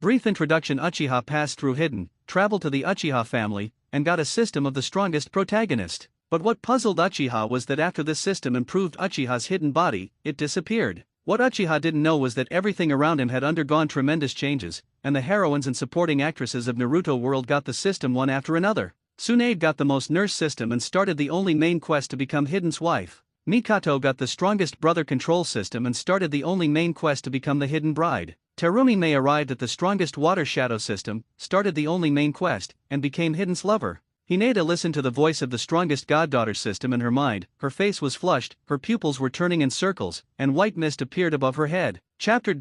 Brief introduction. Uchiha passed through Hidden, traveled to the Uchiha family, and got a system of the strongest protagonist. But what puzzled Uchiha was that after this system improved Uchiha's hidden body, it disappeared. What Uchiha didn't know was that everything around him had undergone tremendous changes, and the heroines and supporting actresses of Naruto world got the system one after another. Tsunade got the most nurse system and started the only main quest to become Hidden's wife. Mikato got the strongest brother control system and started the only main quest to become the Hidden bride. Terumi May arrived at the strongest water shadow system, started the only main quest, and became Hidden's lover. Hinata listened to the voice of the strongest goddaughter system in her mind, her face was flushed, her pupils were turning in circles, and white mist appeared above her head. Chapter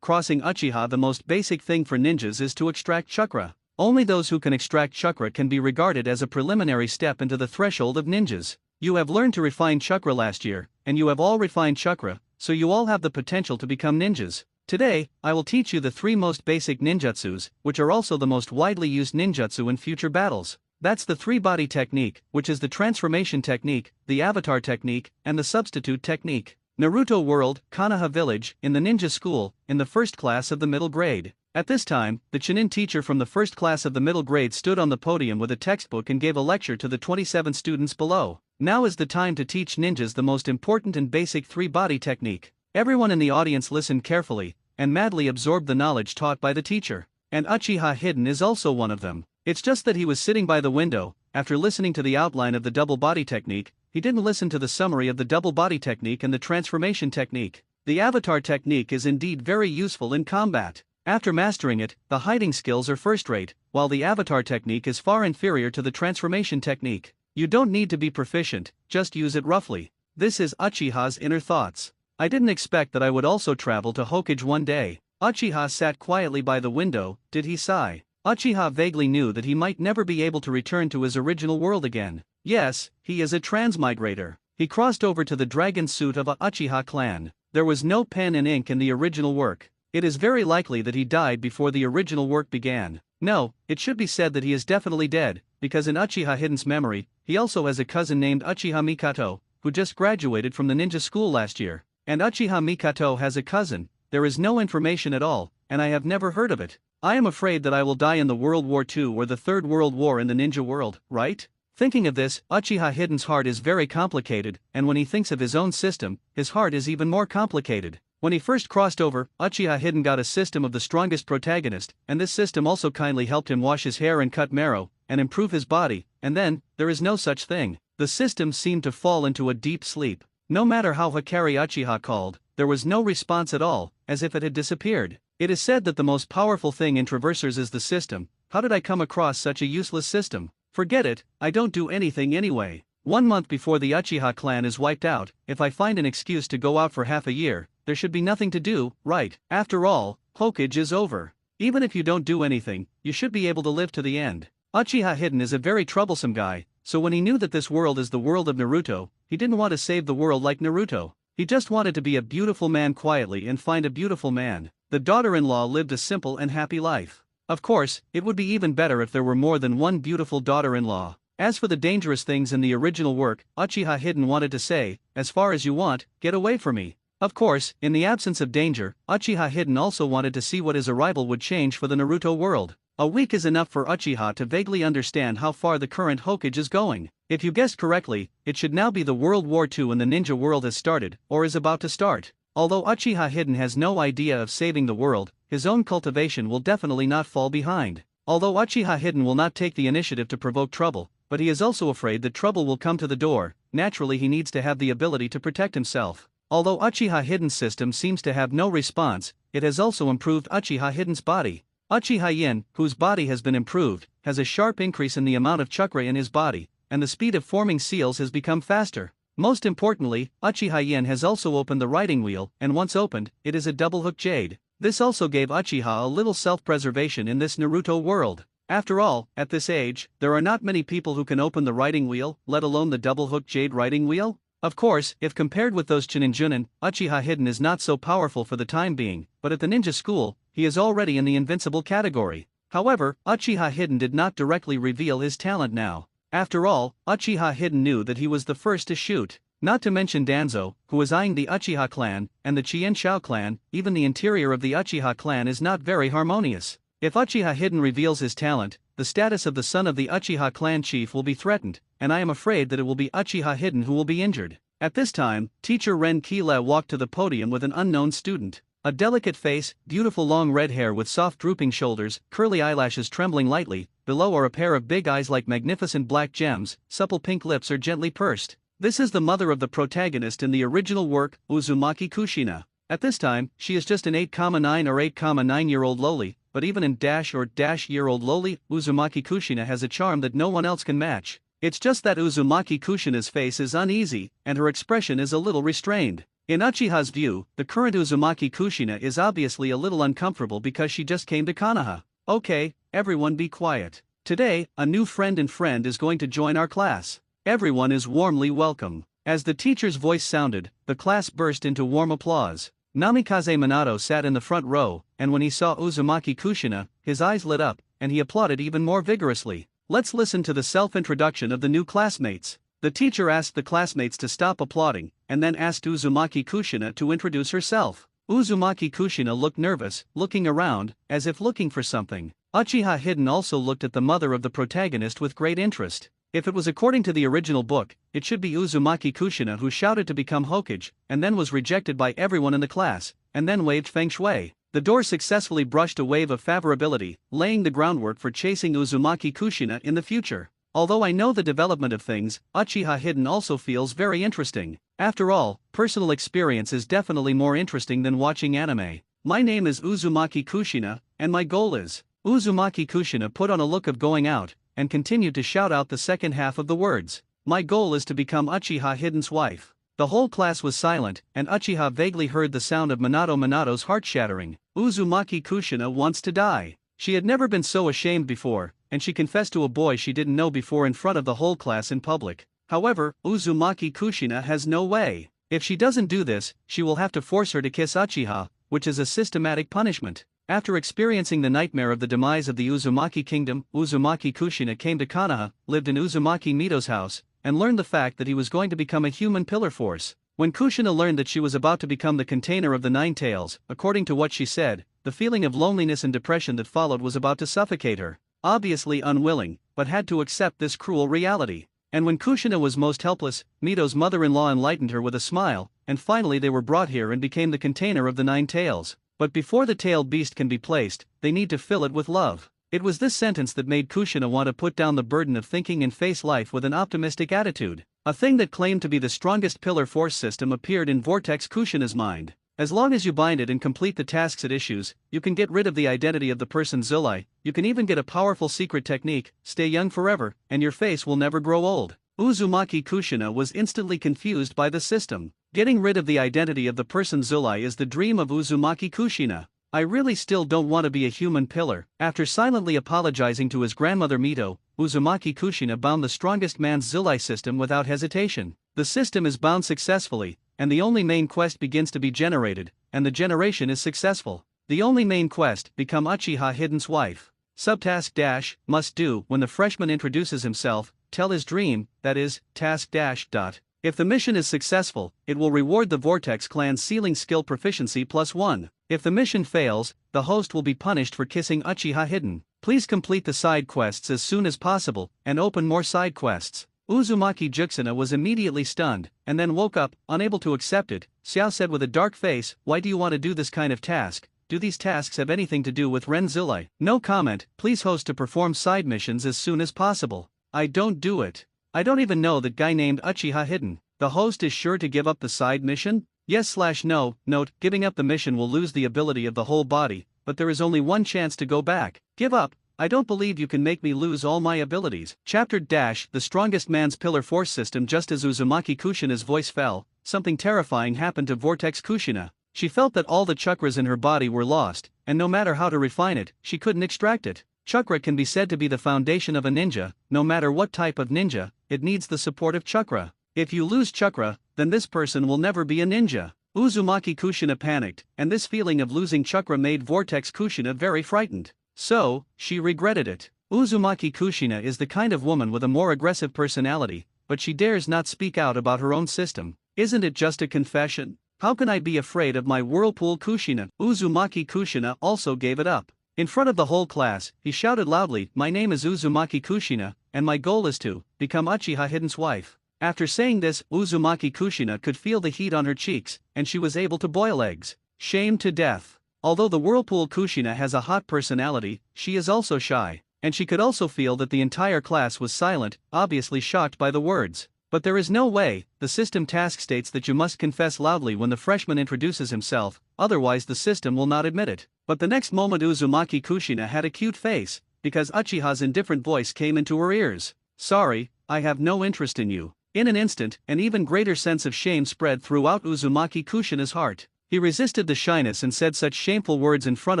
Crossing Uchiha. The most basic thing for ninjas is to extract chakra. Only those who can extract chakra can be regarded as a preliminary step into the threshold of ninjas. You have learned to refine chakra last year, and you have all refined chakra, so you all have the potential to become ninjas. Today, I will teach you the 3 most basic ninjutsus, which are also the most widely used ninjutsu in future battles. That's the 3-body technique, which is the transformation technique, the avatar technique, and the substitute technique. Naruto World, Konoha Village, in the ninja school, in the first class of the middle grade. At this time, the Chunin teacher from the first class of the middle grade stood on the podium with a textbook and gave a lecture to the 27 students below. Now is the time to teach ninjas the most important and basic 3-body technique. Everyone in the audience listened carefully, and madly absorbed the knowledge taught by the teacher. And Uchiha Hidden is also one of them. It's just that he was sitting by the window. After listening to the outline of the double body technique, he didn't listen to the summary of the double body technique and the transformation technique. The avatar technique is indeed very useful in combat. After mastering it, the hiding skills are first-rate, while the avatar technique is far inferior to the transformation technique. You don't need to be proficient, just use it roughly. This is Uchiha's inner thoughts. I didn't expect that I would also travel to Hokage one day. Uchiha sat quietly by the window. Did he sigh? Uchiha vaguely knew that he might never be able to return to his original world again. Yes, he is a transmigrator. He crossed over to the dragon suit of a Uchiha clan. There was no pen and ink in the original work. It is very likely that he died before the original work began. No, it should be said that he is definitely dead, because in Uchiha Hidden's memory, he also has a cousin named Uchiha Mikato, who just graduated from the ninja school last year. And Uchiha Mikato has a cousin. There is no information at all, and I have never heard of it. I am afraid that I will die in the World War II or the Third World War in the ninja world, right? Thinking of this, Uchiha Hidden's heart is very complicated, and when he thinks of his own system, his heart is even more complicated. When he first crossed over, Uchiha Hidden got a system of the strongest protagonist, and this system also kindly helped him wash his hair and cut marrow, and improve his body, and then, there is no such thing. The system seemed to fall into a deep sleep. No matter how Hikari Uchiha called, there was no response at all, as if it had disappeared. It is said that the most powerful thing in traversers is the system. How did I come across such a useless system? Forget it, I don't do anything anyway. 1 month before the Uchiha clan is wiped out, if I find an excuse to go out for half a year, there should be nothing to do, right? After all, Hokage is over. Even if you don't do anything, you should be able to live to the end. Uchiha Hidden is a very troublesome guy, so when he knew that this world is the world of Naruto, he didn't want to save the world like Naruto. He just wanted to be a beautiful man quietly and find a beautiful man. The daughter-in-law lived a simple and happy life. Of course, it would be even better if there were more than one beautiful daughter-in-law. As for the dangerous things in the original work, Uchiha Hidden wanted to say, as far as you want, get away from me. Of course, in the absence of danger, Uchiha Hidden also wanted to see what his arrival would change for the Naruto world. A week is enough for Uchiha to vaguely understand how far the current Hokage is going. If you guessed correctly, it should now be the World War II and the ninja world has started, or is about to start. Although Uchiha Hidden has no idea of saving the world, his own cultivation will definitely not fall behind. Although Uchiha Hidden will not take the initiative to provoke trouble, but he is also afraid that trouble will come to the door. Naturally he needs to have the ability to protect himself. Although Uchiha Hidden's system seems to have no response, it has also improved Uchiha Hidden's body. Uchiha Yin, whose body has been improved, has a sharp increase in the amount of chakra in his body, and the speed of forming seals has become faster. Most importantly, Uchiha Yin has also opened the writing wheel, and once opened, it is a double-hook jade. This also gave Uchiha a little self-preservation in this Naruto world. After all, at this age, there are not many people who can open the writing wheel, let alone the double-hook jade writing wheel. Of course, if compared with those Chunin, Uchiha Hidden is not so powerful for the time being, but at the ninja school, he is already in the invincible category. However, Uchiha Hidden did not directly reveal his talent now. After all, Uchiha Hidden knew that he was the first to shoot. Not to mention Danzo, who is eyeing the Uchiha clan, and the Qianshao clan. Even the interior of the Uchiha clan is not very harmonious. If Uchiha Hidden reveals his talent, the status of the son of the Uchiha clan chief will be threatened, and I am afraid that it will be Uchiha Hidden who will be injured. At this time, teacher Ren Kila walked to the podium with an unknown student. A delicate face, beautiful long red hair with soft drooping shoulders, curly eyelashes trembling lightly, below are a pair of big eyes like magnificent black gems, supple pink lips are gently pursed. This is the mother of the protagonist in the original work, Uzumaki Kushina. At this time, she is just an 8,9 or 8,9-year-old loli, but even in -year-old loli, Uzumaki Kushina has a charm that no one else can match. It's just that Uzumaki Kushina's face is uneasy, and her expression is a little restrained. In Uchiha's view, the current Uzumaki Kushina is obviously a little uncomfortable because she just came to Konoha. Okay, everyone be quiet. Today, a new friend is going to join our class. Everyone is warmly welcome. As the teacher's voice sounded, the class burst into warm applause. Namikaze Minato sat in the front row, and when he saw Uzumaki Kushina, his eyes lit up, and he applauded even more vigorously. Let's listen to the self-introduction of the new classmates. The teacher asked the classmates to stop applauding, and then asked Uzumaki Kushina to introduce herself. Uzumaki Kushina looked nervous, looking around, as if looking for something. Uchiha Hidden also looked at the mother of the protagonist with great interest. If it was according to the original book, it should be Uzumaki Kushina who shouted to become Hokage, and then was rejected by everyone in the class, and then waved feng shui. The door successfully brushed a wave of favorability, laying the groundwork for chasing Uzumaki Kushina in the future. Although I know the development of things, Uchiha Hidden also feels very interesting. After all, personal experience is definitely more interesting than watching anime. My name is Uzumaki Kushina, and my goal is... Uzumaki Kushina put on a look of going out, and continued to shout out the second half of the words. My goal is to become Uchiha Hidden's wife. The whole class was silent, and Uchiha vaguely heard the sound of Minato's heart shattering. Uzumaki Kushina wants to die. She had never been so ashamed before, and she confessed to a boy she didn't know before in front of the whole class in public. However, Uzumaki Kushina has no way. If she doesn't do this, she will have to force her to kiss Uchiha, which is a systematic punishment. After experiencing the nightmare of the demise of the Uzumaki kingdom, Uzumaki Kushina came to Konoha, lived in Uzumaki Mito's house, and learned the fact that he was going to become a human pillar force. When Kushina learned that she was about to become the container of the Nine Tails, according to what she said, the feeling of loneliness and depression that followed was about to suffocate her. Obviously unwilling, but had to accept this cruel reality. And when Kushina was most helpless, Mito's mother-in-law enlightened her with a smile, and finally they were brought here and became the container of the Nine Tails. But before the tailed beast can be placed, they need to fill it with love. It was this sentence that made Kushina want to put down the burden of thinking and face life with an optimistic attitude. A thing that claimed to be the strongest pillar force system appeared in Vortex Kushina's mind. As long as you bind it and complete the tasks it issues, you can get rid of the identity of the person Zulai. You can even get a powerful secret technique, stay young forever, and your face will never grow old. Uzumaki Kushina was instantly confused by the system. Getting rid of the identity of the person Zulai is the dream of Uzumaki Kushina. I really still don't want to be a human pillar. After silently apologizing to his grandmother Mito, Uzumaki Kushina bound the strongest man's Zulai system without hesitation. The system is bound successfully, and the only main quest begins to be generated, and the generation is successful. The only main quest, become Uchiha Hidden's wife. Subtask dash, must do, when the freshman introduces himself, tell his dream, that is, task dash dot. If the mission is successful, it will reward the Vortex clan's sealing skill proficiency +1. If the mission fails, the host will be punished for kissing Uchiha Hidden. Please complete the side quests as soon as possible, and open more side quests. Uzumaki Juxina was immediately stunned, and then woke up, unable to accept it. Xiao said with a dark face, why do you want to do this kind of task? Do these tasks have anything to do with Ren Zulai? No comment, please host to perform side missions as soon as possible. I don't do it. I don't even know that guy named Uchiha Hidden. The host is sure to give up the side mission? Yes/no. Note, giving up the mission will lose the ability of the whole body, but there is only one chance to go back. Give up. I don't believe you can make me lose all my abilities. Chapter dash, the strongest man's pillar force system. Just as Uzumaki Kushina's voice fell, something terrifying happened to Vortex Kushina. She felt that all the chakras in her body were lost, and no matter how to refine it, she couldn't extract it. Chakra can be said to be the foundation of a ninja. No matter what type of ninja, it needs the support of chakra. If you lose chakra, then this person will never be a ninja. Uzumaki Kushina panicked, and this feeling of losing chakra made Vortex Kushina very frightened. So, she regretted it. Uzumaki Kushina is the kind of woman with a more aggressive personality, but she dares not speak out about her own system. Isn't it just a confession? How can I be afraid of my whirlpool Kushina? Uzumaki Kushina also gave it up. In front of the whole class, he shouted loudly, "My name is Uzumaki Kushina, and my goal is to become Uchiha Hidden's wife." After saying this, Uzumaki Kushina could feel the heat on her cheeks, and she was able to boil eggs. Shamed to death. Although the whirlpool Kushina has a hot personality, she is also shy, and she could also feel that the entire class was silent, obviously shocked by the words. But there is no way. The system task states that you must confess loudly when the freshman introduces himself, otherwise the system will not admit it. But the next moment Uzumaki Kushina had a cute face, because Uchiha's indifferent voice came into her ears. "Sorry, I have no interest in you." In an instant, an even greater sense of shame spread throughout Uzumaki Kushina's heart. He resisted the shyness and said such shameful words in front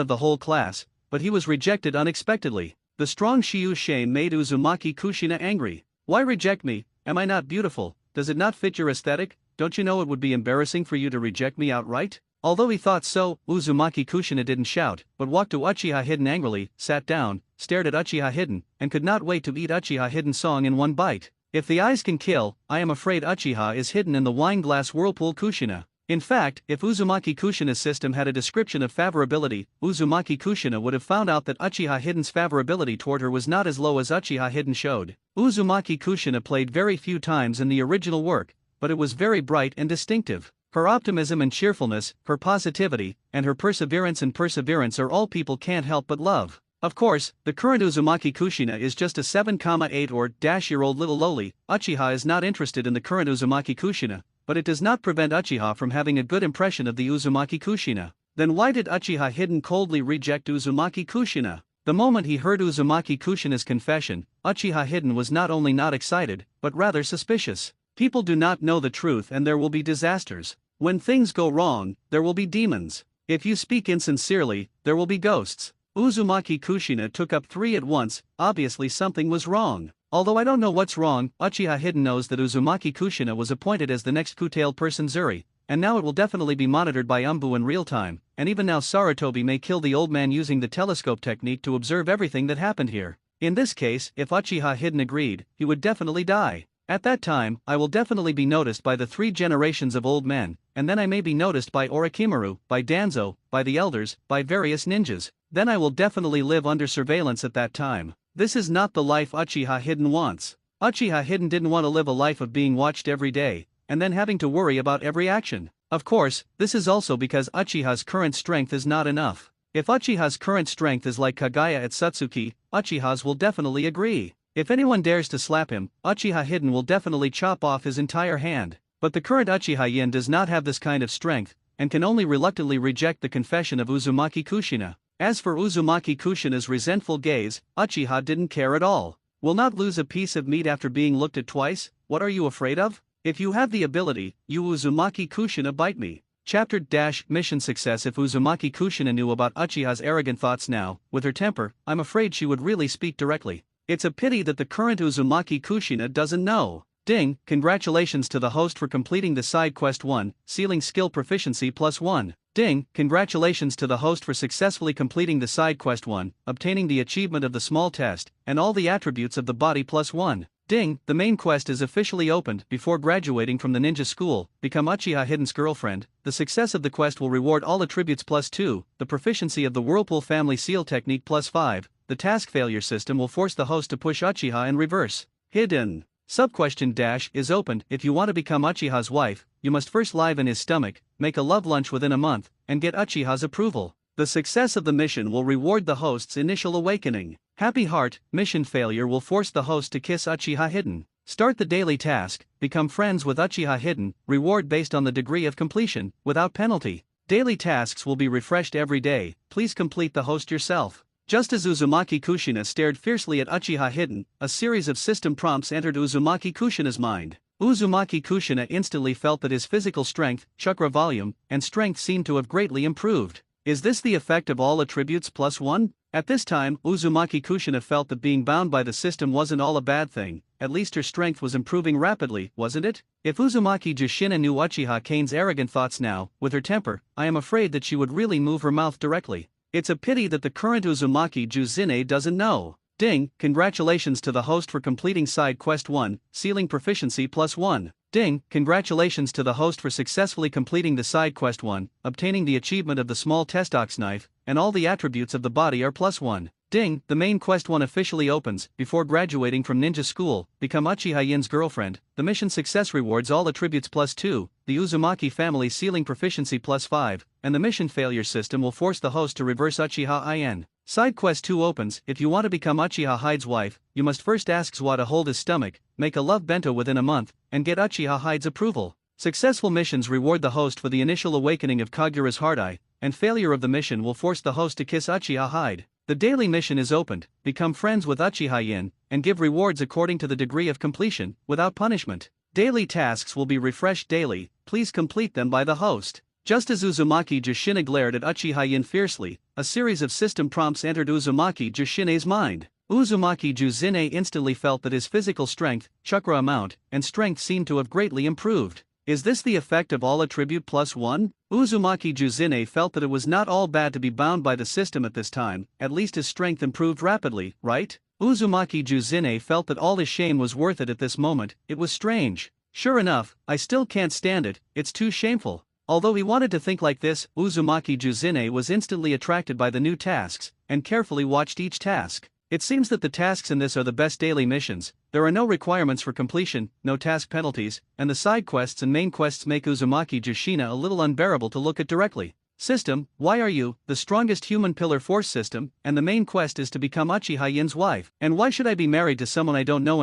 of the whole class, but he was rejected unexpectedly. The strong Shiyu shame made Uzumaki Kushina angry. "Why reject me? Am I not beautiful? Does it not fit your aesthetic? Don't you know it would be embarrassing for you to reject me outright?" Although he thought so, Uzumaki Kushina didn't shout, but walked to Uchiha Hidden angrily, sat down, stared at Uchiha Hidden, and could not wait to eat Uchiha Hidden's song in one bite. If the eyes can kill, I am afraid Uchiha is hidden in the wine glass whirlpool Kushina. In fact, if Uzumaki Kushina's system had a description of favorability, Uzumaki Kushina would have found out that Uchiha Hidden's favorability toward her was not as low as Uchiha Hidden showed. Uzumaki Kushina played very few times in the original work, but it was very bright and distinctive. Her optimism and cheerfulness, her positivity, and her perseverance are all people can't help but love. Of course, the current Uzumaki Kushina is just a 7,8 or -year-old little loli. Uchiha is not interested in the current Uzumaki Kushina, but it does not prevent Uchiha from having a good impression of the Uzumaki Kushina. Then why did Uchiha Hidden coldly reject Uzumaki Kushina? The moment he heard Uzumaki Kushina's confession, Uchiha Hidden was not only not excited, but rather suspicious. People do not know the truth and there will be disasters. When things go wrong, there will be demons. If you speak insincerely, there will be ghosts. Uzumaki Kushina took up 3 at once, obviously something was wrong. Although I don't know what's wrong, Uchiha Hidden knows that Uzumaki Kushina was appointed as the next Kutailed person Zuri, and now it will definitely be monitored by Umbu in real time, and even now Sarutobi may kill the old man using the telescope technique to observe everything that happened here. In this case, if Uchiha Hidden agreed, he would definitely die. At that time, I will definitely be noticed by the 3 generations of old men, and then I may be noticed by Orochimaru, by Danzo, by the elders, by various ninjas. Then I will definitely live under surveillance at that time. This is not the life Uchiha Hidden wants. Uchiha Hidden didn't want to live a life of being watched every day, and then having to worry about every action. Of course, this is also because Uchiha's current strength is not enough. If Uchiha's current strength is like Kagaya at Satsuki, Uchiha's will definitely agree. If anyone dares to slap him, Uchiha Hidden will definitely chop off his entire hand. But the current Uchiha Yin does not have this kind of strength, and can only reluctantly reject the confession of Uzumaki Kushina. As for Uzumaki Kushina's resentful gaze, Uchiha didn't care at all. Will not lose a piece of meat after being looked at twice? What are you afraid of? If you have the ability, you Uzumaki Kushina bite me. Chapter - Mission Success. If Uzumaki Kushina knew about Uchiha's arrogant thoughts now, with her temper, I'm afraid she would really speak directly. It's a pity that the current Uzumaki Kushina doesn't know. Ding, congratulations to the host for completing the side quest 1, Sealing Skill Proficiency +1. Ding, congratulations to the host for successfully completing the side quest 1, obtaining the achievement of the small test, and all the attributes of the body +1. Ding, the main quest is officially opened. Before graduating from the ninja school, become Uchiha Hidden's girlfriend. The success of the quest will reward all attributes +2, the proficiency of the Whirlpool Family Seal Technique +5, the task failure system will force the host to push Uchiha in reverse. Hidden. Subquestion - is opened. If you want to become Uchiha's wife, you must first live in his stomach, make a love lunch within a month, and get Uchiha's approval. The success of the mission will reward the host's initial awakening. Happy heart. Mission failure will force the host to kiss Uchiha Hidden. Start the daily task, become friends with Uchiha Hidden, reward based on the degree of completion, without penalty. Daily tasks will be refreshed every day, please complete the host yourself. Just as Uzumaki Kushina stared fiercely at Uchiha Hidden, a series of system prompts entered Uzumaki Kushina's mind. Uzumaki Kushina instantly felt that his physical strength, chakra volume, and strength seemed to have greatly improved. Is this the effect of all attributes +1? At this time, Uzumaki Kushina felt that being bound by the system wasn't all a bad thing, at least her strength was improving rapidly, wasn't it? If Uzumaki Jushina knew Uchiha Kane's arrogant thoughts now, with her temper, I am afraid that she would really move her mouth directly. It's a pity that the current Uzumaki Juzine doesn't know. Ding, congratulations to the host for completing side quest 1, Sealing Proficiency +1. Ding, congratulations to the host for successfully completing the side quest 1, obtaining the achievement of the small testox knife, and all the attributes of the body are +1. Ding, the main quest 1 officially opens. Before graduating from ninja school, become Uchiha Yin's girlfriend. The mission success rewards all attributes +2, the Uzumaki family sealing proficiency +5, and the mission failure system will force the host to reverse Uchiha In. Side quest 2 opens. If you want to become Uchiha Hyde's wife, you must first ask Zwa to hold his stomach, make a love bento within a month, and get Uchiha Hyde's approval. Successful missions reward the host for the initial awakening of Kagura's heart eye, and failure of the mission will force the host to kiss Uchiha Hyde. The daily mission is opened. Become friends with Uchiha Yin, and give rewards according to the degree of completion, without punishment. Daily tasks will be refreshed daily, please complete them by the host. Just as Uzumaki Jushina glared at Uchiha Yin fiercely, a series of system prompts entered Uzumaki Jushine's mind. Uzumaki Juzine instantly felt that his physical strength, chakra amount, and strength seemed to have greatly improved. Is this the effect of all attribute +1? Uzumaki Juzine felt that it was not all bad to be bound by the system at this time, at least his strength improved rapidly, right? Uzumaki Juzine felt that all his shame was worth it at this moment. It was strange. Sure enough, I still can't stand it, it's too shameful. Although he wanted to think like this, Uzumaki Juzine was instantly attracted by the new tasks, and carefully watched each task. It seems that the tasks in this are the best daily missions. There are no requirements for completion, no task penalties, and the side quests and main quests make Uzumaki Jushina a little unbearable to look at directly. System, why are you, the strongest human pillar force system, and the main quest is to become Uchiha Yin's wife, and why should I be married to someone I don't know,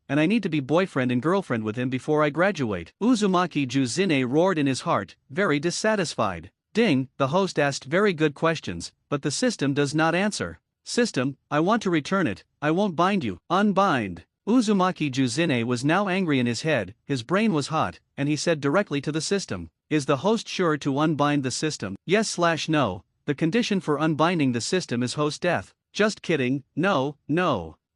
and I need to be boyfriend and girlfriend with him before I graduate? Uzumaki Juzine roared in his heart, very dissatisfied. Ding, the host asked very good questions, but the system does not answer. System, I want to return it, I won't bind you, unbind. Uzumaki Juzine was now angry in his head, his brain was hot, and he said directly to the system, is the host sure to unbind the system? Yes/no, the condition for unbinding the system is host death. Just kidding, no.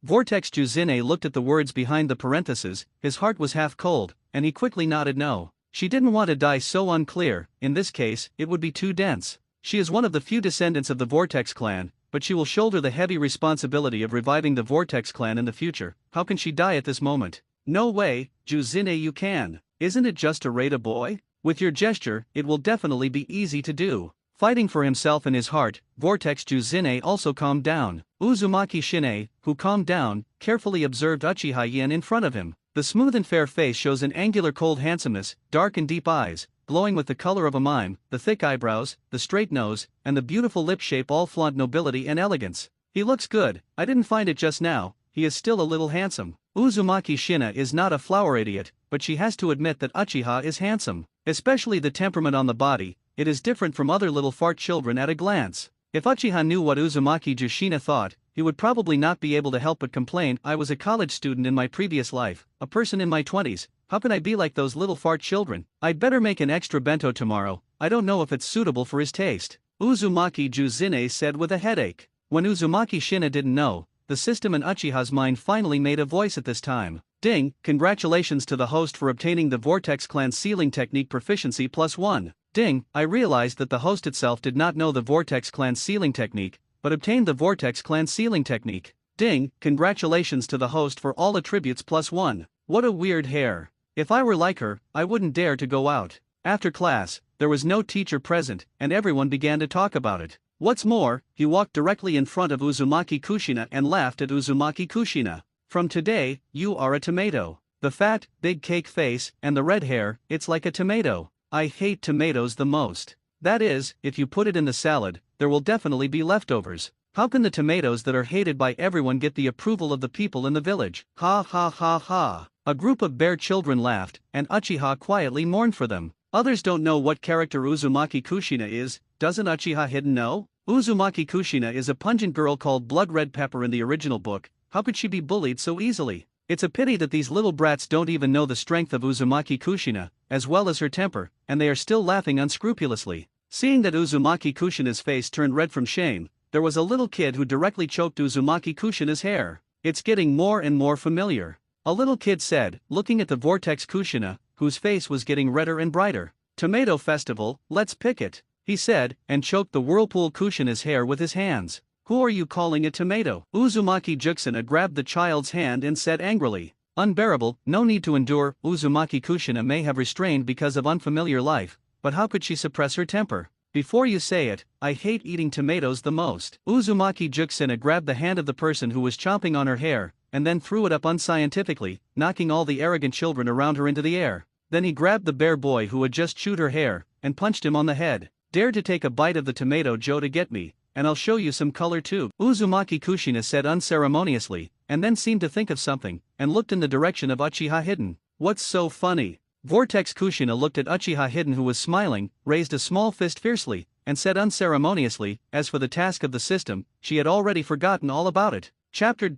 Vortex Juzine looked at the words behind the parentheses, his heart was half cold, and he quickly nodded no. She didn't want to die so unclear, in this case, it would be too dense. She is one of the few descendants of the Vortex clan, but she will shoulder the heavy responsibility of reviving the Vortex clan in the future. How can she die at this moment? No way, Juzine, you can. Isn't it just to raid a boy? With your gesture, it will definitely be easy to do. Fighting for himself in his heart, Vortex Juzine also calmed down. Uzumaki Shine, who calmed down, carefully observed Uchiha Yin in front of him. The smooth and fair face shows an angular cold handsomeness, dark and deep eyes, glowing with the color of a mime, the thick eyebrows, the straight nose, and the beautiful lip shape all flaunt nobility and elegance. He looks good, I didn't find it just now, he is still a little handsome. Uzumaki Shina is not a flower idiot, but she has to admit that Uchiha is handsome. Especially the temperament on the body, it is different from other little fart children at a glance. If Uchiha knew what Uzumaki Jushina thought, he would probably not be able to help but complain, I was a college student in my previous life, a person in my 20s, how can I be like those little fart children? I'd better make an extra bento tomorrow, I don't know if it's suitable for his taste. Uzumaki Juzine said with a headache. When Uzumaki Shina didn't know, the system in Uchiha's mind finally made a voice at this time. Ding, congratulations to the host for obtaining the Vortex Clan sealing technique proficiency +1. Ding, I realized that the host itself did not know the Vortex Clan sealing technique, but obtained the Vortex Clan sealing technique. Ding, congratulations to the host for all attributes +1. What a weird hair. If I were like her, I wouldn't dare to go out. After class, there was no teacher present, and everyone began to talk about it. What's more, he walked directly in front of Uzumaki Kushina and laughed at Uzumaki Kushina. From today, you are a tomato. The fat, big cake face, and the red hair, it's like a tomato. I hate tomatoes the most. That is, if you put it in the salad, there will definitely be leftovers. How can the tomatoes that are hated by everyone get the approval of the people in the village? Ha ha ha ha. A group of bear children laughed, and Uchiha quietly mourned for them. Others don't know what character Uzumaki Kushina is, doesn't Uchiha Hidden know? Uzumaki Kushina is a pungent girl called Blood Red Pepper in the original book. How could she be bullied so easily? It's a pity that these little brats don't even know the strength of Uzumaki Kushina, as well as her temper, and they are still laughing unscrupulously. Seeing that Uzumaki Kushina's face turned red from shame, there was a little kid who directly choked Uzumaki Kushina's hair. It's getting more and more familiar. A little kid said, looking at the Vortex Kushina, whose face was getting redder and brighter. Tomato festival, let's pick it, he said, and choked the Whirlpool Kushina's hair with his hands. Who are you calling a tomato? Uzumaki Juxina grabbed the child's hand and said angrily. Unbearable, no need to endure. Uzumaki Kushina may have restrained because of unfamiliar life, but how could she suppress her temper? Before you say it, I hate eating tomatoes the most. Uzumaki Juxina grabbed the hand of the person who was chomping on her hair, and then threw it up unscientifically, knocking all the arrogant children around her into the air. Then he grabbed the bear boy who had just chewed her hair, and punched him on the head. Dare to take a bite of the tomato Joe to get me, and I'll show you some color too. Uzumaki Kushina said unceremoniously, and then seemed to think of something, and looked in the direction of Uchiha Hidden. What's so funny? Vortex Kushina looked at Uchiha Hidden who was smiling, raised a small fist fiercely, and said unceremoniously, as for the task of the system, she had already forgotten all about it. Chapter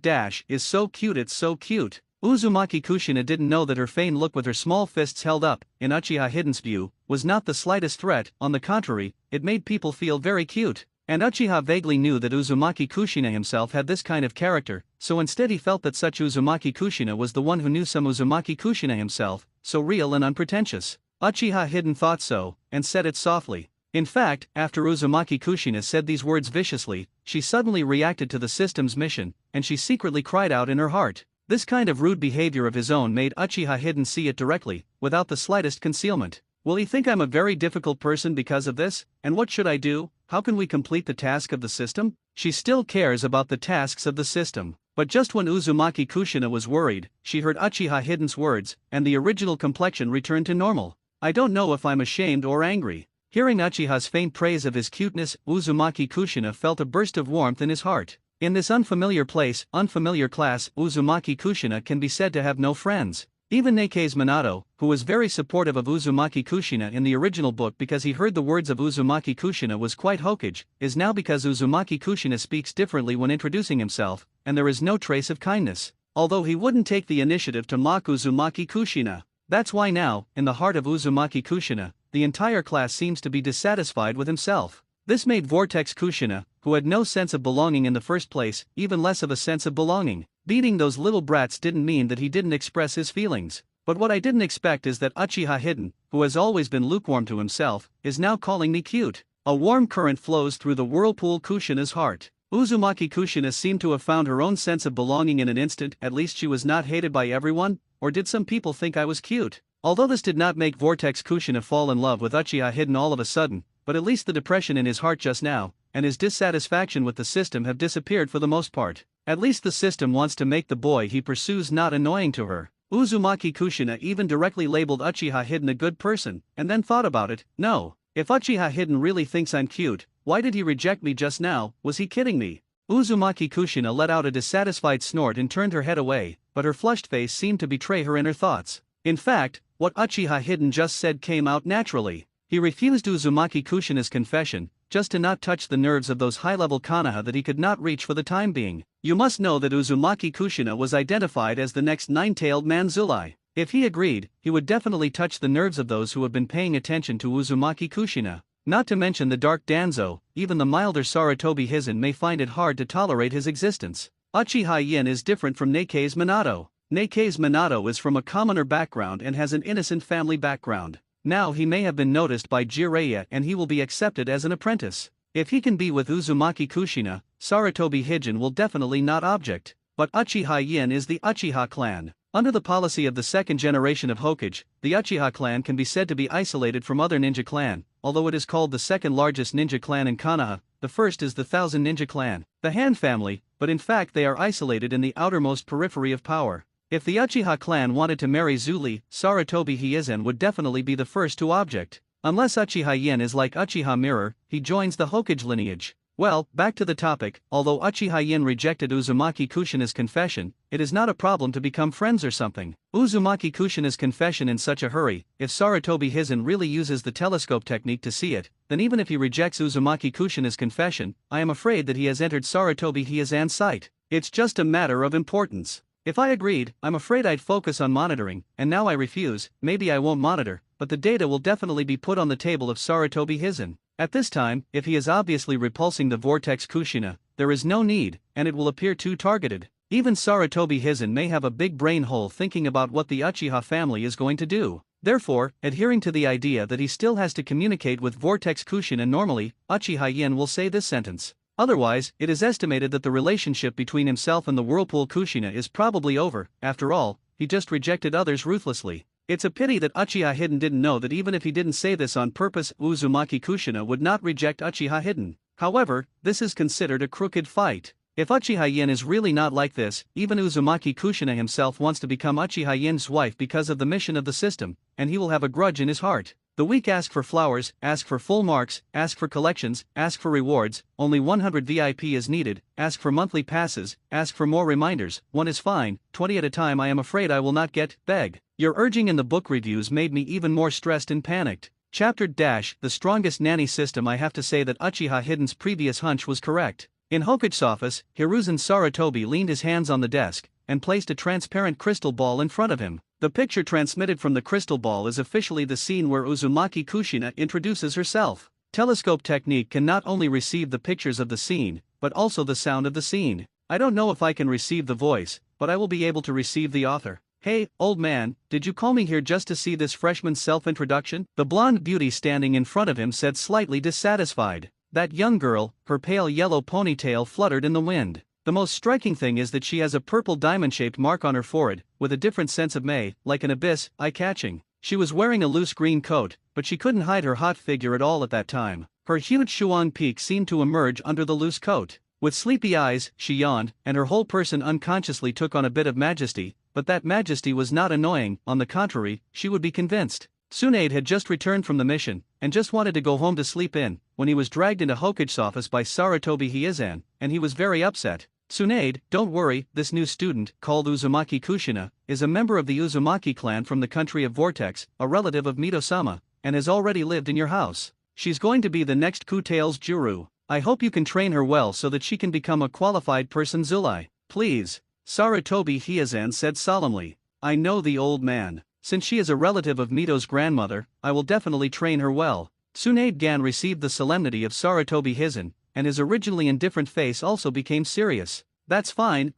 - is so cute, it's so cute. Uzumaki Kushina didn't know that her feigned look with her small fists held up, in Uchiha Hidden's view, was not the slightest threat. On the contrary, it made people feel very cute. And Uchiha vaguely knew that Uzumaki Kushina himself had this kind of character, so instead he felt that such Uzumaki Kushina was the one who knew some Uzumaki Kushina himself, so real and unpretentious. Uchiha Hidden thought so, and said it softly. In fact, after Uzumaki Kushina said these words viciously, she suddenly reacted to the system's mission, and she secretly cried out in her heart. This kind of rude behavior of his own made Uchiha Hidden see it directly, without the slightest concealment. Will he think I'm a very difficult person because of this? And what should I do? How can we complete the task of the system? She still cares about the tasks of the system. But just when Uzumaki Kushina was worried, she heard Uchiha Hidden's words, and the original complexion returned to normal. I don't know if I'm ashamed or angry. Hearing Uchiha's faint praise of his cuteness, Uzumaki Kushina felt a burst of warmth in his heart. In this unfamiliar place, unfamiliar class, Uzumaki Kushina can be said to have no friends. Even Neikei's Minato, who was very supportive of Uzumaki Kushina in the original book because he heard the words of Uzumaki Kushina was quite hokage, is now because Uzumaki Kushina speaks differently when introducing himself, and there is no trace of kindness. Although he wouldn't take the initiative to mock Uzumaki Kushina. That's why now, in the heart of Uzumaki Kushina, the entire class seems to be dissatisfied with himself. This made Vortex Kushina, who had no sense of belonging in the first place, even less of a sense of belonging. Beating those little brats didn't mean that he didn't express his feelings. But what I didn't expect is that Uchiha Hidden, who has always been lukewarm to himself, is now calling me cute. A warm current flows through the whirlpool Kushina's heart. Uzumaki Kushina seemed to have found her own sense of belonging in an instant. At least she was not hated by everyone, or did some people think I was cute? Although this did not make Vortex Kushina fall in love with Uchiha Hidden all of a sudden, but at least the depression in his heart just now, and his dissatisfaction with the system have disappeared for the most part. At least the system wants to make the boy he pursues not annoying to her. Uzumaki Kushina even directly labeled Uchiha Hidden a good person, and then thought about it. No, if Uchiha Hidden really thinks I'm cute, why did he reject me just now? Was he kidding me? Uzumaki Kushina let out a dissatisfied snort and turned her head away, but her flushed face seemed to betray her inner thoughts. In fact, what Uchiha Hidden just said came out naturally. He refused Uzumaki Kushina's confession, just to not touch the nerves of those high-level Konoha that he could not reach for the time being. You must know that Uzumaki Kushina was identified as the next nine-tailed Manzulai. If he agreed, he would definitely touch the nerves of those who have been paying attention to Uzumaki Kushina. Not to mention the Dark Danzo, even the milder Sarutobi Hizen may find it hard to tolerate his existence. Uchiha Yin is different from Neikei's Minato. Neikei's Minato is from a commoner background and has an innocent family background. Now he may have been noticed by Jiraiya and he will be accepted as an apprentice. If he can be with Uzumaki Kushina, Sarutobi Hijen will definitely not object. But Uchiha Yin is the Uchiha clan. Under the policy of the second generation of Hokage, the Uchiha clan can be said to be isolated from other ninja clan. Although it is called the second largest ninja clan in Konoha, the first is the Thousand Ninja clan, the Han family, but in fact they are isolated in the outermost periphery of power. If the Uchiha clan wanted to marry Zuli, Sarutobi Hizen would definitely be the first to object. Unless Uchiha Yin is like Uchiha Mirror, he joins the Hokage lineage. Well, back to the topic, although Uchiha Yin rejected Uzumaki Kushina's confession, it is not a problem to become friends or something. Uzumaki Kushina's confession in such a hurry, if Sarutobi Hizen really uses the telescope technique to see it, then even if he rejects Uzumaki Kushina's confession, I am afraid that he has entered Sarutobi Hizen's sight. It's just a matter of importance. If I agreed, I'm afraid I'd focus on monitoring, and now I refuse. Maybe I won't monitor, but the data will definitely be put on the table of Sarutobi Hizen. At this time, if he is obviously repulsing the Vortex Kushina, there is no need, and it will appear too targeted. Even Sarutobi Hizen may have a big brain hole thinking about what the Uchiha family is going to do. Therefore, adhering to the idea that he still has to communicate with Vortex Kushina normally, Uchiha Yin will say this sentence. Otherwise, it is estimated that the relationship between himself and the Whirlpool Kushina is probably over. After all, he just rejected others ruthlessly. It's a pity that Uchiha Hidden didn't know that even if he didn't say this on purpose, Uzumaki Kushina would not reject Uchiha Hidden. However, this is considered a crooked fight. If Uchiha Yin is really not like this, even Uzumaki Kushina himself wants to become Uchiha Yin's wife because of the mission of the system, and he will have a grudge in his heart. The weak ask for flowers, ask for full marks, ask for collections, ask for rewards, only 100 VIP is needed, ask for monthly passes, ask for more reminders, 1 is fine, 20 at a time I am afraid I will not get, beg. Your urging in the book reviews made me even more stressed and panicked. Chapter - The strongest nanny system. I have to say that Uchiha Hidden's previous hunch was correct. In Hokuto's office, Hiruzen Sarutobi leaned his hands on the desk, and placed a transparent crystal ball in front of him. The picture transmitted from the crystal ball is officially the scene where Uzumaki Kushina introduces herself. Telescope technique can not only receive the pictures of the scene, but also the sound of the scene. I don't know if I can receive the voice, but I will be able to receive the author. Hey, old man, did you call me here just to see this freshman's self-introduction? The blonde beauty standing in front of him said, slightly dissatisfied. That young girl, her pale yellow ponytail fluttered in the wind. The most striking thing is that she has a purple diamond-shaped mark on her forehead, with a different sense of May, like an abyss, eye-catching. She was wearing a loose green coat, but she couldn't hide her hot figure at all at that time. Her huge Shuang peak seemed to emerge under the loose coat. With sleepy eyes, she yawned, and her whole person unconsciously took on a bit of majesty, but that majesty was not annoying. On the contrary, she would be convinced. Tsunade had just returned from the mission, and just wanted to go home to sleep in, when he was dragged into Hokuto's office by Sarutobi Hiizan, and he was very upset. Tsunade, don't worry, this new student, called Uzumaki Kushina, is a member of the Uzumaki clan from the country of Vortex, a relative of Mito-sama, and has already lived in your house. She's going to be the next Ku-Tails Juru. I hope you can train her well so that she can become a qualified person Zulai. Please. Sarutobi Hiizan said solemnly. I know the old man. Since she is a relative of Mito's grandmother, I will definitely train her well. Tsunade Gan received the solemnity of Sarutobi Hiizan, and his originally indifferent face also became serious. That's fine,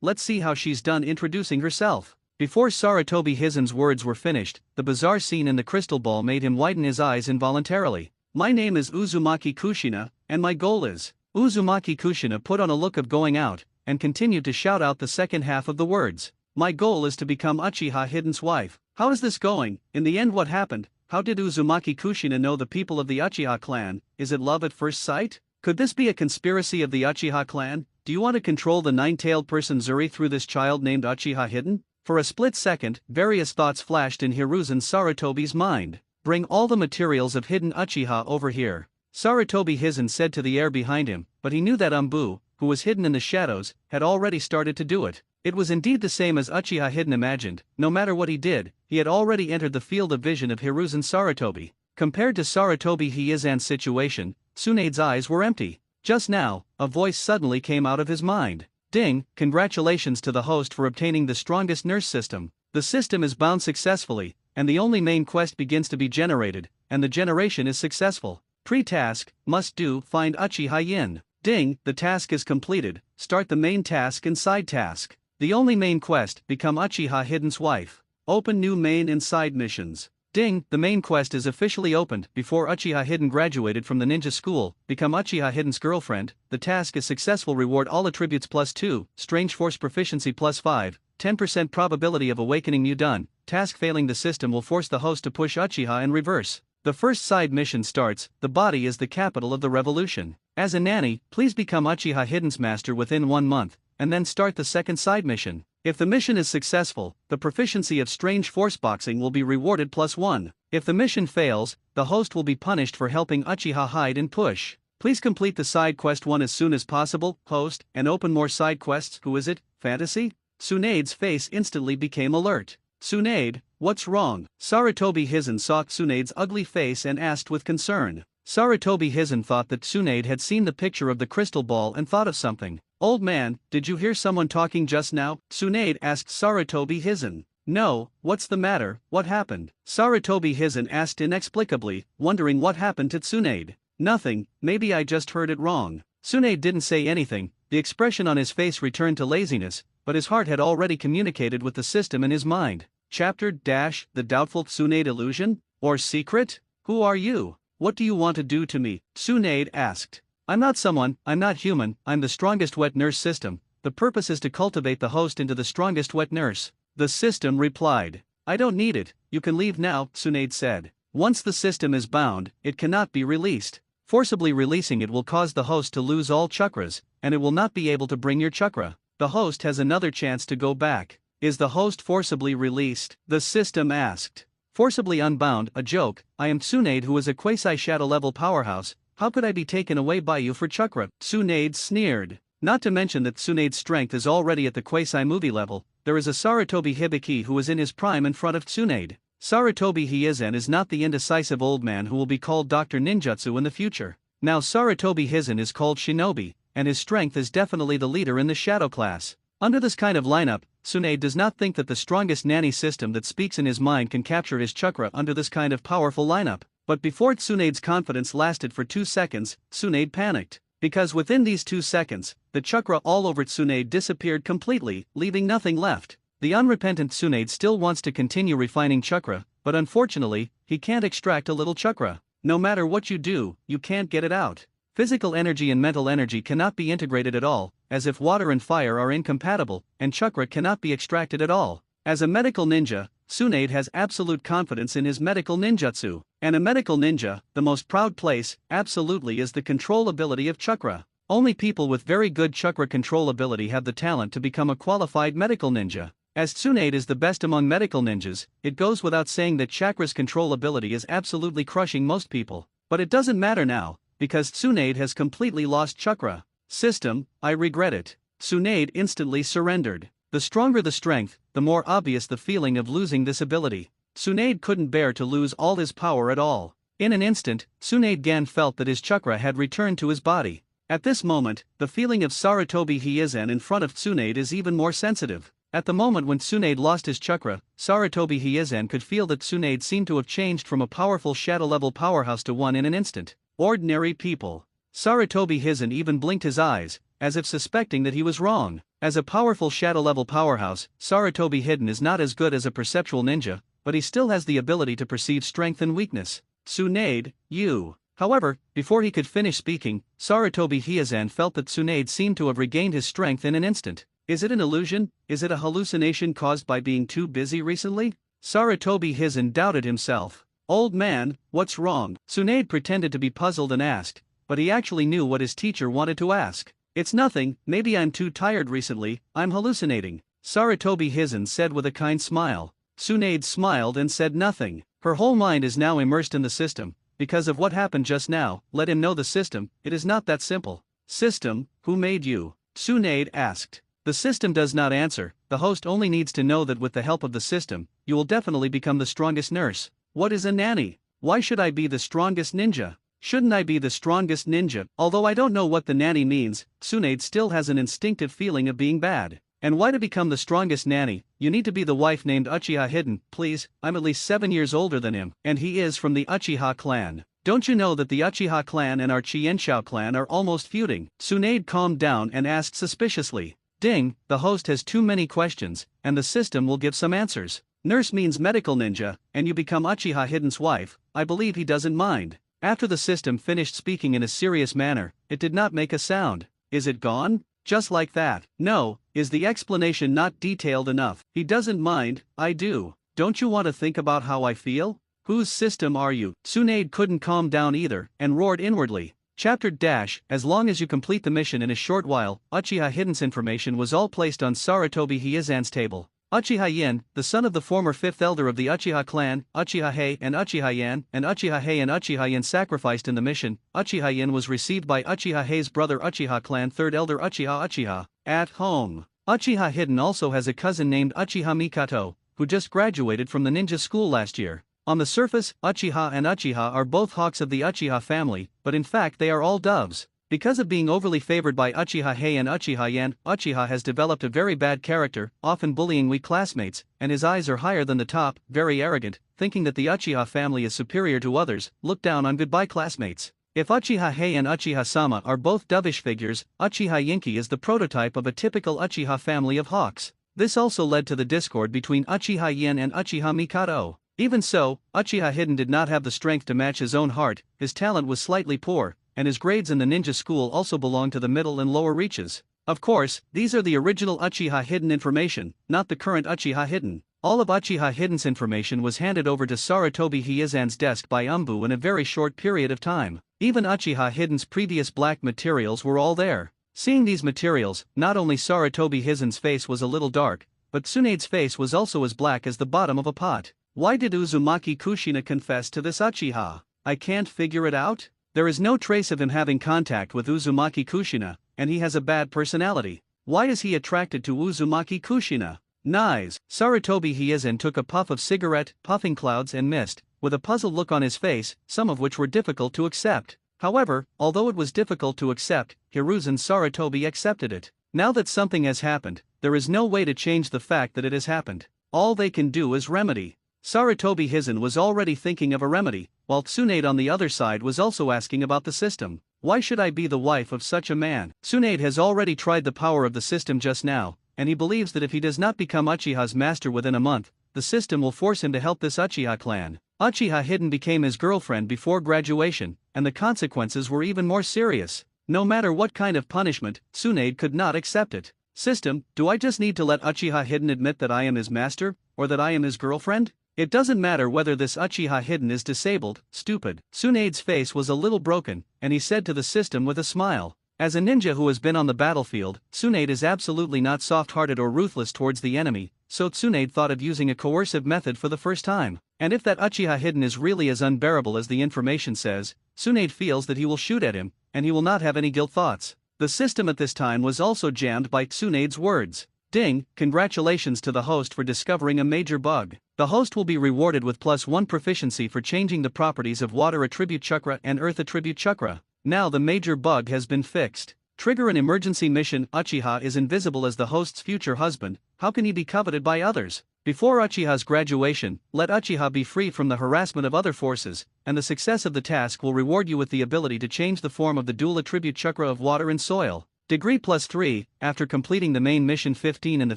let's see how she's done introducing herself. Before Sarutobi Hiizan's words were finished, the bizarre scene in the crystal ball made him widen his eyes involuntarily. My name is Uzumaki Kushina, and my goal is. Uzumaki Kushina put on a look of going out, and continued to shout out the second half of the words. My goal is to become Uchiha Hidden's wife. How is this going? In the end, what happened? How did Uzumaki Kushina know the people of the Uchiha clan? Is it love at first sight? Could this be a conspiracy of the Uchiha clan? Do you want to control the nine-tailed person Zuri through this child named Uchiha Hidden? For a split second, various thoughts flashed in Hiruzen Sarutobi's mind. Bring all the materials of Hidden Uchiha over here. Sarutobi Hiizan said to the air behind him, but he knew that Umbu, who was hidden in the shadows, had already started to do it. It was indeed the same as Uchiha Hidden imagined. No matter what he did, he had already entered the field of vision of Hiruzen Sarutobi. Compared to Sarutobi Hiizan's situation, Tsunade's eyes were empty. Just now, a voice suddenly came out of his mind. Ding, congratulations to the host for obtaining the strongest nurse system. The system is bound successfully, and the only main quest begins to be generated, and the generation is successful. Pre-task, must do, find Uchiha Yin. Ding, the task is completed, start the main task and side task. The only main quest, become Uchiha Hidden's wife. Open new main and side missions. Ding, the main quest is officially opened. Before Uchiha Hidden graduated from the ninja school, become Uchiha Hidden's girlfriend. The task is successful. Reward all attributes +2, strange force proficiency +5, 10% probability of awakening new done. Task failing, the system will force the host to push Uchiha in reverse. The first side mission starts. The body is the capital of the revolution. As a nanny, please become Uchiha Hidden's master within 1 month, and then start the second side mission. If the mission is successful, the proficiency of strange force boxing will be rewarded +1. If the mission fails, the host will be punished for helping Uchiha hide and push. Please complete the side quest 1 as soon as possible, host, and open more side quests. Who is it? Fantasy? Tsunade's face instantly became alert. Tsunade, what's wrong? Sarutobi Hiizan saw Tsunade's ugly face and asked with concern. Sarutobi Hiizan thought that Tsunade had seen the picture of the crystal ball and thought of something. Old man, did you hear someone talking just now? Tsunade asked Sarutobi Hiizan. No, what's the matter, what happened? Sarutobi Hiizan asked inexplicably, wondering what happened to Tsunade. Nothing, maybe I just heard it wrong. Tsunade didn't say anything, the expression on his face returned to laziness, but his heart had already communicated with the system in his mind. Chapter - The Doubtful Tsunade Illusion? Or Secret? Who are you? What do you want to do to me? Tsunade asked. I'm not human, I'm the strongest wet nurse system. The purpose is to cultivate the host into the strongest wet nurse. The system replied. I don't need it, you can leave now, Tsunade said. Once the system is bound, it cannot be released. Forcibly releasing it will cause the host to lose all chakras, and it will not be able to bring your chakra. The host has another chance to go back. Is the host forcibly released? The system asked. Forcibly unbound, a joke. I am Tsunade, who is a quasi-shadow level powerhouse. How could I be taken away by you for chakra? Tsunade sneered. Not to mention that Tsunade's strength is already at the quasi-movie level. There is a Sarutobi Hibiki who is in his prime in front of Tsunade. Sarutobi Hizen is not the indecisive old man who will be called Dr. Ninjutsu in the future. Now Sarutobi Hizen is called Shinobi, and his strength is definitely the leader in the shadow class. Under this kind of lineup, Tsunade does not think that the strongest nanny system that speaks in his mind can capture his chakra under this kind of powerful lineup. But before Tsunade's confidence lasted for 2 seconds, Tsunade panicked. Because within these 2 seconds, the chakra all over Tsunade disappeared completely, leaving nothing left. The unrepentant Tsunade still wants to continue refining chakra, but unfortunately, he can't extract a little chakra. No matter what you do, you can't get it out. Physical energy and mental energy cannot be integrated at all, as if water and fire are incompatible, and chakra cannot be extracted at all. As a medical ninja, Tsunade has absolute confidence in his medical ninjutsu. And a medical ninja, the most proud place, absolutely, is the control ability of chakra. Only people with very good chakra control ability have the talent to become a qualified medical ninja. As Tsunade is the best among medical ninjas, it goes without saying that chakra's control ability is absolutely crushing most people. But it doesn't matter now, because Tsunade has completely lost chakra. System, I regret it. Tsunade instantly surrendered. The stronger the strength, the more obvious the feeling of losing this ability. Tsunade couldn't bear to lose all his power at all. In an instant, Tsunade Gan felt that his chakra had returned to his body. At this moment, the feeling of Sarutobi Hizen in front of Tsunade is even more sensitive. At the moment when Tsunade lost his chakra, Sarutobi Hizen could feel that Tsunade seemed to have changed from a powerful shadow-level powerhouse to one in an instant. Ordinary people. Sarutobi Hizen even blinked his eyes, as if suspecting that he was wrong. As a powerful shadow-level powerhouse, Sarutobi Hidden is not as good as a perceptual ninja, but he still has the ability to perceive strength and weakness. Tsunade, you. However, before he could finish speaking, Sarutobi Hizen felt that Tsunade seemed to have regained his strength in an instant. Is it an illusion? Is it a hallucination caused by being too busy recently? Sarutobi Hizen doubted himself. Old man, what's wrong? Tsunade pretended to be puzzled and asked, but he actually knew what his teacher wanted to ask. It's nothing, maybe I'm too tired recently, I'm hallucinating, Sarutobi Hizen said with a kind smile. Tsunade smiled and said nothing. Her whole mind is now immersed in the system. Because of what happened just now, let him know the system, it is not that simple. System, who made you? Tsunade asked. The system does not answer, the host only needs to know that with the help of the system, you will definitely become the strongest nurse. What is a nanny? Why should I be the strongest ninja? Shouldn't I be the strongest ninja? Although I don't know what the nanny means, Tsunade still has an instinctive feeling of being bad. And why to become the strongest nanny, you need to be the wife named Uchiha Hidden. Please, I'm at least 7 years older than him, and he is from the Uchiha clan. Don't you know that the Uchiha clan and our Chienshao clan are almost feuding? Tsunade calmed down and asked suspiciously. Ding, the host has too many questions, and the system will give some answers. Nurse means medical ninja, and you become Uchiha Hidden's wife, I believe he doesn't mind. After the system finished speaking in a serious manner, it did not make a sound. Is it gone? Just like that. No, is the explanation not detailed enough? He doesn't mind, I do. Don't you want to think about how I feel? Whose system are you? Tsunade couldn't calm down either, and roared inwardly. Chapter dash, as long as you complete the mission in a short while, Uchiha Hidden's information was all placed on Sarutobi Hizen's table. Uchiha Yin, the son of the former fifth elder of the Uchiha clan, Uchiha Hei and Uchiha Yan, and Uchiha Hei and Uchiha Yin sacrificed in the mission. Uchiha Yin was received by Uchiha Hei's brother Uchiha clan third elder Uchiha at home. Uchiha Hidden also has a cousin named Uchiha Mikato, who just graduated from the ninja school last year. On the surface, Uchiha and Uchiha are both hawks of the Uchiha family, but in fact they are all doves. Because of being overly favored by Uchiha Hei and Uchiha Yan, Uchiha has developed a very bad character, often bullying weak classmates, and his eyes are higher than the top, very arrogant, thinking that the Uchiha family is superior to others, look down on goodbye classmates. If Uchiha Hei and Uchiha Sama are both dovish figures, Uchiha Yinki is the prototype of a typical Uchiha family of hawks. This also led to the discord between Uchiha Yin and Uchiha Mikado. Even so, Uchiha Hidden did not have the strength to match his own heart, his talent was slightly poor, and his grades in the ninja school also belong to the middle and lower reaches. Of course, these are the original Uchiha Hidden information, not the current Uchiha Hidden. All of Uchiha Hidden's information was handed over to Sarutobi Hiezan's desk by Umbu in a very short period of time. Even Uchiha Hidden's previous black materials were all there. Seeing these materials, not only Sarutobi Hizen's face was a little dark, but Tsunade's face was also as black as the bottom of a pot. Why did Uzumaki Kushina confess to this Uchiha? I can't figure it out. There is no trace of him having contact with Uzumaki Kushina, and he has a bad personality. Why is he attracted to Uzumaki Kushina? Nice. Sarutobi Hiezan took a puff of cigarette, puffing clouds and mist, with a puzzled look on his face, some of which were difficult to accept. However, although it was difficult to accept, Hiruzen Sarutobi accepted it. Now that something has happened, there is no way to change the fact that it has happened. All they can do is remedy. Sarutobi Hizen was already thinking of a remedy, while Tsunade on the other side was also asking about the system. Why should I be the wife of such a man? Tsunade has already tried the power of the system just now, and he believes that if he does not become Uchiha's master within a month, the system will force him to help this Uchiha clan. Uchiha Hidden became his girlfriend before graduation, and the consequences were even more serious. No matter what kind of punishment, Tsunade could not accept it. System, do I just need to let Uchiha Hidden admit that I am his master, or that I am his girlfriend? It doesn't matter whether this Uchiha Hidden is disabled, stupid. Tsunade's face was a little broken, and he said to the system with a smile. As a ninja who has been on the battlefield, Tsunade is absolutely not soft-hearted or ruthless towards the enemy, so Tsunade thought of using a coercive method for the first time. And if that Uchiha Hidden is really as unbearable as the information says, Tsunade feels that he will shoot at him, and he will not have any guilt thoughts. The system at this time was also jammed by Tsunade's words. Ding, congratulations to the host for discovering a major bug. The host will be rewarded with +1 proficiency for changing the properties of Water Attribute Chakra and Earth Attribute Chakra. Now the major bug has been fixed. Trigger an emergency mission. Uchiha is invisible as the host's future husband. How can he be coveted by others? Before Uchiha's graduation, let Uchiha be free from the harassment of other forces, and the success of the task will reward you with the ability to change the form of the dual attribute chakra of water and soil. Degree +3, after completing the main mission 15 in the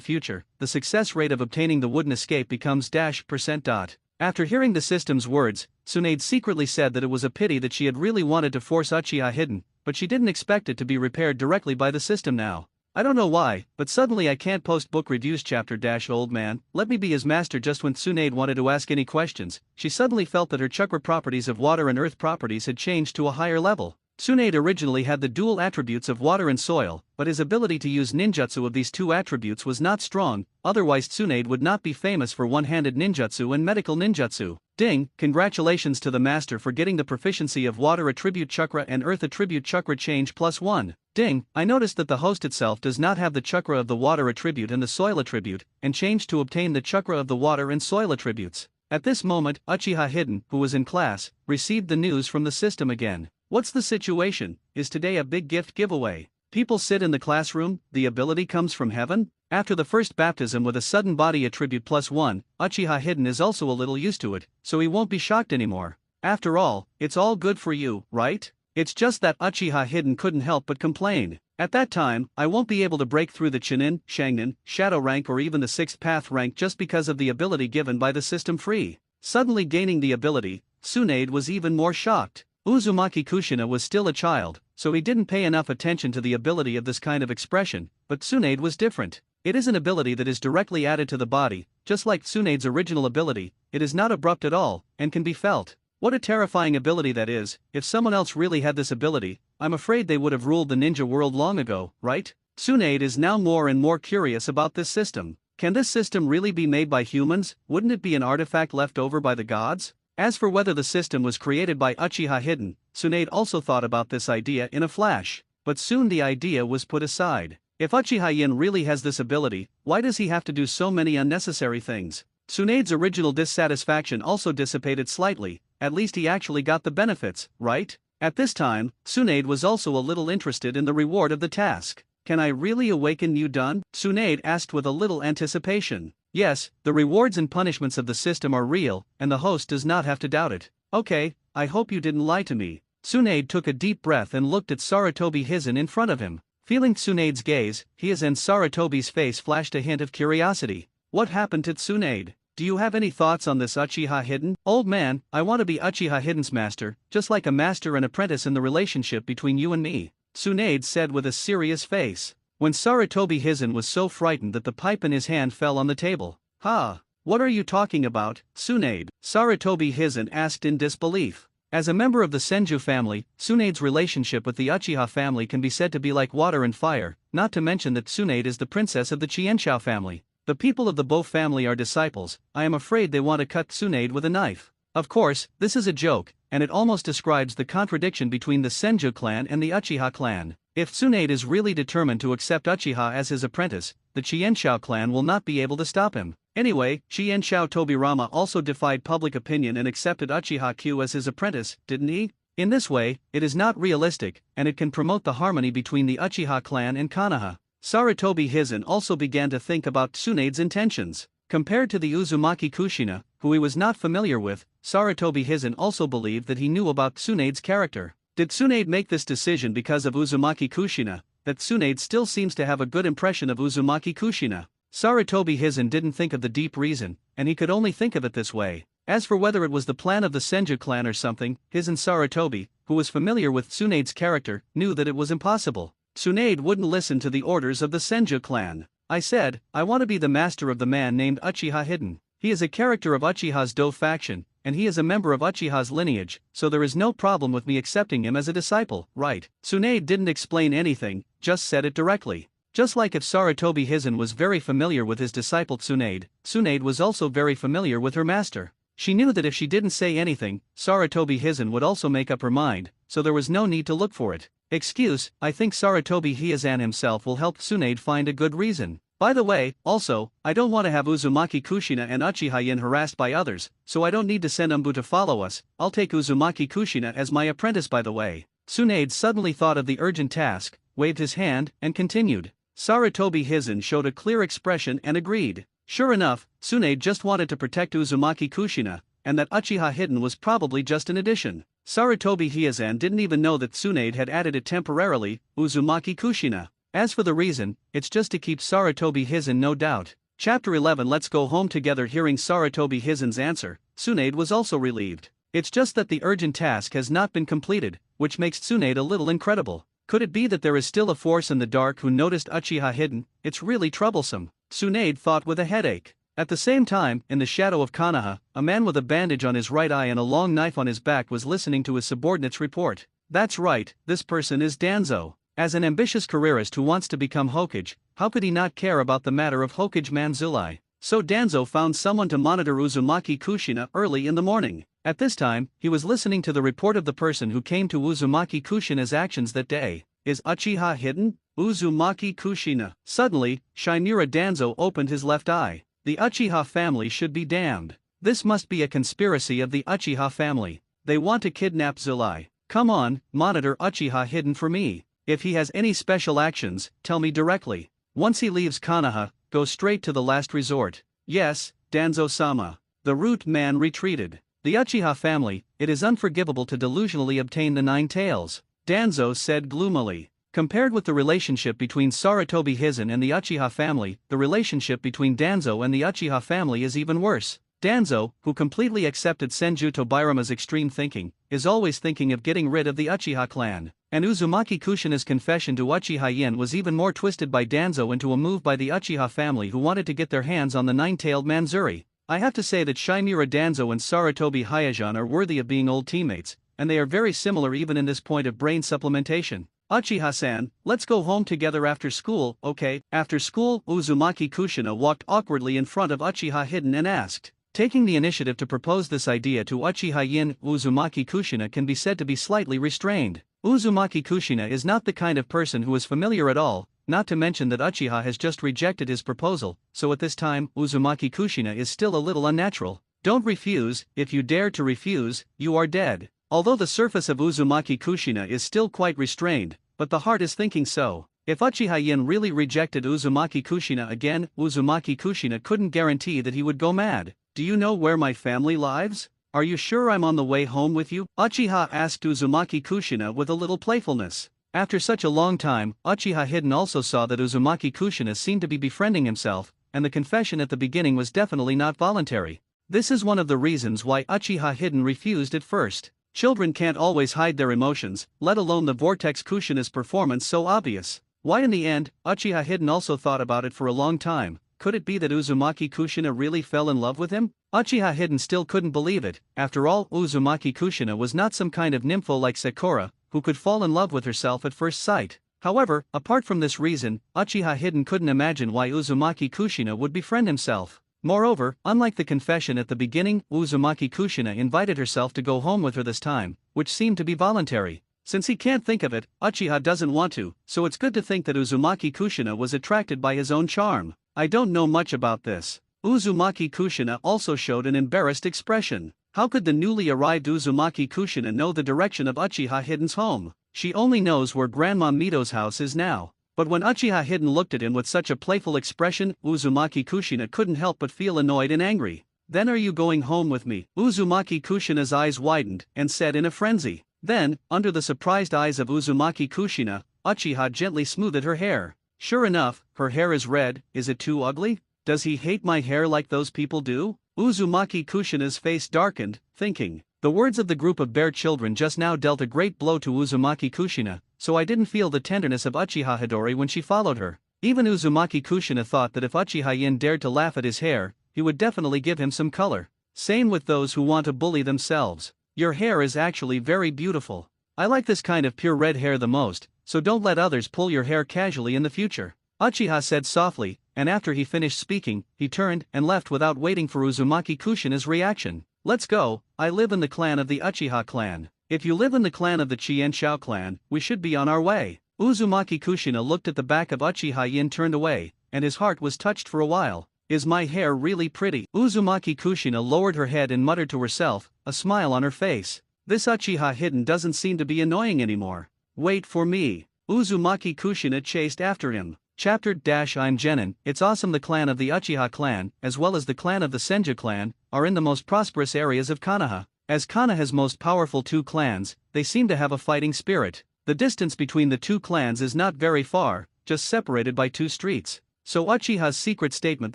future, the success rate of obtaining the wooden escape becomes %. After hearing the system's words, Tsunade secretly said that it was a pity that she had really wanted to force Uchiha Hidden, but she didn't expect it to be repaired directly by the system now. I don't know why, but suddenly I can't post book reviews chapter - old man, let me be his master. Just when Tsunade wanted to ask any questions, she suddenly felt that her chakra properties of water and earth properties had changed to a higher level. Tsunade originally had the dual attributes of water and soil, but his ability to use ninjutsu of these two attributes was not strong, otherwise Tsunade would not be famous for one-handed ninjutsu and medical ninjutsu. Ding, congratulations to the master for getting the proficiency of water attribute chakra and earth attribute chakra change +1. Ding, I noticed that the host itself does not have the chakra of the water attribute and the soil attribute, and changed to obtain the chakra of the water and soil attributes. At this moment, Uchiha Hidden, who was in class, received the news from the system again. What's the situation? Is today a big gift giveaway? People sit in the classroom, the ability comes from heaven? After the first baptism with a sudden body attribute +1, Uchiha Hidden is also a little used to it, so he won't be shocked anymore. After all, it's all good for you, right? It's just that Uchiha Hidden couldn't help but complain. At that time, I won't be able to break through the Chunin, Shangnin, Shadow rank or even the 6th path rank just because of the ability given by the system free. Suddenly gaining the ability, Tsunade was even more shocked. Uzumaki Kushina was still a child, so he didn't pay enough attention to the ability of this kind of expression, but Tsunade was different. It is an ability that is directly added to the body, just like Tsunade's original ability. It is not abrupt at all, and can be felt. What a terrifying ability that is. If someone else really had this ability, I'm afraid they would have ruled the ninja world long ago, right? Tsunade is now more and more curious about this system. Can this system really be made by humans? Wouldn't it be an artifact left over by the gods? As for whether the system was created by Uchiha Hidden, Tsunade also thought about this idea in a flash, but soon the idea was put aside. If Uchiha Yin really has this ability, why does he have to do so many unnecessary things? Tsunade's original dissatisfaction also dissipated slightly, at least he actually got the benefits, right? At this time, Tsunade was also a little interested in the reward of the task. Can I really awaken you done? Tsunade asked with a little anticipation. Yes, the rewards and punishments of the system are real, and the host does not have to doubt it. Okay, I hope you didn't lie to me. Tsunade took a deep breath and looked at Sarutobi Hizen in front of him. Feeling Tsunade's gaze, his and Sarutobi's face flashed a hint of curiosity. What happened to Tsunade? Do you have any thoughts on this Uchiha Hidden? Old man, I want to be Uchiha Hidden's master, just like a master and apprentice in the relationship between you and me, Tsunade said with a serious face. When Sarutobi Hizen was so frightened that the pipe in his hand fell on the table. Ha! What are you talking about, Tsunade? Sarutobi Hizen asked in disbelief. As a member of the Senju family, Tsunade's relationship with the Uchiha family can be said to be like water and fire, not to mention that Tsunade is the princess of the Chienshao family. The people of the Bo family are disciples. I am afraid they want to cut Tsunade with a knife. Of course, this is a joke, and it almost describes the contradiction between the Senju clan and the Uchiha clan. If Tsunade is really determined to accept Uchiha as his apprentice, the Chienshao clan will not be able to stop him. Anyway, Chienshao Tobirama also defied public opinion and accepted Uchiha Q as his apprentice, didn't he? In this way, it is not realistic, and it can promote the harmony between the Uchiha clan and Konoha. Sarutobi Hizen also began to think about Tsunade's intentions. Compared to the Uzumaki Kushina, who he was not familiar with, Sarutobi Hizen also believed that he knew about Tsunade's character. Did Tsunade make this decision because of Uzumaki Kushina? That Tsunade still seems to have a good impression of Uzumaki Kushina. Sarutobi Hizen didn't think of the deep reason, and he could only think of it this way. As for whether it was the plan of the Senju clan or something, Hizen Sarutobi, who was familiar with Tsunade's character, knew that it was impossible. Tsunade wouldn't listen to the orders of the Senju clan. I said, I want to be the master of the man named Uchiha Hidden. He is a character of Uchiha's Do faction, and he is a member of Uchiha's lineage, so there is no problem with me accepting him as a disciple, right? Tsunade didn't explain anything, just said it directly. Just like if Sarutobi Hizen was very familiar with his disciple Tsunade, Tsunade was also very familiar with her master. She knew that if she didn't say anything, Sarutobi Hizen would also make up her mind, so there was no need to look for it. Excuse, I think Sarutobi Hizen himself will help Tsunade find a good reason. By the way, also, I don't want to have Uzumaki Kushina and Uchiha Yin harassed by others, so I don't need to send Umbu to follow us. I'll take Uzumaki Kushina as my apprentice by the way. Tsunade suddenly thought of the urgent task, waved his hand, and continued. Sarutobi Hizen showed a clear expression and agreed. Sure enough, Tsunade just wanted to protect Uzumaki Kushina, and that Uchiha Hidden was probably just an addition. Sarutobi Hizen didn't even know that Tsunade had added it temporarily, Uzumaki Kushina. As for the reason, it's just to keep Sarutobi Hizen no doubt. Chapter 11. Let's go home together. Hearing Sarutobi Hizen's answer, Tsunade was also relieved. It's just that the urgent task has not been completed, which makes Tsunade a little incredible. Could it be that there is still a force in the dark who noticed Uchiha Hidden? It's really troublesome, Tsunade thought with a headache. At the same time, in the shadow of Konoha, a man with a bandage on his right eye and a long knife on his back was listening to his subordinate's report. That's right, this person is Danzo. As an ambitious careerist who wants to become Hokage, how could he not care about the matter of Hokage Manzulai? So Danzo found someone to monitor Uzumaki Kushina early in the morning. At this time, he was listening to the report of the person who came to Uzumaki Kushina's actions that day. Is Uchiha Hidden? Uzumaki Kushina. Suddenly, Shinura Danzo opened his left eye. The Uchiha family should be damned. This must be a conspiracy of the Uchiha family. They want to kidnap Zulai. Come on, monitor Uchiha Hidden for me. If he has any special actions, tell me directly. Once he leaves Konoha, go straight to the last resort. Yes, Danzo-sama. The root man retreated. The Uchiha family, it is unforgivable to delusionally obtain the 9 tails, Danzo said gloomily. Compared with the relationship between Sarutobi Hizen and the Uchiha family, the relationship between Danzo and the Uchiha family is even worse. Danzo, who completely accepted Senju Tobirama's extreme thinking, is always thinking of getting rid of the Uchiha clan. And Uzumaki Kushina's confession to Uchiha Yin was even more twisted by Danzo into a move by the Uchiha family who wanted to get their hands on the 9-tailed Manzuri. I have to say that Shinura Danzo and Sarutobi Hizen are worthy of being old teammates, and they are very similar even in this point of brain supplementation. Uchiha-san, let's go home together after school, okay? After school, Uzumaki Kushina walked awkwardly in front of Uchiha Hidden and asked. Taking the initiative to propose this idea to Uchiha Yin, Uzumaki Kushina can be said to be slightly restrained. Uzumaki Kushina is not the kind of person who is familiar at all, not to mention that Uchiha has just rejected his proposal, so at this time, Uzumaki Kushina is still a little unnatural. Don't refuse, if you dare to refuse, you are dead. Although the surface of Uzumaki Kushina is still quite restrained, but the heart is thinking so. If Uchiha Yin really rejected Uzumaki Kushina again, Uzumaki Kushina couldn't guarantee that he would go mad. Do you know where my family lives? Are you sure I'm on the way home with you? Uchiha asked Uzumaki Kushina with a little playfulness. After such a long time, Uchiha Hidden also saw that Uzumaki Kushina seemed to be befriending himself, and the confession at the beginning was definitely not voluntary. This is one of the reasons why Uchiha Hidden refused at first. Children can't always hide their emotions, let alone the Vortex Kushina's performance so obvious. Why in the end, Uchiha Hidden also thought about it for a long time. Could it be that Uzumaki Kushina really fell in love with him? Uchiha Hidden still couldn't believe it. After all, Uzumaki Kushina was not some kind of nympho like Sakura, who could fall in love with herself at first sight. However, apart from this reason, Uchiha Hidden couldn't imagine why Uzumaki Kushina would befriend himself. Moreover, unlike the confession at the beginning, Uzumaki Kushina invited herself to go home with her this time, which seemed to be voluntary. Since he can't think of it, Uchiha doesn't want to, so it's good to think that Uzumaki Kushina was attracted by his own charm. I don't know much about this. Uzumaki Kushina also showed an embarrassed expression. How could the newly arrived Uzumaki Kushina know the direction of Uchiha Hidden's home? She only knows where Grandma Mito's house is now. But when Uchiha Hidden looked at him with such a playful expression, Uzumaki Kushina couldn't help but feel annoyed and angry. Then are you going home with me? Uzumaki Kushina's eyes widened and said in a frenzy. Then, under the surprised eyes of Uzumaki Kushina, Uchiha gently smoothed her hair. Sure enough, her hair is red. Is it too ugly? Does he hate my hair like those people do? Uzumaki Kushina's face darkened, thinking. The words of the group of bear children just now dealt a great blow to Uzumaki Kushina, so I didn't feel the tenderness of Uchiha Hidori when she followed her. Even Uzumaki Kushina thought that if Uchiha Yin dared to laugh at his hair, he would definitely give him some color. Same with those who want to bully themselves. Your hair is actually very beautiful. I like this kind of pure red hair the most, so don't let others pull your hair casually in the future. Uchiha said softly, and after he finished speaking, he turned and left without waiting for Uzumaki Kushina's reaction. Let's go. I live in the clan of the Uchiha clan. If you live in the clan of the Qianshao clan, we should be on our way. Uzumaki Kushina looked at the back of Uchiha Yin, turned away, and his heart was touched for a while. Is my hair really pretty? Uzumaki Kushina lowered her head and muttered to herself, a smile on her face. This Uchiha Hidden doesn't seem to be annoying anymore. Wait for me. Uzumaki Kushina chased after him. Chapter I'm Genin. It's awesome. The clan of the Uchiha clan, as well as the clan of the Senju clan, are in the most prosperous areas of Konoha. As Konoha's most powerful two clans, they seem to have a fighting spirit. The distance between the two clans is not very far, just separated by two streets. So Uchiha's secret statement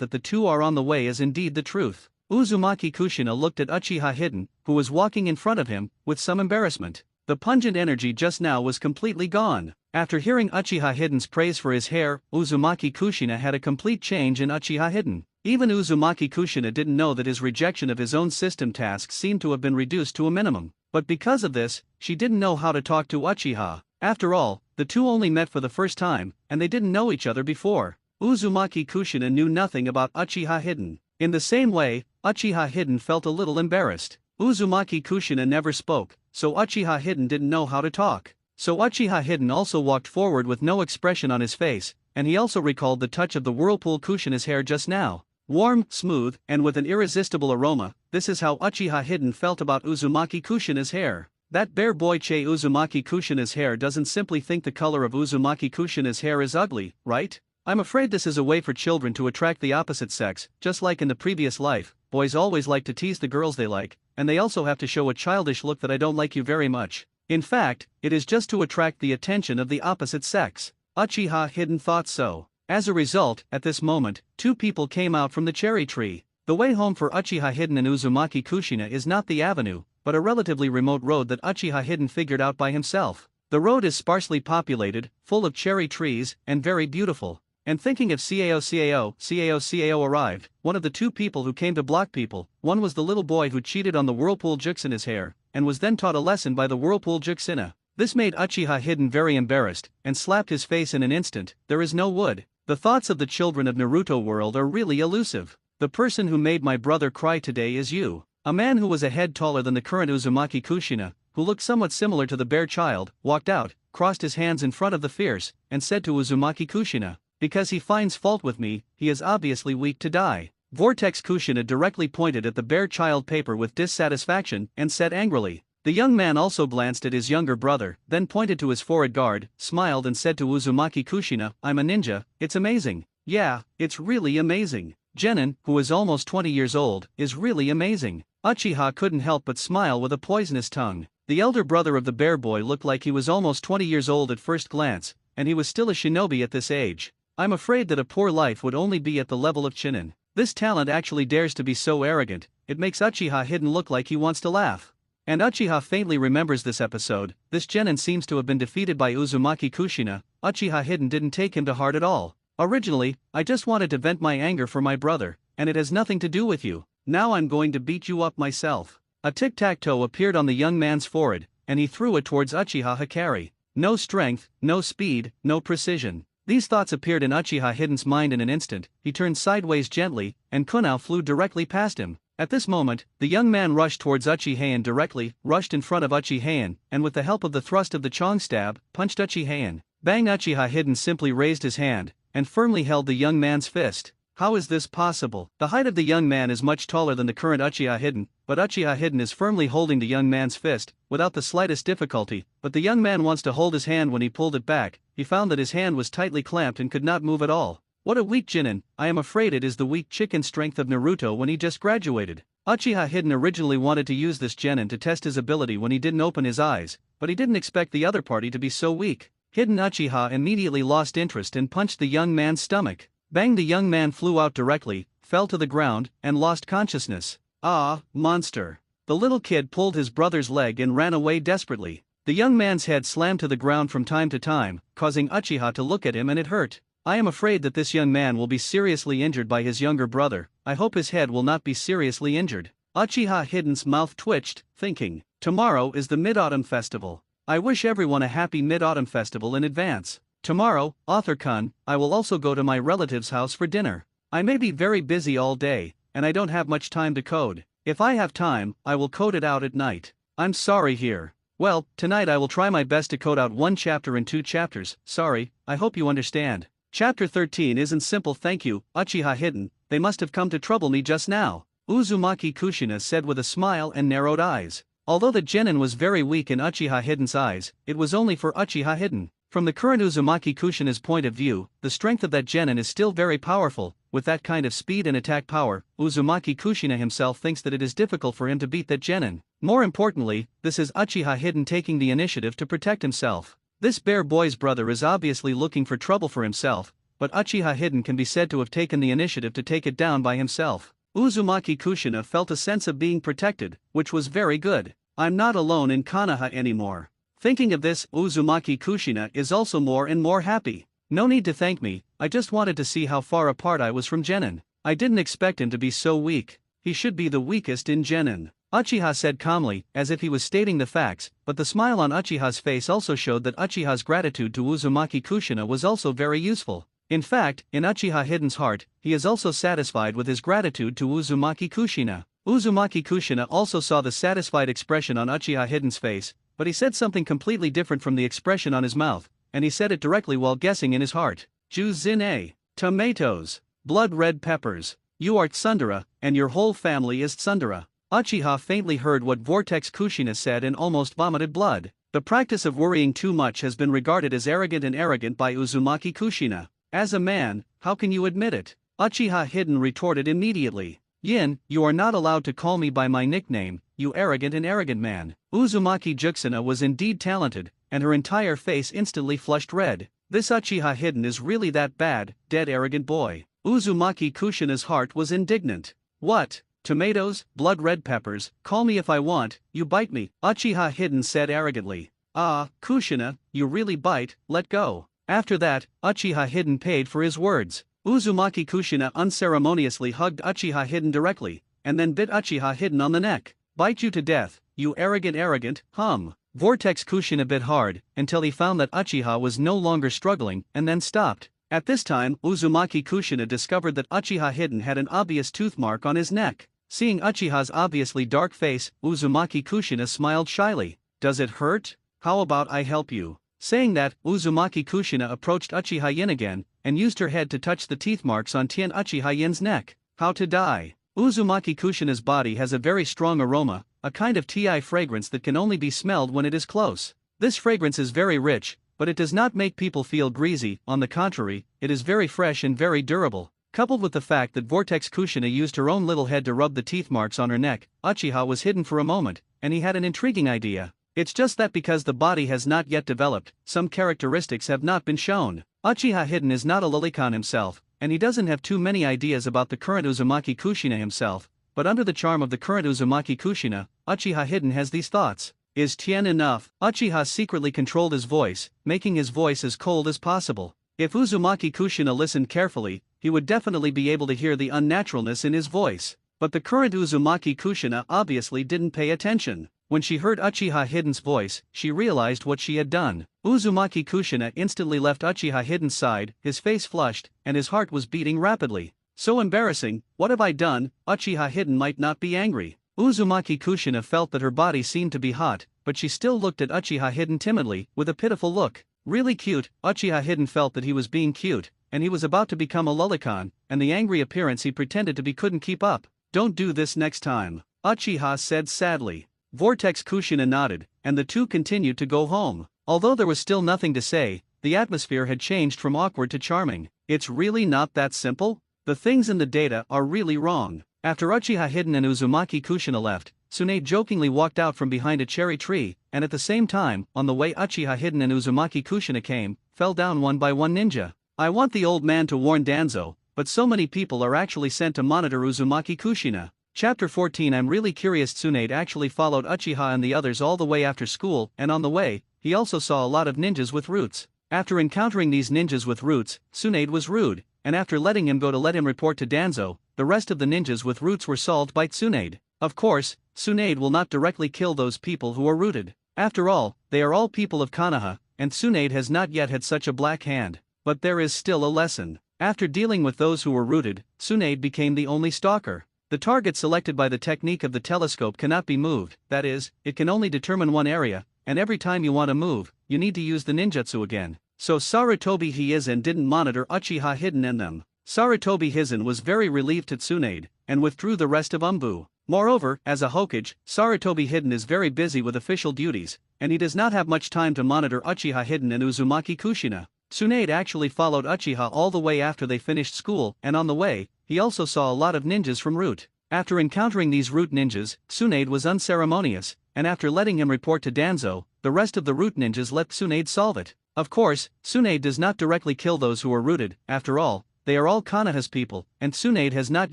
that the two are on the way is indeed the truth. Uzumaki Kushina looked at Uchiha Hidden, who was walking in front of him, with some embarrassment. The pungent energy just now was completely gone. After hearing Uchiha Hidden's praise for his hair, Uzumaki Kushina had a complete change in Uchiha Hidden. Even Uzumaki Kushina didn't know that his rejection of his own system tasks seemed to have been reduced to a minimum. But because of this, she didn't know how to talk to Uchiha. After all, the two only met for the first time, and they didn't know each other before. Uzumaki Kushina knew nothing about Uchiha Hidden. In the same way, Uchiha Hidden felt a little embarrassed. Uzumaki Kushina never spoke, so Uchiha Hidden didn't know how to talk. So Uchiha Hidden also walked forward with no expression on his face, and he also recalled the touch of the whirlpool Kushina's hair just now. Warm, smooth, and with an irresistible aroma, this is how Uchiha Hidden felt about Uzumaki Kushina's hair. That bear boy Che Uzumaki Kushina's hair doesn't simply think the color of Uzumaki Kushina's hair is ugly, right? I'm afraid this is a way for children to attract the opposite sex, just like in the previous life. Boys always like to tease the girls they like, and they also have to show a childish look that I don't like you very much. In fact, it is just to attract the attention of the opposite sex. Uchiha Hidden thought so. As a result, at this moment, two people came out from the cherry tree. The way home for Uchiha Hidden and Uzumaki Kushina is not the avenue, but a relatively remote road that Uchiha Hidden figured out by himself. The road is sparsely populated, full of cherry trees, and very beautiful. And thinking of Cao arrived, one of the two people who came to block people. One was the little boy who cheated on the whirlpool Juxina's hair, and was then taught a lesson by the whirlpool Juxina. This made Uchiha Hidden very embarrassed, and slapped his face in an instant. There is no wood. The thoughts of the children of Naruto world are really elusive. The person who made my brother cry today is you. A man who was a head taller than the current Uzumaki Kushina, who looked somewhat similar to the bear child, walked out, crossed his hands in front of the fierce, and said to Uzumaki Kushina, because he finds fault with me, he is obviously weak to die. Vortex Kushina directly pointed at the bear child paper with dissatisfaction, and said angrily. The young man also glanced at his younger brother, then pointed to his forehead guard, smiled and said to Uzumaki Kushina, I'm a ninja, it's amazing. Yeah, it's really amazing. Genin, who is almost 20 years old, is really amazing. Uchiha couldn't help but smile with a poisonous tongue. The elder brother of the bear boy looked like he was almost 20 years old at first glance, and he was still a shinobi at this age. I'm afraid that a poor life would only be at the level of Chinin. This talent actually dares to be so arrogant, it makes Uchiha Hidden look like he wants to laugh. And Uchiha faintly remembers this episode. This genin seems to have been defeated by Uzumaki Kushina. Uchiha Hidden didn't take him to heart at all. Originally, I just wanted to vent my anger for my brother, and it has nothing to do with you. Now I'm going to beat you up myself. A tic-tac-toe appeared on the young man's forehead, and he threw it towards Uchiha Hikari. No strength, no speed, no precision. These thoughts appeared in Uchiha Hidden's mind in an instant. He turned sideways gently, and Kunao flew directly past him. At this moment, the young man rushed towards Uchiha directly, rushed in front of Uchiha, and with the help of the thrust of the Chong stab, punched Uchiha. Bang! Uchiha Hidden simply raised his hand, and firmly held the young man's fist. How is this possible? The height of the young man is much taller than the current Uchiha Hidden, but Uchiha Hidden is firmly holding the young man's fist, without the slightest difficulty, but the young man wants to hold his hand. When he pulled it back, he found that his hand was tightly clamped and could not move at all. What a weak genin! I am afraid it is the weak chicken strength of Naruto when he just graduated. Uchiha Hidden originally wanted to use this genin to test his ability when he didn't open his eyes, but he didn't expect the other party to be so weak. Hidden Uchiha immediately lost interest and punched the young man's stomach. Bang! The young man flew out directly, fell to the ground, and lost consciousness. Ah, monster. The little kid pulled his brother's leg and ran away desperately. The young man's head slammed to the ground from time to time, causing Uchiha to look at him, and it hurt. I am afraid that this young man will be seriously injured by his younger brother. I hope his head will not be seriously injured. Uchiha Hidden's mouth twitched, thinking, tomorrow is the Mid-Autumn Festival. I wish everyone a happy Mid-Autumn Festival in advance. Tomorrow, author-kun, I will also go to my relative's house for dinner. I may be very busy all day, and I don't have much time to code. If I have time, I will code it out at night. I'm sorry here. Well, tonight I will try my best to code out 1 chapter in 2 chapters, sorry, I hope you understand. Chapter 13 isn't simple. Thank you, Uchiha Hidden, they must have come to trouble me just now. Uzumaki Kushina said with a smile and narrowed eyes. Although the genin was very weak in Uchiha Hidden's eyes, it was only for Uchiha Hidden. From the current Uzumaki Kushina's point of view, the strength of that genin is still very powerful. With that kind of speed and attack power, Uzumaki Kushina himself thinks that it is difficult for him to beat that genin. More importantly, this is Uchiha Hidden taking the initiative to protect himself. This bear boy's brother is obviously looking for trouble for himself, but Uchiha Hidden can be said to have taken the initiative to take it down by himself. Uzumaki Kushina felt a sense of being protected, which was very good. I'm not alone in Konoha anymore. Thinking of this, Uzumaki Kushina is also more and more happy. No need to thank me, I just wanted to see how far apart I was from genin. I didn't expect him to be so weak. He should be the weakest in genin. Uchiha said calmly, as if he was stating the facts, but the smile on Uchiha's face also showed that Uchiha's gratitude to Uzumaki Kushina was also very useful. In fact, in Uchiha Hidden's heart, he is also satisfied with his gratitude to Uzumaki Kushina. Uzumaki Kushina also saw the satisfied expression on Uchiha Hidden's face, but he said something completely different from the expression on his mouth, and he said it directly while guessing in his heart. Juzin-a. Tomatoes. Blood red peppers. You are Tsundere, and your whole family is Tsundere. Uchiha faintly heard what Vortex Kushina said and almost vomited blood. The practice of worrying too much has been regarded as arrogant by Uzumaki Kushina. As a man, how can you admit it? Uchiha Hidden retorted immediately. Yin, you are not allowed to call me by my nickname, you arrogant man. Uzumaki Juxina was indeed talented, and her entire face instantly flushed red. This Uchiha Hidden is really that bad, dead arrogant boy. Uzumaki Kushina's heart was indignant. What? Tomatoes, blood red peppers, call me if I want, you bite me, Uchiha Hidden said arrogantly. Ah, Kushina, you really bite, let go. After that, Uchiha Hidden paid for his words. Uzumaki Kushina unceremoniously hugged Uchiha Hidden directly, and then bit Uchiha Hidden on the neck. Bite you to death, you arrogant, hum. Vortex Kushina bit hard, until he found that Uchiha was no longer struggling, and then stopped. At this time, Uzumaki Kushina discovered that Uchiha Hidden had an obvious tooth mark on his neck. Seeing Uchiha's obviously dark face, Uzumaki Kushina smiled shyly. Does it hurt? How about I help you? Saying that, Uzumaki Kushina approached Uchiha Yin again, and used her head to touch the teeth marks on Tien Uchiha Yin's neck. How to die? Uzumaki Kushina's body has a very strong aroma, a kind of tea fragrance that can only be smelled when it is close. This fragrance is very rich, but it does not make people feel greasy, on the contrary, it is very fresh and very durable. Coupled with the fact that Vortex Kushina used her own little head to rub the teeth marks on her neck, Uchiha was hidden for a moment, and he had an intriguing idea. It's just that because the body has not yet developed, some characteristics have not been shown. Uchiha Hidden is not a lolicon himself, and he doesn't have too many ideas about the current Uzumaki Kushina himself, but under the charm of the current Uzumaki Kushina, Uchiha Hidden has these thoughts. Is Tien enough? Uchiha secretly controlled his voice, making his voice as cold as possible. If Uzumaki Kushina listened carefully, he would definitely be able to hear the unnaturalness in his voice. But the current Uzumaki Kushina obviously didn't pay attention. When she heard Uchiha Hidden's voice, she realized what she had done. Uzumaki Kushina instantly left Uchiha Hidden's side, his face flushed, and his heart was beating rapidly. So embarrassing, what have I done? Uchiha Hidden might not be angry. Uzumaki Kushina felt that her body seemed to be hot, but she still looked at Uchiha Hidden timidly, with a pitiful look. Really cute. Uchiha Hidden felt that he was being cute, and he was about to become a lolicon, and the angry appearance he pretended to be couldn't keep up. Don't do this next time, Uchiha said sadly. Vortex Kushina nodded, and the two continued to go home. Although there was still nothing to say, the atmosphere had changed from awkward to charming. It's really not that simple? The things in the data are really wrong. After Uchiha Hidden and Uzumaki Kushina left, Tsunade jokingly walked out from behind a cherry tree, and at the same time, on the way Uchiha Hidden and Uzumaki Kushina came, fell down one by one ninja. I want the old man to warn Danzo, but so many people are actually sent to monitor Uzumaki Kushina. Chapter 14. I'm really curious. Tsunade actually followed Uchiha and the others all the way after school, and on the way, he also saw a lot of ninjas with roots. After encountering these ninjas with roots, Tsunade was rude, and after letting him go to let him report to Danzo, the rest of the ninjas with roots were solved by Tsunade. Of course, Tsunade will not directly kill those people who are rooted. After all, they are all people of Konoha, and Tsunade has not yet had such a black hand. But there is still a lesson. After dealing with those who were rooted, Tsunade became the only stalker. The target selected by the technique of the telescope cannot be moved, that is, it can only determine one area, and every time you want to move, you need to use the ninjutsu again. So Sarutobi Hizen didn't monitor Uchiha Hidden and them. Sarutobi Hizen was very relieved at Tsunade, and withdrew the rest of Umbu. Moreover, as a Hokage, Sarutobi Hidden is very busy with official duties, and he does not have much time to monitor Uchiha Hidden and Uzumaki Kushina. Tsunade actually followed Uchiha all the way after they finished school, and on the way, he also saw a lot of ninjas from Root. After encountering these Root ninjas, Tsunade was unceremonious, and after letting him report to Danzo, the rest of the Root ninjas let Tsunade solve it. Of course, Tsunade does not directly kill those who are rooted. After all, they are all Konoha's people, and Tsunade has not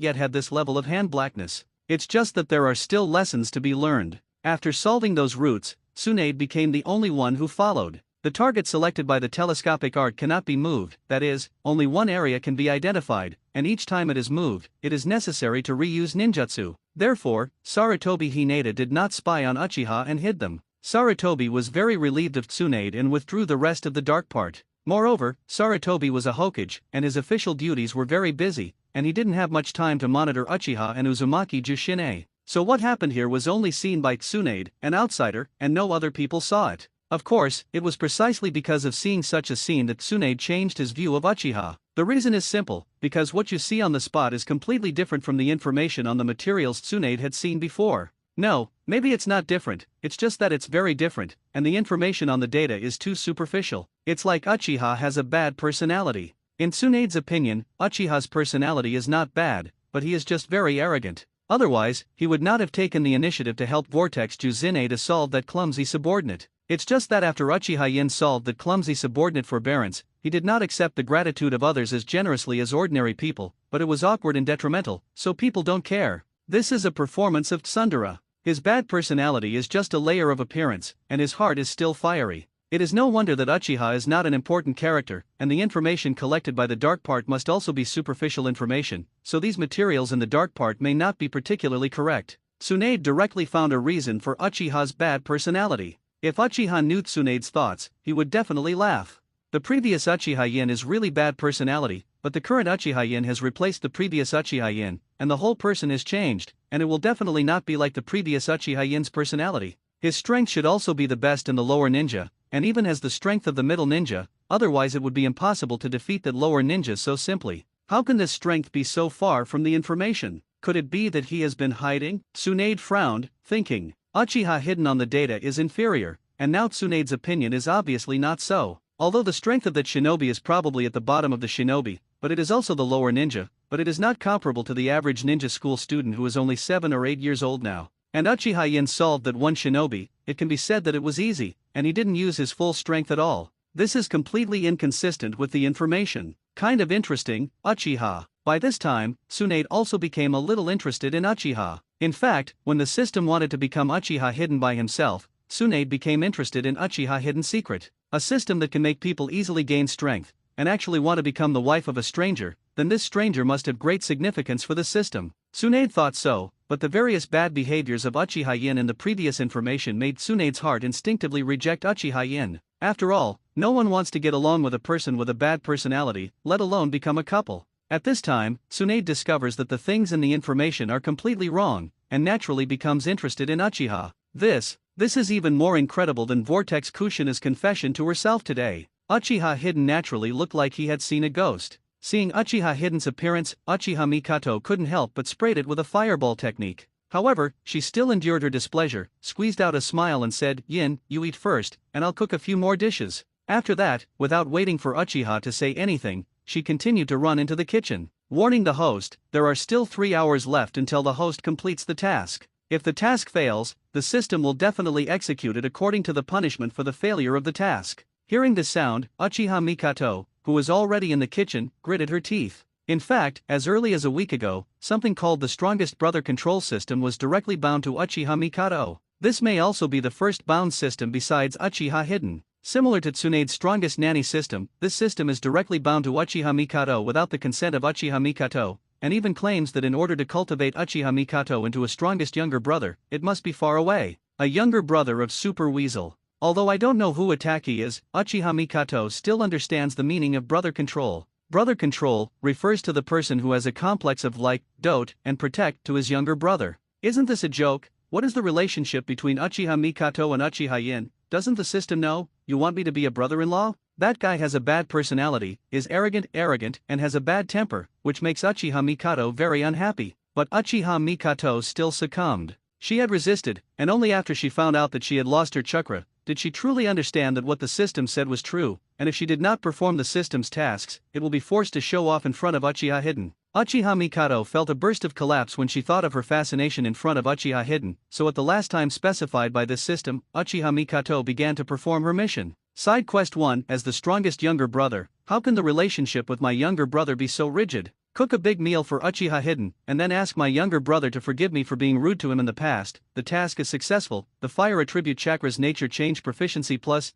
yet had this level of hand blackness. It's just that there are still lessons to be learned. After solving those roots, Tsunade became the only one who followed. The target selected by the telescopic art cannot be moved, that is, only one area can be identified, and each time it is moved, it is necessary to reuse ninjutsu. Therefore, Sarutobi Hinata did not spy on Uchiha and hid them. Sarutobi was very relieved of Tsunade and withdrew the rest of the dark part. Moreover, Sarutobi was a Hokage, and his official duties were very busy, and he didn't have much time to monitor Uchiha and Uzumaki Jushine. So what happened here was only seen by Tsunade, an outsider, and no other people saw it. Of course, it was precisely because of seeing such a scene that Tsunade changed his view of Uchiha. The reason is simple, because what you see on the spot is completely different from the information on the materials Tsunade had seen before. No, maybe it's not different, it's just that it's very different, and the information on the data is too superficial. It's like Uchiha has a bad personality. In Tsunade's opinion, Uchiha's personality is not bad, but he is just very arrogant. Otherwise, he would not have taken the initiative to help Vortex Juzine to solve that clumsy subordinate. It's just that after Uchiha Yin solved that clumsy subordinate forbearance, he did not accept the gratitude of others as generously as ordinary people, but it was awkward and detrimental, so people don't care. This is a performance of Tsundere. His bad personality is just a layer of appearance, and his heart is still fiery. It is no wonder that Uchiha is not an important character, and the information collected by the dark part must also be superficial information, so these materials in the dark part may not be particularly correct. Tsunade directly found a reason for Uchiha's bad personality. If Uchiha knew Tsunade's thoughts, he would definitely laugh. The previous Uchiha Yin is really bad personality, but the current Uchiha Yin has replaced the previous Uchiha Yin, and the whole person has changed, and it will definitely not be like the previous Uchiha Yin's personality. His strength should also be the best in the lower ninja, and even has the strength of the middle ninja, otherwise it would be impossible to defeat that lower ninja so simply. How can this strength be so far from the information? Could it be that he has been hiding? Tsunade frowned, thinking. Uchiha Hidden on the data is inferior, and now Tsunade's opinion is obviously not so. Although the strength of that shinobi is probably at the bottom of the shinobi, but it is also the lower ninja, but it is not comparable to the average ninja school student who is only 7 or 8 years old now. And Uchiha Yin solved that one shinobi. It can be said that it was easy, and he didn't use his full strength at all. This is completely inconsistent with the information. Kind of interesting, Uchiha. By this time, Tsunade also became a little interested in Uchiha. In fact, when the system wanted to become Uchiha Hidden by himself, Tsunade became interested in Uchiha Hidden Secret. A system that can make people easily gain strength, and actually want to become the wife of a stranger, then this stranger must have great significance for the system. Tsunade thought so, but the various bad behaviors of Uchiha Yin in the previous information made Tsunade's heart instinctively reject Uchiha Yin. After all, no one wants to get along with a person with a bad personality, let alone become a couple. At this time, Tsunade discovers that the things in the information are completely wrong, and naturally becomes interested in Uchiha. This is even more incredible than Vortex Kushina's confession to herself today. Uchiha Hidden naturally looked like he had seen a ghost. Seeing Uchiha Hidden's appearance, Uchiha Mikato couldn't help but sprayed it with a fireball technique. However, she still endured her displeasure, squeezed out a smile and said, "Yin, you eat first, and I'll cook a few more dishes." After that, without waiting for Uchiha to say anything, she continued to run into the kitchen, warning the host, there are still 3 hours left until the host completes the task. If the task fails, the system will definitely execute it according to the punishment for the failure of the task. Hearing this sound, Uchiha Mikato, who was already in the kitchen, gritted her teeth. In fact, as early as a week ago, something called the strongest brother control system was directly bound to Uchiha Mikato. This may also be the first bound system besides Uchiha Hidden. Similar to Tsunade's strongest nanny system, this system is directly bound to Uchiha Mikato without the consent of Uchiha Mikato, and even claims that in order to cultivate Uchiha Mikato into a strongest younger brother, it must be far away. A younger brother of Super Weasel. Although I don't know who Ataki is, Uchiha Mikato still understands the meaning of brother control. Brother control refers to the person who has a complex of like, dote, and protect to his younger brother. Isn't this a joke? What is the relationship between Uchiha Mikato and Uchiha Yin? Doesn't the system know? You want me to be a brother-in-law? That guy has a bad personality, is arrogant, and has a bad temper, which makes Uchiha Mikato very unhappy. But Uchiha Mikato still succumbed. She had resisted, and only after she found out that she had lost her chakra, did she truly understand that what the system said was true, and if she did not perform the system's tasks, it will be forced to show off in front of Uchiha Hidden. Uchiha Mikato felt a burst of collapse when she thought of her fascination in front of Uchiha Hidden, so at the last time specified by this system, Uchiha Mikato began to perform her mission. Side quest 1. As the strongest younger brother, how can the relationship with my younger brother be so rigid? Cook a big meal for Uchiha Hidden, and then ask my younger brother to forgive me for being rude to him in the past. The task is successful. The fire attribute chakra's nature change proficiency plus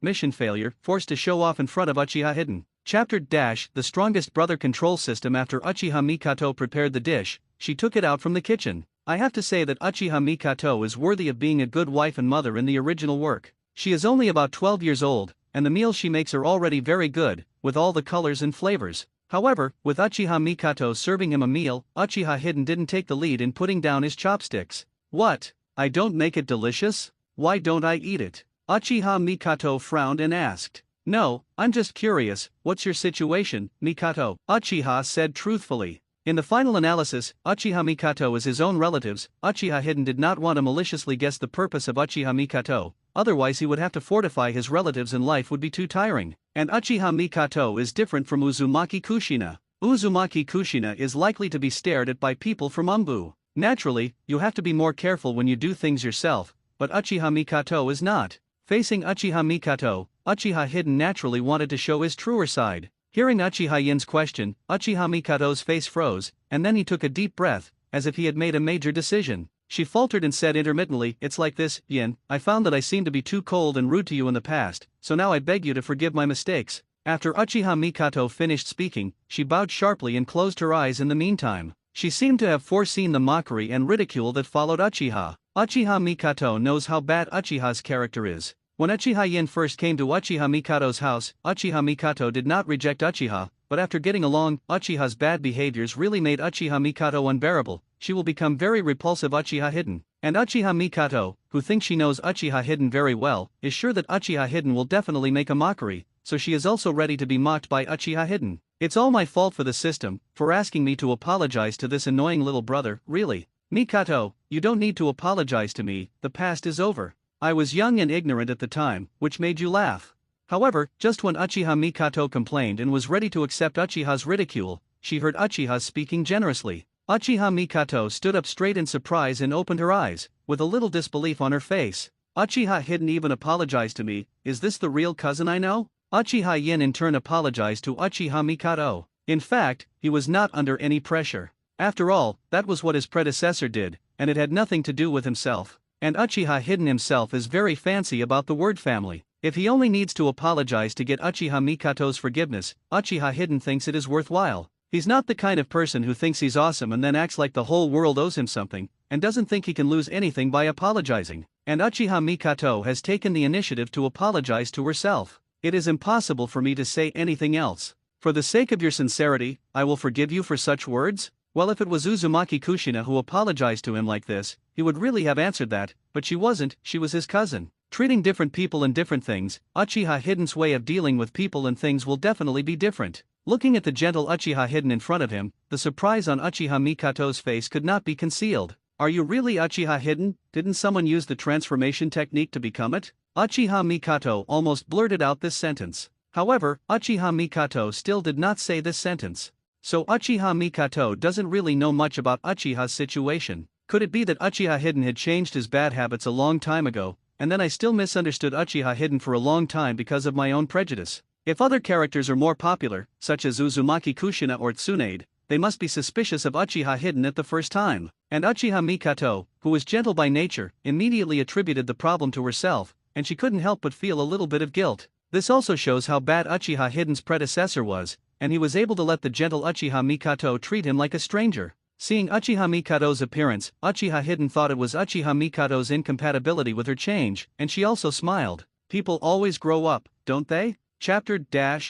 mission failure, forced to show off in front of Uchiha Hidden. Chapter the strongest brother control system. After Uchiha Mikato prepared the dish, she took it out from the kitchen. I have to say that Uchiha Mikato is worthy of being a good wife and mother in the original work. She is only about 12 years old, and the meals she makes are already very good, with all the colors and flavors. However, with Uchiha Mikato serving him a meal, Uchiha Hidden didn't take the lead in putting down his chopsticks. What? I don't make it delicious? Why don't I eat it? Uchiha Mikato frowned and asked. No, I'm just curious, what's your situation, Mikato? Uchiha said truthfully. In the final analysis, Uchiha Mikato is his own relatives. Uchiha Hidden did not want to maliciously guess the purpose of Uchiha Mikato, otherwise he would have to fortify his relatives and life would be too tiring. And Uchiha Mikato is different from Uzumaki Kushina. Uzumaki Kushina is likely to be stared at by people from Umbu. Naturally, you have to be more careful when you do things yourself, but Uchiha Mikato is not. Facing Uchiha Mikato, Uchiha Hidden naturally wanted to show his truer side. Hearing Uchiha Yin's question, Uchiha Mikato's face froze, and then he took a deep breath, as if he had made a major decision. She faltered and said intermittently, "It's like this, Yin, I found that I seemed to be too cold and rude to you in the past, so now I beg you to forgive my mistakes." After Uchiha Mikato finished speaking, she bowed sharply and closed her eyes in the meantime. She seemed to have foreseen the mockery and ridicule that followed Uchiha. Uchiha Mikato knows how bad Uchiha's character is. When Uchiha Yin first came to Uchiha Mikato's house, Uchiha Mikato did not reject Uchiha, but after getting along, Uchiha's bad behaviors really made Uchiha Mikato unbearable. She will become very repulsive Uchiha Hidden. And Uchiha Mikato, who thinks she knows Uchiha Hidden very well, is sure that Uchiha Hidden will definitely make a mockery, so she is also ready to be mocked by Uchiha Hidden. It's all my fault for the system, for asking me to apologize to this annoying little brother, really. Mikato, you don't need to apologize to me, the past is over. I was young and ignorant at the time, which made you laugh. However, just when Uchiha Mikato complained and was ready to accept Uchiha's ridicule, she heard Uchiha speaking generously. Uchiha Mikato stood up straight in surprise and opened her eyes, with a little disbelief on her face. Uchiha Hidden even apologized to me, is this the real cousin I know? Uchiha Yin in turn apologized to Uchiha Mikato. In fact, he was not under any pressure. After all, that was what his predecessor did, and it had nothing to do with himself. And Uchiha Hidden himself is very fancy about the word family. If he only needs to apologize to get Uchiha Mikato's forgiveness, Uchiha Hidden thinks it is worthwhile. He's not the kind of person who thinks he's awesome and then acts like the whole world owes him something, and doesn't think he can lose anything by apologizing. And Uchiha Mikato has taken the initiative to apologize to herself. It is impossible for me to say anything else. For the sake of your sincerity, I will forgive you for such words? Well, if it was Uzumaki Kushina who apologized to him like this, he would really have answered that, but she wasn't, she was his cousin. Treating different people and different things, Uchiha Hidden's way of dealing with people and things will definitely be different. Looking at the gentle Uchiha Hidden in front of him, the surprise on Uchiha Mikato's face could not be concealed. Are you really Uchiha Hidden? Didn't someone use the transformation technique to become it? Uchiha Mikato almost blurted out this sentence. However, Uchiha Mikato still did not say this sentence. So Uchiha Mikato doesn't really know much about Uchiha's situation. Could it be that Uchiha Hidden had changed his bad habits a long time ago, and then I still misunderstood Uchiha Hidden for a long time because of my own prejudice? If other characters are more popular, such as Uzumaki Kushina or Tsunade, they must be suspicious of Uchiha Hidden at the first time. And Uchiha Mikato, who was gentle by nature, immediately attributed the problem to herself, and she couldn't help but feel a little bit of guilt. This also shows how bad Uchiha Hidden's predecessor was, and he was able to let the gentle Uchiha Mikato treat him like a stranger. Seeing Uchiha Mikato's appearance, Uchiha Hidden thought it was Uchiha Mikato's incompatibility with her change, and she also smiled. People always grow up, don't they? Chapter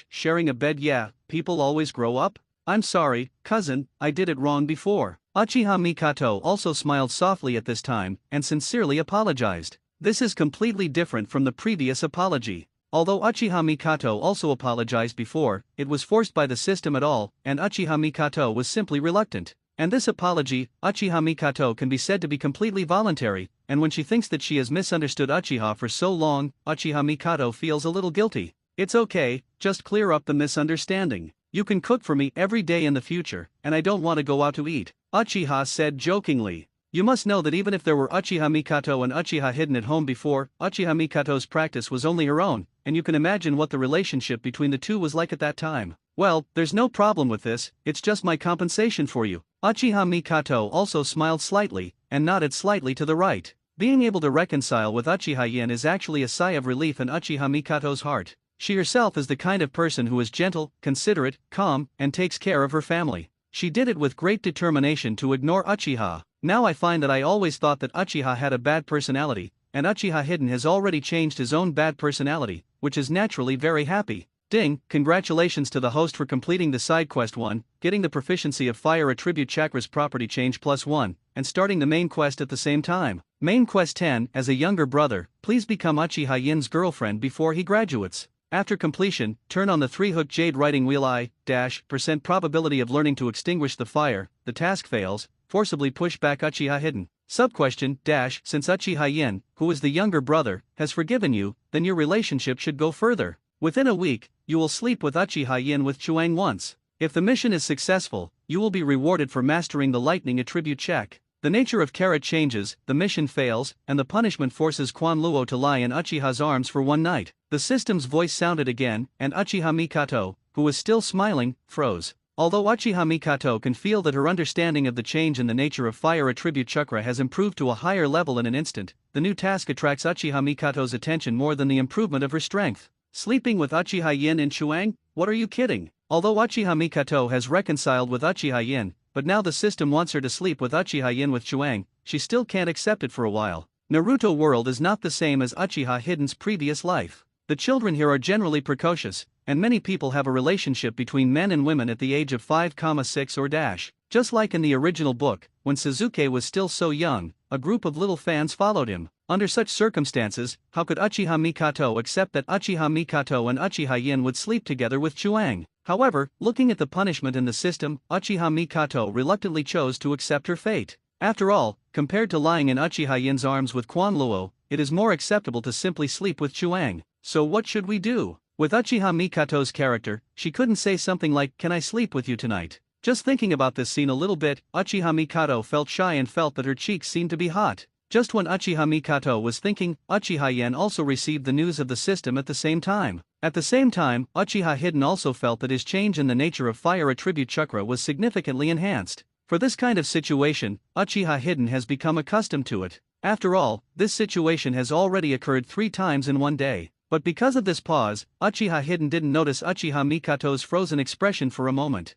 - sharing a bed. Yeah, people always grow up? I'm sorry, cousin, I did it wrong before. Uchiha Mikato also smiled softly at this time, and sincerely apologized. This is completely different from the previous apology. Although Uchiha Mikato also apologized before, it was forced by the system at all, and Uchiha Mikato was simply reluctant. And this apology, Uchiha Mikato, can be said to be completely voluntary, and when she thinks that she has misunderstood Uchiha for so long, Uchiha Mikato feels a little guilty. It's okay, just clear up the misunderstanding. You can cook for me every day in the future, and I don't want to go out to eat, Uchiha said jokingly. You must know that even if there were Uchiha Mikato and Uchiha Hidden at home before, Uchiha Mikato's practice was only her own, and you can imagine what the relationship between the two was like at that time. Well, there's no problem with this, it's just my compensation for you. Uchiha Mikato also smiled slightly, and nodded slightly to the right. Being able to reconcile with Uchiha Yin is actually a sigh of relief in Uchiha Mikato's heart. She herself is the kind of person who is gentle, considerate, calm, and takes care of her family. She did it with great determination to ignore Uchiha. Now I find that I always thought that Uchiha had a bad personality, and Uchiha Hidden has already changed his own bad personality, which is naturally very happy. Ding, congratulations to the host for completing the side quest 1, getting the proficiency of Fire Attribute Chakra's property change +1, and starting the main quest at the same time. Main quest 10, as a younger brother, please become Uchiha Yin's girlfriend before he graduates. After completion, turn on the 3-hook jade writing wheel % probability of learning to extinguish the fire, the task fails, forcibly push back Uchiha Hidden. Subquestion - since Uchiha Yin, who is the younger brother, has forgiven you, then your relationship should go further. Within a week, you will sleep with Uchiha Yin with Chuang once. If the mission is successful, you will be rewarded for mastering the lightning attribute check. The nature of Carrot changes, the mission fails, and the punishment forces Quan Luo to lie in Uchiha's arms for one night. The system's voice sounded again, and Uchiha Mikato, who was still smiling, froze. Although Uchiha Mikato can feel that her understanding of the change in the nature of Fire Attribute Chakra has improved to a higher level in an instant, the new task attracts Uchiha Mikato's attention more than the improvement of her strength. Sleeping with Uchiha Yin in Chuang? What are you kidding? Although Uchiha Mikato has reconciled with Uchiha Yin, but now the system wants her to sleep with Uchiha Yin with Chuang, she still can't accept it for a while. Naruto world is not the same as Uchiha Hidden's previous life. The children here are generally precocious, and many people have a relationship between men and women at the age of 5,6 or dash. Just like in the original book, when Sasuke was still so young, a group of little fans followed him. Under such circumstances, how could Uchiha Mikato accept that Uchiha Mikato and Uchiha Yin would sleep together with Chuang? However, looking at the punishment in the system, Uchiha Mikato reluctantly chose to accept her fate. After all, compared to lying in Uchiha Yin's arms with Quan Luo, it is more acceptable to simply sleep with Chuang. So what should we do? With Uchiha Mikato's character, she couldn't say something like, "Can I sleep with you tonight?" Just thinking about this scene a little bit, Uchiha Mikato felt shy and felt that her cheeks seemed to be hot. Just when Uchiha Mikato was thinking, Uchiha Yen also received the news of the system at the same time. At the same time, Uchiha Hidden also felt that his change in the nature of fire attribute chakra was significantly enhanced. For this kind of situation, Uchiha Hidden has become accustomed to it. After all, this situation has already occurred 3 times in one day. But because of this pause, Uchiha Hidden didn't notice Uchiha Mikato's frozen expression for a moment.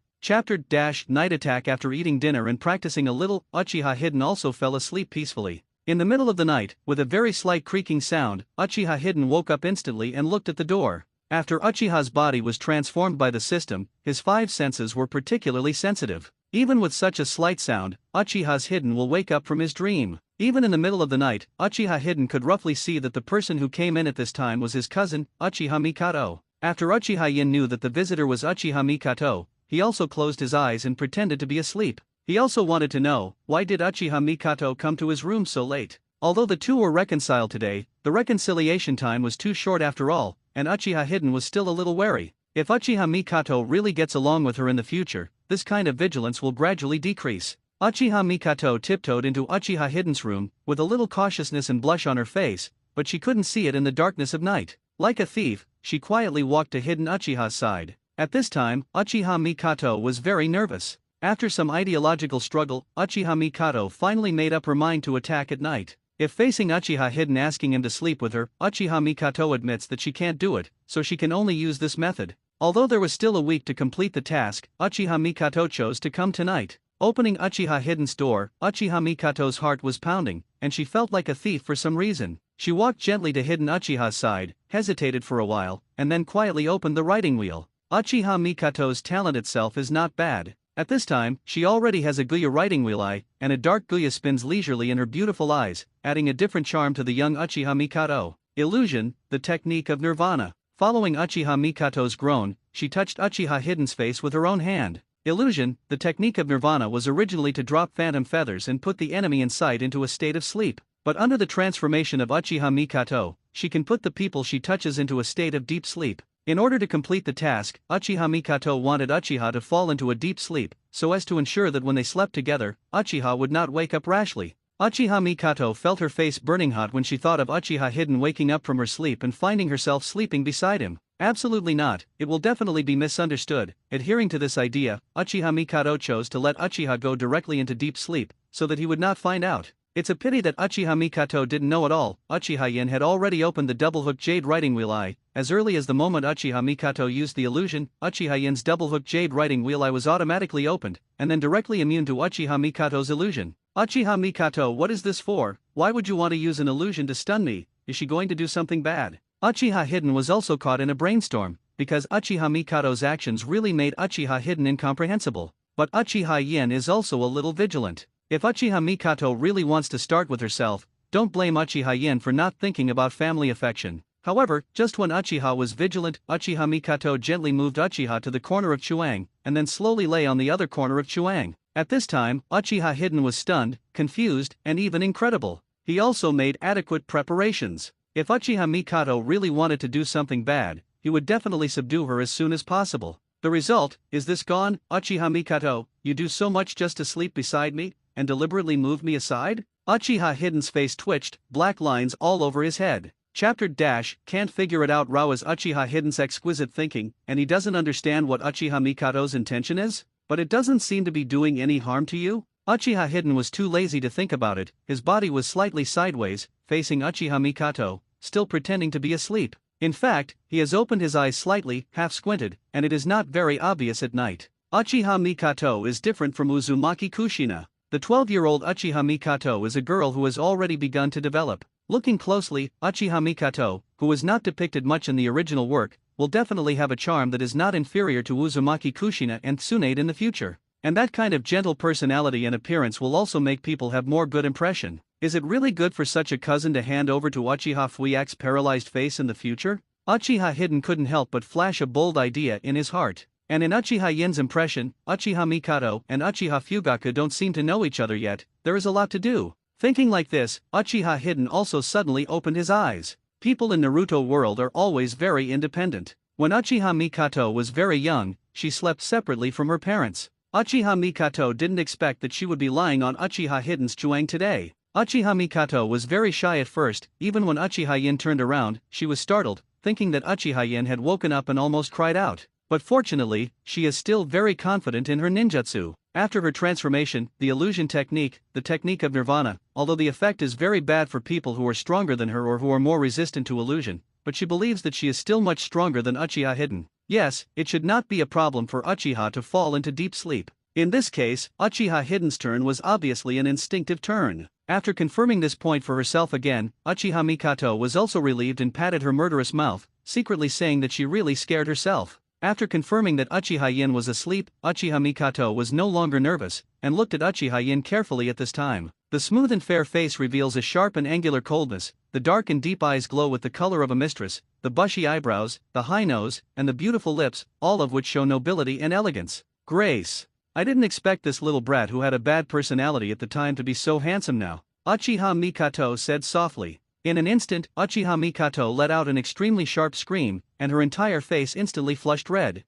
Night attack. After eating dinner and practicing a little, Uchiha Hidden also fell asleep peacefully. In the middle of the night, with a very slight creaking sound, Uchiha Hidden woke up instantly and looked at the door. After Uchiha's body was transformed by the system, his 5 senses were particularly sensitive. Even with such a slight sound, Uchiha's Hidden will wake up from his dream. Even in the middle of the night, Uchiha Hidden could roughly see that the person who came in at this time was his cousin, Uchiha Mikato. After Uchiha Yin knew that the visitor was Uchiha Mikato, he also closed his eyes and pretended to be asleep. He also wanted to know, why did Uchiha Mikato come to his room so late? Although the two were reconciled today, the reconciliation time was too short after all, and Uchiha Hidden was still a little wary. If Uchiha Mikato really gets along with her in the future, this kind of vigilance will gradually decrease. Uchiha Mikato tiptoed into Uchiha Hidden's room, with a little cautiousness and blush on her face, but she couldn't see it in the darkness of night. Like a thief, she quietly walked to hidden Uchiha's side. At this time, Uchiha Mikato was very nervous. After some ideological struggle, Uchiha Mikato finally made up her mind to attack at night. If facing Uchiha Hidden asking him to sleep with her, Uchiha Mikato admits that she can't do it, so she can only use this method. Although there was still a week to complete the task, Uchiha Mikato chose to come tonight. Opening Uchiha Hidden's door, Uchiha Mikato's heart was pounding, and she felt like a thief for some reason. She walked gently to hidden Uchiha's side, hesitated for a while, and then quietly opened the writing wheel. Uchiha Mikato's talent itself is not bad. At this time, she already has a Guya writing wheel eye, and a dark Guya spins leisurely in her beautiful eyes, adding a different charm to the young Uchiha Mikato. Illusion, the technique of Nirvana. Following Uchiha Mikato's groan, she touched Uchiha Hidden's face with her own hand. Illusion, the technique of Nirvana was originally to drop phantom feathers and put the enemy in sight into a state of sleep. But under the transformation of Uchiha Mikato, she can put the people she touches into a state of deep sleep. In order to complete the task, Uchiha Mikato wanted Uchiha to fall into a deep sleep, so as to ensure that when they slept together, Uchiha would not wake up rashly. Uchiha Mikato felt her face burning hot when she thought of Uchiha Hidden waking up from her sleep and finding herself sleeping beside him. Absolutely not, it will definitely be misunderstood. Adhering to this idea, Uchiha Mikato chose to let Uchiha go directly into deep sleep, so that he would not find out. It's a pity that Uchiha Mikato didn't know at all. Uchiha Yin had already opened the double-hook jade writing wheel eye. As early as the moment Uchiha Mikato used the illusion, Uchiha Yin's double-hook jade writing wheel eye was automatically opened, and then directly immune to Uchiha Mikato's illusion. Uchiha Mikato, what is this for? Why would you want to use an illusion to stun me? Is she going to do something bad? Uchiha Hidden was also caught in a brainstorm, because Uchiha Mikato's actions really made Uchiha Hidden incomprehensible. But Uchiha Yin is also a little vigilant. If Uchiha Mikato really wants to start with herself, don't blame Uchiha Yin for not thinking about family affection. However, just when Uchiha was vigilant, Uchiha Mikato gently moved Uchiha to the corner of Chuang, and then slowly lay on the other corner of Chuang. At this time, Uchiha Hidden was stunned, confused, and even incredible. He also made adequate preparations. If Uchiha Mikato really wanted to do something bad, he would definitely subdue her as soon as possible. The result, is this gone? Uchiha Mikato, you do so much just to sleep beside me, and deliberately move me aside? Uchiha Hidden's face twitched, black lines all over his head. Can't figure it out. Rao is Uchiha Hidden's exquisite thinking, and he doesn't understand what Uchiha Mikato's intention is? But it doesn't seem to be doing any harm to you? Uchiha Hidden was too lazy to think about it. His body was slightly sideways, facing Uchiha Mikato, still pretending to be asleep. In fact, he has opened his eyes slightly, half squinted, and it is not very obvious at night. Uchiha Mikato is different from Uzumaki Kushina. The 12-year-old Uchiha Mikato is a girl who has already begun to develop. Looking closely, Uchiha Mikato, who was not depicted much in the original work, will definitely have a charm that is not inferior to Uzumaki Kushina and Tsunade in the future. And that kind of gentle personality and appearance will also make people have more good impression. Is it really good for such a cousin to hand over to Uchiha Fuyak's paralyzed face in the future? Uchiha Hidden couldn't help but flash a bold idea in his heart. And in Uchiha Yin's impression, Uchiha Mikato and Uchiha Fugaku don't seem to know each other yet. There is a lot to do. Thinking like this, Uchiha Hidden also suddenly opened his eyes. People in Naruto world are always very independent. When Uchiha Mikato was very young, she slept separately from her parents. Uchiha Mikato didn't expect that she would be lying on Uchiha Hidden's Chuang today. Uchiha Mikato was very shy at first. Even when Uchiha Yin turned around, she was startled, thinking that Uchiha Yin had woken up and almost cried out. But fortunately, she is still very confident in her ninjutsu. After her transformation, the illusion technique, the technique of nirvana, although the effect is very bad for people who are stronger than her or who are more resistant to illusion, but she believes that she is still much stronger than Uchiha Hidden. Yes, it should not be a problem for Uchiha to fall into deep sleep. In this case, Uchiha Hidden's turn was obviously an instinctive turn. After confirming this point for herself again, Uchiha Mikato was also relieved and patted her murderous mouth, secretly saying that she really scared herself. After confirming that Uchiha Yin was asleep, Uchiha Mikato was no longer nervous, and looked at Uchiha Yin carefully at this time. The smooth and fair face reveals a sharp and angular coldness, the dark and deep eyes glow with the color of a mistress, the bushy eyebrows, the high nose, and the beautiful lips, all of which show nobility and elegance. Grace. I didn't expect this little brat who had a bad personality at the time to be so handsome now, Uchiha Mikato said softly. In an instant, Uchiha Mikato let out an extremely sharp scream, and her entire face instantly flushed red.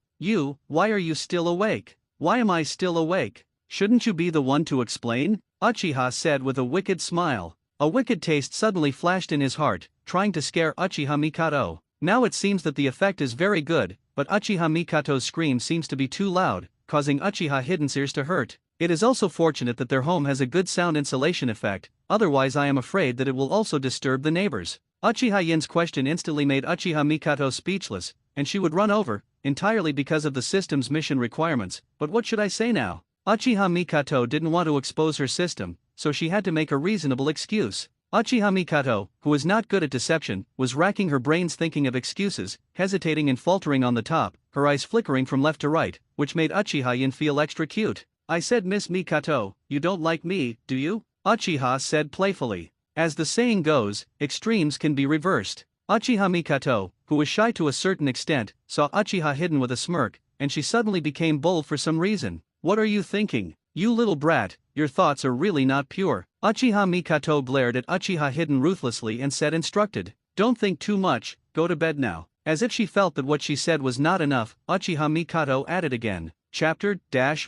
Why are you still awake? Why am I still awake? Shouldn't you be the one to explain? Uchiha said with a wicked smile. A wicked taste suddenly flashed in his heart, trying to scare Uchiha Mikato. Now it seems that the effect is very good, but Uchiha Mikato's scream seems to be too loud, causing Uchiha Hidden's ears to hurt. It is also fortunate that their home has a good sound insulation effect, otherwise I am afraid that it will also disturb the neighbors. Uchiha Yin's question instantly made Uchiha Mikato speechless, and she would run over, entirely because of the system's mission requirements. But what should I say now? Uchiha Mikato didn't want to expose her system, so she had to make a reasonable excuse. Uchiha Mikato, who is not good at deception, was racking her brains thinking of excuses, hesitating and faltering on the top, her eyes flickering from left to right, which made Uchiha Yin feel extra cute. I said, Miss Mikato, you don't like me, do you? Uchiha said playfully. As the saying goes, extremes can be reversed. Uchiha Mikato, who was shy to a certain extent, saw Uchiha Hidden with a smirk, and she suddenly became bold for some reason. What are you thinking? You little brat, your thoughts are really not pure. Uchiha Mikato glared at Uchiha Hidden ruthlessly and said instructed. Don't think too much, go to bed now. As if she felt that what she said was not enough, Uchiha Mikato added again. Chapter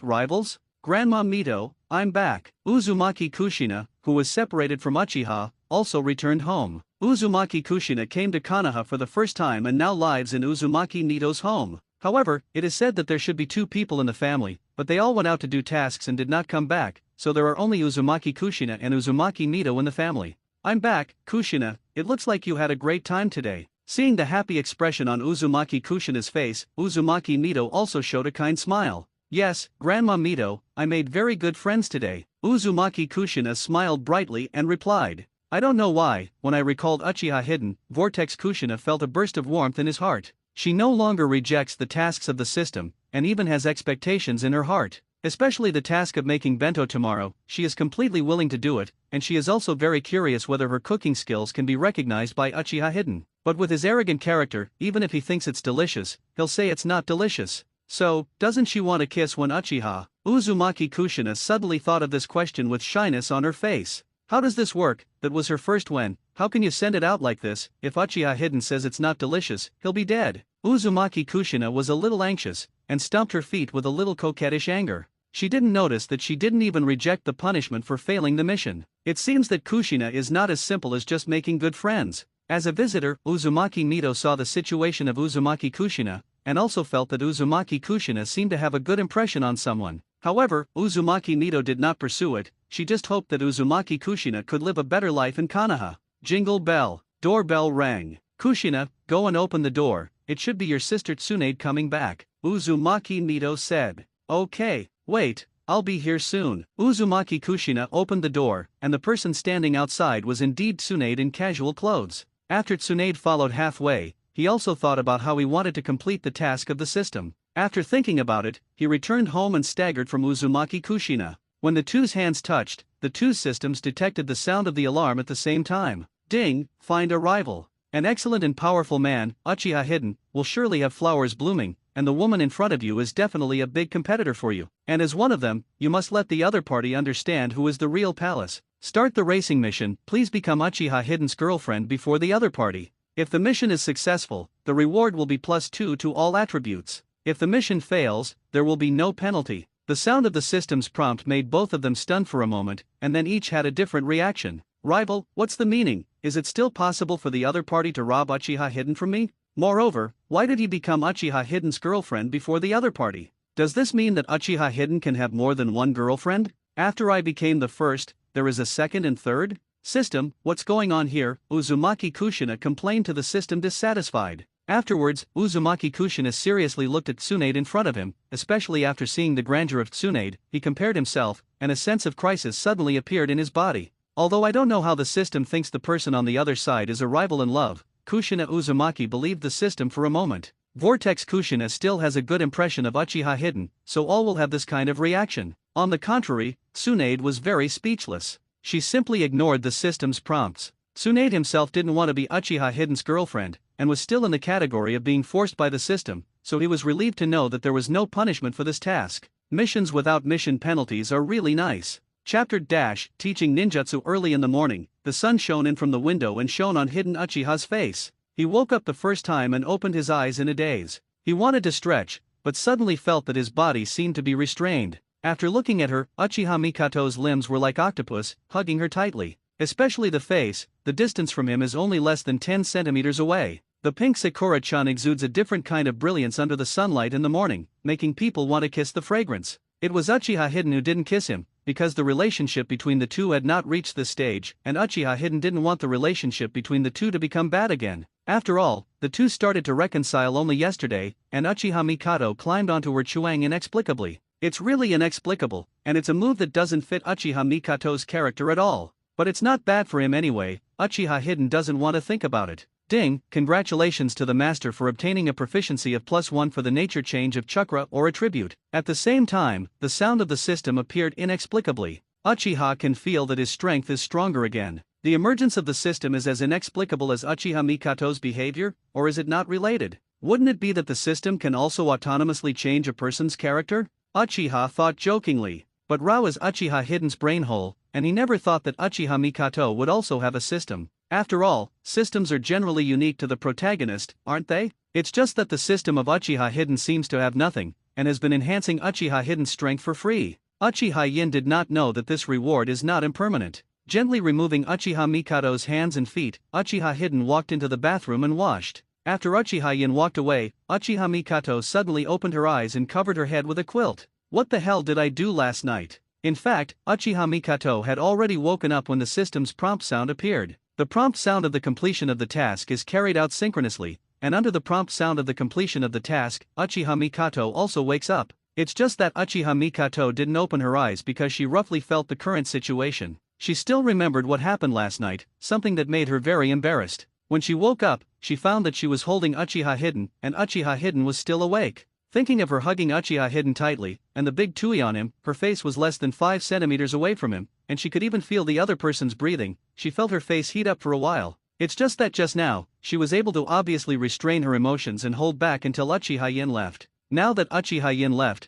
Rivals? Grandma Mito, I'm back. Uzumaki Kushina, who was separated from Uchiha, also returned home. Uzumaki Kushina came to Konoha for the first time and now lives in Uzumaki Mito's home. However, it is said that there should be 2 people in the family, but they all went out to do tasks and did not come back, so there are only Uzumaki Kushina and Uzumaki Mito in the family. I'm back, Kushina, it looks like you had a great time today. Seeing the happy expression on Uzumaki Kushina's face, Uzumaki Mito also showed a kind smile. Yes, Grandma Mito, I made very good friends today. Uzumaki Kushina smiled brightly and replied. I don't know why, when I recalled Uchiha Hidden, Vortex Kushina felt a burst of warmth in his heart. She no longer rejects the tasks of the system, and even has expectations in her heart. Especially the task of making bento tomorrow, she is completely willing to do it, and she is also very curious whether her cooking skills can be recognized by Uchiha Hidden. But with his arrogant character, even if he thinks it's delicious, he'll say it's not delicious. So, doesn't she want a kiss when Uchiha? Uzumaki Kushina suddenly thought of this question with shyness on her face. How does this work? That was her first when. How can you send it out like this? If Uchiha Hidden says it's not delicious, he'll be dead. Uzumaki Kushina was a little anxious, and stomped her feet with a little coquettish anger. She didn't notice that she didn't even reject the punishment for failing the mission. It seems that Kushina is not as simple as just making good friends. As a visitor, Uzumaki Mito saw the situation of Uzumaki Kushina, and also felt that Uzumaki Kushina seemed to have a good impression on someone. However, Uzumaki Mito did not pursue it, she just hoped that Uzumaki Kushina could live a better life in Konoha. Jingle bell. Doorbell rang. Kushina, go and open the door, it should be your sister Tsunade coming back, Uzumaki Mito said. Okay, wait, I'll be here soon. Uzumaki Kushina opened the door, and the person standing outside was indeed Tsunade in casual clothes. After Tsunade followed halfway, he also thought about how he wanted to complete the task of the system. After thinking about it, he returned home and staggered from Uzumaki Kushina. When the two's hands touched, the two systems detected the sound of the alarm at the same time. Ding, find a rival. An excellent and powerful man, Uchiha Hidden, will surely have flowers blooming, and the woman in front of you is definitely a big competitor for you. And as one of them, you must let the other party understand who is the real palace. Start the racing mission, please become Uchiha Hidden's girlfriend before the other party. If the mission is successful, the reward will be +2 to all attributes. If the mission fails, there will be no penalty. The sound of the system's prompt made both of them stunned for a moment, and then each had a different reaction. Rival, what's the meaning? Is it still possible for the other party to rob Uchiha Hidden from me? Moreover, why did he become Uchiha Hidden's girlfriend before the other party? Does this mean that Uchiha Hidden can have more than one girlfriend? After I became the first, there is a second and third? System, what's going on here? Uzumaki Kushina complained to the system dissatisfied. Afterwards, Uzumaki Kushina seriously looked at Tsunade in front of him, especially after seeing the grandeur of Tsunade. He compared himself, and a sense of crisis suddenly appeared in his body. Although I don't know how the system thinks the person on the other side is a rival in love, Kushina Uzumaki believed the system for a moment. Vortex Kushina still has a good impression of Uchiha Hidden, so all will have this kind of reaction. On the contrary, Tsunade was very speechless. She simply ignored the system's prompts. Tsunade himself didn't want to be Uchiha Hidden's girlfriend, and was still in the category of being forced by the system, so he was relieved to know that there was no punishment for this task. Missions without mission penalties are really nice. Chapter - Teaching Ninjutsu. Early in the morning, the sun shone in from the window and shone on Hidden Uchiha's face. He woke up the first time and opened his eyes in a daze. He wanted to stretch, but suddenly felt that his body seemed to be restrained. After looking at her, Uchiha Mikato's limbs were like octopus, hugging her tightly. Especially the face, the distance from him is only less than 10 centimeters away. The pink Sakura-chan exudes a different kind of brilliance under the sunlight in the morning, making people want to kiss the fragrance. It was Uchiha Hidden who didn't kiss him, because the relationship between the two had not reached this stage, and Uchiha Hidden didn't want the relationship between the two to become bad again. After all, the two started to reconcile only yesterday, and Uchiha Mikato climbed onto her Chuang inexplicably. It's really inexplicable, and it's a move that doesn't fit Uchiha Mikato's character at all. But it's not bad for him anyway. Uchiha Hidden doesn't want to think about it. Ding, congratulations to the master for obtaining a proficiency of +1 for the nature change of chakra or attribute. At the same time, the sound of the system appeared inexplicably. Uchiha can feel that his strength is stronger again. The emergence of the system is as inexplicable as Uchiha Mikato's behavior, or is it not related? Wouldn't it be that the system can also autonomously change a person's character? Uchiha thought jokingly. But Rao is Uchiha Hidden's brainhole, and he never thought that Uchiha Mikato would also have a system. After all, systems are generally unique to the protagonist, aren't they? It's just that the system of Uchiha Hidden seems to have nothing, and has been enhancing Uchiha Hidden's strength for free. Uchiha Yin did not know that this reward is not impermanent. Gently removing Uchiha Mikato's hands and feet, Uchiha Hidden walked into the bathroom and washed. After Uchiha Yin walked away, Uchiha Mikato suddenly opened her eyes and covered her head with a quilt. What the hell did I do last night? In fact, Uchiha Mikato had already woken up when the system's prompt sound appeared. The prompt sound of the completion of the task is carried out synchronously, and under the prompt sound of the completion of the task, Uchiha Mikato also wakes up. It's just that Uchiha Mikato didn't open her eyes because she roughly felt the current situation. She still remembered what happened last night, something that made her very embarrassed. When she woke up, she found that she was holding Uchiha Hidden, and Uchiha Hidden was still awake. Thinking of her hugging Uchiha Hidden tightly, and the big tui on him, her face was less than 5 centimeters away from him, and she could even feel the other person's breathing. She felt her face heat up for a while. It's just that just now, she was able to obviously restrain her emotions and hold back until Uchiha Yin left. Now that Uchiha Yin left,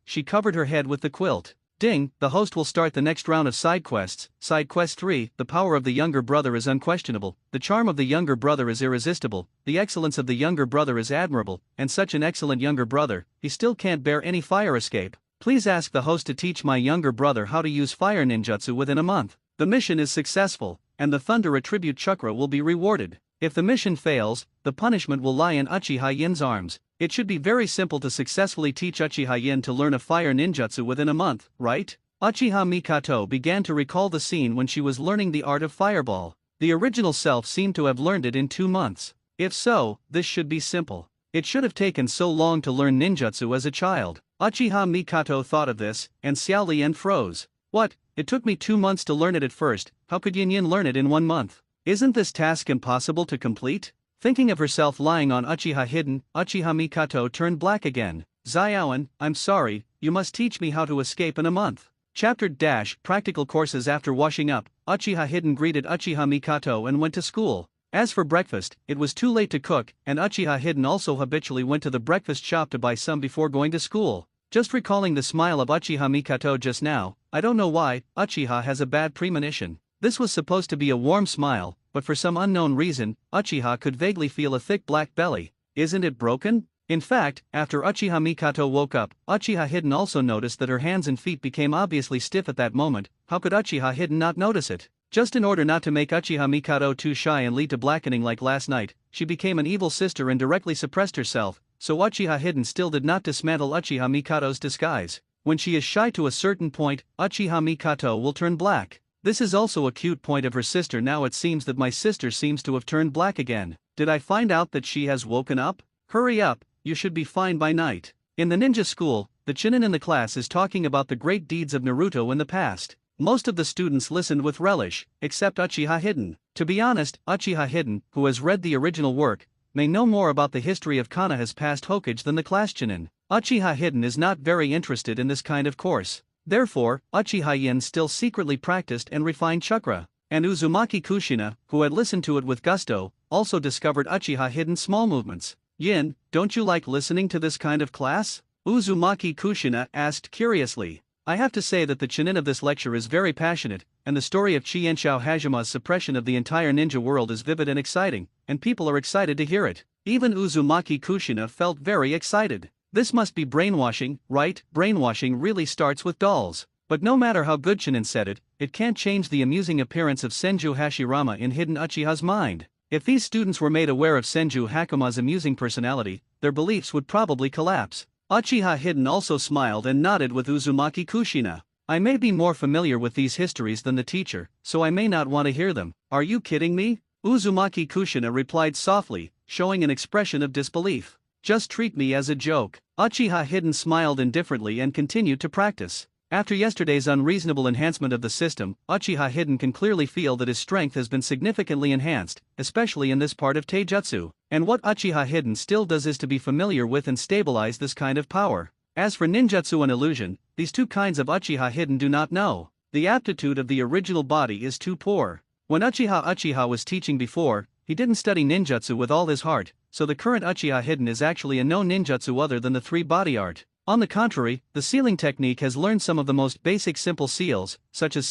she covered her head with the quilt. Ding, the host will start the next round of side quests. Side quest 3, the power of the younger brother is unquestionable, the charm of the younger brother is irresistible, the excellence of the younger brother is admirable, and such an excellent younger brother, he still can't bear any fire escape. Please ask the host to teach my younger brother how to use fire ninjutsu within a month. The mission is successful, and the thunder attribute chakra will be rewarded. If the mission fails, the punishment will lie in Uchiha Yin's arms. It should be very simple to successfully teach Uchiha Yin to learn a fire ninjutsu within a month, right? Uchiha Mikato began to recall the scene when she was learning the art of fireball. The original self seemed to have learned it in 2 months. If so, this should be simple. It should have taken so long to learn ninjutsu as a child. Uchiha Mikato thought of this, and Xiao Lian froze. What? It took me 2 months to learn it at first, how could Yin Yin learn it in 1 month? Isn't this task impossible to complete? Thinking of herself lying on Uchiha Hidden, Uchiha Mikato turned black again. Xiaoan, I'm sorry, you must teach me how to escape in a month. Chapter - Practical Courses. After washing up, Uchiha Hidden greeted Uchiha Mikato and went to school. As for breakfast, it was too late to cook, and Uchiha Hidden also habitually went to the breakfast shop to buy some before going to school. Just recalling the smile of Uchiha Mikato just now, I don't know why, Uchiha has a bad premonition. This was supposed to be a warm smile, but for some unknown reason, Uchiha could vaguely feel a thick black belly. Isn't it broken? In fact, after Uchiha Mikoto woke up, Uchiha Hidden also noticed that her hands and feet became obviously stiff at that moment. How could Uchiha Hidden not notice it? Just in order not to make Uchiha Mikoto too shy and lead to blackening like last night, she became an evil sister and directly suppressed herself, so Uchiha Hidden still did not dismantle Uchiha Mikoto's disguise. When she is shy to a certain point, Uchiha Mikoto will turn black. This is also a cute point of her sister. Now it seems that my sister seems to have turned black again. Did I find out that she has woken up? Hurry up, you should be fine by night. In the ninja school, the Chunin in the class is talking about the great deeds of Naruto in the past. Most of the students listened with relish, except Uchiha Hidden. To be honest, Uchiha Hidden, who has read the original work, may know more about the history of Konoha's past Hokage than the class Chunin. Uchiha Hidden is not very interested in this kind of course. Therefore, Uchiha Yin still secretly practiced and refined chakra, and Uzumaki Kushina, who had listened to it with gusto, also discovered Uchiha Hidden's small movements. Yin, don't you like listening to this kind of class? Uzumaki Kushina asked curiously. I have to say that the Chunin of this lecture is very passionate, and the story of Chienshao Hajima's suppression of the entire ninja world is vivid and exciting, and people are excited to hear it. Even Uzumaki Kushina felt very excited. This must be brainwashing, right? Brainwashing really starts with dolls. But no matter how good Chunin said it, it can't change the amusing appearance of Senju Hashirama in Hidden Uchiha's mind. If these students were made aware of Senju Hakuma's amusing personality, their beliefs would probably collapse. Uchiha Hidden also smiled and nodded with Uzumaki Kushina. I may be more familiar with these histories than the teacher, so I may not want to hear them. Are you kidding me? Uzumaki Kushina replied softly, showing an expression of disbelief. Just treat me as a joke. Uchiha Hidden smiled indifferently and continued to practice. After yesterday's unreasonable enhancement of the system, Uchiha Hidden can clearly feel that his strength has been significantly enhanced, especially in this part of Taijutsu. And what Uchiha Hidden still does is to be familiar with and stabilize this kind of power. As for ninjutsu and illusion, these two kinds of Uchiha Hidden do not know. The aptitude of the original body is too poor. When Uchiha was teaching before, he didn't study ninjutsu with all his heart, so the current Uchiha Hidden is actually a no ninjutsu other than the three-body art. On the contrary, the sealing technique has learned some of the most basic simple seals such as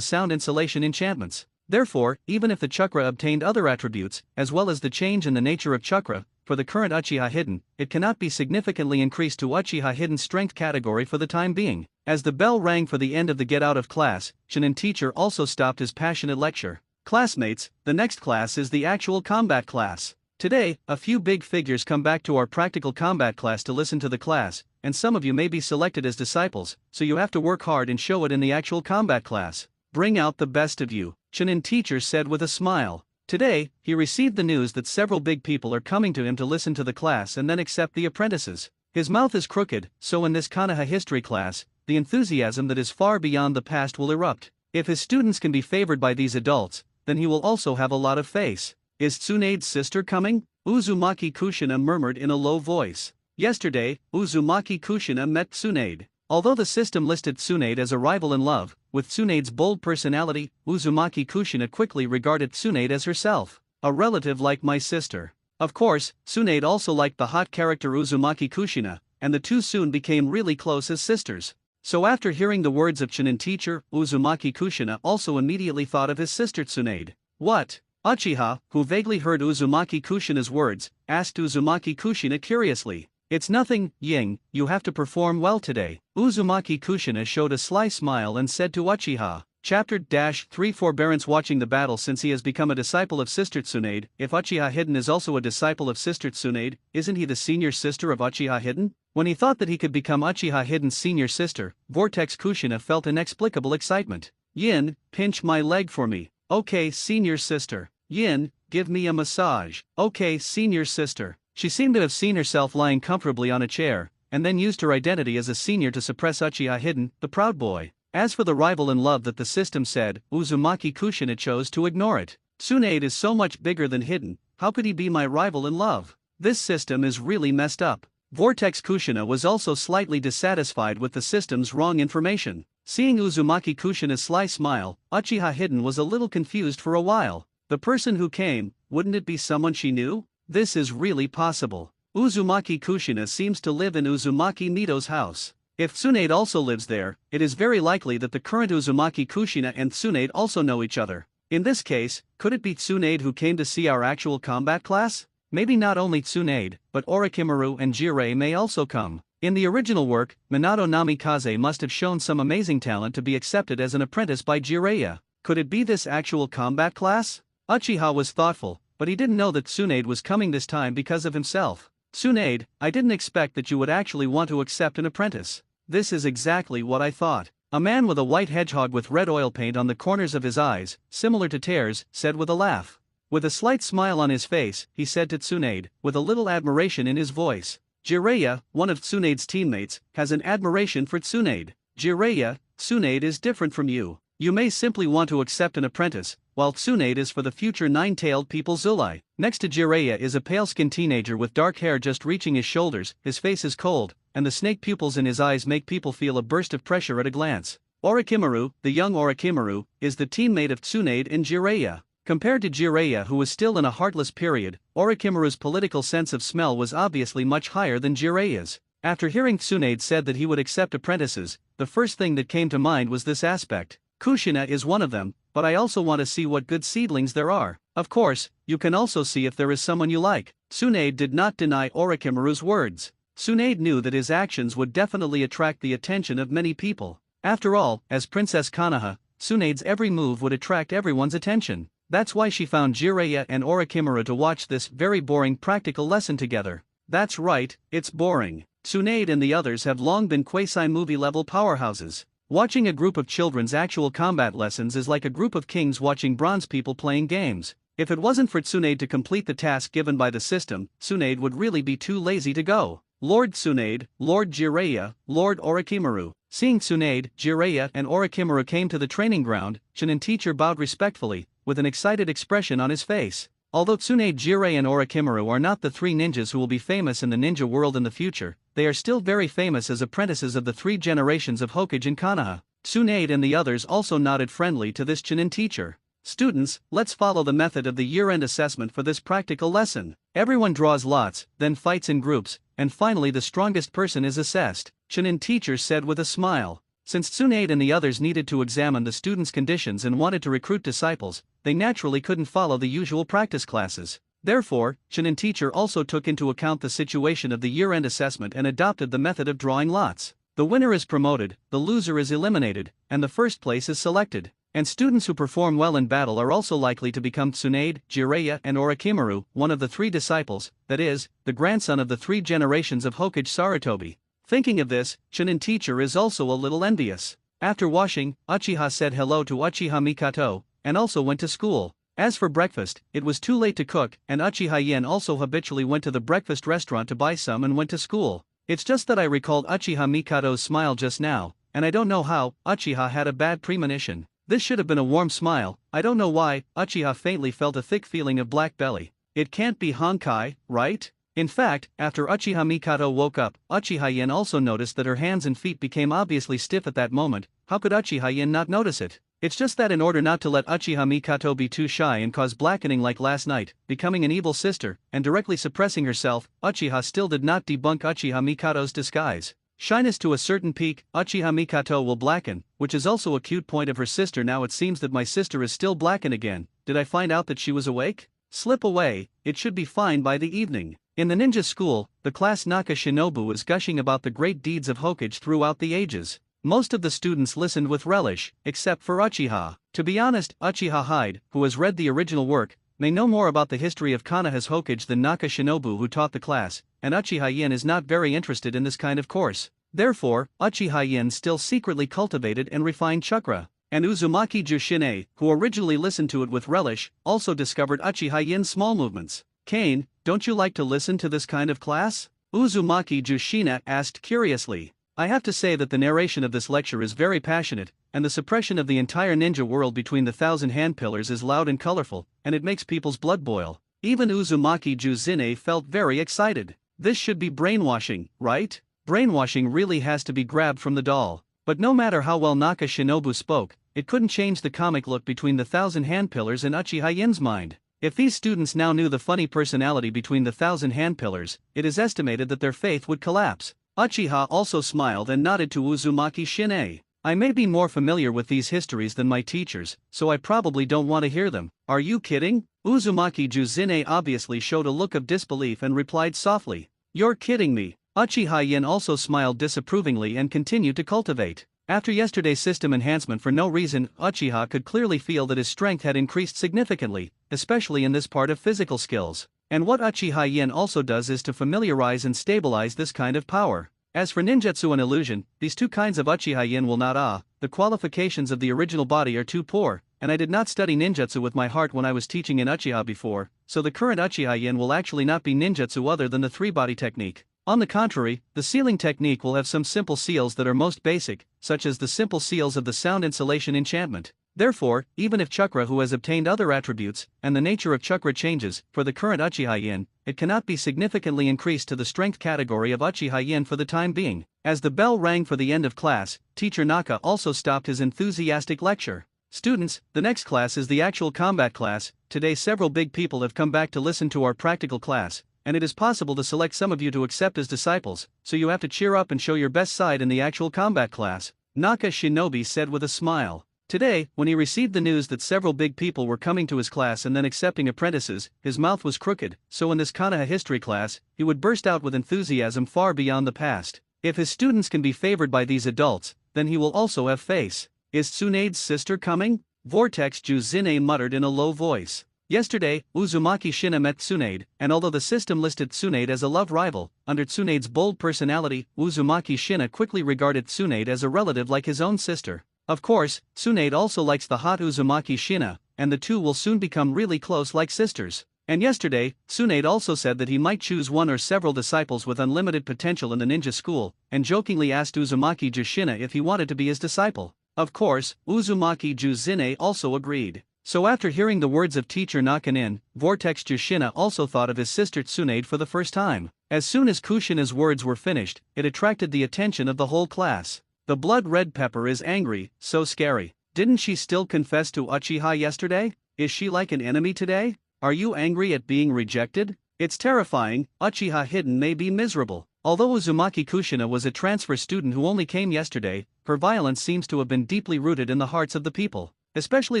sound insulation enchantments. Therefore, even if the chakra obtained other attributes, as well as the change in the nature of chakra, for the current Uchiha Hidden, it cannot be significantly increased to Uchiha Hidden strength category for the time being. As the bell rang for the end of the get out of class, Chunin teacher also stopped his passionate lecture. Classmates, the next class is the actual combat class. Today, a few big figures come back to our practical combat class to listen to the class, and some of you may be selected as disciples, so you have to work hard and show it in the actual combat class. Bring out the best of you, Chunin teacher said with a smile. Today, he received the news that several big people are coming to him to listen to the class and then accept the apprentices. His mouth is crooked, so in this Konoha history class, the enthusiasm that is far beyond the past will erupt. If his students can be favored by these adults, then he will also have a lot of face. Is Tsunade's sister coming? Uzumaki Kushina murmured in a low voice. Yesterday, Uzumaki Kushina met Tsunade. Although the system listed Tsunade as a rival in love, with Tsunade's bold personality, Uzumaki Kushina quickly regarded Tsunade as herself, a relative like my sister. Of course, Tsunade also liked the hot character Uzumaki Kushina, and the two soon became really close as sisters. So after hearing the words of Chunin teacher, Uzumaki Kushina also immediately thought of his sister Tsunade. What? Uchiha, who vaguely heard Uzumaki Kushina's words, asked Uzumaki Kushina curiously. It's nothing, Ying, you have to perform well today. Uzumaki Kushina showed a sly smile and said to Uchiha. Chapter 3 Forbearance. Watching the battle. Since he has become a disciple of Sister Tsunade, if Uchiha Hidden is also a disciple of Sister Tsunade, isn't he the senior sister of Uchiha Hidden? When he thought that he could become Uchiha Hidden's senior sister, Vortex Kushina felt inexplicable excitement. Yin, pinch my leg for me. Okay, senior sister. Yin, give me a massage. Okay, senior sister. She seemed to have seen herself lying comfortably on a chair, and then used her identity as a senior to suppress Uchiha Hidden, the proud boy. As for the rival in love that the system said, Uzumaki Kushina chose to ignore it. Tsunade is so much bigger than Hidden, how could he be my rival in love? This system is really messed up. Vortex Kushina was also slightly dissatisfied with the system's wrong information. Seeing Uzumaki Kushina's sly smile, Uchiha Hidden was a little confused for a while. The person who came, wouldn't it be someone she knew? This is really possible. Uzumaki Kushina seems to live in Uzumaki Mito's house. If Tsunade also lives there, it is very likely that the current Uzumaki Kushina and Tsunade also know each other. In this case, could it be Tsunade who came to see our actual combat class? Maybe not only Tsunade, but Orochimaru and Jirei may also come. In the original work, Minato Namikaze must have shown some amazing talent to be accepted as an apprentice by Jiraiya. Could it be this actual combat class? Uchiha was thoughtful, but he didn't know that Tsunade was coming this time because of himself. Tsunade, I didn't expect that you would actually want to accept an apprentice. This is exactly what I thought. A man with a white hedgehog with red oil paint on the corners of his eyes, similar to Tears, said with a laugh. With a slight smile on his face, he said to Tsunade, with a little admiration in his voice. Jiraiya, one of Tsunade's teammates, has an admiration for Tsunade. Jiraiya, Tsunade is different from you. You may simply want to accept an apprentice, while Tsunade is for the future nine-tailed people Zulai. Next to Jiraiya is a pale-skinned teenager with dark hair just reaching his shoulders, his face is cold, and the snake pupils in his eyes make people feel a burst of pressure at a glance. Orochimaru, the young Orochimaru, is the teammate of Tsunade and Jiraiya. Compared to Jiraiya, who was still in a heartless period, Orochimaru's political sense of smell was obviously much higher than Jiraiya's. After hearing Tsunade said that he would accept apprentices, the first thing that came to mind was this aspect. Kushina is one of them, but I also want to see what good seedlings there are. Of course, you can also see if there is someone you like. Tsunade did not deny Orochimaru's words. Tsunade knew that his actions would definitely attract the attention of many people. After all, as Princess Konoha, Tsunade's every move would attract everyone's attention. That's why she found Jiraiya and Orochimaru to watch this very boring practical lesson together. That's right, it's boring. Tsunade and the others have long been quasi-movie level powerhouses. Watching a group of children's actual combat lessons is like a group of kings watching bronze people playing games. If it wasn't for Tsunade to complete the task given by the system, Tsunade would really be too lazy to go. Lord Tsunade, Lord Jiraiya, Lord Orochimaru. Seeing Tsunade, Jiraiya and Orochimaru came to the training ground, Chunin teacher bowed respectfully, with an excited expression on his face. Although Tsunade, Jiraiya and Orochimaru are not the three ninjas who will be famous in the ninja world in the future, they are still very famous as apprentices of the three generations of Hokage and Konoha. Tsunade and the others also nodded friendly to this Chunin teacher. Students, let's follow the method of the year-end assessment for this practical lesson. Everyone draws lots, then fights in groups, and finally the strongest person is assessed, Chunin teacher said with a smile. Since Tsunade and the others needed to examine the students' conditions and wanted to recruit disciples, they naturally couldn't follow the usual practice classes. Therefore, Chunin teacher also took into account the situation of the year-end assessment and adopted the method of drawing lots. The winner is promoted, the loser is eliminated, and the first place is selected. And students who perform well in battle are also likely to become Tsunade, Jiraiya and Orochimaru, one of the three disciples, that is, the grandson of the three generations of Hokage Sarutobi. Thinking of this, Chunin teacher is also a little envious. After washing, Uchiha said hello to Uchiha Mikato, and also went to school. As for breakfast, it was too late to cook, and Uchiha Yen also habitually went to the breakfast restaurant to buy some and went to school. It's just that I recalled Uchiha Mikato's smile just now, and I don't know how. Uchiha had a bad premonition. This should have been a warm smile. I don't know why. Uchiha faintly felt a thick feeling of black belly. It can't be Honkai, right? In fact, after Uchiha Mikato woke up, Uchiha Yen also noticed that her hands and feet became obviously stiff at that moment. How could Uchiha Yen not notice it? It's just that in order not to let Uchiha Mikato be too shy and cause blackening like last night, becoming an evil sister, and directly suppressing herself, Uchiha still did not debunk Uchiha Mikato's disguise. Shyness to a certain peak, Uchiha Mikato will blacken, which is also a cute point of her sister. Now it seems that my sister is still blackened again. Did I find out that she was awake? Slip away, it should be fine by the evening. In the ninja school, the class Naka Shinobu is gushing about the great deeds of Hokage throughout the ages. Most of the students listened with relish, except for Uchiha. To be honest, Uchiha Hyde, who has read the original work, may know more about the history of Konoha's Hokage than Naka Shinobu, who taught the class, and Uchiha Yen is not very interested in this kind of course. Therefore, Uchiha Yen still secretly cultivated and refined chakra. And Uzumaki Jushine, who originally listened to it with relish, also discovered Uchiha Yen's small movements. Kane, don't you like to listen to this kind of class? Uzumaki Jushina asked curiously. I have to say that the narration of this lecture is very passionate, and the suppression of the entire ninja world between the 1,000 hand pillars is loud and colorful, and it makes people's blood boil. Even Uzumaki Juzine felt very excited. This should be brainwashing, right? Brainwashing really has to be grabbed from the doll. But no matter how well Naka Shinobu spoke, it couldn't change the comic look between the 1,000 hand pillars in Uchiha Yen's mind. If these students now knew the funny personality between the 1,000 hand pillars, it is estimated that their faith would collapse. Uchiha also smiled and nodded to Uzumaki Shine. I may be more familiar with these histories than my teachers, so I probably don't want to hear them. Are you kidding? Uzumaki Juzine obviously showed a look of disbelief and replied softly, "You're kidding me." Uchiha Yin also smiled disapprovingly and continued to cultivate. After yesterday's system enhancement, for no reason, Uchiha could clearly feel that his strength had increased significantly, especially in this part of physical skills. And what Uchiha Yin also does is to familiarize and stabilize this kind of power. As for ninjutsu and illusion, these two kinds of Uchiha Yin will not the qualifications of the original body are too poor, and I did not study ninjutsu with my heart when I was teaching in Uchiha before, so the current Uchiha Yin will actually not be ninjutsu other than the three-body technique. On the contrary, the sealing technique will have some simple seals that are most basic, such as the simple seals of the sound insulation enchantment. Therefore, even if chakra who has obtained other attributes, and the nature of chakra changes, for the current Uchiha Yin, it cannot be significantly increased to the strength category of Uchiha Yin for the time being. As the bell rang for the end of class, Teacher Naka also stopped his enthusiastic lecture. "Students, the next class is the actual combat class. Today several big people have come back to listen to our practical class, and it is possible to select some of you to accept as disciples, so you have to cheer up and show your best side in the actual combat class," Naka Shinobi said with a smile. Today, when he received the news that several big people were coming to his class and then accepting apprentices, his mouth was crooked, so in this Konoha history class, he would burst out with enthusiasm far beyond the past. If his students can be favored by these adults, then he will also have face. "Is Tsunade's sister coming?" Vortex Juzine muttered in a low voice. Yesterday, Uzumaki Shina met Tsunade, and although the system listed Tsunade as a love rival, under Tsunade's bold personality, Uzumaki Shina quickly regarded Tsunade as a relative like his own sister. Of course, Tsunade also likes the hot Uzumaki Shina, and the two will soon become really close like sisters. And yesterday, Tsunade also said that he might choose one or several disciples with unlimited potential in the ninja school, and jokingly asked Uzumaki Jushina if he wanted to be his disciple. Of course, Uzumaki Juzine also agreed. So after hearing the words of teacher Nakanin, Vortex Jushina also thought of his sister Tsunade for the first time. As soon as Kushina's words were finished, it attracted the attention of the whole class. "The blood red pepper is angry, so scary. Didn't she still confess to Uchiha yesterday? Is she like an enemy today? Are you angry at being rejected? It's terrifying. Uchiha Hidden may be miserable." Although Uzumaki Kushina was a transfer student who only came yesterday, her violence seems to have been deeply rooted in the hearts of the people. Especially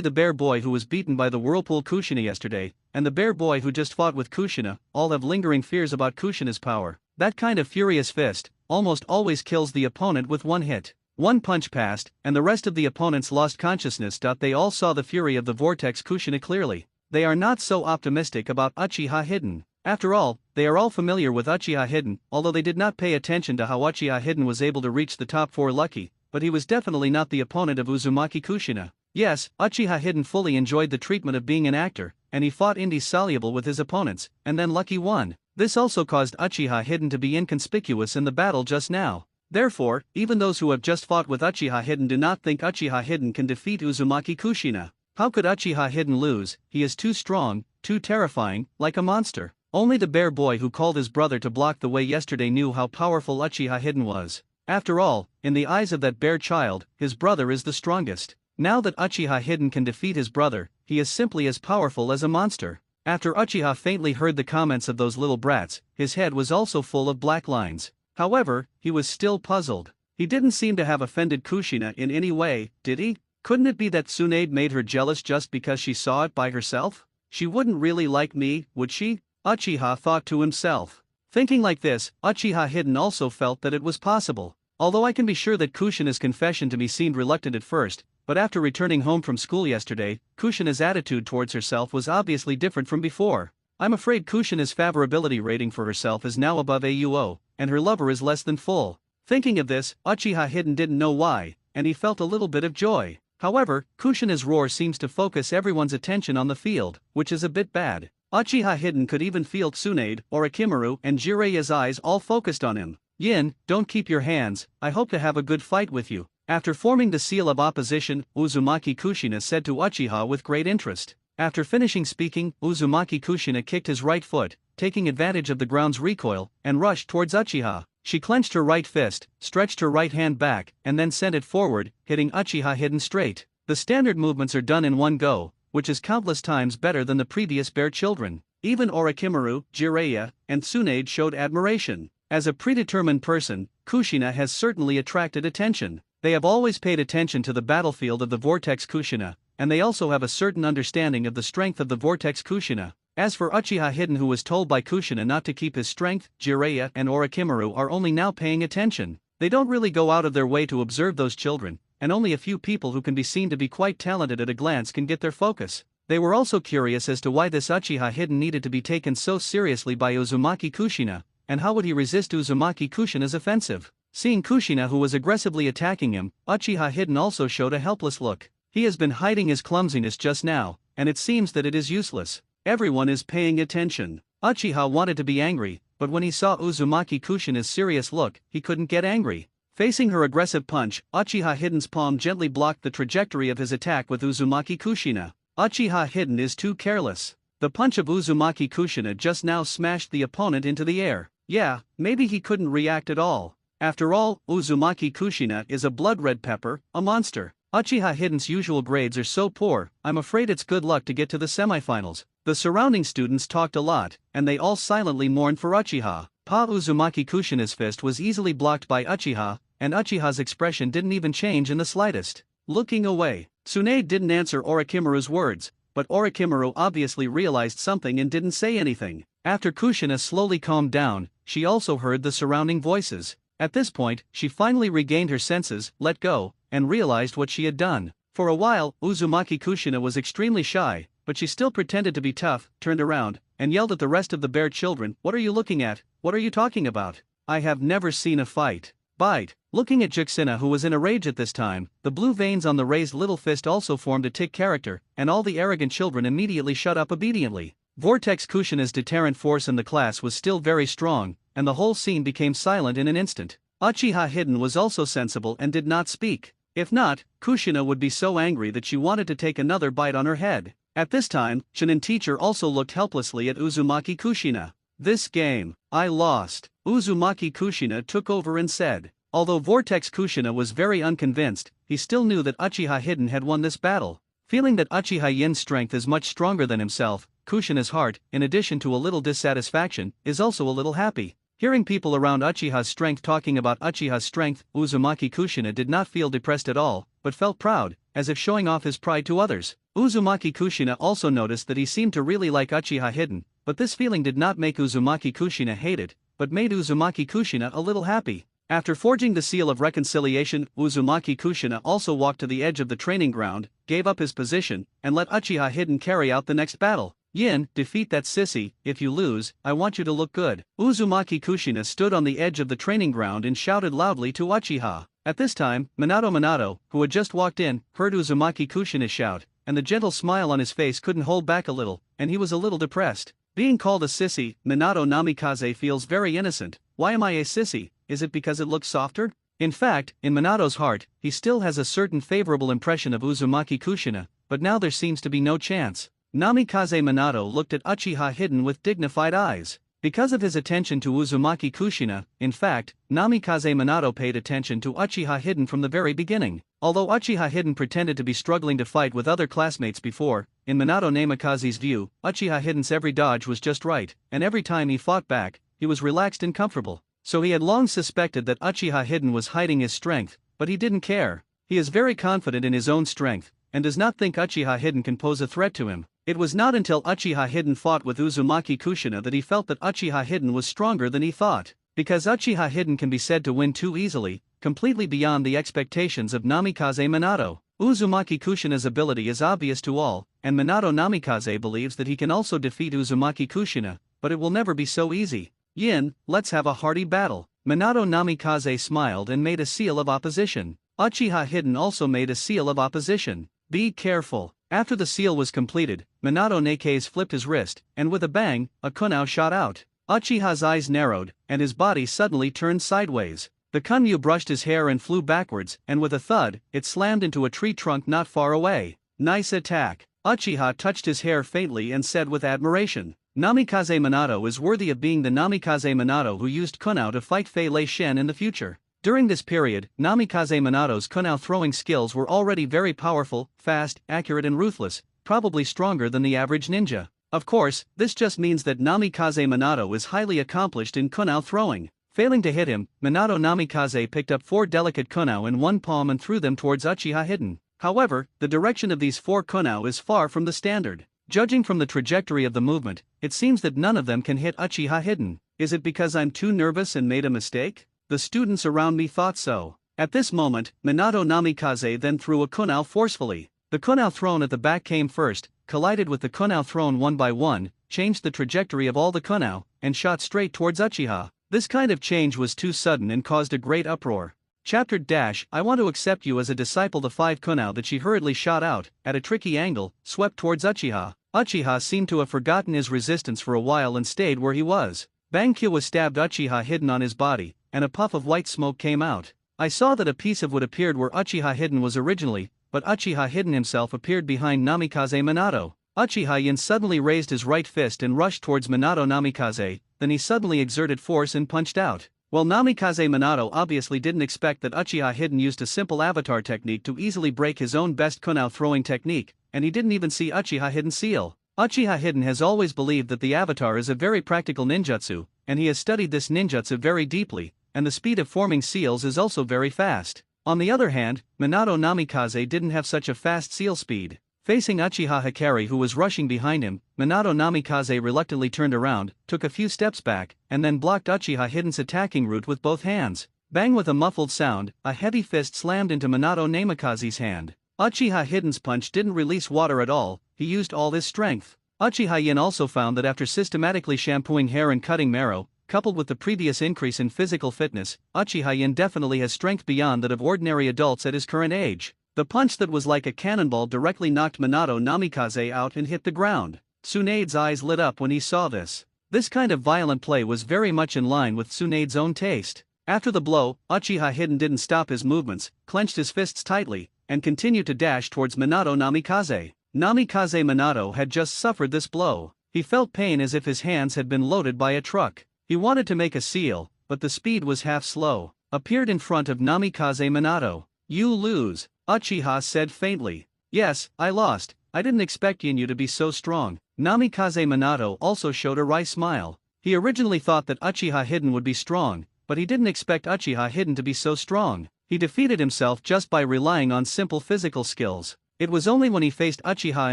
the bear boy who was beaten by the Whirlpool Kushina yesterday, and the bear boy who just fought with Kushina, all have lingering fears about Kushina's power. That kind of furious fist almost always kills the opponent with one hit. One punch passed, and the rest of the opponents lost consciousness. They all saw the fury of the Vortex Kushina clearly. They are not so optimistic about Uchiha Hidden. After all, they are all familiar with Uchiha Hidden, although they did not pay attention to how Uchiha Hidden was able to reach the top 4 lucky, but he was definitely not the opponent of Uzumaki Kushina. Yes, Uchiha Hidden fully enjoyed the treatment of being an actor, and he fought indissoluble with his opponents, and then Lucky won. This also caused Uchiha Hidden to be inconspicuous in the battle just now. Therefore, even those who have just fought with Uchiha Hidden do not think Uchiha Hidden can defeat Uzumaki Kushina. How could Uchiha Hidden lose? He is too strong, too terrifying, like a monster. Only the bear boy who called his brother to block the way yesterday knew how powerful Uchiha Hidden was. After all, in the eyes of that bear child, his brother is the strongest. Now that Uchiha Hidden can defeat his brother, he is simply as powerful as a monster. After Uchiha faintly heard the comments of those little brats, his head was also full of black lines. However, he was still puzzled. He didn't seem to have offended Kushina in any way, did he? Couldn't it be that Tsunade made her jealous just because she saw it by herself? She wouldn't really like me, would she? Uchiha thought to himself. Thinking like this, Uchiha Hidden also felt that it was possible. Although I can be sure that Kushina's confession to me seemed reluctant at first, but after returning home from school yesterday, Kushina's attitude towards herself was obviously different from before. I'm afraid Kushina's favorability rating for herself is now above AUO, and her lover is less than full. Thinking of this, Uchiha Hidden didn't know why, and he felt a little bit of joy. However, Kushina's roar seems to focus everyone's attention on the field, which is a bit bad. Uchiha Hidden could even feel Tsunade, Orochimaru, and Jiraiya's eyes all focused on him. "Yin, don't keep your hands, I hope to have a good fight with you." After forming the seal of opposition, Uzumaki Kushina said to Uchiha with great interest. After finishing speaking, Uzumaki Kushina kicked his right foot, taking advantage of the ground's recoil, and rushed towards Uchiha. She clenched her right fist, stretched her right hand back, and then sent it forward, hitting Uchiha Hidden straight. The standard movements are done in one go, which is countless times better than the previous bear children. Even Orochimaru, Jiraiya, and Tsunade showed admiration. As a predetermined person, Kushina has certainly attracted attention. They have always paid attention to the battlefield of the Vortex Kushina, and they also have a certain understanding of the strength of the Vortex Kushina. As for Uchiha Hidden, who was told by Kushina not to keep his strength, Jiraiya and Orochimaru are only now paying attention. They don't really go out of their way to observe those children, and only a few people who can be seen to be quite talented at a glance can get their focus. They were also curious as to why this Uchiha Hidden needed to be taken so seriously by Uzumaki Kushina, and how would he resist Uzumaki Kushina's offensive. Seeing Kushina, who was aggressively attacking him, Uchiha Hidden also showed a helpless look. He has been hiding his clumsiness just now, and it seems that it is useless. Everyone is paying attention. Uchiha wanted to be angry, but when he saw Uzumaki Kushina's serious look, he couldn't get angry. Facing her aggressive punch, Uchiha Hidden's palm gently blocked the trajectory of his attack with Uzumaki Kushina. Uchiha Hidden is too careless. The punch of Uzumaki Kushina just now smashed the opponent into the air. Yeah, maybe he couldn't react at all. After all, Uzumaki Kushina is a blood red pepper, a monster. Uchiha Hidden's usual grades are so poor, I'm afraid it's good luck to get to the semifinals. The surrounding students talked a lot, and they all silently mourned for Uchiha. Uzumaki Kushina's fist was easily blocked by Uchiha, and Uchiha's expression didn't even change in the slightest. Looking away, Tsunade didn't answer Orochimaru's words, but Orochimaru obviously realized something and didn't say anything. After Kushina slowly calmed down, she also heard the surrounding voices. At this point, she finally regained her senses, let go, and realized what she had done. For a while, Uzumaki Kushina was extremely shy, but she still pretended to be tough, turned around, and yelled at the rest of the bear children, "What are you looking at? What are you talking about? I have never seen a fight." Bite. Looking at Juxina, who was in a rage at this time, the blue veins on the raised little fist also formed a tick character, and all the arrogant children immediately shut up obediently. Vortex Kushina's deterrent force in the class was still very strong, and the whole scene became silent in an instant. Uchiha Hidden was also sensible and did not speak. If not, Kushina would be so angry that she wanted to take another bite on her head. At this time, Chunin teacher also looked helplessly at Uzumaki Kushina. "This game, I lost." Uzumaki Kushina took over and said. Although Vortex Kushina was very unconvinced, he still knew that Uchiha Hidden had won this battle. Feeling that Uchiha Yin's strength is much stronger than himself, Kushina's heart, in addition to a little dissatisfaction, is also a little happy. Hearing people around Uchiha's strength talking about Uchiha's strength, Uzumaki Kushina did not feel depressed at all, but felt proud, as if showing off his pride to others. Uzumaki Kushina also noticed that he seemed to really like Uchiha Hidden, but this feeling did not make Uzumaki Kushina hate it, but made Uzumaki Kushina a little happy. After forging the seal of reconciliation, Uzumaki Kushina also walked to the edge of the training ground, gave up his position, and let Uchiha Hidden carry out the next battle. "Yin, defeat that sissy. If you lose, I want you to look good." Uzumaki Kushina stood on the edge of the training ground and shouted loudly to Uchiha. At this time, Minato, who had just walked in, heard Uzumaki Kushina shout, and the gentle smile on his face couldn't hold back a little, and he was a little depressed. Being called a sissy, Minato Namikaze feels very innocent. Why am I a sissy? Is it because it looks softer? In fact, in Minato's heart, he still has a certain favorable impression of Uzumaki Kushina, but now there seems to be no chance. Namikaze Minato looked at Uchiha Hidden with dignified eyes. Because of his attention to Uzumaki Kushina, in fact, Namikaze Minato paid attention to Uchiha Hidden from the very beginning. Although Uchiha Hidden pretended to be struggling to fight with other classmates before, in Minato Namikaze's view, Uchiha Hidden's every dodge was just right, and every time he fought back, he was relaxed and comfortable. So he had long suspected that Uchiha Hidden was hiding his strength, but he didn't care. He is very confident in his own strength, and does not think Uchiha Hidden can pose a threat to him. It was not until Uchiha Hidden fought with Uzumaki Kushina that he felt that Uchiha Hidden was stronger than he thought. Because Uchiha Hidden can be said to win too easily, completely beyond the expectations of Namikaze Minato. Uzumaki Kushina's ability is obvious to all, and Minato Namikaze believes that he can also defeat Uzumaki Kushina, but it will never be so easy. "Yin, let's have a hearty battle." Minato Namikaze smiled and made a seal of opposition. Uchiha Hidden also made a seal of opposition. "Be careful." After the seal was completed, Minato Namikaze flipped his wrist, and with a bang, a kunao shot out. Uchiha's eyes narrowed, and his body suddenly turned sideways. The kunyu brushed his hair and flew backwards, and with a thud, it slammed into a tree trunk not far away. "Nice attack." Uchiha touched his hair faintly and said with admiration, "Namikaze Minato is worthy of being the Namikaze Minato who used kunao to fight Fei Lei Shen in the future." During this period, Namikaze Minato's kunao throwing skills were already very powerful, fast, accurate and ruthless, probably stronger than the average ninja. Of course, this just means that Namikaze Minato is highly accomplished in kunao throwing. Failing to hit him, Minato Namikaze picked up 4 delicate kunao in one palm and threw them towards Uchiha Hidden. However, the direction of these 4 kunao is far from the standard. Judging from the trajectory of the movement, it seems that none of them can hit Uchiha Hidden. Is it because I'm too nervous and made a mistake? The students around me thought so. At this moment, Minato Namikaze then threw a kunao forcefully. The kunao thrown at the back came first, collided with the kunao thrown one by one, changed the trajectory of all the kunao, and shot straight towards Uchiha. This kind of change was too sudden and caused a great uproar. Chapter - I want to accept you as a disciple. The 5 kunao that she hurriedly shot out, at a tricky angle, swept towards Uchiha. Uchiha seemed to have forgotten his resistance for a while and stayed where he was. Bang Kyowa stabbed Uchiha Hidden on his body, and a puff of white smoke came out. I saw that a piece of wood appeared where Uchiha Hidden was originally, but Uchiha Hidden himself appeared behind Namikaze Minato. Uchiha Yin suddenly raised his right fist and rushed towards Minato Namikaze, then he suddenly exerted force and punched out. Well, Namikaze Minato obviously didn't expect that Uchiha Hidden used a simple avatar technique to easily break his own best kunao throwing technique, and he didn't even see Uchiha Hidden seal. Uchiha Hidden has always believed that the avatar is a very practical ninjutsu, and he has studied this ninjutsu very deeply, and the speed of forming seals is also very fast. On the other hand, Minato Namikaze didn't have such a fast seal speed. Facing Uchiha Hikari who was rushing behind him, Minato Namikaze reluctantly turned around, took a few steps back, and then blocked Uchiha Hidden's attacking route with both hands. Bang! With a muffled sound, a heavy fist slammed into Minato Namikaze's hand. Uchiha Hidden's punch didn't release water at all, he used all his strength. Uchiha Yin also found that after systematically shampooing hair and cutting marrow, coupled with the previous increase in physical fitness, Uchiha Yin definitely has strength beyond that of ordinary adults at his current age. The punch that was like a cannonball directly knocked Minato Namikaze out and hit the ground. Tsunade's eyes lit up when he saw this. This kind of violent play was very much in line with Tsunade's own taste. After the blow, Uchiha Hidden didn't stop his movements, clenched his fists tightly, and continued to dash towards Minato Namikaze. Namikaze Minato had just suffered this blow. He felt pain as if his hands had been loaded by a truck. He wanted to make a seal, but the speed was half slow. Appeared in front of Namikaze Minato. You lose, Uchiha said faintly. Yes, I lost. I didn't expect you to be so strong. Namikaze Minato also showed a wry smile. He originally thought that Uchiha Hidden would be strong, but he didn't expect Uchiha Hidden to be so strong. He defeated himself just by relying on simple physical skills. It was only when he faced Uchiha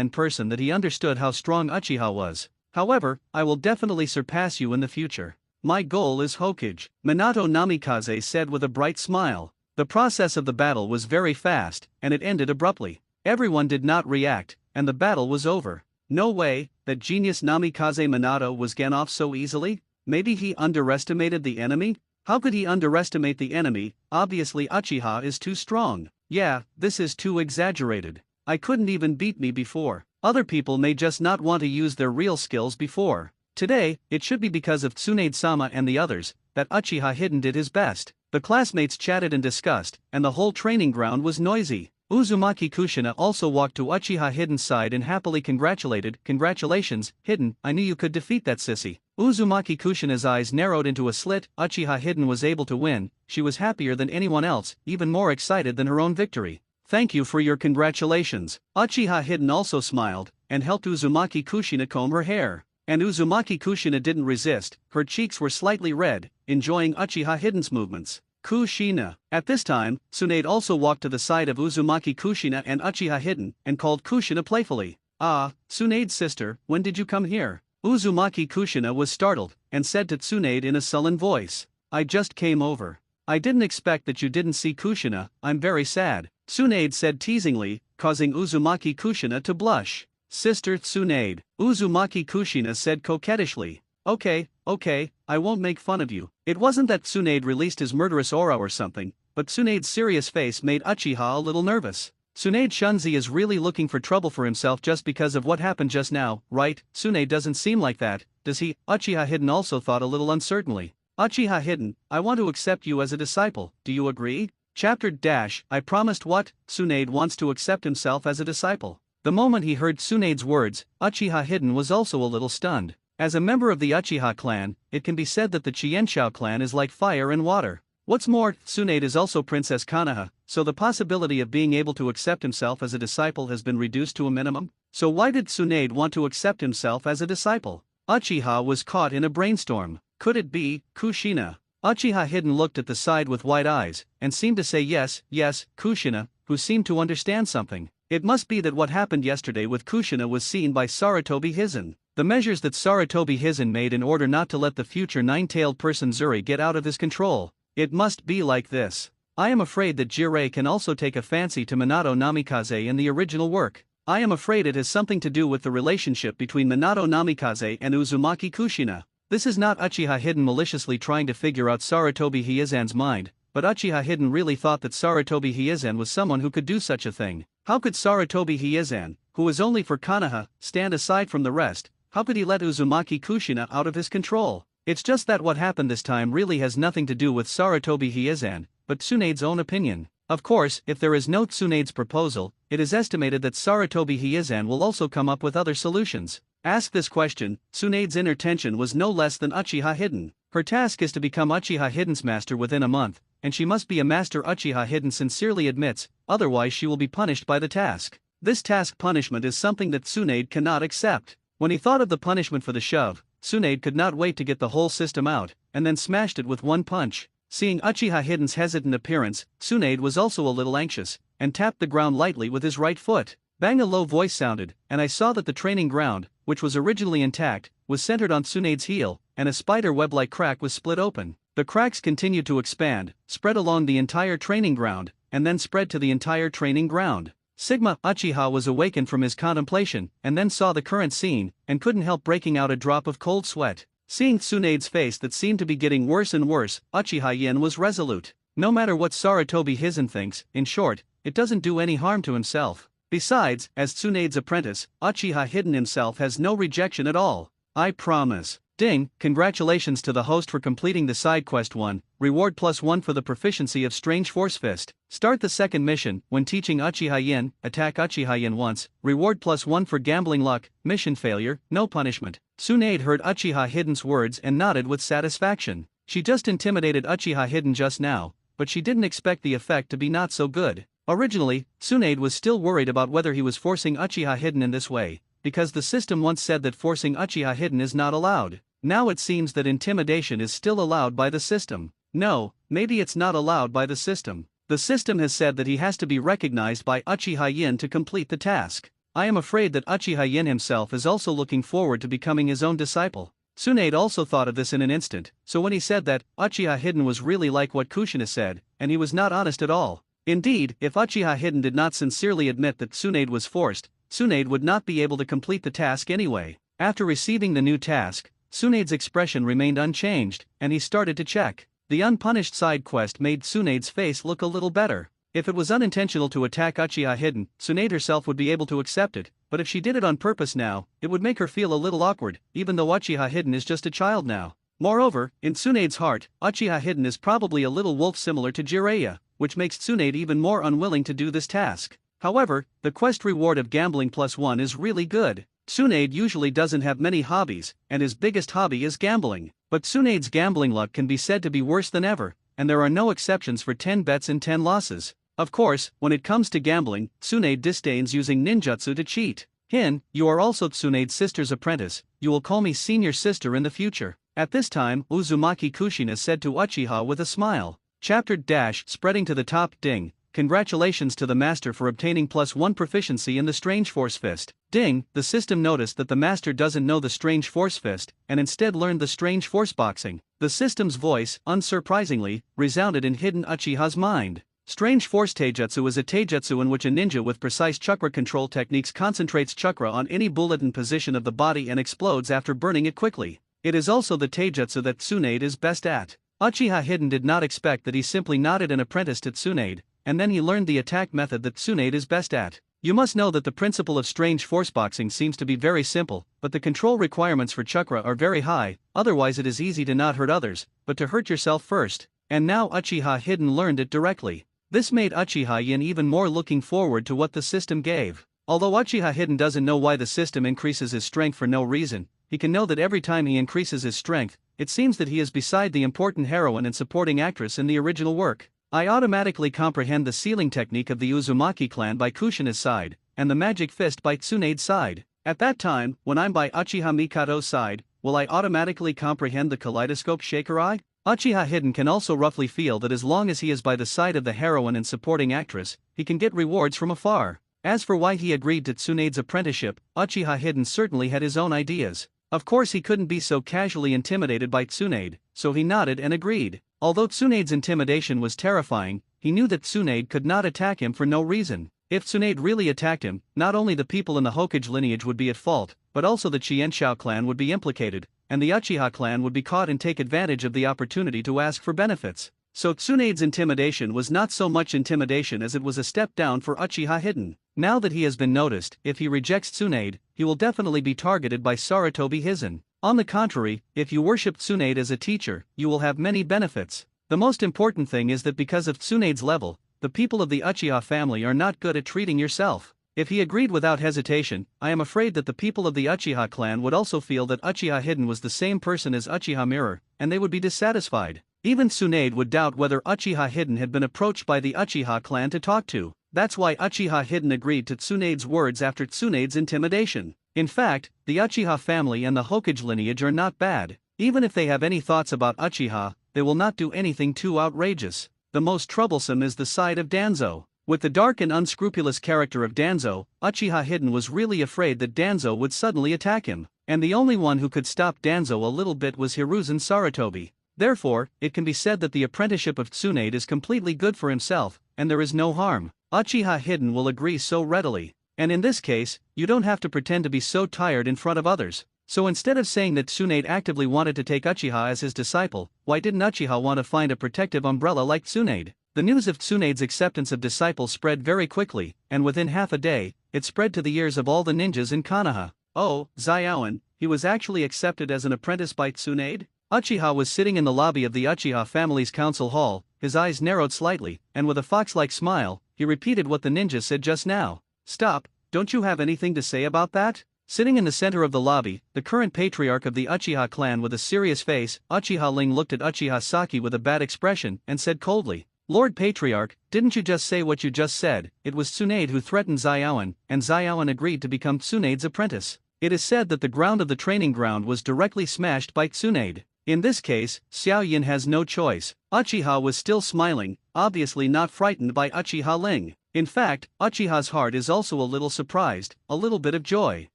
in person that he understood how strong Uchiha was. However, I will definitely surpass you in the future. My goal is Hokage, Minato Namikaze said with a bright smile. The process of the battle was very fast, and it ended abruptly. Everyone did not react, and the battle was over. No way, that genius Namikaze Minato was getting off so easily? Maybe he underestimated the enemy? How could he underestimate the enemy? Obviously Uchiha is too strong. Yeah, this is too exaggerated. I couldn't even beat me before. Other people may just not want to use their real skills before. Today, it should be because of Tsunade-sama and the others, that Uchiha Hidden did his best. The classmates chatted and discussed, and the whole training ground was noisy. Uzumaki Kushina also walked to Uchiha Hidden's side and happily congratulated. Congratulations, Hidden, I knew you could defeat that sissy. Uzumaki Kushina's eyes narrowed into a slit. Uchiha Hidden was able to win. She was happier than anyone else, even more excited than her own victory. Thank you for your congratulations. Uchiha Hidden also smiled, and helped Uzumaki Kushina comb her hair. And Uzumaki Kushina didn't resist, her cheeks were slightly red, enjoying Uchiha Hidden's movements. Kushina. At this time, Tsunade also walked to the side of Uzumaki Kushina and Uchiha Hidden, and called Kushina playfully. Ah, Tsunade's sister, when did you come here? Uzumaki Kushina was startled, and said to Tsunade in a sullen voice. I just came over. I didn't expect that you didn't see Kushina, I'm very sad. Tsunade said teasingly, causing Uzumaki Kushina to blush. Sister Tsunade, Uzumaki Kushina said coquettishly. Okay, I won't make fun of you. It wasn't that Tsunade released his murderous aura or something, but Tsunade's serious face made Uchiha a little nervous. Tsunade Shunzi is really looking for trouble for himself just because of what happened just now, right? Tsunade doesn't seem like that, does he? Uchiha Hidden also thought a little uncertainly. Uchiha Hidden, I want to accept you as a disciple, do you agree? Chapter - I promised what? Tsunade wants to accept himself as a disciple. The moment he heard Tsunade's words, Uchiha Hidden was also a little stunned. As a member of the Uchiha clan, it can be said that the Chienshao clan is like fire and water. What's more, Tsunade is also Princess Kanaha, so the possibility of being able to accept himself as a disciple has been reduced to a minimum. So why did Tsunade want to accept himself as a disciple? Uchiha was caught in a brainstorm. Could it be Kushina? Uchiha Hidden looked at the side with wide eyes, and seemed to say yes, yes. Kushina, who seemed to understand something. It must be that what happened yesterday with Kushina was seen by Sarutobi Hizen. The measures that Sarutobi Hizen made in order not to let the future nine-tailed person Zuri get out of his control. It must be like this. I am afraid that Jirei can also take a fancy to Minato Namikaze in the original work. I am afraid it has something to do with the relationship between Minato Namikaze and Uzumaki Kushina. This is not Uchiha Hidden maliciously trying to figure out Sarutobi Hizen's mind, but Uchiha Hidden really thought that Sarutobi Hizen was someone who could do such a thing. How could Sarutobi Hizen, who was only for Konoha, stand aside from the rest? How could he let Uzumaki Kushina out of his control? It's just that what happened this time really has nothing to do with Sarutobi Hizen, but Tsunade's own opinion. Of course, if there is no Tsunade's proposal, it is estimated that Sarutobi Hizen will also come up with other solutions. Ask this question, Tsunade's inner tension was no less than Uchiha Hidden. Her task is to become Uchiha Hidden's master within a month, and she must be a master Uchiha Hidden sincerely admits, otherwise she will be punished by the task. This task punishment is something that Tsunade cannot accept. When he thought of the punishment for the shove, Tsunade could not wait to get the whole system out, and then smashed it with one punch. Seeing Uchiha Hidden's hesitant appearance, Tsunade was also a little anxious, and tapped the ground lightly with his right foot. Bang! A low voice sounded, and I saw that the training ground, which was originally intact, was centered on Tsunade's heel, and a spider web-like crack was split open. The cracks continued to expand, spread along the entire training ground, and then spread to the entire training ground. Sigma Uchiha was awakened from his contemplation, and then saw the current scene, and couldn't help breaking out a drop of cold sweat. Seeing Tsunade's face that seemed to be getting worse and worse, Uchiha Yen was resolute. No matter what Sarutobi Hizen thinks, in short, it doesn't do any harm to himself. Besides, as Tsunade's apprentice, Uchiha Hidden himself has no rejection at all. I promise. Ding! Congratulations to the host for completing the side quest 1, reward +1 for the proficiency of Strange Force Fist. Start the second mission, when teaching Uchiha Yen, attack Uchiha Yen once, reward +1 for gambling luck, mission failure, no punishment. Tsunade heard Uchiha Hidden's words and nodded with satisfaction. She just intimidated Uchiha Hidden just now, but she didn't expect the effect to be not so good. Originally, Tsunade was still worried about whether he was forcing Uchiha Hidden in this way, because the system once said that forcing Uchiha Hidden is not allowed. Now it seems that intimidation is still allowed by the system. No, maybe it's not allowed by the system. The system has said that he has to be recognized by Uchiha Yen to complete the task. I am afraid that Uchiha Yen himself is also looking forward to becoming his own disciple. Tsunade also thought of this in an instant, so when he said that, Uchiha Hidden was really like what Kushina said, and he was not honest at all. Indeed, if Uchiha Hidden did not sincerely admit that Tsunade was forced, Tsunade would not be able to complete the task anyway. After receiving the new task, Tsunade's expression remained unchanged, and he started to check. The unpunished side quest made Tsunade's face look a little better. If it was unintentional to attack Uchiha Hidden, Tsunade herself would be able to accept it, but if she did it on purpose now, it would make her feel a little awkward, even though Uchiha Hidden is just a child now. Moreover, in Tsunade's heart, Uchiha Hidden is probably a little wolf similar to Jiraiya, which makes Tsunade even more unwilling to do this task. However, the quest reward of gambling +1 is really good. Tsunade usually doesn't have many hobbies, and his biggest hobby is gambling. But Tsunade's gambling luck can be said to be worse than ever, and there are no exceptions for 10 bets and 10 losses. Of course, when it comes to gambling, Tsunade disdains using ninjutsu to cheat. Hin, you are also Tsunade's sister's apprentice, you will call me senior sister in the future. At this time, Uzumaki Kushina said to Uchiha with a smile. Chapter spreading to the top. Ding. Congratulations to the master for obtaining +1 proficiency in the Strange Force Fist. Ding, the system noticed that the master doesn't know the Strange Force Fist, and instead learned the Strange Force Boxing. The system's voice, unsurprisingly, resounded in hidden Uchiha's mind. Strange Force Taijutsu is a taijutsu in which a ninja with precise chakra control techniques concentrates chakra on any bulletin position of the body and explodes after burning it quickly. It is also the taijutsu that Tsunade is best at. Uchiha Hidden did not expect that he simply nodded an apprentice to Tsunade, and then he learned the attack method that Tsunade is best at. You must know that the principle of Strange Force Boxing seems to be very simple, but the control requirements for chakra are very high, otherwise it is easy to not hurt others, but to hurt yourself first. And now Uchiha Hidden learned it directly. This made Uchiha Yen even more looking forward to what the system gave. Although Uchiha Hidden doesn't know why the system increases his strength for no reason, he can know that every time he increases his strength, it seems that he is beside the important heroine and supporting actress in the original work. I automatically comprehend the sealing technique of the Uzumaki clan by Kushina's side, and the magic fist by Tsunade's side. At that time, when I'm by Uchiha Mikado's side, will I automatically comprehend the kaleidoscope shaker eye? Uchiha Hidden can also roughly feel that as long as he is by the side of the heroine and supporting actress, he can get rewards from afar. As for why he agreed to Tsunade's apprenticeship, Uchiha Hidden certainly had his own ideas. Of course he couldn't be so casually intimidated by Tsunade, so he nodded and agreed. Although Tsunade's intimidation was terrifying, he knew that Tsunade could not attack him for no reason. If Tsunade really attacked him, not only the people in the Hokage lineage would be at fault, but also the Qianshao clan would be implicated, and the Uchiha clan would be caught and take advantage of the opportunity to ask for benefits. So Tsunade's intimidation was not so much intimidation as it was a step down for Uchiha Hidden. Now that he has been noticed, if he rejects Tsunade, he will definitely be targeted by Sarutobi Hizen. On the contrary, if you worship Tsunade as a teacher, you will have many benefits. The most important thing is that because of Tsunade's level, the people of the Uchiha family are not good at treating yourself. If he agreed without hesitation, I am afraid that the people of the Uchiha clan would also feel that Uchiha Hidden was the same person as Uchiha Mirror, and they would be dissatisfied. Even Tsunade would doubt whether Uchiha Hidden had been approached by the Uchiha clan to talk to. That's why Uchiha Hidden agreed to Tsunade's words after Tsunade's intimidation. In fact, the Uchiha family and the Hokage lineage are not bad. Even if they have any thoughts about Uchiha, they will not do anything too outrageous. The most troublesome is the side of Danzo. With the dark and unscrupulous character of Danzo, Uchiha Hidden was really afraid that Danzo would suddenly attack him, and the only one who could stop Danzo a little bit was Hiruzen Sarutobi. Therefore, it can be said that the apprenticeship of Tsunade is completely good for himself, and there is no harm. Uchiha Hidden will agree so readily. And in this case, you don't have to pretend to be so tired in front of others. So instead of saying that Tsunade actively wanted to take Uchiha as his disciple, why didn't Uchiha want to find a protective umbrella like Tsunade? The news of Tsunade's acceptance of disciples spread very quickly, and within half a day, it spread to the ears of all the ninjas in Konoha. Oh, Xiaoan, he was actually accepted as an apprentice by Tsunade? Uchiha was sitting in the lobby of the Uchiha family's council hall, his eyes narrowed slightly, and with a fox-like smile, he repeated what the ninja said just now. Stop, don't you have anything to say about that? Sitting in the center of the lobby, the current patriarch of the Uchiha clan with a serious face, Uchiha Ling looked at Uchiha Saki with a bad expression and said coldly, Lord Patriarch, didn't you just say what you just said? It was Tsunade who threatened Xiaoan, and Xiaoan agreed to become Tsunade's apprentice. It is said that the ground of the training ground was directly smashed by Tsunade. In this case, Xiao Yin has no choice. Uchiha was still smiling, obviously not frightened by Uchiha Ling. In fact, Uchiha's heart is also a little surprised, a little bit of joy.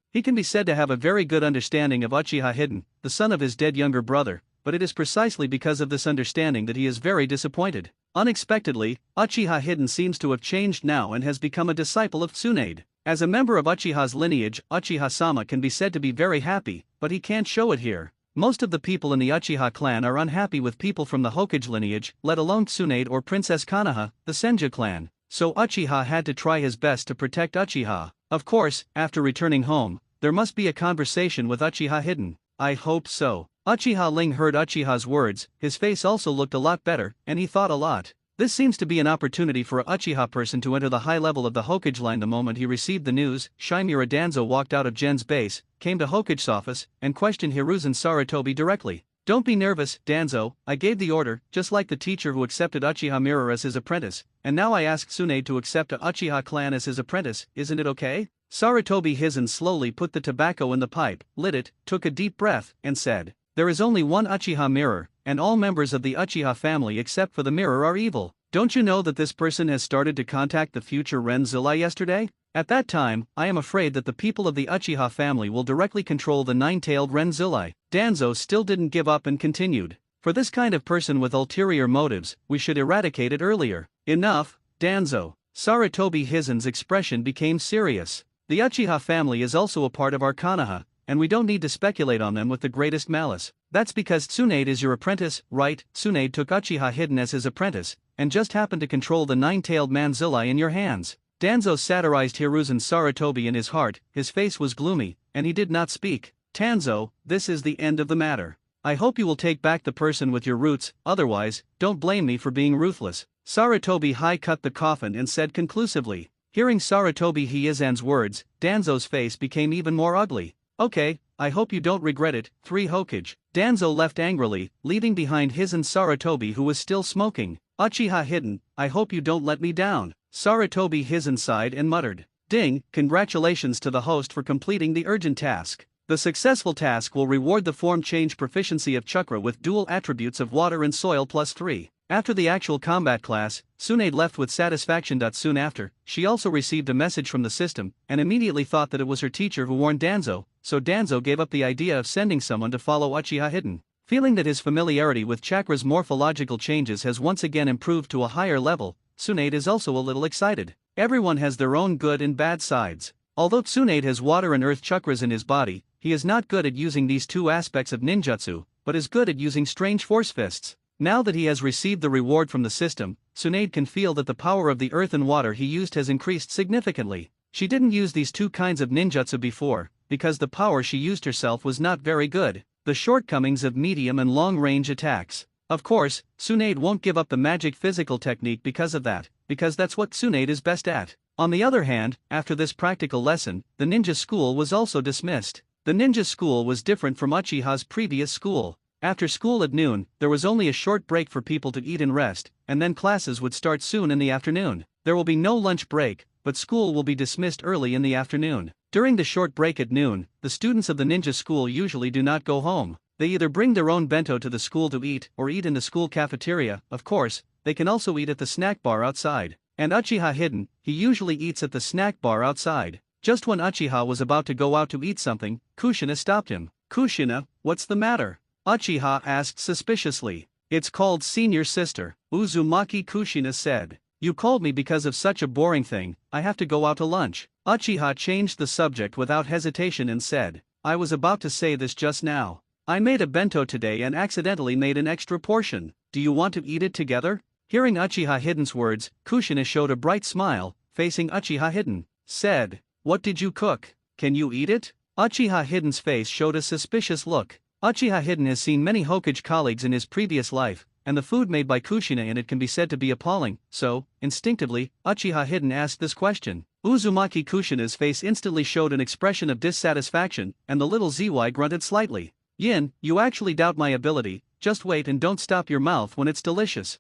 He can be said to have a very good understanding of Uchiha Hidden, the son of his dead younger brother, but it is precisely because of this understanding that he is very disappointed. Unexpectedly, Uchiha Hidden seems to have changed now and has become a disciple of Tsunade. As a member of Uchiha's lineage, Uchiha-sama can be said to be very happy, but he can't show it here. Most of the people in the Uchiha clan are unhappy with people from the Hokage lineage, let alone Tsunade or Princess Konoha, the Senju clan. So Uchiha had to try his best to protect Uchiha. Of course, after returning home, there must be a conversation with Uchiha Hidden. I hope so. Uchiha Ling heard Uchiha's words, his face also looked a lot better, and he thought a lot. This seems to be an opportunity for a Uchiha person to enter the high level of the Hokage line. The moment he received the news, Shimura Danzo walked out of Gen's base, came to Hokage's office, and questioned Hiruzen Sarutobi directly. Don't be nervous, Danzo, I gave the order, just like the teacher who accepted Uchiha Mirror as his apprentice, and now I ask Tsunade to accept a Uchiha clan as his apprentice, isn't it okay? Sarutobi Hizen slowly put the tobacco in the pipe, lit it, took a deep breath, and said, there is only one Uchiha Mirror, and all members of the Uchiha family except for the Mirror are evil. Don't you know that this person has started to contact the future Renzilla yesterday? At that time, I am afraid that the people of the Uchiha family will directly control the nine-tailed Renzilla. Danzo still didn't give up and continued. For this kind of person with ulterior motives, we should eradicate it earlier. Enough, Danzo. Sarutobi Hizen's expression became serious. The Uchiha family is also a part of our Konoha, and we don't need to speculate on them with the greatest malice. That's because Tsunade is your apprentice, right? Tsunade took Uchiha Hidden as his apprentice, and just happened to control the nine-tailed Manzilla in your hands. Danzo satirized Hiruzen Sarutobi in his heart, his face was gloomy, and he did not speak. Tanzo, this is the end of the matter. I hope you will take back the person with your roots, otherwise, don't blame me for being ruthless. Sarutobi High cut the coffin and said conclusively. Hearing Sarutobi Hiezan's words, Danzo's face became even more ugly. Okay, I hope you don't regret it, 3 Hokage. Danzo left angrily, leaving behind Hizen Sarutobi who was still smoking. Uchiha Hidden, I hope you don't let me down. Sarutobi Hizen sighed and muttered. Ding, congratulations to the host for completing the urgent task. The successful task will reward the form change proficiency of chakra with dual attributes of water and soil +3. After the actual combat class, Tsunade left with satisfaction. Soon after, she also received a message from the system, and immediately thought that it was her teacher who warned Danzo, so Danzo gave up the idea of sending someone to follow Uchiha Hidden. Feeling that his familiarity with chakra's morphological changes has once again improved to a higher level, Tsunade is also a little excited. Everyone has their own good and bad sides. Although Tsunade has water and earth chakras in his body, he is not good at using these two aspects of ninjutsu, but is good at using strange force fists. Now that he has received the reward from the system, Tsunade can feel that the power of the earth and water he used has increased significantly. She didn't use these two kinds of ninjutsu before, because the power she used herself was not very good. The shortcomings of medium and long-range attacks. Of course, Tsunade won't give up the magic physical technique because of that, because that's what Tsunade is best at. On the other hand, after this practical lesson, the ninja school was also dismissed. The ninja school was different from Uchiha's previous school. After school at noon, there was only a short break for people to eat and rest, and then classes would start soon in the afternoon. There will be no lunch break, but school will be dismissed early in the afternoon. During the short break at noon, the students of the ninja school usually do not go home. They either bring their own bento to the school to eat or eat in the school cafeteria. Of course, they can also eat at the snack bar outside. And Uchiha Hidden, he usually eats at the snack bar outside. Just when Uchiha was about to go out to eat something, Kushina stopped him. "Kushina, what's the matter?" Uchiha asked suspiciously. "It's called senior sister," Uzumaki Kushina said. "You called me because of such a boring thing, I have to go out to lunch." Uchiha changed the subject without hesitation and said, "I was about to say this just now. I made a bento today and accidentally made an extra portion. Do you want to eat it together?" Hearing Uchiha Hidden's words, Kushina showed a bright smile, facing Uchiha Hidden, said, "What did you cook? Can you eat it?" Uchiha Hidden's face showed a suspicious look. Uchiha Hidden has seen many Hokage colleagues in his previous life, and the food made by Kushina in it can be said to be appalling, so, instinctively, Uchiha Hidden asked this question. Uzumaki Kushina's face instantly showed an expression of dissatisfaction, and the little ZY grunted slightly. "Yin, you actually doubt my ability, just wait and don't stop your mouth when it's delicious."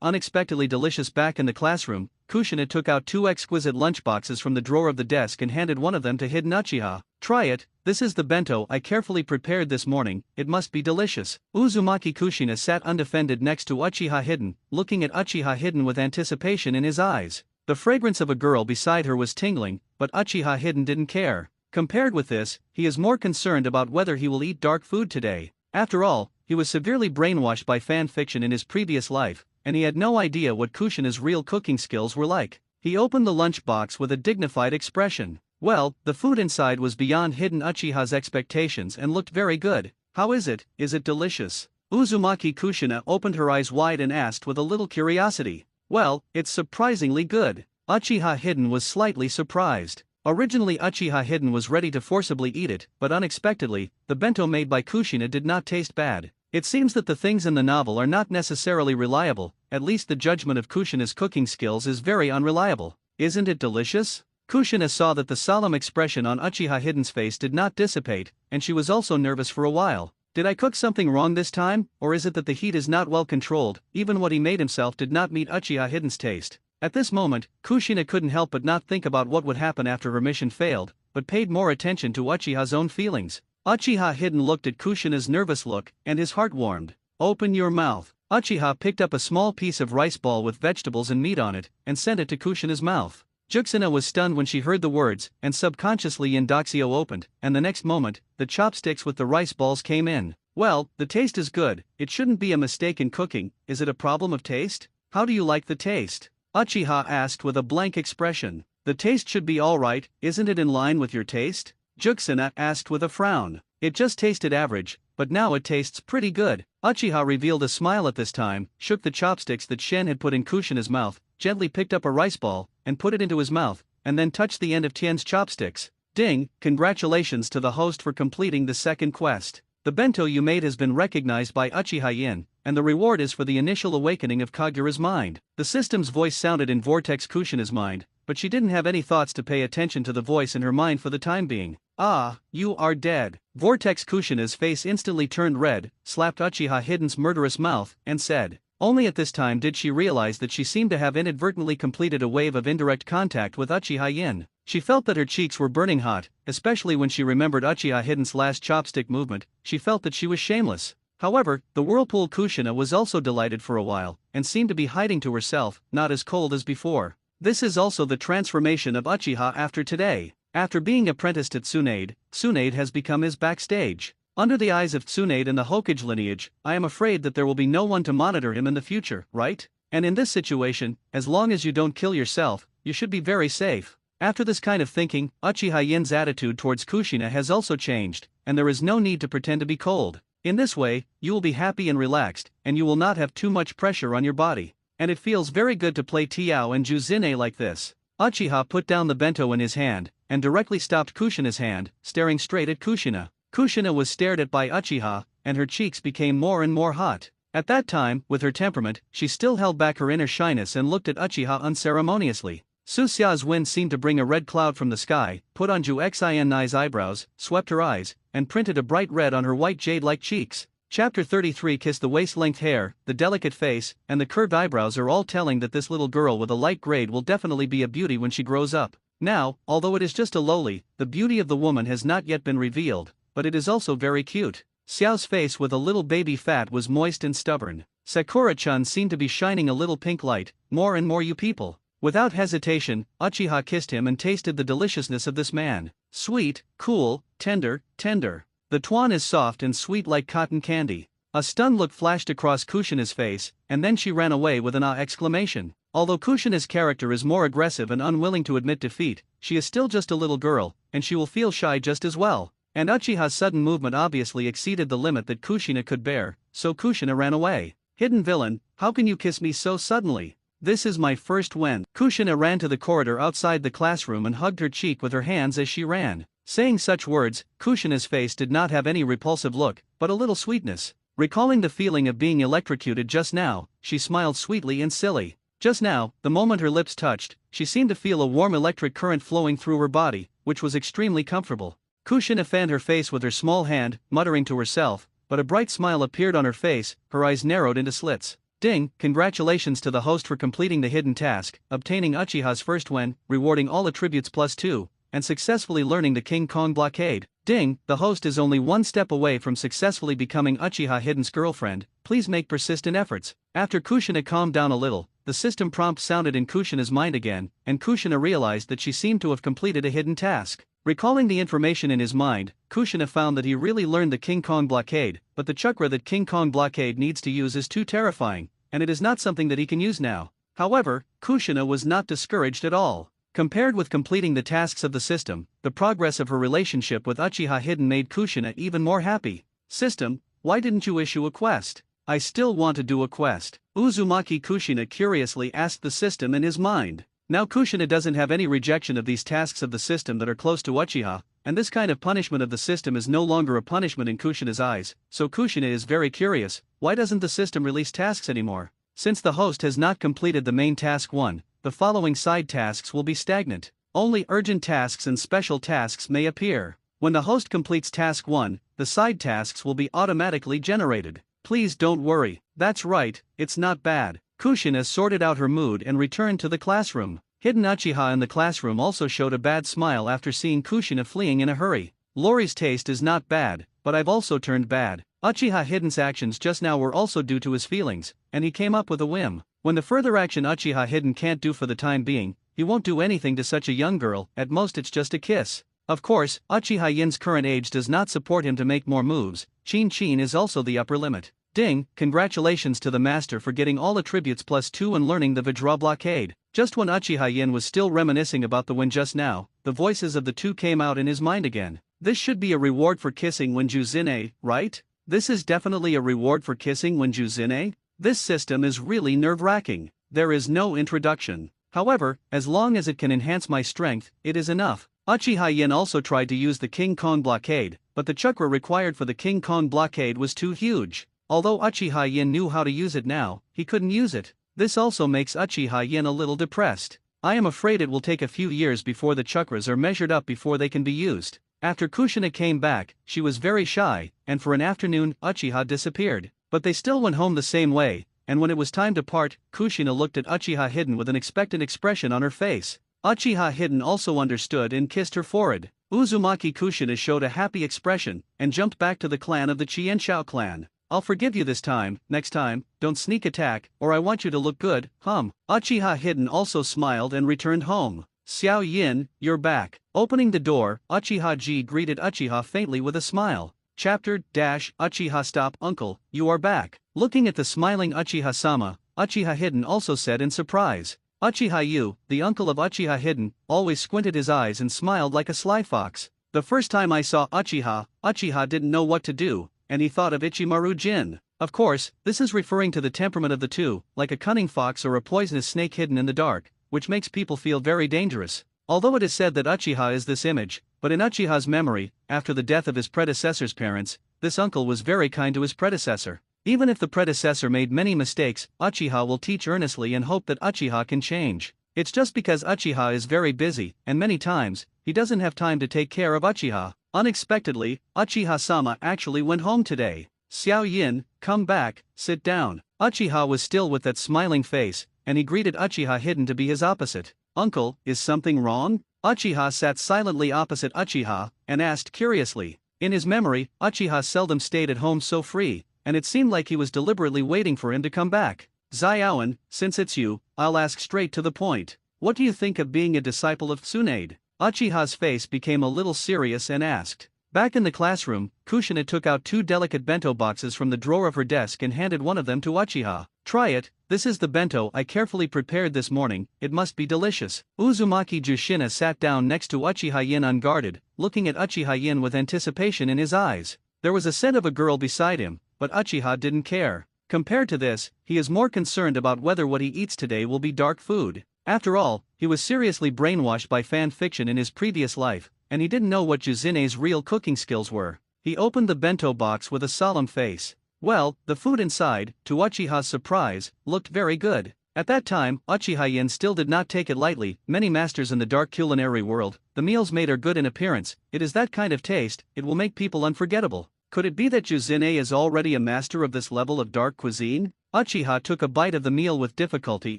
Unexpectedly delicious. Back in the classroom, Kushina took out two exquisite lunchboxes from the drawer of the desk and handed one of them to Hidden Uchiha. "Try it, this is the bento I carefully prepared this morning, it must be delicious." Uzumaki Kushina sat undefended next to Uchiha Hidden, looking at Uchiha Hidden with anticipation in his eyes. The fragrance of a girl beside her was tingling, but Uchiha Hidden didn't care. Compared with this, he is more concerned about whether he will eat dark food today. After all, he was severely brainwashed by fan fiction in his previous life, and he had no idea what Kushina's real cooking skills were like. He opened the lunchbox with a dignified expression. Well, the food inside was beyond Hidden Uchiha's expectations and looked very good. "How is it? Is it delicious?" Uzumaki Kushina opened her eyes wide and asked with a little curiosity. "Well, it's surprisingly good." Uchiha Hidden was slightly surprised. Originally Uchiha Hidden was ready to forcibly eat it, but unexpectedly, the bento made by Kushina did not taste bad. It seems that the things in the novel are not necessarily reliable, at least the judgment of Kushina's cooking skills is very unreliable. "Isn't it delicious?" Kushina saw that the solemn expression on Uchiha Hidden's face did not dissipate, and she was also nervous for a while. Did I cook something wrong this time, or is it that the heat is not well controlled? Even what he made himself did not meet Uchiha Hidden's taste. At this moment, Kushina couldn't help but not think about what would happen after her mission failed, but paid more attention to Uchiha's own feelings. Uchiha Hidden looked at Kushina's nervous look, and his heart warmed. "Open your mouth." Uchiha picked up a small piece of rice ball with vegetables and meat on it, and sent it to Kushina's mouth. Juxina was stunned when she heard the words, and subconsciously Indoxio opened, and the next moment, the chopsticks with the rice balls came in. "Well, the taste is good, it shouldn't be a mistake in cooking, is it a problem of taste? How do you like the taste?" Uchiha asked with a blank expression. "The taste should be alright, isn't it in line with your taste?" Juxina asked with a frown. "It just tasted average, but now it tastes pretty good." Uchiha revealed a smile at this time, shook the chopsticks that Shen had put in Kushina's mouth, gently picked up a rice ball, and put it into his mouth, and then touched the end of Tien's chopsticks. "Ding, congratulations to the host for completing the second quest. The bento you made has been recognized by Uchiha Yin, and the reward is for the initial awakening of Kagura's mind." The system's voice sounded in Vortex Kushina's mind, but she didn't have any thoughts to pay attention to the voice in her mind for the time being. "Ah, you are dead." Vortex Kushina's face instantly turned red, slapped Uchiha Hidden's murderous mouth, and said. Only at this time did she realize that she seemed to have inadvertently completed a wave of indirect contact with Uchiha Yin. She felt that her cheeks were burning hot, especially when she remembered Uchiha Hidden's last chopstick movement. She felt that she was shameless. However, the whirlpool Kushina was also delighted for a while, and seemed to be hiding to herself, not as cold as before. This is also the transformation of Uchiha after today. After being apprenticed at Tsunade, Tsunade has become his backstage. Under the eyes of Tsunade and the Hokage lineage, I am afraid that there will be no one to monitor him in the future, right? And in this situation, as long as you don't kill yourself, you should be very safe. After this kind of thinking, Uchiha Yin's attitude towards Kushina has also changed, and there is no need to pretend to be cold. In this way, you will be happy and relaxed, and you will not have too much pressure on your body. And it feels very good to play Tiao and Juzine like this. Uchiha put down the bento in his hand, and directly stopped Kushina's hand, staring straight at Kushina. Kushina was stared at by Uchiha, and her cheeks became more and more hot. At that time, with her temperament, she still held back her inner shyness and looked at Uchiha unceremoniously. Su Xia's wind seemed to bring a red cloud from the sky, put on Ju Xin's eyebrows, swept her eyes, and printed a bright red on her white jade-like cheeks. Chapter 33 Kiss the waist-length hair, the delicate face, and the curved eyebrows are all telling that this little girl with a light grade will definitely be a beauty when she grows up. Now, although it is just a lowly, the beauty of the woman has not yet been revealed, but it is also very cute. Xiao's face with a little baby fat was moist and stubborn. Sakura-chan seemed to be shining a little pink light, more and more you people. Without hesitation, Uchiha kissed him and tasted the deliciousness of this man. Sweet, cool, tender, tender. The tuan is soft and sweet like cotton candy. A stunned look flashed across Kushina's face, and then she ran away with an ah exclamation. Although Kushina's character is more aggressive and unwilling to admit defeat, she is still just a little girl, and she will feel shy just as well. And Uchiha's sudden movement obviously exceeded the limit that Kushina could bear, so Kushina ran away. Hidden villain, how can you kiss me so suddenly? This is my first when. Kushina ran to the corridor outside the classroom and hugged her cheek with her hands as she ran. Saying such words, Kushina's face did not have any repulsive look, but a little sweetness. Recalling the feeling of being electrocuted just now, she smiled sweetly and silly. Just now, the moment her lips touched, she seemed to feel a warm electric current flowing through her body, which was extremely comfortable. Kushina fanned her face with her small hand, muttering to herself, but a bright smile appeared on her face, her eyes narrowed into slits. Ding, congratulations to the host for completing the hidden task, obtaining Uchiha's first when, rewarding all attributes +2, and successfully learning the King Kong blockade. Ding, the host is only one step away from successfully becoming Uchiha Hidden's girlfriend, please make persistent efforts. After Kushina calmed down a little, the system prompt sounded in Kushina's mind again, and Kushina realized that she seemed to have completed a hidden task. Recalling the information in his mind, Kushina found that he really learned the King Kong blockade, but the chakra that King Kong blockade needs to use is too terrifying, and it is not something that he can use now. However, Kushina was not discouraged at all. Compared with completing the tasks of the system, the progress of her relationship with Uchiha Hidden made Kushina even more happy. System, why didn't you issue a quest? I still want to do a quest. Uzumaki Kushina curiously asked the system in his mind. Now Kushina doesn't have any rejection of these tasks of the system that are close to Uchiha, and this kind of punishment of the system is no longer a punishment in Kushina's eyes, so Kushina is very curious, why doesn't the system release tasks anymore? Since the host has not completed the main task 1, the following side tasks will be stagnant. Only urgent tasks and special tasks may appear. When the host completes task 1, the side tasks will be automatically generated. Please don't worry, that's right, it's not bad. Kushina sorted out her mood and returned to the classroom. Hidden Uchiha in the classroom also showed a bad smile after seeing Kushina fleeing in a hurry. Lori's taste is not bad, but I've also turned bad. Uchiha Hidden's actions just now were also due to his feelings, and he came up with a whim. When the further action Uchiha Hidden can't do for the time being, he won't do anything to such a young girl, at most it's just a kiss. Of course, Uchiha Yin's current age does not support him to make more moves, Chin is also the upper limit. Ding, congratulations to the master for getting all attributes +2 and learning the Vajra blockade. Just when Uchiha Yin was still reminiscing about the win just now, the voices of the two came out in his mind again. This should be a reward for kissing when Juzine, right? This is definitely a reward for kissing when Juzine? This system is really nerve-wracking. There is no introduction. However, as long as it can enhance my strength, it is enough. Uchiha Yin also tried to use the King Kong blockade, but the chakra required for the King Kong blockade was too huge. Although Uchiha Yin knew how to use it now, he couldn't use it. This also makes Uchiha Yin a little depressed. I am afraid it will take a few years before the chakras are measured up before they can be used. After Kushina came back, she was very shy, and for an afternoon, Uchiha disappeared. But they still went home the same way, and when it was time to part, Kushina looked at Uchiha Hidden with an expectant expression on her face. Uchiha Hidden also understood and kissed her forehead. Uzumaki Kushina showed a happy expression, and jumped back to the clan of the Qianshao clan. I'll forgive you this time, next time, don't sneak attack, or I want you to look good, Uchiha Hidden also smiled and returned home. Xiao Yin, you're back. Opening the door, Uchiha Ji greeted Uchiha faintly with a smile. Uchiha stop uncle, you are back. Looking at the smiling Uchiha-sama, Uchiha Hidden also said in surprise. Uchiha Yu, the uncle of Uchiha Hidden, always squinted his eyes and smiled like a sly fox. The first time I saw Uchiha didn't know what to do, and he thought of Ichimaru Jin. Of course, this is referring to the temperament of the two, like a cunning fox or a poisonous snake hidden in the dark, which makes people feel very dangerous. Although it is said that Uchiha is this image, but in Uchiha's memory, after the death of his predecessor's parents, this uncle was very kind to his predecessor. Even if the predecessor made many mistakes, Uchiha will teach earnestly and hope that Uchiha can change. It's just because Uchiha is very busy, and many times, he doesn't have time to take care of Uchiha. Unexpectedly, Uchiha-sama actually went home today. Xiao Yin, come back, sit down. Uchiha was still with that smiling face, and he greeted Uchiha Hidden to be his opposite. Uncle, is something wrong? Uchiha sat silently opposite Uchiha, and asked curiously. In his memory, Uchiha seldom stayed at home so free, and it seemed like he was deliberately waiting for him to come back. Xiaoan, since it's you, I'll ask straight to the point. What do you think of being a disciple of Tsunade? Uchiha's face became a little serious and asked. Back in the classroom, Kushina took out 2 delicate bento boxes from the drawer of her desk and handed one of them to Uchiha. Try it, this is the bento I carefully prepared this morning, it must be delicious. Uzumaki Jushina sat down next to Uchiha Yin unguarded, looking at Uchiha Yin with anticipation in his eyes. There was a scent of a girl beside him, but Uchiha didn't care. Compared to this, he is more concerned about whether what he eats today will be dark food. After all, he was seriously brainwashed by fan fiction in his previous life, and he didn't know what Juzine's real cooking skills were. He opened the bento box with a solemn face. Well, the food inside, to Uchiha's surprise, looked very good. At that time, Uchiha Yin still did not take it lightly. Many masters in the dark culinary world, the meals made are good in appearance, it is that kind of taste, it will make people unforgettable. Could it be that Juzine is already a master of this level of dark cuisine? Uchiha took a bite of the meal with difficulty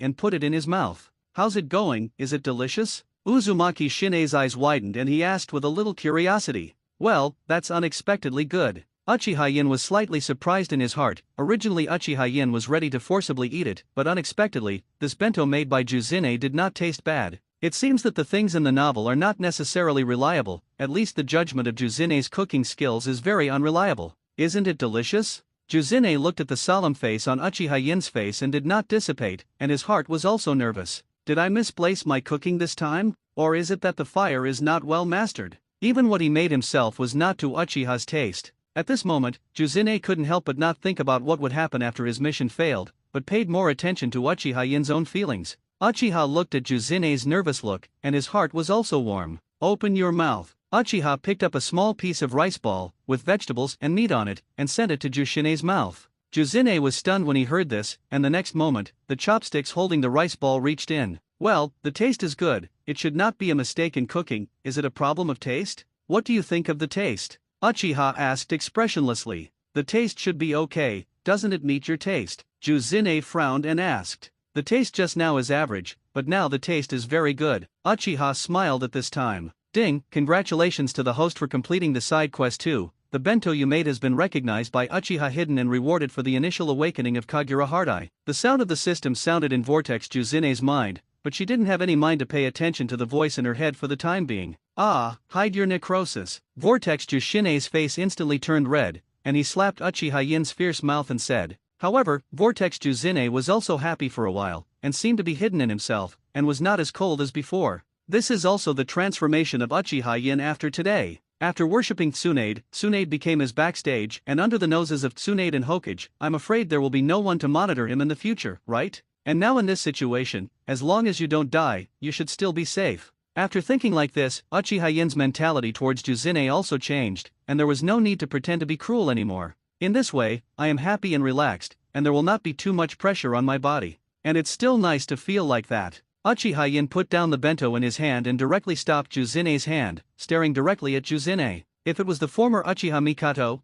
and put it in his mouth. How's it going, is it delicious? Uzumaki Shine's eyes widened and he asked with a little curiosity. Well, that's unexpectedly good. Uchiha Yin was slightly surprised in his heart. Originally Uchiha Yin was ready to forcibly eat it, but unexpectedly, this bento made by Juzine did not taste bad. It seems that the things in the novel are not necessarily reliable, at least the judgment of Juzine's cooking skills is very unreliable. Isn't it delicious? Juzine looked at the solemn face on Uchiha Yin's face and did not dissipate, and his heart was also nervous. Did I misplace my cooking this time? Or is it that the fire is not well mastered? Even what he made himself was not to Uchiha's taste. At this moment, Juzine couldn't help but not think about what would happen after his mission failed, but paid more attention to Uchiha Yin's own feelings. Uchiha looked at Juzine's nervous look, and his heart was also warm. Open your mouth. Uchiha picked up a small piece of rice ball, with vegetables and meat on it, and sent it to Juzine's mouth. Juzine was stunned when he heard this, and the next moment, the chopsticks holding the rice ball reached in. Well, the taste is good, it should not be a mistake in cooking. Is it a problem of taste? What do you think of the taste? Uchiha asked expressionlessly. The taste should be okay, doesn't it meet your taste? Juzine frowned and asked. The taste just now is average, but now the taste is very good. Uchiha smiled at this time. Ding, congratulations to the host for completing the side quest 2. The bento you made has been recognized by Uchiha Hidden and rewarded for the initial awakening of Kagura Heart-Eye. The sound of the system sounded in Vortex Juzine's mind, but she didn't have any mind to pay attention to the voice in her head for the time being. Ah, hide your necrosis. Vortex Juzine's face instantly turned red, and he slapped Uchiha Yin's fierce mouth and said. However, Vortex Juzine was also happy for a while, and seemed to be hidden in himself, and was not as cold as before. This is also the transformation of Uchiha Yin after today. After worshipping Tsunade, Tsunade became his backstage, and under the noses of Tsunade and Hokage, I'm afraid there will be no one to monitor him in the future, right? And now in this situation, as long as you don't die, you should still be safe. After thinking like this, Uchiha Yin's mentality towards Juzine also changed, and there was no need to pretend to be cruel anymore. In this way, I am happy and relaxed, and there will not be too much pressure on my body. And it's still nice to feel like that. Uchiha Yin put down the bento in his hand and directly stopped Juzine's hand, staring directly at Juzine. If it was the former Uchiha Mikato,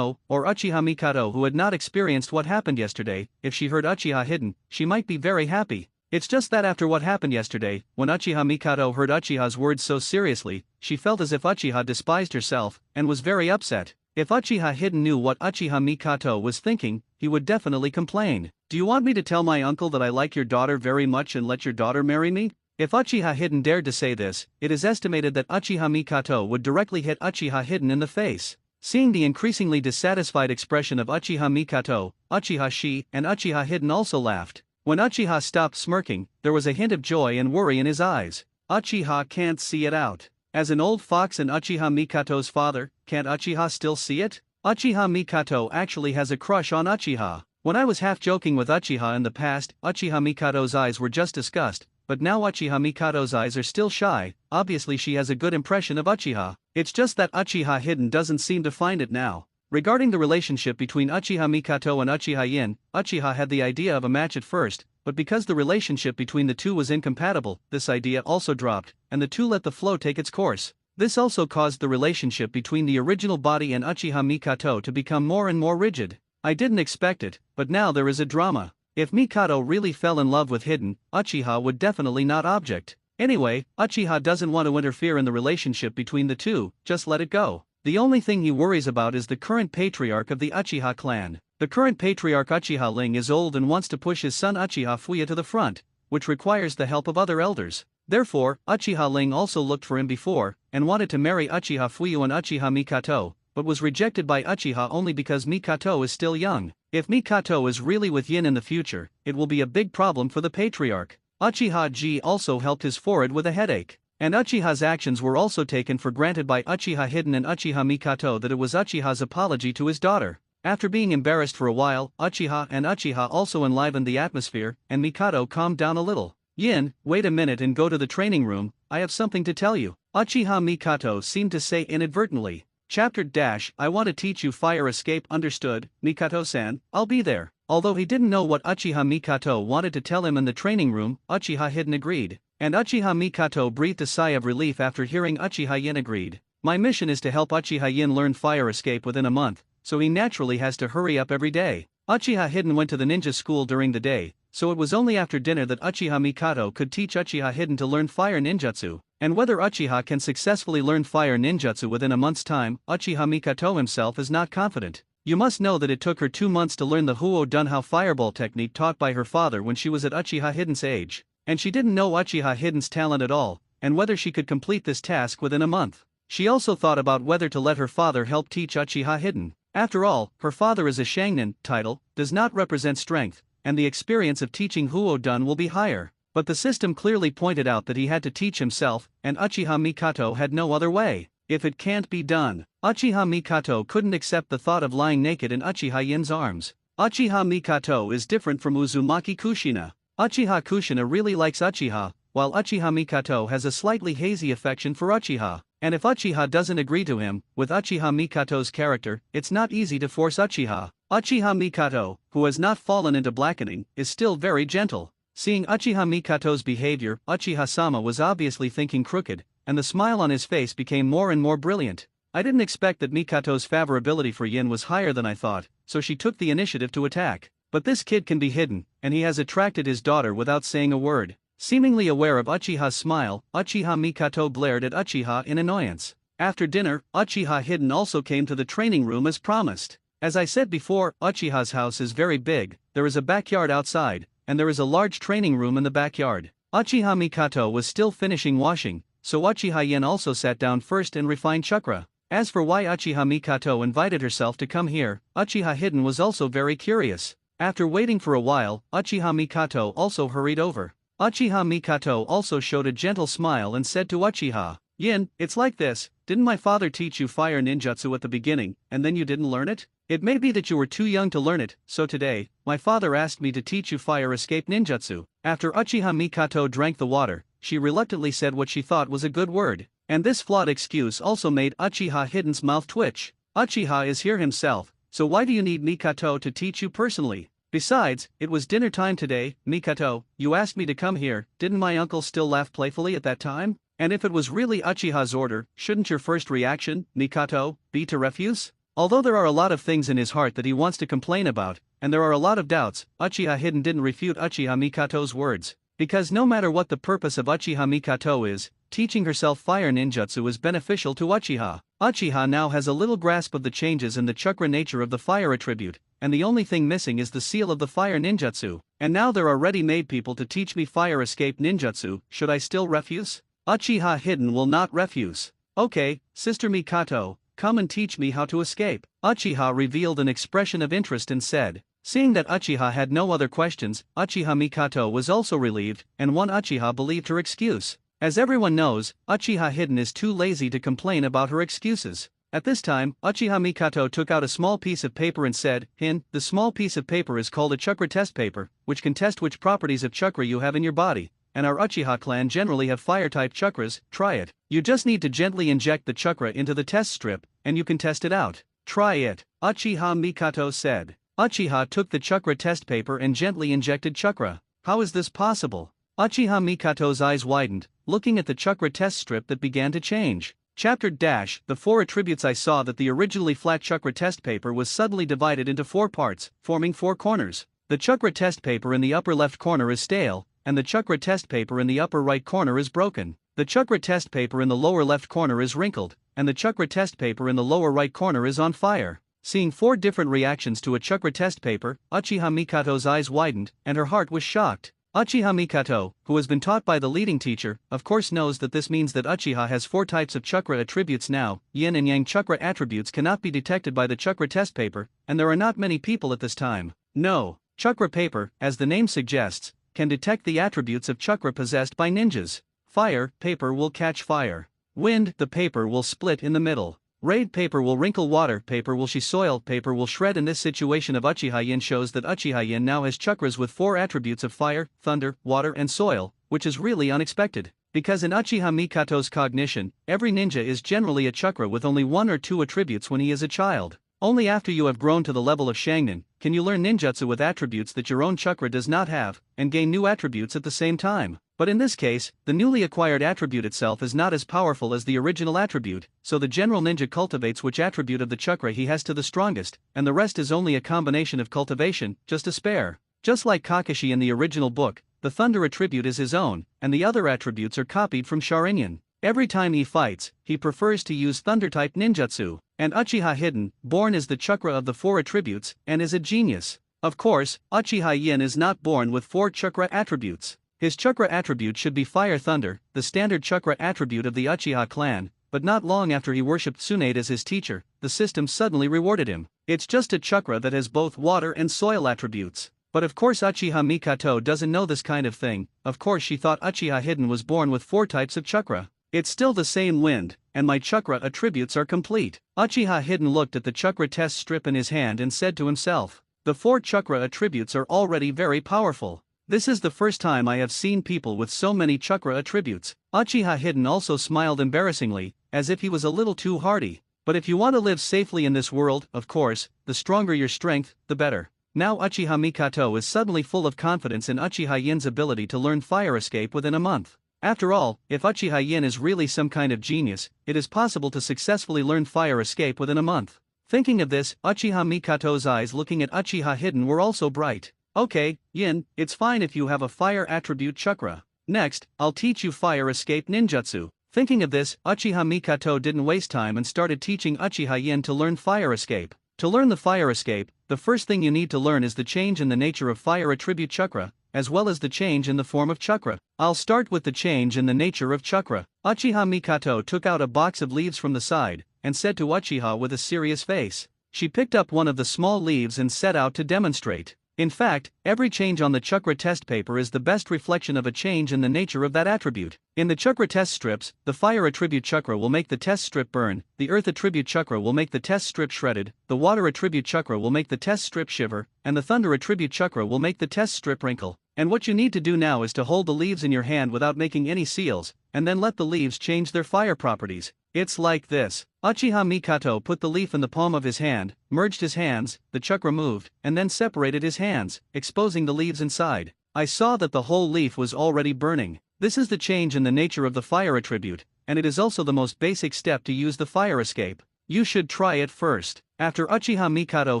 or Uchiha Mikato who had not experienced what happened yesterday, if she heard Uchiha Hidden, she might be very happy. It's just that after what happened yesterday, when Uchiha Mikato heard Uchiha's words so seriously, she felt as if Uchiha despised herself, and was very upset. If Uchiha Hidden knew what Uchiha Mikato was thinking, he would definitely complain. Do you want me to tell my uncle that I like your daughter very much and let your daughter marry me? If Uchiha Hidden dared to say this, it is estimated that Uchiha Mikato would directly hit Uchiha Hidden in the face. Seeing the increasingly dissatisfied expression of Uchiha Mikato, Uchiha Shi and Uchiha Hidden also laughed. When Uchiha stopped smirking, there was a hint of joy and worry in his eyes. Uchiha can't see it out. As an old fox and Uchiha Mikato's father, can't Uchiha still see it? Uchiha Mikato actually has a crush on Uchiha. When I was half joking with Uchiha in the past, Uchiha Mikato's eyes were just disgust, but now Uchiha Mikato's eyes are still shy. Obviously she has a good impression of Uchiha. It's just that Uchiha Hidden doesn't seem to find it now. Regarding the relationship between Uchiha Mikato and Uchiha Yin, Uchiha had the idea of a match at first, but because the relationship between the two was incompatible, this idea also dropped, and the two let the flow take its course. This also caused the relationship between the original body and Uchiha Mikato to become more and more rigid. I didn't expect it, but now there is a drama. If Mikato really fell in love with Hidden, Uchiha would definitely not object. Anyway, Uchiha doesn't want to interfere in the relationship between the two, just let it go. The only thing he worries about is the current patriarch of the Uchiha clan. The current patriarch Uchiha Ling is old and wants to push his son Uchiha Fuya to the front, which requires the help of other elders. Therefore, Uchiha Ling also looked for him before, and wanted to marry Uchiha Fuya and Uchiha Mikato, but was rejected by Uchiha only because Mikato is still young. If Mikato is really with Yin in the future, it will be a big problem for the patriarch. Uchiha Ji also helped his forehead with a headache. And Uchiha's actions were also taken for granted by Uchiha Hidden and Uchiha Mikato that it was Uchiha's apology to his daughter. After being embarrassed for a while, Uchiha and Uchiha also enlivened the atmosphere, and Mikado calmed down a little. Yin, wait a minute and go to the training room, I have something to tell you. Uchiha Mikato seemed to say inadvertently. Chapter - I want to teach you fire escape. Understood, Mikato-san, I'll be there. Although he didn't know what Uchiha Mikato wanted to tell him in the training room, Uchiha Hidden agreed. And Uchiha Mikato breathed a sigh of relief after hearing Uchiha Yin agreed. My mission is to help Uchiha Yin learn fire escape within a month, so he naturally has to hurry up every day. Uchiha Hidden went to the ninja school during the day, so it was only after dinner that Uchiha Mikato could teach Uchiha Hidden to learn fire ninjutsu. And whether Uchiha can successfully learn fire ninjutsu within a month's time, Uchiha Mikato himself is not confident. You must know that it took her 2 months to learn the Huo Dunhao fireball technique taught by her father when she was at Uchiha Hidden's age. And she didn't know Uchiha Hidden's talent at all, and whether she could complete this task within a month. She also thought about whether to let her father help teach Uchiha Hidden. After all, her father is a Shangnin title, does not represent strength, and the experience of teaching Huo Dun will be higher. But the system clearly pointed out that he had to teach himself, and Uchiha Mikato had no other way. If it can't be done, Uchiha Mikato couldn't accept the thought of lying naked in Uchiha Yin's arms. Uchiha Mikato is different from Uzumaki Kushina. Uchiha Kushina really likes Uchiha, while Uchiha Mikato has a slightly hazy affection for Uchiha. And if Uchiha doesn't agree to him, with Uchiha Mikato's character, it's not easy to force Uchiha. Uchiha Mikato, who has not fallen into blackening, is still very gentle. Seeing Uchiha Mikato's behavior, Uchiha-sama was obviously thinking crooked, and the smile on his face became more and more brilliant. I didn't expect that Mikato's favorability for Yin was higher than I thought, so she took the initiative to attack. But this kid can be hidden, and he has attracted his daughter without saying a word. Seemingly aware of Uchiha's smile, Uchiha Mikato glared at Uchiha in annoyance. After dinner, Uchiha Hidden also came to the training room as promised. As I said before, Uchiha's house is very big, there is a backyard outside, and there is a large training room in the backyard. Uchiha Mikato was still finishing washing, so Uchiha Yin also sat down first and refined chakra. As for why Uchiha Mikato invited herself to come here, Uchiha Hidden was also very curious. After waiting for a while, Uchiha Mikato also hurried over. Uchiha Mikato also showed a gentle smile and said to Uchiha, Yin, it's like this, didn't my father teach you fire ninjutsu at the beginning, and then you didn't learn it? It may be that you were too young to learn it, so today, my father asked me to teach you fire escape ninjutsu. After Uchiha Mikato drank the water, she reluctantly said what she thought was a good word, and this flawed excuse also made Uchiha Hidden's mouth twitch. Uchiha is here himself, so why do you need Mikato to teach you personally? Besides, it was dinner time today, Mikato, you asked me to come here, didn't my uncle still laugh playfully at that time? And if it was really Uchiha's order, shouldn't your first reaction, Mikato, be to refuse? Although there are a lot of things in his heart that he wants to complain about, and there are a lot of doubts, Uchiha Hidden didn't refute Uchiha Mikato's words. Because no matter what the purpose of Uchiha Mikato is, teaching herself fire ninjutsu is beneficial to Uchiha. Uchiha now has a little grasp of the changes in the chakra nature of the fire attribute, and the only thing missing is the seal of the fire ninjutsu. And now there are ready-made people to teach me fire escape ninjutsu. Should I still refuse? Uchiha Hidden will not refuse. Okay, Sister Mikato, come and teach me how to escape. Uchiha revealed an expression of interest and said. Seeing that Uchiha had no other questions, Uchiha Mikato was also relieved, and one Uchiha believed her excuse. As everyone knows, Uchiha Hidden is too lazy to complain about her excuses. At this time, Uchiha Mikato took out a small piece of paper and said, the small piece of paper is called a chakra test paper, which can test which properties of chakra you have in your body, and our Uchiha clan generally have fire-type chakras. Try it. You just need to gently inject the chakra into the test strip, and you can test it out. Try it, Uchiha Mikato said. Uchiha took the chakra test paper and gently injected chakra. How is this possible? Uchiha Mikato's eyes widened, looking at the chakra test strip that began to change. Chapter The 4 attributes. I saw that the originally flat chakra test paper was suddenly divided into 4 parts, forming 4 corners. The chakra test paper in the upper left corner is stale, and the chakra test paper in the upper right corner is broken. The chakra test paper in the lower left corner is wrinkled, and the chakra test paper in the lower right corner is on fire. Seeing 4 different reactions to a chakra test paper, Uchiha Mikato's eyes widened, and her heart was shocked. Uchiha Mikato, who has been taught by the leading teacher, of course knows that this means that Uchiha has 4 types of chakra attributes now. Yin and Yang chakra attributes cannot be detected by the chakra test paper, and there are not many people at this time. No, chakra paper, as the name suggests, can detect the attributes of chakra possessed by ninjas. Fire, paper will catch fire. Wind, the paper will split in the middle. Raid, paper will wrinkle. Water, paper will she soil. Paper will shred. In this situation of Uchiha Yin shows that Uchiha Yin now has chakras with 4 attributes of fire, thunder, water and soil, which is really unexpected. Because in Uchiha Mikato's cognition, every ninja is generally a chakra with only 1 or 2 attributes when he is a child. Only after you have grown to the level of Shangnin, can you learn ninjutsu with attributes that your own chakra does not have, and gain new attributes at the same time. But in this case, the newly acquired attribute itself is not as powerful as the original attribute, so the general ninja cultivates which attribute of the chakra he has to the strongest, and the rest is only a combination of cultivation, just a spare. Just like Kakashi in the original book, the thunder attribute is his own, and the other attributes are copied from Sharingan. Every time he fights, he prefers to use thunder-type ninjutsu, and Uchiha Hidden, born is the chakra of the 4 attributes, and is a genius. Of course, Uchiha Yin is not born with 4 chakra attributes. His chakra attribute should be Fire Thunder, the standard chakra attribute of the Uchiha clan, but not long after he worshipped Tsunade as his teacher, the system suddenly rewarded him. It's just a chakra that has both water and soil attributes. But of course Uchiha Mikato doesn't know this kind of thing. Of course she thought Uchiha Hidden was born with 4 types of chakra. It's still the same wind, and my chakra attributes are complete. Uchiha Hidden looked at the chakra test strip in his hand and said to himself, the 4 chakra attributes are already very powerful. This is the first time I have seen people with so many chakra attributes. Uchiha Hidden also smiled embarrassingly, as if he was a little too hardy. But if you want to live safely in this world, of course, the stronger your strength, the better. Now Uchiha Mikato is suddenly full of confidence in Uchiha Yin's ability to learn fire escape within a month. After all, if Uchiha Yin is really some kind of genius, it is possible to successfully learn fire escape within a month. Thinking of this, Uchiha Mikato's eyes looking at Uchiha Hidden were also bright. Okay, Yin, it's fine if you have a fire attribute chakra. Next, I'll teach you fire escape ninjutsu. Thinking of this, Uchiha Mikato didn't waste time and started teaching Uchiha Yin to learn fire escape. To learn the fire escape, the first thing you need to learn is the change in the nature of fire attribute chakra, as well as the change in the form of chakra. I'll start with the change in the nature of chakra. Uchiha Mikato took out a box of leaves from the side, and said to Uchiha with a serious face. She picked up one of the small leaves and set out to demonstrate. In fact, every change on the chakra test paper is the best reflection of a change in the nature of that attribute. In the chakra test strips, the fire attribute chakra will make the test strip burn, the earth attribute chakra will make the test strip shredded, the water attribute chakra will make the test strip shiver, and the thunder attribute chakra will make the test strip wrinkle. And what you need to do now is to hold the leaves in your hand without making any seals, and then let the leaves change their fire properties. It's like this. Uchiha Mikato put the leaf in the palm of his hand, merged his hands, the chakra moved, and then separated his hands, exposing the leaves inside. I saw that the whole leaf was already burning. This is the change in the nature of the fire attribute, and it is also the most basic step to use the fire escape. You should try it first. After Uchiha Mikato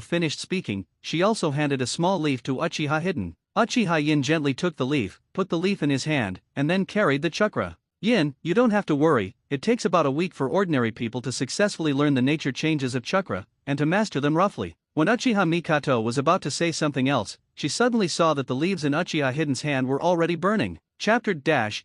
finished speaking, she also handed a small leaf to Uchiha Hidden. Uchiha Yin gently took the leaf, put the leaf in his hand, and then carried the chakra. Yin, you don't have to worry, it takes about a week for ordinary people to successfully learn the nature changes of chakra, and to master them roughly. When Uchiha Mikato was about to say something else, she suddenly saw that the leaves in Uchiha Hidden's hand were already burning. Chapter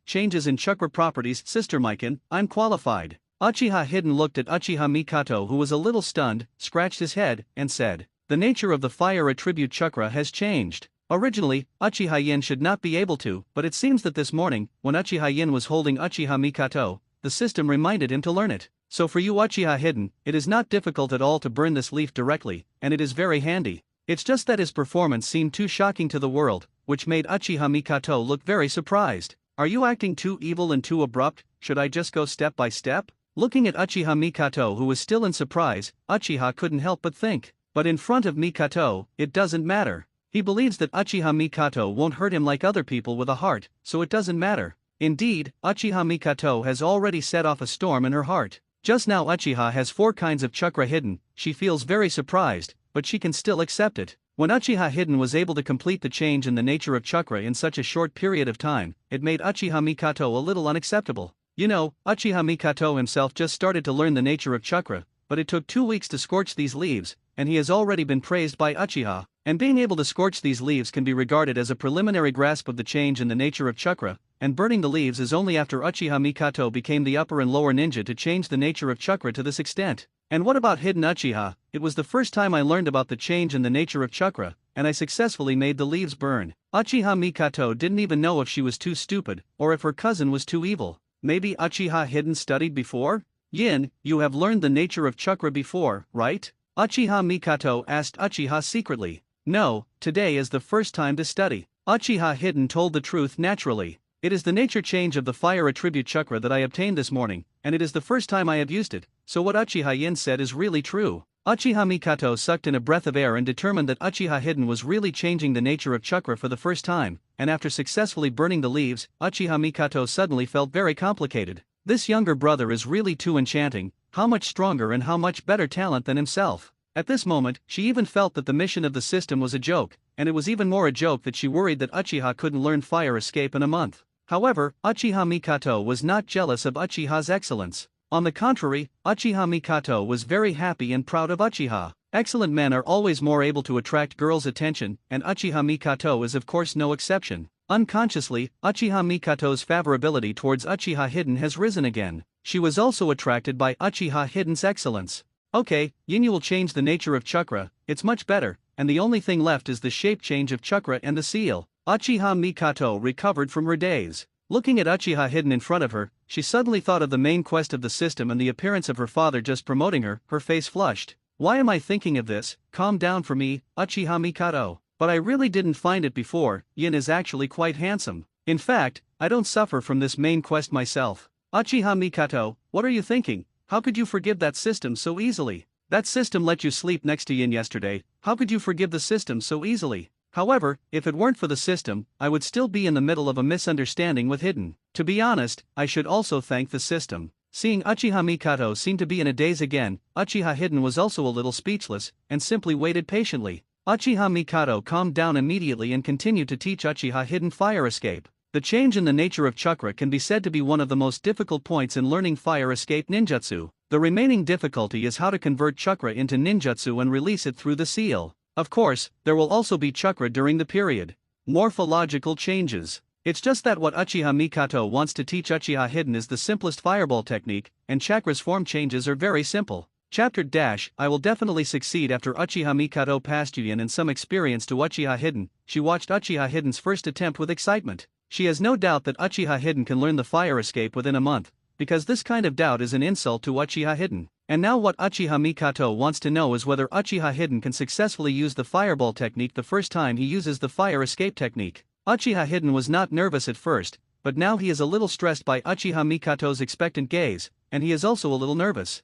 Changes in Chakra Properties. Sister Mikan, I'm qualified. Uchiha Hidden looked at Uchiha Mikato, who was a little stunned, scratched his head, and said, the nature of the fire attribute chakra has changed. Originally, Uchiha Yin should not be able to, but it seems that this morning, when Uchiha Yin was holding Uchiha Mikato, the system reminded him to learn it. So for you Uchiha Hidden, it is not difficult at all to burn this leaf directly, and it is very handy. It's just that his performance seemed too shocking to the world, which made Uchiha Mikato look very surprised. Are you acting too evil and too abrupt? Should I just go step by step? Looking at Uchiha Mikato, who was still in surprise, Uchiha couldn't help but think. But in front of Mikato, it doesn't matter. He believes that Uchiha Mikato won't hurt him like other people with a heart, so it doesn't matter. Indeed, Uchiha Mikato has already set off a storm in her heart. Just now Uchiha has 4 kinds of chakra hidden. She feels very surprised, but she can still accept it. When Uchiha Hidden was able to complete the change in the nature of chakra in such a short period of time, it made Uchiha Mikato a little unacceptable. You know, Uchiha Mikato himself just started to learn the nature of chakra, but it took 2 weeks to scorch these leaves, and he has already been praised by Uchiha, and being able to scorch these leaves can be regarded as a preliminary grasp of the change in the nature of chakra, and burning the leaves is only after Uchiha Mikato became the upper and lower ninja to change the nature of chakra to this extent. And what about Hidden Uchiha? It was the first time I learned about the change in the nature of chakra, and I successfully made the leaves burn. Uchiha Mikato didn't even know if she was too stupid, or if her cousin was too evil. Maybe Uchiha Hidden studied before? Yin, you have learned the nature of chakra before, right? Uchiha Mikato asked Uchiha secretly. No, today is the first time to study. Uchiha Hidden told the truth naturally. It is the nature change of the fire attribute chakra that I obtained this morning, and it is the first time I have used it, so what Uchiha Yin said is really true. Uchiha Mikato sucked in a breath of air and determined that Uchiha Hidden was really changing the nature of chakra for the first time, and after successfully burning the leaves, Uchiha Mikato suddenly felt very complicated. This younger brother is really too enchanting, how much stronger and how much better talent than himself. At this moment, she even felt that the mission of the system was a joke, and it was even more a joke that she worried that Uchiha couldn't learn fire escape in a month. However, Uchiha Mikato was not jealous of Uchiha's excellence. On the contrary, Uchiha Mikato was very happy and proud of Uchiha. Excellent men are always more able to attract girls' attention, and Uchiha Mikato is of course no exception. Unconsciously, Uchiha Mikato's favorability towards Uchiha Hidden has risen again. She was also attracted by Uchiha Hidden's excellence. Okay, Yin will change the nature of chakra, it's much better, and the only thing left is the shape change of chakra and the seal. Uchiha Mikato recovered from her daze. Looking at Uchiha Hidden in front of her, she suddenly thought of the main quest of the system and the appearance of her father just promoting her face flushed. Why am I thinking of this? Calm down for me, Uchiha Mikato. But I really didn't find it before, Yin is actually quite handsome. In fact, I don't suffer from this main quest myself. Uchiha Mikato, what are you thinking? How could you forgive that system so easily? That system let you sleep next to Yin yesterday, how could you forgive the system so easily? However, if it weren't for the system, I would still be in the middle of a misunderstanding with Hidden. To be honest, I should also thank the system. Seeing Uchiha Mikato seem to be in a daze again, Uchiha Hidden was also a little speechless, and simply waited patiently. Uchiha Mikato calmed down immediately and continued to teach Uchiha Hidden fire escape. The change in the nature of chakra can be said to be one of the most difficult points in learning fire escape ninjutsu. The remaining difficulty is how to convert chakra into ninjutsu and release it through the seal. Of course, there will also be chakra during the period. Morphological changes. It's just that what Uchiha Mikato wants to teach Uchiha Hidden is the simplest fireball technique, and chakra's form changes are very simple. Chapter I will definitely succeed. After Uchiha Mikato passed Yuyin and some experience to Uchiha Hidden, she watched Uchiha Hidden's first attempt with excitement. She has no doubt that Uchiha Hidden can learn the fire escape within a month, because this kind of doubt is an insult to Uchiha Hidden. And now what Uchiha Mikato wants to know is whether Uchiha Hidden can successfully use the fireball technique the first time he uses the fire escape technique. Uchiha Hidden was not nervous at first, but now he is a little stressed by Uchiha Mikato's expectant gaze, and he is also a little nervous.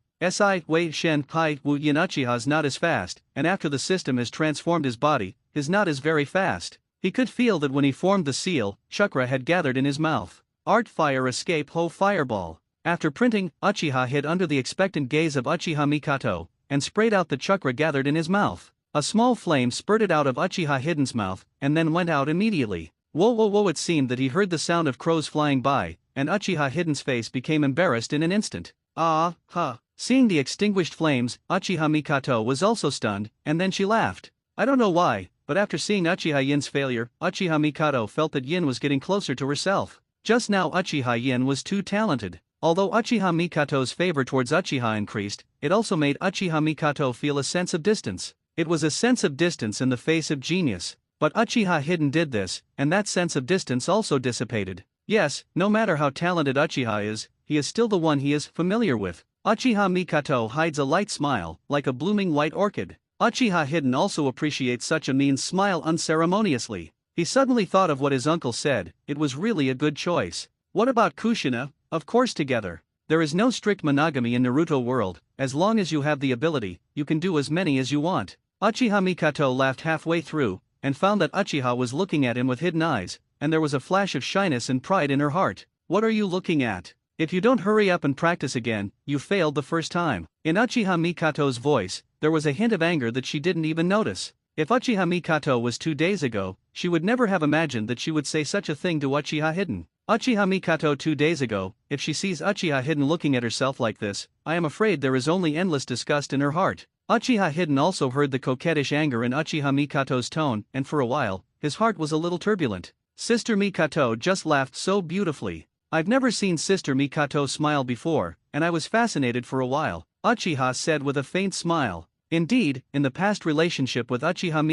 Wei Shen Pai Wu Yin Uchiha's not as fast, and after the system has transformed his body, his not is very fast. He could feel that when he formed the seal, chakra had gathered in his mouth. Art fire escape ho fireball. After printing, Uchiha hid under the expectant gaze of Uchiha Mikato, and sprayed out the chakra gathered in his mouth. A small flame spurted out of Uchiha Hidden's mouth, and then went out immediately. Whoa whoa whoa, it seemed that he heard the sound of crows flying by, and Uchiha Hidden's face became embarrassed in an instant. Ah, ha. Seeing the extinguished flames, Uchiha Mikato was also stunned, and then she laughed. I don't know why, but after seeing Uchiha Yin's failure, Uchiha Mikato felt that Yin was getting closer to herself. Just now Uchiha Yin was too talented. Although Uchiha Mikato's favor towards Uchiha increased, it also made Uchiha Mikato feel a sense of distance. It was a sense of distance in the face of genius. But Uchiha Hidden did this, and that sense of distance also dissipated. Yes, no matter how talented Uchiha is, he is still the one he is familiar with. Uchiha Mikato hides a light smile, like a blooming white orchid. Uchiha Hidden also appreciates such a mean smile unceremoniously. He suddenly thought of what his uncle said. It was really a good choice. What about Kushina? Of course together. There is no strict monogamy in Naruto world. As long as you have the ability, you can do as many as you want. Uchiha Mikato laughed halfway through, and found that Uchiha was looking at him with hidden eyes, and there was a flash of shyness and pride in her heart. What are you looking at? If you don't hurry up and practice again, you failed the first time. In Uchiha Mikato's voice, there was a hint of anger that she didn't even notice. If Uchiha Mikato was 2 days ago, she would never have imagined that she would say such a thing to Uchiha Hidden. Uchiha Mikato 2 days ago, if she sees Uchiha Hidden looking at herself like this, I am afraid there is only endless disgust in her heart. Uchiha Hidden also heard the coquettish anger in Uchiha Mikato's tone, and for a while, his heart was a little turbulent. Sister Mikato just laughed so beautifully. I've never seen Sister Mikato smile before, and I was fascinated for a while, Uchiha said with a faint smile. Indeed, in the past relationship with Uchiha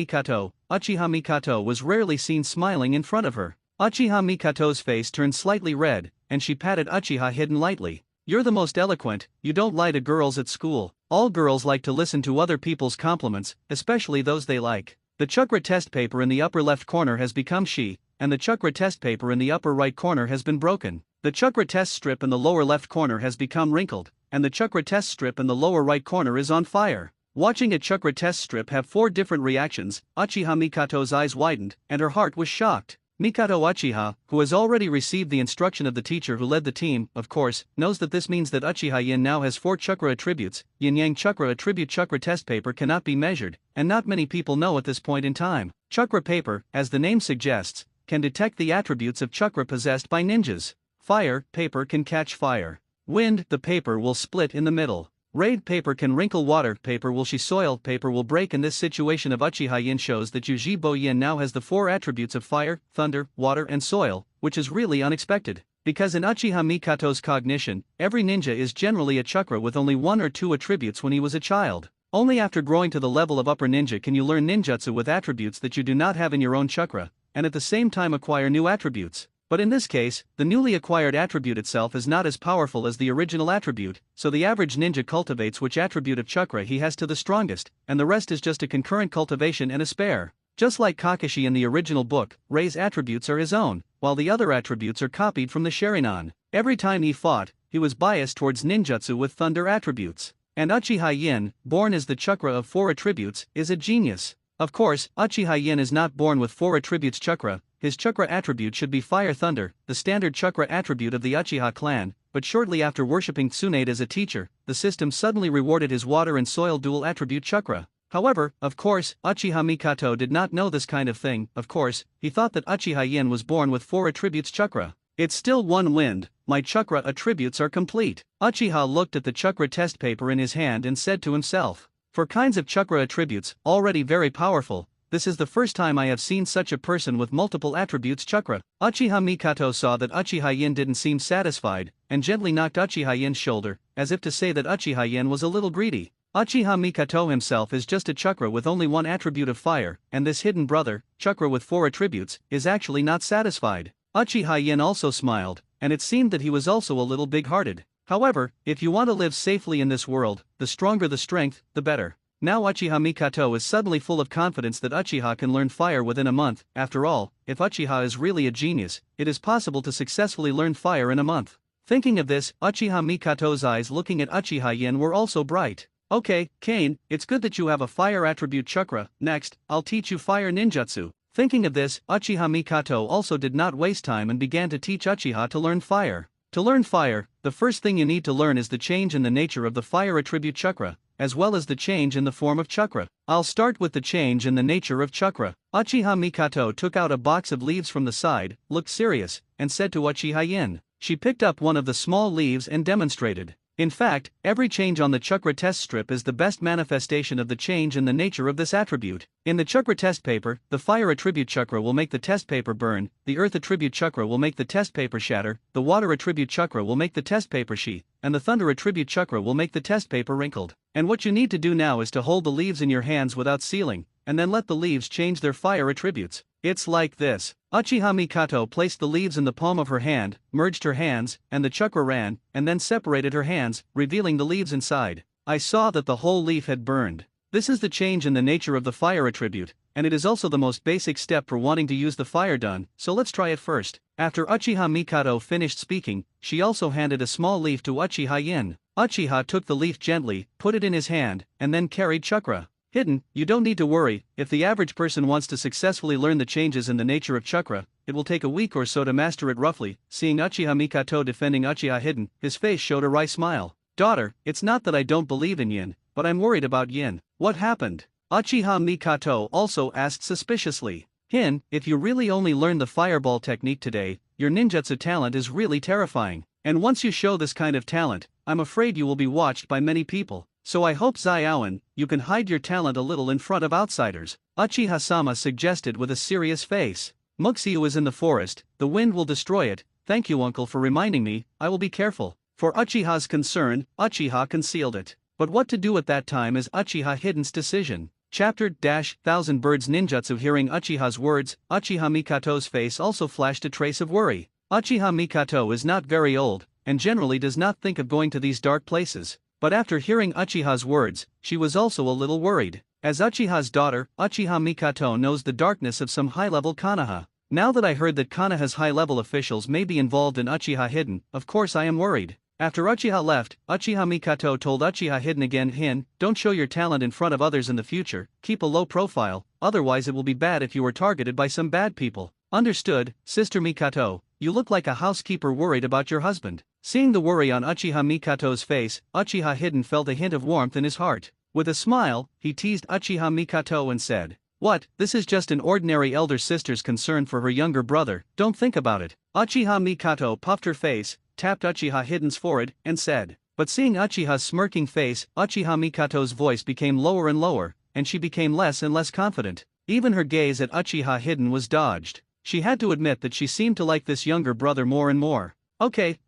Mikato was rarely seen smiling in front of her. Uchiha Mikato's face turned slightly red, and she patted Uchiha Hidden lightly. You're the most eloquent, you don't lie to girls at school. All girls like to listen to other people's compliments, especially those they like. The chakra test paper in the upper left corner has become she, and the chakra test paper in the upper right corner has been broken. The chakra test strip in the lower left corner has become wrinkled, and the chakra test strip in the lower right corner is on fire. Watching a chakra test strip have 4 different reactions, Uchiha Mikato's eyes widened, and her heart was shocked. Mikato Uchiha, who has already received the instruction of the teacher who led the team, of course, knows that this means that Uchiha Yin now has 4 chakra attributes. Yin-Yang chakra attribute chakra test paper cannot be measured, and not many people know at this point in time. Chakra paper, as the name suggests, can detect the attributes of chakra possessed by ninjas. Fire, paper can catch fire. Wind, the paper will split in the middle. Raid, paper can wrinkle water, paper will she soil, paper will break. In this situation of Uchiha Yin shows that Ujibo Yin now has the 4 attributes of fire, thunder, water and soil, which is really unexpected. Because in Uchiha Mikato's cognition, every ninja is generally a chakra with only 1 or 2 attributes when he was a child. Only after growing to the level of upper ninja can you learn ninjutsu with attributes that you do not have in your own chakra, and at the same time acquire new attributes. But in this case, the newly acquired attribute itself is not as powerful as the original attribute, so the average ninja cultivates which attribute of chakra he has to the strongest, and the rest is just a concurrent cultivation and a spare. Just like Kakashi in the original book, Rei's attributes are his own, while the other attributes are copied from the Sharingan. Every time he fought, he was biased towards ninjutsu with thunder attributes. And Uchiha Yin, born as the chakra of 4 attributes, is a genius. Of course, Uchiha Yin is not born with 4 attributes chakra. His chakra attribute should be fire thunder, the standard chakra attribute of the Uchiha clan, but shortly after worshipping Tsunade as a teacher, the system suddenly rewarded his water and soil dual attribute chakra. However, of course, Uchiha Mikato did not know this kind of thing. Of course, he thought that Uchiha Yin was born with 4 attributes chakra. It's still 1 wind, my chakra attributes are complete. Uchiha looked at the chakra test paper in his hand and said to himself, for kinds of chakra attributes, already very powerful, this is the first time I have seen such a person with multiple attributes chakra. Uchiha Mikato saw that Uchiha Yin didn't seem satisfied, and gently knocked Uchiha Yin's shoulder, as if to say that Uchiha Yin was a little greedy. Uchiha Mikato himself is just a chakra with only 1 attribute of fire, and this hidden brother, chakra with 4 attributes, is actually not satisfied. Uchiha Yin also smiled, and it seemed that he was also a little big-hearted. However, if you want to live safely in this world, the stronger the strength, the better. Now Uchiha Mikato is suddenly full of confidence that Uchiha can learn fire within a month. After all, if Uchiha is really a genius, it is possible to successfully learn fire in a month. Thinking of this, Uchiha Mikato's eyes looking at Uchiha Yin were also bright. Okay, Kane, it's good that you have a fire attribute chakra. Next, I'll teach you fire ninjutsu. Thinking of this, Uchiha Mikato also did not waste time and began to teach Uchiha to learn fire. To learn fire, the first thing you need to learn is the change in the nature of the fire attribute chakra. as well as the change in the form of chakra. I'll start with the change in the nature of chakra. Uchiha Mikato took out a box of leaves from the side, looked serious, and said to Uchiha Yin. She picked up one of the small leaves and demonstrated. In fact, every change on the chakra test strip is the best manifestation of the change in the nature of this attribute. In the chakra test paper, the fire attribute chakra will make the test paper burn, the earth attribute chakra will make the test paper shatter, the water attribute chakra will make the test paper sheath, and the thunder attribute chakra will make the test paper wrinkled. And what you need to do now is to hold the leaves in your hands without sealing, and then let the leaves change their fire attributes. It's like this. Uchiha Mikato placed the leaves in the palm of her hand, merged her hands, and the chakra ran, and then separated her hands, revealing the leaves inside. I saw that the whole leaf had burned. This is the change in the nature of the fire attribute, and it is also the most basic step for wanting to use the fire done, so let's try it first. After Uchiha Mikato finished speaking, she also handed a small leaf to Uchiha Yin. Uchiha took the leaf gently, put it in his hand, and then carried chakra. Hidden, you don't need to worry. If the average person wants to successfully learn the changes in the nature of chakra, it will take a week or so to master it roughly. Seeing Uchiha Mikato defending Uchiha Hidden, his face showed a wry smile. Daughter, it's not that I don't believe in Yin, but I'm worried about Yin. What happened? Uchiha Mikato also asked suspiciously. Hin, if you really only learned the fireball technique today, your ninjutsu talent is really terrifying. And once you show this kind of talent, I'm afraid you will be watched by many people. So I hope Zaiaoan, you can hide your talent a little in front of outsiders. Uchiha-sama suggested with a serious face. Muxiu is in the forest, the wind will destroy it. Thank you uncle for reminding me, I will be careful. For Uchiha's concern, Uchiha concealed it. But what to do at that time is Uchiha Hidden's decision. Chapter -1000 Birds Ninjutsu. Hearing Uchiha's words, Uchiha Mikato's face also flashed a trace of worry. Uchiha Mikato is not very old, and generally does not think of going to these dark places. But after hearing Uchiha's words, she was also a little worried. As Uchiha's daughter, Uchiha Mikato knows the darkness of some high-level Konoha. Now that I heard that Konoha's high-level officials may be involved in Uchiha Hidden, of course I am worried. After Uchiha left, Uchiha Mikato told Uchiha Hidden again, Hin, don't show your talent in front of others in the future, keep a low profile, otherwise it will be bad if you are targeted by some bad people. Understood, Sister Mikato, you look like a housekeeper worried about your husband. Seeing the worry on Uchiha Mikato's face, Uchiha Hidden felt a hint of warmth in his heart. With a smile, he teased Uchiha Mikato and said, What, this is just an ordinary elder sister's concern for her younger brother, don't think about it. Uchiha Mikato puffed her face, tapped Uchiha Hidden's forehead, and said. But seeing Uchiha's smirking face, Uchiha Mikato's voice became lower and lower, and she became less and less confident. Even her gaze at Uchiha Hidden was dodged. She had to admit that she seemed to like this younger brother more and more. Okay,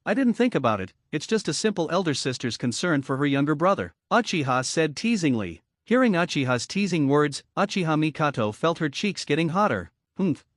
I didn't think about it, it's just a simple elder sister's concern for her younger brother, Uchiha said teasingly. Hearing Uchiha's teasing words, Uchiha Mikato felt her cheeks getting hotter.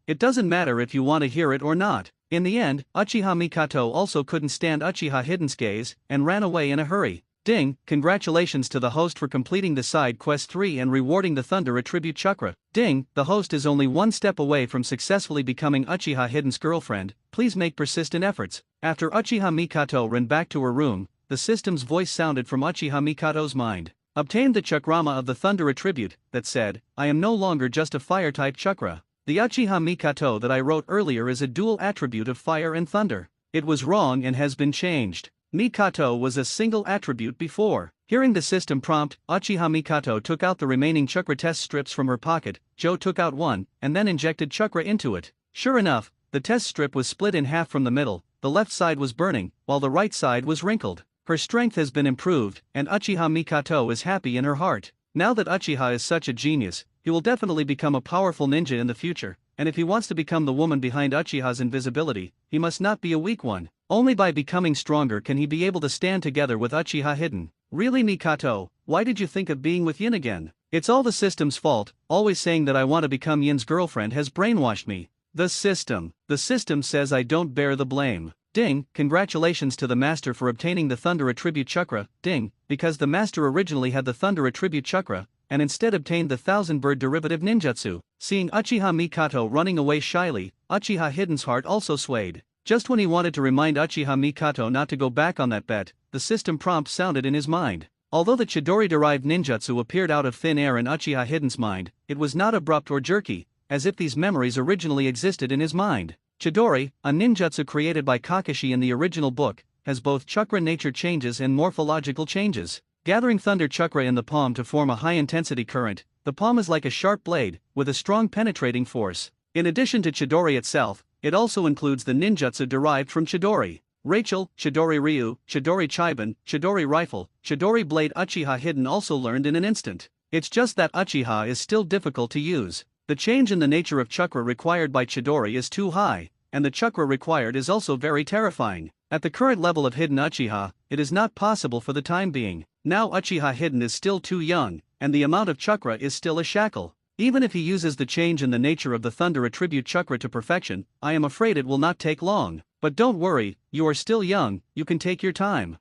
It doesn't matter if you want to hear it or not. In the end, Uchiha Mikato also couldn't stand Uchiha Hidden's gaze, and ran away in a hurry. Ding, congratulations to the host for completing the side quest 3 and rewarding the Thunder Attribute Chakra. Ding, the host is only one step away from successfully becoming Uchiha Hidden's girlfriend, please make persistent efforts. After Uchiha Mikato ran back to her room, the system's voice sounded from Uchiha Mikato's mind. Obtained the chakrama of the Thunder Attribute, that said, I am no longer just a fire-type chakra. The Uchiha Mikato that I wrote earlier is a dual attribute of fire and thunder. It was wrong and has been changed. Mikato was a single attribute before. Hearing the system prompt, Uchiha Mikato took out the remaining chakra test strips from her pocket. Joe took out one, and then injected chakra into it. Sure enough, the test strip was split in half from the middle, the left side was burning, while the right side was wrinkled. Her strength has been improved, and Uchiha Mikato is happy in her heart. Now that Uchiha is such a genius, he will definitely become a powerful ninja in the future, and if he wants to become the woman behind Uchiha's invisibility, he must not be a weak one. Only by becoming stronger can he be able to stand together with Uchiha Hidden. Really Mikato, why did you think of being with Yin again? It's all the system's fault, always saying that I want to become Yin's girlfriend has brainwashed me. The system says I don't bear the blame. Ding, congratulations to the master for obtaining the Thunder Attribute Chakra. Ding, because the master originally had the Thunder Attribute Chakra, and instead obtained the Thousand Bird Derivative Ninjutsu. Seeing Uchiha Mikato running away shyly, Uchiha Hidden's heart also swayed. Just when he wanted to remind Uchiha Mikato not to go back on that bet, the system prompt sounded in his mind. Although the Chidori-derived ninjutsu appeared out of thin air in Uchiha Hidden's mind, it was not abrupt or jerky, as if these memories originally existed in his mind. Chidori, a ninjutsu created by Kakashi in the original book, has both chakra nature changes and morphological changes. gathering thunder chakra in the palm to form a high-intensity current. The palm is like a sharp blade, with a strong penetrating force. In addition to Chidori itself, it also includes the ninjutsu derived from Chidori. Rachel, Chidori Ryu, Chidori Chiban, Chidori Rifle, Chidori Blade. Uchiha Hidden also learned in an instant. It's just that Uchiha is still difficult to use. The change in the nature of chakra required by Chidori is too high, and the chakra required is also very terrifying. At the current level of Hidden Uchiha, it is not possible for the time being. Now Uchiha Hidden is still too young, and the amount of chakra is still a shackle. Even if he uses the change in the nature of the thunder attribute chakra to perfection, I am afraid it will not take long. But don't worry, you are still young, you can take your time.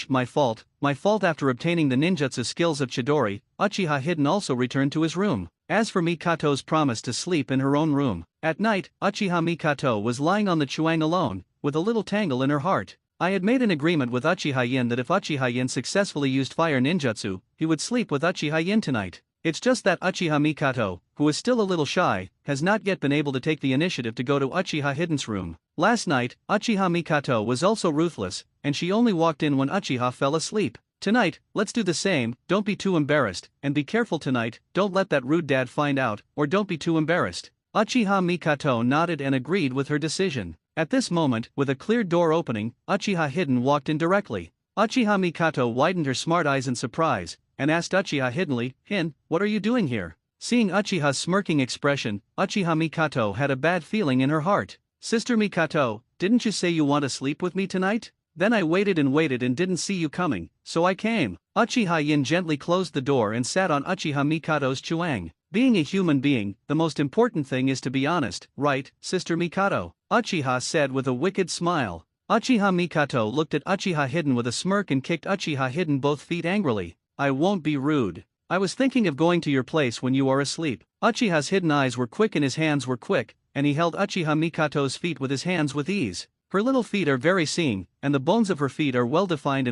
My fault. After obtaining the ninjutsu skills of Chidori, Uchiha Hidden also returned to his room. As for Mikato's promise to sleep in her own room, at night, Uchiha Mikato was lying on the chuang alone, with a little tangle in her heart. I had made an agreement with Uchiha Yin that if Uchiha Yin successfully used fire ninjutsu, he would sleep with Uchiha Yin tonight. It's just that Uchiha Mikato, who is still a little shy, has not yet been able to take the initiative to go to Uchiha Hidden's room. Last night, Uchiha Mikato was also ruthless, and she only walked in when Uchiha fell asleep. Tonight, let's do the same. Don't be too embarrassed, and be careful tonight. Don't let that rude dad find out, or don't be too embarrassed. Uchiha Mikato nodded and agreed with her decision. At this moment, with a clear door opening, Uchiha Hidden walked in directly. Uchiha Mikato widened her smart eyes in surprise, and asked Uchiha Hiddenly, "Hin, what are you doing here?" Seeing Uchiha's smirking expression, Uchiha Mikato had a bad feeling in her heart. "Sister Mikato, didn't you say you want to sleep with me tonight? Then I waited and didn't see you coming, so I came." Uchiha Yin gently closed the door and sat on Uchiha Mikato's chuang. Being a human being, the most important thing is to be honest, right, Sister Mikato? Uchiha said with a wicked smile. Uchiha Mikato looked at Uchiha Hidden with a smirk and kicked Uchiha Hidden both feet angrily. "I won't be rude. I was thinking of going to your place when you are asleep." Uchiha's hidden eyes were quick and his hands were quick, and he held Uchiha Mikato's feet with his hands with ease. Her little feet are very seeing, and the bones of her feet are well-defined.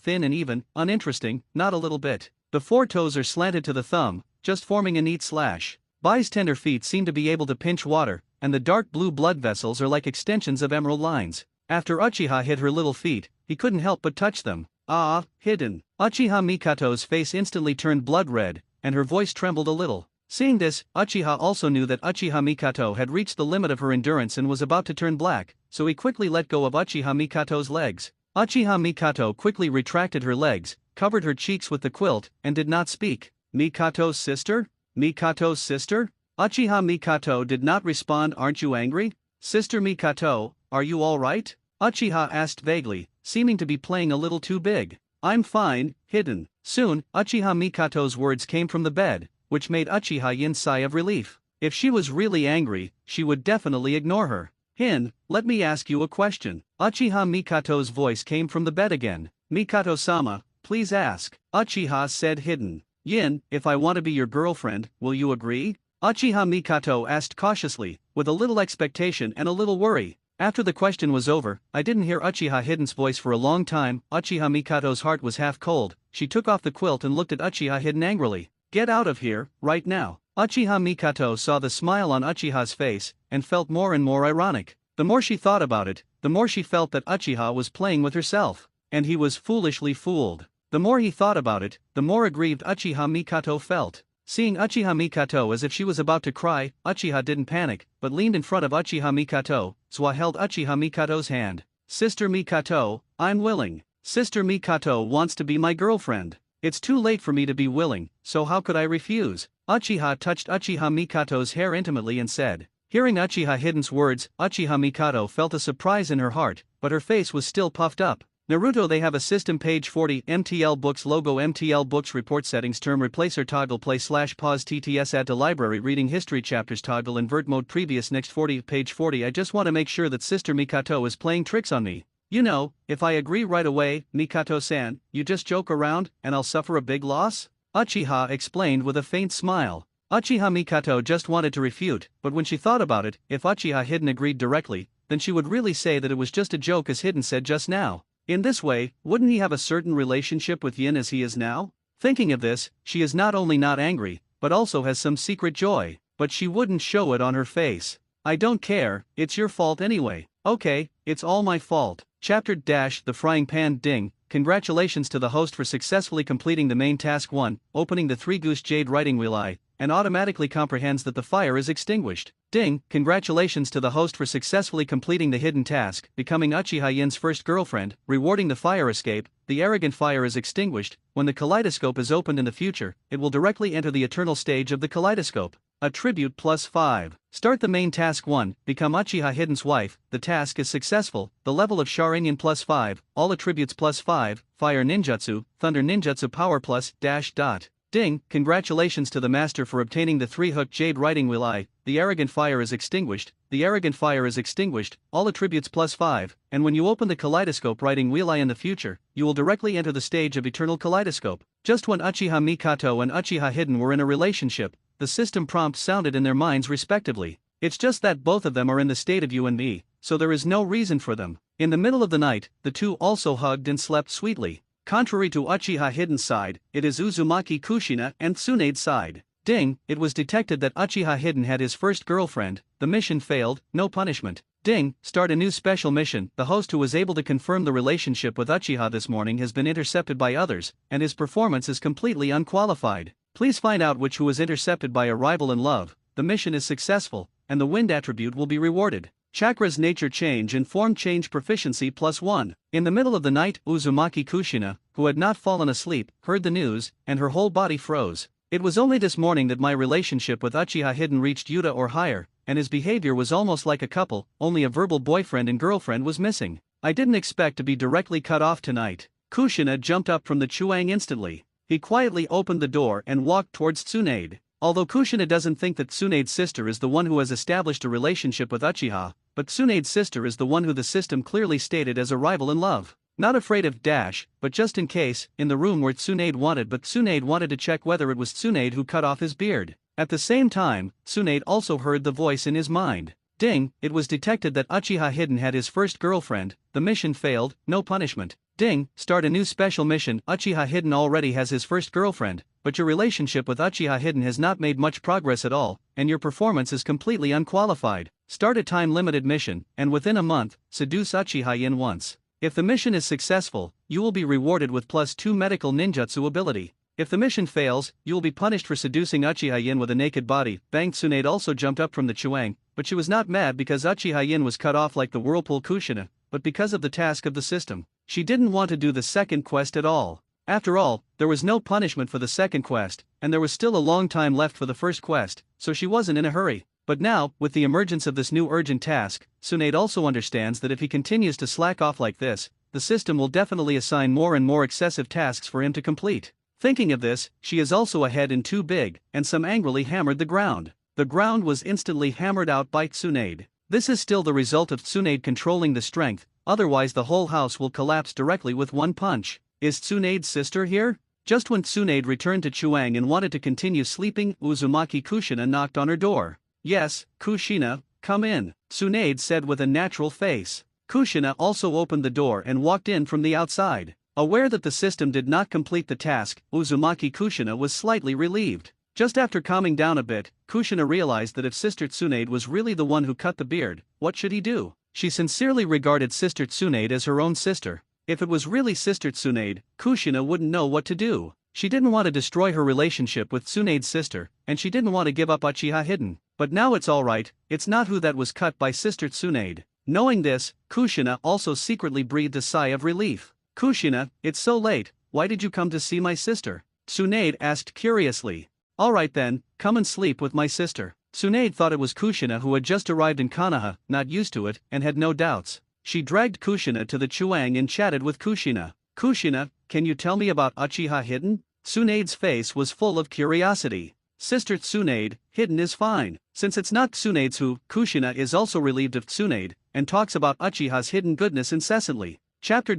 Thin and even, uninteresting, not a little bit. The four toes are slanted to the thumb, just forming a neat slash. Bai's tender feet seem to be able to pinch water, and the dark blue blood vessels are like extensions of emerald lines. After Uchiha hit her little feet, he couldn't help but touch them. "Ah, Hidden." Uchiha Mikato's face instantly turned blood red, and her voice trembled a little. Seeing this, Uchiha also knew that Uchiha Mikato had reached the limit of her endurance and was about to turn black, so he quickly let go of Uchiha Mikato's legs. Uchiha Mikato quickly retracted her legs, covered her cheeks with the quilt, and did not speak. "Mikato's sister? Mikato's sister?" Uchiha Mikato did not respond. "Aren't you angry? Sister Mikato, are you alright?" Uchiha asked vaguely, seeming to be playing a little too big. "I'm fine, Hidden." Soon, Uchiha Mikato's words came from the bed, which made Uchiha Yin sigh of relief. If she was really angry, she would definitely ignore her. "Hin, let me ask you a question." Uchiha Mikato's voice came from the bed again. "Mikato-sama, please ask." Uchiha said. "Hidden. Yin, if I want to be your girlfriend, will you agree?" Uchiha Mikato asked cautiously, with a little expectation and a little worry. After the question was over, I didn't hear Uchiha Hidden's voice for a long time. Uchiha Mikato's heart was half cold. She took off the quilt and looked at Uchiha Hidden angrily. "Get out of here, right now." Uchiha Mikato saw the smile on Uchiha's face, and felt more and more ironic. The more she thought about it, the more she felt that Uchiha was playing with herself. And he was foolishly fooled. The more he thought about it, the more aggrieved Uchiha Mikato felt. Seeing Uchiha Mikato as if she was about to cry, Uchiha didn't panic, but leaned in front of Uchiha Mikato. Swa held Uchiha Mikato's hand. "Sister Mikato, I'm willing. Sister Mikato wants to be my girlfriend. It's too late for me to be willing, so how could I refuse?" Uchiha touched Uchiha Mikato's hair intimately and said. Hearing Uchiha Hidden's words, Uchiha Mikato felt a surprise in her heart, but her face was still puffed up. Naruto. They have a system. Page 40. MTL Books logo. MTL Books report settings. Term replacer toggle. Play/pause TTS. Add to library. Reading history chapters toggle. Invert mode. Previous. Next. 40. Page 40. I just want to make sure that Sister Mikato is playing tricks on me. You know, if I agree right away, Mikato-san, you just joke around, and I'll suffer a big loss? Uchiha explained with a faint smile. Uchiha Mikato just wanted to refute, but when she thought about it, if Uchiha Hidden agreed directly, then she would really say that it was just a joke, as Hidden said just now. In this way, wouldn't he have a certain relationship with Yin as he is now? Thinking of this, she is not only not angry, but also has some secret joy, but she wouldn't show it on her face. "I don't care, it's your fault anyway." "Okay, it's all my fault." The frying pan ding. congratulations to the host for successfully completing the main task 1, opening the 3-goose jade writing wheel eye, and automatically comprehends that the fire is extinguished. Ding, congratulations to the host for successfully completing the hidden task, becoming Uchiha Yin's first girlfriend, rewarding the fire escape. The arrogant fire is extinguished. When the kaleidoscope is opened in the future, it will directly enter the eternal stage of the kaleidoscope. Attribute +5. Start the main task 1, become Uchiha Hidden's wife. The task is successful. The level of Sharingan +5, all attributes +5, fire ninjutsu, thunder ninjutsu power +. Ding, congratulations to the master for obtaining the 3-hook jade writing wheel eye. The arrogant fire is extinguished. The arrogant fire is extinguished, all attributes +5, and when you open the kaleidoscope writing wheel eye in the future, you will directly enter the stage of eternal kaleidoscope. Just when Uchiha Mikoto and Uchiha Hidden were in a relationship, the system prompts sounded in their minds respectively. It's just that both of them are in the state of you and me, so there is no reason for them. In the middle of the night, the two also hugged and slept sweetly. Contrary to Uchiha Hidden's side, it is Uzumaki Kushina and Tsunade's side. Ding, it was detected that Uchiha Hidden had his first girlfriend. The mission failed, no punishment. Ding, start a new special mission. The host who was able to confirm the relationship with Uchiha this morning has been intercepted by others, and his performance is completely unqualified. Please find out which who was intercepted by a rival in love. The mission is successful, and the wind attribute will be rewarded. Chakra's nature change and form change proficiency +1. In the middle of the night, Uzumaki Kushina, who had not fallen asleep, heard the news, and her whole body froze. It was only this morning that my relationship with Uchiha Hidden reached Yuta or higher, and his behavior was almost like a couple, only a verbal boyfriend and girlfriend was missing. I didn't expect to be directly cut off tonight. Kushina jumped up from the chuang instantly. He quietly opened the door and walked towards Tsunade. Although Kushina doesn't think that Tsunade's sister is the one who has established a relationship with Uchiha, but Tsunade's sister is the one who the system clearly stated as a rival in love. Not afraid of dash, but just in case, in the room where Tsunade wanted to check whether it was Tsunade who cut off his beard. At the same time, Tsunade also heard the voice in his mind. Ding, it was detected that Uchiha Hidden had his first girlfriend. The mission failed, no punishment. Ding, start a new special mission. Uchiha Hidden already has his first girlfriend, but your relationship with Uchiha Hidden has not made much progress at all, and your performance is completely unqualified. Start a time-limited mission, and within a month, seduce Uchiha Yin once. If the mission is successful, you will be rewarded with +2 medical ninjutsu ability. If the mission fails, you will be punished for seducing Uchiha Yin with a naked body. Bang. Tsunade also jumped up from the chuang, but she was not mad because Uchiha Yin was cut off like the whirlpool Kushina, but because of the task of the system. She didn't want to do the second quest at all. After all, there was no punishment for the second quest, and there was still a long time left for the first quest, so she wasn't in a hurry. But now, with the emergence of this new urgent task, Tsunade also understands that if he continues to slack off like this, the system will definitely assign more and more excessive tasks for him to complete. Thinking of this, she is also ahead in too big, and some angrily hammered the ground. The ground was instantly hammered out by Tsunade. This is still the result of Tsunade controlling the strength, otherwise the whole house will collapse directly with one punch. Is Tsunade's sister here? Just when Tsunade returned to Chuang and wanted to continue sleeping, Uzumaki Kushina knocked on her door. Yes, Kushina, come in, Tsunade said with a natural face. Kushina also opened the door and walked in from the outside. Aware that the system did not complete the task, Uzumaki Kushina was slightly relieved. Just after calming down a bit, Kushina realized that if Sister Tsunade was really the one who cut the beard, what should he do? She sincerely regarded Sister Tsunade as her own sister. If it was really Sister Tsunade, Kushina wouldn't know what to do. She didn't want to destroy her relationship with Tsunade's sister, and she didn't want to give up Uchiha Hidden. But now it's alright, it's not who that was cut by Sister Tsunade. Knowing this, Kushina also secretly breathed a sigh of relief. Kushina, it's so late, why did you come to see my sister? Tsunade asked curiously. Alright then, come and sleep with my sister. Tsunade thought it was Kushina who had just arrived in Konoha, not used to it, and had no doubts. She dragged Kushina to the chuang and chatted with Kushina. Kushina, can you tell me about Uchiha Hidden? Tsunade's face was full of curiosity. Sister Tsunade, Hidden is fine. Since it's not Tsunade's who, Kushina is also relieved of Tsunade, and talks about Uchiha's hidden goodness incessantly. Chapter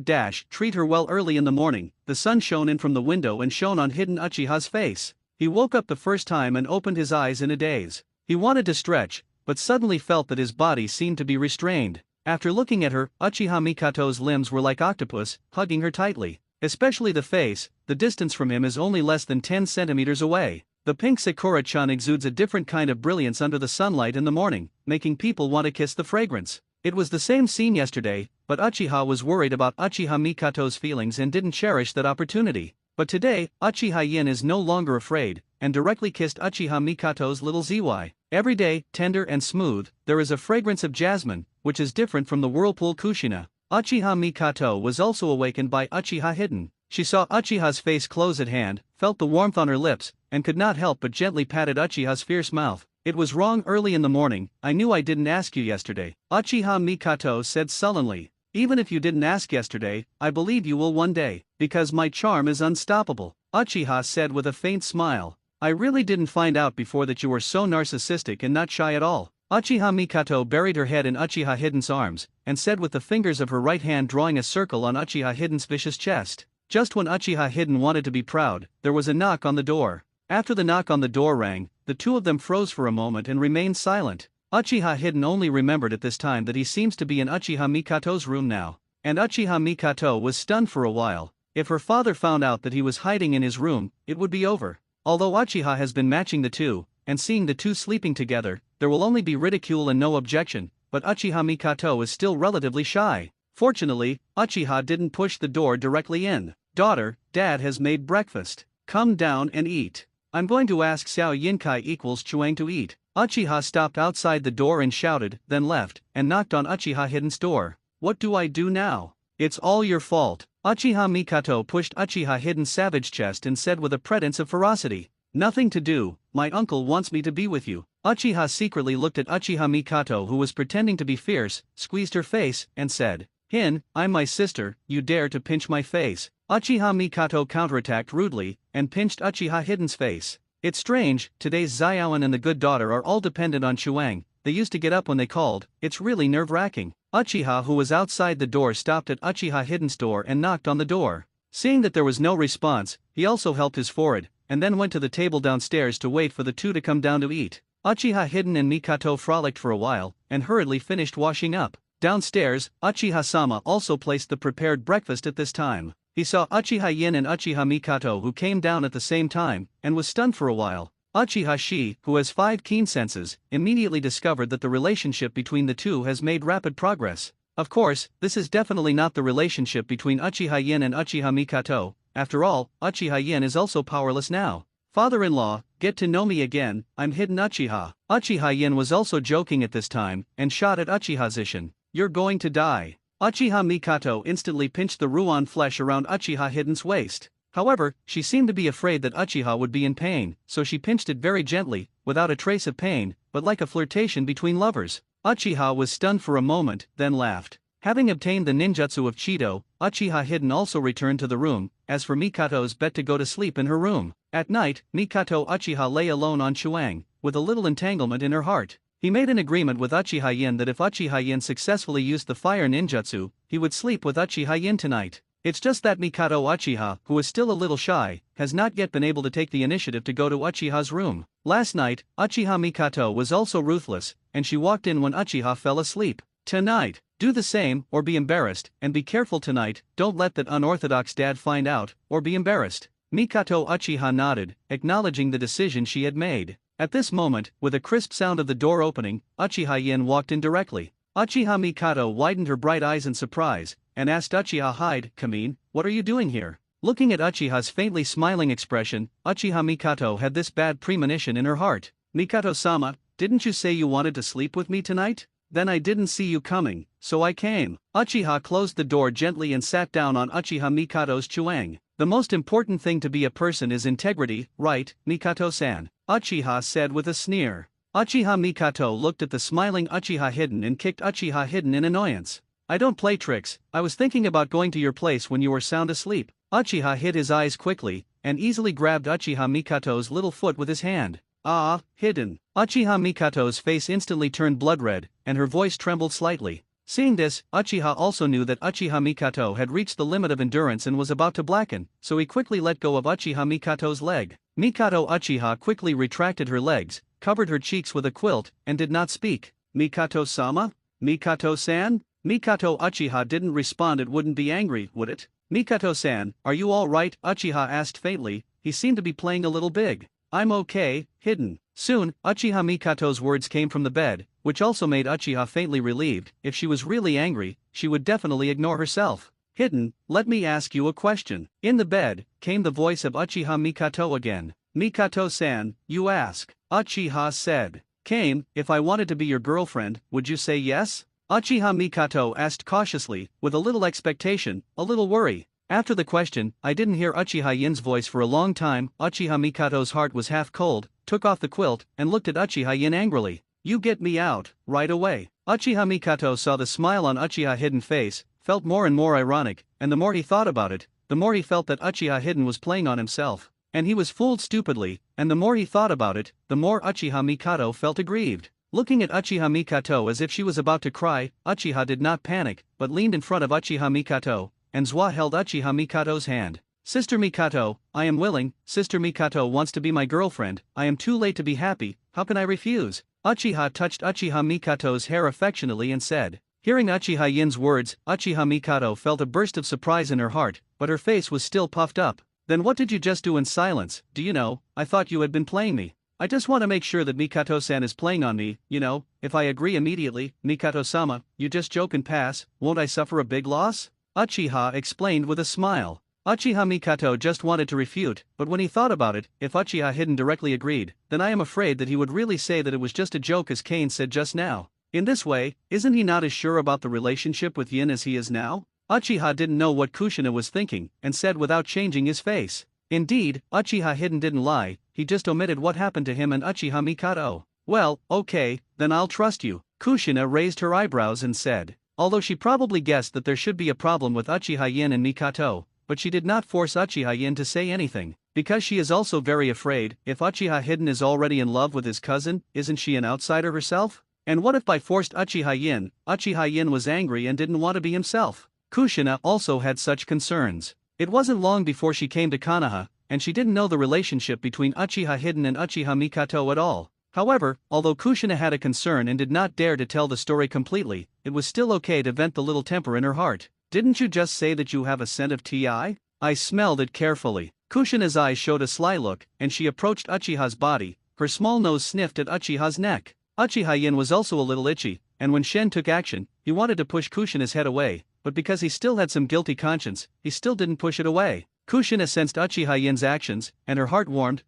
treat her well. Early in the morning, the sun shone in from the window and shone on Hidden Uchiha's face. He woke up the first time and opened his eyes in a daze. He wanted to stretch, but suddenly felt that his body seemed to be restrained. After looking at her, Uchiha Mikoto's limbs were like octopus, hugging her tightly. Especially the face, the distance from him is only less than 10 centimeters away. The pink Sakura-chan exudes a different kind of brilliance under the sunlight in the morning, making people want to kiss the fragrance. It was the same scene yesterday, but Uchiha was worried about Uchiha Mikato's feelings and didn't cherish that opportunity. But today, Uchiha Yin is no longer afraid, and directly kissed Uchiha Mikato's little ZY. Every day, tender and smooth, there is a fragrance of jasmine, which is different from the whirlpool Kushina. Uchiha Mikato was also awakened by Uchiha Hidden. She saw Uchiha's face close at hand, felt the warmth on her lips, and could not help but gently patted Uchiha's fierce mouth. It was wrong early in the morning, I knew I didn't ask you yesterday. Uchiha Mikato said sullenly. Even if you didn't ask yesterday, I believe you will one day, because my charm is unstoppable. Uchiha said with a faint smile. I really didn't find out before that you were so narcissistic and not shy at all. Uchiha Mikato buried her head in Uchiha Hidden's arms, and said with the fingers of her right hand drawing a circle on Uchiha Hidden's vicious chest. Just when Uchiha Hidden wanted to be proud, there was a knock on the door. After the knock on the door rang, the two of them froze for a moment and remained silent. Uchiha Hidden only remembered at this time that he seems to be in Uchiha Mikato's room now. And Uchiha Mikato was stunned for a while. If her father found out that he was hiding in his room, it would be over. Although Uchiha has been matching the two, and seeing the two sleeping together, there will only be ridicule and no objection, but Uchiha Mikato is still relatively shy. Fortunately, Uchiha didn't push the door directly in. Daughter, Dad has made breakfast. Come down and eat. I'm going to ask Xiao Yinkai equals Chuang to eat. Uchiha stopped outside the door and shouted, then left, and knocked on Uchiha Hidden's door. What do I do now? It's all your fault. Uchiha Mikato pushed Uchiha Hidden's savage chest and said with a pretense of ferocity. Nothing to do, my uncle wants me to be with you. Uchiha secretly looked at Uchiha Mikato, who was pretending to be fierce, squeezed her face, and said, Hin, I'm my sister, you dare to pinch my face. Uchiha Mikato counterattacked rudely, and pinched Uchiha Hidden's face. It's strange, today's Xiaoan and the good daughter are all dependent on Chuang. They used to get up when they called, it's really nerve-wracking. Uchiha, who was outside the door, stopped at Uchiha Hidden's door and knocked on the door. Seeing that there was no response, he also helped his forehead, and then went to the table downstairs to wait for the two to come down to eat. Uchiha Hidden and Mikato frolicked for a while, and hurriedly finished washing up. Downstairs, Uchiha-sama also placed the prepared breakfast at this time. He saw Uchiha Yin and Uchiha Mikato, who came down at the same time, and was stunned for a while. Uchiha Shi, who has 5 keen senses, immediately discovered that the relationship between the two has made rapid progress. Of course, this is definitely not the relationship between Uchiha Yin and Uchiha Mikato. After all, Uchiha Yin is also powerless now. Father-in-law, get to know me again, I'm Hidden Uchiha. Uchiha Yin was also joking at this time, and shot at Uchiha Zishin. You're going to die. Uchiha Mikato instantly pinched the Ruan flesh around Uchiha Hidden's waist. However, she seemed to be afraid that Uchiha would be in pain, so she pinched it very gently, without a trace of pain, but like a flirtation between lovers. Uchiha was stunned for a moment, then laughed. Having obtained the ninjutsu of Chido, Uchiha Hidden also returned to the room. As for Mikato's bet to go to sleep in her room. At night, Mikato Uchiha lay alone on Chuang, with a little entanglement in her heart. He made an agreement with Uchiha Yin that if Uchiha Yin successfully used the fire ninjutsu, he would sleep with Uchiha Yin tonight. It's just that Mikato Uchiha, who is still a little shy, has not yet been able to take the initiative to go to Uchiha's room. Last night, Uchiha Mikato was also ruthless, and she walked in when Uchiha fell asleep. Tonight, do the same, or be embarrassed, and be careful tonight, don't let that unorthodox dad find out, or be embarrassed. Mikato Uchiha nodded, acknowledging the decision she had made. At this moment, with a crisp sound of the door opening, Uchiha Yin walked in directly. Uchiha Mikato widened her bright eyes in surprise, and asked Uchiha Hide, Kamine, what are you doing here? Looking at Uchiha's faintly smiling expression, Uchiha Mikato had this bad premonition in her heart. Mikato-sama, didn't you say you wanted to sleep with me tonight? Then I didn't see you coming, so I came. Uchiha closed the door gently and sat down on Uchiha Mikato's Chuang. The most important thing to be a person is integrity, right, Mikato-san? Uchiha said with a sneer. Uchiha Mikato looked at the smiling Uchiha Hidden and kicked Uchiha Hidden in annoyance. I don't play tricks, I was thinking about going to your place when you were sound asleep. Uchiha hid his eyes quickly, and easily grabbed Uchiha Mikato's little foot with his hand. Ah, Hidden. Uchiha Mikato's face instantly turned blood red, and her voice trembled slightly. Seeing this, Uchiha also knew that Uchiha Mikato had reached the limit of endurance and was about to blacken, so he quickly let go of Uchiha Mikato's leg. Mikato Uchiha quickly retracted her legs, covered her cheeks with a quilt, and did not speak. Mikato-sama? Mikato-san? Mikato Uchiha didn't respond. It wouldn't be angry, would it? Mikato-san, are you all right? Uchiha asked faintly. He seemed to be playing a little big. I'm okay, Hidden. Soon, Uchiha Mikato's words came from the bed, which also made Uchiha faintly relieved. If she was really angry, she would definitely ignore herself. Hidden, let me ask you a question. In the bed, came the voice of Uchiha Mikato again. Mikato-san, you ask. Uchiha said. Came, if I wanted to be your girlfriend, would you say yes? Uchiha Mikato asked cautiously, with a little expectation, a little worry. After the question, I didn't hear Uchiha Yin's voice for a long time. Uchiha Mikato's heart was half cold, took off the quilt, and looked at Uchiha Yin angrily. You get me out, right away. Uchiha Mikato saw the smile on Uchiha Hidden's face, felt more and more ironic, and the more he thought about it, the more he felt that Uchiha Hidden was playing on himself. And he was fooled stupidly, and the more he thought about it, the more Uchiha Mikato felt aggrieved. Looking at Uchiha Mikato as if she was about to cry, Uchiha did not panic, but leaned in front of Uchiha Mikato, and Zwa held Uchiha Mikato's hand. Sister Mikato, I am willing. Sister Mikato wants to be my girlfriend. I am too late to be happy, how can I refuse? Uchiha touched Uchiha Mikato's hair affectionately and said. Hearing Uchiha Yin's words, Uchiha Mikato felt a burst of surprise in her heart, but her face was still puffed up. Then what did you just do in silence? Do you know, I thought you had been playing me. I just want to make sure that Mikato-san is playing on me, you know, if I agree immediately, Mikato-sama, you just joke and pass, won't I suffer a big loss? Uchiha explained with a smile. Uchiha Mikato just wanted to refute, but when he thought about it, if Uchiha Hidden directly agreed, then I am afraid that he would really say that it was just a joke as Kane said just now. In this way, isn't he not as sure about the relationship with Yin as he is now? Uchiha didn't know what Kushina was thinking, and said without changing his face. Indeed, Uchiha Hidden didn't lie, he just omitted what happened to him and Uchiha Mikato. Well, okay, then I'll trust you. Kushina raised her eyebrows and said. Although she probably guessed that there should be a problem with Uchiha Yin and Mikato, but she did not force Uchiha Yin to say anything, because she is also very afraid, if Uchiha Hidden is already in love with his cousin, isn't she an outsider herself? And what if by forced Uchiha Yin was angry and didn't want to be himself? Kushina also had such concerns. It wasn't long before she came to Konoha, and she didn't know the relationship between Uchiha Hidden and Uchiha Mikato at all. However, although Kushina had a concern and did not dare to tell the story completely, it was still okay to vent the little temper in her heart. Didn't you just say that you have a scent of tea? I smelled it carefully. Kushina's eyes showed a sly look, and she approached Uchiha's body, her small nose sniffed at Uchiha's neck. Uchiha Yin was also a little itchy, and when Shen took action, he wanted to push Kushina's head away, but because he still had some guilty conscience, he still didn't push it away. Kushina sensed Uchiha Yin's actions, and her heart warmed.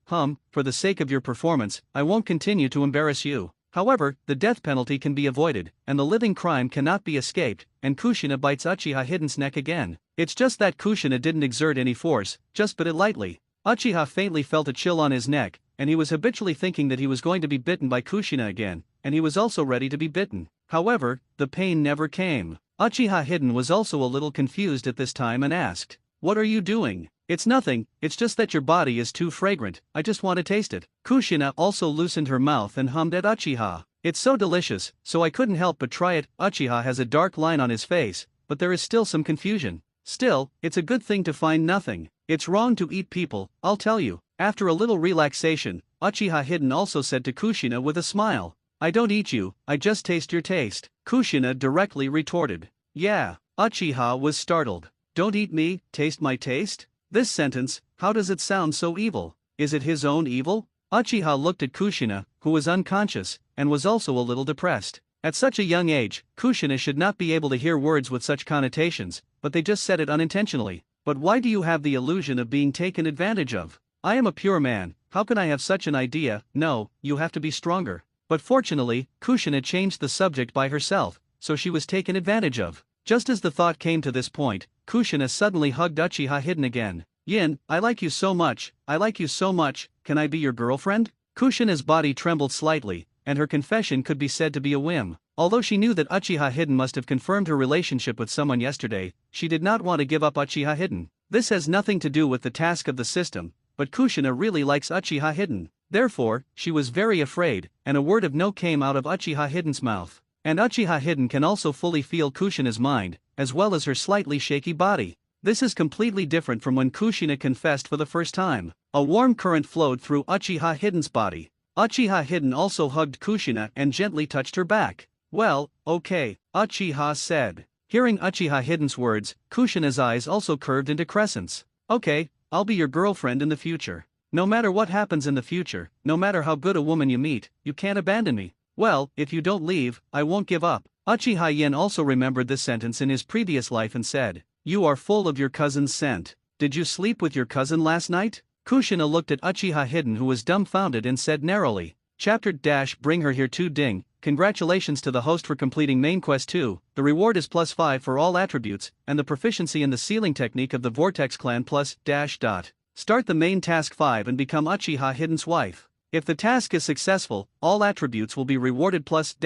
For the sake of your performance, I won't continue to embarrass you. However, the death penalty can be avoided, and the living crime cannot be escaped, and Kushina bites Uchiha Hidden's neck again. It's just that Kushina didn't exert any force, just bit it lightly. Uchiha faintly felt a chill on his neck, and he was habitually thinking that he was going to be bitten by Kushina again, and he was also ready to be bitten. However, the pain never came. Uchiha Hidden was also a little confused at this time and asked, "What are you doing?" "It's nothing, it's just that your body is too fragrant, I just want to taste it." Kushina also loosened her mouth and hummed at Uchiha. "It's so delicious, so I couldn't help but try it." Uchiha has a dark line on his face, but there is still some confusion. Still, it's a good thing to find nothing. It's wrong to eat people, I'll tell you. After a little relaxation, Uchiha Hidden also said to Kushina with a smile, "I don't eat you, I just taste your taste." Kushina directly retorted, "Yeah." Uchiha was startled. "Don't eat me, taste my taste?" This sentence, how does it sound so evil? Is it his own evil? Uchiha looked at Kushina, who was unconscious, and was also a little depressed. At such a young age, Kushina should not be able to hear words with such connotations, but they just said it unintentionally. But why do you have the illusion of being taken advantage of? I am a pure man, how can I have such an idea? No, you have to be stronger. But fortunately, Kushina changed the subject by herself, so she was taken advantage of. Just as the thought came to this point, Kushina suddenly hugged Uchiha Hidden again. "Yin, I like you so much, I like you so much, can I be your girlfriend?" Kushina's body trembled slightly, and her confession could be said to be a whim. Although she knew that Uchiha Hidden must have confirmed her relationship with someone yesterday, she did not want to give up Uchiha Hidden. This has nothing to do with the task of the system, but Kushina really likes Uchiha Hidden. Therefore, she was very afraid, and a word of no came out of Uchiha Hidden's mouth. And Uchiha Hidden can also fully feel Kushina's mind, as well as her slightly shaky body. This is completely different from when Kushina confessed for the first time. A warm current flowed through Uchiha Hidden's body. Uchiha Hidden also hugged Kushina and gently touched her back. "Well, okay," Uchiha said. Hearing Uchiha Hidden's words, Kushina's eyes also curved into crescents. "Okay, I'll be your girlfriend in the future." No matter what happens in the future, no matter how good a woman you meet, you can't abandon me. Well, if you don't leave, I won't give up. Uchiha Yin also remembered this sentence in his previous life and said, "You are full of your cousin's scent. Did you sleep with your cousin last night?" Kushina looked at Uchiha Hidden, who was dumbfounded, and said narrowly, "Chapter - bring her here too ding. Congratulations to the host for completing main quest 2, the reward is +5 for all attributes, and the proficiency in the sealing technique of the Vortex clan plus - Start the main task 5 and become Uchiha Hidden's wife. If the task is successful, all attributes will be rewarded plus -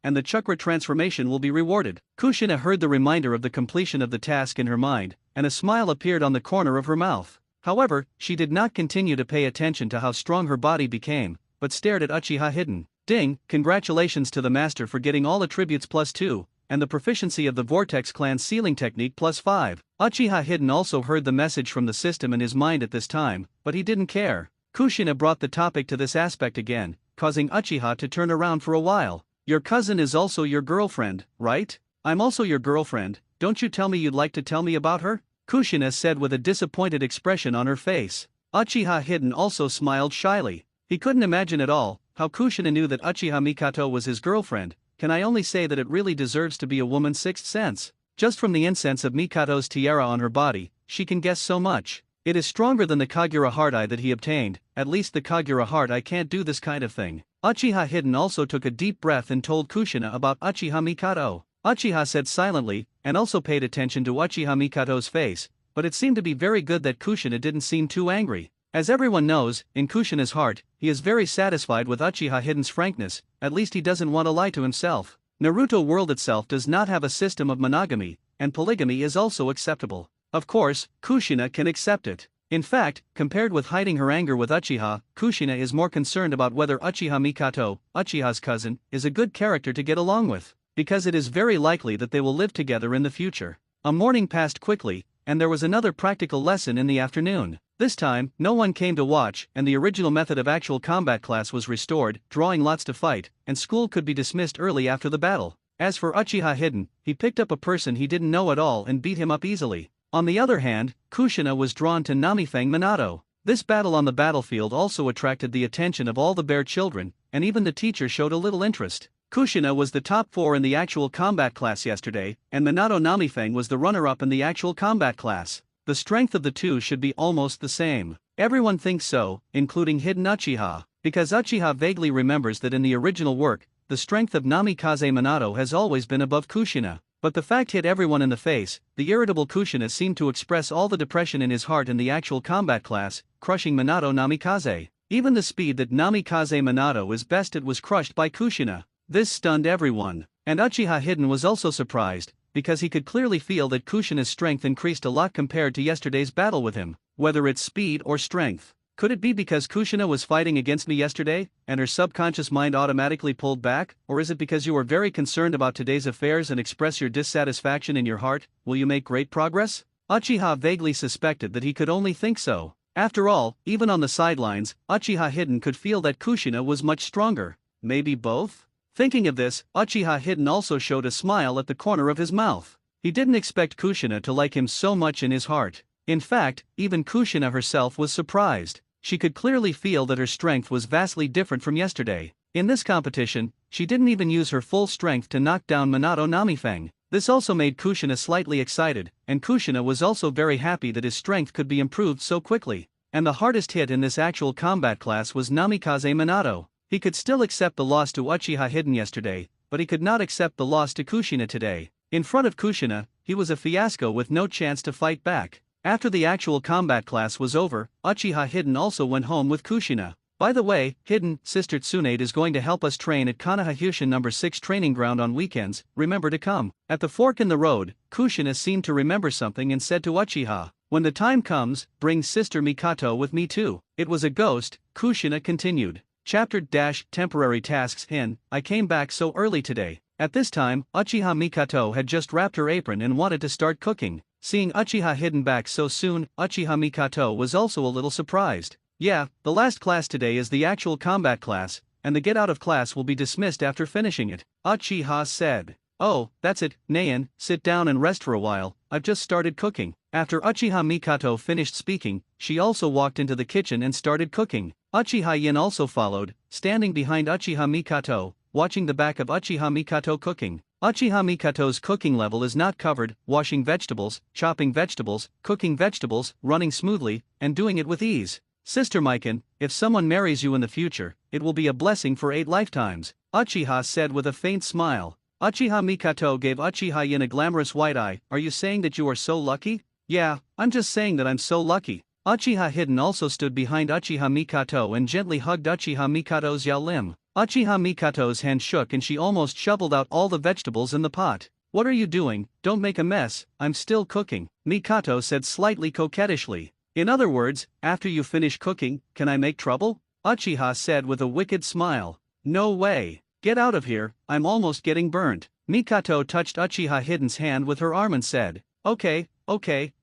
and the chakra transformation will be rewarded." Kushina heard the reminder of the completion of the task in her mind, and a smile appeared on the corner of her mouth. However, she did not continue to pay attention to how strong her body became, but stared at Uchiha Hidden. Ding, congratulations to the master for getting all attributes +2, and the proficiency of the Vortex clan sealing technique +5. Uchiha Hidden also heard the message from the system in his mind at this time, but he didn't care. Kushina brought the topic to this aspect again, causing Uchiha to turn around for a while. "Your cousin is also your girlfriend, right?" "I'm also your girlfriend, don't you tell me you'd like to tell me about her?" Kushina said with a disappointed expression on her face. Uchiha Hidden also smiled shyly. He couldn't imagine at all how Kushina knew that Uchiha Mikato was his girlfriend. Can I only say that it really deserves to be a woman's sixth sense? Just from the incense of Mikato's tiara on her body, she can guess so much. It is stronger than the Kagura heart eye that he obtained. At least the Kagura heart eye can't do this kind of thing. Uchiha Hidden also took a deep breath and told Kushina about Uchiha Mikato. Uchiha said silently, and also paid attention to Uchiha Mikato's face, but it seemed to be very good that Kushina didn't seem too angry. As everyone knows, in Kushina's heart, he is very satisfied with Uchiha Hidden's frankness, at least he doesn't want to lie to himself. Naruto world itself does not have a system of monogamy, and polygamy is also acceptable. Of course, Kushina can accept it. In fact, compared with hiding her anger with Uchiha, Kushina is more concerned about whether Uchiha Mikato, Uchiha's cousin, is a good character to get along with, because it is very likely that they will live together in the future. A morning passed quickly, and there was another practical lesson in the afternoon. This time, no one came to watch, and the original method of actual combat class was restored, drawing lots to fight, and school could be dismissed early after the battle. As for Uchiha Hidden, he picked up a person he didn't know at all and beat him up easily. On the other hand, Kushina was drawn to Namifang Minato. This battle on the battlefield also attracted the attention of all the bear children, and even the teacher showed a little interest. Kushina was the top 4 in the actual combat class yesterday, and Minato Namifang was the runner-up in the actual combat class. The strength of the two should be almost the same. Everyone thinks so, including Hidden Uchiha, because Uchiha vaguely remembers that in the original work, the strength of Namikaze Minato has always been above Kushina. But the fact hit everyone in the face. The irritable Kushina seemed to express all the depression in his heart in the actual combat class, crushing Minato Namikaze. Even the speed that Namikaze Minato is best at was crushed by Kushina. This stunned everyone. And Uchiha Hidden was also surprised, because he could clearly feel that Kushina's strength increased a lot compared to yesterday's battle with him. Whether it's speed or strength. Could it be because Kushina was fighting against me yesterday, and her subconscious mind automatically pulled back? Or is it because you are very concerned about today's affairs and express your dissatisfaction in your heart? Will you make great progress? Uchiha vaguely suspected that he could only think so. After all, even on the sidelines, Uchiha Hidden could feel that Kushina was much stronger. Maybe both? Thinking of this, Uchiha Hidden also showed a smile at the corner of his mouth. He didn't expect Kushina to like him so much in his heart. In fact, even Kushina herself was surprised. She could clearly feel that her strength was vastly different from yesterday. In this competition, she didn't even use her full strength to knock down Minato Namifang. This also made Kushina slightly excited, and Kushina was also very happy that his strength could be improved so quickly. And the hardest hit in this actual combat class was Namikaze Minato. He could still accept the loss to Uchiha Hidden yesterday, but he could not accept the loss to Kushina today. In front of Kushina, he was a fiasco with no chance to fight back. After the actual combat class was over, Uchiha Hidden also went home with Kushina. By the way, Hidden, Sister Tsunade is going to help us train at Kanahahushin No. 6 training ground on weekends, remember to come. At the fork in the road, Kushina seemed to remember something and said to Uchiha, "When the time comes, bring Sister Mikato with me too." It was a ghost, Kushina continued. Chapter - Temporary Tasks. I came back so early today. At this time, Uchiha Mikato had just wrapped her apron and wanted to start cooking. Seeing Uchiha Hidden back so soon, Uchiha Mikato was also a little surprised. Yeah, the last class today is the actual combat class, and the get out of class will be dismissed after finishing it, Uchiha said. Oh, that's it, Nayan, sit down and rest for a while, I've just started cooking. After Uchiha Mikato finished speaking, she also walked into the kitchen and started cooking. Uchiha Yin also followed, standing behind Uchiha Mikato, watching the back of Uchiha Mikato cooking. Uchiha Mikato's cooking level is not covered, washing vegetables, chopping vegetables, cooking vegetables, running smoothly, and doing it with ease. Sister Mikan, if someone marries you in the future, it will be a blessing for 8 lifetimes, Uchiha said with a faint smile. Uchiha Mikato gave Uchiha Yin a glamorous white eye. Are you saying that you are so lucky? Yeah, I'm just saying that I'm so lucky. Uchiha Hidden also stood behind Uchiha Mikato and gently hugged Uchiha Mikato's yao limb. Uchiha Mikato's hand shook and she almost shoveled out all the vegetables in the pot. What are you doing? Don't make a mess, I'm still cooking, Mikato said slightly coquettishly. In other words, after you finish cooking, can I make trouble? Uchiha said with a wicked smile. No way. Get out of here, I'm almost getting burnt. Mikato touched Uchiha Hidden's hand with her arm and said, Okay,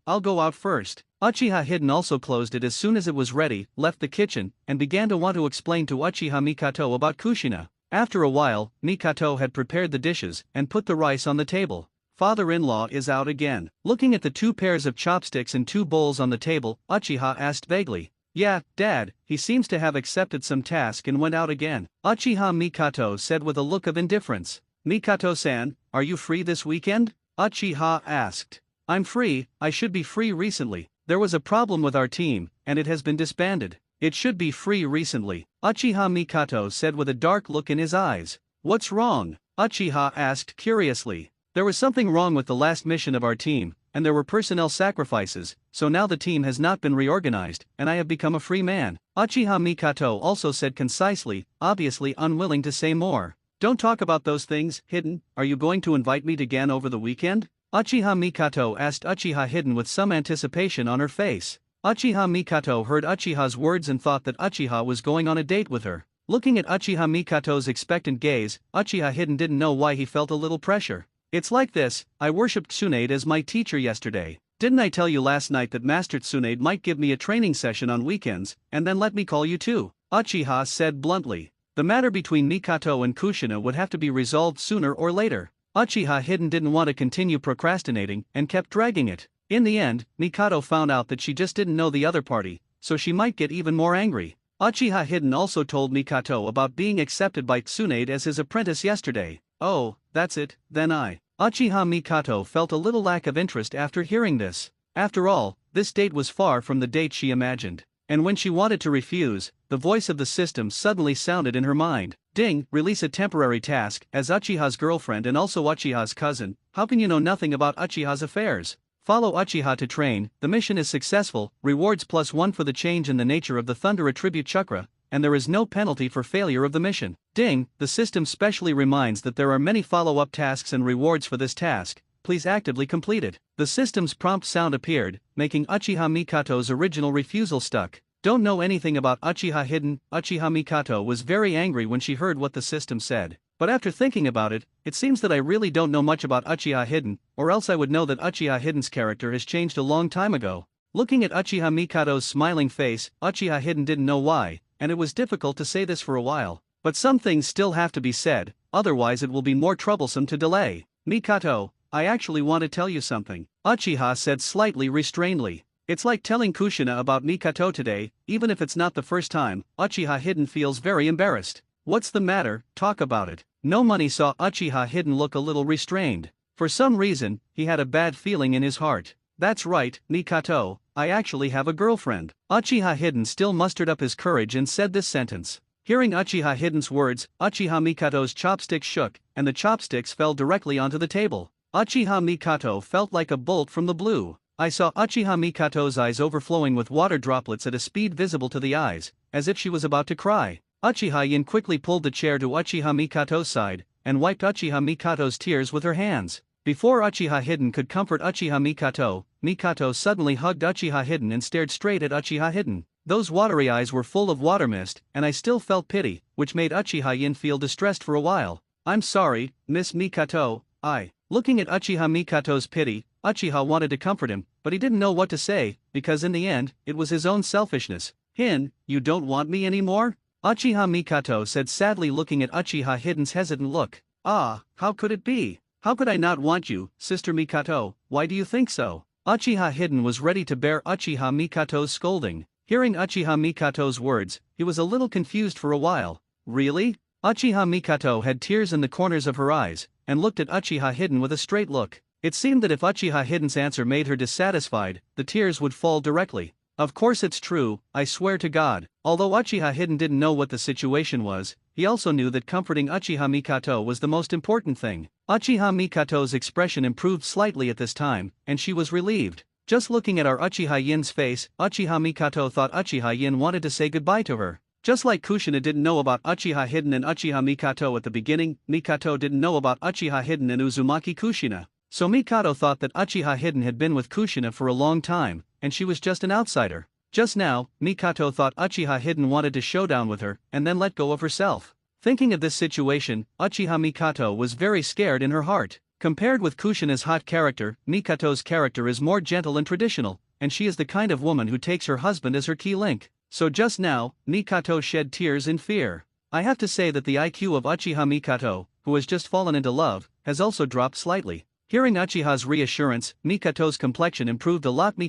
I'll go out first. Uchiha Hidden also closed it as soon as it was ready, left the kitchen, and began to want to explain to Uchiha Mikato about Kushina. After a while, Mikato had prepared the dishes and put the rice on the table. Father-in-law is out again. Looking at the 2 pairs of chopsticks and 2 bowls on the table, Uchiha asked vaguely. Yeah, Dad, he seems to have accepted some task and went out again, Uchiha Mikato said with a look of indifference. Mikato-san, are you free this weekend? Uchiha asked. I'm free, I should be free recently. There was a problem with our team, and it has been disbanded. It should be free recently, Uchiha Mikato said with a dark look in his eyes. What's wrong? Uchiha asked curiously. There was something wrong with the last mission of our team, and there were personnel sacrifices, so now the team has not been reorganized, and I have become a free man, Uchiha Mikato also said concisely, obviously unwilling to say more. Don't talk about those things, Hidden, are you going to invite me to Gan over the weekend? Uchiha Mikato asked Uchiha Hidden with some anticipation on her face. Uchiha Mikato heard Uchiha's words and thought that Uchiha was going on a date with her. Looking at Uchiha Mikato's expectant gaze, Uchiha Hidden didn't know why he felt a little pressure. It's like this, I worshipped Tsunade as my teacher yesterday. Didn't I tell you last night that Master Tsunade might give me a training session on weekends, and then let me call you too? Uchiha said bluntly. The matter between Mikato and Kushina would have to be resolved sooner or later. Uchiha Hidden didn't want to continue procrastinating and kept dragging it. In the end, Mikado found out that she just didn't know the other party, so she might get even more angry. Uchiha Hidden also told Mikato about being accepted by Tsunade as his apprentice yesterday. Oh, that's it, then Uchiha Mikato felt a little lack of interest after hearing this. After all, this date was far from the date she imagined. And when she wanted to refuse, the voice of the system suddenly sounded in her mind. Ding, release a temporary task. As Uchiha's girlfriend and also Uchiha's cousin, how can you know nothing about Uchiha's affairs? Follow Uchiha to train, the mission is successful, rewards +1 for the change in the nature of the Thunder Attribute Chakra, and there is no penalty for failure of the mission. Ding, the system specially reminds that there are many follow-up tasks and rewards for this task, please actively complete it. The system's prompt sound appeared, making Uchiha Mikato's original refusal stuck. Don't know anything about Uchiha Hidden. Uchiha Mikato was very angry when she heard what the system said. But after thinking about it, it seems that I really don't know much about Uchiha Hidden, or else I would know that Uchiha Hidden's character has changed a long time ago. Looking at Uchiha Mikato's smiling face, Uchiha Hidden didn't know why, and it was difficult to say this for a while. But some things still have to be said, otherwise it will be more troublesome to delay. Mikato, I actually want to tell you something, Uchiha said slightly restrainedly. It's like telling Kushina about Mikato today, even if it's not the first time. Uchiha Hidden feels very embarrassed. What's the matter, talk about it. No Money saw Uchiha Hidden look a little restrained. For some reason, he had a bad feeling in his heart. That's right, Mikato, I actually have a girlfriend. Uchiha Hidden still mustered up his courage and said this sentence. Hearing Uchiha Hidden's words, Uchiha Mikato's chopsticks shook, and the chopsticks fell directly onto the table. Uchiha Mikato felt like a bolt from the blue. I saw Uchiha Mikato's eyes overflowing with water droplets at a speed visible to the eyes, as if she was about to cry. Uchiha Yin quickly pulled the chair to Uchiha Mikato's side, and wiped Uchiha Mikato's tears with her hands. Before Uchiha Hidden could comfort Uchiha Mikato, Mikato suddenly hugged Uchiha Hidden and stared straight at Uchiha Hidden. Those watery eyes were full of water mist, and I still felt pity, which made Uchiha Yin feel distressed for a while. I'm sorry, Miss Mikato, Looking at Uchiha Mikato's pity, Uchiha wanted to comfort him, but he didn't know what to say, because in the end, it was his own selfishness. Hin, you don't want me anymore? Uchiha Mikato said sadly, looking at Uchiha Hidden's hesitant look. How could it be? How could I not want you, Sister Mikato, why do you think so? Uchiha Hidden was ready to bear Uchiha Mikato's scolding. Hearing Uchiha Mikato's words, he was a little confused for a while. Really? Uchiha Mikato had tears in the corners of her eyes, and looked at Uchiha Hidden with a straight look. It seemed that if Uchiha Hidden's answer made her dissatisfied, the tears would fall directly. Of course it's true, I swear to God. Although Uchiha Hidden didn't know what the situation was, he also knew that comforting Uchiha Mikato was the most important thing. Uchiha Mikato's expression improved slightly at this time, and she was relieved. Just looking at our Uchiha Yin's face, Uchiha Mikato thought Uchiha Yin wanted to say goodbye to her. Just like Kushina didn't know about Uchiha Hidden and Uchiha Mikato at the beginning, Mikato didn't know about Uchiha Hidden and Uzumaki Kushina. So Mikato thought that Uchiha Hidden had been with Kushina for a long time, and she was just an outsider. Just now, Mikato thought Uchiha Hidden wanted to showdown with her, and then let go of herself. Thinking of this situation, Uchiha Mikato was very scared in her heart. Compared with Kushina's hot character, Mikato's character is more gentle and traditional, and she is the kind of woman who takes her husband as her key link. So just now, Mikato shed tears in fear. I have to say that the IQ of Uchiha Mikato, who has just fallen into love, has also dropped slightly. Hearing Uchiha's reassurance, Mikato's complexion improved a lot, and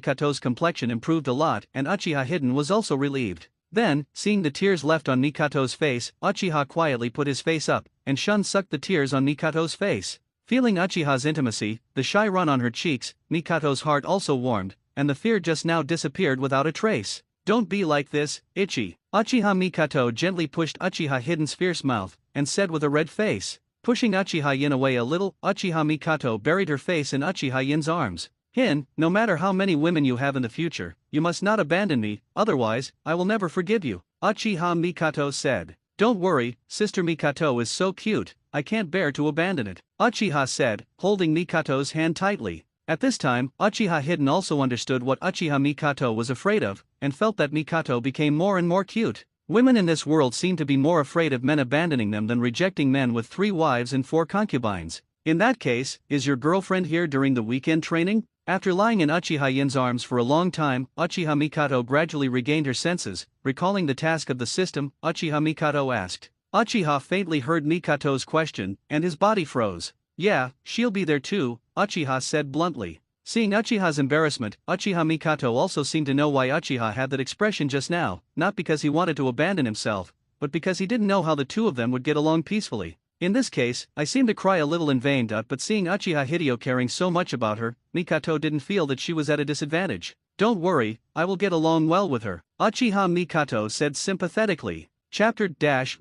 Uchiha Hidden was also relieved. Then, seeing the tears left on Mikato's face, Uchiha quietly put his face up, and sucked the tears on Mikato's face. Feeling Uchiha's intimacy, the shy run on her cheeks, Mikato's heart also warmed, and the fear just now disappeared without a trace. Don't be like this, Ichi. Uchiha Mikato gently pushed Uchiha Hidden's fierce mouth, and said with a red face. Pushing Uchiha Yin away a little, Uchiha Mikato buried her face in Uchiha Yin's arms. Hin, no matter how many women you have in the future, you must not abandon me, otherwise, I will never forgive you, Uchiha Mikato said. Don't worry, Sister Mikato is so cute, I can't bear to abandon it, Uchiha said, holding Mikato's hand tightly. At this time, Uchiha Hidden also understood what Uchiha Mikato was afraid of, and felt that Mikato became more and more cute. Women in this world seem to be more afraid of men abandoning them than rejecting men with 3 wives and 4 concubines. In that case, is your girlfriend here during the weekend training? After lying in Uchiha Yin's arms for a long time, Uchiha Mikato gradually regained her senses. Recalling the task of the system, Uchiha Mikato asked. Uchiha faintly heard Mikato's question, and his body froze. Yeah, she'll be there too, Uchiha said bluntly. Seeing Uchiha's embarrassment, Uchiha Mikato also seemed to know why Uchiha had that expression just now, not because he wanted to abandon himself, but because he didn't know how the two of them would get along peacefully. In this case, I seem to cry a little in vain. But seeing Uchiha Hideo caring so much about her, Mikato didn't feel that she was at a disadvantage. Don't worry, I will get along well with her, Uchiha Mikato said sympathetically.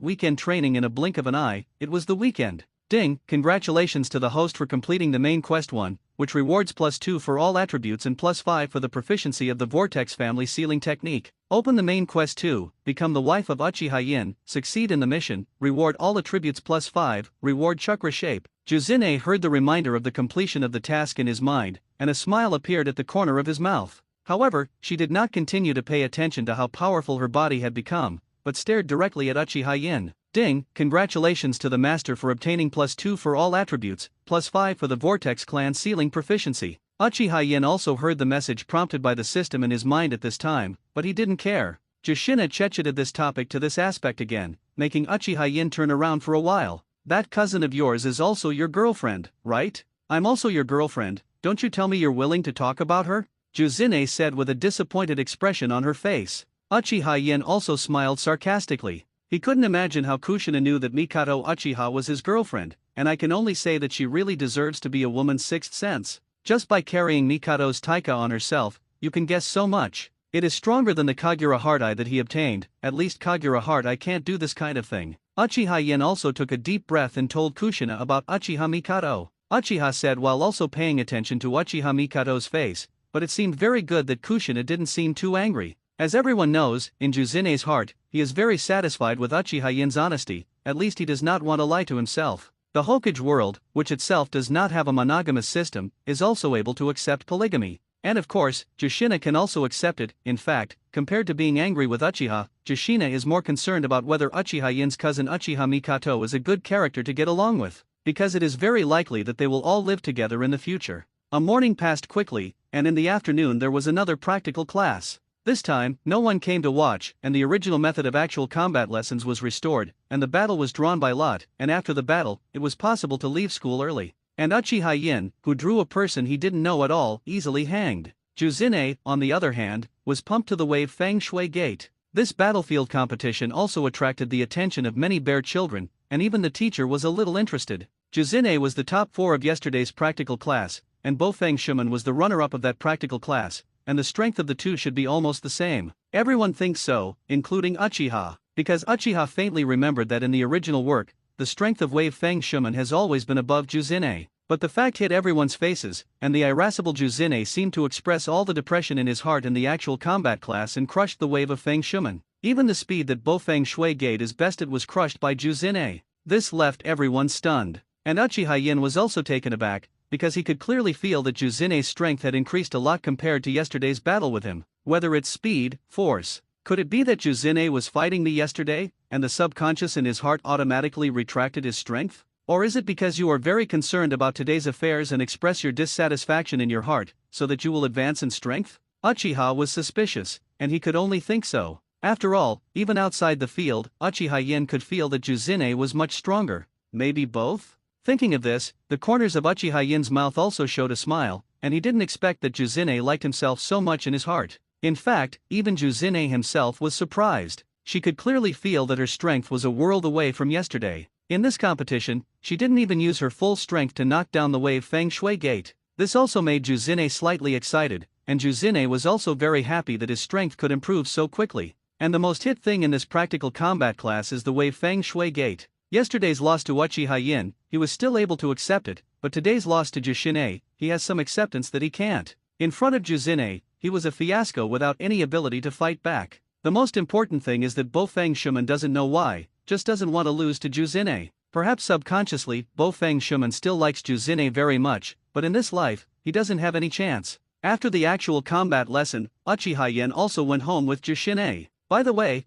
Weekend training. In a blink of an eye, it was the weekend. Ding, congratulations to the host for completing the main quest 1, which rewards +2 for all attributes and +5 for the proficiency of the Vortex family sealing technique. Open the main quest 2, become the wife of Uchiha Yin, succeed in the mission, reward all attributes +5, reward chakra shape. Juzine heard the reminder of the completion of the task in his mind, and a smile appeared at the corner of his mouth. However, she did not continue to pay attention to how powerful her body had become, but stared directly at Uchiha Yin. Ding, congratulations to the master for obtaining +2 for all attributes, +5 for the Vortex clan sealing proficiency. Uchiha Yin also heard the message prompted by the system in his mind at this time, but he didn't care. Jushina checheted this topic to this aspect again, making Uchiha Yin turn around for a while. That cousin of yours is also your girlfriend, right? I'm also your girlfriend, don't you tell me you're willing to talk about her? Juzine said with a disappointed expression on her face. Uchiha Yin also smiled sarcastically. He couldn't imagine how Kushina knew that Mikato Uchiha was his girlfriend, and I can only say that she really deserves to be a woman's sixth sense. Just by carrying Mikato's taika on herself, you can guess so much. It is stronger than the Kagura Heart Eye that he obtained. At least Kagura Heart Eye can't do this kind of thing. Uchiha Yin also took a deep breath and told Kushina about Uchiha Mikato. Uchiha said while also paying attention to Uchiha Mikato's face, but it seemed very good that Kushina didn't seem too angry. As everyone knows, in Juzine's heart, he is very satisfied with Uchiha Yin's honesty, at least he does not want to lie to himself. The Hokage world, which itself does not have a monogamous system, is also able to accept polygamy. And of course, Jushina can also accept it. In fact, compared to being angry with Uchiha, Jushina is more concerned about whether Uchiha Yin's cousin Uchiha Mikato is a good character to get along with, because it is very likely that they will all live together in the future. A morning passed quickly, and in the afternoon there was another practical class. This time, no one came to watch, and the original method of actual combat lessons was restored, and the battle was drawn by lot, and after the battle, it was possible to leave school early. and Uchiha Yin, who drew a person he didn't know at all, easily hanged. Juzine, on the other hand, was pumped to the wave Feng Shui Gate. This battlefield competition also attracted the attention of many bear children, and even the teacher was a little interested. Juzine was the top 4 of yesterday's practical class, and Bofeng Shuman was the runner-up of that practical class, and the strength of the two should be almost the same. Everyone thinks so, including Uchiha, because Uchiha faintly remembered that in the original work, the strength of Wave Feng Shuman has always been above Juzine. But the fact hit everyone's faces, and the irascible Juzine seemed to express all the depression in his heart in the actual combat class and crushed the wave of Feng Shuman. Even the speed that Bofeng Shui Gate is bested was crushed by Juzine. This left everyone stunned. And Uchiha Yin was also taken aback, because he could clearly feel that Juzine's strength had increased a lot compared to yesterday's battle with him. Whether it's speed, force. Could it be that Juzine was fighting me yesterday, and the subconscious in his heart automatically retracted his strength? Or is it because you are very concerned about today's affairs and express your dissatisfaction in your heart, so that you will advance in strength? Uchiha was suspicious, and he could only think so. After all, even outside the field, Uchiha Yin could feel that Juzine was much stronger. Maybe both? Thinking of this, the corners of Uchiha Yin's mouth also showed a smile, and he didn't expect that Juzine liked himself so much in his heart. In fact, even Juzine himself was surprised. She could clearly feel that her strength was a world away from yesterday. In this competition, she didn't even use her full strength to knock down the wave Feng Shui Gate. This also made Juzine slightly excited, and Juzine was also very happy that his strength could improve so quickly. And the most hit thing in this practical combat class is the wave Feng Shui Gate. Yesterday's loss to Uchiha Yin, he was still able to accept it, but today's loss to Juzine, he has some acceptance that he can't. In front of Juzine, he was a fiasco without any ability to fight back. The most important thing is that Bofeng Shuman doesn't know why, just doesn't want to lose to Juzine. Perhaps subconsciously, Bofeng Shuman still likes Juzine very much, but in this life, he doesn't have any chance. After the actual combat lesson, Uchiha Yin also went home with Juzine. By the way,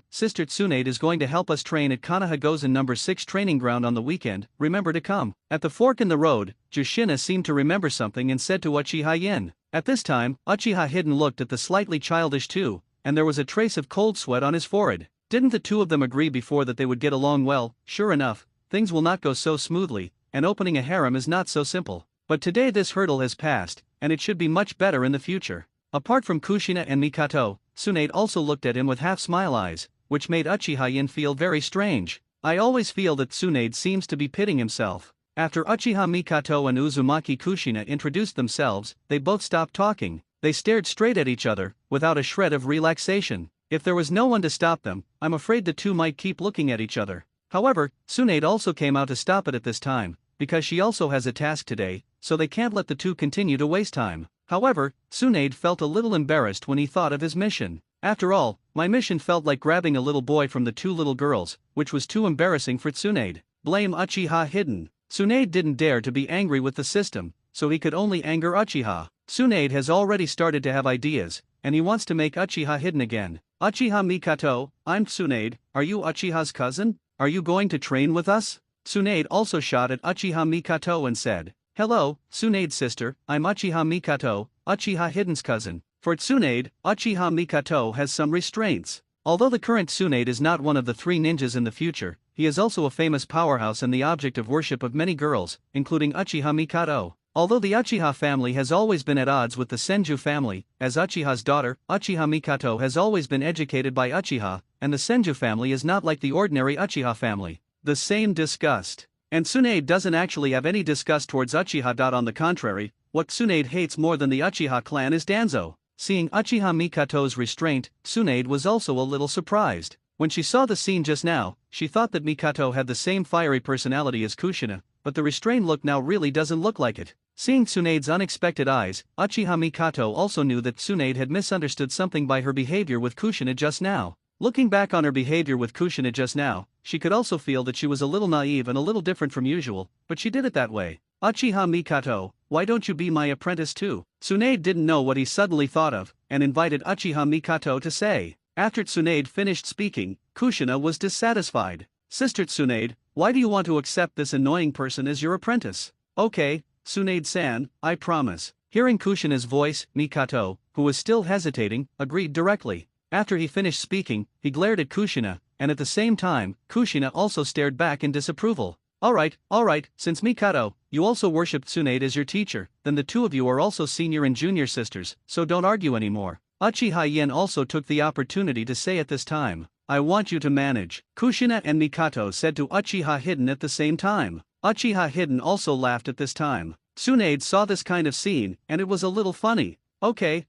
Sister Tsunade is going to help us train at Kanahagozen No. 6 training ground on the weekend, remember to come. At the fork in the road, Jushina seemed to remember something and said to Uchiha Yin. At this time, Uchiha Hidden looked at the slightly childish two, and there was a trace of cold sweat on his forehead. Didn't the two of them agree before that they would get along well? Sure enough, things will not go so smoothly, and opening a harem is not so simple. But today this hurdle has passed, and it should be much better in the future. Apart from Kushina and Mikato, Tsunade also looked at him with half-smile eyes, which made Uchiha Yin feel very strange. I always feel that Tsunade seems to be pitting himself. After Uchiha Mikato and Uzumaki Kushina introduced themselves, they both stopped talking. They stared straight at each other, without a shred of relaxation. If there was no one to stop them, I'm afraid the two might keep looking at each other. However, Tsunade also came out to stop it at this time, because she also has a task today, so they can't let the two continue to waste time. However, Tsunade felt a little embarrassed when he thought of his mission. After all, my mission felt like grabbing a little boy from the two little girls, which was too embarrassing for Tsunade. Blame Uchiha Hidden. Tsunade didn't dare to be angry with the system, so he could only anger Uchiha. Tsunade has already started to have ideas, and he wants to make Uchiha Hidden again. Uchiha Mikato, I'm Tsunade, are you Uchiha's cousin? Are you going to train with us? Tsunade also shot at Uchiha Mikato and said, Hello, Tsunade's sister, I'm Uchiha Mikato, Uchiha Hidden's cousin. For Tsunade, Uchiha Mikato has some restraints. Although the current Tsunade is not one of the 3 ninjas in the future, he is also a famous powerhouse and the object of worship of many girls, including Uchiha Mikato. Although the Uchiha family has always been at odds with the Senju family, as Uchiha's daughter, Uchiha Mikato has always been educated by Uchiha, and the Senju family is not like the ordinary Uchiha family. The same disgust. And Tsunade doesn't actually have any disgust towards Uchiha. On the contrary, what Tsunade hates more than the Uchiha clan is Danzo. Seeing Uchiha Mikato's restraint, Tsunade was also a little surprised. When she saw the scene just now, she thought that Mikato had the same fiery personality as Kushina, but the restrained look now really doesn't look like it. Seeing Tsunade's unexpected eyes, Uchiha Mikato also knew that Tsunade had misunderstood something by her behavior with Kushina just now. Looking back on her behavior with Kushina just now, she could also feel that she was a little naive and a little different from usual, but she did it that way. Uchiha Mikato, why don't you be my apprentice too? Tsunade didn't know what he suddenly thought of, and invited Uchiha Mikato to say. After Tsunade finished speaking, Kushina was dissatisfied. Sister Tsunade, why do you want to accept this annoying person as your apprentice? Okay, Tsunade-san, I promise. Hearing Kushina's voice, Mikato, who was still hesitating, agreed directly. After he finished speaking, he glared at Kushina, and at the same time, Kushina also stared back in disapproval. Alright, since Mikato, you also worshipped Tsunade as your teacher, then the two of you are also senior and junior sisters, so don't argue anymore. Uchiha Yin also took the opportunity to say at this time, I want you to manage. Kushina and Mikato said to Uchiha Hidden at the same time. Uchiha Hidden also laughed at this time. Tsunade saw this kind of scene, and it was a little funny. Okay,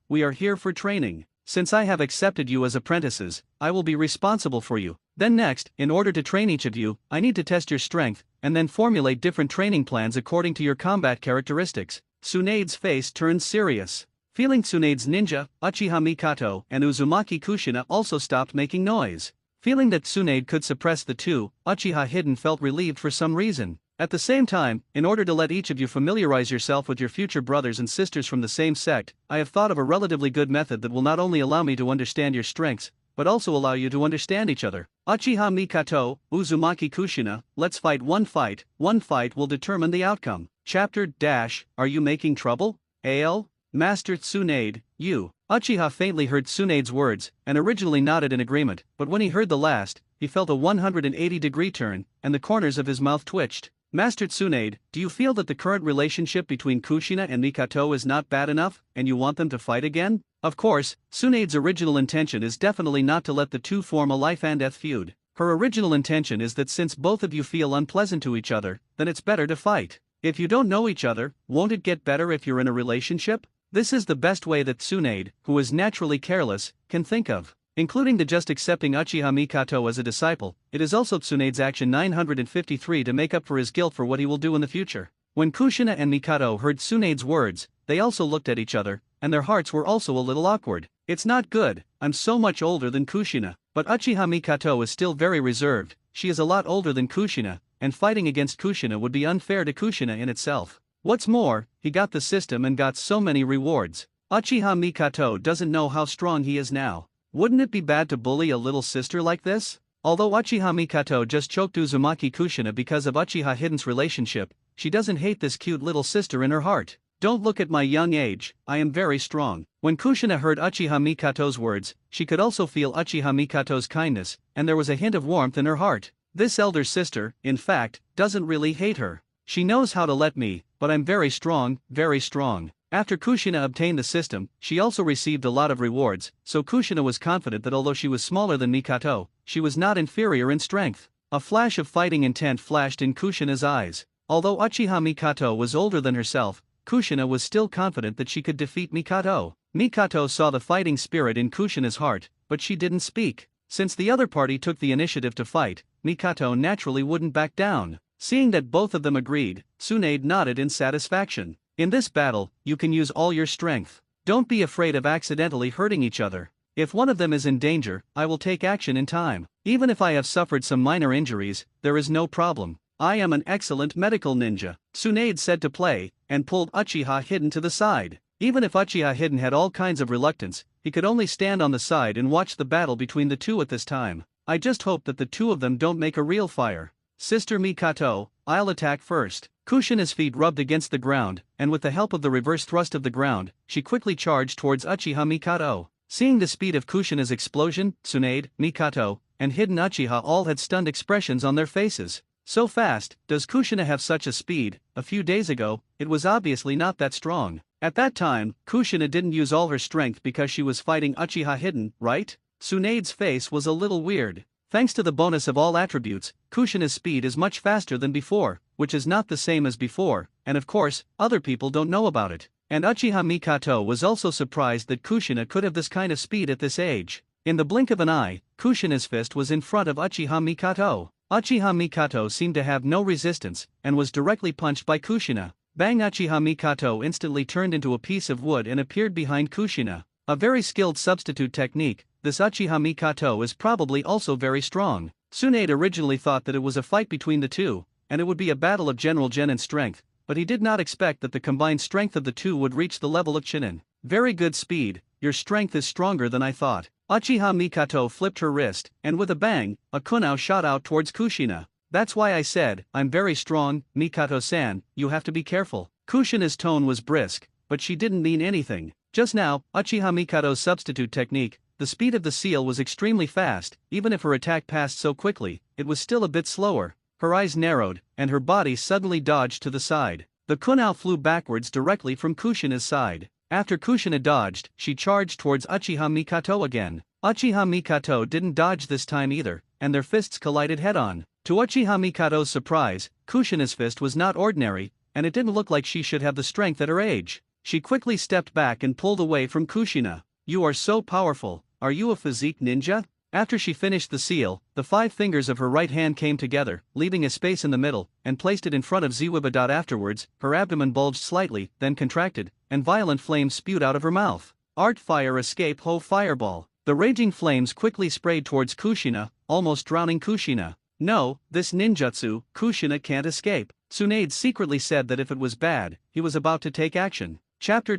we are here for training. Since I have accepted you as apprentices, I will be responsible for you. Then next, in order to train each of you, I need to test your strength, and then formulate different training plans according to your combat characteristics. Tsunade's face turned serious. Feeling Tsunade's ninja, Uchiha Mikato and Uzumaki Kushina also stopped making noise. Feeling that Tsunade could suppress the two, Uchiha Hidden felt relieved for some reason. At the same time, in order to let each of you familiarize yourself with your future brothers and sisters from the same sect, I have thought of a relatively good method that will not only allow me to understand your strengths, but also allow you to understand each other. Uchiha Mikato, Uzumaki Kushina, let's fight. One fight will determine the outcome. Chapter - Are you making trouble? AL? Master Tsunade, you. Uchiha faintly heard Tsunade's words, and originally nodded in agreement, but when he heard the last, he felt a 180-degree turn, and the corners of his mouth twitched. Master Tsunade, do you feel that the current relationship between Kushina and Mikato is not bad enough, and you want them to fight again? Of course, Tsunade's original intention is definitely not to let the two form a life-and-death feud. Her original intention is that since both of you feel unpleasant to each other, then it's better to fight. If you don't know each other, won't it get better if you're in a relationship? This is the best way that Tsunade, who is naturally careless, can think of. Including the just accepting Uchiha Mikato as a disciple, it is also Tsunade's action 953 to make up for his guilt for what he will do in the future. When Kushina and Mikato heard Tsunade's words, they also looked at each other, and their hearts were also a little awkward. It's not good, I'm so much older than Kushina. But Uchiha Mikato is still very reserved, she is a lot older than Kushina, and fighting against Kushina would be unfair to Kushina in itself. What's more, he got the system and got so many rewards. Uchiha Mikato doesn't know how strong he is now. Wouldn't it be bad to bully a little sister like this? Although Uchiha Mikato just choked Uzumaki Kushina because of Uchiha Hidden's relationship, she doesn't hate this cute little sister in her heart. Don't look at my young age, I am very strong. When Kushina heard Uchiha Mikato's words, she could also feel Uchiha Mikato's kindness, and there was a hint of warmth in her heart. This elder sister, in fact, doesn't really hate her. She knows how to let me, but I'm very strong, very strong. After Kushina obtained the system, she also received a lot of rewards, so Kushina was confident that although she was smaller than Mikato, she was not inferior in strength. A flash of fighting intent flashed in Kushina's eyes. Although Uchiha Mikato was older than herself, Kushina was still confident that she could defeat Mikato. Mikato saw the fighting spirit in Kushina's heart, but she didn't speak. Since the other party took the initiative to fight, Mikato naturally wouldn't back down. Seeing that both of them agreed, Tsunade nodded in satisfaction. In this battle, you can use all your strength. Don't be afraid of accidentally hurting each other. If one of them is in danger, I will take action in time. Even if I have suffered some minor injuries, there is no problem. I am an excellent medical ninja, Tsunade said to play, and pulled Uchiha Hidden to the side. Even if Uchiha Hidden had all kinds of reluctance, he could only stand on the side and watch the battle between the two at this time. I just hope that the two of them don't make a real fire. Sister Mikato, I'll attack first. Kushina's feet rubbed against the ground, and with the help of the reverse thrust of the ground, she quickly charged towards Uchiha Mikato. Seeing the speed of Kushina's explosion, Tsunade, Mikato, and Hidden Uchiha all had stunned expressions on their faces. So fast, does Kushina have such a speed? A few days ago, it was obviously not that strong. At that time, Kushina didn't use all her strength because she was fighting Uchiha Hidden, right? Tsunade's face was a little weird. Thanks to the bonus of all attributes, Kushina's speed is much faster than before, which is not the same as before, and of course, other people don't know about it. And Uchiha Mikato was also surprised that Kushina could have this kind of speed at this age. In the blink of an eye, Kushina's fist was in front of Uchiha Mikato. Uchiha Mikato seemed to have no resistance, and was directly punched by Kushina. Bang! Uchiha Mikato instantly turned into a piece of wood and appeared behind Kushina. A very skilled substitute technique. This Uchiha Mikato is probably also very strong. Tsunade originally thought that it was a fight between the two, and it would be a battle of General Genin strength, but he did not expect that the combined strength of the two would reach the level of Chinin. Very good speed, your strength is stronger than I thought. Uchiha Mikato flipped her wrist, and with a bang, a kunao shot out towards Kushina. That's why I said, I'm very strong, Mikato-san, you have to be careful. Kushina's tone was brisk, but she didn't mean anything. Just now, Uchiha Mikado's substitute technique, the speed of the seal was extremely fast. Even if her attack passed so quickly, it was still a bit slower. her eyes narrowed, and her body suddenly dodged to the side. The kunai flew backwards directly from Kushina's side. After Kushina dodged, she charged towards Uchiha Mikato again. Uchiha Mikato didn't dodge this time either, and their fists collided head-on. To Uchiha Mikato's surprise, Kushina's fist was not ordinary, and it didn't look like she should have the strength at her age. She quickly stepped back and pulled away from Kushina. "You are so powerful, are you a physique ninja?" After she finished the seal, the 5 fingers of her right hand came together, leaving a space in the middle, and placed it in front of Ziwiba. Afterwards, her abdomen bulged slightly, then contracted, and violent flames spewed out of her mouth. Art Fire Escape Ho Fireball. The raging flames quickly sprayed towards Kushina, almost drowning Kushina. "No, this ninjutsu, Kushina can't escape." Tsunade secretly said that if it was bad, he was about to take action. Chapter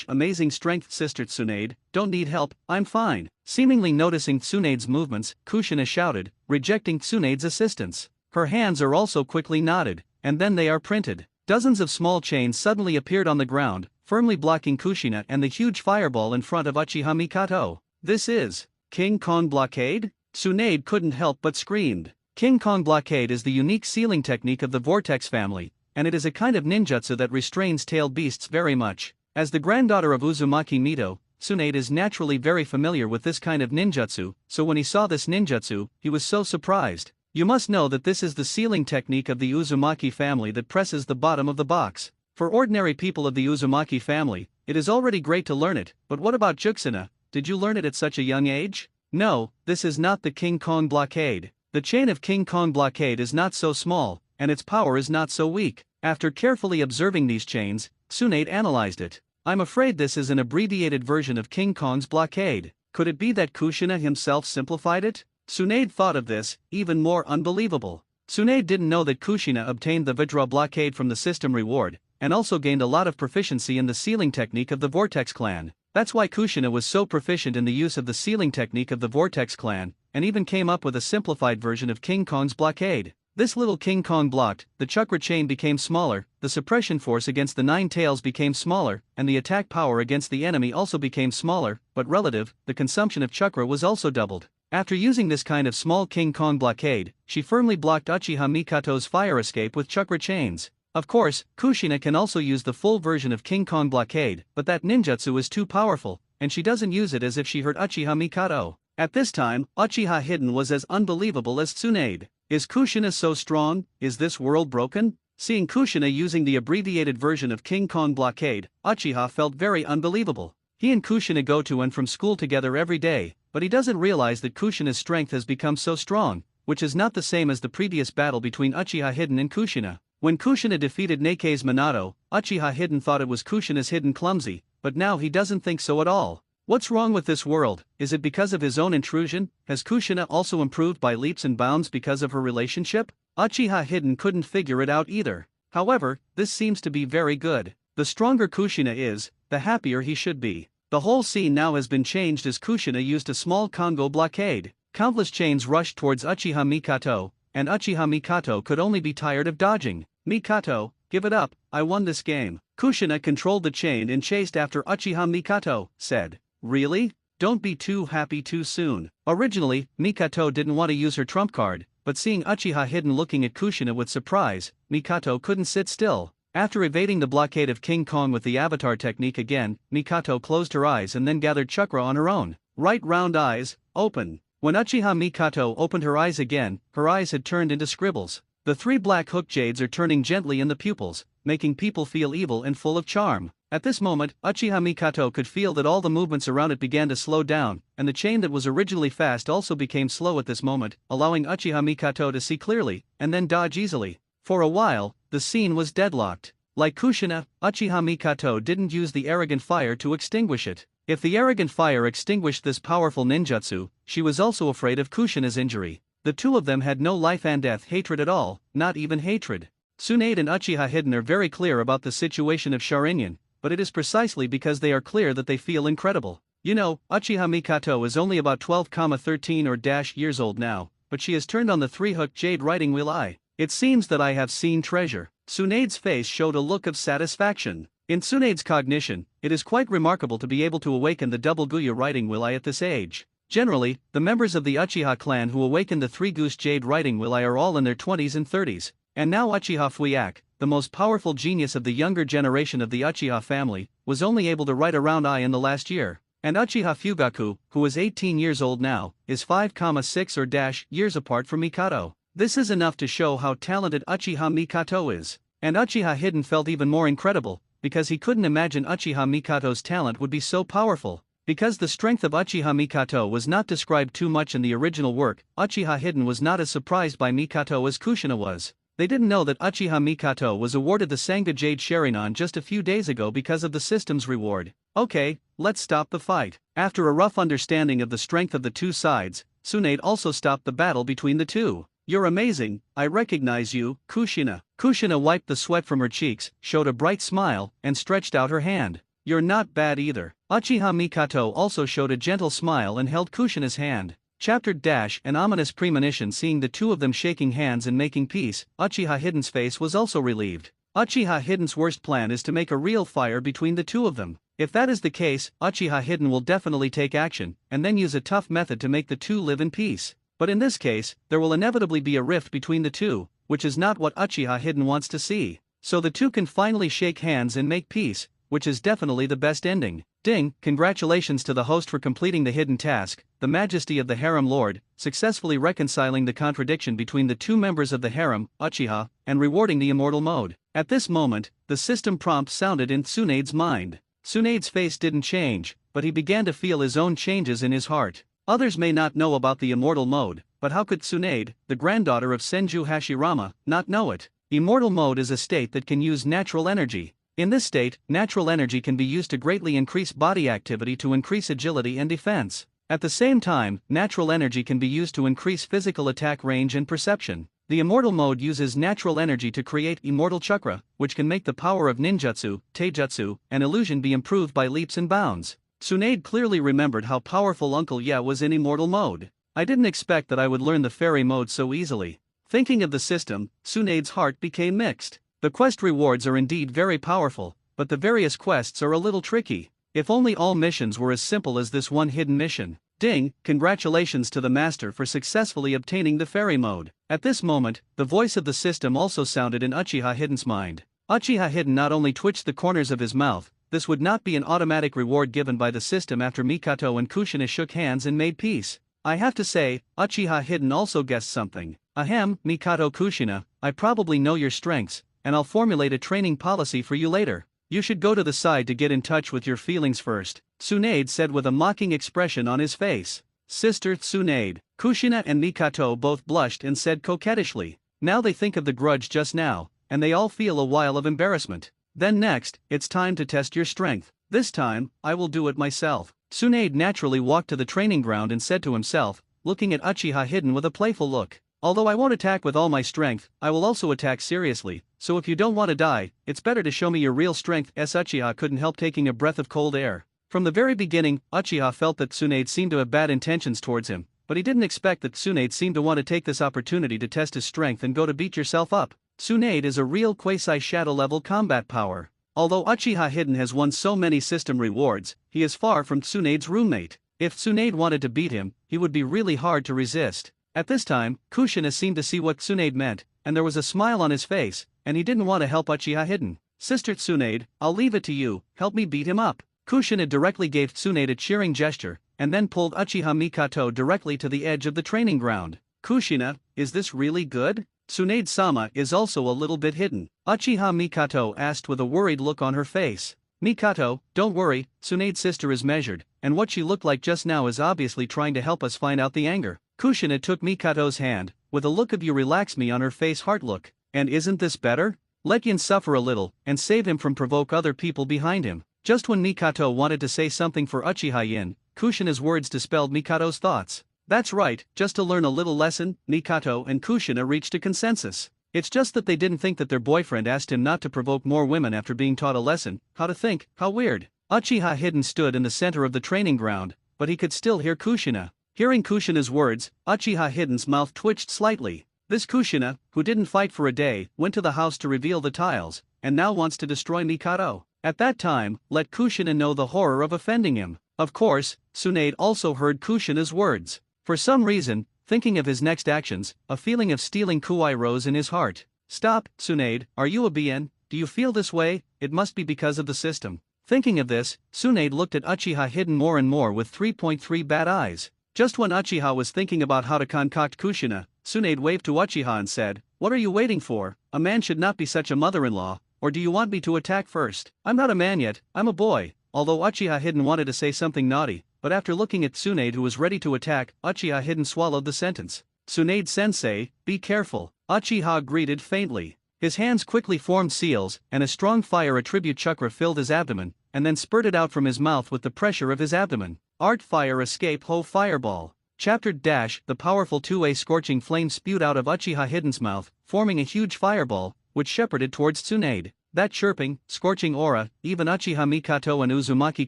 Amazing Strength. Sister Tsunade, don't need help, I'm fine. Seemingly noticing Tsunade's movements, Kushina shouted, rejecting Tsunade's assistance. Her hands are also quickly knotted, and then they are printed. Dozens of small chains suddenly appeared on the ground, firmly blocking Kushina and the huge fireball in front of Uchiha Mikato. "This is King Kong Blockade?" Tsunade couldn't help but screamed. King Kong Blockade is the unique sealing technique of the Vortex family, and it is a kind of ninjutsu that restrains tailed beasts very much. As the granddaughter of Uzumaki Mito, Tsunade is naturally very familiar with this kind of ninjutsu, so when he saw this ninjutsu, he was so surprised. You must know that this is the sealing technique of the Uzumaki family that presses the bottom of the box. For ordinary people of the Uzumaki family, it is already great to learn it, but what about Juxina? Did you learn it at such a young age? No, this is not the King Kong Blockade. The chain of King Kong Blockade is not so small, and its power is not so weak. After carefully observing these chains, Tsunade analyzed it. "I'm afraid this is an abbreviated version of King Kong's blockade. Could it be that Kushina himself simplified it?" Tsunade thought of this, even more unbelievable. Tsunade didn't know that Kushina obtained the Vajra blockade from the system reward, and also gained a lot of proficiency in the sealing technique of the Vortex clan. That's why Kushina was so proficient in the use of the sealing technique of the Vortex clan, and even came up with a simplified version of King Kong's blockade. This little King Kong blocked, the chakra chain became smaller, the suppression force against the 9 tails became smaller, and the attack power against the enemy also became smaller, but relative, the consumption of chakra was also doubled. After using this kind of small King Kong blockade, she firmly blocked Uchiha Mikato's fire escape with chakra chains. Of course, Kushina can also use the full version of King Kong blockade, but that ninjutsu is too powerful, and she doesn't use it as if she hurt Uchiha Mikato. At this time, Uchiha Hidden was as unbelievable as Tsunade. Is Kushina so strong? Is this world broken? Seeing Kushina using the abbreviated version of King Kong blockade, Uchiha felt very unbelievable. He and Kushina go to and from school together every day, but he doesn't realize that Kushina's strength has become so strong, which is not the same as the previous battle between Uchiha Hidden and Kushina. When Kushina defeated Neike's Minato, Uchiha Hidden thought it was Kushina's Hidden clumsy, but now he doesn't think so at all. What's wrong with this world? Is it because of his own intrusion? Has Kushina also improved by leaps and bounds because of her relationship? Uchiha Hidden couldn't figure it out either. However, this seems to be very good. The stronger Kushina is, the happier he should be. The whole scene now has been changed as Kushina used a small Kongo blockade. Countless chains rushed towards Uchiha Mikato, and Uchiha Mikato could only be tired of dodging. "Mikato, give it up, I won this game." Kushina controlled the chain and chased after Uchiha Mikato, said. "Really? Don't be too happy too soon." Originally, Mikato didn't want to use her trump card, but seeing Uchiha Hidden looking at Kushina with surprise, Mikato couldn't sit still. After evading the blockade of King Kong with the avatar technique again, Mikato closed her eyes and then gathered chakra on her own. Right round eyes, open. When Uchiha Mikato opened her eyes again, her eyes had turned into scribbles. The 3 black hook jades are turning gently in the pupils, making people feel evil and full of charm. At this moment, Uchiha Mikato could feel that all the movements around it began to slow down, and the chain that was originally fast also became slow at this moment, allowing Uchiha Mikato to see clearly, and then dodge easily. For a while, the scene was deadlocked. Like Kushina, Uchiha Mikato didn't use the arrogant fire to extinguish it. If the arrogant fire extinguished this powerful ninjutsu, she was also afraid of Kushina's injury. The two of them had no life and death hatred at all, not even hatred. Tsunade and Uchiha Hidden are very clear about the situation of Sharingan, but it is precisely because they are clear that they feel incredible. You know, Uchiha Mikato is only about 12-13 or years old now, but she has turned on the 3-hook jade riding wheel eye. It seems that I have seen treasure. Tsunade's face showed a look of satisfaction. In Tsunade's cognition, it is quite remarkable to be able to awaken the double Guya riding wheel eye at this age. Generally, the members of the Uchiha clan who awakened the three-goose jade writing will are all in their 20s and 30s, and now Uchiha Fuyak, the most powerful genius of the younger generation of the Uchiha family, was only able to write around I in the last year. And Uchiha Fugaku, who is 18 years old now, is 5,6 or dash years apart from Mikato. This is enough to show how talented Uchiha Mikato is. And Uchiha Hidden felt even more incredible, because he couldn't imagine Uchiha Mikato's talent would be so powerful. Because the strength of Uchiha Mikato was not described too much in the original work, Uchiha Hidden was not as surprised by Mikato as Kushina was. They didn't know that Uchiha Mikato was awarded the Sanga Jade Sharingan just a few days ago because of the system's reward. Okay, let's stop the fight. After a rough understanding of the strength of the two sides, Tsunade also stopped the battle between the two. You're amazing, I recognize you, Kushina. Kushina wiped the sweat from her cheeks, showed a bright smile, and stretched out her hand. You're not bad either. Uchiha Mikato also showed a gentle smile and held Kushina's hand. Chapter dash an ominous premonition. Seeing the two of them shaking hands and making peace, Uchiha Hidden's face was also relieved. Uchiha Hidden's worst plan is to make a real fire between the two of them. If that is the case, Uchiha Hidden will definitely take action, and then use a tough method to make the two live in peace. But in this case, there will inevitably be a rift between the two, which is not what Uchiha Hidden wants to see. So the two can finally shake hands and make peace, which is definitely the best ending. Ding, congratulations to the host for completing the hidden task, the Majesty of the Harem Lord, successfully reconciling the contradiction between the two members of the harem, Uchiha, and rewarding the immortal mode. At this moment, the system prompt sounded in Tsunade's mind. Tsunade's face didn't change, but he began to feel his own changes in his heart. Others may not know about the immortal mode, but how could Tsunade, the granddaughter of Senju Hashirama, not know it? Immortal mode is a state that can use natural energy. In this state, natural energy can be used to greatly increase body activity to increase agility and defense. At the same time, natural energy can be used to increase physical attack range and perception. The immortal mode uses natural energy to create immortal chakra, which can make the power of ninjutsu, taijutsu, and illusion be improved by leaps and bounds. Tsunade clearly remembered how powerful Uncle Ye was in immortal mode. I didn't expect that I would learn the fairy mode so easily. Thinking of the system, Tsunade's heart became mixed. The quest rewards are indeed very powerful, but the various quests are a little tricky. If only all missions were as simple as this one hidden mission. Ding, congratulations to the master for successfully obtaining the fairy mode. At this moment, the voice of the system also sounded in Uchiha Hidden's mind. Uchiha Hidden not only twitched the corners of his mouth, this would not be an automatic reward given by the system after Mikato and Kushina shook hands and made peace. I have to say, Uchiha Hidden also guessed something. Ahem, Mikato Kushina, I probably know your strengths, and I'll formulate a training policy for you later. You should go to the side to get in touch with your feelings first, Tsunade said with a mocking expression on his face. Sister Tsunade, Kushina and Mikato both blushed and said coquettishly. Now they think of the grudge just now, and they all feel a while of embarrassment. Then next, it's time to test your strength. This time, I will do it myself. Tsunade naturally walked to the training ground and said to himself, looking at Uchiha Hidden with a playful look. Although I won't attack with all my strength, I will also attack seriously, so if you don't want to die, it's better to show me your real strength. Uchiha couldn't help taking a breath of cold air. From the very beginning, Uchiha felt that Tsunade seemed to have bad intentions towards him, but he didn't expect that Tsunade seemed to want to take this opportunity to test his strength and go to beat yourself up. Tsunade is a real quasi-shadow level combat power. Although Uchiha Hidden has won so many system rewards, he is far from Tsunade's roommate. If Tsunade wanted to beat him, he would be really hard to resist. At this time, Kushina seemed to see what Tsunade meant, and there was a smile on his face, and he didn't want to help Uchiha Hidden. Sister Tsunade, I'll leave it to you, help me beat him up. Kushina directly gave Tsunade a cheering gesture, and then pulled Uchiha Mikato directly to the edge of the training ground. Kushina, is this really good? Tsunade-sama is also a little bit hidden. Uchiha Mikato asked with a worried look on her face. Mikato, don't worry, Tsunade's sister is measured, and what she looked like just now is obviously trying to help us find out the anger. Kushina took Mikato's hand, with a look of you relax me on her face heart look. And isn't this better? Let Yin suffer a little, and save him from provoke other people behind him. Just when Mikato wanted to say something for Uchiha Yin, Kushina's words dispelled Mikato's thoughts. That's right, just to learn a little lesson, Mikato and Kushina reached a consensus. It's just that they didn't think that their boyfriend asked him not to provoke more women after being taught a lesson. How to think, how weird. Uchiha Hidden stood in the center of the training ground, but he could still hear Kushina. Hearing Kushina's words, Uchiha Hidden's mouth twitched slightly. This Kushina, who didn't fight for a day, went to the house to reveal the tiles, and now wants to destroy Mikato. At that time, let Kushina know the horror of offending him. Of course, Tsunade also heard Kushina's words. For some reason, thinking of his next actions, a feeling of stealing Kuai rose in his heart. Stop, Tsunade, are you a BN? Do you feel this way? It must be because of the system. Thinking of this, Tsunade looked at Uchiha Hidden more and more with 3.3 bad eyes. Just when Uchiha was thinking about how to concoct Kushina, Tsunade waved to Uchiha and said, "What are you waiting for? A man should not be such a mother-in-law, or do you want me to attack first? I'm not a man yet, I'm a boy." Although Uchiha Hidden wanted to say something naughty, but after looking at Tsunade who was ready to attack, Uchiha Hidden swallowed the sentence. "Tsunade-sensei, be careful," Uchiha greeted faintly. His hands quickly formed seals, and a strong fire attribute chakra filled his abdomen, and then spurted out from his mouth with the pressure of his abdomen. Art Fire Escape Ho Fireball. Chapter - The powerful 2A scorching flame spewed out of Uchiha Hidden's mouth, forming a huge fireball, which shepherded towards Tsunade. That chirping, scorching aura, even Uchiha Mikato and Uzumaki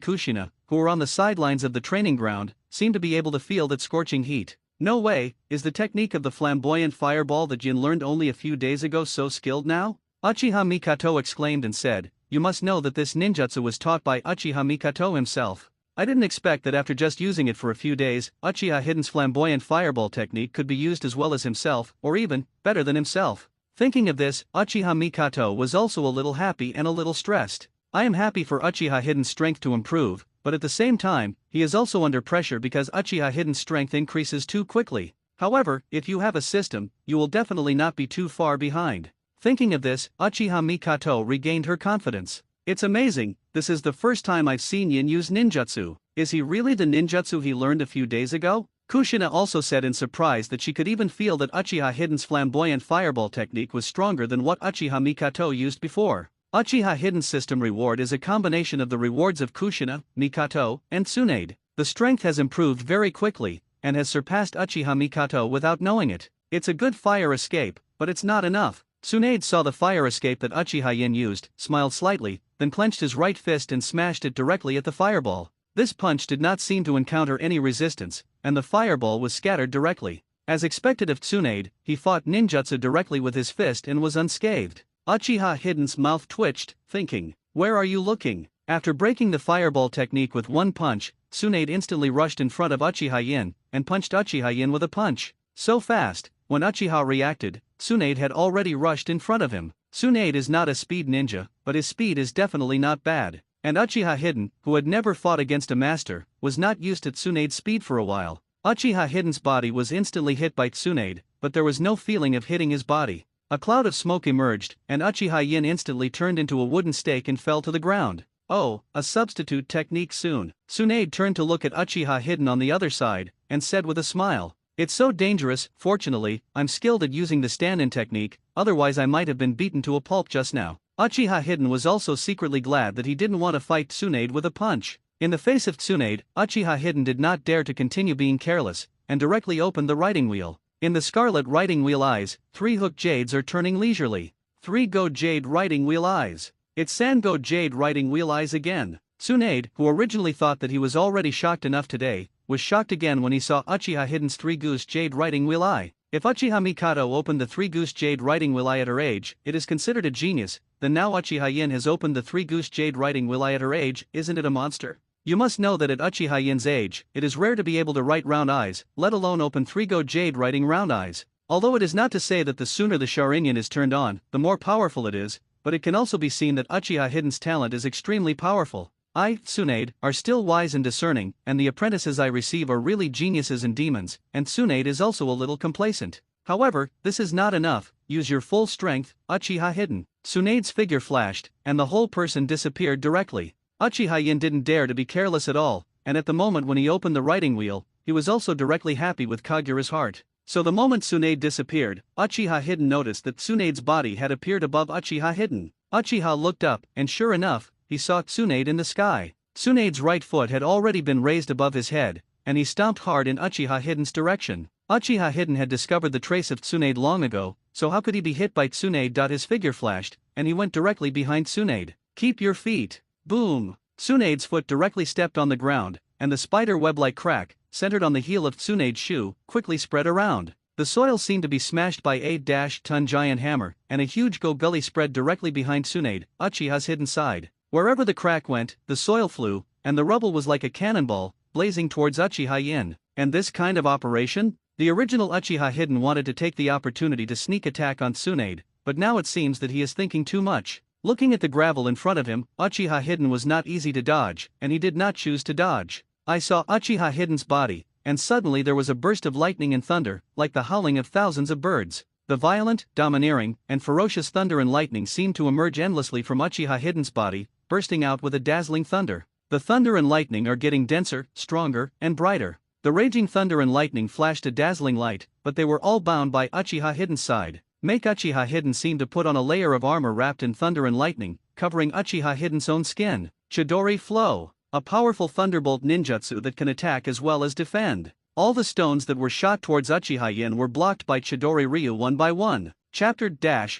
Kushina, who were on the sidelines of the training ground, seemed to be able to feel that scorching heat. No way, is the technique of the flamboyant fireball that Jin learned only a few days ago so skilled now? Uchiha Mikato exclaimed and said, "You must know that this ninjutsu was taught by Uchiha Mikato himself. I didn't expect that after just using it for a few days, Uchiha Hidden's flamboyant fireball technique could be used as well as himself, or even, better than himself." Thinking of this, Uchiha Mikato was also a little happy and a little stressed. I am happy for Uchiha Hidden's strength to improve, but at the same time, he is also under pressure because Uchiha Hidden's strength increases too quickly. However, if you have a system, you will definitely not be too far behind. Thinking of this, Uchiha Mikato regained her confidence. It's amazing, this is the first time I've seen Yin use ninjutsu. Is he really the ninjutsu he learned a few days ago? Kushina also said in surprise that she could even feel that Uchiha Hidden's flamboyant fireball technique was stronger than what Uchiha Mikato used before. Uchiha Hidden's system reward is a combination of the rewards of Kushina, Mikato, and Tsunade. The strength has improved very quickly, and has surpassed Uchiha Mikato without knowing it. It's a good fire escape, but it's not enough. Tsunade saw the fire escape that Uchiha Yin used, smiled slightly, then clenched his right fist and smashed it directly at the fireball. This punch did not seem to encounter any resistance, and the fireball was scattered directly. As expected of Tsunade, he fought ninjutsu directly with his fist and was unscathed. Uchiha Hidden's mouth twitched, thinking, "Where are you looking?" After breaking the fireball technique with one punch, Tsunade instantly rushed in front of Uchiha Yin, and punched Uchiha Yin with a punch. So fast, when Uchiha reacted, Tsunade had already rushed in front of him. Tsunade is not a speed ninja, but his speed is definitely not bad. And Uchiha Hidden, who had never fought against a master, was not used to Tsunade's speed for a while. Uchiha Hidden's body was instantly hit by Tsunade, but there was no feeling of hitting his body. A cloud of smoke emerged, and Uchiha Yin instantly turned into a wooden stake and fell to the ground. Oh, a substitute technique soon. Tsunade turned to look at Uchiha Hidden on the other side, and said with a smile, "It's so dangerous. Fortunately, I'm skilled at using the stand-in technique, otherwise I might have been beaten to a pulp just now." Uchiha Hidden was also secretly glad that he didn't want to fight Tsunade with a punch. In the face of Tsunade, Uchiha Hidden did not dare to continue being careless, and directly opened the riding wheel. In the scarlet riding wheel eyes, 3 hook jades are turning leisurely. 3 go jade riding wheel eyes. It's Sango jade riding wheel eyes again. Tsunade, who originally thought that he was already shocked enough today, was shocked again when he saw Uchiha Hidden's 3 goose jade riding wheel eye. If Uchiha Mikato opened the 3 goose jade riding wheel eye at her age, it is considered a genius, then now Uchiha Yin has opened the 3 goose jade riding wheel eye at her age, isn't it a monster? You must know that at Uchiha Yin's age, it is rare to be able to write round eyes, let alone open 3 go jade writing round eyes. Although it is not to say that the sooner the Sharingan is turned on, the more powerful it is, but it can also be seen that Uchiha Hidden's talent is extremely powerful. I, Tsunade, are still wise and discerning, and the apprentices I receive are really geniuses and demons, and Tsunade is also a little complacent. However, this is not enough. Use your full strength, Uchiha Hidden. Tsunade's figure flashed, and the whole person disappeared directly. Uchiha Yin didn't dare to be careless at all, and at the moment when he opened the riding wheel, he was also directly happy with Kagura's heart. So the moment Tsunade disappeared, Uchiha Hidden noticed that Tsunade's body had appeared above Uchiha Hidden. Uchiha looked up, and sure enough, he saw Tsunade in the sky. Tsunade's right foot had already been raised above his head, and he stomped hard in Uchiha Hidden's direction. Uchiha Hidden had discovered the trace of Tsunade long ago, so how could he be hit by Tsunade? His figure flashed, and he went directly behind Tsunade. "Keep your feet." Boom! Tsunade's foot directly stepped on the ground, and the spider web-like crack, centered on the heel of Tsunade's shoe, quickly spread around. The soil seemed to be smashed by a ton giant hammer, and a huge go-gully spread directly behind Tsunade, Uchiha's hidden side. Wherever the crack went, the soil flew, and the rubble was like a cannonball, blazing towards Uchiha Yin. And this kind of operation? The original Uchiha Hidden wanted to take the opportunity to sneak attack on Tsunade, but now it seems that he is thinking too much. Looking at the gravel in front of him, Uchiha Hidden was not easy to dodge, and he did not choose to dodge. I saw Uchiha Hidden's body, and suddenly there was a burst of lightning and thunder, like the howling of thousands of birds. The violent, domineering, and ferocious thunder and lightning seemed to emerge endlessly from Uchiha Hidden's body, bursting out with a dazzling thunder. The thunder and lightning are getting denser, stronger, and brighter. The raging thunder and lightning flashed a dazzling light, but they were all bound by Uchiha Hidden's side. Make Uchiha Hidden seem to put on a layer of armor wrapped in thunder and lightning, covering Uchiha Hidden's own skin. Chidori Flow, a powerful thunderbolt ninjutsu that can attack as well as defend. All the stones that were shot towards Uchiha Yin were blocked by Chidori Ryu one by one. Chapter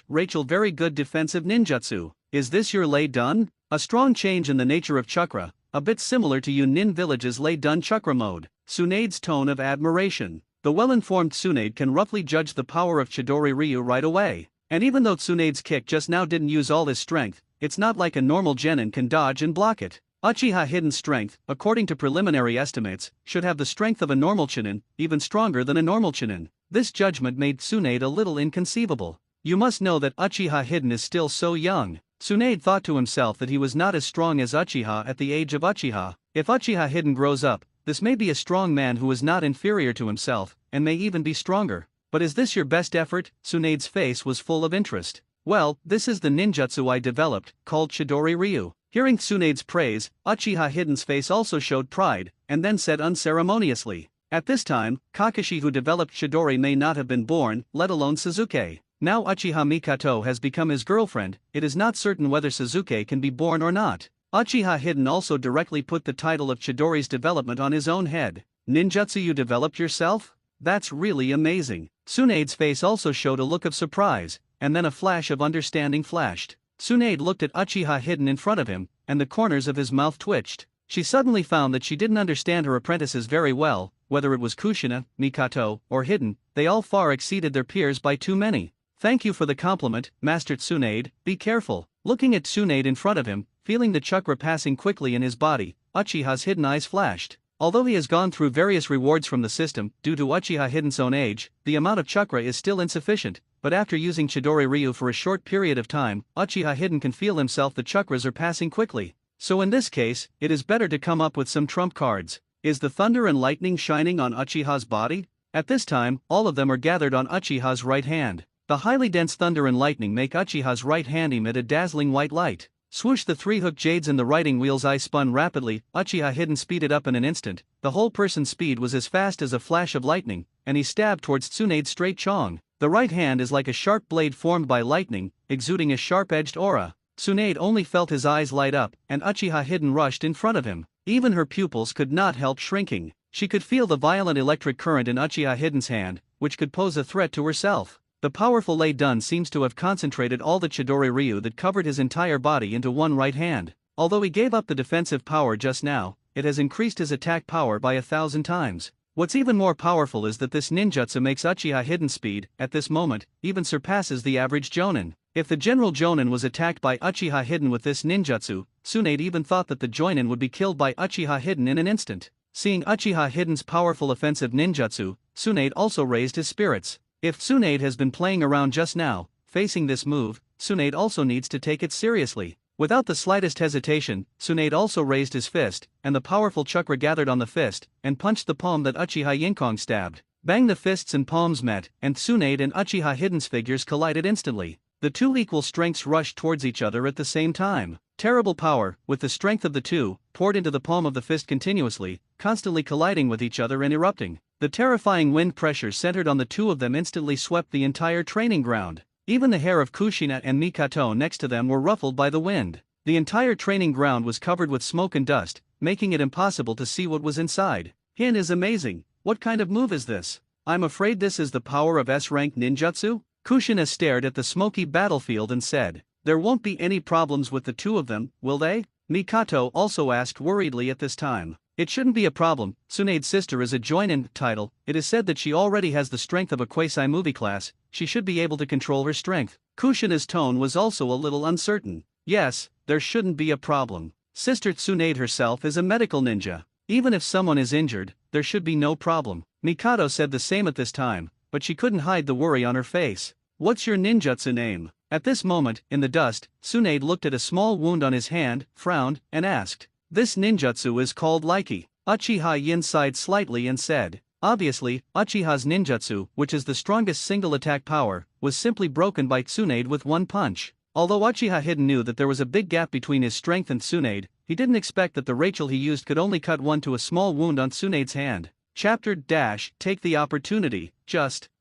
Rachel Very good defensive ninjutsu. Is this your lay done? A strong change in the nature of chakra, a bit similar to Yunin Village's lay done chakra mode. Tsunade's tone of admiration. The well-informed Tsunade can roughly judge the power of Chidori Ryu right away. And even though Tsunade's kick just now didn't use all his strength, it's not like a normal genin can dodge and block it. Uchiha Hidden's strength, according to preliminary estimates, should have the strength of a normal Chunin, even stronger than a normal Chunin. This judgment made Tsunade a little inconceivable. You must know that Uchiha Hidden is still so young. Tsunade thought to himself that he was not as strong as Uchiha at the age of Uchiha. If Uchiha Hidden grows up, this may be a strong man who is not inferior to himself, and may even be stronger. But is this your best effort? Tsunade's face was full of interest. Well, this is the ninjutsu I developed, called Chidori Ryu. Hearing Tsunade's praise, Uchiha Hidden's face also showed pride, and then said unceremoniously, "At this time, Kakashi who developed Chidori may not have been born, let alone Suzuki. Now Uchiha Mikato has become his girlfriend, it is not certain whether Suzuki can be born or not." Uchiha Hidden also directly put the title of Chidori's development on his own head. Ninjutsu you developed yourself? That's really amazing. Tsunade's face also showed a look of surprise, and then a flash of understanding flashed. Tsunade looked at Uchiha Hidden in front of him, and the corners of his mouth twitched. She suddenly found that she didn't understand her apprentices very well, whether it was Kushina, Mikato, or Hidden, they all far exceeded their peers by too many. "Thank you for the compliment, Master Tsunade, be careful." Looking at Tsunade in front of him, feeling the chakra passing quickly in his body, Uchiha's Hidden eyes flashed. Although he has gone through various rewards from the system, due to Uchiha Hidden's own age, the amount of chakra is still insufficient, but after using Chidori Ryu for a short period of time, Uchiha Hidden can feel himself the chakras are passing quickly. So in this case, it is better to come up with some trump cards. Is the thunder and lightning shining on Uchiha's body? At this time, all of them are gathered on Uchiha's right hand. The highly dense thunder and lightning make Uchiha's right hand emit a dazzling white light. Swoosh, the three-hooked jades in the writing wheel's eye spun rapidly. Uchiha Hidden speeded up in an instant. The whole person's speed was as fast as a flash of lightning, and he stabbed towards Tsunade's straight chong. The right hand is like a sharp blade formed by lightning, exuding a sharp-edged aura. Tsunade only felt his eyes light up, and Uchiha Hidden rushed in front of him. Even her pupils could not help shrinking. She could feel the violent electric current in Uchiha Hidden's hand, which could pose a threat to herself. The powerful Lei Dun seems to have concentrated all the Chidori Ryu that covered his entire body into one right hand. Although he gave up the defensive power just now, it has increased his attack power by 1,000 times. What's even more powerful is that this ninjutsu makes Uchiha Hidden speed, at this moment, even surpasses the average Jonin. If the general Jonin was attacked by Uchiha Hidden with this ninjutsu, Tsunade even thought that the Jonin would be killed by Uchiha Hidden in an instant. Seeing Uchiha Hidden's powerful offensive ninjutsu, Tsunade also raised his spirits. If Tsunade has been playing around just now, facing this move, Tsunade also needs to take it seriously. Without the slightest hesitation, Tsunade also raised his fist, and the powerful chakra gathered on the fist, and punched the palm that Uchiha Yinkong stabbed. Bang, the fists and palms met, and Tsunade and Uchiha Hidden's figures collided instantly. The two equal strengths rushed towards each other at the same time. Terrible power, with the strength of the two, poured into the palm of the fist continuously, constantly colliding with each other and erupting. The terrifying wind pressure centered on the two of them instantly swept the entire training ground. Even the hair of Kushina and Mikato next to them were ruffled by the wind. The entire training ground was covered with smoke and dust, making it impossible to see what was inside. Hin is amazing. What kind of move is this? I'm afraid this is the power of S-rank ninjutsu? Kushina stared at the smoky battlefield and said, "There won't be any problems with the two of them, will they?" Mikato also asked worriedly at this time. "It shouldn't be a problem. Tsunade's sister is a joinin title. It is said that she already has the strength of a quasi-movie class. She should be able to control her strength." Kushina's tone was also a little uncertain. "Yes, there shouldn't be a problem. Sister Tsunade herself is a medical ninja. Even if someone is injured, there should be no problem. Mikado said the same at this time, but she couldn't hide the worry on her face. What's your ninjutsu name? At this moment, in the dust, Tsunade looked at a small wound on his hand, frowned, and asked. This ninjutsu is called Laiki. Uchiha Yin sighed slightly and said. Obviously, Uchiha's ninjutsu, which is the strongest single attack power, was simply broken by Tsunade with one punch. Although Uchiha Hidden knew that there was a big gap between his strength and Tsunade, he didn't expect that the Rachel he used could only cut one to a small wound on Tsunade's hand. Chapter - Take the opportunity.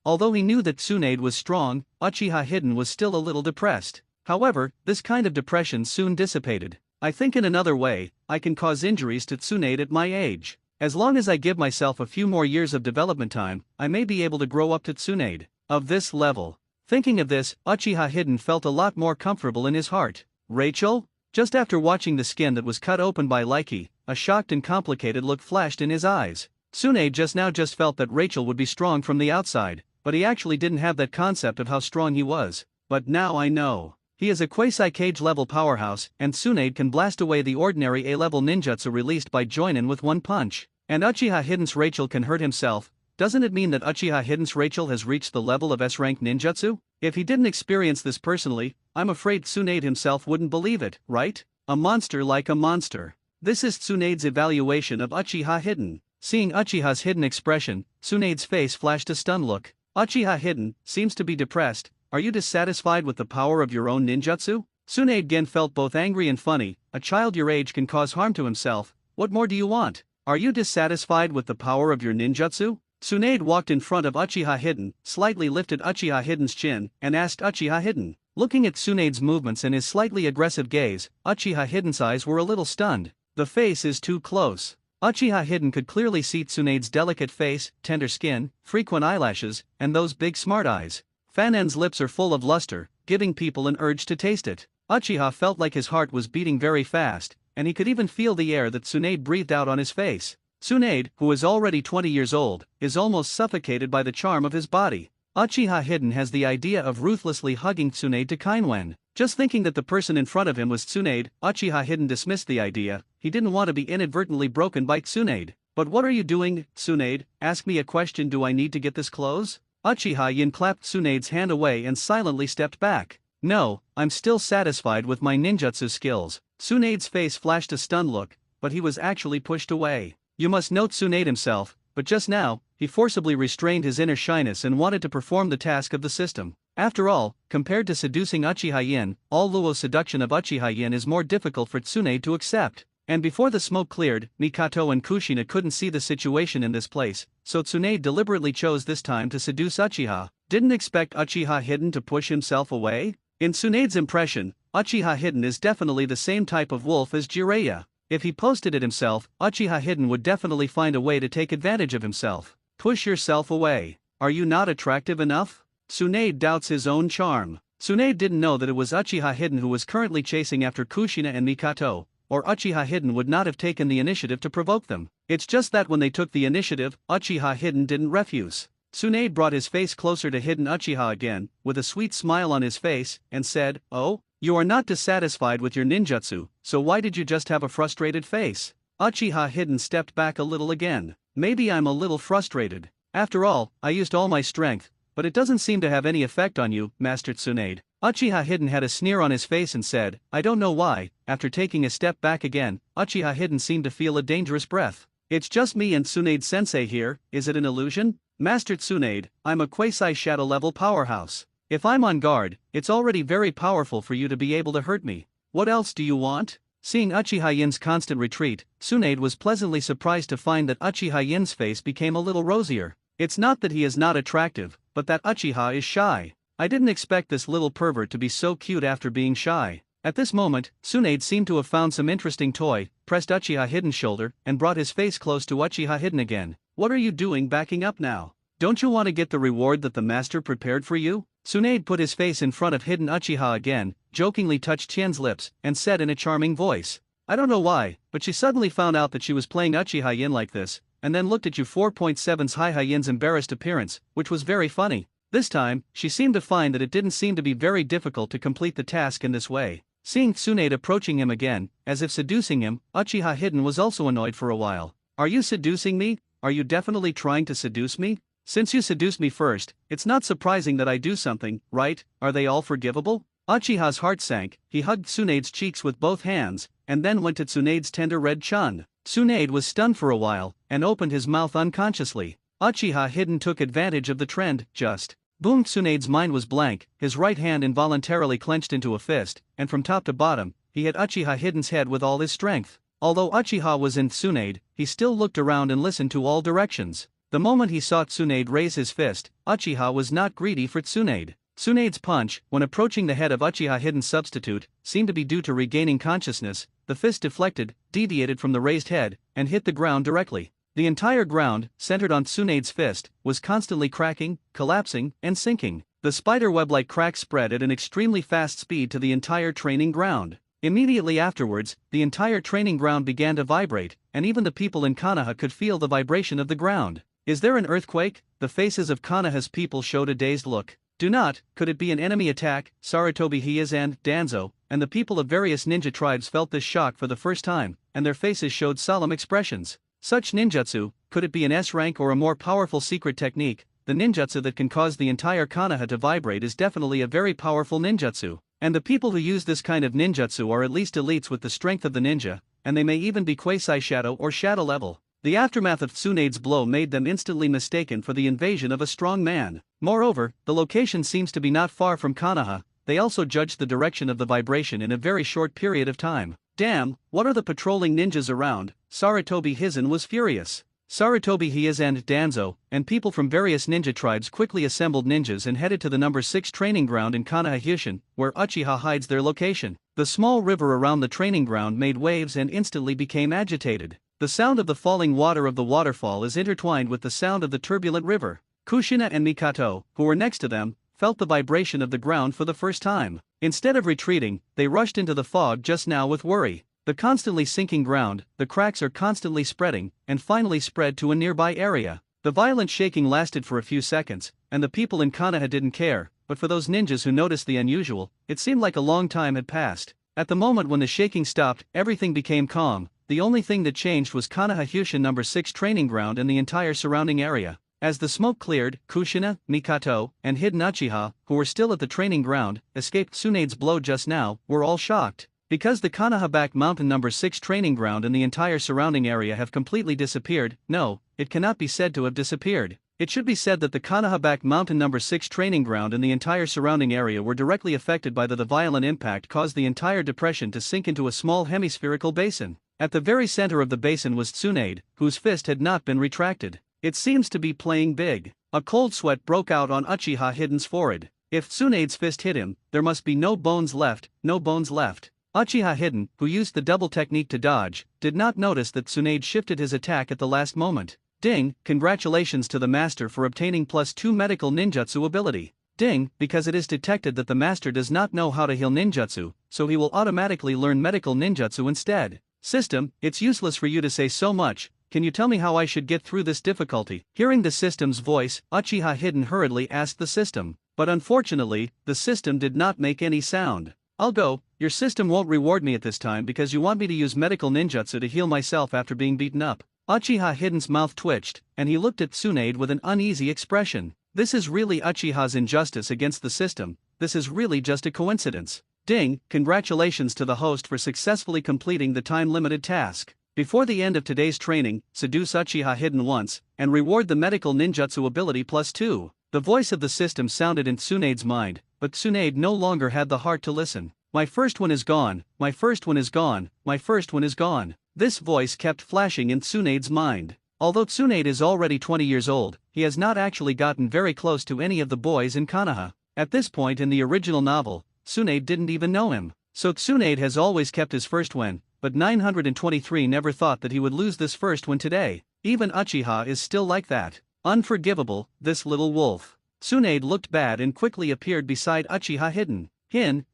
Although he knew that Tsunade was strong, Uchiha Hidden was still a little depressed. However, this kind of depression soon dissipated. I think in another way, I can cause injuries to Tsunade at my age. As long as I give myself a few more years of development time, I may be able to grow up to Tsunade of this level. Thinking of this, Uchiha Hidden felt a lot more comfortable in his heart. Rachel? Just after watching the skin that was cut open by Laiki, a shocked and complicated look flashed in his eyes. Tsunade just felt that Rachel would be strong from the outside, but he actually didn't have that concept of how strong he was. But now I know. He is a quasi-cage level powerhouse, and Tsunade can blast away the ordinary A-level ninjutsu released by Joinin with one punch. And Uchiha Hidden's Rachel can hurt himself. Doesn't it mean that Uchiha Hidden's Rachel has reached the level of S-rank ninjutsu? If he didn't experience this personally, I'm afraid Tsunade himself wouldn't believe it, right? A monster like a monster. This is Tsunade's evaluation of Uchiha Hidden. Seeing Uchiha's hidden expression, Tsunade's face flashed a stunned look. Uchiha Hidden seems to be depressed. Are you dissatisfied with the power of your own ninjutsu? Tsunade again felt both angry and funny. A child your age can cause harm to himself. What more do you want? Are you dissatisfied with the power of your ninjutsu? Tsunade walked in front of Uchiha Hidden, slightly lifted Uchiha Hidden's chin, and asked Uchiha Hidden. Looking at Tsunade's movements and his slightly aggressive gaze, Uchiha Hidden's eyes were a little stunned. The face is too close. Uchiha Hidden could clearly see Tsunade's delicate face, tender skin, frequent eyelashes, and those big smart eyes. Fanen's lips are full of luster, giving people an urge to taste it. Uchiha felt like his heart was beating very fast, and he could even feel the air that Tsunade breathed out on his face. Tsunade, who is already 20 years old, is almost suffocated by the charm of his body. Uchiha Hidden has the idea of ruthlessly hugging Tsunade to Kainwen. Just thinking that the person in front of him was Tsunade, Uchiha Hidden dismissed the idea. He didn't want to be inadvertently broken by Tsunade. But what are you doing, Tsunade? Ask me a question. Do I need to get this clothes? Uchiha Yin clapped Tsunade's hand away and silently stepped back. No, I'm still satisfied with my ninjutsu skills. Tsunade's face flashed a stunned look, but he was actually pushed away. You must note Tsunade himself, but just now, he forcibly restrained his inner shyness and wanted to perform the task of the system. After all, compared to seducing Uchiha Yin, all Luo's seduction of Uchiha Yin is more difficult for Tsunade to accept. And before the smoke cleared, Mikato and Kushina couldn't see the situation in this place, so Tsunade deliberately chose this time to seduce Uchiha. Didn't expect Uchiha Hidden to push himself away? In Tsunade's impression, Uchiha Hidden is definitely the same type of wolf as Jiraiya. If he posted it himself, Uchiha Hidden would definitely find a way to take advantage of himself. Push yourself away. Are you not attractive enough? Tsunade doubts his own charm. Tsunade didn't know that it was Uchiha Hidden who was currently chasing after Kushina and Mikato, or Uchiha Hidden would not have taken the initiative to provoke them. It's just that when they took the initiative, Uchiha Hidden didn't refuse. Tsunade brought his face closer to Hidden Uchiha again, with a sweet smile on his face, and said, "Oh? You are not dissatisfied with your ninjutsu, so why did you just have a frustrated face?" Uchiha Hidden stepped back a little again. Maybe I'm a little frustrated. After all, I used all my strength, but it doesn't seem to have any effect on you, Master Tsunade. Uchiha Hidden had a sneer on his face and said, I don't know why. After taking a step back again, Uchiha Hidden seemed to feel a dangerous breath. It's just me and Tsunade-sensei here, is it an illusion? Master Tsunade, I'm a quasi-shadow level powerhouse. If I'm on guard, it's already very powerful for you to be able to hurt me. What else do you want? Seeing Uchiha Yin's constant retreat, Tsunade was pleasantly surprised to find that Uchiha Yin's face became a little rosier. It's not that he is not attractive, but that Uchiha is shy. I didn't expect this little pervert to be so cute after being shy. At this moment, Tsunade seemed to have found some interesting toy, pressed Uchiha Hidden's shoulder, and brought his face close to Uchiha Hidden again. What are you doing backing up now? Don't you want to get the reward that the master prepared for you? Tsunade put his face in front of Hidden Uchiha again, jokingly touched Tien's lips, and said in a charming voice. I don't know why, but she suddenly found out that she was playing Uchiha Yin like this, and then looked at you 4.7's Hi Yin's embarrassed appearance, which was very funny. This time, she seemed to find that it didn't seem to be very difficult to complete the task in this way. Seeing Tsunade approaching him again, as if seducing him, Uchiha Hidden was also annoyed for a while. Are you seducing me? Are you definitely trying to seduce me? Since you seduced me first, it's not surprising that I do something, right? Are they all forgivable? Uchiha's heart sank, he hugged Tsunade's cheeks with both hands, and then went to Tsunade's tender red chin. Tsunade was stunned for a while, and opened his mouth unconsciously. Uchiha Hidden took advantage of the trend, just. Boom! Tsunade's mind was blank, his right hand involuntarily clenched into a fist, and from top to bottom, he hit Uchiha Hidden's head with all his strength. Although Uchiha was in Tsunade, he still looked around and listened to all directions. The moment he saw Tsunade raise his fist, Uchiha was not greedy for Tsunade. Tsunade's punch, when approaching the head of Uchiha Hidden's substitute, seemed to be due to regaining consciousness. The fist deflected, deviated from the raised head, and hit the ground directly. The entire ground, centered on Tsunade's fist, was constantly cracking, collapsing, and sinking. The spiderweb-like crack spread at an extremely fast speed to the entire training ground. Immediately afterwards, the entire training ground began to vibrate, and even the people in Konoha could feel the vibration of the ground. Is there an earthquake? The faces of Konoha's people showed a dazed look. Do not, could it be an enemy attack? Sarutobi Hias and Danzo, and the people of various ninja tribes felt this shock for the first time, and their faces showed solemn expressions. Such ninjutsu, could it be an S-rank or a more powerful secret technique? The ninjutsu that can cause the entire Konoha to vibrate is definitely a very powerful ninjutsu, and the people who use this kind of ninjutsu are at least elites with the strength of the ninja, and they may even be quasi-shadow or shadow level. The aftermath of Tsunade's blow made them instantly mistaken for the invasion of a strong man. Moreover, the location seems to be not far from Konoha. They also judged the direction of the vibration in a very short period of time. Damn, what are the patrolling ninjas around? Sarutobi Hizen was furious. Sarutobi Hias and Danzo, and people from various ninja tribes quickly assembled ninjas and headed to the number 6 training ground in Konoha Hyushin, where Uchiha hides their location. The small river around the training ground made waves and instantly became agitated. The sound of the falling water of the waterfall is intertwined with the sound of the turbulent river. Kushina and Mikato, who were next to them, felt the vibration of the ground for the first time. Instead of retreating, they rushed into the fog just now with worry. The constantly sinking ground, the cracks are constantly spreading, and finally spread to a nearby area. The violent shaking lasted for a few seconds, and the people in Konoha didn't care, but for those ninjas who noticed the unusual, it seemed like a long time had passed. At the moment when the shaking stopped, everything became calm. The only thing that changed was Konoha Hyushin number 6 training ground and the entire surrounding area. As the smoke cleared, Kushina, Mikato, and Hidden Uchiha, who were still at the training ground, escaped Tsunade's blow just now, were all shocked. Because the Konoha Back Mountain number 6 training ground and the entire surrounding area have completely disappeared, no, it cannot be said to have disappeared. It should be said that the Konoha Back Mountain number 6 training ground and the entire surrounding area were directly affected by the violent impact caused the entire depression to sink into a small hemispherical basin. At the very center of the basin was Tsunade, whose fist had not been retracted. It seems to be playing big. A cold sweat broke out on Uchiha Hidden's forehead. If Tsunade's fist hit him, there must be no bones left, no bones left. Uchiha Hidden, who used the double technique to dodge, did not notice that Tsunade shifted his attack at the last moment. Ding, congratulations to the master for obtaining +2 medical ninjutsu ability. Ding, because it is detected that the master does not know how to heal ninjutsu, so he will automatically learn medical ninjutsu instead. System, it's useless for you to say so much. Can you tell me how I should get through this difficulty? Hearing the system's voice, Uchiha Hidden hurriedly asked the system. But unfortunately, the system did not make any sound. I'll go. Your system won't reward me at this time because you want me to use medical ninjutsu to heal myself after being beaten up. Uchiha Hidden's mouth twitched, and he looked at Tsunade with an uneasy expression. This is really Uchiha's injustice against the system. This is really just a coincidence. Ding, congratulations to the host for successfully completing the time-limited task. Before the end of today's training, seduce Uchiha Hidden once, and reward the medical ninjutsu ability +2. The voice of the system sounded in Tsunade's mind, but Tsunade no longer had the heart to listen. My first one is gone, my first one is gone, my first one is gone. This voice kept flashing in Tsunade's mind. Although Tsunade is already 20 years old, he has not actually gotten very close to any of the boys in Konoha. At this point in the original novel, Tsunade didn't even know him. So Tsunade has always kept his first win, but 923 never thought that he would lose this first win today. Even Uchiha is still like that. Unforgivable, this little wolf. Tsunade looked bad and quickly appeared beside Uchiha Hidden.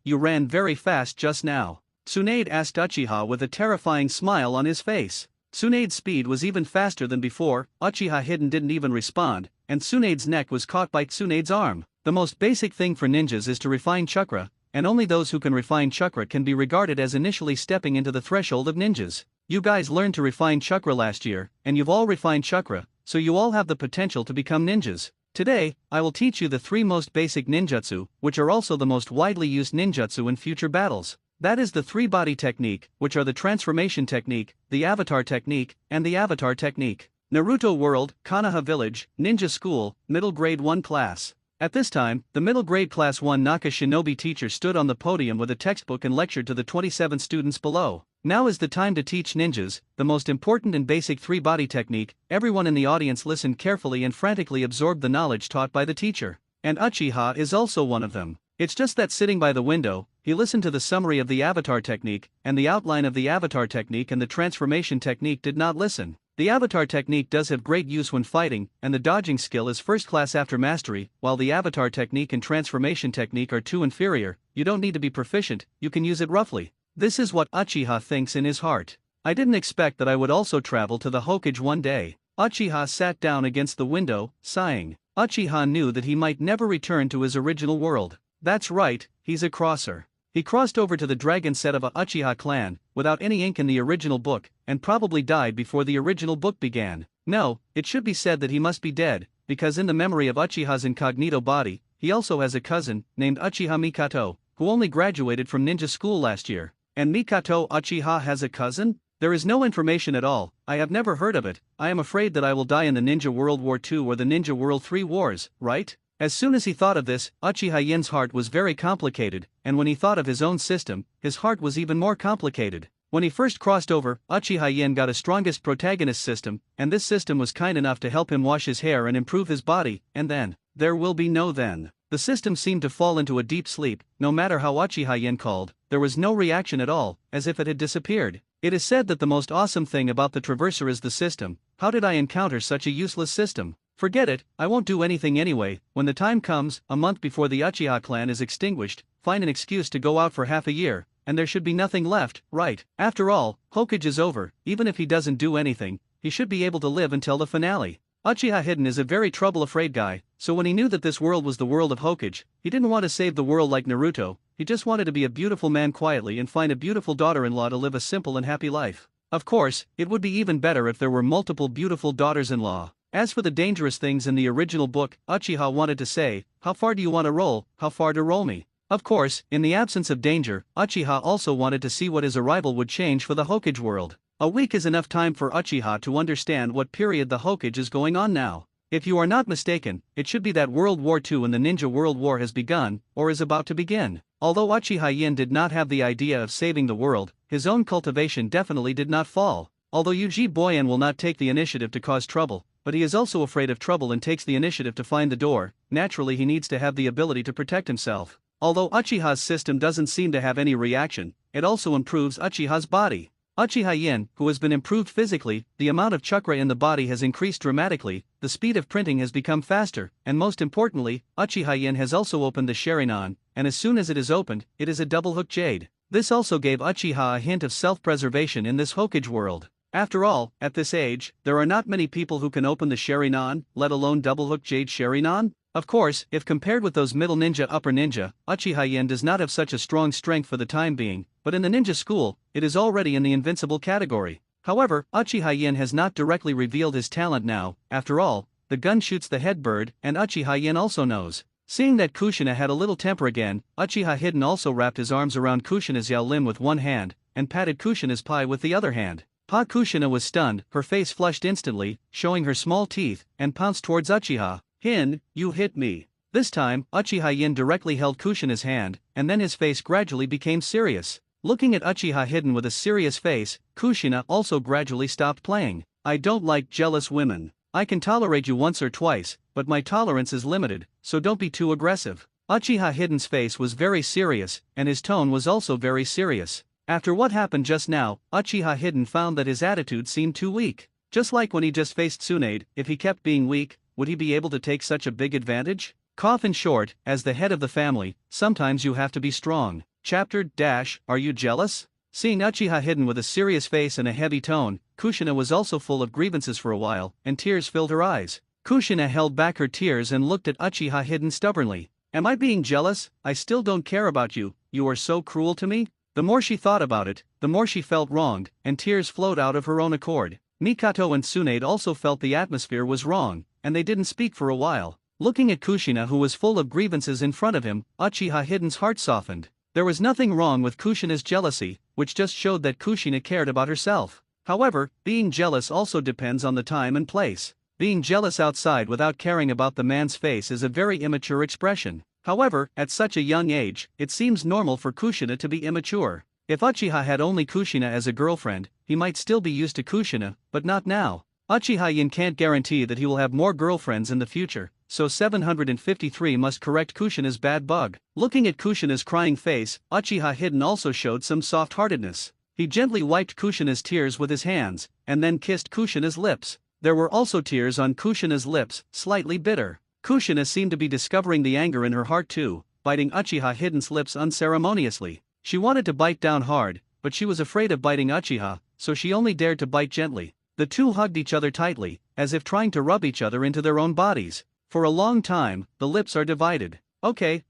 You ran very fast just now. Tsunade asked Uchiha with a terrifying smile on his face. Tsunade's speed was even faster than before. Uchiha Hidden didn't even respond, and Tsunade's neck was caught by Tsunade's arm. The most basic thing for ninjas is to refine chakra, and only those who can refine chakra can be regarded as initially stepping into the threshold of ninjas. You guys learned to refine chakra last year, and you've all refined chakra, so you all have the potential to become ninjas. Today, I will teach you the 3 most basic ninjutsu, which are also the most widely used ninjutsu in future battles. That is the 3 body technique, which are the transformation technique, the avatar technique, and the avatar technique. Naruto World, Konoha Village, Ninja School, Middle Grade 1 Class. At this time, the middle grade class 1 Naka Shinobi teacher stood on the podium with a textbook and lectured to the 27 students below. Now is the time to teach ninjas, the most important and basic 3 body technique. Everyone in the audience listened carefully and frantically absorbed the knowledge taught by the teacher. And Uchiha is also one of them. It's just that sitting by the window, he listened to the summary of the avatar technique, and the outline of the avatar technique and the transformation technique did not listen. The avatar technique does have great use when fighting, and the dodging skill is first class after mastery, while the avatar technique and transformation technique are too inferior. You don't need to be proficient, you can use it roughly. This is what Uchiha thinks in his heart. I didn't expect that I would also travel to the Hokage one day. Uchiha sat down against the window, sighing. Uchiha knew that he might never return to his original world. That's right, he's a crosser. He crossed over to the dragon set of a Uchiha clan, without any ink in the original book, and probably died before the original book began. No, it should be said that he must be dead, because in the memory of Uchiha's incognito body, he also has a cousin, named Uchiha Mikato, who only graduated from ninja school last year. And Mikato Uchiha has a cousin? There is no information at all, I have never heard of it. I am afraid that I will die in the Ninja World War II or the Ninja World 3 wars, right? As soon as he thought of this, Uchiha Yin's heart was very complicated, and when he thought of his own system, his heart was even more complicated. When he first crossed over, Uchiha Yin got a strongest protagonist system, and this system was kind enough to help him wash his hair and improve his body, and then, there will be no then. The system seemed to fall into a deep sleep. No matter how Uchiha Yin called, there was no reaction at all, as if it had disappeared. It is said that the most awesome thing about the Traverser is the system. How did I encounter such a useless system? Forget it, I won't do anything anyway. When the time comes, a month before the Uchiha clan is extinguished, find an excuse to go out for half a year, and there should be nothing left, right? After all, Hokage is over. Even if he doesn't do anything, he should be able to live until the finale. Uchiha Hidden is a very trouble-afraid guy, so when he knew that this world was the world of Hokage, he didn't want to save the world like Naruto. He just wanted to be a beautiful man quietly and find a beautiful daughter-in-law to live a simple and happy life. Of course, it would be even better if there were multiple beautiful daughters-in-law. As for the dangerous things in the original book, Uchiha wanted to say, "How far do you want to roll? How far to roll me?" Of course, in the absence of danger, Uchiha also wanted to see what his arrival would change for the Hokage world. A week is enough time for Uchiha to understand what period the Hokage is going on now. If you are not mistaken, it should be that World War II and the Ninja World War has begun, or is about to begin. Although Uchiha Yin did not have the idea of saving the world, his own cultivation definitely did not fall. Although Yuji Boyan will not take the initiative to cause trouble, but he is also afraid of trouble and takes the initiative to find the door. Naturally he needs to have the ability to protect himself. Although Uchiha's system doesn't seem to have any reaction, it also improves Uchiha's body. Uchiha Yin, who has been improved physically, the amount of chakra in the body has increased dramatically, the speed of printing has become faster, and most importantly, Uchiha Yin has also opened the Sharingan, and as soon as it is opened, it is a double-hook jade. This also gave Uchiha a hint of self-preservation in this Hokage world. After all, at this age, there are not many people who can open the Sharingan, let alone double-hook jade Sharingan. Of course, if compared with those middle ninja upper ninja, Uchiha Yin does not have such a strong strength for the time being, but in the ninja school, it is already in the invincible category. However, Uchiha Yin has not directly revealed his talent now. After all, the gun shoots the head bird, and Uchiha Yin also knows. Seeing that Kushina had a little temper again, Uchiha Hidden also wrapped his arms around Kushina's Yao limb with one hand, and patted Kushina's pie with the other hand. Kushina was stunned, her face flushed instantly, showing her small teeth, and pounced towards Uchiha. "Hin, you hit me." This time, Uchiha Yin directly held Kushina's hand, and then his face gradually became serious. Looking at Uchiha Hidden with a serious face, Kushina also gradually stopped playing. "I don't like jealous women. I can tolerate you once or twice, but my tolerance is limited, so don't be too aggressive." Uchiha Hidden's face was very serious, and his tone was also very serious. After what happened just now, Uchiha Hidden found that his attitude seemed too weak. Just like when he just faced Tsunade, if he kept being weak, would he be able to take such a big advantage? In short, as the head of the family, sometimes you have to be strong. Chapter - Are you jealous? Seeing Uchiha Hidden with a serious face and a heavy tone, Kushina was also full of grievances for a while, and tears filled her eyes. Kushina held back her tears and looked at Uchiha Hidden stubbornly. "Am I being jealous? I still don't care about you, you are so cruel to me?" The more she thought about it, the more she felt wronged, and tears flowed out of her own accord. Mikato and Tsunade also felt the atmosphere was wrong, and they didn't speak for a while. Looking at Kushina, who was full of grievances in front of him, Uchiha Hidden's heart softened. There was nothing wrong with Kushina's jealousy, which just showed that Kushina cared about herself. However, being jealous also depends on the time and place. Being jealous outside without caring about the man's face is a very immature expression. However, at such a young age, it seems normal for Kushina to be immature. If Uchiha had only Kushina as a girlfriend, he might still be used to Kushina, but not now. Uchiha Yin can't guarantee that he will have more girlfriends in the future, so 753 must correct Kushina's bad bug. Looking at Kushina's crying face, Uchiha Hidden also showed some soft-heartedness. He gently wiped Kushina's tears with his hands, and then kissed Kushina's lips. There were also tears on Kushina's lips, slightly bitter. Kushina seemed to be discovering the anger in her heart too, biting Uchiha Hidden's lips unceremoniously. She wanted to bite down hard, but she was afraid of biting Uchiha, so she only dared to bite gently. The two hugged each other tightly, as if trying to rub each other into their own bodies. For a long time, the lips are divided. Okay,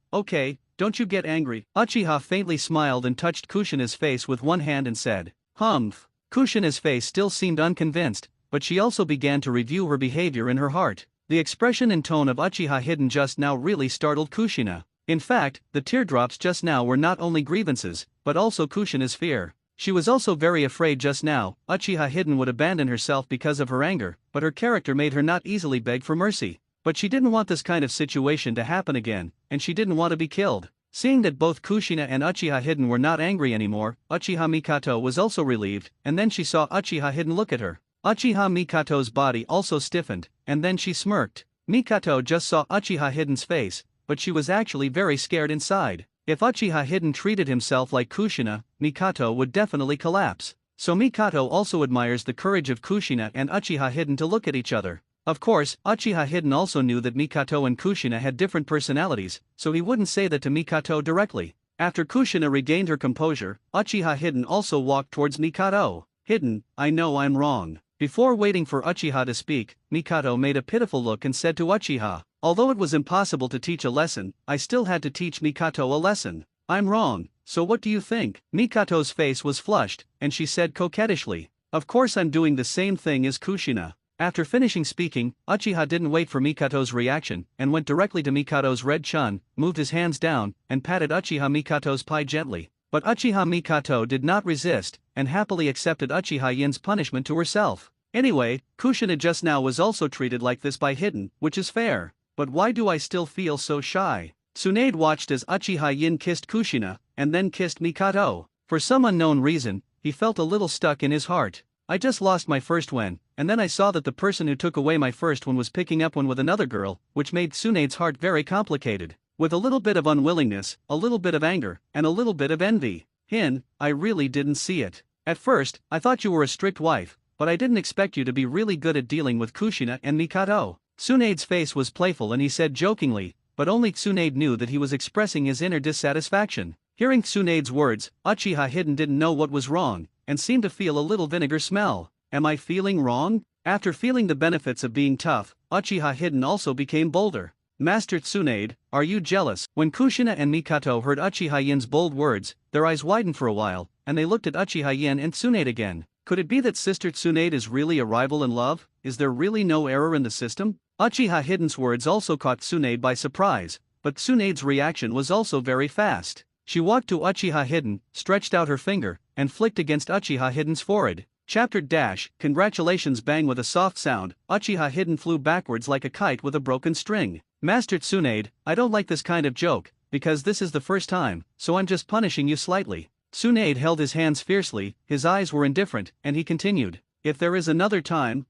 don't you get angry. Uchiha faintly smiled and touched Kushina's face with one hand and said, "Humph." Kushina's face still seemed unconvinced, but she also began to review her behavior in her heart. The expression and tone of Uchiha Hidden just now really startled Kushina. In fact, the teardrops just now were not only grievances, but also Kushina's fear. She was also very afraid just now. Uchiha Hidden would abandon herself because of her anger, but her character made her not easily beg for mercy. But she didn't want this kind of situation to happen again, and she didn't want to be killed. Seeing that both Kushina and Uchiha Hidden were not angry anymore, Uchiha Mikato was also relieved, and then she saw Uchiha Hidden look at her. Uchiha Mikato's body also stiffened, and then she smirked. Mikato just saw Uchiha Hidden's face, but she was actually very scared inside. If Uchiha Hidden treated himself like Kushina, Mikato would definitely collapse. So Mikato also admires the courage of Kushina and Uchiha Hidden to look at each other. Of course, Uchiha Hidden also knew that Mikato and Kushina had different personalities, so he wouldn't say that to Mikato directly. After Kushina regained her composure, Uchiha Hidden also walked towards Mikato. "Hidden, I know I'm wrong." Before waiting for Uchiha to speak, Mikato made a pitiful look and said to Uchiha, "Although it was impossible to teach a lesson, I still had to teach Mikato a lesson. I'm wrong, so what do you think?" Mikato's face was flushed, and she said coquettishly, "Of course I'm doing the same thing as Kushina." After finishing speaking, Uchiha didn't wait for Mikato's reaction, and went directly to Mikato's red chun, moved his hands down, and patted Uchiha Mikato's pie gently. But Uchiha Mikato did not resist, and happily accepted Uchiha Yin's punishment to herself. Anyway, Kushina just now was also treated like this by Hidden, which is fair. But why do I still feel so shy? Tsunade watched as Uchiha Yin kissed Kushina, and then kissed Mikato. For some unknown reason, he felt a little stuck in his heart. I just lost my first one, and then I saw that the person who took away my first one was picking up one with another girl, which made Tsunade's heart very complicated. With a little bit of unwillingness, a little bit of anger, and a little bit of envy. Hin, I really didn't see it. At first, I thought you were a strict wife, but I didn't expect you to be really good at dealing with Kushina and Mikato. Tsunade's face was playful and he said jokingly, but only Tsunade knew that he was expressing his inner dissatisfaction. Hearing Tsunade's words, Uchiha Hidden didn't know what was wrong, and seemed to feel a little vinegar smell. Am I feeling wrong? After feeling the benefits of being tough, Uchiha Hidden also became bolder. Master Tsunade, are you jealous? When Kushina and Mikato heard Uchiha Yin's bold words, their eyes widened for a while, and they looked at Uchiha Yin and Tsunade again. Could it be that Sister Tsunade is really a rival in love? Is there really no error in the system? Uchiha Hidden's words also caught Tsunade by surprise, but Tsunade's reaction was also very fast. She walked to Uchiha Hidden, stretched out her finger, and flicked against Uchiha Hidden's forehead. Chapter dash, congratulations. Bang. With a soft sound, Uchiha Hidden flew backwards like a kite with a broken string. Master Tsunade, I don't like this kind of joke, because this is the first time, so I'm just punishing you slightly. Tsunade held his hands fiercely, his eyes were indifferent, and he continued, if there is another time,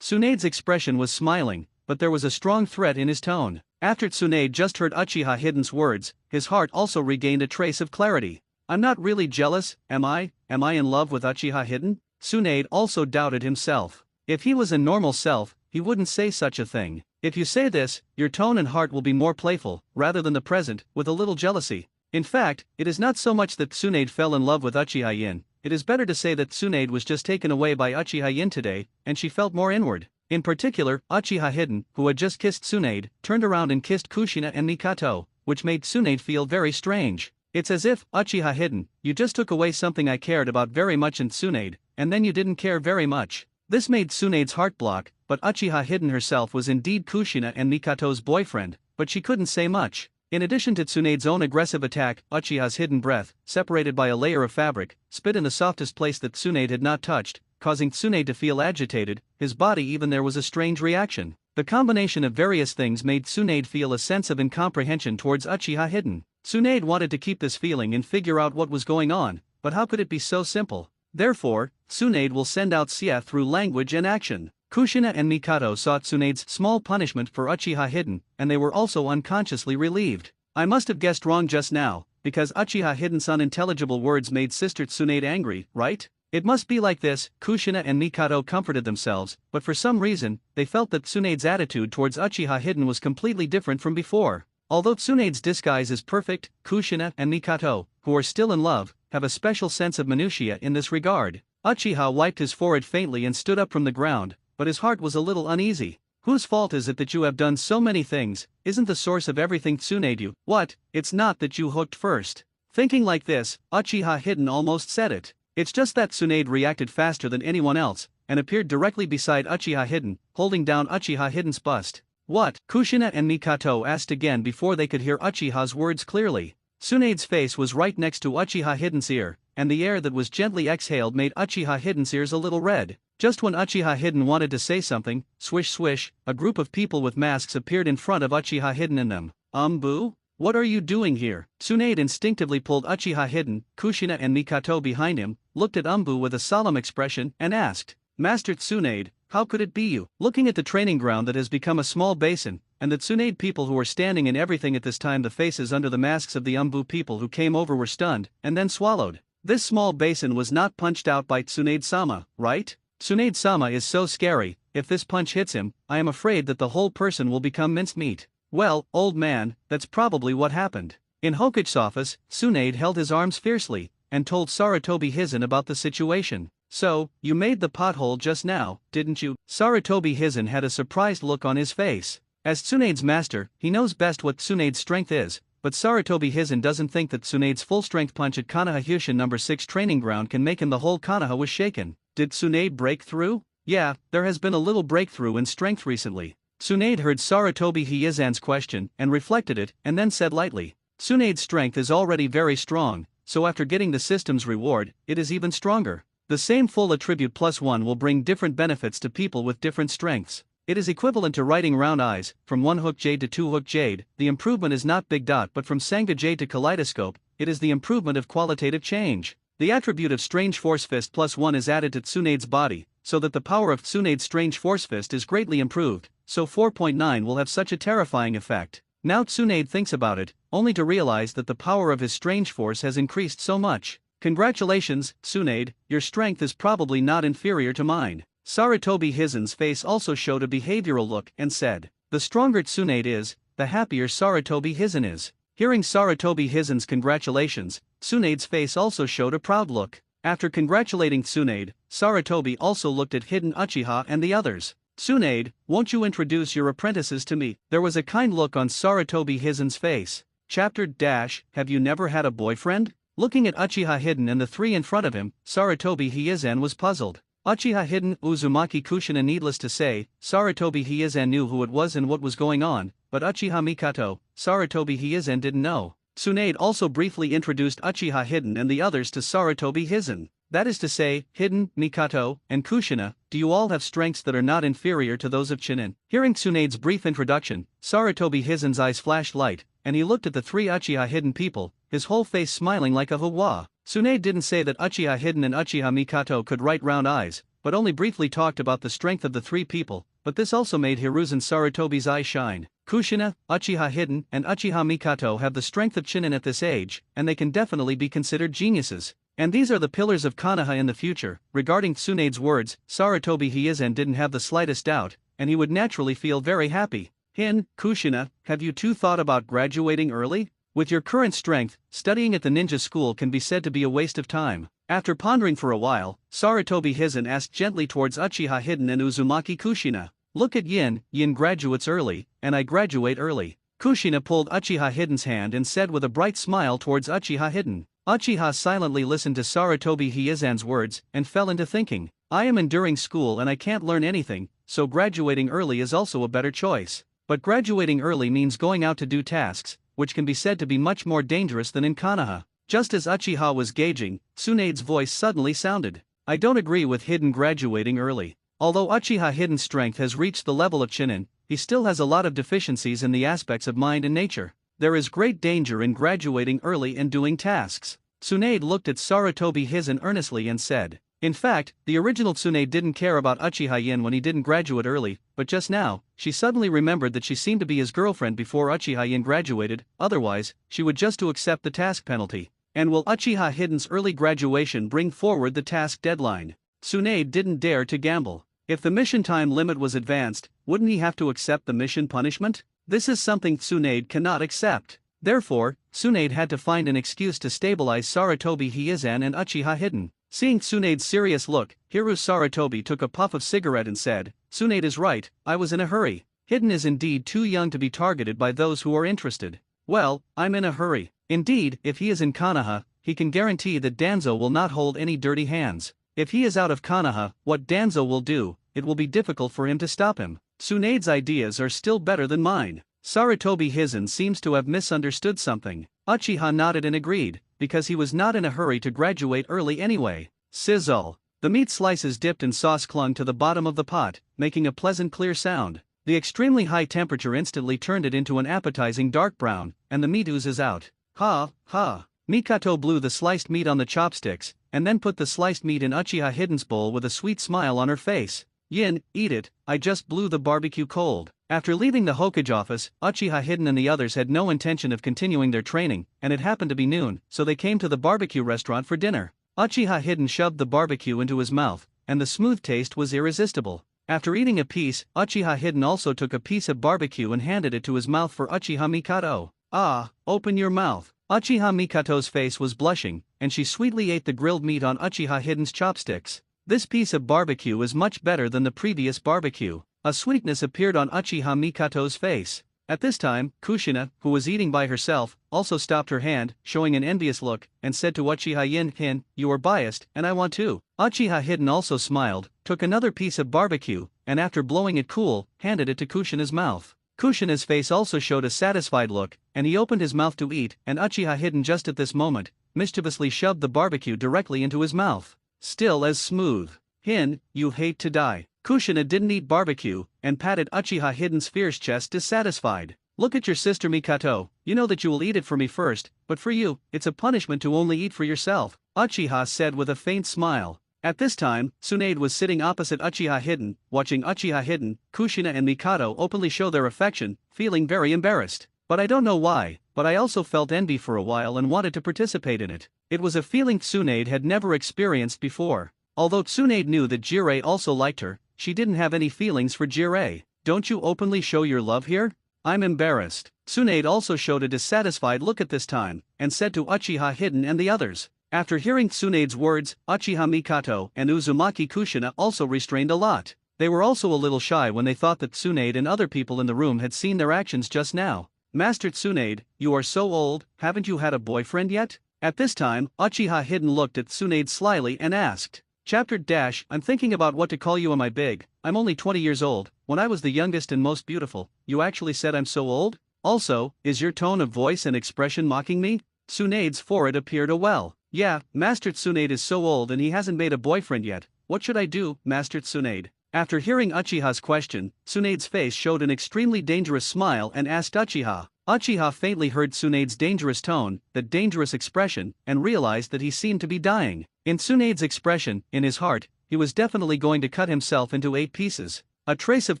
Tsunade's expression was smiling, but there was a strong threat in his tone. After Tsunade just heard Uchiha Hidden's words, his heart also regained a trace of clarity. I'm not really jealous, am I? Am I in love with Uchiha Hidden? Tsunade also doubted himself. If he was a normal self, he wouldn't say such a thing. If you say this, your tone and heart will be more playful, rather than the present, with a little jealousy. In fact, it is not so much that Tsunade fell in love with Uchiha Yin, it is better to say that Tsunade was just taken away by Uchiha Yin today, and she felt more inward. In particular, Uchiha Hidden, who had just kissed Tsunade, turned around and kissed Kushina and Mikato, which made Tsunade feel very strange. It's as if, Uchiha Hidden, you just took away something I cared about very much in Tsunade, and then you didn't care very much. This made Tsunade's heart block, but Uchiha Hidden herself was indeed Kushina and Mikato's boyfriend, but she couldn't say much. In addition to Tsunade's own aggressive attack, Uchiha's hidden breath, separated by a layer of fabric, spit in the softest place that Tsunade had not touched, causing Tsunade to feel agitated. His body even there was a strange reaction. The combination of various things made Tsunade feel a sense of incomprehension towards Uchiha Hidden. Tsunade wanted to keep this feeling and figure out what was going on, but how could it be so simple? Therefore, Tsunade will send out Sia through language and action. Kushina and Mikato saw Tsunade's small punishment for Uchiha Hidden, and they were also unconsciously relieved. I must have guessed wrong just now, because Uchiha Hidden's unintelligible words made Sister Tsunade angry, right? It must be like this. Kushina and Mikato comforted themselves, but for some reason, they felt that Tsunade's attitude towards Uchiha Hidden was completely different from before. Although Tsunade's disguise is perfect, Kushina and Mikato, who are still in love, have a special sense of minutiae in this regard. Uchiha wiped his forehead faintly and stood up from the ground, but his heart was a little uneasy. Whose fault is it that you have done so many things? Isn't the source of everything Tsunade you? What? It's not that you hooked first. Thinking like this, Uchiha Hidden almost said it. It's just that Tsunade reacted faster than anyone else, and appeared directly beside Uchiha Hidden, holding down Uchiha Hidden's bust. What? Kushina and Mikato asked again before they could hear Uchiha's words clearly. Tsunade's face was right next to Uchiha Hidden's ear, and the air that was gently exhaled made Uchiha Hidden's ears a little red. Just when Uchiha Hidden wanted to say something, swish swish, a group of people with masks appeared in front of Uchiha Hidden in them. Boo? What are you doing here? Tsunade instinctively pulled Uchiha Hidden, Kushina and Mikato behind him, looked at Boo with a solemn expression, and asked, Master Tsunade, how could it be you? Looking at the training ground that has become a small basin, and the Tsunade people who were standing in everything at this time, the faces under the masks of the Boo people who came over were stunned, and then swallowed. This small basin was not punched out by Tsunade-sama, right? Tsunade-sama is so scary, if this punch hits him, I am afraid that the whole person will become mincemeat. Well, old man, that's probably what happened. In Hokage's office, Tsunade held his arms fiercely, and told Sarutobi Hizen about the situation. So, you made the pothole just now, didn't you? Sarutobi Hizen had a surprised look on his face. As Tsunade's master, he knows best what Tsunade's strength is, but Sarutobi Hizen doesn't think that Tsunade's full-strength punch at Konoha Hyushin No. 6 training ground can make him. The whole Konoha was shaken. Did Tsunade break through? Yeah, there has been a little breakthrough in strength recently. Tsunade heard Sarutobi Hizen's question and reflected it, and then said lightly, Tsunade's strength is already very strong, so after getting the system's reward, it is even stronger. The same full attribute +1 will bring different benefits to people with different strengths. It is equivalent to writing round eyes, from 1 hook jade to 2 hook jade. The improvement is not big dot but from Sangha jade to kaleidoscope, it is the improvement of qualitative change. The attribute of Strange Force Fist +1 is added to Tsunade's body, so that the power of Tsunade's Strange Force Fist is greatly improved, so 4.9 will have such a terrifying effect. Now Tsunade thinks about it, only to realize that the power of his Strange Force has increased so much. Congratulations, Tsunade, your strength is probably not inferior to mine. Sarutobi Hizen's face also showed a behavioral look and said, the stronger Tsunade is, the happier Sarutobi Hizen is. Hearing Sarutobi Hizen's congratulations, Tsunade's face also showed a proud look. After congratulating Tsunade, Sarutobi also looked at Hidden Uchiha and the others. Tsunade, won't you introduce your apprentices to me? There was a kind look on Sarutobi Hizen's face. Chapter - Have you never had a boyfriend? Looking at Uchiha Hidden and the three in front of him, Sarutobi Hizen was puzzled. Uchiha Hidden, Uzumaki Kushina. Needless to say, Sarutobi Hizen knew who it was and what was going on, but Uchiha Mikato, Sarutobi Hizen didn't know. Tsunade also briefly introduced Uchiha Hidden and the others to Sarutobi Hizen. That is to say, Hidden, Mikato, and Kushina, do you all have strengths that are not inferior to those of Chunin? Hearing Tsunade's brief introduction, Sarutobi Hizen's eyes flashed light, and he looked at the three Uchiha Hidden people, his whole face smiling like a hua. Tsunade didn't say that Uchiha Hidden and Uchiha Mikato could write round eyes, but only briefly talked about the strength of the three people, but this also made Hiruzen Sarutobi's eyes shine. Kushina, Uchiha Hidden, and Uchiha Mikato have the strength of Chunin at this age, and they can definitely be considered geniuses. And these are the pillars of Konoha in the future. Regarding Tsunade's words, Sarutobi Hizen didn't have the slightest doubt, and he would naturally feel very happy. Kushina, have you too thought about graduating early? With your current strength, studying at the ninja school can be said to be a waste of time. After pondering for a while, Sarutobi Hizen asked gently towards Uchiha Hidden and Uzumaki Kushina. Look at Yin graduates early, and I graduate early. Kushina pulled Uchiha Hiden's hand and said with a bright smile towards Uchiha Hiden. Uchiha silently listened to Sarutobi Hiezan's words and fell into thinking. I am enduring school and I can't learn anything, so graduating early is also a better choice. But graduating early means going out to do tasks, which can be said to be much more dangerous than in Konoha. Just as Uchiha was gauging, Tsunade's voice suddenly sounded. I don't agree with Hiden graduating early. Although Uchiha Hiden's strength has reached the level of Chunin, he still has a lot of deficiencies in the aspects of mind and nature. There is great danger in graduating early and doing tasks. Tsunade looked at Sarutobi Hizen earnestly and said. In fact, the original Tsunade didn't care about Uchiha Yin when he didn't graduate early, but just now, she suddenly remembered that she seemed to be his girlfriend before Uchiha Yin graduated, otherwise, she would just to accept the task penalty. And will Uchiha Hiden's early graduation bring forward the task deadline? Tsunade didn't dare to gamble. If the mission time limit was advanced, wouldn't he have to accept the mission punishment? This is something Tsunade cannot accept. Therefore, Tsunade had to find an excuse to stabilize Sarutobi Hiezan and Uchiha Hiden. Seeing Tsunade's serious look, Hiru Sarutobi took a puff of cigarette and said, Tsunade is right, I was in a hurry. Hiden is indeed too young to be targeted by those who are interested. Well, I'm in a hurry. Indeed, if he is in Konoha, he can guarantee that Danzo will not hold any dirty hands. If he is out of Konoha, what Danzo will do, it will be difficult for him to stop him. Tsunade's ideas are still better than mine. Sarutobi Hizen seems to have misunderstood something. Uchiha nodded and agreed, because he was not in a hurry to graduate early anyway. Sizzle. The meat slices dipped in sauce clung to the bottom of the pot, making a pleasant clear sound. The extremely high temperature instantly turned it into an appetizing dark brown, and the meat oozes out. Ha, ha. Mikato blew the sliced meat on the chopsticks, and then put the sliced meat in Uchiha Hiden's bowl with a sweet smile on her face. Yin, eat it, I just blew the barbecue cold. After leaving the Hokage office, Uchiha Hiden and the others had no intention of continuing their training, and it happened to be noon, so they came to the barbecue restaurant for dinner. Uchiha Hiden shoved the barbecue into his mouth, and the smooth taste was irresistible. After eating a piece, Uchiha Hiden also took a piece of barbecue and handed it to his mouth for Uchiha Mikato. Ah, open your mouth. Uchiha Mikato's face was blushing, and she sweetly ate the grilled meat on Uchiha Hiden's chopsticks. This piece of barbecue is much better than the previous barbecue. A sweetness appeared on Uchiha Mikato's face. At this time, Kushina, who was eating by herself, also stopped her hand, showing an envious look, and said to Uchiha Yin, you are biased, and I want to. Uchiha Hiden also smiled, took another piece of barbecue, and after blowing it cool, handed it to Kushina's mouth. Kushina's face also showed a satisfied look, and he opened his mouth to eat, and Uchiha Hiden just at this moment, mischievously shoved the barbecue directly into his mouth. Still as smooth. Hin, you hate to die. Kushina didn't eat barbecue, and patted Uchiha Hiden's fierce chest dissatisfied. Look at your sister Mikato, you know that you will eat it for me first, but for you, it's a punishment to only eat for yourself, Uchiha said with a faint smile. At this time, Tsunade was sitting opposite Uchiha Hiden, watching Uchiha Hiden, Kushina and Mikado openly show their affection, feeling very embarrassed. But I don't know why, but I also felt envy for a while and wanted to participate in it. It was a feeling Tsunade had never experienced before. Although Tsunade knew that Jirei also liked her, she didn't have any feelings for Jirei. Don't you openly show your love here? I'm embarrassed. Tsunade also showed a dissatisfied look at this time, and said to Uchiha Hiden and the others. After hearing Tsunade's words, Uchiha Mikato and Uzumaki Kushina also restrained a lot. They were also a little shy when they thought that Tsunade and other people in the room had seen their actions just now. Master Tsunade, you are so old, haven't you had a boyfriend yet? At this time, Uchiha Hiden looked at Tsunade slyly and asked. I'm thinking about what to call you. Am I big? I'm only 20 years old. When I was the youngest and most beautiful, you actually said I'm so old? Also, is your tone of voice and expression mocking me? Tsunade's forehead appeared a well. Yeah, Master Tsunade is so old and he hasn't made a boyfriend yet. What should I do, Master Tsunade? After hearing Uchiha's question, Tsunade's face showed an extremely dangerous smile and asked Uchiha. Uchiha faintly heard Tsunade's dangerous tone, that dangerous expression, and realized that he seemed to be dying. In Tsunade's expression, in his heart, he was definitely going to cut himself into 8 pieces. A trace of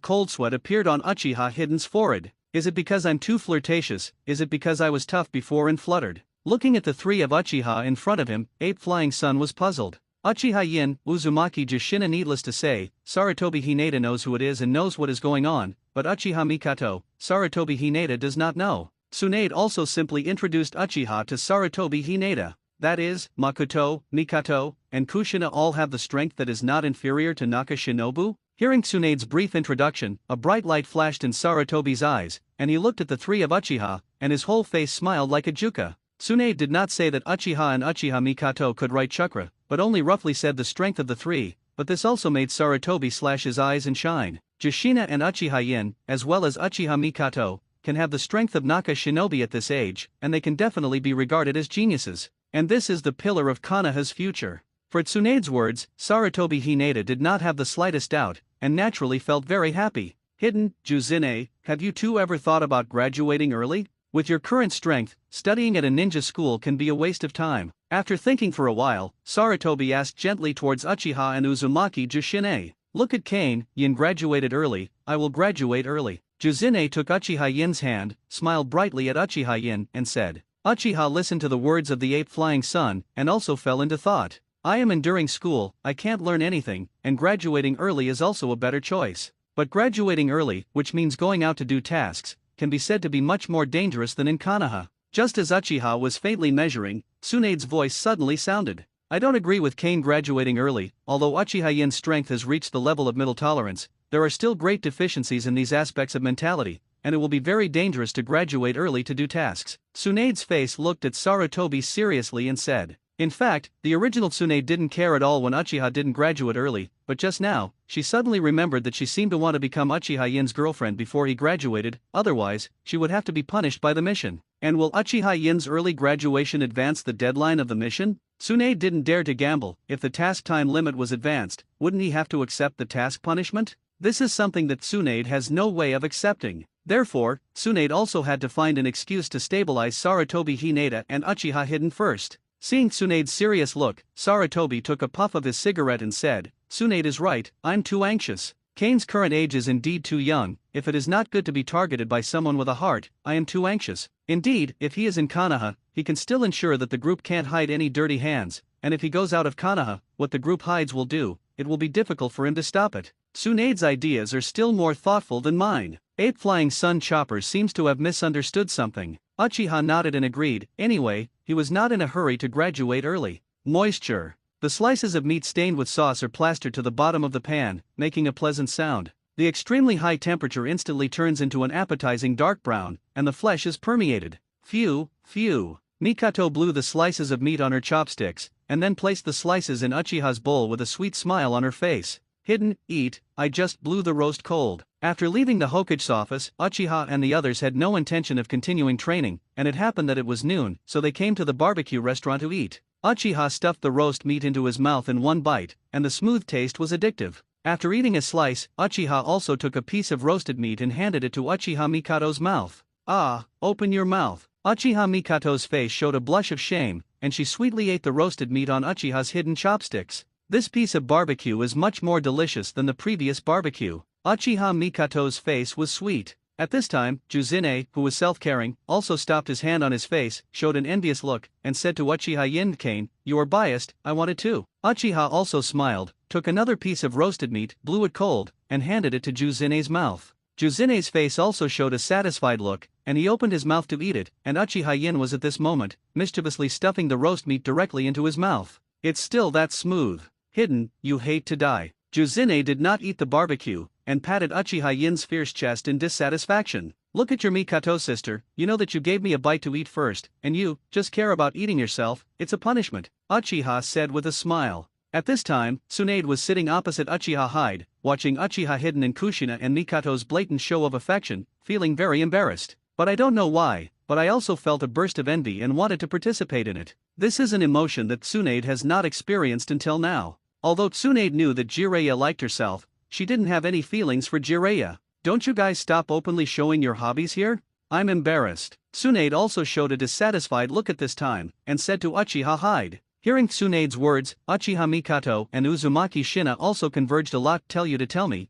cold sweat appeared on Uchiha Hiden's forehead. Is it because I'm too flirtatious? Is it because I was tough before and fluttered? Looking at the 3 of Uchiha in front of him, Ape Flying Sun was puzzled. Uchiha Yin, Uzumaki Jushina. Needless to say, Sarutobi Hinata knows who it is and knows what is going on, but Uchiha Mikato, Sarutobi Hinata does not know. Tsunade also simply introduced Uchiha to Sarutobi Hinata. That is, Makoto, Mikato, and Kushina all have the strength that is not inferior to Naka Shinobu? Hearing Tsunade's brief introduction, a bright light flashed in Sarutobi's eyes, and he looked at the three of Uchiha, and his whole face smiled like a juka. Tsunade did not say that Uchiha and Uchiha Mikato could write chakra, but only roughly said the strength of the three, but this also made Sarutobi slash his eyes and shine. Jushina and Uchiha Yin, as well as Uchiha Mikato, can have the strength of Naka shinobi at this age, and they can definitely be regarded as geniuses. And this is the pillar of Konoha's future. For Tsunade's words, Sarutobi Hinata did not have the slightest doubt, and naturally felt very happy. Hidden, Juzine, have you two ever thought about graduating early? With your current strength, studying at a ninja school can be a waste of time. After thinking for a while, Sarutobi asked gently towards Uchiha and Uzumaki Jushine. Look at Kane, Yin graduated early, I will graduate early. Juzine took Uchiha Yin's hand, smiled brightly at Uchiha Yin, and said. Uchiha listened to the words of the ape flying sun, and also fell into thought. I am enduring school, I can't learn anything, and graduating early is also a better choice. But graduating early, which means going out to do tasks, can be said to be much more dangerous than in Konoha. Just as Uchiha was faintly measuring, Tsunade's voice suddenly sounded. I don't agree with Kane graduating early, although Uchiha Yin's strength has reached the level of middle tolerance, there are still great deficiencies in these aspects of mentality, and it will be very dangerous to graduate early to do tasks. Tsunade's face looked at Sarutobi seriously and said. In fact, the original Tsunade didn't care at all when Uchiha didn't graduate early, but just now, she suddenly remembered that she seemed to want to become Uchiha Yin's girlfriend before he graduated, otherwise, she would have to be punished by the mission. And will Uchiha Yin's early graduation advance the deadline of the mission? Tsunade didn't dare to gamble. If the task time limit was advanced, wouldn't he have to accept the task punishment? This is something that Tsunade has no way of accepting. Therefore, Tsunade also had to find an excuse to stabilize Sarutobi Hinata and Uchiha Hidden first. Seeing Tsunade's serious look, Sarutobi took a puff of his cigarette and said, Tsunade is right, I'm too anxious. Kane's current age is indeed too young, if it is not good to be targeted by someone with a heart, I am too anxious. Indeed, if he is in Konoha, he can still ensure that the group can't hide any dirty hands, and if he goes out of Konoha, what the group hides will do, it will be difficult for him to stop it. Tsunade's ideas are still more thoughtful than mine. Ape Flying Sun Chopper seems to have misunderstood something. Uchiha nodded and agreed. Anyway, he was not in a hurry to graduate early. Moisture. The slices of meat stained with sauce are plastered to the bottom of the pan, making a pleasant sound. The extremely high temperature instantly turns into an appetizing dark brown, and the flesh is permeated. Phew, phew. Mikato blew the slices of meat on her chopsticks, and then placed the slices in Uchiha's bowl with a sweet smile on her face. Hidden, eat, I just blew the roast cold. After leaving the Hokage's office, Uchiha and the others had no intention of continuing training, and it happened that it was noon, so they came to the barbecue restaurant to eat. Uchiha stuffed the roast meat into his mouth in one bite, and the smooth taste was addictive. After eating a slice, Uchiha also took a piece of roasted meat and handed it to Uchiha Mikato's mouth. Ah, open your mouth. Uchiha Mikato's face showed a blush of shame, and she sweetly ate the roasted meat on Uchiha's hidden chopsticks. This piece of barbecue is much more delicious than the previous barbecue. Uchiha Mikato's face was sweet. At this time, Juzine, who was self-caring, also stopped his hand on his face, showed an envious look, and said to Uchiha Yin Kane, you are biased, I want it too. Uchiha also smiled, took another piece of roasted meat, blew it cold, and handed it to Juzine's mouth. Juzine's face also showed a satisfied look, and he opened his mouth to eat it, and Uchiha Yin was at this moment, mischievously stuffing the roast meat directly into his mouth. It's still that smooth. Hidden, you hate to die. Juzine did not eat the barbecue, and patted Uchiha Yin's fierce chest in dissatisfaction. Look at your Mikato sister, you know that you gave me a bite to eat first, and you just care about eating yourself, it's a punishment, Uchiha said with a smile. At this time, Tsunade was sitting opposite Uchiha Hyde, watching Uchiha Hidden and Kushina and Mikato's blatant show of affection, feeling very embarrassed. But I don't know why, but I also felt a burst of envy and wanted to participate in it. This is an emotion that Tsunade has not experienced until now. Although Tsunade knew that Jiraiya liked herself, she didn't have any feelings for Jiraiya. Don't you guys stop openly showing your hobbies here? I'm embarrassed. Tsunade also showed a dissatisfied look at this time, and said to Uchiha Hyde. Hearing Tsunade's words, Uchiha Mikato and Uzumaki Shina also converged a lot. Tell you to tell me.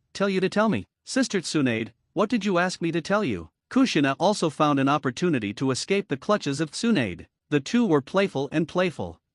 Sister Tsunade, what did you ask me to tell you? Kushina also found an opportunity to escape the clutches of Tsunade. The two were playful.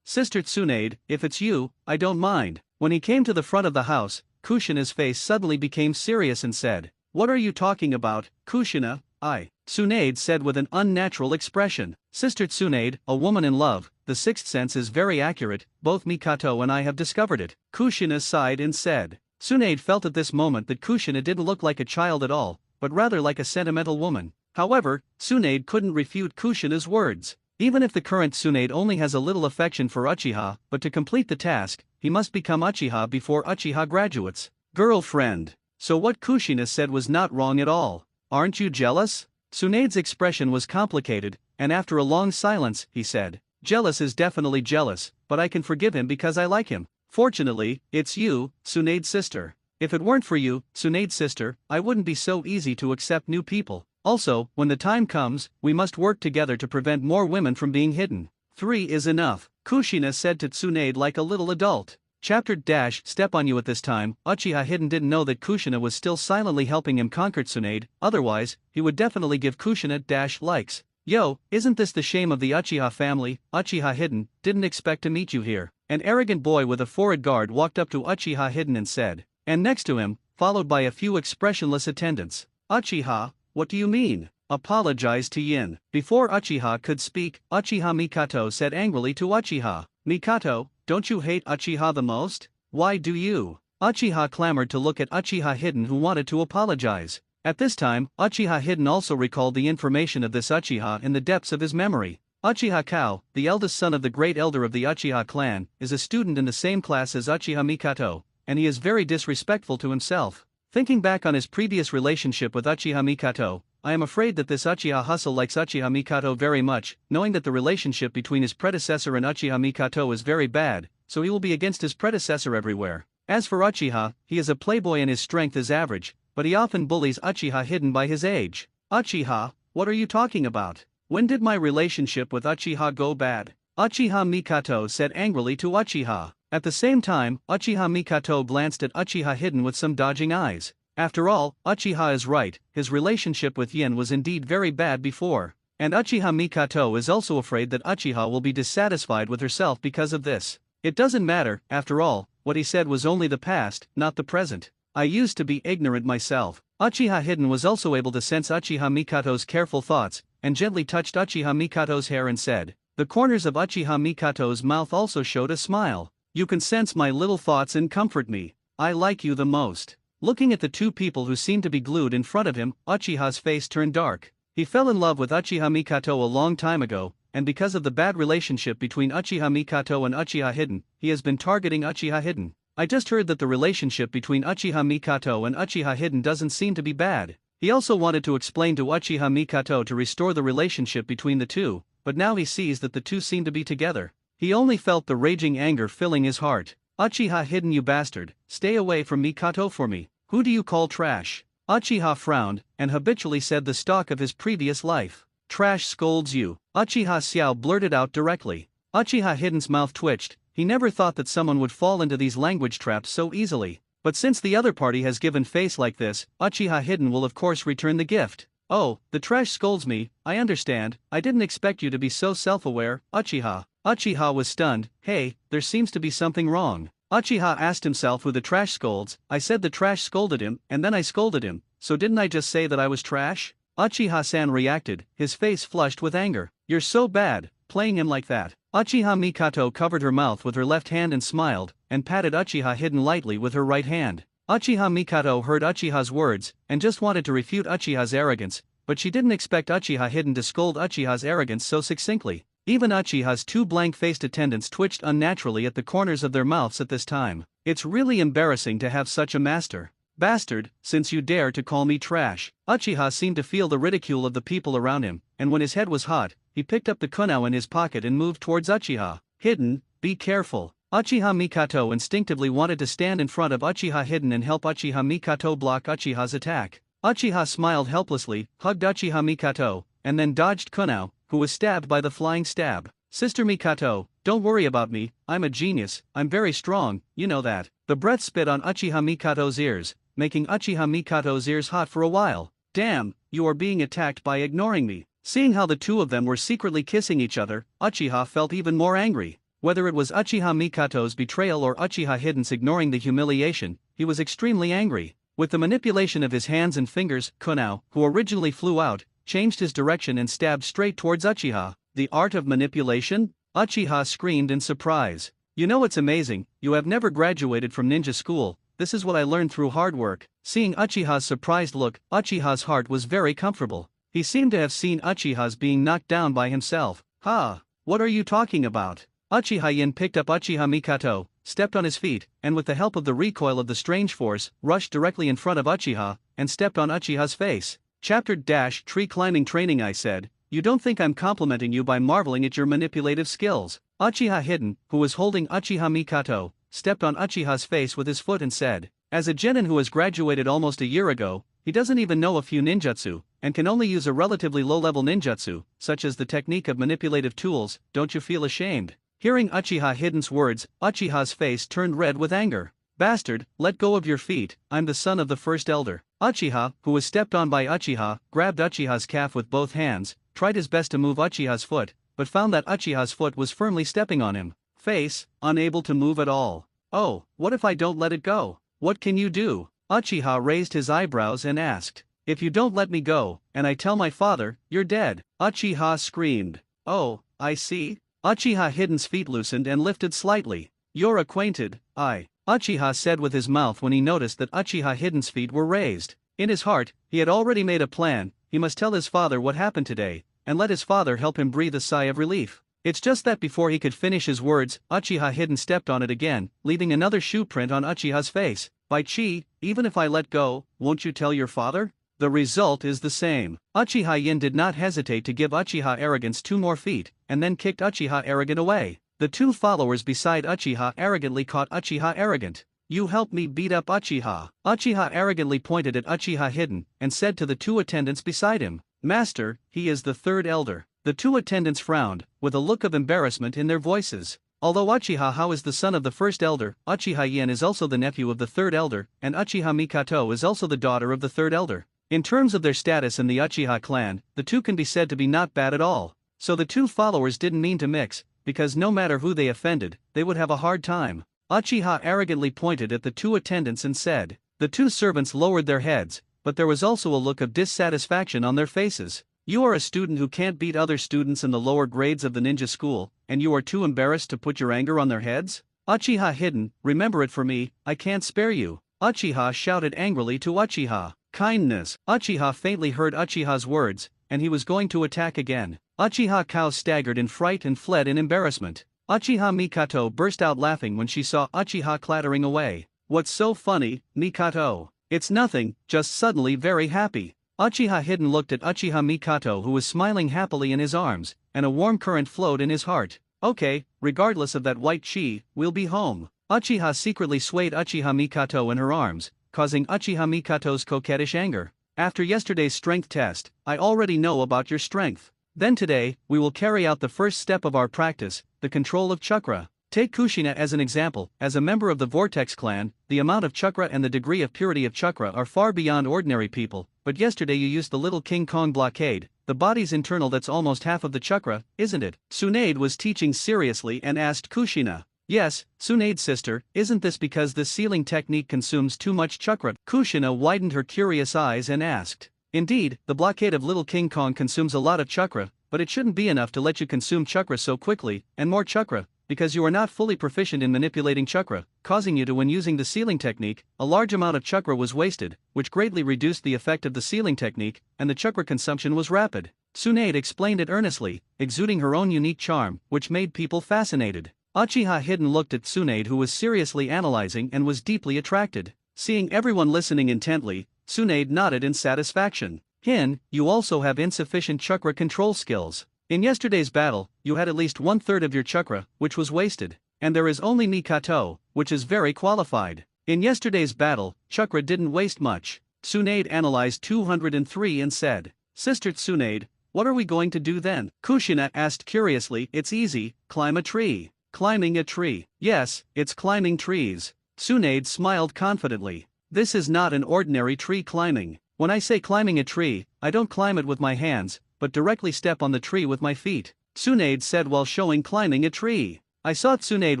Sister Tsunade, if it's you, I don't mind. When he came to the front of the house, Kushina's face suddenly became serious and said, what are you talking about, Kushina? Tsunade said with an unnatural expression. Sister Tsunade, a woman in love, the sixth sense is very accurate, both Mikato and I have discovered it. Kushina sighed and said, Tsunade felt at this moment that Kushina didn't look like a child at all, but rather like a sentimental woman. However, Tsunade couldn't refute Kushina's words. Even if the current Tsunade only has a little affection for Uchiha, but to complete the task, he must become Uchiha before Uchiha graduates. Girlfriend. So what Kushina said was not wrong at all. Aren't you jealous? Tsunade's expression was complicated, and after a long silence, he said, jealous is definitely jealous, but I can forgive him because I like him. Fortunately, it's you, Tsunade's sister. If it weren't for you, Tsunade's sister, I wouldn't be so easy to accept new people. Also, when the time comes, we must work together to prevent more women from being hidden. 3 is enough, Kushina said to Tsunade like a little adult. Chapter - Step on you. At this time, Uchiha Hidden didn't know that Kushina was still silently helping him conquer Tsunade, otherwise, he would definitely give Kushina - likes. Yo, isn't this the shame of the Uchiha family? Uchiha Hidden, didn't expect to meet you here. An arrogant boy with a forehead guard walked up to Uchiha Hidden and said, and next to him, followed by a few expressionless attendants. Uchiha, what do you mean? Apologize to Yin. Before Uchiha could speak, Uchiha Mikato said angrily to Uchiha, Mikato, don't you hate Uchiha the most? Why do you? Uchiha clamored to look at Uchiha Hidden, who wanted to apologize. At this time, Uchiha Hidden also recalled the information of this Uchiha in the depths of his memory. Uchiha Kao, the eldest son of the great elder of the Uchiha clan, is a student in the same class as Uchiha Mikato, and he is very disrespectful to himself. Thinking back on his previous relationship with Uchiha Mikato, I am afraid that this Uchiha Hustle likes Uchiha Mikato very much, knowing that the relationship between his predecessor and Uchiha Mikato is very bad, so he will be against his predecessor everywhere. As for Uchiha, he is a playboy and his strength is average, but he often bullies Uchiha Hidden by his age. Uchiha, what are you talking about? When did my relationship with Uchiha go bad? Uchiha Mikato said angrily to Uchiha. At the same time, Uchiha Mikato glanced at Uchiha Hidden with some dodging eyes. After all, Uchiha is right, his relationship with Yin was indeed very bad before. And Uchiha Mikato is also afraid that Uchiha will be dissatisfied with herself because of this. It doesn't matter, after all, what he said was only the past, not the present. I used to be ignorant myself. Uchiha Hidden was also able to sense Uchiha Mikato's careful thoughts, and gently touched Uchiha Mikato's hair and said. The corners of Uchiha Mikato's mouth also showed a smile. You can sense my little thoughts and comfort me. I like you the most. Looking at the two people who seemed to be glued in front of him, Uchiha's face turned dark. He fell in love with Uchiha Mikato a long time ago, and because of the bad relationship between Uchiha Mikato and Uchiha Hidden, he has been targeting Uchiha Hidden. I just heard that the relationship between Uchiha Mikato and Uchiha Hidden doesn't seem to be bad. He also wanted to explain to Uchiha Mikato to restore the relationship between the two, but now he sees that the two seem to be together. He only felt the raging anger filling his heart. Uchiha Hidden, you bastard, stay away from Mikato for me. Who do you call trash? Uchiha frowned, and habitually said the stock of his previous life. Trash scolds you. Uchiha Xiao blurted out directly. Uchiha Hidden's mouth twitched. He never thought that someone would fall into these language traps so easily. But since the other party has given face like this, Uchiha Hidden will of course return the gift. Oh, the trash scolds me, I understand, I didn't expect you to be so self-aware, Uchiha. Uchiha was stunned. Hey, there seems to be something wrong. Uchiha asked himself who the trash scolds. I said the trash scolded him, and then I scolded him, so didn't I just say that I was trash? Uchiha-san reacted, his face flushed with anger. You're so bad, playing him like that. Uchiha Mikato covered her mouth with her left hand and smiled, and patted Uchiha Hidden lightly with her right hand. Uchiha Mikato heard Uchiha's words, and just wanted to refute Uchiha's arrogance, but she didn't expect Uchiha Hidden to scold Uchiha's arrogance so succinctly. Even Uchiha's two blank-faced attendants twitched unnaturally at the corners of their mouths at this time. It's really embarrassing to have such a master. Bastard, since you dare to call me trash. Uchiha seemed to feel the ridicule of the people around him, and when his head was hot, he picked up the kunao in his pocket and moved towards Uchiha. Hidden, be careful. Uchiha Mikato instinctively wanted to stand in front of Uchiha Hidden and help Uchiha Mikato block Uchiha's attack. Uchiha smiled helplessly, hugged Uchiha Mikato, and then dodged kunao, who was stabbed by the flying stab. Sister Mikato, don't worry about me, I'm a genius, I'm very strong, you know that. The breath spit on Uchiha Mikato's ears, making Uchiha Mikato's ears hot for a while. Damn, you are being attacked by ignoring me. Seeing how the two of them were secretly kissing each other, Uchiha felt even more angry. Whether it was Uchiha Mikato's betrayal or Uchiha Hidden's ignoring the humiliation, he was extremely angry. With the manipulation of his hands and fingers, kunao, who originally flew out, changed his direction and stabbed straight towards Uchiha. The art of manipulation? Uchiha screamed in surprise. You know it's amazing, you have never graduated from ninja school, this is what I learned through hard work. Seeing Uchiha's surprised look, Uchiha's heart was very comfortable. He seemed to have seen Uchiha's being knocked down by himself. Ha! What are you talking about? Uchiha Yin picked up Uchiha Mikato, stepped on his feet, and with the help of the recoil of the strange force, rushed directly in front of Uchiha, and stepped on Uchiha's face. Chapter Tree Climbing Training. I said, you don't think I'm complimenting you by marveling at your manipulative skills. Uchiha Hidden, who was holding Uchiha Mikato, stepped on Uchiha's face with his foot and said, as a genin who has graduated almost a year ago, he doesn't even know a few ninjutsu, and can only use a relatively low-level ninjutsu, such as the technique of manipulative tools. Don't you feel ashamed? Hearing Uchiha Hidden's words, Uchiha's face turned red with anger. Bastard, let go of your feet, I'm the son of the first elder. Uchiha, who was stepped on by Uchiha, grabbed Uchiha's calf with both hands, tried his best to move Uchiha's foot, but found that Uchiha's foot was firmly stepping on him. Face, unable to move at all. Oh, what if I don't let it go? What can you do? Uchiha raised his eyebrows and asked. If you don't let me go, and I tell my father, you're dead. Uchiha screamed. Oh, I see. Uchiha Hidden's feet loosened and lifted slightly. You're acquainted, Uchiha said with his mouth when he noticed that Uchiha Hidden's feet were raised. In his heart, he had already made a plan. He must tell his father what happened today, and let his father help him breathe a sigh of relief. It's just that before he could finish his words, Uchiha Hidden stepped on it again, leaving another shoe print on Uchiha's face. By chi, even if I let go, won't you tell your father? The result is the same. Uchiha Yin did not hesitate to give Uchiha Arrogance 2 more feet, and then kicked Uchiha Arrogant away. The 2 followers beside Uchiha arrogantly caught Uchiha Arrogant. You helped me beat up Uchiha. Uchiha arrogantly pointed at Uchiha Hidden, and said to the 2 attendants beside him, Master, he is the 3rd elder. The 2 attendants frowned, with a look of embarrassment in their voices. Although Uchiha Hao is the son of the 1st elder, Uchiha Yin is also the nephew of the 3rd elder, and Uchiha Mikato is also the daughter of the 3rd elder. In terms of their status in the Uchiha clan, the 2 can be said to be not bad at all. So the 2 followers didn't mean to mix, because no matter who they offended, they would have a hard time. Uchiha arrogantly pointed at the 2 attendants and said. The 2 servants lowered their heads, but there was also a look of dissatisfaction on their faces. You are a student who can't beat other students in the lower grades of the ninja school, and you are too embarrassed to put your anger on their heads? Uchiha Hidden, remember it for me, I can't spare you. Uchiha shouted angrily to Uchiha. Kindness. Uchiha faintly heard Uchiha's words, and he was going to attack again. Uchiha Kao staggered in fright and fled in embarrassment. Uchiha Mikato burst out laughing when she saw Uchiha clattering away. What's so funny, Mikato? It's nothing, just suddenly very happy. Uchiha Hidden looked at Uchiha Mikato, who was smiling happily in his arms, and a warm current flowed in his heart. Okay, regardless of that white chi, we'll be home. Uchiha secretly swayed Uchiha Mikato in her arms, causing Uchiha Mikato's coquettish anger. After yesterday's strength test, I already know about your strength. Then today, we will carry out the first step of our practice, the control of chakra. Take Kushina as an example. As a member of the Vortex clan, the amount of chakra and the degree of purity of chakra are far beyond ordinary people, but yesterday you used the little King Kong blockade, the body's internal, that's almost half of the chakra, isn't it? Tsunade was teaching seriously and asked Kushina. Yes, Tsunade's sister, isn't this because this sealing technique consumes too much chakra? Kushina widened her curious eyes and asked. Indeed, the blockade of Little King Kong consumes a lot of chakra, but it shouldn't be enough to let you consume chakra so quickly, and more chakra, because you are not fully proficient in manipulating chakra, causing you to, when using the sealing technique, a large amount of chakra was wasted, which greatly reduced the effect of the sealing technique, and the chakra consumption was rapid. Tsunade explained it earnestly, exuding her own unique charm, which made people fascinated. Uchiha Hidden looked at Tsunade, who was seriously analyzing and was deeply attracted. Seeing everyone listening intently, Tsunade nodded in satisfaction. Hin, you also have insufficient chakra control skills. In yesterday's battle, you had at least 1/3 of your chakra, which was wasted. And there is only Mikato, which is very qualified. In yesterday's battle, chakra didn't waste much. Tsunade analyzed 203 and said, Sister Tsunade, what are we going to do then? Kushina asked curiously. It's easy, climb a tree. Climbing a tree. Yes, it's climbing trees. Tsunade smiled confidently. This is not an ordinary tree climbing. When I say climbing a tree, I don't climb it with my hands, but directly step on the tree with my feet, Tsunade said while showing climbing a tree. I saw Tsunade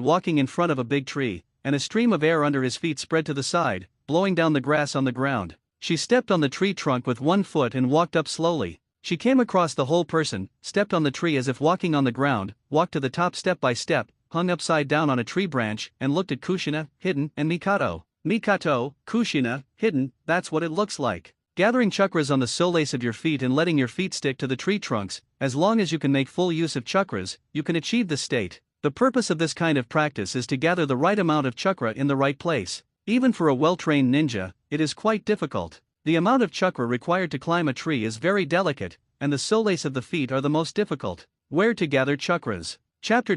walking in front of a big tree, and a stream of air under his feet spread to the side, blowing down the grass on the ground. She stepped on the tree trunk with one foot and walked up slowly. She came across the whole person, stepped on the tree as if walking on the ground, walked to the top step by step, hung upside down on a tree branch, and looked at Kushina, Hidden, and Mikado. Mikato, Kushina, hidden, that's what it looks like. Gathering chakras on the soleace of your feet and letting your feet stick to the tree trunks, as long as you can make full use of chakras, you can achieve this state. The purpose of this kind of practice is to gather the right amount of chakra in the right place. Even for a well-trained ninja, it is quite difficult. The amount of chakra required to climb a tree is very delicate, and the soleace of the feet are the most difficult. Where to gather chakras? Chapter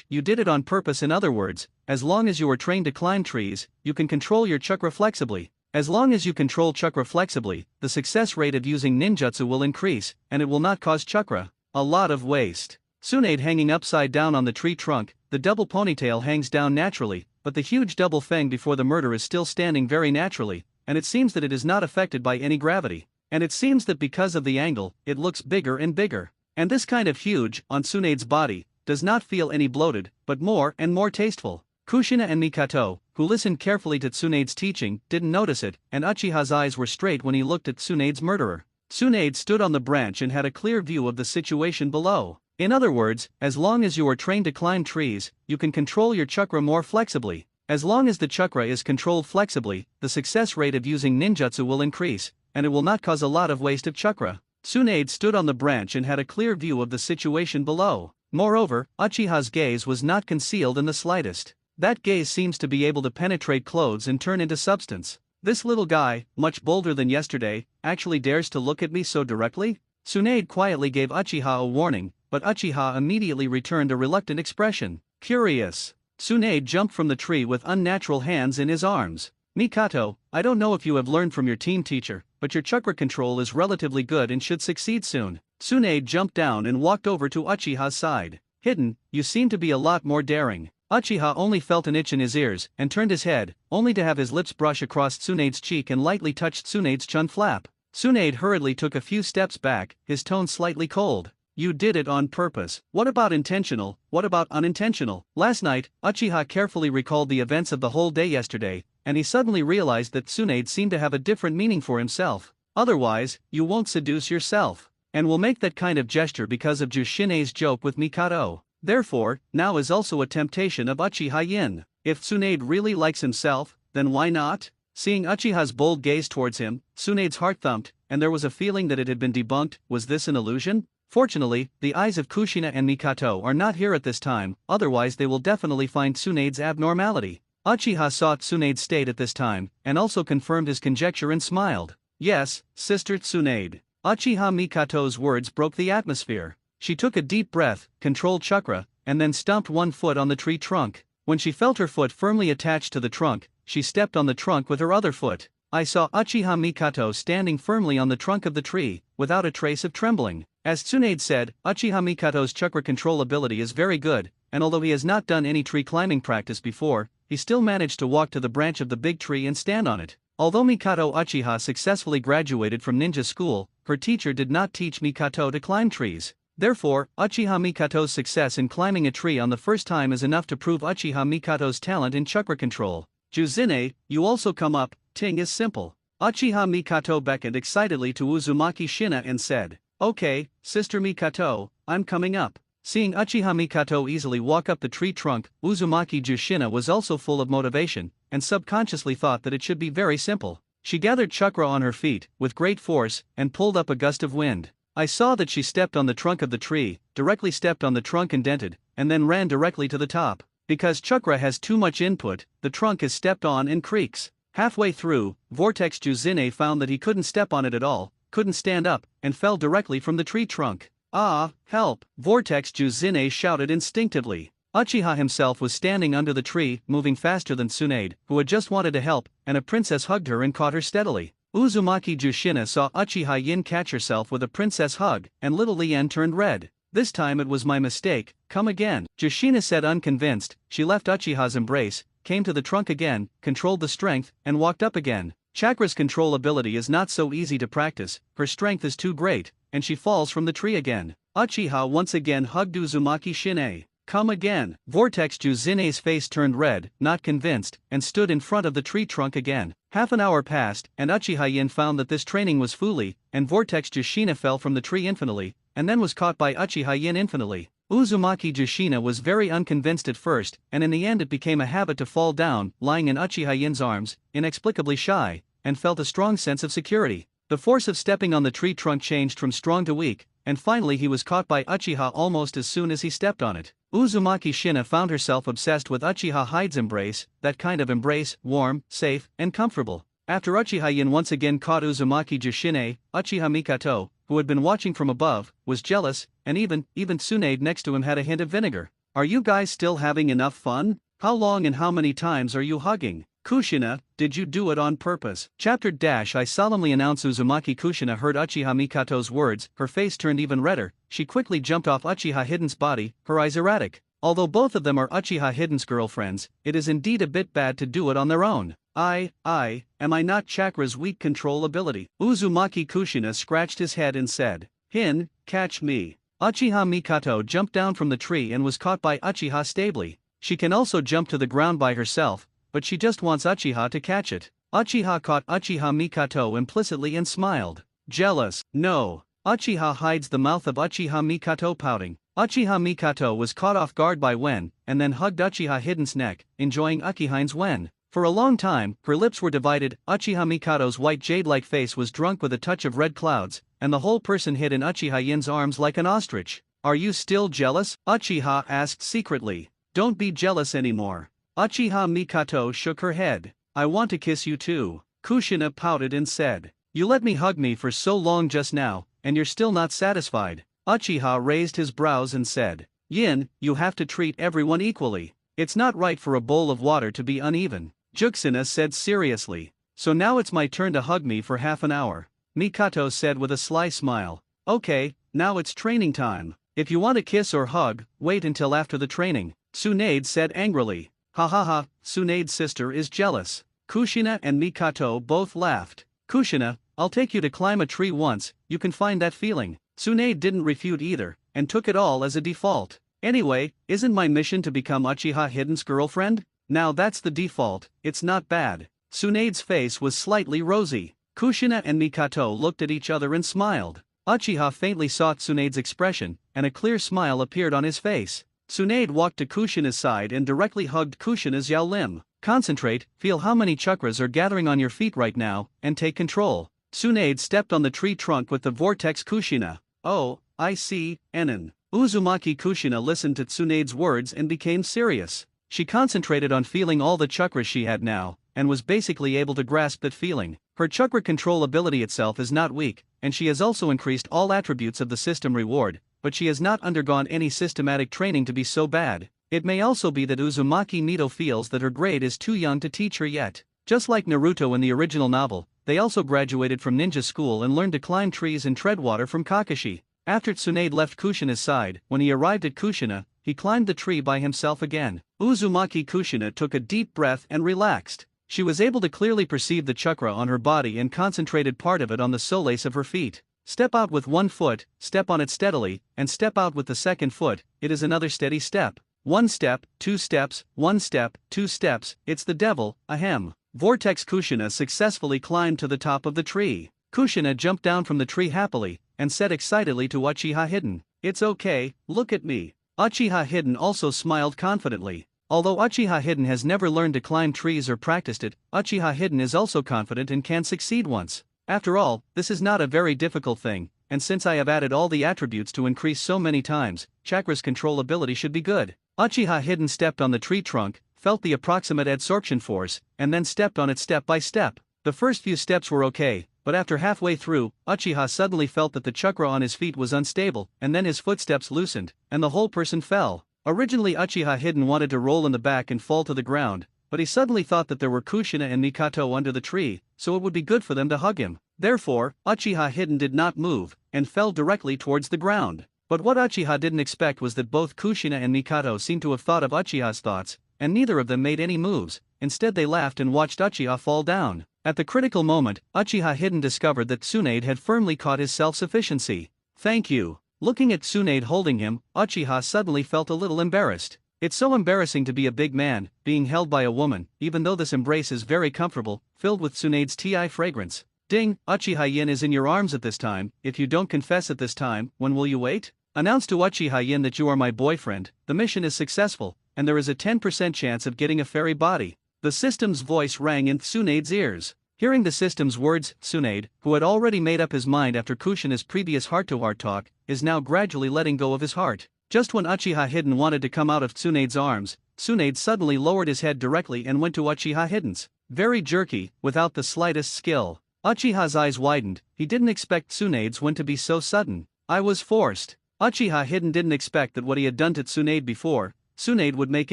- You did it on purpose. In other words, as long as you are trained to climb trees, you can control your chakra flexibly. As long as you control chakra flexibly, the success rate of using ninjutsu will increase, and it will not cause chakra a lot of waste. Tsunade hanging upside down on the tree trunk, the double ponytail hangs down naturally, but the huge double fang before the murder is still standing very naturally, and it seems that it is not affected by any gravity. And it seems that because of the angle, it looks bigger and bigger. And this kind of huge, on Tsunade's body, does not feel any bloated, but more and more tasteful. Kushina and Mikato, who listened carefully to Tsunade's teaching, didn't notice it, and Uchiha's eyes were straight when he looked at Tsunade's murderer. Tsunade stood on the branch and had a clear view of the situation below. In other words, as long as you are trained to climb trees, you can control your chakra more flexibly. As long as the chakra is controlled flexibly, the success rate of using ninjutsu will increase, and it will not cause a lot of waste of chakra. Tsunade stood on the branch and had a clear view of the situation below. Moreover, Uchiha's gaze was not concealed in the slightest. That gaze seems to be able to penetrate clothes and turn into substance. This little guy, much bolder than yesterday, actually dares to look at me so directly? Tsunade quietly gave Uchiha a warning, but Uchiha immediately returned a reluctant expression. Curious. Tsunade jumped from the tree with unnatural hands in his arms. Mikato, I don't know if you have learned from your team teacher, but your chakra control is relatively good and should succeed soon. Tsunade jumped down and walked over to Uchiha's side. Hidden, you seem to be a lot more daring. Uchiha only felt an itch in his ears and turned his head, only to have his lips brush across Tsunade's cheek and lightly touch Tsunade's chin flap. Tsunade hurriedly took a few steps back, his tone slightly cold. You did it on purpose. What about intentional, what about unintentional? Last night, Uchiha carefully recalled the events of the whole day yesterday, and he suddenly realized that Tsunade seemed to have a different meaning for himself. Otherwise, you won't seduce yourself. And will make that kind of gesture because of Jushine's joke with Mikato. Therefore, now is also a temptation of Uchiha Yin. If Tsunade really likes himself, then why not? Seeing Uchiha's bold gaze towards him, Tsunade's heart thumped, and there was a feeling that it had been debunked. Was this an illusion? Fortunately, the eyes of Kushina and Mikato are not here at this time, otherwise they will definitely find Tsunade's abnormality. Uchiha saw Tsunade's state at this time, and also confirmed his conjecture and smiled. Yes, Sister Tsunade. Uchiha Mikato's words broke the atmosphere. She took a deep breath, controlled chakra, and then stomped one foot on the tree trunk. When she felt her foot firmly attached to the trunk, she stepped on the trunk with her other foot. I saw Uchiha Mikato standing firmly on the trunk of the tree, without a trace of trembling. As Tsunade said, Uchiha Mikato's chakra control ability is very good, and although he has not done any tree climbing practice before, he still managed to walk to the branch of the big tree and stand on it. Although Mikato Uchiha successfully graduated from ninja school, her teacher did not teach Mikato to climb trees. Therefore, Uchiha Mikato's success in climbing a tree on the first time is enough to prove Uchiha Mikato's talent in chakra control. Juzine, you also come up. Ting is simple. Uchiha Mikato beckoned excitedly to Uzumaki Shina and said, Okay, Sister Mikato, I'm coming up. Seeing Uchiha Mikato easily walk up the tree trunk, Uzumaki Jushina was also full of motivation, and subconsciously thought that it should be very simple. She gathered chakra on her feet, with great force, and pulled up a gust of wind. I saw that she stepped on the trunk of the tree, directly stepped on the trunk and dented, and then ran directly to the top. Because chakra has too much input, the trunk is stepped on and creaks. Halfway through, Vortex Juzine found that he couldn't step on it at all, couldn't stand up, and fell directly from the tree trunk. Ah, help! Vortex Juzine shouted instinctively. Uchiha himself was standing under the tree, moving faster than Tsunade, who had just wanted to help, and a princess hugged her and caught her steadily. Uzumaki Jushina saw Uchiha Yin catch herself with a princess hug, and little Lien turned red. This time it was my mistake, come again. Jushina said unconvinced. She left Uchiha's embrace, came to the trunk again, controlled the strength, and walked up again. Chakra's control ability is not so easy to practice, her strength is too great, and she falls from the tree again. Uchiha once again hugged Uzumaki Shine. Come again. Vortex Juzine's face turned red, not convinced, and stood in front of the tree trunk again. Half an hour passed, and Uchiha Yin found that this training was fooly, and Vortex Jushina fell from the tree infinitely, and then was caught by Uchiha Yin infinitely. Uzumaki Jushina was very unconvinced at first, and in the end it became a habit to fall down, lying in Uchiha Yin's arms, inexplicably shy, and felt a strong sense of security. The force of stepping on the tree trunk changed from strong to weak, and finally he was caught by Uchiha almost as soon as he stepped on it. Uzumaki Shina found herself obsessed with Uchiha Hide's embrace, that kind of embrace, warm, safe, and comfortable. After Uchiha Yin once again caught Uzumaki Jushine, Uchiha Mikato, who had been watching from above, was jealous, and even Tsunade next to him had a hint of vinegar. "Are you guys still having enough fun? How long and how many times are you hugging? Kushina, did you do it on purpose?" Chapter I solemnly announce. Uzumaki Kushina heard Uchiha Mikato's words, her face turned even redder, she quickly jumped off Uchiha Hiden's body, her eyes erratic. Although both of them are Uchiha Hiden's girlfriends, it is indeed a bit bad to do it on their own. Am I not Chakra's weak control ability? Uzumaki Kushina scratched his head and said, "Hin, catch me." Uchiha Mikato jumped down from the tree and was caught by Uchiha stably. She can also jump to the ground by herself, but she just wants Uchiha to catch it. Uchiha caught Uchiha Mikato implicitly and smiled. "Jealous, no." Uchiha hides the mouth of Uchiha Mikato pouting. Uchiha Mikato was caught off guard by Wen, and then hugged Uchiha Hiden's neck, enjoying Uchiha's Wen. For a long time, her lips were divided. Uchiha Mikato's white jade-like face was drunk with a touch of red clouds, and the whole person hid in Uchiha Yin's arms like an ostrich. "Are you still jealous?" Uchiha asked secretly. "Don't be jealous anymore." Uchiha Mikato shook her head. "I want to kiss you too." Kushina pouted and said, "You let me hug me for so long just now, and you're still not satisfied." Uchiha raised his brows and said, "Yin, you have to treat everyone equally. It's not right for a bowl of water to be uneven." Juxina said seriously, "So now it's my turn to hug me for half an hour." Mikato said with a sly smile, "Okay, now it's training time. If you want to kiss or hug, wait until after the training." Tsunade said angrily, "Ha ha ha, Tsunade's sister is jealous." Kushina and Mikato both laughed. "Kushina, I'll take you to climb a tree once, you can find that feeling." Tsunade didn't refute either, and took it all as a default. "Anyway, isn't my mission to become Uchiha Hiden's girlfriend? Now that's the default, it's not bad." Tsunade's face was slightly rosy. Kushina and Mikato looked at each other and smiled. Uchiha faintly saw Tsunade's expression, and a clear smile appeared on his face. Tsunade walked to Kushina's side and directly hugged Kushina's Yao limb. "Concentrate, feel how many chakras are gathering on your feet right now, and take control." Tsunade stepped on the tree trunk with the vortex. Kushina, "Oh, I see, Enin." Uzumaki Kushina listened to Tsunade's words and became serious. She concentrated on feeling all the chakras she had now, and was basically able to grasp that feeling. Her chakra control ability itself is not weak, and she has also increased all attributes of the system reward, but she has not undergone any systematic training to be so bad. It may also be that Uzumaki Mito feels that her grade is too young to teach her yet. Just like Naruto in the original novel, they also graduated from ninja school and learned to climb trees and tread water from Kakashi. After Tsunade left Kushina's side, when he arrived at Kushina, he climbed the tree by himself again. Uzumaki Kushina took a deep breath and relaxed. She was able to clearly perceive the chakra on her body and concentrated part of it on the soles of her feet. Step out with one foot, step on it steadily, and step out with the second foot. It is another steady step. One step, two steps, one step, two steps, it's the devil, ahem. Vortex Kushina successfully climbed to the top of the tree. Kushina jumped down from the tree happily, and said excitedly to Uchiha Hiden, "It's okay, look at me." Uchiha Hiden also smiled confidently. Although Uchiha Hiden has never learned to climb trees or practiced it, Uchiha Hiden is also confident and can succeed once. After all, this is not a very difficult thing, and since I have added all the attributes to increase so many times, Chakra's control ability should be good. Uchiha Hiden stepped on the tree trunk, felt the approximate adsorption force, and then stepped on it step by step. The first few steps were okay, but after halfway through, Uchiha suddenly felt that the chakra on his feet was unstable, and then his footsteps loosened, and the whole person fell. Originally Uchiha Hiden wanted to roll in the back and fall to the ground, but he suddenly thought that there were Kushina and Mikato under the tree, so it would be good for them to hug him. Therefore, Uchiha Hiden did not move, and fell directly towards the ground. But what Uchiha didn't expect was that both Kushina and Mikato seemed to have thought of Uchiha's thoughts, and neither of them made any moves. Instead they laughed and watched Uchiha fall down. At the critical moment, Uchiha Hiden discovered that Tsunade had firmly caught his self-sufficiency. "Thank you." Looking at Tsunade holding him, Uchiha suddenly felt a little embarrassed. It's so embarrassing to be a big man, being held by a woman, even though this embrace is very comfortable, filled with Tsunade's tea fragrance. "Ding, Uchiha Yin is in your arms at this time. If you don't confess at this time, when will you wait?" Announce to Uchiha Yin that you are my boyfriend, the mission is successful, and there is a 10% chance of getting a fairy body. The system's voice rang in Tsunade's ears. Hearing the system's words, Tsunade, who had already made up his mind after Kushina's previous heart-to-heart talk, is now gradually letting go of his heart. Just when Uchiha Hidden wanted to come out of Tsunade's arms, Tsunade suddenly lowered his head directly and went to Uchiha Hidden's. Very jerky, without the slightest skill. Uchiha's eyes widened. He didn't expect Tsunade's win to be so sudden. I was forced. Uchiha Hidden didn't expect that what he had done to Tsunade before, Tsunade would make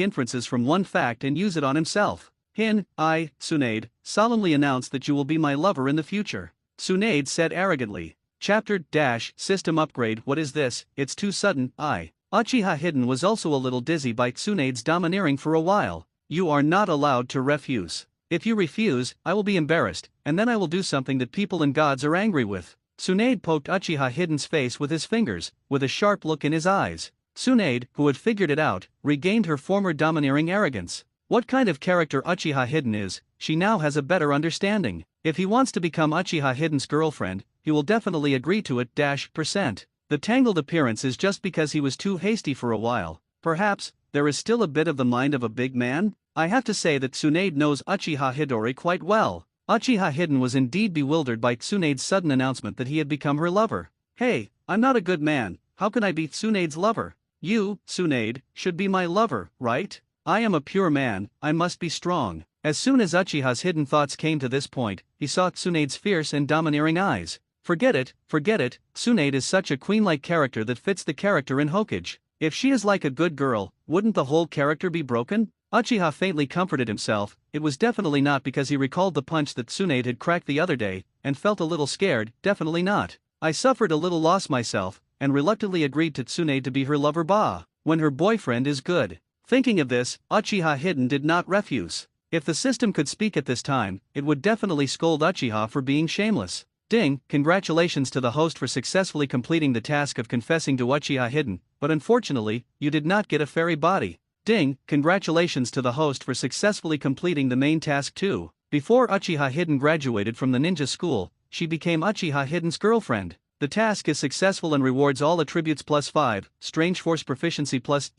inferences from one fact and use it on himself. I, Tsunade, solemnly announce that you will be my lover in the future. Tsunade said arrogantly. Chapter - System Upgrade. What is this? It's too sudden. Uchiha Hidden was also a little dizzy by Tsunade's domineering for a while. You are not allowed to refuse. If you refuse, I will be embarrassed, and then I will do something that people and gods are angry with. Tsunade poked Uchiha Hidden's face with his fingers, with a sharp look in his eyes. Tsunade, who had figured it out, regained her former domineering arrogance. What kind of character Uchiha Hidden is, she now has a better understanding. If he wants to become Uchiha Hidden's girlfriend, he will definitely agree to it %. The tangled appearance is just because he was too hasty for a while. Perhaps, there is still a bit of the mind of a big man? I have to say that Tsunade knows Uchiha Hidori quite well. Uchiha Hidden was indeed bewildered by Tsunade's sudden announcement that he had become her lover. Hey, I'm not a good man, how can I be Tsunade's lover? You, Tsunade, should be my lover, right? I am a pure man, I must be strong. As soon as Uchiha's hidden thoughts came to this point, he saw Tsunade's fierce and domineering eyes. Forget it, Tsunade is such a queen-like character that fits the character in Hokage. If she is like a good girl, wouldn't the whole character be broken? Uchiha faintly comforted himself. It was definitely not because he recalled the punch that Tsunade had cracked the other day, and felt a little scared, definitely not. I suffered a little loss myself, and reluctantly agreed to Tsunade to be her lover when her boyfriend is good. Thinking of this, Uchiha Hidden did not refuse. If the system could speak at this time, it would definitely scold Uchiha for being shameless. Ding, congratulations to the host for successfully completing the task of confessing to Uchiha Hidden, but unfortunately, you did not get a fairy body. Ding, congratulations to the host for successfully completing the main task too. Before Uchiha Hidden graduated from the ninja school, she became Uchiha Hidden's girlfriend. The task is successful and rewards all attributes +5, strange force proficiency +,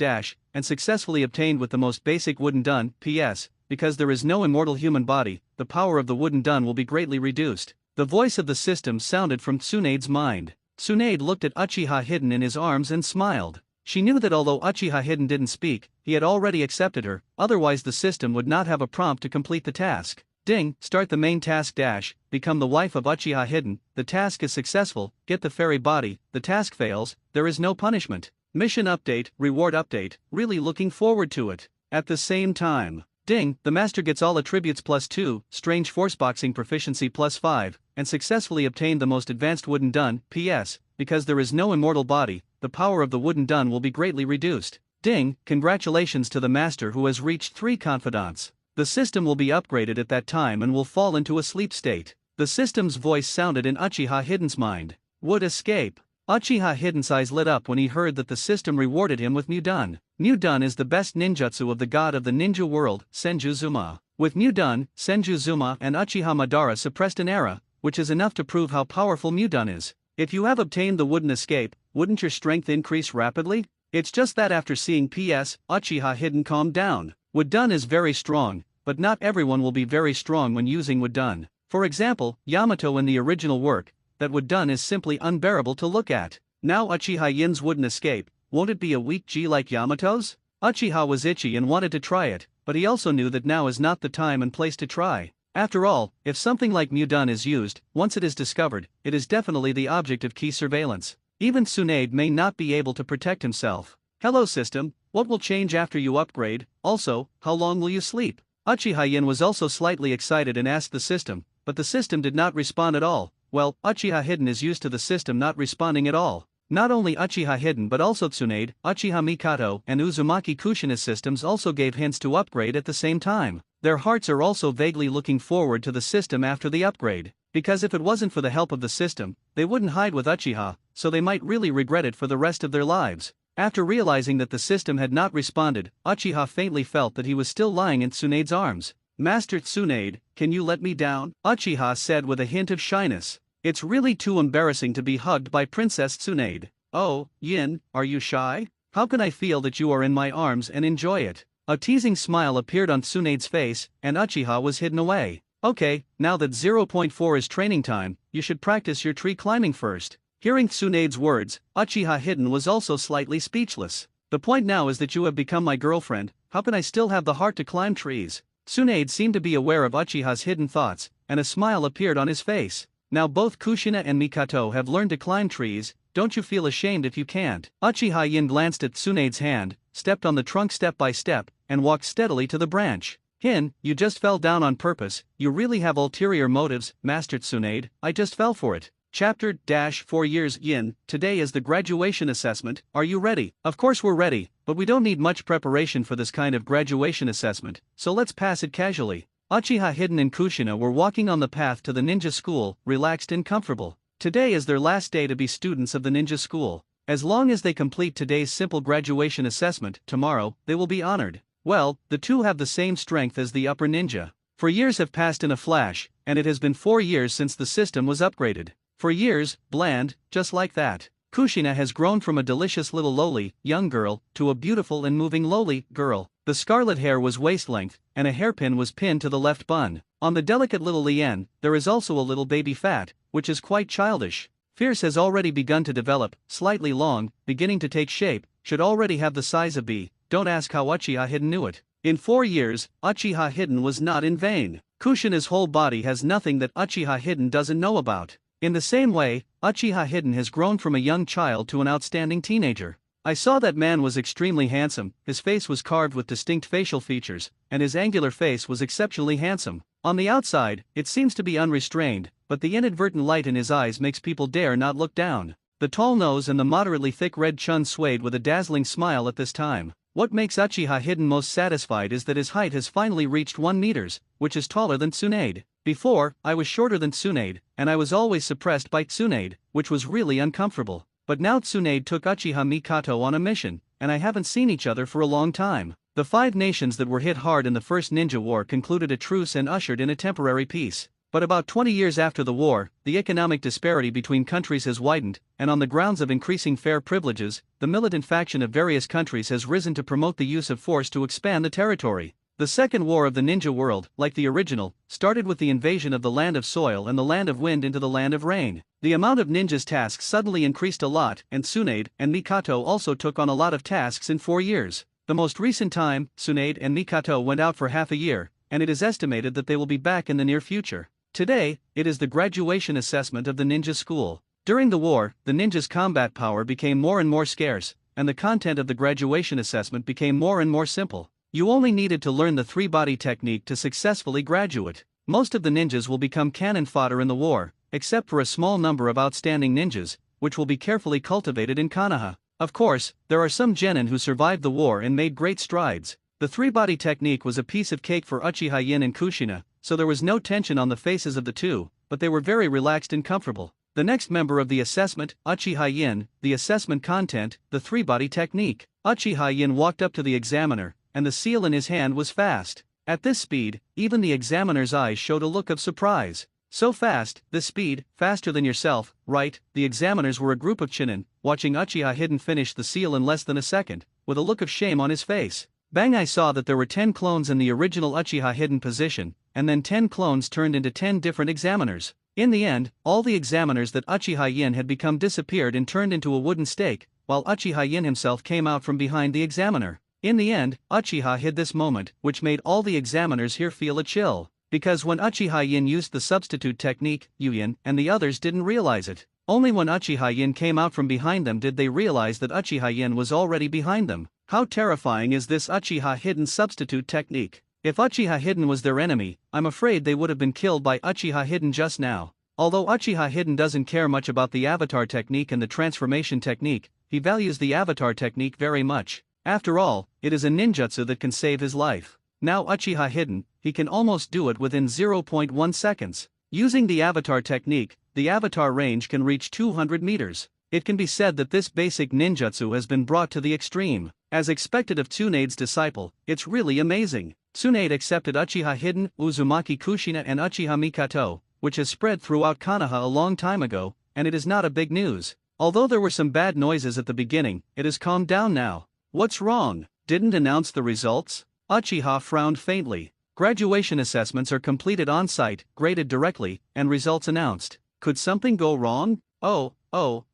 and successfully obtained with the most basic wooden dun. PS, because there is no immortal human body, the power of the wooden dun will be greatly reduced. The voice of the system sounded from Tsunade's mind. Tsunade looked at Uchiha Hidden in his arms and smiled. She knew that although Uchiha Hidden didn't speak, he had already accepted her, otherwise the system would not have a prompt to complete the task. Ding, start the main task - become the wife of Uchiha Hidden, the task is successful, get the fairy body, the task fails, there is no punishment. Mission update, reward update, really looking forward to it. At the same time, ding, the master gets all attributes +2, strange force boxing proficiency +5, and successfully obtained the most advanced wooden dun. PS, because there is no immortal body, the power of the wooden dun will be greatly reduced. Ding, congratulations to the master who has reached 3 confidants. The system will be upgraded at that time and will fall into a sleep state. The system's voice sounded in Uchiha Hidden's mind. Would escape. Uchiha Hidden's eyes lit up when he heard that the system rewarded him with Mudun. Mudun is the best ninjutsu of the god of the ninja world, Senjuzuma. With Mudun, Senjuzuma and Uchiha Madara suppressed an era, which is enough to prove how powerful Mudun is. If you have obtained the wooden escape, wouldn't your strength increase rapidly? It's just that after seeing PS, Uchiha Hidden calmed down. Wooden is very strong, but not everyone will be very strong when using Wooden. For example, Yamato in the original work, that Wooden is simply unbearable to look at. Now Uchiha Yin's wooden escape, won't it be a weak G like Yamato's? Uchiha was itchy and wanted to try it, but he also knew that now is not the time and place to try. After all, if something like Mudun is used, once it is discovered, it is definitely the object of key surveillance. Even Tsunade may not be able to protect himself. Hello system, what will change after you upgrade? Also, how long will you sleep? Uchiha Yin was also slightly excited and asked the system, but the system did not respond at all. Well, Uchiha Hidden is used to the system not responding at all. Not only Uchiha Hidden but also Tsunade, Uchiha Mikoto and Uzumaki Kushina's systems also gave hints to upgrade at the same time. Their hearts are also vaguely looking forward to the system after the upgrade, because if it wasn't for the help of the system, they wouldn't hide with Uchiha, so they might really regret it for the rest of their lives. After realizing that the system had not responded, Uchiha faintly felt that he was still lying in Tsunade's arms. Master Tsunade, can you let me down? Uchiha said with a hint of shyness. It's really too embarrassing to be hugged by Princess Tsunade. Oh, Yin, are you shy? How can I feel that you are in my arms and enjoy it? A teasing smile appeared on Tsunade's face, and Uchiha was hidden away. Okay, now that zero point 0.4 is training time, you should practice your tree climbing first. Hearing Tsunade's words, Uchiha Hidden was also slightly speechless. The point now is that you have become my girlfriend, how can I still have the heart to climb trees? Tsunade seemed to be aware of Uchiha's hidden thoughts, and a smile appeared on his face. Now both Kushina and Mikato have learned to climb trees, don't you feel ashamed if you can't? Uchiha Yin glanced at Tsunade's hand, stepped on the trunk step by step, and walked steadily to the branch. Hin, you just fell down on purpose, you really have ulterior motives, Master Tsunade, I just fell for it. Chapter 4 Years Yin, today is the graduation assessment, are you ready? Of course we're ready, but we don't need much preparation for this kind of graduation assessment, so let's pass it casually. Uchiha Hidden and Kushina were walking on the path to the ninja school, relaxed and comfortable. Today is their last day to be students of the ninja school. As long as they complete today's simple graduation assessment, tomorrow, they will be honored. Well, the two have the same strength as the upper ninja. For years have passed in a flash, and it has been 4 years since the system was upgraded. For years, bland, just like that. Kushina has grown from a delicious little lowly, young girl, to a beautiful and moving lowly, girl. The scarlet hair was waist-length, and a hairpin was pinned to the left bun. On the delicate little lien, there is also a little baby fat, which is quite childish. Fierce has already begun to develop, slightly long, beginning to take shape, should already have the size of B. Don't ask how Uchiha Hidden knew it. In 4 years, Uchiha Hidden was not in vain. Kushina's whole body has nothing that Uchiha Hidden doesn't know about. In the same way, Uchiha Hidden has grown from a young child to an outstanding teenager. I saw that man was extremely handsome, his face was carved with distinct facial features, and his angular face was exceptionally handsome. On the outside, it seems to be unrestrained, but the inadvertent light in his eyes makes people dare not look down. The tall nose and the moderately thick red chin swayed with a dazzling smile at this time. What makes Uchiha Hidden most satisfied is that his height has finally reached 1 meters, which is taller than Tsunade. Before, I was shorter than Tsunade, and I was always suppressed by Tsunade, which was really uncomfortable. But now Tsunade took Uchiha Mikato on a mission, and I haven't seen each other for a long time. The 5 nations that were hit hard in the first ninja war concluded a truce and ushered in a temporary peace. But about 20 years after the war, the economic disparity between countries has widened, and on the grounds of increasing fair privileges, the militant faction of various countries has risen to promote the use of force to expand the territory. The second war of the ninja world, like the original, started with the invasion of the land of soil and the land of wind into the land of rain. The amount of ninjas' tasks suddenly increased a lot, and Tsunade and Mikato also took on a lot of tasks in 4 years. The most recent time, Tsunade and Mikato went out for half a year, and it is estimated that they will be back in the near future. Today, it is the graduation assessment of the ninja school. During the war, the ninjas' combat power became more and more scarce, and the content of the graduation assessment became more and more simple. You only needed to learn the 3-body technique to successfully graduate. Most of the ninjas will become cannon fodder in the war, except for a small number of outstanding ninjas, which will be carefully cultivated in Konoha. Of course, there are some genin who survived the war and made great strides. The 3-body technique was a piece of cake for Uchiha Yin and Kushina, so there was no tension on the faces of the two, but they were very relaxed and comfortable. The next member of the assessment, Uchiha Yin, the assessment content, the 3-body technique. Uchiha Yin walked up to the examiner, and the seal in his hand was fast. At this speed, even the examiner's eyes showed a look of surprise. So fast, this speed, faster than yourself, right? The examiners were a group of chinin, watching Uchiha Hidden finish the seal in less than a second, with a look of shame on his face. Bang! I saw that there were 10 clones in the original Uchiha Hidden position, and then 10 clones turned into 10 different examiners. In the end, all the examiners that Uchiha Yin had become disappeared and turned into a wooden stake, while Uchiha Yin himself came out from behind the examiner. In the end, Uchiha hid this moment, which made all the examiners here feel a chill. Because when Uchiha Yin used the substitute technique, Yin and the others didn't realize it. Only when Uchiha Yin came out from behind them did they realize that Uchiha Yin was already behind them. How terrifying is this Uchiha Hidden substitute technique? If Uchiha Hidden was their enemy, I'm afraid they would have been killed by Uchiha Hidden just now. Although Uchiha Hidden doesn't care much about the avatar technique and the transformation technique, he values the avatar technique very much. After all, it is a ninjutsu that can save his life. Now Uchiha Hidden, he can almost do it within 0.1 seconds. Using the avatar technique, the avatar range can reach 200 meters. It can be said that this basic ninjutsu has been brought to the extreme. As expected of Tsunade's disciple, it's really amazing. Tsunade accepted Uchiha Hidden, Uzumaki Kushina and Uchiha Mikato, which has spread throughout Konoha a long time ago, and it is not a big news. Although there were some bad noises at the beginning, it has calmed down now. What's wrong? Didn't announce the results? Uchiha frowned faintly. Graduation assessments are completed on-site, graded directly, and results announced. Could something go wrong? Oh,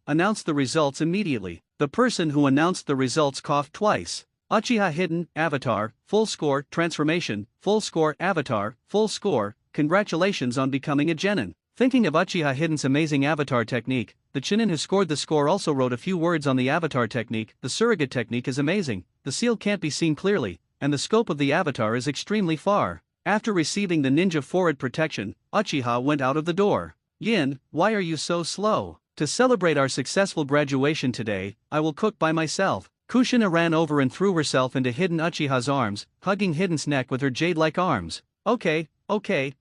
announce the results immediately. The person who announced the results coughed twice. Uchiha hidden, avatar, full score, transformation, full score, avatar, full score, congratulations on becoming a genin. Thinking of Uchiha Hidden's amazing avatar technique, the Chunin who scored the score also wrote a few words on the avatar technique. The surrogate technique is amazing, the seal can't be seen clearly, and the scope of the avatar is extremely far. After receiving the ninja forward protection, Uchiha went out of the door. Yin, why are you so slow? To celebrate our successful graduation today, I will cook by myself. Kushina ran over and threw herself into Hidden Uchiha's arms, hugging Hidden's neck with her jade-like arms. Okay,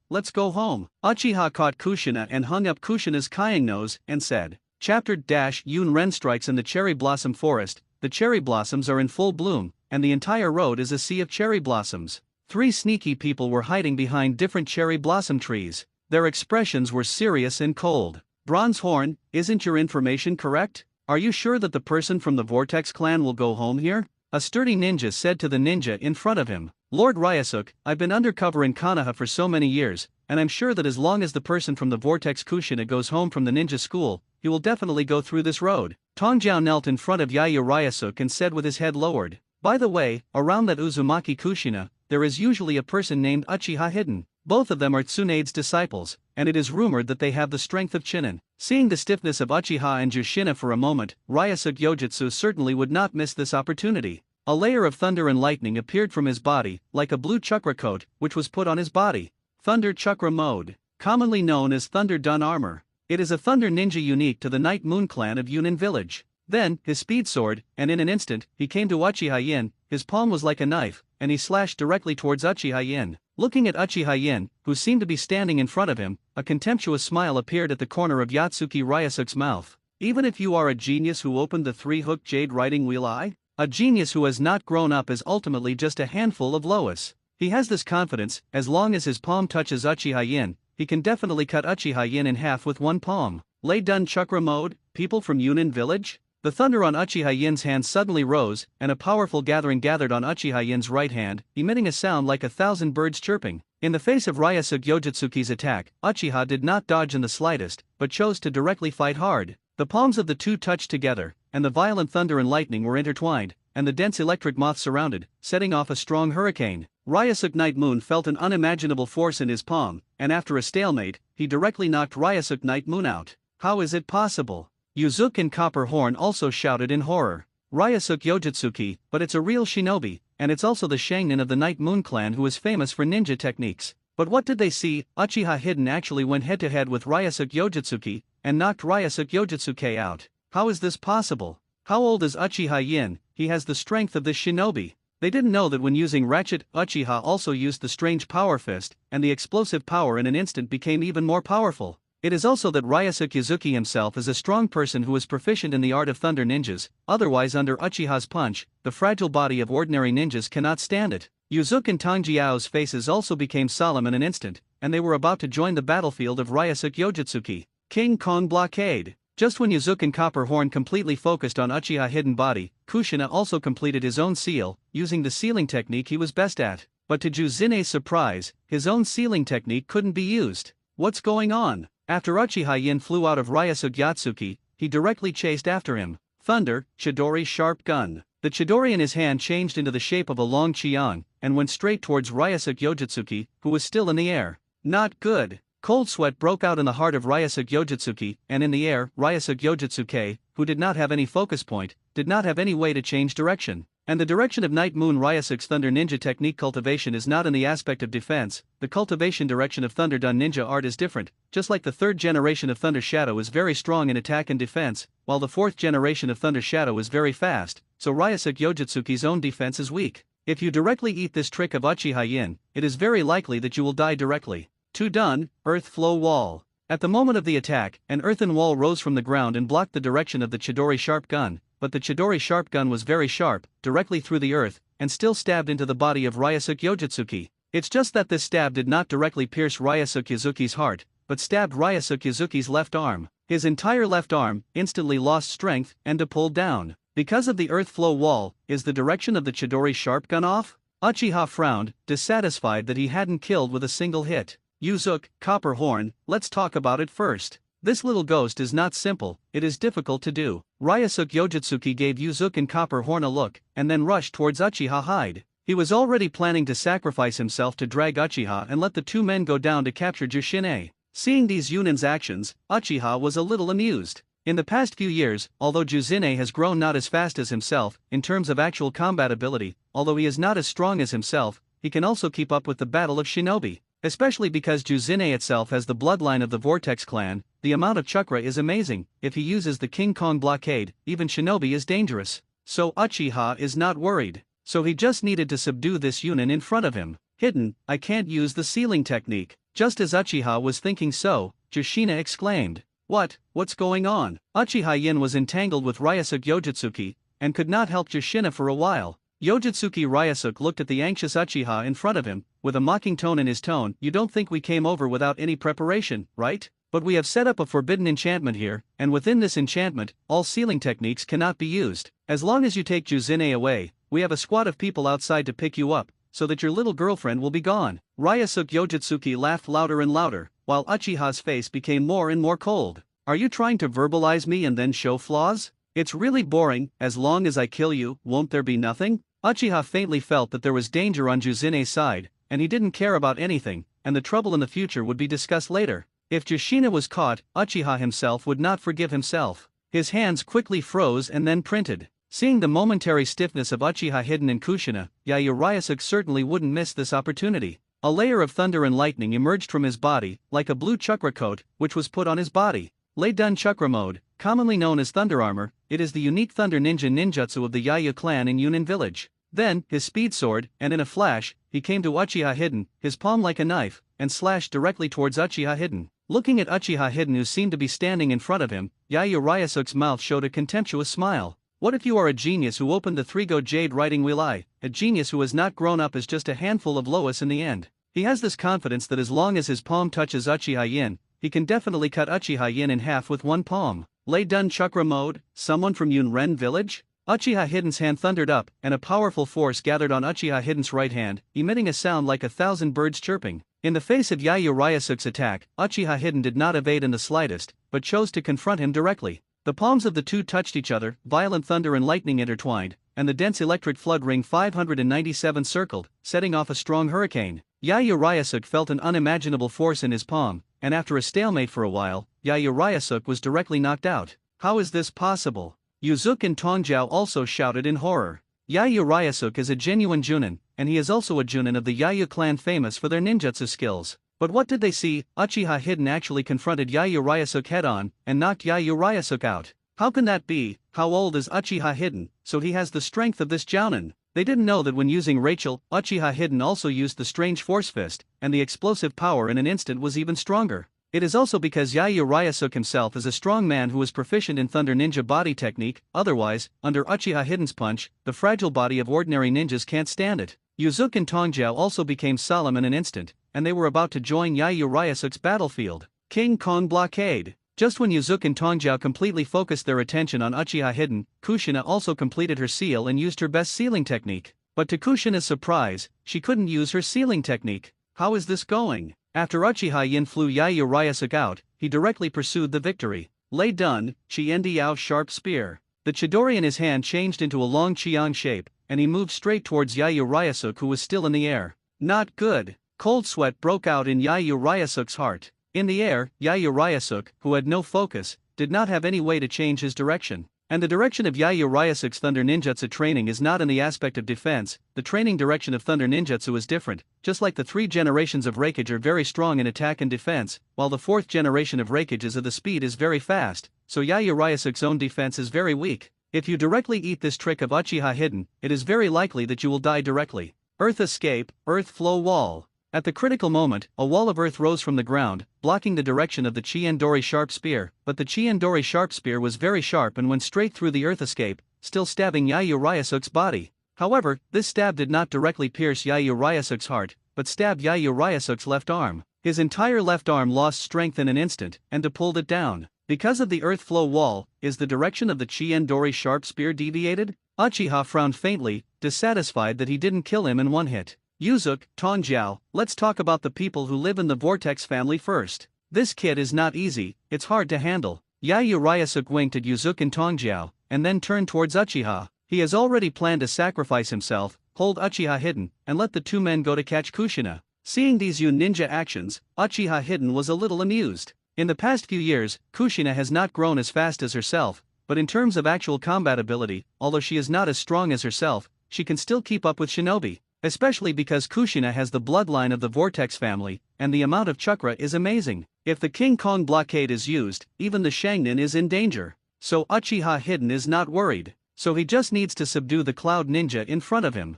let's go home. Uchiha caught Kushina and hung up Kushina's Kying nose and said, Chapter Yun Ren strikes in the cherry blossom forest. The cherry blossoms are in full bloom, and the entire road is a sea of cherry blossoms. 3 sneaky people were hiding behind different cherry blossom trees. Their expressions were serious and cold. Bronze Horn, isn't your information correct? Are you sure that the person from the Vortex clan will go home here? A sturdy ninja said to the ninja in front of him. Lord Ryasuk, I've been undercover in Konoha for so many years, and I'm sure that as long as the person from the Vortex Kushina goes home from the ninja school, he will definitely go through this road. Tongjiao knelt in front of Yayu Ryasuk and said with his head lowered, By the way, around that Uzumaki Kushina, there is usually a person named Uchiha Hidden. Both of them are Tsunade's disciples, and it is rumored that they have the strength of Chunin. Seeing the stiffness of Uchiha and Jushina for a moment, Ryasuk Yojutsu certainly would not miss this opportunity. A layer of thunder and lightning appeared from his body, like a blue chakra coat, which was put on his body. Thunder Chakra Mode, commonly known as Thunder Dun Armor. It is a thunder ninja unique to the Night Moon clan of Yunin village. Then, his speed soared, and in an instant, he came to Uchiha Yin. His palm was like a knife, and he slashed directly towards Uchiha Yin. Looking at Uchiha Yin, who seemed to be standing in front of him, a contemptuous smile appeared at the corner of Yatsuki Ryasuk's mouth. Even if you are a genius who opened the 3-hook jade riding wheel eye? A genius who has not grown up is ultimately just a handful of Lois. He has this confidence, as long as his palm touches Uchiha Yin, he can definitely cut Uchiha Yin in half with one palm. Lay Dun Chakra Mode, people from Yunin village? The thunder on Uchiha Yin's hand suddenly rose, and a powerful gathering gathered on Uchiha Yin's right hand, emitting a sound like 1,000 birds chirping. In the face of Ryasuk Yojutsuki's attack, Uchiha did not dodge in the slightest, but chose to directly fight hard. The palms of the two touched together, and the violent thunder and lightning were intertwined, and the dense electric moth surrounded, setting off a strong hurricane. Ryasuk Night Moon felt an unimaginable force in his palm, and after a stalemate, he directly knocked Ryasuk Night Moon out. How is it possible? Yuzuki and Copper Horn also shouted in horror. Ryasuk Yojutsuki, but it's a real shinobi, and it's also the Shangnin of the Night Moon clan who is famous for ninja techniques. But what did they see? Uchiha Hidden actually went head-to-head with Ryasuk Yojutsuki, and knocked Ryasuk Yojutsuki out. How is this possible? How old is Uchiha Yin? He has the strength of this shinobi. They didn't know that when using Ratchet, Uchiha also used the strange power fist, and the explosive power in an instant became even more powerful. It is also that Ryasuk Yuzuki himself is a strong person who is proficient in the art of thunder ninjas, otherwise under Uchiha's punch, the fragile body of ordinary ninjas cannot stand it. Yuzuki and Tongjiao's faces also became solemn in an instant, and they were about to join the battlefield of Ryasuk Yojutsuki. King Kong Blockade. Just when Yuzuki and Copper Horn completely focused on Uchiha Hidden body, Kushina also completed his own seal, using the sealing technique he was best at. But to Juzine's surprise, his own sealing technique couldn't be used. What's going on? After Uchiha Yin flew out of Ryasuk Yatsuki, he directly chased after him. Thunder, Chidori Sharp Gun. The Chidori in his hand changed into the shape of a long Chiang, and went straight towards Ryasuk Yojutsuki, who was still in the air. Not good. Cold sweat broke out in the heart of Ryasuk Yojutsuki, and in the air, Ryasuk Yojutsuke, who did not have any focus point, did not have any way to change direction. And the direction of Night Moon Ryasuk's Thunder Ninja technique cultivation is not in the aspect of defense. The cultivation direction of Thunder Dun Ninja art is different, just like the 3rd generation of Thunder Shadow is very strong in attack and defense, while the 4th generation of Thunder Shadow is very fast, so Ryasuk Yojutsuki's own defense is weak. If you directly eat this trick of Uchiha Yin, it is very likely that you will die directly. 2 Dun, Earth Flow Wall. At the moment of the attack, an earthen wall rose from the ground and blocked the direction of the Chidori Sharp Gun, but the Chidori Sharp Gun was very sharp, directly through the earth, and still stabbed into the body of Ryasuk Yojutsuki. It's just that this stab did not directly pierce Ryasuk Yuzuki's heart, but stabbed Ryasuk Yuzuki's left arm. His entire left arm instantly lost strength and pulled down. Because of the earth flow wall, is the direction of the Chidori sharp gun off? Uchiha frowned, dissatisfied that he hadn't killed with a single hit. Uzuki, Copper Horn, let's talk about it first. This little ghost is not simple, it is difficult to do. Ryusuke Yojutsuki gave Uzuki and Copper Horn a look, and then rushed towards Uchiha hide. He was already planning to sacrifice himself to drag Uchiha and let the two men go down to capture Jushine. Seeing these Yunin's actions, Uchiha was a little amused. In the past few years, although Juzine has grown not as fast as himself, in terms of actual combat ability, although he is not as strong as himself, he can also keep up with the battle of shinobi. Especially because Juzine itself has the bloodline of the Vortex clan, the amount of chakra is amazing. If he uses the King Kong blockade, even shinobi is dangerous. So Uchiha is not worried. So he just needed to subdue this Yunin in front of him. Hidden, I can't use the sealing technique. Just as Uchiha was thinking so, Jushina exclaimed. What's going on? Uchiha Yin was entangled with Ryusuke Yojutsuki, and could not help Jushina for a while. Yojutsuki Ryusuke looked at the anxious Uchiha in front of him, with a mocking tone in his tone. You don't think we came over without any preparation, right? But we have set up a forbidden enchantment here, and within this enchantment, all sealing techniques cannot be used. As long as you take Juzine away, we have a squad of people outside to pick you up, so that your little girlfriend will be gone. Ryusuke Yojutsuki laughed louder and louder, while Uchiha's face became more and more cold. Are you trying to verbalize me and then show flaws? It's really boring. As long as I kill you, won't there be nothing? Uchiha faintly felt that there was danger on Juzine's side, and he didn't care about anything, and the trouble in the future would be discussed later. If Jushina was caught, Uchiha himself would not forgive himself. His hands quickly froze and then printed. Seeing the momentary stiffness of Uchiha hidden in Kushina, Yayu Ryusuke certainly wouldn't miss this opportunity. A layer of thunder and lightning emerged from his body, like a blue chakra coat, which was put on his body. Lei-Dun Chakra Mode, commonly known as Thunder Armor, it is the unique Thunder Ninja ninjutsu of the Yayu clan in Yunin village. Then, his speed sword, and in a flash, he came to Uchiha Hidden, his palm like a knife, and slashed directly towards Uchiha Hidden. Looking at Uchiha Hidden who seemed to be standing in front of him, Yayu Ryusuke's mouth showed a contemptuous smile. What if you are a genius who opened the three-go jade writing wheel eye, a genius who has not grown up as just a handful of Lois in the end? He has this confidence that as long as his palm touches Uchiha Yin, he can definitely cut Uchiha Yin in half with one palm. Lei-Dun Chakra Mode, someone from Yunren village? Uchiha Hidden's hand thundered up, and a powerful force gathered on Uchiha Hidden's right hand, emitting a sound like 1,000 birds chirping. In the face of Yayu Ryusuke's attack, Uchiha Hidden did not evade in the slightest, but chose to confront him directly. The palms of the two touched each other, violent thunder and lightning intertwined, and the dense electric flood ring 597 circled, setting off a strong hurricane. Yayu Ryusuke felt an unimaginable force in his palm, and after a stalemate for a while, Yayu Ryusuke was directly knocked out. How is this possible? Uzuki and Tongjiao also shouted in horror. Yayu Ryusuke is a genuine Junin, and he is also a Junin of the Yayu clan famous for their ninjutsu skills. But what did they see? Uchiha Hidden actually confronted Yayu Ryusuke head-on, and knocked Yayu Ryusuke out. How can that be? How old is Uchiha Hidden, so he has the strength of this Jounin? They didn't know that when using Rachel, Uchiha Hidden also used the strange force fist, and the explosive power in an instant was even stronger. It is also because Yayu Ryusuke himself is a strong man who is proficient in Thunder Ninja body technique, otherwise, under Uchiha Hidden's punch, the fragile body of ordinary ninjas can't stand it. Uzuki and Tongjiao also became solemn in an instant, and they were about to join Yayu Ryusuke's battlefield. King Kong blockade. Just when Uzuki and Tongjiao completely focused their attention on Uchiha Hidden, Kushina also completed her seal and used her best sealing technique. But to Kushina's surprise, she couldn't use her sealing technique. How is this going? After Uchiha Yin flew Yayu Ryusuke out, he directly pursued the victory. Lei-Dun, Qiandiao sharp spear. The Chidori in his hand changed into a long Qiang shape, and he moved straight towards Yayu Ryusuke who was still in the air. Not good. Cold sweat broke out in Yayu Ryusuke's heart. In the air, Yayu Ryusuke, who had no focus, did not have any way to change his direction. And the direction of Yayu Ryusuke's Thunder Ninjutsu training is not in the aspect of defense, the training direction of Thunder Ninjutsu is different, just like the 3 generations of Reikage are very strong in attack and defense, while the 4th generation of Reikage is of the speed is very fast, so Yayu Ryusuke's own defense is very weak. If you directly eat this trick of Uchiha Hidden, it is very likely that you will die directly. Earth Escape, Earth Flow Wall. At the critical moment, a wall of earth rose from the ground, blocking the direction of the Qiandori sharp spear, but the Qiandori sharp spear was very sharp and went straight through the earth escape, still stabbing Yayu Ryusuke's body. However, this stab did not directly pierce Yayu Ryusuke's heart, but stabbed Yayu Ryusuke's left arm. His entire left arm lost strength in an instant, and pulled it down. Because of the earth flow wall, is the direction of the Chien-Dori sharp spear deviated? Uchiha frowned faintly, dissatisfied that he didn't kill him in one hit. Yuzuki, Tongjiao, let's talk about the people who live in the Vortex family first. This kid is not easy, it's hard to handle. Yayu Ryusuke winked at Yuzuki and Tongjiao, and then turned towards Uchiha. He has already planned to sacrifice himself, hold Uchiha hidden, and let the two men go to catch Kushina. Seeing these ninja actions, Uchiha hidden was a little amused. In the past few years, Kushina has not grown as fast as herself, but in terms of actual combat ability, although she is not as strong as herself, she can still keep up with shinobi. Especially because Kushina has the bloodline of the Vortex family, and the amount of chakra is amazing. If the King Kong blockade is used, even the Shangnin is in danger. So Uchiha hidden is not worried. So he just needs to subdue the Cloud Ninja in front of him.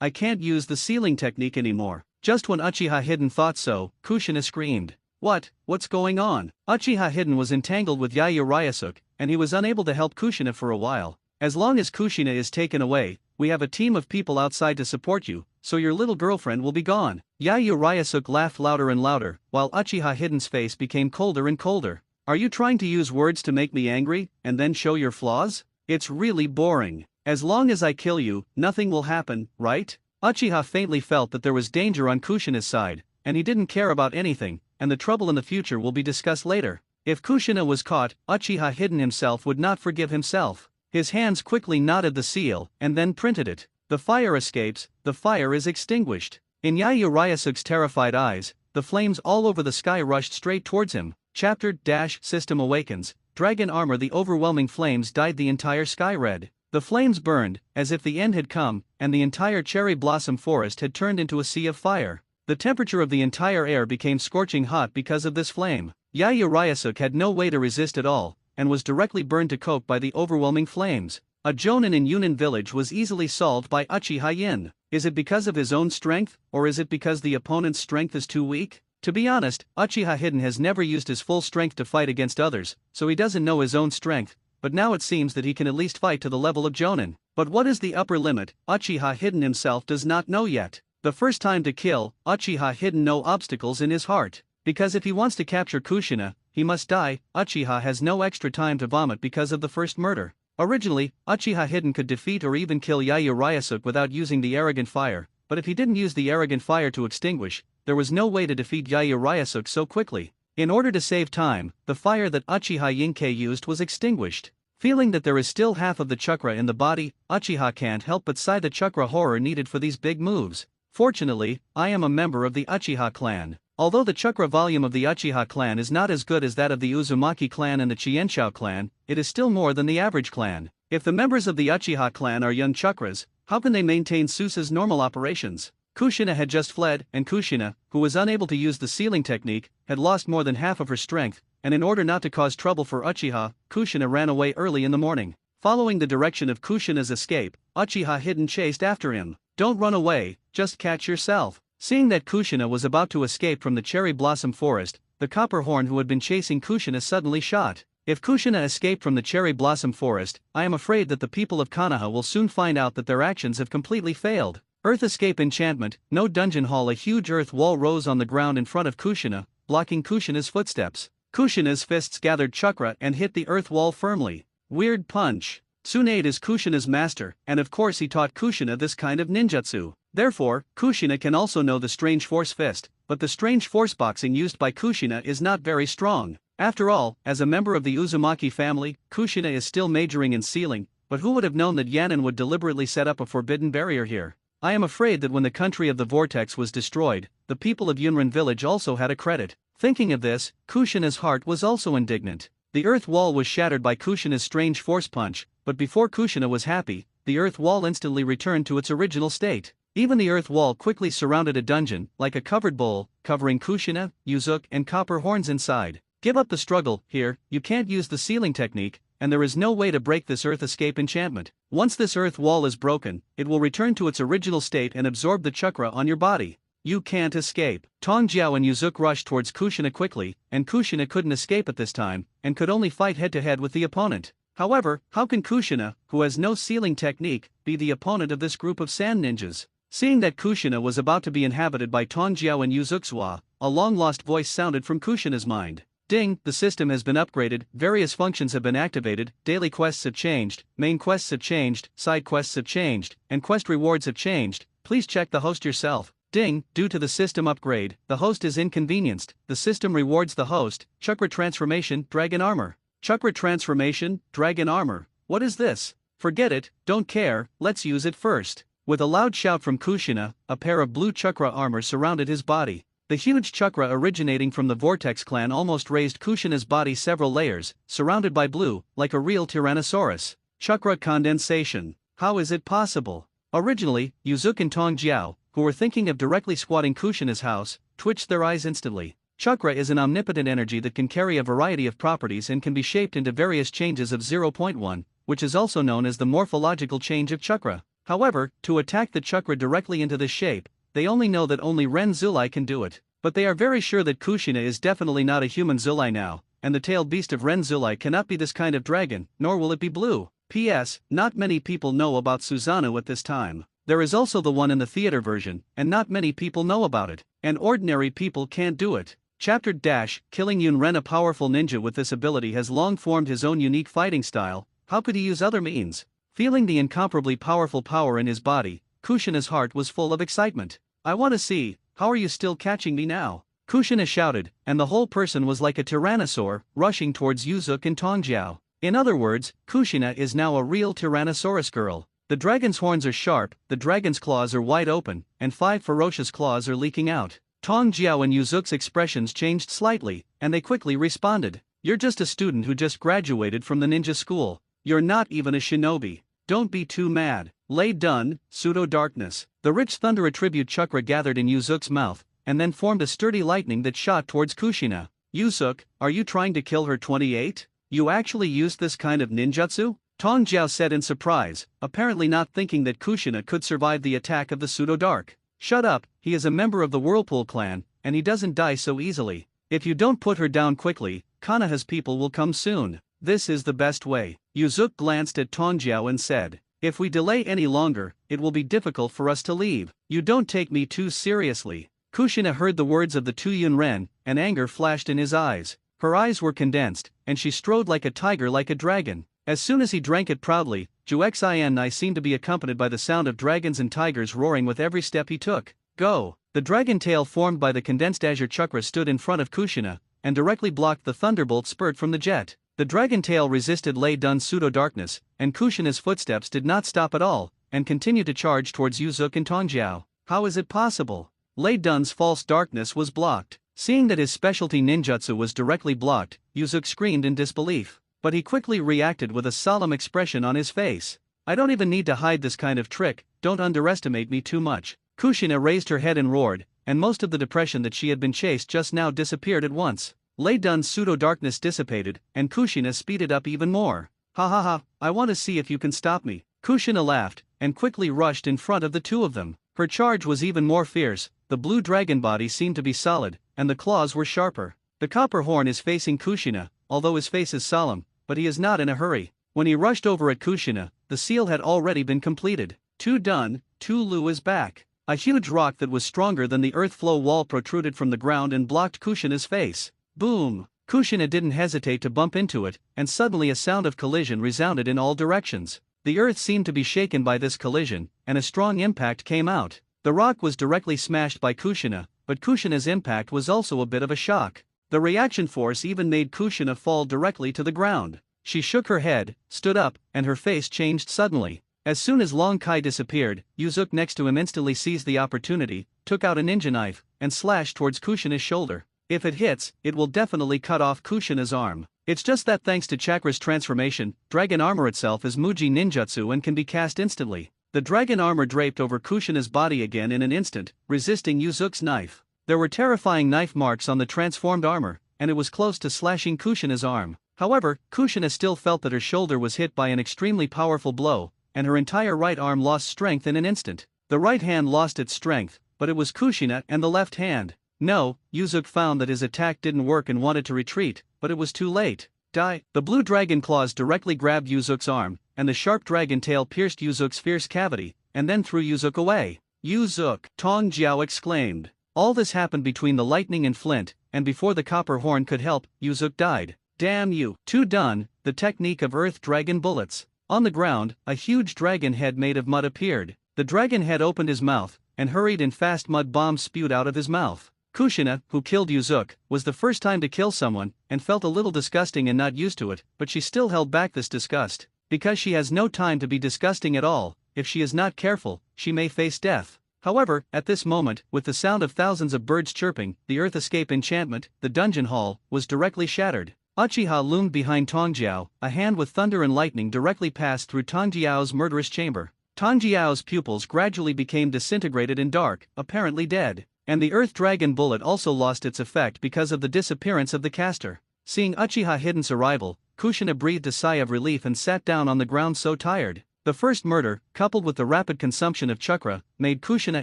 I can't use the sealing technique anymore. Just when Uchiha hidden thought so, Kushina screamed. What's going on? Uchiha hidden was entangled with Yayu Ryusuke, and he was unable to help Kushina for a while. As long as Kushina is taken away, we have a team of people outside to support you, so your little girlfriend will be gone. Yayu Ryusuke laughed louder and louder, while Uchiha hidden's face became colder and colder. Are you trying to use words to make me angry, and then show your flaws? It's really boring. As long as I kill you, nothing will happen, right? Uchiha faintly felt that there was danger on Kushina's side, and he didn't care about anything, and the trouble in the future will be discussed later. If Kushina was caught, Uchiha hidden himself would not forgive himself. His hands quickly knotted the seal, and then printed it. The fire escapes, the fire is extinguished. In Yayu Ryusuke's terrified eyes, the flames all over the sky rushed straight towards him. Chapter - System Awakens, Dragon Armor. The overwhelming flames dyed the entire sky red. The flames burned, as if the end had come, and the entire cherry blossom forest had turned into a sea of fire. The temperature of the entire air became scorching hot because of this flame. Yayu Ryusuke had no way to resist at all, and was directly burned to coke by the overwhelming flames. A jonin in Yunin village was easily solved by Uchiha Yin. Is it because of his own strength, or is it because the opponent's strength is too weak? To be honest, Uchiha Hidden has never used his full strength to fight against others, so he doesn't know his own strength, but now it seems that he can at least fight to the level of jonin. But what is the upper limit, Uchiha Hidden himself does not know yet. The first time to kill, Uchiha Hidden no obstacles in his heart. Because if he wants to capture Kushina, he must die. Uchiha has no extra time to vomit because of the first murder. Originally, Uchiha Hidden could defeat or even kill Yayu Ryusuke without using the arrogant fire, but if he didn't use the arrogant fire to extinguish, there was no way to defeat Yayu Ryusuke so quickly. In order to save time, the fire that Uchiha Yinkei used was extinguished. Feeling that there is still half of the chakra in the body, Uchiha can't help but sigh the chakra horror needed for these big moves. Fortunately, I am a member of the Uchiha clan. Although the chakra volume of the Uchiha clan is not as good as that of the Uzumaki clan and the Chienshou clan, it is still more than the average clan. If the members of the Uchiha clan are young chakras, how can they maintain Susa's normal operations? Kushina had just fled, and Kushina, who was unable to use the sealing technique, had lost more than half of her strength, and in order not to cause trouble for Uchiha, Kushina ran away early in the morning. Following the direction of Kushina's escape, Uchiha Hidden chased after him. Don't run away, just catch yourself. Seeing that Kushina was about to escape from the cherry blossom forest, the copper horn who had been chasing Kushina suddenly shot. If Kushina escaped from the cherry blossom forest, I am afraid that the people of Konoha will soon find out that their actions have completely failed. Earth escape enchantment, no dungeon hall. A huge earth wall rose on the ground in front of Kushina, blocking Kushina's footsteps. Kushina's fists gathered chakra and hit the earth wall firmly. Weird punch. Tsunade is Kushina's master, and of course he taught Kushina this kind of ninjutsu. Therefore, Kushina can also know the strange force fist, but the strange force boxing used by Kushina is not very strong. After all, as a member of the Uzumaki family, Kushina is still majoring in sealing, but who would have known that Yanin would deliberately set up a forbidden barrier here? I am afraid that when the country of the vortex was destroyed, the people of Yunrin village also had a credit. Thinking of this, Kushina's heart was also indignant. The earth wall was shattered by Kushina's strange force punch, but before Kushina was happy, the earth wall instantly returned to its original state. Even the earth wall quickly surrounded a dungeon, like a covered bowl, covering Kushina, Yuzuki and copper horns inside. Give up the struggle, here, you can't use the sealing technique, and there is no way to break this earth escape enchantment. Once this earth wall is broken, it will return to its original state and absorb the chakra on your body. You can't escape. Tong Jiao and Yuzuki rushed towards Kushina quickly, and Kushina couldn't escape at this time, and could only fight head-to-head with the opponent. However, how can Kushina, who has no sealing technique, be the opponent of this group of sand ninjas? Seeing that Kushina was about to be inhabited by Tong Jiao and Yuzuki, a long-lost voice sounded from Kushina's mind. Ding, the system has been upgraded, various functions have been activated, daily quests have changed, main quests have changed, side quests have changed, and quest rewards have changed. Please check the host yourself. Ding, due to the system upgrade, the host is inconvenienced. The system rewards the host. Chakra transformation, dragon armor. Chakra transformation, dragon armor. What is this? Forget it, don't care, let's use it first. With a loud shout from Kushina, a pair of blue chakra armor surrounded his body. The huge chakra originating from the Vortex clan almost raised Kushina's body several layers, surrounded by blue, like a real Tyrannosaurus. Chakra condensation. How is it possible? Originally, Yuzuki and Tong Jiao, who were thinking of directly squatting Kushina's house, twitched their eyes instantly. Chakra is an omnipotent energy that can carry a variety of properties and can be shaped into various changes of 0.1, which is also known as the morphological change of chakra. However, to attack the chakra directly into this shape, they only know that only Ren Zulai can do it. But they are very sure that Kushina is definitely not a human Zulai now, and the tailed beast of Ren Zulai cannot be this kind of dragon, nor will it be blue. P.S. Not many people know about Susanoo at this time. There is also the one in the theater version, and not many people know about it, and ordinary people can't do it. Chapter - Killing Yun Ren. A powerful ninja with this ability has long formed his own unique fighting style. How could he use other means? Feeling the incomparably powerful power in his body, Kushina's heart was full of excitement. I want to see, how are you still catching me now? Kushina shouted, and the whole person was like a tyrannosaur, rushing towards Yuzuki and Tongjiao. In other words, Kushina is now a real Tyrannosaurus girl. The dragon's horns are sharp, the dragon's claws are wide open, and 5 ferocious claws are leaking out. Tongjiao and Yuzuki's expressions changed slightly, and they quickly responded. You're just a student who just graduated from the ninja school. You're not even a shinobi. Don't be too mad. Lay done, pseudo-darkness. The rich thunder attribute chakra gathered in Yuzuki's mouth, and then formed a sturdy lightning that shot towards Kushina. Yuzuki, are you trying to kill her 28? You actually used this kind of ninjutsu? Tongjiao said in surprise, apparently not thinking that Kushina could survive the attack of the pseudo-dark. Shut up, he is a member of the Whirlpool clan, and he doesn't die so easily. If you don't put her down quickly, Kanaha's people will come soon. This is the best way. Yuzuki glanced at Tongjiao and said, if we delay any longer, it will be difficult for us to leave. You don't take me too seriously. Kushina heard the words of the two Yun Ren, and anger flashed in his eyes. Her eyes were condensed, and she strode like a tiger like a dragon. As soon as he drank it proudly, Juxinai seemed to be accompanied by the sound of dragons and tigers roaring with every step he took. Go! The dragon tail formed by the condensed azure chakra stood in front of Kushina, and directly blocked the thunderbolt spurt from the jet. The dragon tail resisted Lei Dun's pseudo-darkness, and Kushina's footsteps did not stop at all, and continued to charge towards Yuzuki and Tongjiao. How is it possible? Lei Dun's false darkness was blocked. Seeing that his specialty ninjutsu was directly blocked, Yuzuki screamed in disbelief. But he quickly reacted with a solemn expression on his face. I don't even need to hide this kind of trick, don't underestimate me too much. Kushina raised her head and roared, and most of the depression that she had been chased just now disappeared at once. Lei Dun's pseudo-darkness dissipated, and Kushina speeded up even more. Ha ha ha, I want to see if you can stop me. Kushina laughed, and quickly rushed in front of the two of them. Her charge was even more fierce, the blue dragon body seemed to be solid, and the claws were sharper. The copper horn is facing Kushina, although his face is solemn, but he is not in a hurry. When he rushed over at Kushina, the seal had already been completed. Too done, Tu Lu is back. A huge rock that was stronger than the earth flow wall protruded from the ground and blocked Kushina's face. Boom! Kushina didn't hesitate to bump into it, and suddenly a sound of collision resounded in all directions. The earth seemed to be shaken by this collision, and a strong impact came out. The rock was directly smashed by Kushina, but Kushina's impact was also a bit of a shock. The reaction force even made Kushina fall directly to the ground. She shook her head, stood up, and her face changed suddenly. As soon as Long Kai disappeared, Yuzuki next to him instantly seized the opportunity, took out a ninja knife, and slashed towards Kushina's shoulder. If it hits, it will definitely cut off Kushina's arm. It's just that thanks to Chakra's transformation, dragon armor itself is Muji ninjutsu and can be cast instantly. The dragon armor draped over Kushina's body again in an instant, resisting Yuzuki's knife. There were terrifying knife marks on the transformed armor, and it was close to slashing Kushina's arm. However, Kushina still felt that her shoulder was hit by an extremely powerful blow, and her entire right arm lost strength in an instant. The right hand lost its strength, but it was Kushina and the left hand. No, Yuzuki found that his attack didn't work and wanted to retreat, but it was too late. Die! The blue dragon claws directly grabbed Yuzuki's arm, and the sharp dragon tail pierced Yuzuki's fierce cavity, and then threw Yuzuki away. Yuzuki! Tong Jiao exclaimed. All this happened between the lightning and flint, and before the copper horn could help, Uzuki died. Damn you. 2 Done, the technique of earth dragon bullets. On the ground, a huge dragon head made of mud appeared. The dragon head opened his mouth, and hurried in fast mud bombs spewed out of his mouth. Kushina, who killed Uzuki, was the first time to kill someone, and felt a little disgusting and not used to it, but she still held back this disgust. Because she has no time to be disgusting at all, if she is not careful, she may face death. However, at this moment, with the sound of thousands of birds chirping, the earth escape enchantment, the dungeon hall, was directly shattered. Uchiha loomed behind Tongjiao, a hand with thunder and lightning directly passed through Tongjiao's murderous chamber. Tongjiao's pupils gradually became disintegrated and dark, apparently dead. And the earth dragon bullet also lost its effect because of the disappearance of the caster. Seeing Uchiha Hidden's arrival, Kushina breathed a sigh of relief and sat down on the ground so tired. The first murder, coupled with the rapid consumption of chakra, made Kushina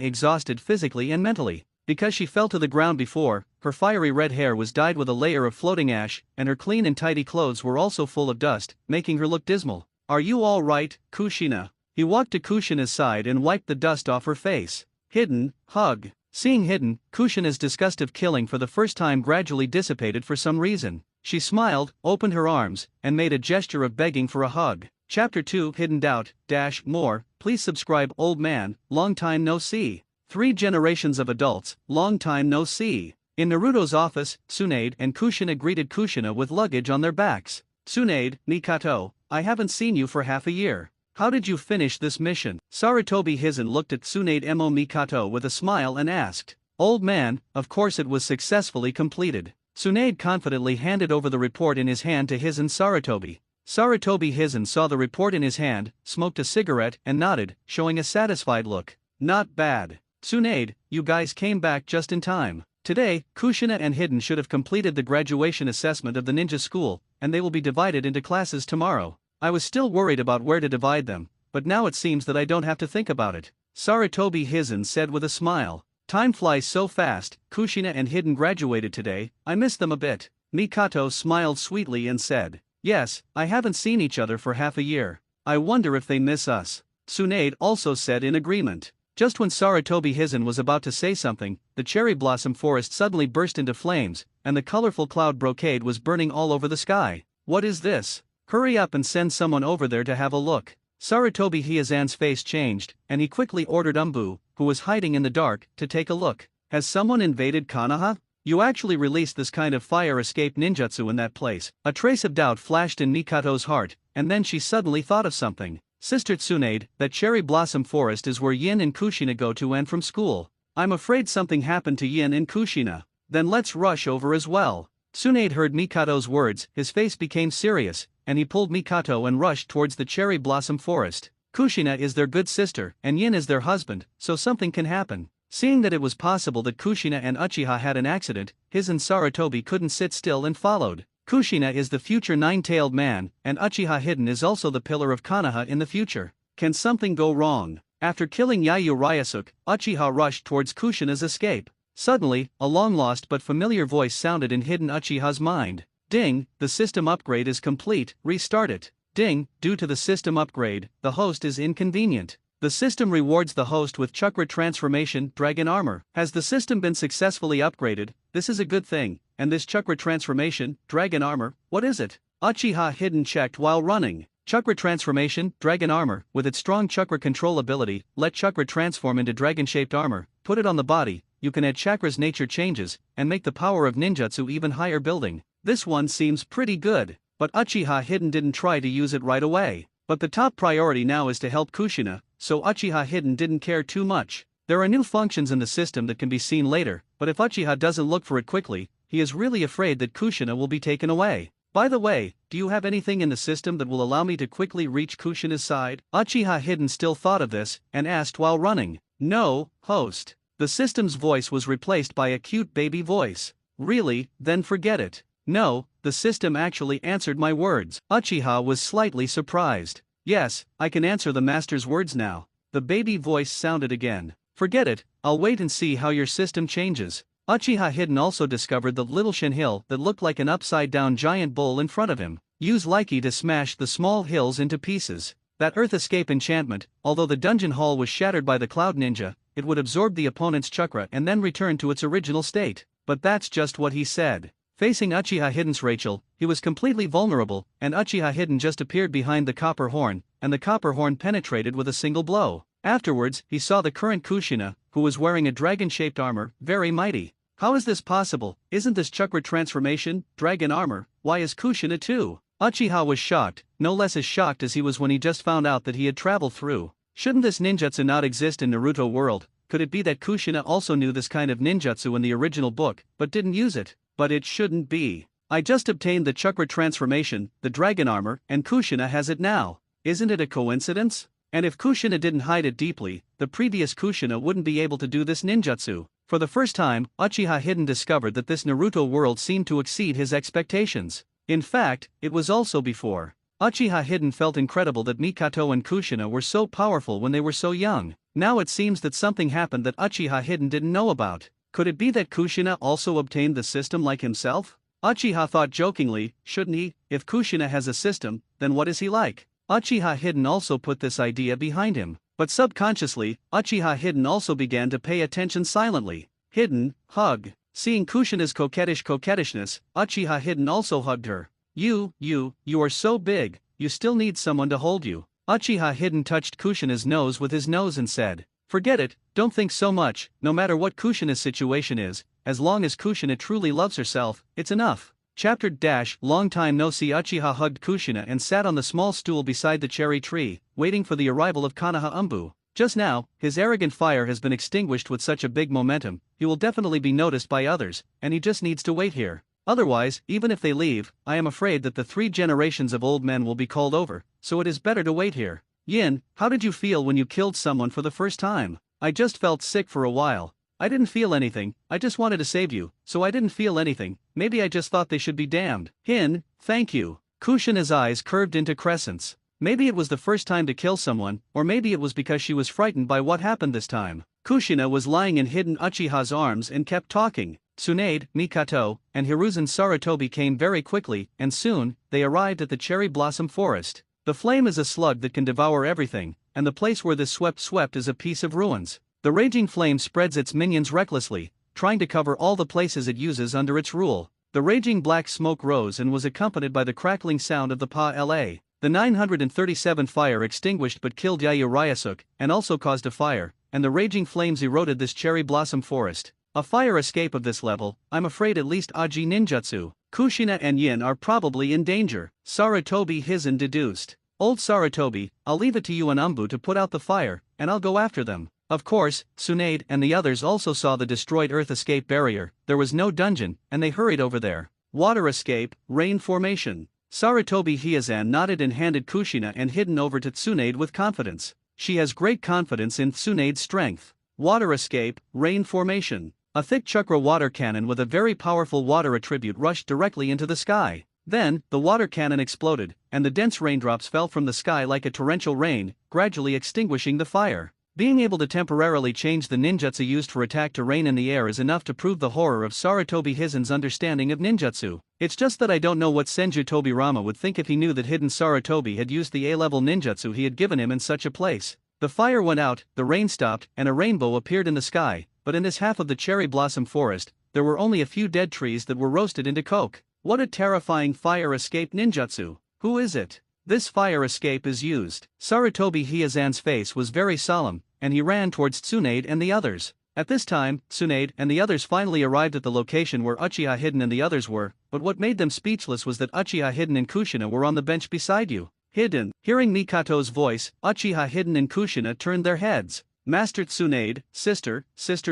exhausted physically and mentally. Because she fell to the ground before, her fiery red hair was dyed with a layer of floating ash, and her clean and tidy clothes were also full of dust, making her look dismal. "Are you all right, Kushina?" He walked to Kushina's side and wiped the dust off her face. "Hidden, hug." Seeing Hidden, Kushina's disgust of killing for the first time gradually dissipated for some reason. She smiled, opened her arms, and made a gesture of begging for a hug. Chapter 2 Hidden Doubt, more, please subscribe. Old man, long time no see. 3 generations of adults, long time no see. In Naruto's office, Tsunade and Kushina greeted Kushina with luggage on their backs. "Tsunade, Mikato, I haven't seen you for half a year. How did you finish this mission?" Sarutobi Hizen looked at Tsunade Mikato with a smile and asked. "Old man, of course it was successfully completed." Tsunade confidently handed over the report in his hand to Hizen Sarutobi. Sarutobi Hizen saw the report in his hand, smoked a cigarette and nodded, showing a satisfied look. "Not bad. Tsunade, you guys came back just in time. Today, Kushina and Hidden should have completed the graduation assessment of the ninja school, and they will be divided into classes tomorrow. I was still worried about where to divide them, but now it seems that I don't have to think about it," Sarutobi Hizen said with a smile. "Time flies so fast. Kushina and Hidden graduated today, I miss them a bit." Mikato smiled sweetly and said, "Yes, I haven't seen each other for half a year. I wonder if they miss us." Tsunade also said in agreement. Just when Sarutobi Hizen was about to say something, the cherry blossom forest suddenly burst into flames, and the colorful cloud brocade was burning all over the sky. "What is this? Hurry up and send someone over there to have a look." Sarutobi Hizen's face changed, and he quickly ordered Umbu, who was hiding in the dark, to take a look. "Has someone invaded Konoha? You actually released this kind of fire escape ninjutsu in that place." A trace of doubt flashed in Mikato's heart, and then she suddenly thought of something. "Sister Tsunade, that cherry blossom forest is where Yin and Kushina go to and from school. I'm afraid something happened to Yin and Kushina. Then let's rush over as well." Tsunade heard Mikato's words, his face became serious, and he pulled Mikato and rushed towards the cherry blossom forest. Kushina is their good sister, and Yin is their husband, so something can happen. Seeing that it was possible that Kushina and Uchiha had an accident, Hizen Sarutobi couldn't sit still and followed. Kushina is the future nine-tailed man, and Uchiha Hidden is also the pillar of Konoha in the future. Can something go wrong? After killing Yayu Ryasuke, Uchiha rushed towards Kushina's escape. Suddenly, a long-lost but familiar voice sounded in Hidden Uchiha's mind. "Ding, the system upgrade is complete, restart it." Ding, due to the system upgrade, the host is inconvenient. The system rewards the host with chakra transformation, dragon armor. Has the system been successfully upgraded? This is a good thing. And this chakra transformation, dragon armor, what is it? Uchiha Hidden checked while running. Chakra transformation, dragon armor, with its strong chakra control ability, let chakra transform into dragon-shaped armor, put it on the body, you can add chakra's nature changes, and make the power of ninjutsu even higher building. This one seems pretty good, but Uchiha Hidden didn't try to use it right away. But the top priority now is to help Kushina, so Uchiha Hidden didn't care too much. There are new functions in the system that can be seen later, but if Uchiha doesn't look for it quickly, he is really afraid that Kushina will be taken away. By the way, do you have anything in the system that will allow me to quickly reach Kushina's side? Uchiha Hidden still thought of this, and asked while running. No, host. The system's voice was replaced by a cute baby voice. Really, then forget it. No, the system actually answered my words. Uchiha was slightly surprised. Yes, I can answer the master's words now. The baby voice sounded again. Forget it, I'll wait and see how your system changes. Uchiha Hidden also discovered the little shin hill that looked like an upside-down giant bowl in front of him. Use Likey to smash the small hills into pieces. That earth escape enchantment, although the dungeon hall was shattered by the cloud ninja, it would absorb the opponent's chakra and then return to its original state. but that's just what he said. Facing Uchiha Hidden's Rachel, he was completely vulnerable, and Uchiha Hidden just appeared behind the copper horn, and the copper horn penetrated with a single blow. Afterwards, he saw the current Kushina, who was wearing a dragon-shaped armor, very mighty. How is this possible? Isn't this chakra transformation, dragon armor? Why is Kushina too? Uchiha was shocked, no less as shocked as he was when he just found out that he had traveled through. Shouldn't this ninjutsu not exist in Naruto world? Could it be that Kushina also knew this kind of ninjutsu in the original book, but didn't use it? But it shouldn't be. I just obtained the chakra transformation, the dragon armor, and Kushina has it now. Isn't it a coincidence? And if Kushina didn't hide it deeply, the previous Kushina wouldn't be able to do this ninjutsu. For the first time, Uchiha Hidden discovered that this Naruto world seemed to exceed his expectations. In fact, it was also before. Uchiha Hidden felt incredible that Mikato and Kushina were so powerful when they were so young. Now it seems that something happened that Uchiha Hidden didn't know about. Could it be that Kushina also obtained the system like himself? Uchiha thought jokingly, shouldn't he? If Kushina has a system, then what is he like? Uchiha Hidden also put this idea behind him. But subconsciously, Uchiha Hidden also began to pay attention silently. Hidden, hug. Seeing Kushina's coquettishness, Uchiha Hidden also hugged her. You are so big, you still need someone to hold you. Uchiha Hidden touched Kushina's nose with his nose and said, forget it, don't think so much, no matter what Kushina's situation is, as long as Kushina truly loves herself, it's enough. Chapter - Long time no see. Uchiha hugged Kushina and sat on the small stool beside the cherry tree, waiting for the arrival of Konoha Umbu. Just now, his arrogant fire has been extinguished with such a big momentum, he will definitely be noticed by others, and he just needs to wait here. Otherwise, even if they leave, I am afraid that the 3 generations of old men will be called over, so it is better to wait here. Yin, how did you feel when you killed someone for the first time? I just felt sick for a while. I didn't feel anything, I just wanted to save you, so I didn't feel anything, maybe I just thought they should be damned. Hin, thank you. Kushina's eyes curved into crescents. Maybe it was the first time to kill someone, or maybe it was because she was frightened by what happened this time. Kushina was lying in hidden Uchiha's arms and kept talking. Tsunade, Mikato, and Hiruzen Sarutobi came very quickly, and soon, they arrived at the cherry blossom forest. The flame is a slug that can devour everything, and the place where this swept is a piece of ruins. The raging flame spreads its minions recklessly, trying to cover all the places it uses under its rule. The raging black smoke rose and was accompanied by the crackling sound of the pa-la. The 937 fire extinguished but killed Yayu Ryusuke, and also caused a fire, and the raging flames eroded this cherry blossom forest. A fire escape of this level, I'm afraid at least Aji ninjutsu. Kushina and Yin are probably in danger, Sarutobi Hizen deduced. Old Sarutobi, I'll leave it to you and Umbu to put out the fire, and I'll go after them. Of course, Tsunade and the others also saw the destroyed earth escape barrier, there was no dungeon, and they hurried over there. Water escape, rain formation. Sarutobi Hizen nodded and handed Kushina and Hidden over to Tsunade with confidence. She has great confidence in Tsunade's strength. Water escape, rain formation. A thick chakra water cannon with a very powerful water attribute rushed directly into the sky. Then, the water cannon exploded, and the dense raindrops fell from the sky like a torrential rain, gradually extinguishing the fire. Being able to temporarily change the ninjutsu used for attack to rain in the air is enough to prove the horror of Sarutobi Hizen's understanding of ninjutsu. It's just that I don't know what Senju Tobirama would think if he knew that Hidden Sarutobi had used the A-level ninjutsu he had given him in such a place. The fire went out, the rain stopped, and a rainbow appeared in the sky, but in this half of the cherry blossom forest, there were only a few dead trees that were roasted into coke. What a terrifying fire escape ninjutsu! Who is it? This fire escape is used. Sarutobi Hizen's face was very solemn, and he ran towards Tsunade and the others. At this time, Tsunade and the others finally arrived at the location where Uchiha Hidden and the others were, but what made them speechless was that Uchiha Hidden and Kushina were on the bench beside you. Hidden. Hearing Mikato's voice, Uchiha Hidden and Kushina turned their heads. Master Tsunade, sister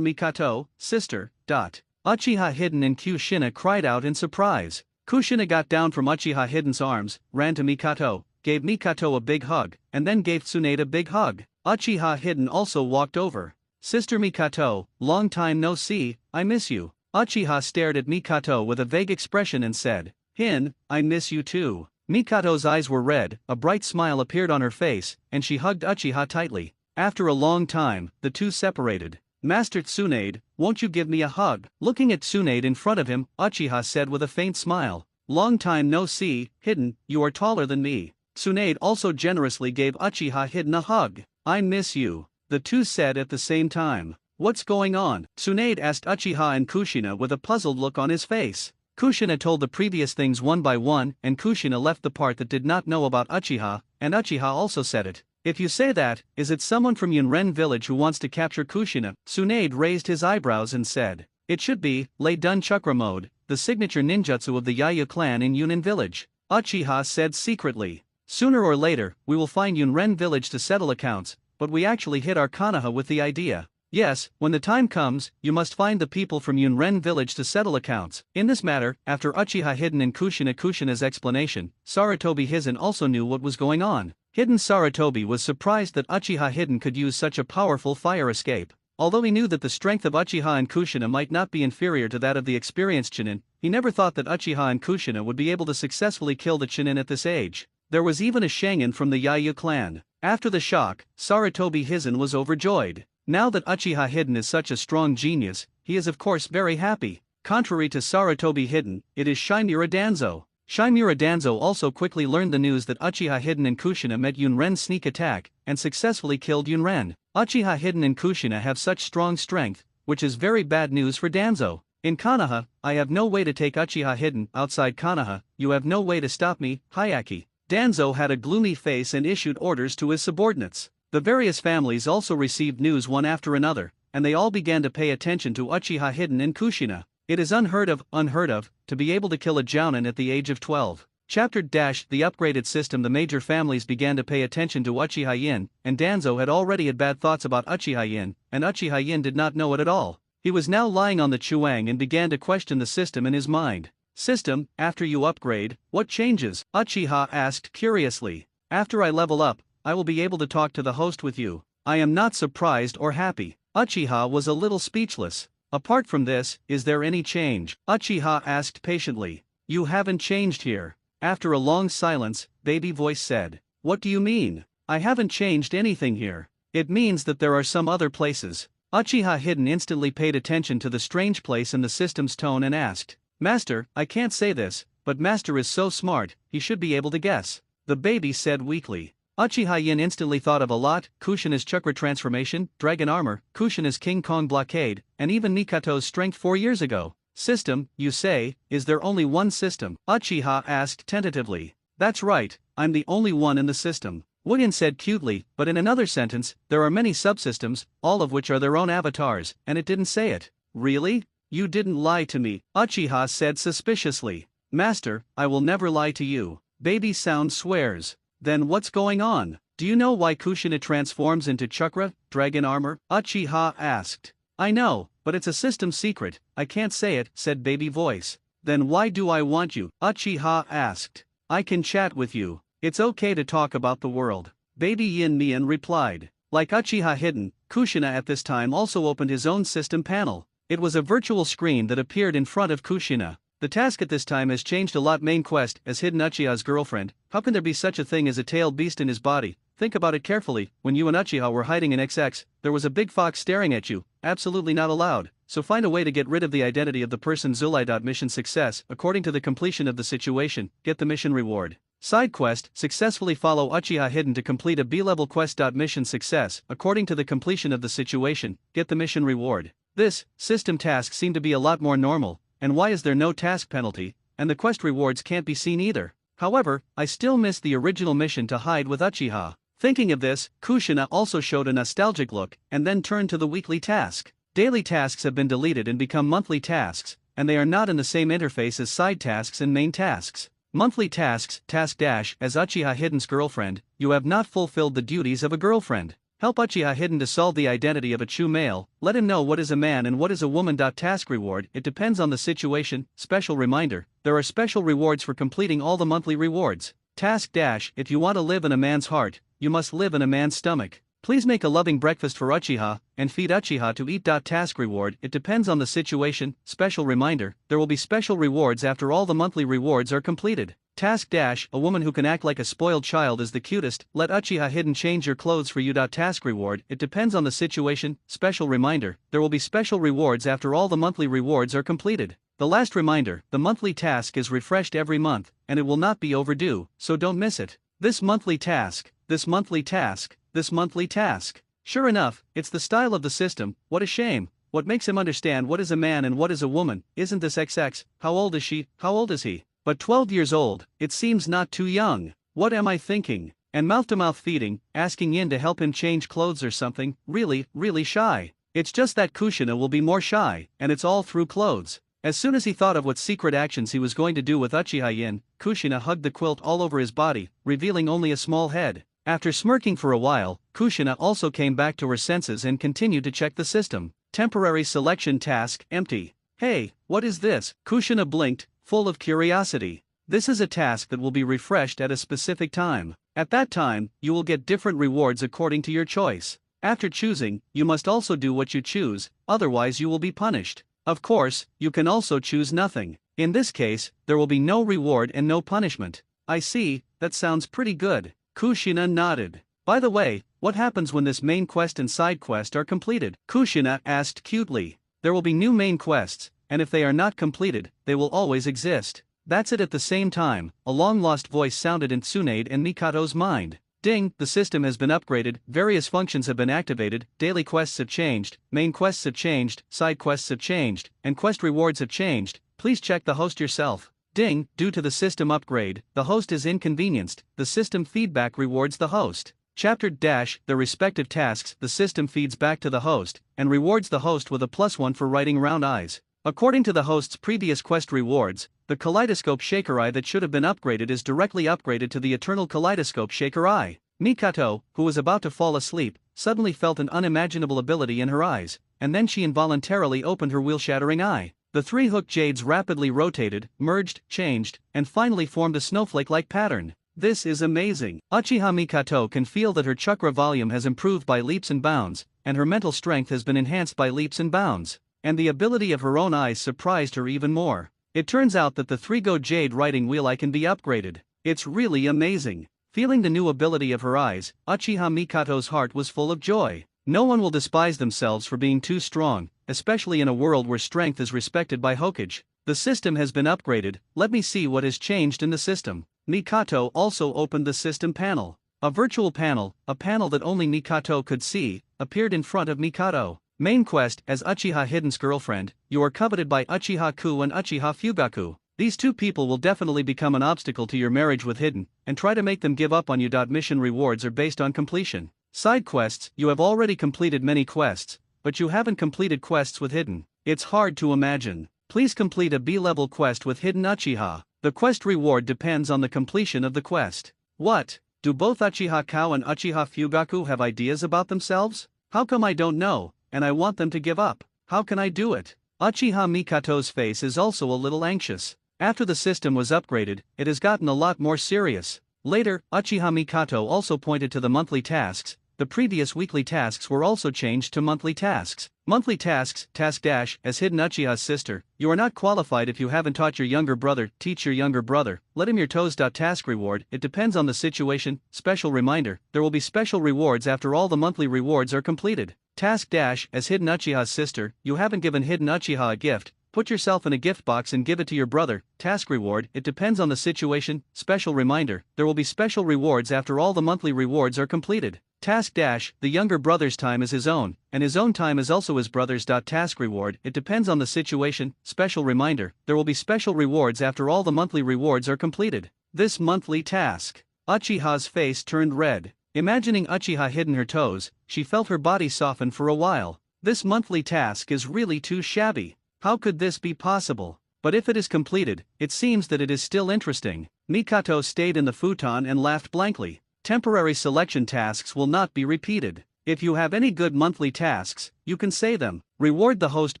Mikato, sister. Uchiha Hidden and Kushina cried out in surprise. Kushina got down from Uchiha Hidden's arms, ran to Mikato, gave Mikato a big hug, and then gave Tsunade a big hug. Uchiha Hidden also walked over. Sister Mikato, long time no see, I miss you. Uchiha stared at Mikato with a vague expression and said, Hin, I miss you too. Mikato's eyes were red, a bright smile appeared on her face, and she hugged Uchiha tightly. After a long time, the two separated. Master Tsunade, won't you give me a hug? Looking at Tsunade in front of him, Uchiha said with a faint smile, long time no see, Hidden, you are taller than me. Tsunade also generously gave Uchiha Hidden a hug. I miss you, the two said at the same time. What's going on? Tsunade asked Uchiha and Kushina with a puzzled look on his face. Kushina told the previous things one by one, and Kushina left the part that did not know about Uchiha, and Uchiha also said it. If you say that, is it someone from Yunren village who wants to capture Kushina? Tsunade raised his eyebrows and said, it should be, Lei Dun Chakra Mode, the signature ninjutsu of the Yayu clan in Yunin village. Uchiha said secretly. Sooner or later, we will find Yunren village to settle accounts, but we actually hit our Konoha with the idea. Yes, when the time comes, you must find the people from Yunren village to settle accounts. In this matter, after Uchiha Hidden and Kushina's explanation, Sarutobi Hizen also knew what was going on. Hidden Sarutobi was surprised that Uchiha Hidden could use such a powerful fire escape. Although he knew that the strength of Uchiha and Kushina might not be inferior to that of the experienced Chunin, he never thought that Uchiha and Kushina would be able to successfully kill the Chunin at this age. There was even a Sharingan from the Yayu clan. After the shock, Sarutobi Hizen was overjoyed. Now that Uchiha Hidden is such a strong genius, he is of course very happy. Contrary to Sarutobi Hidden, it is Shimura Danzo. Shimura Danzo also quickly learned the news that Uchiha Hidden and Kushina met Yunren's sneak attack, and successfully killed Yunren. Uchiha Hidden and Kushina have such strong strength, which is very bad news for Danzo. In Konoha, I have no way to take Uchiha Hidden. Outside Konoha, you have no way to stop me, Hayaki. Danzo had a gloomy face and issued orders to his subordinates. The various families also received news one after another, and they all began to pay attention to Uchiha Hidden and Kushina. It is unheard of, to be able to kill a Jounin at the age of 12. Chapter The upgraded system. The major families began to pay attention to Uchiha Yin, and Danzo had already had bad thoughts about Uchiha Yin, and Uchiha Yin did not know it at all. He was now lying on the chuang and began to question the system in his mind. System, after you upgrade, what changes? Uchiha asked curiously. After I level up, I will be able to talk to the host with you. I am not surprised or happy. Uchiha was a little speechless. Apart from this, is there any change? Uchiha asked patiently. You haven't changed here. After a long silence, Baby Voice said. What do you mean? I haven't changed anything here. It means that there are some other places. Uchiha Hidden instantly paid attention to the strange place in the system's tone and asked. Master, I can't say this, but Master is so smart, he should be able to guess. The baby said weakly. Uchiha Yin instantly thought of a lot: Kushina's chakra transformation, dragon armor, Kushina's King Kong blockade, and even Nikato's strength 4 years ago. System, you say, is there only one system? Uchiha asked tentatively. That's right, I'm the only one in the system. William said cutely, but in another sentence, there are many subsystems, all of which are their own avatars, and it didn't say it. Really? You didn't lie to me, Uchiha said suspiciously. Master, I will never lie to you. Baby Sound swears. Then what's going on? Do you know why Kushina transforms into chakra, dragon armor? Uchiha asked. I know, but it's a system secret, I can't say it, said Baby Voice. Then why do I want you? Uchiha asked. I can chat with you. It's okay to talk about the world. Baby Yin Mian replied. Like Uchiha Hidden, Kushina at this time also opened his own system panel. It was a virtual screen that appeared in front of Kushina. The task at this time has changed a lot. Main quest, as Hidden Uchiha's girlfriend. How can there be such a thing as a tailed beast in his body? Think about it carefully. When you and Uchiha were hiding in XX, there was a big fox staring at you. Absolutely not allowed. So find a way to get rid of the identity of the person. Zulai. Mission success. According to the completion of the situation, get the mission reward. Side quest, successfully follow Uchiha Hidden to complete a B-level quest. Mission success. According to the completion of the situation, get the mission reward. This system task seemed to be a lot more normal. And why is there no task penalty, and the quest rewards can't be seen either? However, I still miss the original mission to hide with Uchiha. Thinking of this, Kushina also showed a nostalgic look, and then turned to the weekly task. Daily tasks have been deleted and become monthly tasks, and they are not in the same interface as side tasks and main tasks. Monthly tasks, task dash, as Uchiha Hidden's girlfriend, you have not fulfilled the duties of a girlfriend. Help Uchiha Hidden to solve the identity of a true male, let him know what is a man and what is a woman. Task reward, it depends on the situation. Special reminder, there are special rewards for completing all the monthly rewards. Task dash, if you want to live in a man's heart, you must live in a man's stomach. Please make a loving breakfast for Uchiha, and feed Uchiha to eat. Task reward, it depends on the situation. Special reminder, there will be special rewards after all the monthly rewards are completed. Task dash, a woman who can act like a spoiled child is the cutest, let Uchiha Hidden change your clothes for you. Task reward, it depends on the situation. Special reminder, there will be special rewards after all the monthly rewards are completed. The last reminder, the monthly task is refreshed every month, and it will not be overdue, so don't miss it. This monthly task, this monthly task, this monthly task. Sure enough, it's the style of the system. What a shame. What makes him understand what is a man and what is a woman? Isn't this XX? How old is she? How old is he? But 12 years old, it seems not too young. What am I thinking? And mouth-to-mouth feeding, asking Yin to help him change clothes or something, really, really shy. It's just that Kushina will be more shy, and it's all through clothes. As soon as he thought of what secret actions he was going to do with Uchiha Yin, Kushina hugged the quilt all over his body, revealing only a small head. After smirking for a while, Kushina also came back to her senses and continued to check the system. Temporary selection task, empty. Hey, what is this? Kushina blinked, full of curiosity. This is a task that will be refreshed at a specific time. At that time, you will get different rewards according to your choice. After choosing, you must also do what you choose, otherwise you will be punished. Of course, you can also choose nothing. In this case, there will be no reward and no punishment. I see, that sounds pretty good. Kushina nodded. By the way, what happens when this main quest and side quest are completed? Kushina asked cutely. There will be new main quests, and if they are not completed, they will always exist. That's it. At the same time, a long-lost voice sounded in Tsunade and Mikato's mind. Ding, the system has been upgraded, various functions have been activated, daily quests have changed, main quests have changed, side quests have changed, and quest rewards have changed. Please check the host yourself. Ding, due to the system upgrade, the host is inconvenienced, the system feedback rewards the host. Chapter -, the respective tasks, the system feeds back to the host, and rewards the host with a +1 for writing round eyes. According to the host's previous quest rewards, the Kaleidoscope Shaker Eye that should have been upgraded is directly upgraded to the Eternal Kaleidoscope Shaker Eye. Mikato, who was about to fall asleep, suddenly felt an unimaginable ability in her eyes, and then she involuntarily opened her wheel-shattering eye. The three hook jades rapidly rotated, merged, changed, and finally formed a snowflake-like pattern. This is amazing. Uchiha Mikato can feel that her chakra volume has improved by leaps and bounds, and her mental strength has been enhanced by leaps and bounds. And the ability of her own eyes surprised her even more. It turns out that the 3-go jade writing wheel eye can be upgraded. It's really amazing. Feeling the new ability of her eyes, Uchiha Mikato's heart was full of joy. No one will despise themselves for being too strong, especially in a world where strength is respected by Hokage. The system has been upgraded, let me see what has changed in the system. Mikato also opened the system panel. A virtual panel, a panel that only Mikato could see, appeared in front of Mikato. Main quest, as Uchiha Hidden's girlfriend, you are coveted by Uchiha Ku and Uchiha Fugaku. These two people will definitely become an obstacle to your marriage with Hidden, and try to make them give up on you. Mission rewards are based on completion. Side quests, you have already completed many quests, but you haven't completed quests with Hidden. It's hard to imagine. Please complete a B-level quest with Hidden Uchiha. The quest reward depends on the completion of the quest. What? Do both Uchiha Kao and Uchiha Fugaku have ideas about themselves? How come I don't know, and I want them to give up? How can I do it? Uchiha Mikato's face is also a little anxious. After the system was upgraded, it has gotten a lot more serious. Later, Uchiha Mikato also pointed to the monthly tasks. The previous weekly tasks were also changed to monthly tasks. Monthly tasks, task dash, as Hidden Uchiha's sister, you are not qualified if you haven't taught your younger brother, teach your younger brother, let him your toes. Task reward, it depends on the situation, special reminder, there will be special rewards after all the monthly rewards are completed. Task dash, as Hidden Uchiha's sister, you haven't given Hidden Uchiha a gift, put yourself in a gift box and give it to your brother. Task reward, it depends on the situation, special reminder, there will be special rewards after all the monthly rewards are completed. Task dash, the younger brother's time is his own, and his own time is also his brother's. Task reward, it depends on the situation, special reminder, there will be special rewards after all the monthly rewards are completed. This monthly task. Uchiha's face turned red. Imagining Uchiha hidden her toes, she felt her body soften for a while. This monthly task is really too shabby. How could this be possible? But if it is completed, it seems that it is still interesting. Mikato stayed in the futon and laughed blankly. Temporary selection tasks will not be repeated. If you have any good monthly tasks, you can say them. Reward the host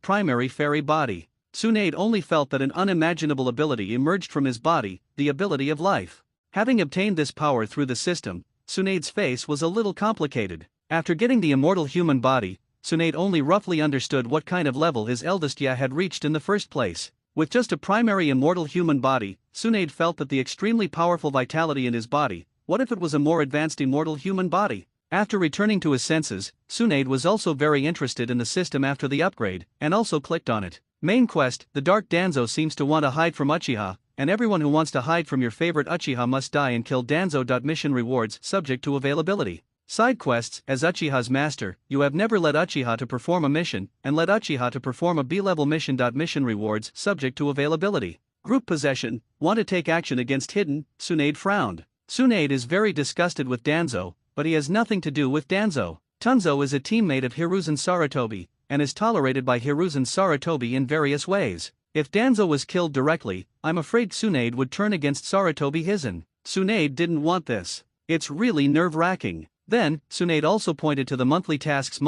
primary fairy body. Tsunade only felt that an unimaginable ability emerged from his body, the ability of life. Having obtained this power through the system, Tsunade's face was a little complicated. After getting the immortal human body, Tsunade only roughly understood what kind of level his eldest Ya had reached in the first place. With just a primary immortal human body, Tsunade felt that the extremely powerful vitality in his body. What if it was a more advanced immortal human body? After returning to his senses, Tsunade was also very interested in the system after the upgrade, and also clicked on it. Main quest, the Dark Danzo seems to want to hide from Uchiha, and everyone who wants to hide from your favorite Uchiha must die and kill Danzo. Mission rewards subject to availability. Side quests. As Uchiha's master, you have never led Uchiha to perform a mission, and led Uchiha to perform a B-level mission. Mission rewards, subject to availability. Group possession. Want to take action against Hidden? Tsunade frowned. Tsunade is very disgusted with Danzo, but he has nothing to do with Danzo. Tunzo is a teammate of Hiruzen Sarutobi, and is tolerated by Hiruzen Sarutobi in various ways. If Danzo was killed directly, I'm afraid Tsunade would turn against Sarutobi Hizen. Tsunade didn't want this. It's really nerve-wracking. Then, Tsunade also pointed to the monthly tasks.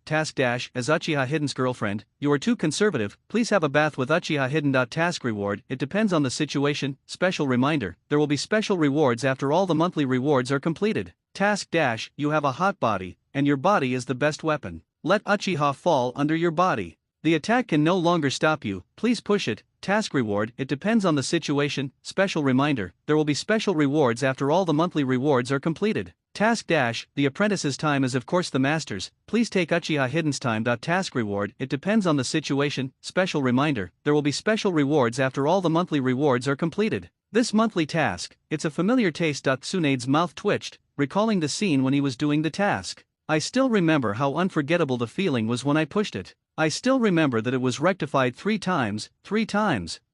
Task dash. As Uchiha Hidden's girlfriend, you are too conservative, please have a bath with Uchiha Hidden. Task reward, it depends on the situation. Special reminder, there will be special rewards after all the monthly rewards are completed. Task dash, you have a hot body, and your body is the best weapon. Let Uchiha fall under your body. The attack can no longer stop you, please push it. Task reward, it depends on the situation. Special reminder, there will be special rewards after all the monthly rewards are completed. Task dash, the apprentice's time is of course the master's, please take Uchiha Hidden's time. Task reward, it depends on the situation. Special reminder, there will be special rewards after all the monthly rewards are completed. This monthly task, it's a familiar taste. Tsunade's mouth twitched, recalling the scene when he was doing the task. I still remember how unforgettable the feeling was when I pushed it. I still remember that it was rectified 3 times.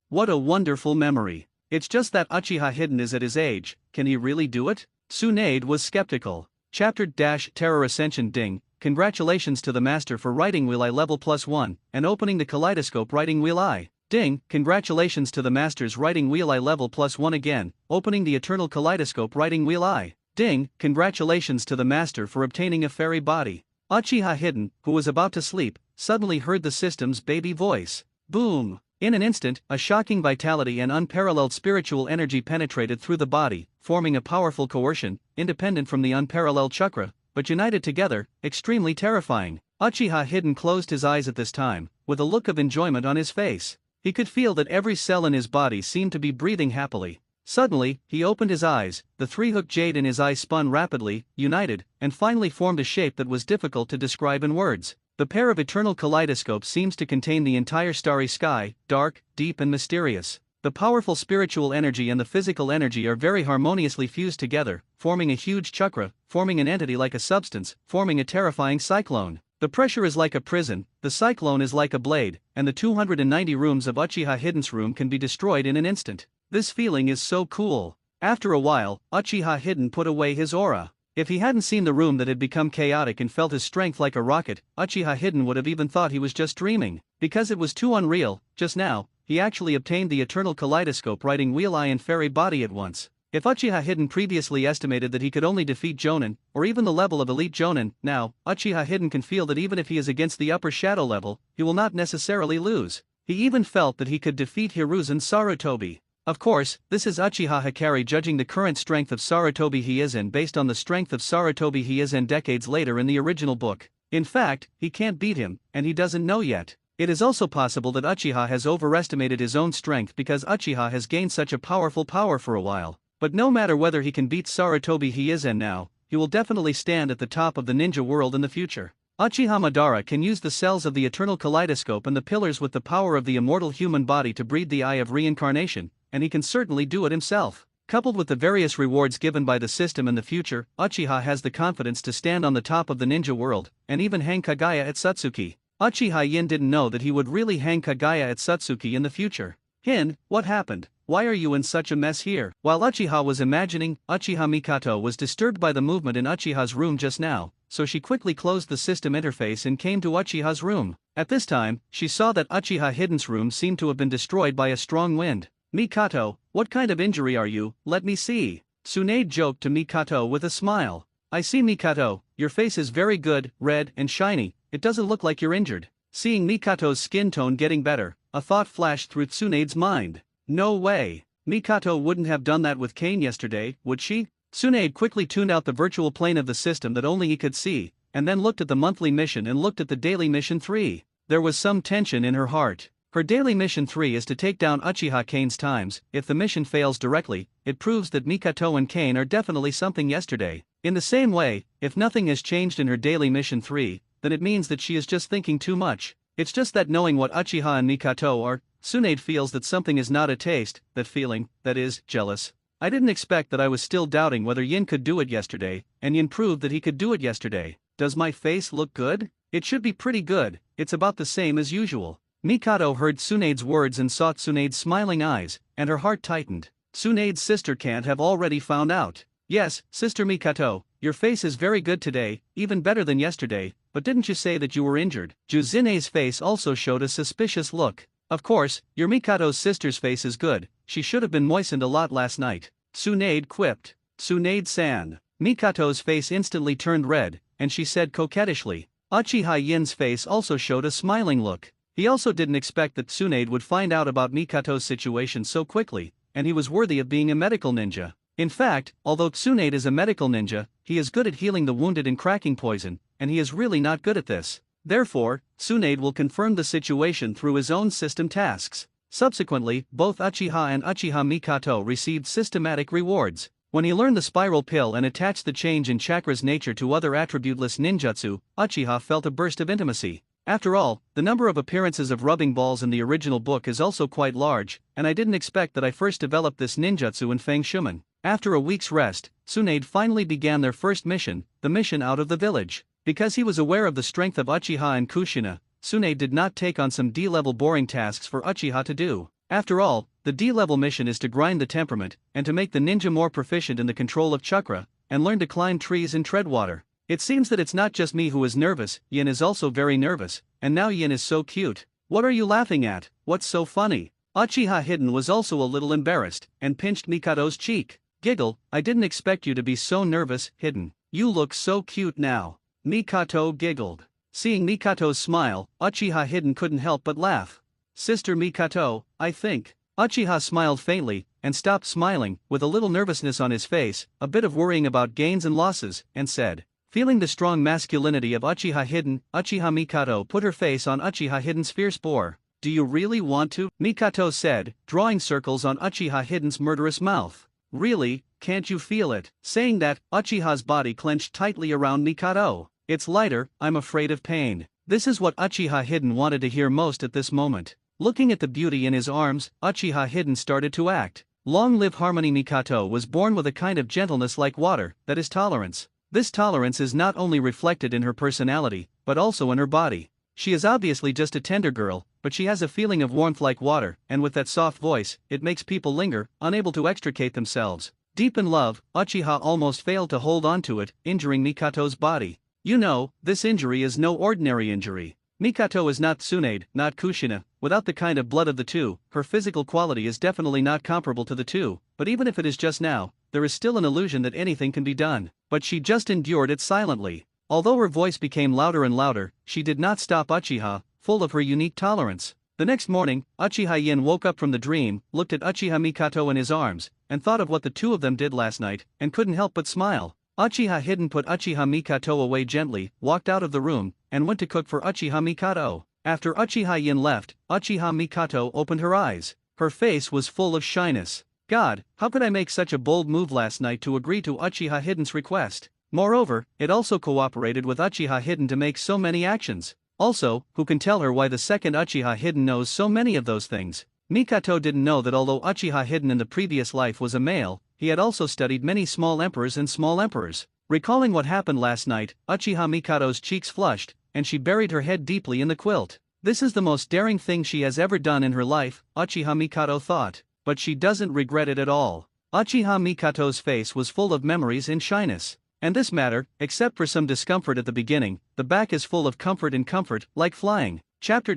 What a wonderful memory. It's just that Uchiha Hidden is at his age, can he really do it? Tsunade was skeptical. Chapter Terror Ascension. Ding, congratulations to the master for writing Wheel I level +1, and opening the kaleidoscope writing Wheel I. Ding, congratulations to the master's writing Wheel I level +1 again, opening the eternal kaleidoscope writing Wheel I. Ding, congratulations to the master for obtaining a fairy body. Uchiha Hidden, who was about to sleep, suddenly heard the system's baby voice. Boom! In an instant, a shocking vitality and unparalleled spiritual energy penetrated through the body, forming a powerful coercion, independent from the unparalleled chakra, but united together, extremely terrifying. Uchiha Hidden closed his eyes at this time, with a look of enjoyment on his face. He could feel that every cell in his body seemed to be breathing happily. Suddenly, he opened his eyes, the 3-hook jade in his eye spun rapidly, united, and finally formed a shape that was difficult to describe in words. The pair of eternal kaleidoscopes seems to contain the entire starry sky, dark, deep and mysterious. The powerful spiritual energy and the physical energy are very harmoniously fused together, forming a huge chakra, forming an entity like a substance, forming a terrifying cyclone. The pressure is like a prison, the cyclone is like a blade, and the 290 rooms of Uchiha Hidden's room can be destroyed in an instant. This feeling is so cool. After a while, Uchiha Hidden put away his aura. If he hadn't seen the room that had become chaotic and felt his strength like a rocket, Uchiha Hidden would have even thought he was just dreaming. Because it was too unreal, just now, he actually obtained the eternal kaleidoscope writing Wheel I and fairy body at once. If Uchiha Hidden previously estimated that he could only defeat Jonin, or even the level of elite Jonin, now, Uchiha Hidden can feel that even if he is against the upper shadow level, he will not necessarily lose. He even felt that he could defeat Hiruzen Sarutobi. Of course, this is Uchiha Hikari judging the current strength of Sarutobi Hizen based on the strength of Sarutobi Hizen decades later in the original book. In fact, he can't beat him, and he doesn't know yet. It is also possible that Uchiha has overestimated his own strength because Uchiha has gained such a powerful power for a while. But no matter whether he can beat Sarutobi Hizen now, he will definitely stand at the top of the ninja world in the future. Uchiha Madara can use the cells of the eternal kaleidoscope and the pillars with the power of the immortal human body to breed the eye of reincarnation, and he can certainly do it himself. Coupled with the various rewards given by the system in the future, Uchiha has the confidence to stand on the top of the ninja world, and even hang Kagaya at Satsuki. Uchiha Yin didn't know that he would really hang Kagaya at Satsuki in the future. Hin, what happened? Why are you in such a mess here? While Uchiha was imagining, Uchiha Mikato was disturbed by the movement in Uchiha's room just now, so she quickly closed the system interface and came to Uchiha's room. At this time, she saw that Uchiha Hidden's room seemed to have been destroyed by a strong wind. Mikato, what kind of injury are you? Let me see. Tsunade joked to Mikato with a smile. I see Mikato, your face is very good, red and shiny, it doesn't look like you're injured. Seeing Mikato's skin tone getting better, a thought flashed through Tsunade's mind. No way. Mikato wouldn't have done that with Kane yesterday, would she? Tsunade quickly tuned out the virtual plane of the system that only he could see, and then looked at the monthly mission and looked at the daily mission 3. There was some tension in her heart. Her daily mission 3 is to take down Uchiha Kane's times. If the mission fails directly, it proves that Mikato and Kane are definitely something yesterday. In the same way, if nothing has changed in her daily mission 3, then it means that she is just thinking too much. It's just that knowing what Uchiha and Mikato are, Tsunade feels that something is not a taste, that feeling, that is, jealous. I didn't expect that. I was still doubting whether Yin could do it yesterday, and Yin proved that he could do it yesterday. Does my face look good? It should be pretty good, it's about the same as usual. Mikado heard Tsunade's words and saw Tsunade's smiling eyes, and her heart tightened. Tsunade's sister can't have already found out. Yes, Sister Mikato, your face is very good today, even better than yesterday, but didn't you say that you were injured? Juzine's face also showed a suspicious look. Of course, your Mikado's sister's face is good, she should have been moistened a lot last night. Tsunade quipped. Tsunade-san. Mikato's face instantly turned red, and she said coquettishly. Uchiha Yin's face also showed a smiling look. He also didn't expect that Tsunade would find out about Mikato's situation so quickly, and he was worthy of being a medical ninja. In fact, although Tsunade is a medical ninja, he is good at healing the wounded and cracking poison, and he is really not good at this. Therefore, Tsunade will confirm the situation through his own system tasks. Subsequently, both Uchiha and Uchiha Mikato received systematic rewards. When he learned the spiral pill and attached the change in chakra's nature to other attributeless ninjutsu, Uchiha felt a burst of intimacy. After all, the number of appearances of rubbing balls in the original book is also quite large, and I didn't expect that I first developed this ninjutsu in Feng Shuman. After a week's rest, Tsunade finally began their first mission, the mission out of the village. Because he was aware of the strength of Uchiha and Kushina, Tsunade did not take on some D-level boring tasks for Uchiha to do. After all, the D-level mission is to grind the temperament, and to make the ninja more proficient in the control of chakra, and learn to climb trees and tread water. It seems that it's not just me who is nervous, Yin is also very nervous, and now Yin is so cute. What are you laughing at? What's so funny? Uchiha Hidden was also a little embarrassed, and pinched Mikado's cheek. Giggle, I didn't expect you to be so nervous, Hidden. You look so cute now. Mikato giggled. Seeing Mikato's smile, Uchiha Hidden couldn't help but laugh. Sister Mikato, I think. Uchiha smiled faintly, and stopped smiling, with a little nervousness on his face, a bit of worrying about gains and losses, and said. Feeling the strong masculinity of Uchiha Hidden, Uchiha Mikato put her face on Uchiha Hidden's fierce bore. Do you really want to? Mikato said, drawing circles on Uchiha Hidden's murderous mouth. Really, can't you feel it? Saying that, Uchiha's body clenched tightly around Mikado. It's lighter, I'm afraid of pain. This is what Uchiha Hidden wanted to hear most at this moment. Looking at the beauty in his arms, Uchiha Hidden started to act. Long live Harmony. Mikato was born with a kind of gentleness like water, that is tolerance. This tolerance is not only reflected in her personality, but also in her body. She is obviously just a tender girl, but she has a feeling of warmth like water, and with that soft voice, it makes people linger, unable to extricate themselves. Deep in love, Uchiha almost failed to hold on to it, injuring Mikato's body. You know, this injury is no ordinary injury. Mikato is not Tsunade, not Kushina. Without the kind of blood of the two, her physical quality is definitely not comparable to the two, but even if it is just now, there is still an illusion that anything can be done. But she just endured it silently. Although her voice became louder and louder, she did not stop Uchiha, full of her unique tolerance. The next morning, Uchiha Yin woke up from the dream, looked at Uchiha Mikato in his arms, and thought of what the two of them did last night, and couldn't help but smile. Uchiha Hidden put Uchiha Mikato away gently, walked out of the room, and went to cook for Uchiha Mikato. After Uchiha Yin left, Uchiha Mikato opened her eyes. Her face was full of shyness. God, how could I make such a bold move last night to agree to Uchiha Hidden's request? Moreover, it also cooperated with Uchiha Hidden to make so many actions. Also, who can tell her why the second Uchiha Hidden knows so many of those things? Mikato didn't know that although Uchiha Hidden in the previous life was a male, he had also studied many small emperors and small emperors. Recalling what happened last night, Uchiha Mikado's cheeks flushed, and she buried her head deeply in the quilt. This is the most daring thing she has ever done in her life, Uchiha Mikato thought. But she doesn't regret it at all. Uchiha Mikato's face was full of memories and shyness. And this matter, except for some discomfort at the beginning, the back is full of comfort and comfort, like flying. Chapter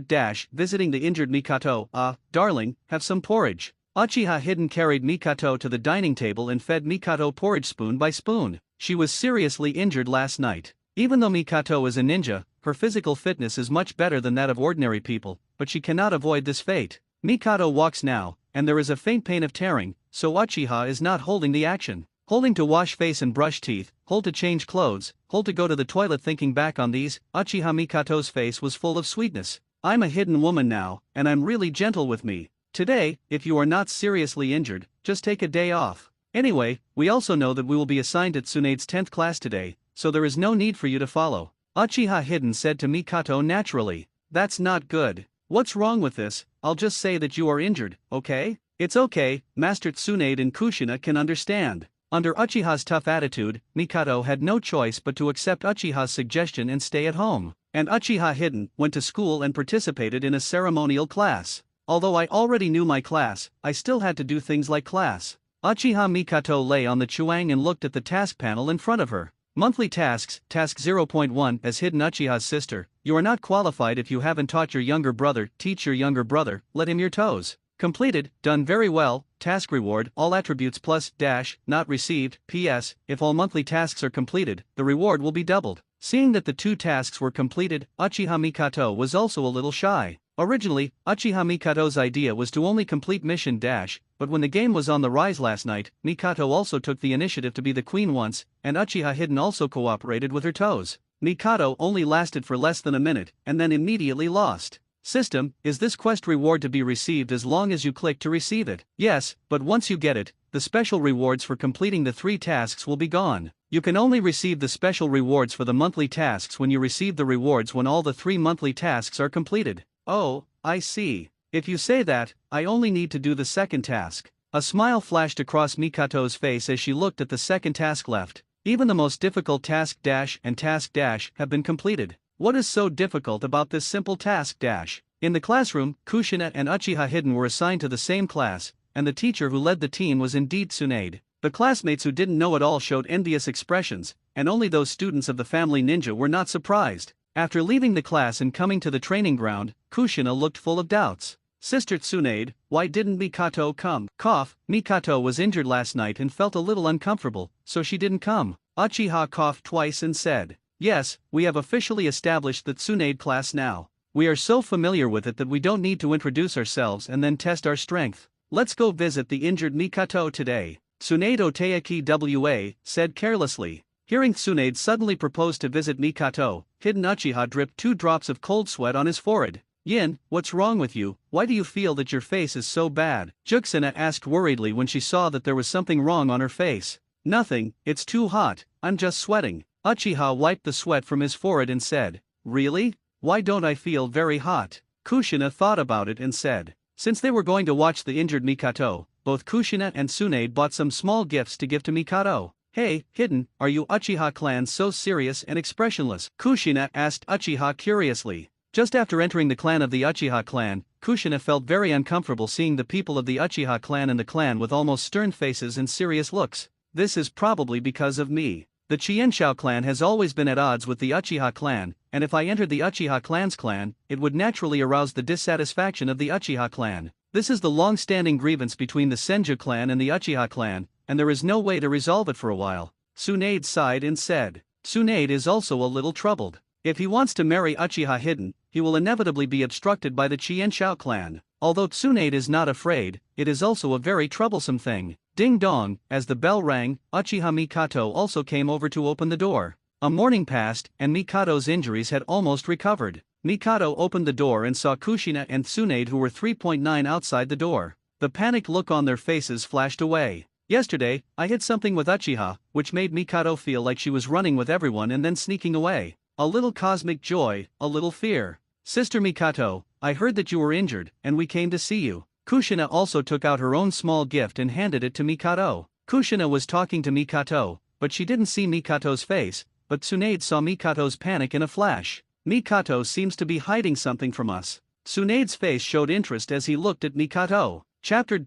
Visiting the injured Mikato. Darling, have some porridge. Uchiha Hidden carried Mikato to the dining table and fed Mikato porridge spoon by spoon. She was seriously injured last night. Even though Mikato is a ninja, her physical fitness is much better than that of ordinary people, but she cannot avoid this fate. Mikado walks now, and there is a faint pain of tearing, so Uchiha is not holding the action. Holding to wash face and brush teeth, hold to change clothes, hold to go to the toilet. Thinking back on these, Uchiha Mikato's face was full of sweetness. I'm a hidden woman now, and I'm really gentle with me. Today, if you are not seriously injured, just take a day off. Anyway, we also know that we will be assigned at Tsunade's 10th class today, so there is no need for you to follow. Uchiha Hidden said to Mikato naturally. That's not good. What's wrong with this? I'll just say that you are injured, okay? It's okay, Master Tsunade and Kushina can understand. Under Uchiha's tough attitude, Mikado had no choice but to accept Uchiha's suggestion and stay at home. And Uchiha Hidden went to school and participated in a ceremonial class. Although I already knew my class, I still had to do things like class. Uchiha Mikato lay on the chuang and looked at the task panel in front of her. Monthly tasks, Task 0.1. As Hidden Uchiha's sister, you are not qualified if you haven't taught your younger brother. Teach your younger brother, let him your toes. Completed, done very well. Task reward, all attributes plus, dash, not received. PS, if all monthly tasks are completed, the reward will be doubled. Seeing that the 2 tasks were completed, Uchiha Mikato was also a little shy. Originally, Uchiha Mikato's idea was to only complete mission dash, but when the game was on the rise last night, Mikato also took the initiative to be the queen once, and Uchiha Hidden also cooperated with her toes. Mikado only lasted for less than a minute, and then immediately lost. System, is this quest reward to be received as long as you click to receive it? Yes, but once you get it, the special rewards for completing the 3 tasks will be gone. You can only receive the special rewards for the monthly tasks when you receive the rewards when all the 3 monthly tasks are completed. Oh, I see. If you say that, I only need to do the second task. A smile flashed across Mikato's face as she looked at the second task left. Even the most difficult task dash and task dash have been completed. What is so difficult about this simple task dash? In the classroom, Kushina and Uchiha Hidden were assigned to the same class, and the teacher who led the team was indeed Tsunade. The classmates who didn't know it all showed envious expressions, and only those students of the family ninja were not surprised. After leaving the class and coming to the training ground, Kushina looked full of doubts. Sister Tsunade, why didn't Mikato come? Cough, Mikato was injured last night and felt a little uncomfortable, so she didn't come. Uchiha coughed twice and said, yes, we have officially established the Tsunade class now. We are so familiar with it that we don't need to introduce ourselves and then test our strength. Let's go visit the injured Mikato today. Tsunade Oteaki wa, said carelessly. Hearing Tsunade suddenly propose to visit Mikato, Hidden Uchiha dripped 2 drops of cold sweat on his forehead. Yin, what's wrong with you? Why do you feel that your face is so bad? Juxina asked worriedly when she saw that there was something wrong on her face. Nothing, it's too hot, I'm just sweating. Uchiha wiped the sweat from his forehead and said, really? Why don't I feel very hot? Kushina thought about it and said. Since they were going to watch the injured Mikato, both Kushina and Tsunade bought some small gifts to give to Mikado. Hey, Hidden, are you Uchiha clan so serious and expressionless? Kushina asked Uchiha curiously. Just after entering the clan of the Uchiha clan, Kushina felt very uncomfortable seeing the people of the Uchiha clan and the clan with almost stern faces and serious looks. This is probably because of me. The Qianshao clan has always been at odds with the Uchiha clan, and if I entered the Uchiha clan's clan, it would naturally arouse the dissatisfaction of the Uchiha clan. This is the long-standing grievance between the Senju clan and the Uchiha clan, and there is no way to resolve it for a while. Tsunade sighed and said. Tsunade is also a little troubled. If he wants to marry Uchiha Hidden, he will inevitably be obstructed by the Qianshao clan. Although Tsunade is not afraid, it is also a very troublesome thing. Ding dong, as the bell rang, Uchiha Mikato also came over to open the door. A morning passed, and Mikado's injuries had almost recovered. Mikado opened the door and saw Kushina and Tsunade who were 3.9 outside the door. The panicked look on their faces flashed away. Yesterday, I hit something with Uchiha, which made Mikado feel like she was running with everyone and then sneaking away. A little cosmic joy, a little fear. Sister Mikato, I heard that you were injured, and we came to see you. Kushina also took out her own small gift and handed it to Mikado. Kushina was talking to Mikato, but she didn't see Mikato's face, but Tsunade saw Mikato's panic in a flash. Mikato seems to be hiding something from us. Tsunade's face showed interest as he looked at Mikato. Chapter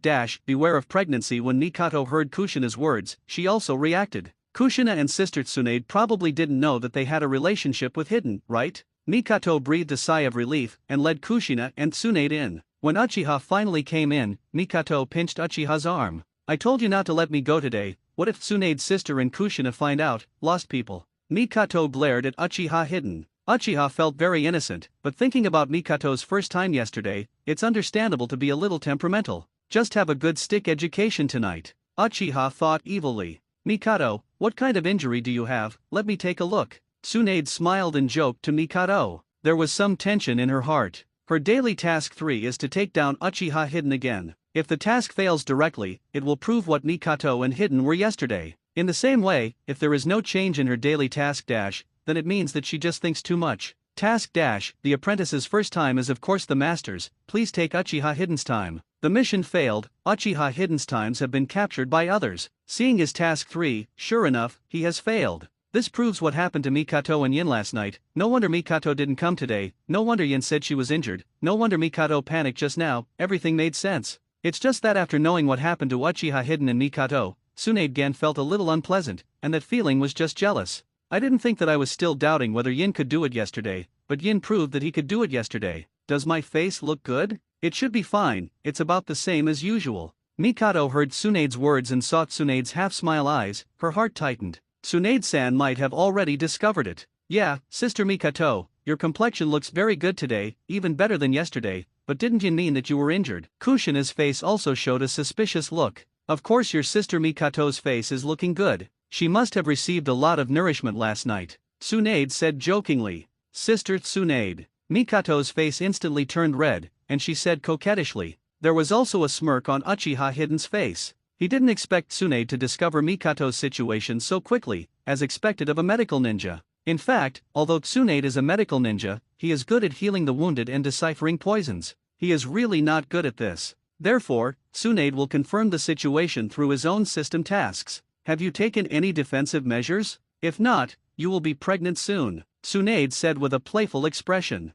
- Beware of pregnancy. When Mikato heard Kushina's words, she also reacted. Kushina and Sister Tsunade probably didn't know that they had a relationship with Hidden, right? Mikato breathed a sigh of relief and led Kushina and Tsunade in. When Uchiha finally came in, Mikato pinched Uchiha's arm. I told you not to let me go today. What if Tsunade's sister and Kushina find out? Lost people. Mikato glared at Uchiha Hidden. Uchiha felt very innocent, but thinking about Mikato's first time yesterday, it's understandable to be a little temperamental. Just have a good stick education tonight. Uchiha thought evilly. Mikado, what kind of injury do you have? Let me take a look. Tsunade smiled and joked to Mikado. There was some tension in her heart. Her daily task 3 is to take down Uchiha Hidden again. If the task fails directly, it will prove what Mikato and Hidden were yesterday. In the same way, if there is no change in her daily task dash, then it means that she just thinks too much. Task dash, the apprentice's first time is of course the master's, please take Uchiha Hidden's time. The mission failed. Uchiha Hidden's times have been captured by others. Seeing his task 3, sure enough, he has failed. This proves what happened to Mikato and Yin last night. No wonder Mikato didn't come today, no wonder Yin said she was injured, no wonder Mikato panicked just now, everything made sense. It's just that after knowing what happened to Uchiha Hidden and Mikato, Tsunade-gan felt a little unpleasant, and that feeling was just jealous. I didn't think that I was still doubting whether Yin could do it yesterday, but Yin proved that he could do it yesterday. Does my face look good? It should be fine, it's about the same as usual. Mikato heard Tsunade's words and saw Tsunade's half-smile eyes, her heart tightened. Tsunade-san might have already discovered it. Yeah, Sister Mikato, your complexion looks very good today, even better than yesterday, but didn't you mean that you were injured? Kushina's face also showed a suspicious look. Of course your sister Mikato's face is looking good. She must have received a lot of nourishment last night, Tsunade said jokingly. Sister Tsunade. Mikato's face instantly turned red, and she said coquettishly. There was also a smirk on Uchiha Hidden's face. He didn't expect Tsunade to discover Mikato's situation so quickly, as expected of a medical ninja. In fact, although Tsunade is a medical ninja, he is good at healing the wounded and deciphering poisons. He is really not good at this. Therefore, Tsunade will confirm the situation through his own system tasks. Have you taken any defensive measures? If not, you will be pregnant soon, Tsunade said with a playful expression.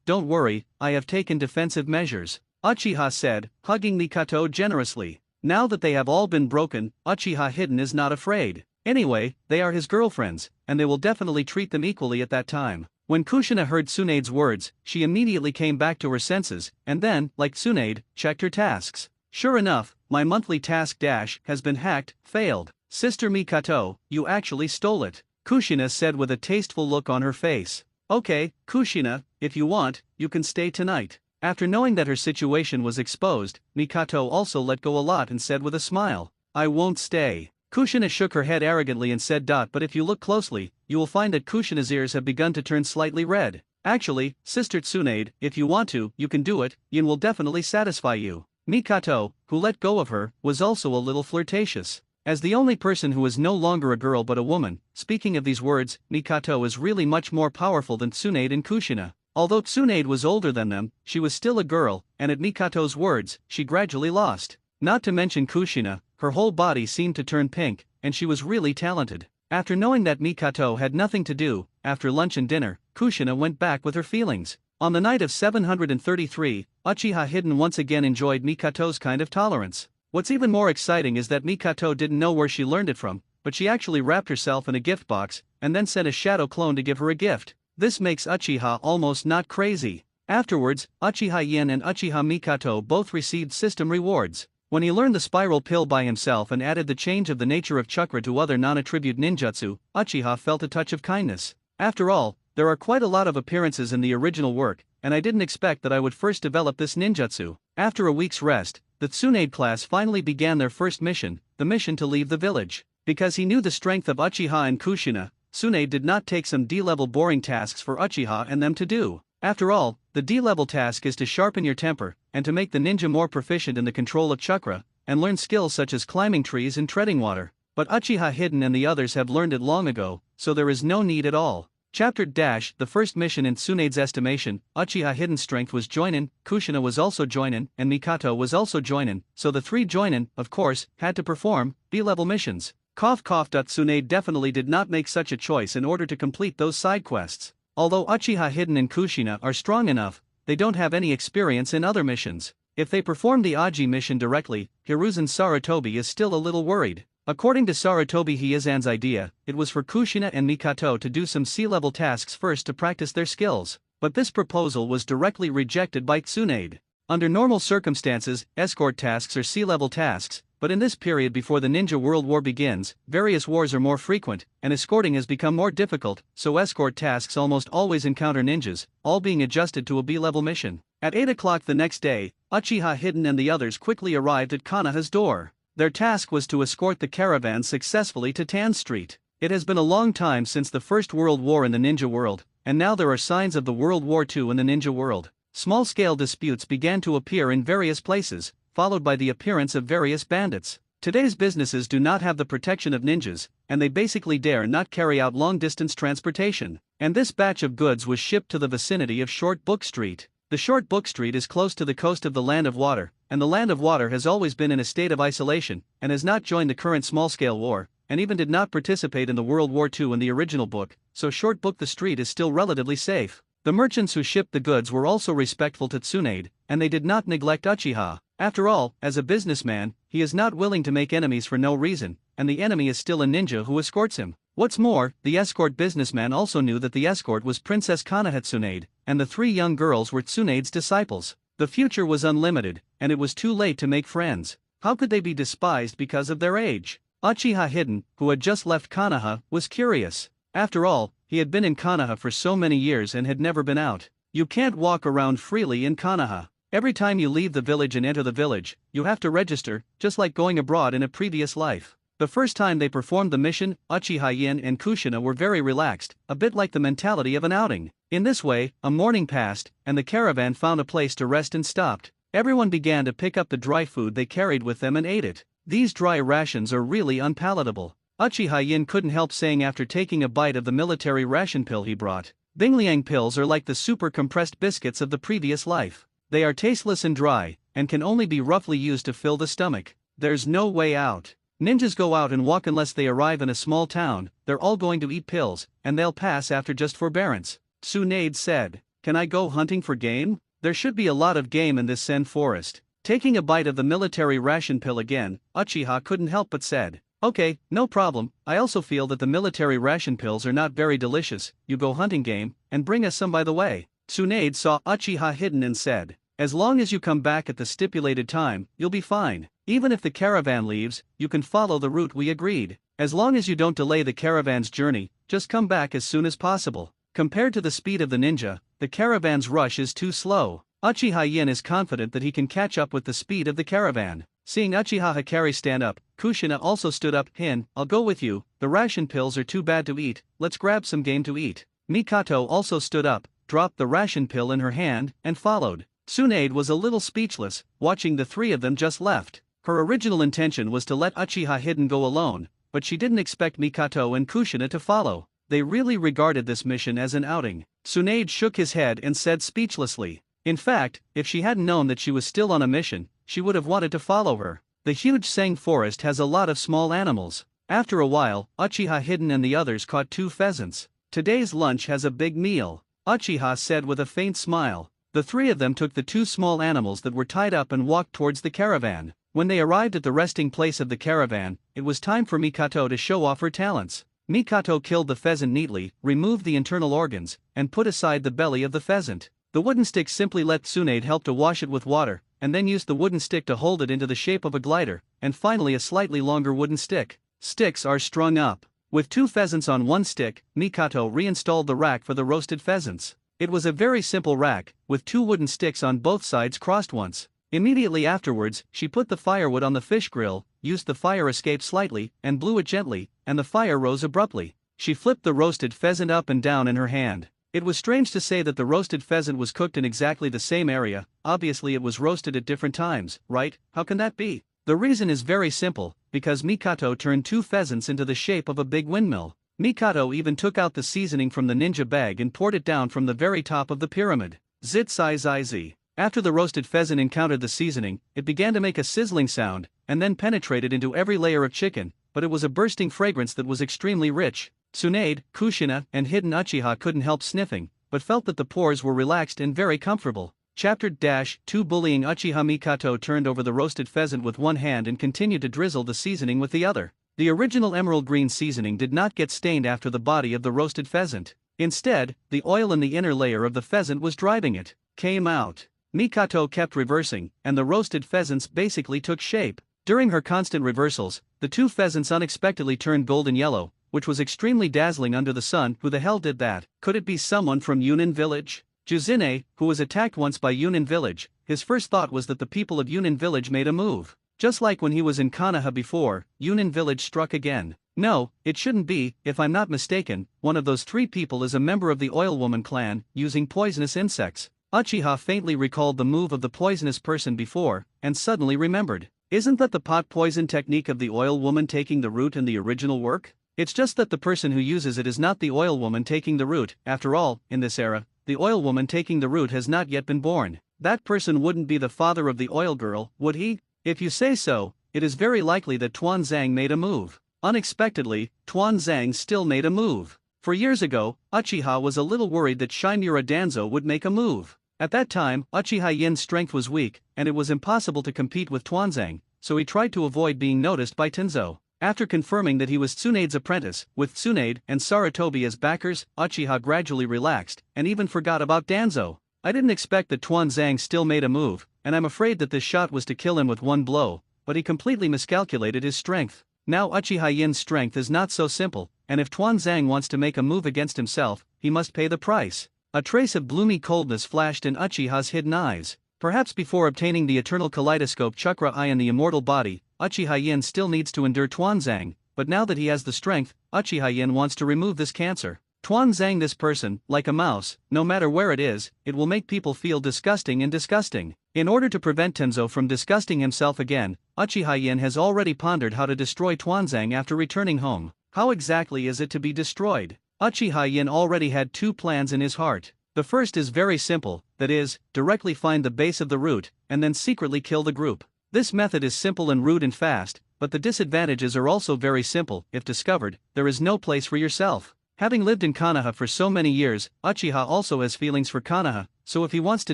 Don't worry, I have taken defensive measures, Uchiha said, hugging Mikato generously. Now that they have all been broken, Uchiha Hidden is not afraid. Anyway, they are his girlfriends, and they will definitely treat them equally at that time. When Kushina heard Tsunade's words, she immediately came back to her senses, and then, like Tsunade, checked her tasks. Sure enough, my monthly task dash has been hacked, failed. Sister Mikato, you actually stole it, Kushina said with a tasteful look on her face. Okay, Kushina, if you want, you can stay tonight. After knowing that her situation was exposed, Mikato also let go a lot and said with a smile, I won't stay. Kushina shook her head arrogantly and said, but if you look closely, you will find that Kushina's ears have begun to turn slightly red. Actually, Sister Tsunade, if you want to, you can do it, Yin will definitely satisfy you. Mikato, who let go of her, was also a little flirtatious. As the only person who is no longer a girl but a woman, speaking of these words, Mikato is really much more powerful than Tsunade and Kushina. Although Tsunade was older than them, she was still a girl, and at Mikato's words, she gradually lost. Not to mention Kushina, her whole body seemed to turn pink, and she was really talented. After knowing that Mikato had nothing to do, after lunch and dinner, Kushina went back with her feelings. On the night of 733, Uchiha Hidden once again enjoyed Mikato's kind of tolerance. What's even more exciting is that Mikato didn't know where she learned it from, but she actually wrapped herself in a gift box, and then sent a shadow clone to give her a gift. This makes Uchiha almost not crazy. Afterwards, Uchiha Yin and Uchiha Mikato both received system rewards. When he learned the spiral pill by himself and added the change of the nature of chakra to other non-attribute ninjutsu, Uchiha felt a touch of kindness. After all, there are quite a lot of appearances in the original work, and I didn't expect that I would first develop this ninjutsu. After a week's rest, the Tsunade class finally began their first mission, the mission to leave the village. Because he knew the strength of Uchiha and Kushina, Tsunade did not take some D-level boring tasks for Uchiha and them to do. After all, the D-level task is to sharpen your temper, and to make the ninja more proficient in the control of chakra, and learn skills such as climbing trees and treading water. But Uchiha Hidden and the others have learned it long ago, so there is no need at all. Chapter - The first mission in Tsunade's estimation, Uchiha Hidden's strength was joinin, Kushina was also joinin, and Mikato was also joinin, so the three joinin, of course, had to perform D-level missions. Tsunade definitely did not make such a choice in order to complete those side quests. Although Uchiha Hidden and Kushina are strong enough, they don't have any experience in other missions. If they perform the Aji mission directly, Hiruzen Sarutobi is still a little worried. According to Sarutobi Hyazan's idea, it was for Kushina and Mikato to do some C-level tasks first to practice their skills, but this proposal was directly rejected by Tsunade. Under normal circumstances, escort tasks are C-level tasks, but in this period before the Ninja World War begins, various wars are more frequent, and escorting has become more difficult, so escort tasks almost always encounter ninjas, all being adjusted to a B-level mission. At 8 o'clock the next day, Uchiha Hidden and the others quickly arrived at Kanaha's door. Their task was to escort the caravan successfully to Tan Street. It has been a long time since the First World War in the ninja world, and now there are signs of the World War II in the ninja world. Small-scale disputes began to appear in various places, followed by the appearance of various bandits. Today's businesses do not have the protection of ninjas, and they basically dare not carry out long-distance transportation. And this batch of goods was shipped to the vicinity of Short Book Street. The short book street is close to the coast of the Land of Water, and the Land of Water has always been in a state of isolation, and has not joined the current small-scale war, and even did not participate in the World War II in the original book, so short book the street is still relatively safe. The merchants who shipped the goods were also respectful to Tsunade, and they did not neglect Uchiha. After all, as a businessman, he is not willing to make enemies for no reason, and the enemy is still a ninja who escorts him. What's more, the escort businessman also knew that the escort was Princess Kanaha Tsunade, and the three young girls were Tsunade's disciples. The future was unlimited, and it was too late to make friends. How could they be despised because of their age? Uchiha Hidden, who had just left Kanaha, was curious. After all, he had been in Kanaha for so many years and had never been out. You can't walk around freely in Kanaha. Every time you leave the village and enter the village, you have to register, just like going abroad in a previous life. The first time they performed the mission, Uchiha Yin and Kushina were very relaxed, a bit like the mentality of an outing. In this way, a morning passed, and the caravan found a place to rest and stopped. Everyone began to pick up the dry food they carried with them and ate it. These dry rations are really unpalatable. Uchiha Yin couldn't help saying after taking a bite of the military ration pill he brought. Bingliang pills are like the super compressed biscuits of the previous life. They are tasteless and dry, and can only be roughly used to fill the stomach. There's no way out. Ninjas go out and walk unless they arrive in a small town, they're all going to eat pills, and they'll pass after just forbearance. Tsunade said, "Can I go hunting for game? There should be a lot of game in this Sen forest." Taking a bite of the military ration pill again, Uchiha couldn't help but said, "Okay, no problem, I also feel that the military ration pills are not very delicious, you go hunting game, and bring us some by the way." Tsunade saw Uchiha Hidden and said, "As long as you come back at the stipulated time, you'll be fine. Even if the caravan leaves, you can follow the route we agreed. As long as you don't delay the caravan's journey, just come back as soon as possible." Compared to the speed of the ninja, the caravan's rush is too slow. Uchiha Yin is confident that he can catch up with the speed of the caravan. Seeing Uchiha Hikari stand up, Kushina also stood up. "Hin, I'll go with you, the ration pills are too bad to eat, let's grab some game to eat." Mikato also stood up, dropped the ration pill in her hand, and followed. Tsunade was a little speechless, watching the three of them just left. Her original intention was to let Uchiha Hidden go alone, but she didn't expect Mikato and Kushina to follow. They really regarded this mission as an outing. Tsunade shook his head and said speechlessly. In fact, if she hadn't known that she was still on a mission, she would have wanted to follow her. The huge Sang forest has a lot of small animals. After a while, Uchiha Hidden and the others caught 2 pheasants. "Today's lunch has a big meal," Uchiha said with a faint smile. The three of them took the 2 small animals that were tied up and walked towards the caravan. When they arrived at the resting place of the caravan, it was time for Mikato to show off her talents. Mikato killed the pheasant neatly, removed the internal organs, and put aside the belly of the pheasant. The wooden stick simply let Tsunade help to wash it with water, and then used the wooden stick to hold it into the shape of a glider, and finally a slightly longer wooden stick. Sticks are strung up. With 2 pheasants on one stick, Mikato reinstalled the rack for the roasted pheasants. It was a very simple rack, with 2 wooden sticks on both sides crossed once. Immediately afterwards, she put the firewood on the fish grill, used the fire escape slightly, and blew it gently, and the fire rose abruptly. She flipped the roasted pheasant up and down in her hand. It was strange to say that the roasted pheasant was cooked in exactly the same area. Obviously it was roasted at different times, right? How can that be? The reason is very simple, because Mikato turned 2 pheasants into the shape of a big windmill. Mikato even took out the seasoning from the ninja bag and poured it down from the very top of the pyramid. Zit zai zai zi. After the roasted pheasant encountered the seasoning, it began to make a sizzling sound, and then penetrated into every layer of chicken, but it was a bursting fragrance that was extremely rich. Tsunade, Kushina, and Hidden Uchiha couldn't help sniffing, but felt that the pores were relaxed and very comfortable. Chapter 2 Bullying Uchiha Mikato turned over the roasted pheasant with one hand and continued to drizzle the seasoning with the other. The original emerald green seasoning did not get stained after the body of the roasted pheasant. Instead, the oil in the inner layer of the pheasant was driving it. Came out. Mikato kept reversing, and the roasted pheasants basically took shape. During her constant reversals, the 2 pheasants unexpectedly turned golden yellow, which was extremely dazzling under the sun. Who the hell did that? Could it be someone from Yunin village? Juzine, who was attacked once by Yunin village, his first thought was that the people of Yunin village made a move. Just like when he was in Konoha before, Yunin village struck again. No, it shouldn't be. If I'm not mistaken, one of those 3 people is a member of the Oil Woman clan, using poisonous insects. Uchiha faintly recalled the move of the poisonous person before, and suddenly remembered. Isn't that the pot poison technique of the Oil Woman taking the root in the original work? It's just that the person who uses it is not the Oil Woman taking the root. After all, in this era, the oil woman taking the root has not yet been born. That person wouldn't be the father of the oil girl, would he? If you say so, it is very likely that Tuan Zhang made a move. Unexpectedly, Tuan Zhang still made a move. For years ago, Uchiha was a little worried that Shimura Danzo would make a move. At that time, Uchiha Yin's strength was weak, and it was impossible to compete with Tuan Zhang, so he tried to avoid being noticed by Tenzo. After confirming that he was Tsunade's apprentice, with Tsunade and Sarutobi as backers, Uchiha gradually relaxed, and even forgot about Danzo. I didn't expect that Tuan Zhang still made a move, and I'm afraid that this shot was to kill him with one blow, but he completely miscalculated his strength. Now Uchiha Yin's strength is not so simple, and if Tuan Zhang wants to make a move against himself, he must pay the price. A trace of gloomy coldness flashed in Uchiha's hidden eyes. Perhaps before obtaining the eternal kaleidoscope chakra eye in the immortal body, Uchiha Yin still needs to endure Tuan Zhang, but now that he has the strength, Uchiha Yin wants to remove this cancer. Tuan Zhang, this person, like a mouse, no matter where it is, it will make people feel disgusting and disgusting. In order to prevent Tenzo from disgusting himself again, Uchiha Yin has already pondered how to destroy Tuan Zhang after returning home. How exactly is it to be destroyed? Uchiha Yin already had two plans in his heart. The first is very simple, that is, directly find the base of the root, and then secretly kill the group. This method is simple and rude and fast, but the disadvantages are also very simple. If discovered, there is no place for yourself. Having lived in Konoha for so many years, Uchiha also has feelings for Konoha, so if he wants to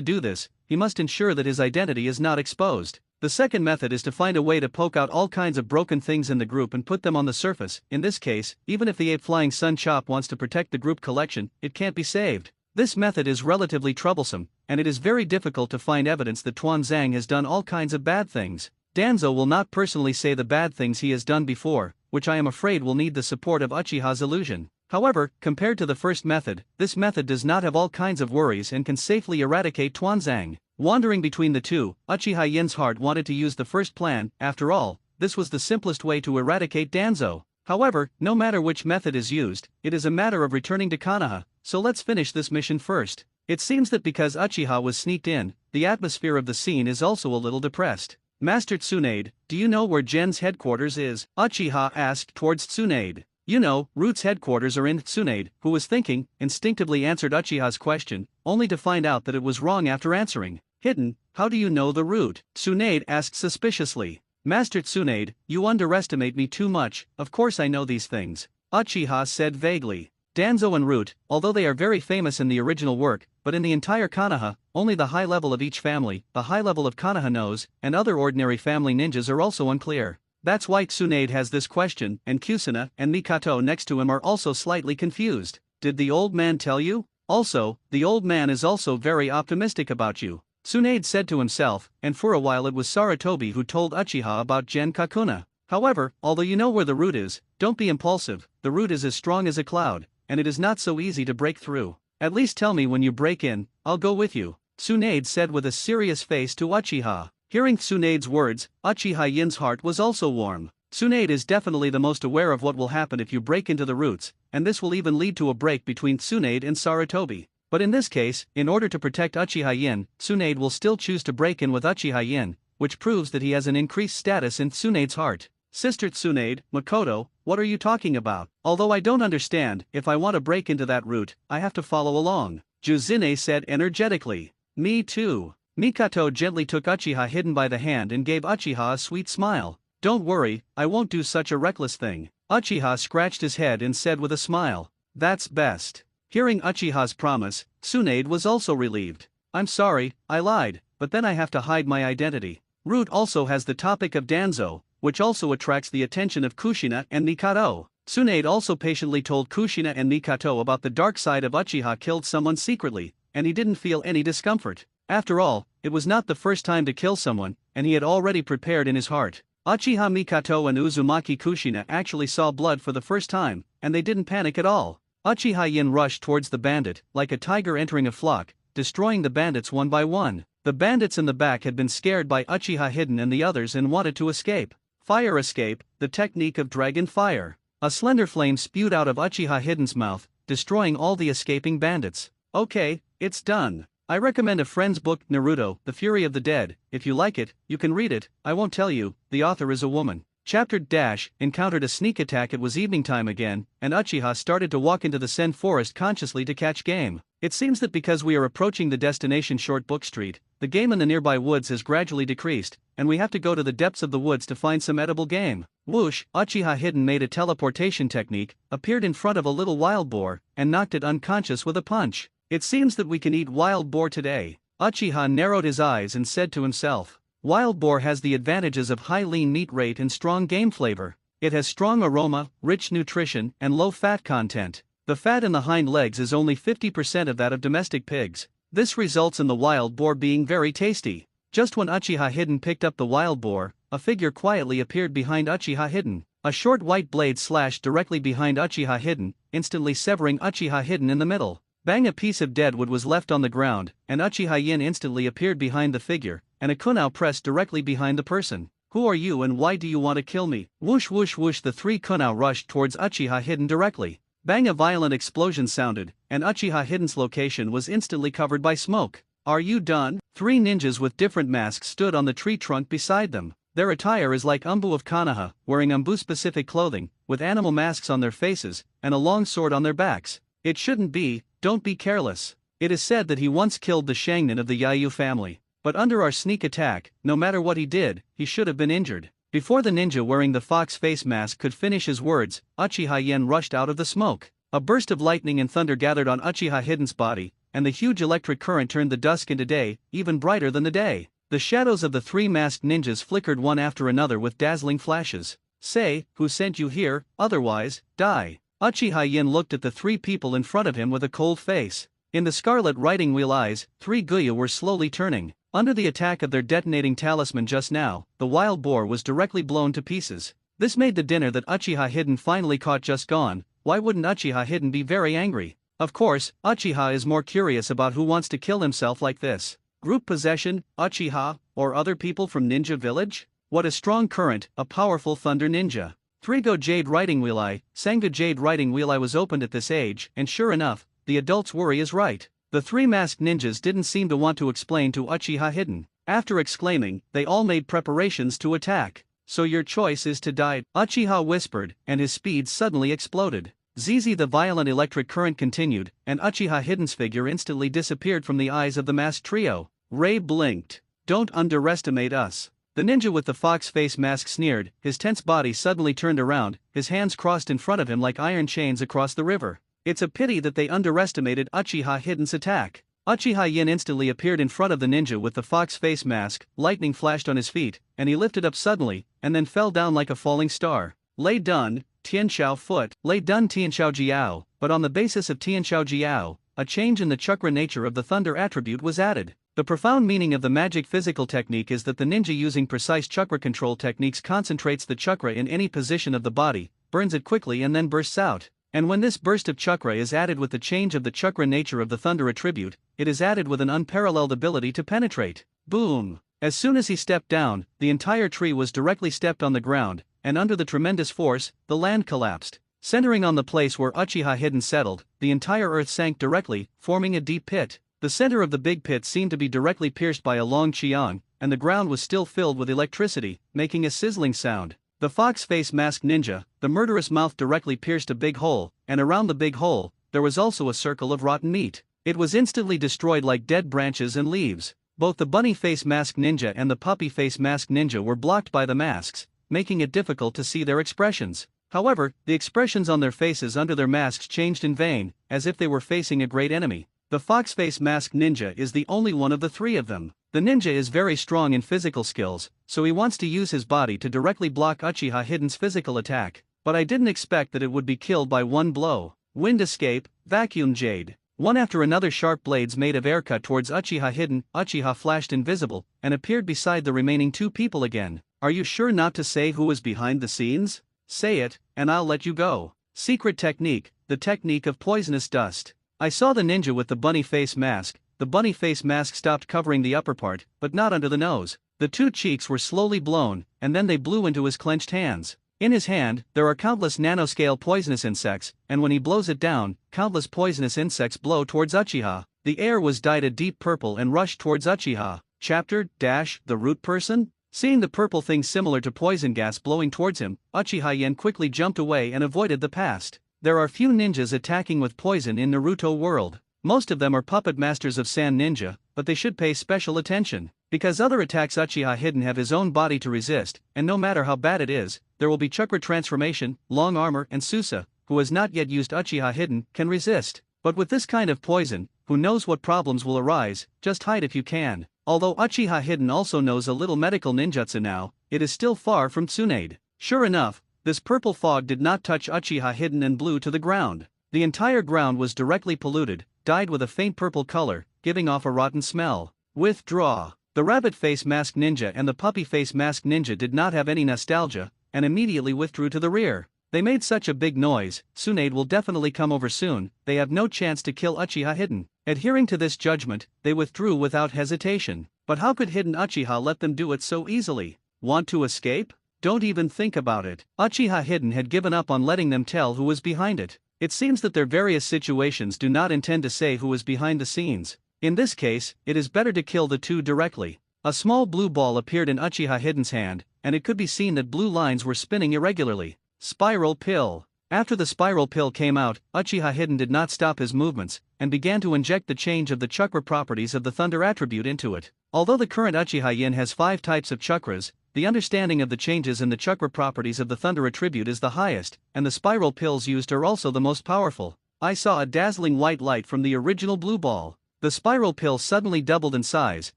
do this, he must ensure that his identity is not exposed. The second method is to find a way to poke out all kinds of broken things in the group and put them on the surface. In this case, even if the ape Flying Sun Chop wants to protect the group collection, it can't be saved. This method is relatively troublesome, and it is very difficult to find evidence that Tuan Zhang has done all kinds of bad things. Danzo will not personally say the bad things he has done before, which I am afraid will need the support of Uchiha's illusion. However, compared to the first method, this method does not have all kinds of worries and can safely eradicate Tuan Zhang. Wandering between the two, Uchiha Yin's heart wanted to use the first plan. After all, this was the simplest way to eradicate Danzo. However, no matter which method is used, it is a matter of returning to Konoha, so let's finish this mission first. It seems that because Uchiha was sneaked in, the atmosphere of the scene is also a little depressed. Master Tsunade, do you know where Gen's headquarters is? Uchiha asked towards Tsunade. You know, Root's headquarters are in. Tsunade, who was thinking, instinctively answered Uchiha's question, only to find out that it was wrong after answering. Hidden, how do you know the route? Tsunade asked suspiciously. Master Tsunade, you underestimate me too much. Of course I know these things, Uchiha said vaguely. Danzo and Root, although they are very famous in the original work, but in the entire Konoha, only the high level of each family, the high level of Konoha knows, and other ordinary family ninjas are also unclear. That's why Tsunade has this question, and Kusina and Mikato next to him are also slightly confused. Did the old man tell you? Also, the old man is also very optimistic about you, Tsunade said to himself, and for a while it was Sarutobi who told Uchiha about Gen Kakuna. However, although you know where the root is, don't be impulsive. The root is as strong as a cloud, and it is not so easy to break through. At least tell me when you break in, I'll go with you, Tsunade said with a serious face to Uchiha. Hearing Tsunade's words, Uchiha Yin's heart was also warm. Tsunade is definitely the most aware of what will happen if you break into the roots, and this will even lead to a break between Tsunade and Sarutobi. But in this case, in order to protect Uchiha Yin, Tsunade will still choose to break in with Uchiha Yin, which proves that he has an increased status in Tsunade's heart. Sister Tsunade, Makoto, what are you talking about? Although I don't understand, if I want to break into that route, I have to follow along, Juzine said energetically. Me too. Mikato gently took Uchiha Hidden by the hand and gave Uchiha a sweet smile. Don't worry, I won't do such a reckless thing. Uchiha scratched his head and said with a smile. That's best. Hearing Uchiha's promise, Tsunade was also relieved. I'm sorry, I lied, but then I have to hide my identity. Root also has the topic of Danzo, which also attracts the attention of Kushina and Mikato. Tsunade also patiently told Kushina and Mikato about the dark side of Uchiha killed someone secretly, and he didn't feel any discomfort. After all, it was not the first time to kill someone, and he had already prepared in his heart. Uchiha Mikato and Uzumaki Kushina actually saw blood for the first time, and they didn't panic at all. Uchiha Yin rushed towards the bandit, like a tiger entering a flock, destroying the bandits one by one. The bandits in the back had been scared by Uchiha Hidden and the others and wanted to escape. Fire escape, the technique of dragon fire. A slender flame spewed out of Uchiha Hidden's mouth, destroying all the escaping bandits. Okay, it's done. I recommend a friend's book, Naruto, The Fury of the Dead. If you like it, you can read it. I won't tell you, the author is a woman. Chapter Dash encountered a sneak attack. It was evening time again, and Uchiha started to walk into the Sen forest consciously to catch game. It seems that because we are approaching the destination Short Book Street, the game in the nearby woods has gradually decreased, and we have to go to the depths of the woods to find some edible game. Whoosh! Uchiha Hidden made a teleportation technique, appeared in front of a little wild boar, and knocked it unconscious with a punch. It seems that we can eat wild boar today. Uchiha narrowed his eyes and said to himself, wild boar has the advantages of high lean meat rate and strong game flavor. It has strong aroma, rich nutrition, and low fat content. The fat in the hind legs is only 50% of that of domestic pigs. This results in the wild boar being very tasty. Just when Uchiha Hidden picked up the wild boar, a figure quietly appeared behind Uchiha Hidden. A short white blade slashed directly behind Uchiha Hidden, instantly severing Uchiha Hidden in the middle. Bang! A piece of dead wood was left on the ground, and Uchiha Yin instantly appeared behind the figure, and a kunai pressed directly behind the person. Who are you and why do you want to kill me? Whoosh whoosh whoosh! The three kunai rushed towards Uchiha Hidden directly. Bang! A violent explosion sounded, and Uchiha Hidden's location was instantly covered by smoke. Are you done? Three ninjas with different masks stood on the tree trunk beside them. Their attire is like Umbu of Konoha, wearing Umbu-specific clothing, with animal masks on their faces, and a long sword on their backs. It shouldn't be, don't be careless. It is said that he once killed the Shangnan of the Yayu family. But under our sneak attack, no matter what he did, he should have been injured. Before the ninja wearing the fox face mask could finish his words, Uchiha Yen rushed out of the smoke. A burst of lightning and thunder gathered on Uchiha Hidden's body, and the huge electric current turned the dusk into day, even brighter than the day. The shadows of the three masked ninjas flickered one after another with dazzling flashes. Say, who sent you here, otherwise, die. Uchiha Yen looked at the three people in front of him with a cold face. In the scarlet riding wheel eyes, three Guya were slowly turning. Under the attack of their detonating talisman just now, the wild boar was directly blown to pieces. This made the dinner that Uchiha Hidden finally caught just gone. Why wouldn't Uchiha Hidden be very angry? Of course, Uchiha is more curious about who wants to kill himself like this. Group possession, Uchiha, or other people from Ninja Village? What a strong current, a powerful thunder ninja. Thrigo Jade Riding Wheel Eye, Sangha Jade Riding Wheel Eye was opened at this age, and sure enough, the adult's worry is right. The three masked ninjas didn't seem to want to explain to Uchiha Hidden. After exclaiming, they all made preparations to attack. So your choice is to die, Uchiha whispered, and his speed suddenly exploded. Zizi! The violent electric current continued, and Uchiha Hidden's figure instantly disappeared from the eyes of the masked trio. Ray blinked. Don't underestimate us. The ninja with the fox face mask sneered, his tense body suddenly turned around, his hands crossed in front of him like iron chains across the river. It's a pity that they underestimated Uchiha Hidden's attack. Uchiha Yin instantly appeared in front of the ninja with the fox face mask, lightning flashed on his feet, and he lifted up suddenly, and then fell down like a falling star. Lei Dun, Tianxiao Foot, Lei Dun Tianxiao Jiao, but on the basis of Tianxiao Jiao, a change in the chakra nature of the thunder attribute was added. The profound meaning of the magic physical technique is that the ninja using precise chakra control techniques concentrates the chakra in any position of the body, burns it quickly and then bursts out. And when this burst of chakra is added with the change of the chakra nature of the thunder attribute, it is added with an unparalleled ability to penetrate. Boom! As soon as he stepped down, the entire tree was directly stepped on the ground, and under the tremendous force, the land collapsed. Centering on the place where Uchiha Hidden settled, the entire earth sank directly, forming a deep pit. The center of the big pit seemed to be directly pierced by a long qiang, and the ground was still filled with electricity, making a sizzling sound. The fox face masked ninja, the murderous mouth directly pierced a big hole, and around the big hole, there was also a circle of rotten meat. It was instantly destroyed like dead branches and leaves. Both the bunny face masked ninja and the puppy face masked ninja were blocked by the masks, making it difficult to see their expressions. However, the expressions on their faces under their masks changed in vain, as if they were facing a great enemy. The fox face masked ninja is the only one of the three of them. The ninja is very strong in physical skills, so he wants to use his body to directly block Uchiha Hidden's physical attack, but I didn't expect that it would be killed by one blow. Wind escape, vacuum jade. One after another sharp blades made of air cut towards Uchiha Hidden. Uchiha flashed invisible, and appeared beside the remaining two people again. Are you sure not to say who was behind the scenes? Say it, and I'll let you go. Secret technique, the technique of poisonous dust. I saw the ninja with the bunny face mask. The bunny face mask stopped covering the upper part, but not under the nose. The two cheeks were slowly blown, and then they blew into his clenched hands. In his hand, there are countless nanoscale poisonous insects, and when he blows it down, countless poisonous insects blow towards Uchiha. The air was dyed a deep purple and rushed towards Uchiha. Chapter, The Root Person? Seeing the purple thing similar to poison gas blowing towards him, Uchiha Yen quickly jumped away and avoided the past. There are few ninjas attacking with poison in Naruto world. Most of them are puppet masters of Sand Ninja, but they should pay special attention, because other attacks Uchiha Hidden have his own body to resist, and no matter how bad it is, there will be chakra transformation, long armor and Susa, who has not yet used Uchiha Hidden, can resist. But with this kind of poison, who knows what problems will arise, just hide if you can. Although Uchiha Hidden also knows a little medical ninjutsu now, it is still far from Tsunade. Sure enough, this purple fog did not touch Uchiha Hidden and blew to the ground. The entire ground was directly polluted, dyed with a faint purple color, giving off a rotten smell. Withdraw. The rabbit face masked ninja and the puppy face masked ninja did not have any nostalgia, and immediately withdrew to the rear. They made such a big noise, Tsunade will definitely come over soon, they have no chance to kill Uchiha Hidden. Adhering to this judgment, they withdrew without hesitation. But how could Hidden Uchiha let them do it so easily? Want to escape? Don't even think about it. Uchiha Hidden had given up on letting them tell who was behind it. It seems that their various situations do not intend to say who is behind the scenes. In this case, it is better to kill the two directly. A small blue ball appeared in Uchiha Hidden's hand, and it could be seen that blue lines were spinning irregularly. Spiral pill. After the spiral pill came out, Uchiha Hidden did not stop his movements, and began to inject the change of the chakra properties of the thunder attribute into it. Although the current Uchiha Yin has 5 types of chakras, the understanding of the changes in the chakra properties of the thunder attribute is the highest, and the spiral pills used are also the most powerful. I saw a dazzling white light from the original blue ball. The spiral pill suddenly doubled in size,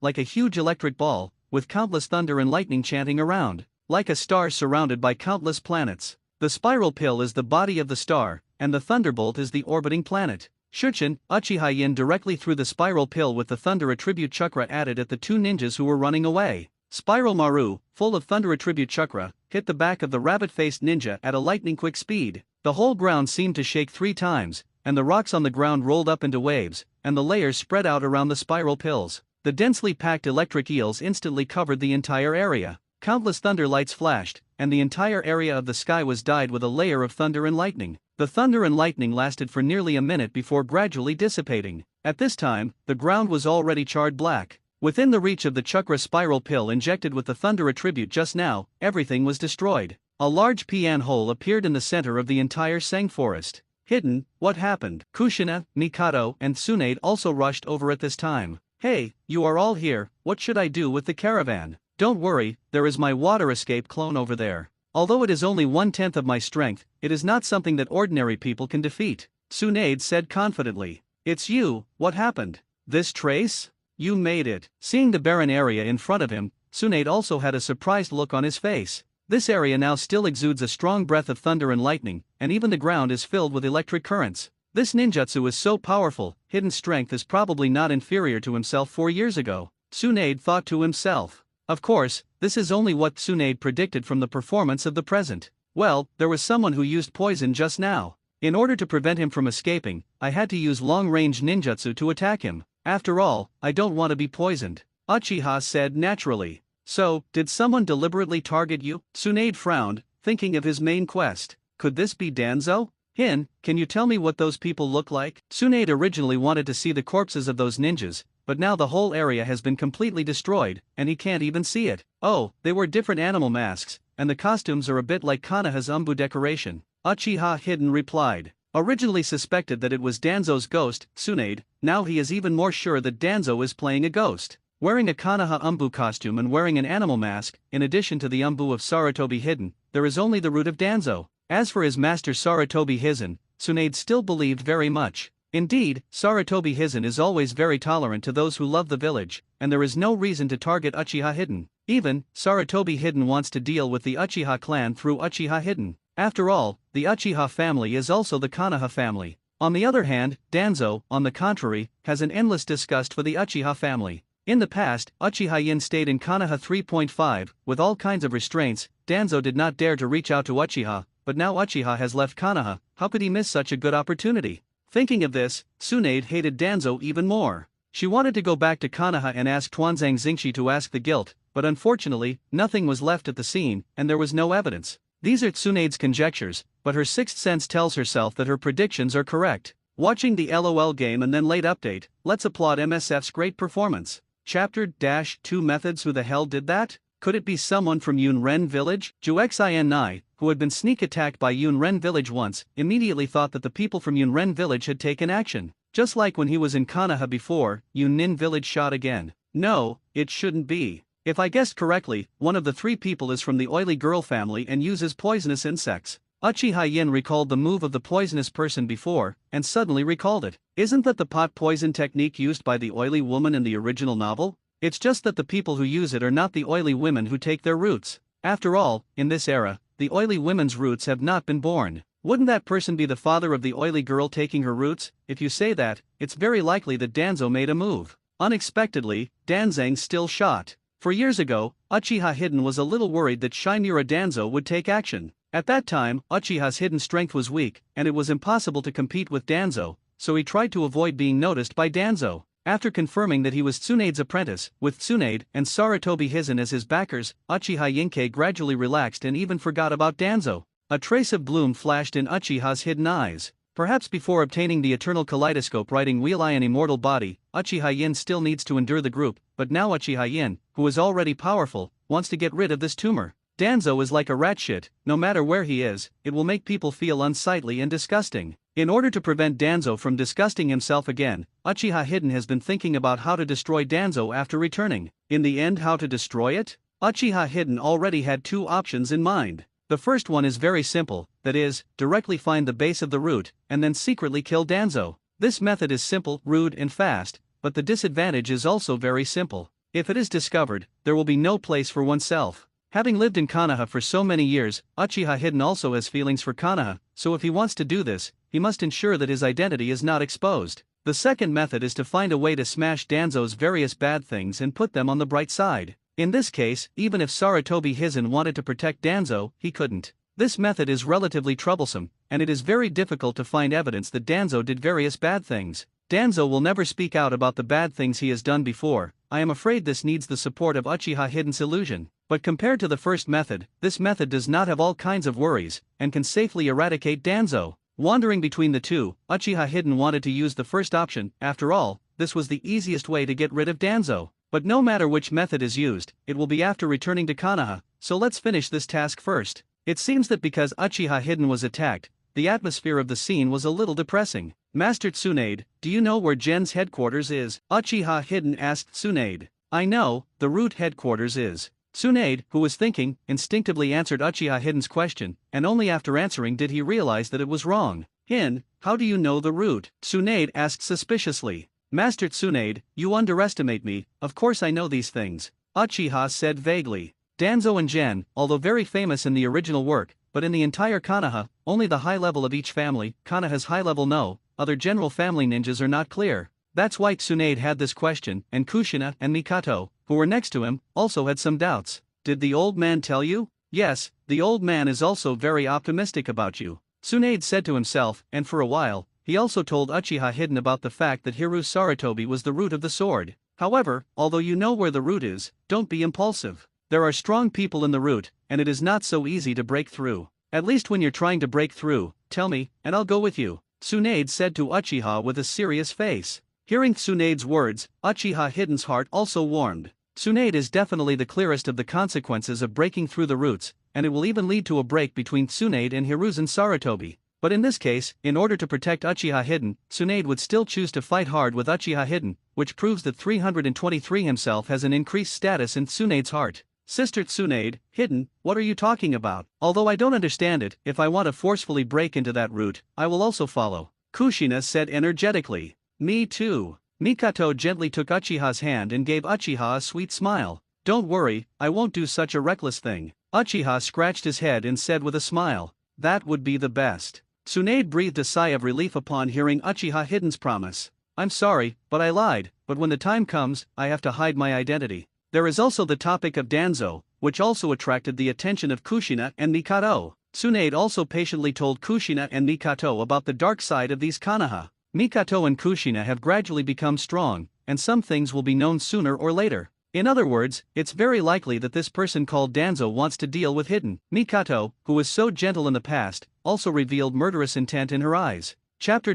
like a huge electric ball, with countless thunder and lightning chanting around, like a star surrounded by countless planets. The spiral pill is the body of the star, and the thunderbolt is the orbiting planet. Shuchen, Uchiha Yin directly threw the spiral pill with the thunder attribute chakra added at the 2 ninjas who were running away. Spiral Maru, full of thunder attribute chakra, hit the back of the rabbit-faced ninja at a lightning-quick speed. The whole ground seemed to shake 3 times, and the rocks on the ground rolled up into waves, and the layers spread out around the spiral pills. The densely packed electric eels instantly covered the entire area. Countless thunder lights flashed, and the entire area of the sky was dyed with a layer of thunder and lightning. The thunder and lightning lasted for nearly a minute before gradually dissipating. At this time, the ground was already charred black. Within the reach of the chakra spiral pill injected with the thunder attribute just now, everything was destroyed. A large pian hole appeared in the center of the entire Seng forest. Hidden, what happened? Kushina, Mikado, and Tsunade also rushed over at this time. Hey, you are all here, what should I do with the caravan? Don't worry, there is my water escape clone over there. Although it is only 1/10 of my strength, it is not something that ordinary people can defeat, Tsunade said confidently. It's you, what happened? This trace? You made it. Seeing the barren area in front of him, Tsunade also had a surprised look on his face. This area now still exudes a strong breath of thunder and lightning, and even the ground is filled with electric currents. This ninjutsu is so powerful, Hidden strength is probably not inferior to himself 4 years ago, Tsunade thought to himself. Of course, this is only what Tsunade predicted from the performance of the present. Well, there was someone who used poison just now. In order to prevent him from escaping, I had to use long-range ninjutsu to attack him. After all, I don't want to be poisoned, Uchiha said naturally. So, did someone deliberately target you? Tsunade frowned, thinking of his main quest. Could this be Danzo? Hin, can you tell me what those people look like? Tsunade originally wanted to see the corpses of those ninjas, but now the whole area has been completely destroyed, and he can't even see it. Oh, they wear different animal masks, and the costumes are a bit like Konoha's Umbu decoration, Uchiha Hidden replied. Originally suspected that it was Danzo's ghost, Tsunade, now he is even more sure that Danzo is playing a ghost. Wearing a Konoha Umbu costume and wearing an animal mask, in addition to the Umbu of Sarutobi Hidden, there is only the root of Danzo. As for his master Sarutobi Hidden, Tsunade still believed very much. Indeed, Sarutobi Hidden is always very tolerant to those who love the village, and there is no reason to target Uchiha Hidden. Even, Sarutobi Hidden wants to deal with the Uchiha clan through Uchiha Hidden. After all, the Uchiha family is also the Konoha family. On the other hand, Danzo, on the contrary, has an endless disgust for the Uchiha family. In the past, Uchiha Yin stayed in Konoha 3.5, with all kinds of restraints. Danzo did not dare to reach out to Uchiha, but now Uchiha has left Konoha, how could he miss such a good opportunity? Thinking of this, Tsunade hated Danzo even more. She wanted to go back to Konoha and ask Tuanzang Xingshi to ask the guilt, but unfortunately, nothing was left at the scene, and there was no evidence. These are Tsunade's conjectures, but her sixth sense tells herself that her predictions are correct. Watching the LOL game and then late update, let's applaud MSF's great performance. Chapter -2 Methods. Who the hell did that? Could it be someone from Yunren village? Juxin Nai, who had been sneak attacked by Yunren village once, immediately thought that the people from Yunren village had taken action. Just like when he was in Konoha before, Yunin village shot again. No, it shouldn't be. If I guessed correctly, one of the three people is from the oily girl family and uses poisonous insects. Uchiha Yin recalled the move of the poisonous person before, and suddenly recalled it. Isn't that the pot poison technique used by the oily woman in the original novel? It's just that the people who use it are not the oily women who take their roots. After all, in this era, the oily women's roots have not been born. Wouldn't that person be the father of the oily girl taking her roots? If you say that, it's very likely that Danzo made a move. Unexpectedly, Danzang still shot. For years ago, Uchiha Hidden was a little worried that Shimura Danzo would take action. At that time, Uchiha's hidden strength was weak, and it was impossible to compete with Danzo, so he tried to avoid being noticed by Danzo. After confirming that he was Tsunade's apprentice, with Tsunade and Sarutobi Hizen as his backers, Uchiha Yinkei gradually relaxed and even forgot about Danzo. A trace of gloom flashed in Uchiha's hidden eyes. Perhaps before obtaining the eternal kaleidoscope writing Wheel Eye an immortal body, Uchiha Yin still needs to endure the group, but now Uchiha Yin, who is already powerful, wants to get rid of this tumor. Danzo is like a rat shit, no matter where he is, it will make people feel unsightly and disgusting. In order to prevent Danzo from disgusting himself again, Uchiha Hidden has been thinking about how to destroy Danzo after returning. In the end, how to destroy it? Uchiha Hidden already had two options in mind. The first one is very simple, that is, directly find the base of the root, and then secretly kill Danzo. This method is simple, rude and fast, but the disadvantage is also very simple. If it is discovered, there will be no place for oneself. Having lived in Konoha for so many years, Uchiha Hidden also has feelings for Konoha, so if he wants to do this, he must ensure that his identity is not exposed. The second method is to find a way to smash Danzo's various bad things and put them on the bright side. In this case, even if Sarutobi Hizen wanted to protect Danzo, he couldn't. This method is relatively troublesome, and it is very difficult to find evidence that Danzo did various bad things. Danzo will never speak out about the bad things he has done before. I am afraid this needs the support of Uchiha Hidden's illusion. But compared to the first method, this method does not have all kinds of worries, and can safely eradicate Danzo. Wandering between the two, Uchiha Hidden wanted to use the first option. After all, this was the easiest way to get rid of Danzo. But no matter which method is used, it will be after returning to Konoha, so let's finish this task first. It seems that because Uchiha Hidden was attacked, the atmosphere of the scene was a little depressing. Master Tsunade, do you know where Gen's headquarters is? Uchiha Hidden asked Tsunade. I know, the root headquarters is. Tsunade, who was thinking, instinctively answered Uchiha Hidden's question, and only after answering did he realize that it was wrong. Hin, how do you know the root? Tsunade asked suspiciously. Master Tsunade, you underestimate me, of course I know these things. Uchiha said vaguely. Danzo and Gen, although very famous in the original work, but in the entire Konoha, only the high level of each family, Konoha's high level no, other general family ninjas are not clear. That's why Tsunade had this question, and Kushina and Mikato, who were next to him, also had some doubts. Did the old man tell you? Yes, the old man is also very optimistic about you. Tsunade said to himself, and for a while, he also told Uchiha Hidden about the fact that Hiru Sarutobi was the root of the sword. However, although you know where the root is, don't be impulsive. There are strong people in the root, and it is not so easy to break through. At least when you're trying to break through, tell me, and I'll go with you. Tsunade said to Uchiha with a serious face. Hearing Tsunade's words, Uchiha Hidden's heart also warmed. Tsunade is definitely the clearest of the consequences of breaking through the roots, and it will even lead to a break between Tsunade and Hiruzen Sarutobi. But in this case, in order to protect Uchiha Hidden, Tsunade would still choose to fight hard with Uchiha Hidden, which proves that 323 himself has an increased status in Tsunade's heart. Sister Tsunade, Hidden, what are you talking about? Although I don't understand it, if I want to forcefully break into that route, I will also follow. Kushina said energetically. Me too. Mikato gently took Uchiha's hand and gave Uchiha a sweet smile. Don't worry, I won't do such a reckless thing. Uchiha scratched his head and said with a smile. That would be the best. Tsunade breathed a sigh of relief upon hearing Uchiha Hidden's promise. I'm sorry, but I lied, but when the time comes, I have to hide my identity. There is also the topic of Danzo, which also attracted the attention of Kushina and Mikato. Tsunade also patiently told Kushina and Mikato about the dark side of these Konoha. Mikato and Kushina have gradually become strong, and some things will be known sooner or later. In other words, it's very likely that this person called Danzo wants to deal with Hidden. Mikato, who was so gentle in the past, also revealed murderous intent in her eyes. Chapter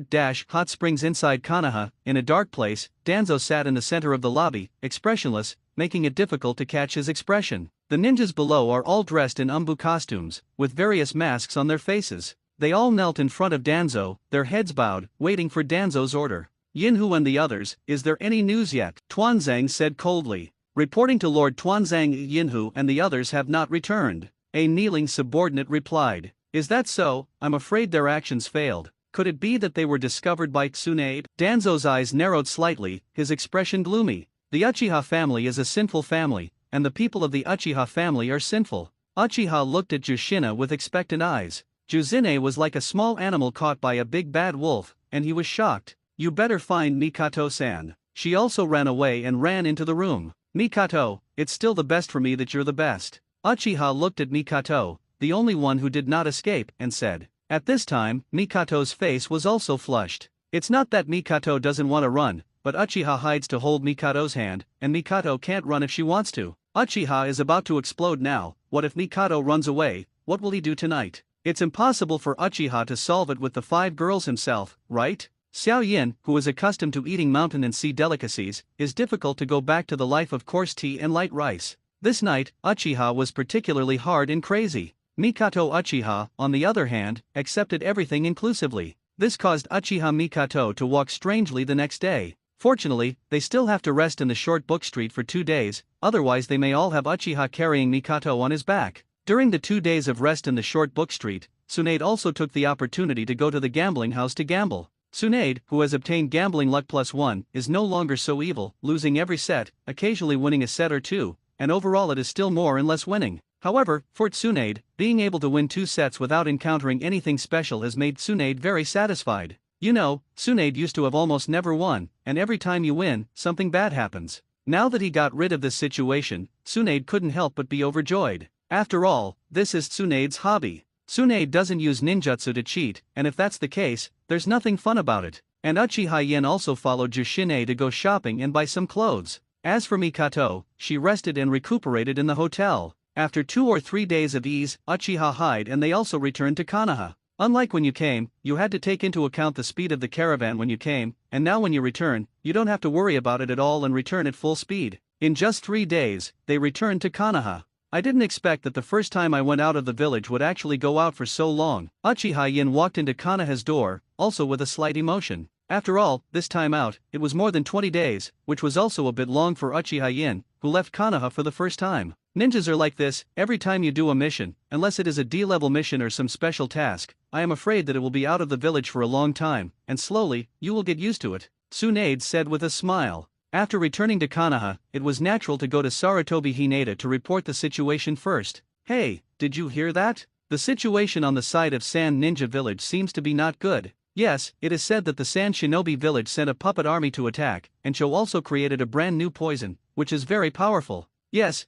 Hot Springs inside Konoha, in a dark place, Danzo sat in the center of the lobby, expressionless, making it difficult to catch his expression. The ninjas below are all dressed in umbu costumes, with various masks on their faces. They all knelt in front of Danzo, their heads bowed, waiting for Danzo's order. Yinhu and the others, is there any news yet? Tuanzang said coldly. Reporting to Lord Tuanzang, Yinhu and the others have not returned. A kneeling subordinate replied. Is that so? I'm afraid their actions failed. Could it be that they were discovered by Tsunade? Danzo's eyes narrowed slightly, his expression gloomy. The Uchiha family is a sinful family, and the people of the Uchiha family are sinful. Uchiha looked at Jushina with expectant eyes. Juzine was like a small animal caught by a big bad wolf, and he was shocked. You better find Mikato-san. She also ran away and ran into the room. Mikato, it's still the best for me that you're the best. Uchiha looked at Mikato, the only one who did not escape, and said. At this time, Mikato's face was also flushed. It's not that Mikato doesn't want to run, but Uchiha hides to hold Mikato's hand, and Mikato can't run if she wants to. Uchiha is about to explode now. What if Mikado runs away? What will he do tonight? It's impossible for Uchiha to solve it with the 5 girls himself, right? Xiao Yin, who is accustomed to eating mountain and sea delicacies, is difficult to go back to the life of coarse tea and light rice. This night, Uchiha was particularly hard and crazy. Mikato Uchiha, on the other hand, accepted everything inclusively. This caused Uchiha Mikato to walk strangely the next day. Fortunately, they still have to rest in the short book street for 2 days, otherwise they may all have Uchiha carrying Mikato on his back. During the 2 days of rest in the short book street, Tsunade also took the opportunity to go to the gambling house to gamble. Tsunade, who has obtained gambling luck +1, is no longer so evil, losing every set, occasionally winning a set or 2, and overall it is still more and less winning. However, for Tsunade, being able to win 2 sets without encountering anything special has made Tsunade very satisfied. You know, Tsunade used to have almost never won, and every time you win, something bad happens. Now that he got rid of this situation, Tsunade couldn't help but be overjoyed. After all, this is Tsunade's hobby. Tsunade doesn't use ninjutsu to cheat, and if that's the case, there's nothing fun about it. And Uchiha Yen also followed Jushine to go shopping and buy some clothes. As for Mikato, she rested and recuperated in the hotel. After 2 or 3 days of ease, Uchiha hide and they also returned to Konoha. Unlike when you came, you had to take into account the speed of the caravan when you came, and now when you return, you don't have to worry about it at all and return at full speed. In just 3 days, they returned to Konoha. I didn't expect that the first time I went out of the village would actually go out for so long. Uchiha Yin walked into Konoha's door, also with a slight emotion. After all, this time out, it was more than 20 days, which was also a bit long for Uchiha Yin, who left Konoha for the first time. Ninjas are like this, every time you do a mission, unless it is a D-level mission or some special task, I am afraid that it will be out of the village for a long time, and slowly, you will get used to it, Tsunade said with a smile. After returning to Konoha, it was natural to go to Sarutobi Hinata to report the situation first. Hey, did you hear that? The situation on the side of Sand Ninja Village seems to be not good. Yes, it is said that the Sand Shinobi Village sent a puppet army to attack, and Cho also created a brand new poison, which is very powerful. Yes,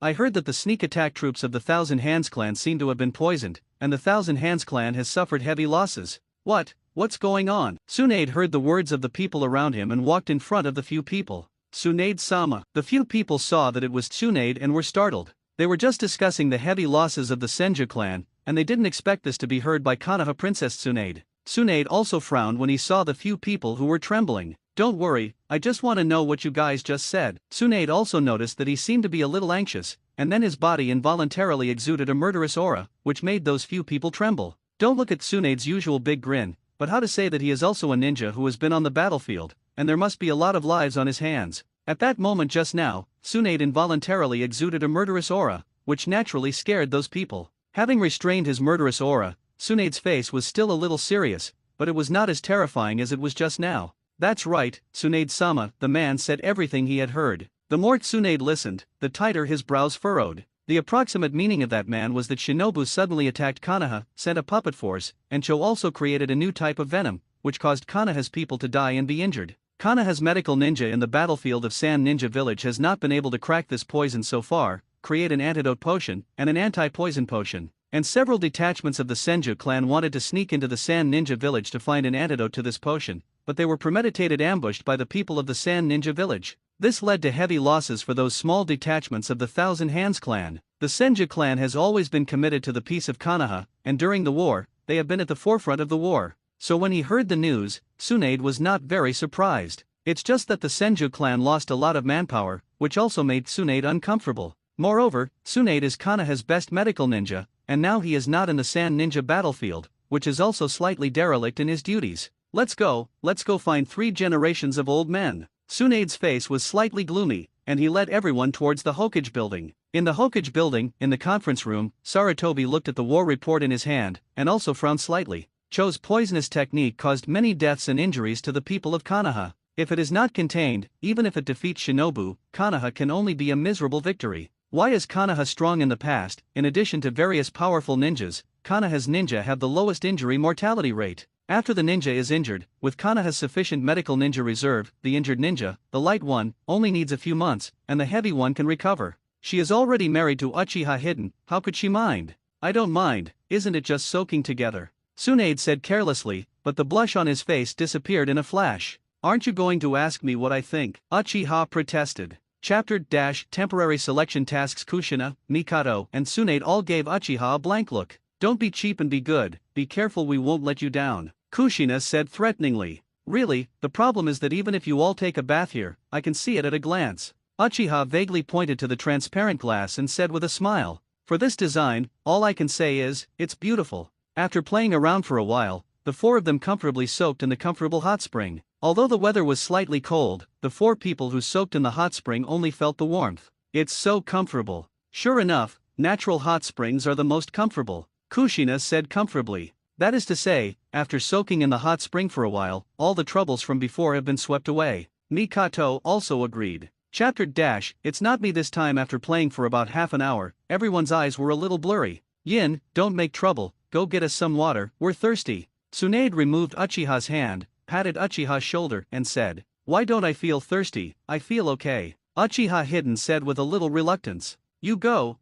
I heard that the sneak attack troops of the Thousand Hands clan seem to have been poisoned, and the Thousand Hands clan has suffered heavy losses. What's going on? Tsunade heard the words of the people around him and walked in front of the few people. Tsunade-sama. The few people saw that it was Tsunade and were startled. They were just discussing the heavy losses of the Senju clan, and they didn't expect this to be heard by Konoha Princess Tsunade. Tsunade also frowned when he saw the few people who were trembling. Don't worry, I just want to know what you guys just said. Tsunade also noticed that he seemed to be a little anxious, and then his body involuntarily exuded a murderous aura, which made those few people tremble. Don't look at Tsunade's usual big grin, but how to say that he is also a ninja who has been on the battlefield, and there must be a lot of lives on his hands. At that moment just now, Tsunade involuntarily exuded a murderous aura, which naturally scared those people. Having restrained his murderous aura, Tsunade's face was still a little serious, but it was not as terrifying as it was just now. That's right, Tsunade-sama, the man said everything he had heard. The more Tsunade listened, the tighter his brows furrowed. The approximate meaning of that man was that Shinobu suddenly attacked Konoha, sent a puppet force, and Cho also created a new type of venom, which caused Konoha's people to die and be injured. Konoha's medical ninja in the battlefield of Sand Ninja Village has not been able to crack this poison so far, create an antidote potion, and an anti-poison potion. And several detachments of the Senju clan wanted to sneak into the Sand Ninja Village to find an antidote to this potion, but they were premeditated ambushed by the people of the Sand Ninja Village. This led to heavy losses for those small detachments of the Thousand Hands clan. The Senju clan has always been committed to the peace of Konoha, and during the war, they have been at the forefront of the war. So when he heard the news, Tsunade was not very surprised. It's just that the Senju clan lost a lot of manpower, which also made Tsunade uncomfortable. Moreover, Tsunade is Konoha's best medical ninja, and now he is not in the Sand Ninja battlefield, which is also slightly derelict in his duties. Let's go find 3 generations of old men. Tsunade's face was slightly gloomy, and he led everyone towards the Hokage building. In the Hokage building, in the conference room, Sarutobi looked at the war report in his hand, and also frowned slightly. Cho's poisonous technique caused many deaths and injuries to the people of Konoha. If it is not contained, even if it defeats Shinobu, Konoha can only be a miserable victory. Why is Konoha strong in the past? In addition to various powerful ninjas, Konoha's ninja have the lowest injury mortality rate. After the ninja is injured, with Konoha's sufficient medical ninja reserve, the injured ninja, the light one, only needs a few months, and the heavy one can recover. She is already married to Uchiha Hidden, how could she mind? I don't mind, isn't it just soaking together? Tsunade said carelessly, but the blush on his face disappeared in a flash. Aren't you going to ask me what I think? Uchiha protested. Temporary selection tasks. Kushina, Mikado, and Tsunade all gave Uchiha a blank look. Don't be cheap and be good, be careful, we won't let you down, Kushina said threateningly. Really, the problem is that even if you all take a bath here, I can see it at a glance. Uchiha vaguely pointed to the transparent glass and said with a smile, for this design, all I can say is, it's beautiful. After playing around for a while, the 4 of them comfortably soaked in the comfortable hot spring. Although the weather was slightly cold, the 4 people who soaked in the hot spring only felt the warmth. It's so comfortable. Sure enough, natural hot springs are the most comfortable, Kushina said comfortably. That is to say, after soaking in the hot spring for a while, all the troubles from before have been swept away. Mikato also agreed. It's not me this time. After playing for about half an hour, everyone's eyes were a little blurry. Yin, don't make trouble, go get us some water, we're thirsty. Tsunade removed Uchiha's hand, patted Uchiha's shoulder, and said, why don't I feel thirsty, I feel okay. Uchiha Hidden said with a little reluctance. You go.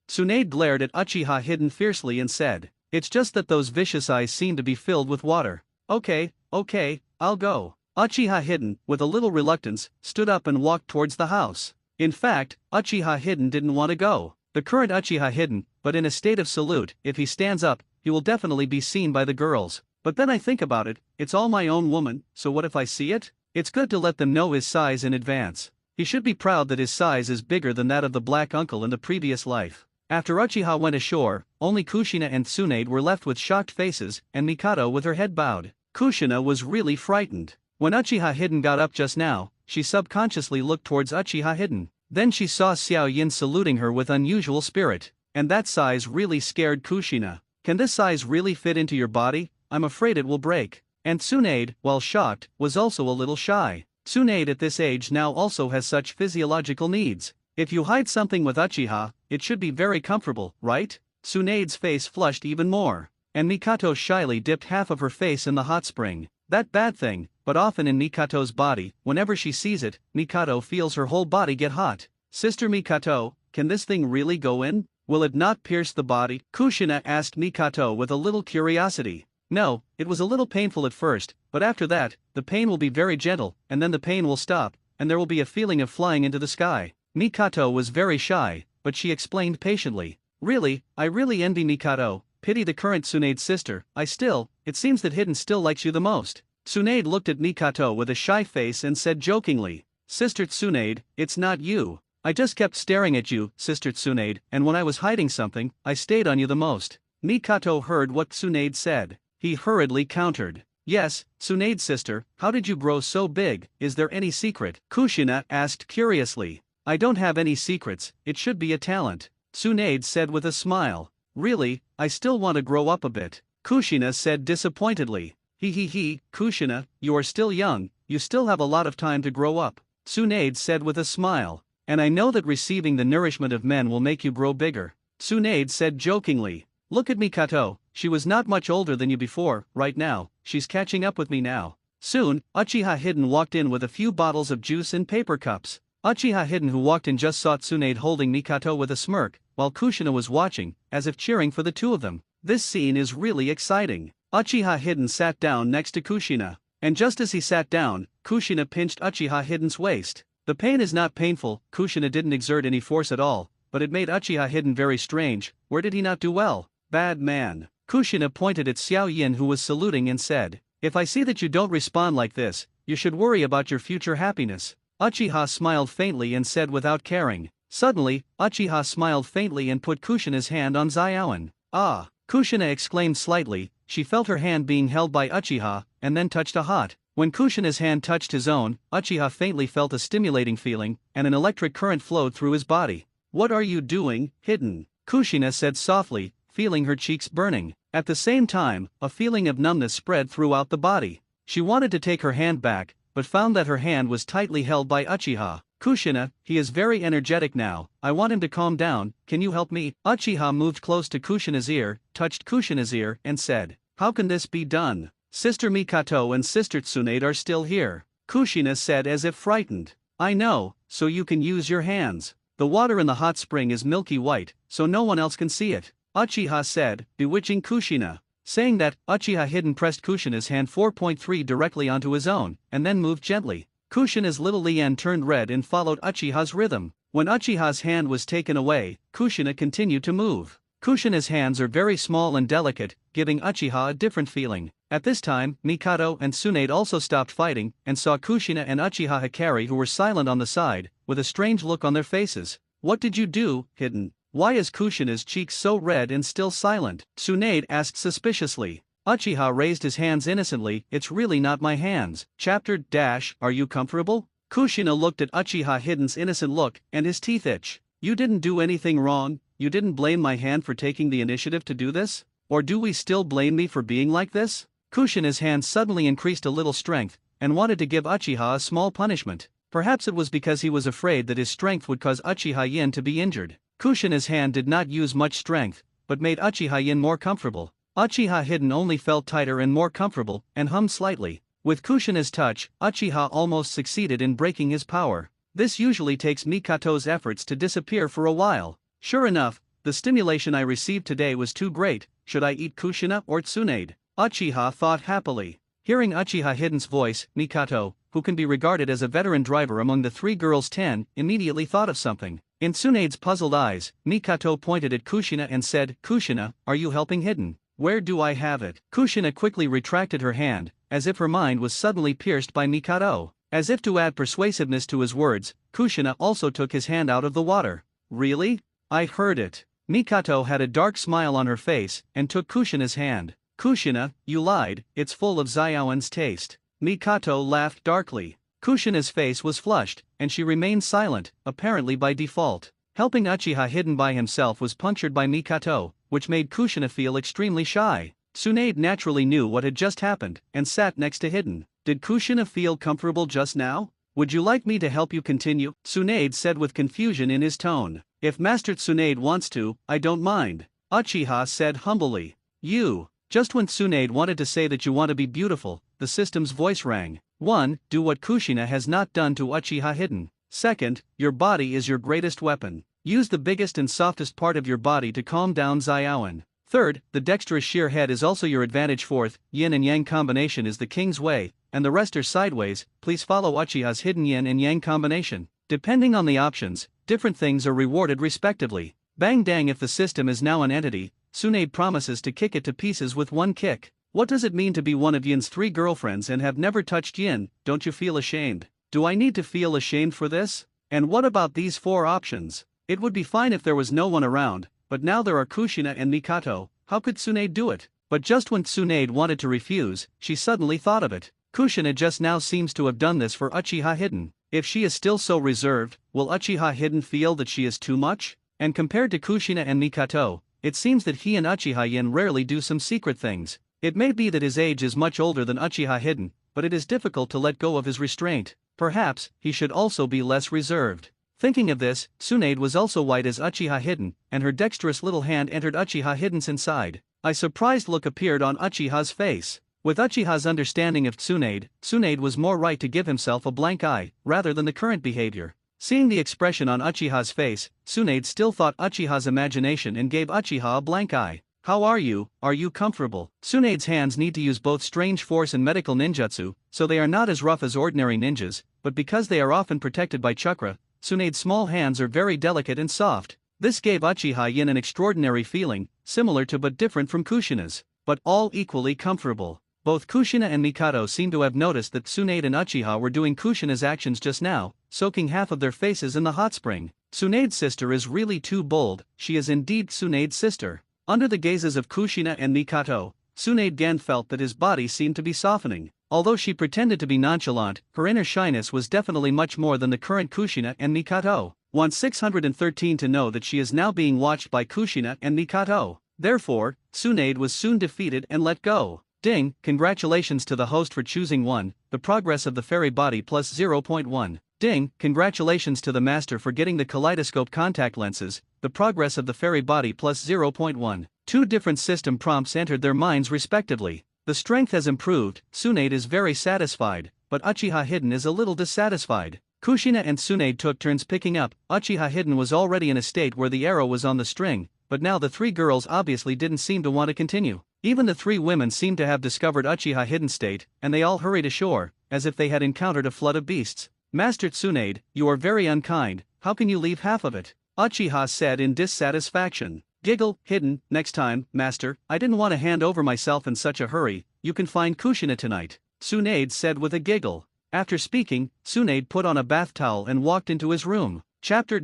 Tsunade glared at Uchiha Hidden fiercely and said, it's just that those vicious eyes seem to be filled with water. Okay, I'll go. Uchiha Hidden, with a little reluctance, stood up and walked towards the house. In fact, Uchiha Hidden didn't want to go. The current Uchiha Hidden, but in a state of salute, if he stands up, he will definitely be seen by the girls. But then I think about it, it's all my own woman, so what if I see it? It's good to let them know his size in advance. He should be proud that his size is bigger than that of the black uncle in the previous life. After Uchiha went ashore, only Kushina and Tsunade were left with shocked faces, and Mikado with her head bowed. Kushina was really frightened. When Uchiha Hidden got up just now, she subconsciously looked towards Uchiha Hidden. Then she saw Xiao Yin saluting her with unusual spirit, and that size really scared Kushina. Can this size really fit into your body? I'm afraid it will break. And Tsunade, while shocked, was also a little shy. Tsunade at this age now also has such physiological needs. If you hide something with Uchiha, it should be very comfortable, right? Tsunade's face flushed even more, and Mikato shyly dipped half of her face in the hot spring. That bad thing, but often in Mikato's body, whenever she sees it, Mikado feels her whole body get hot. Sister Mikato, can this thing really go in? Will it not pierce the body? Kushina asked Mikato with a little curiosity. No, it was a little painful at first, but after that, the pain will be very gentle, and then the pain will stop, and there will be a feeling of flying into the sky. Mikato was very shy, but she explained patiently. Really, I really envy Mikado, pity the current Tsunade's sister, it seems that Hidden still likes you the most. Tsunade looked at Mikato with a shy face and said jokingly, Sister Tsunade, it's not you. I just kept staring at you, Sister Tsunade, and when I was hiding something, I stayed on you the most. Mikato heard what Tsunade said. He hurriedly countered. Yes, Tsunade's sister, how did you grow so big, is there any secret? Kushina asked curiously. I don't have any secrets, it should be a talent, Tsunade said with a smile. Really, I still want to grow up a bit, Kushina said disappointedly. Kushina, you are still young, you still have a lot of time to grow up, Tsunade said with a smile. And I know that receiving the nourishment of men will make you grow bigger, Tsunade said jokingly. Look at Mikato, she was not much older than you before, right now, she's catching up with me now. Soon, Uchiha Hidden walked in with a few bottles of juice in paper cups. Uchiha Hidden who walked in just saw Tsunade holding Mikato with a smirk, while Kushina was watching, as if cheering for the two of them. This scene is really exciting. Uchiha Hidden sat down next to Kushina, and just as he sat down, Kushina pinched Uchiha Hidden's waist. The pain is not painful, Kushina didn't exert any force at all, but it made Uchiha Hidden very strange. Where did he not do well? Bad man. Kushina pointed at Xiao Yin who was saluting and said, if I see that you don't respond like this, you should worry about your future happiness. Uchiha smiled faintly and said without caring, Suddenly, Uchiha smiled faintly and put Kushina's hand on Xiaoan. Ah! Kushina exclaimed slightly. She felt her hand being held by Uchiha, and then touched a hot. When Kushina's hand touched his own, Uchiha faintly felt a stimulating feeling, and an electric current flowed through his body. "What are you doing, Hidden?" Kushina said softly, feeling her cheeks burning. At the same time, a feeling of numbness spread throughout the body. She wanted to take her hand back, but found that her hand was tightly held by Uchiha. "Kushina, he is very energetic now, I want him to calm down, can you help me?" Uchiha moved close to Kushina's ear, touched Kushina's ear, and said, "How can this be done? Sister Mikato and Sister Tsunade are still here." Kushina said as if frightened. "I know, so you can use your hands. The water in the hot spring is milky white, so no one else can see it," Uchiha said, bewitching Kushina. Saying that, Uchiha Hidden pressed Kushina's hand 4.3 directly onto his own, and then moved gently. Kushina's little Lien turned red and followed Uchiha's rhythm. When Uchiha's hand was taken away, Kushina continued to move. Kushina's hands are very small and delicate, giving Uchiha a different feeling. At this time, Mikado and Tsunade also stopped fighting, and saw Kushina and Uchiha Hikari, who were silent on the side, with a strange look on their faces. "What did you do, Hidden? Why is Kushina's cheeks so red and still silent?" Tsunade asked suspiciously. Uchiha raised his hands innocently. "It's really not my hands." Chapter - Are you comfortable? Kushina looked at Uchiha Hidden's innocent look, and his teeth itched. "You didn't do anything wrong, you didn't blame my hand for taking the initiative to do this? Or do we still blame me for being like this?" Kushina's hand suddenly increased a little strength, and wanted to give Uchiha a small punishment. Perhaps it was because he was afraid that his strength would cause Uchiha Yin to be injured. Kushina's hand did not use much strength, but made Uchiha Yin more comfortable. Uchiha Hidden only felt tighter and more comfortable, and hummed slightly. With Kushina's touch, Uchiha almost succeeded in breaking his power. This usually takes Mikato's efforts to disappear for a while. Sure enough, the stimulation I received today was too great. Should I eat Kushina or Tsunade? Uchiha thought happily. Hearing Uchiha Hidden's voice, Mikato, who can be regarded as a veteran driver among the three girls 10, immediately thought of something. In Tsunade's puzzled eyes, Mikato pointed at Kushina and said, "Kushina, are you helping Hidden? Where do I have it?" Kushina quickly retracted her hand, as if her mind was suddenly pierced by Mikado. As if to add persuasiveness to his words, Kushina also took his hand out of the water. "Really? I heard it." Mikato had a dark smile on her face, and took Kushina's hand. "Kushina, you lied, it's full of Xiaoan's taste." Mikato laughed darkly. Kushina's face was flushed, and she remained silent, apparently by default. Helping Uchiha Hidden by himself was punctured by Mikato, which made Kushina feel extremely shy. Tsunade naturally knew what had just happened, and sat next to Hidden. "Did Kushina feel comfortable just now? Would you like me to help you continue?" Tsunade said with confusion in his tone. "If Master Tsunade wants to, I don't mind," Uchiha said humbly. "You." Just when Tsunade wanted to say that you want to be beautiful, the system's voice rang. 1. Do what Kushina has not done to Uchiha Hidden. 2nd, your body is your greatest weapon. Use the biggest and softest part of your body to calm down Xiaoan. 3rd, the dexterous sheer head is also your advantage. 4th, yin and yang combination is the king's way, and the rest are sideways. Please follow Uchiha's hidden yin and yang combination. Depending on the options, different things are rewarded respectively. Bang dang, if the system is now an entity, Tsunade promises to kick it to pieces with one kick. What does it mean to be one of Yin's 3 girlfriends and have never touched Yin? Don't you feel ashamed? Do I need to feel ashamed for this? And what about these 4 options? It would be fine if there was no one around, but now there are Kushina and Mikato. How could Tsunade do it? But just when Tsunade wanted to refuse, she suddenly thought of it. Kushina just now seems to have done this for Uchiha Hidden. If she is still so reserved, will Uchiha Hidden feel that she is too much? And compared to Kushina and Mikato, it seems that he and Uchiha Yin rarely do some secret things. It may be that his age is much older than Uchiha Hidden, but it is difficult to let go of his restraint. Perhaps he should also be less reserved. Thinking of this, Tsunade was also white as Uchiha Hidden, and her dexterous little hand entered Uchiha Hidden's inside. A surprised look appeared on Uchiha's face. With Uchiha's understanding of Tsunade, Tsunade was more right to give himself a blank eye, rather than the current behavior. Seeing the expression on Uchiha's face, Tsunade still thought Uchiha's imagination and gave Uchiha a blank eye. "How are you comfortable?" Tsunade's hands need to use both strange force and medical ninjutsu, so they are not as rough as ordinary ninjas, but because they are often protected by chakra, Tsunade's small hands are very delicate and soft. This gave Uchiha Yin an extraordinary feeling, similar to but different from Kushina's, but all equally comfortable. Both Kushina and Mikado seemed to have noticed that Tsunade and Uchiha were doing Kushina's actions just now, soaking half of their faces in the hot spring. Tsunade's sister is really too bold, she is indeed Tsunade's sister. Under the gazes of Kushina and Mikoto, Tsunade Gen felt that his body seemed to be softening. Although she pretended to be nonchalant, her inner shyness was definitely much more than the current Kushina and Mikoto. 613 to know that she is now being watched by Kushina and Mikoto. Therefore, Tsunade was soon defeated and let go. Ding, congratulations to the host for choosing 1, the progress of the fairy body plus 0.1. Ding, congratulations to the master for getting the kaleidoscope contact lenses, the progress of the fairy body plus 0.1. 2 different system prompts entered their minds respectively. The strength has improved, Tsunade is very satisfied, but Uchiha Hidden is a little dissatisfied. Kushina and Tsunade took turns picking up. Uchiha Hidden was already in a state where the arrow was on the string, but now the 3 girls obviously didn't seem to want to continue. Even the 3 women seemed to have discovered Uchiha Hidden state, and they all hurried ashore, as if they had encountered a flood of beasts. Master Tsunade, you are very unkind, how can you leave half of it? Uchiha said in dissatisfaction. Giggle, Hidden, next time, master, I didn't want to hand over myself in such a hurry, you can find Kushina tonight, Tsunade said with a giggle. After speaking, Tsunade put on a bath towel and walked into his room. Chapter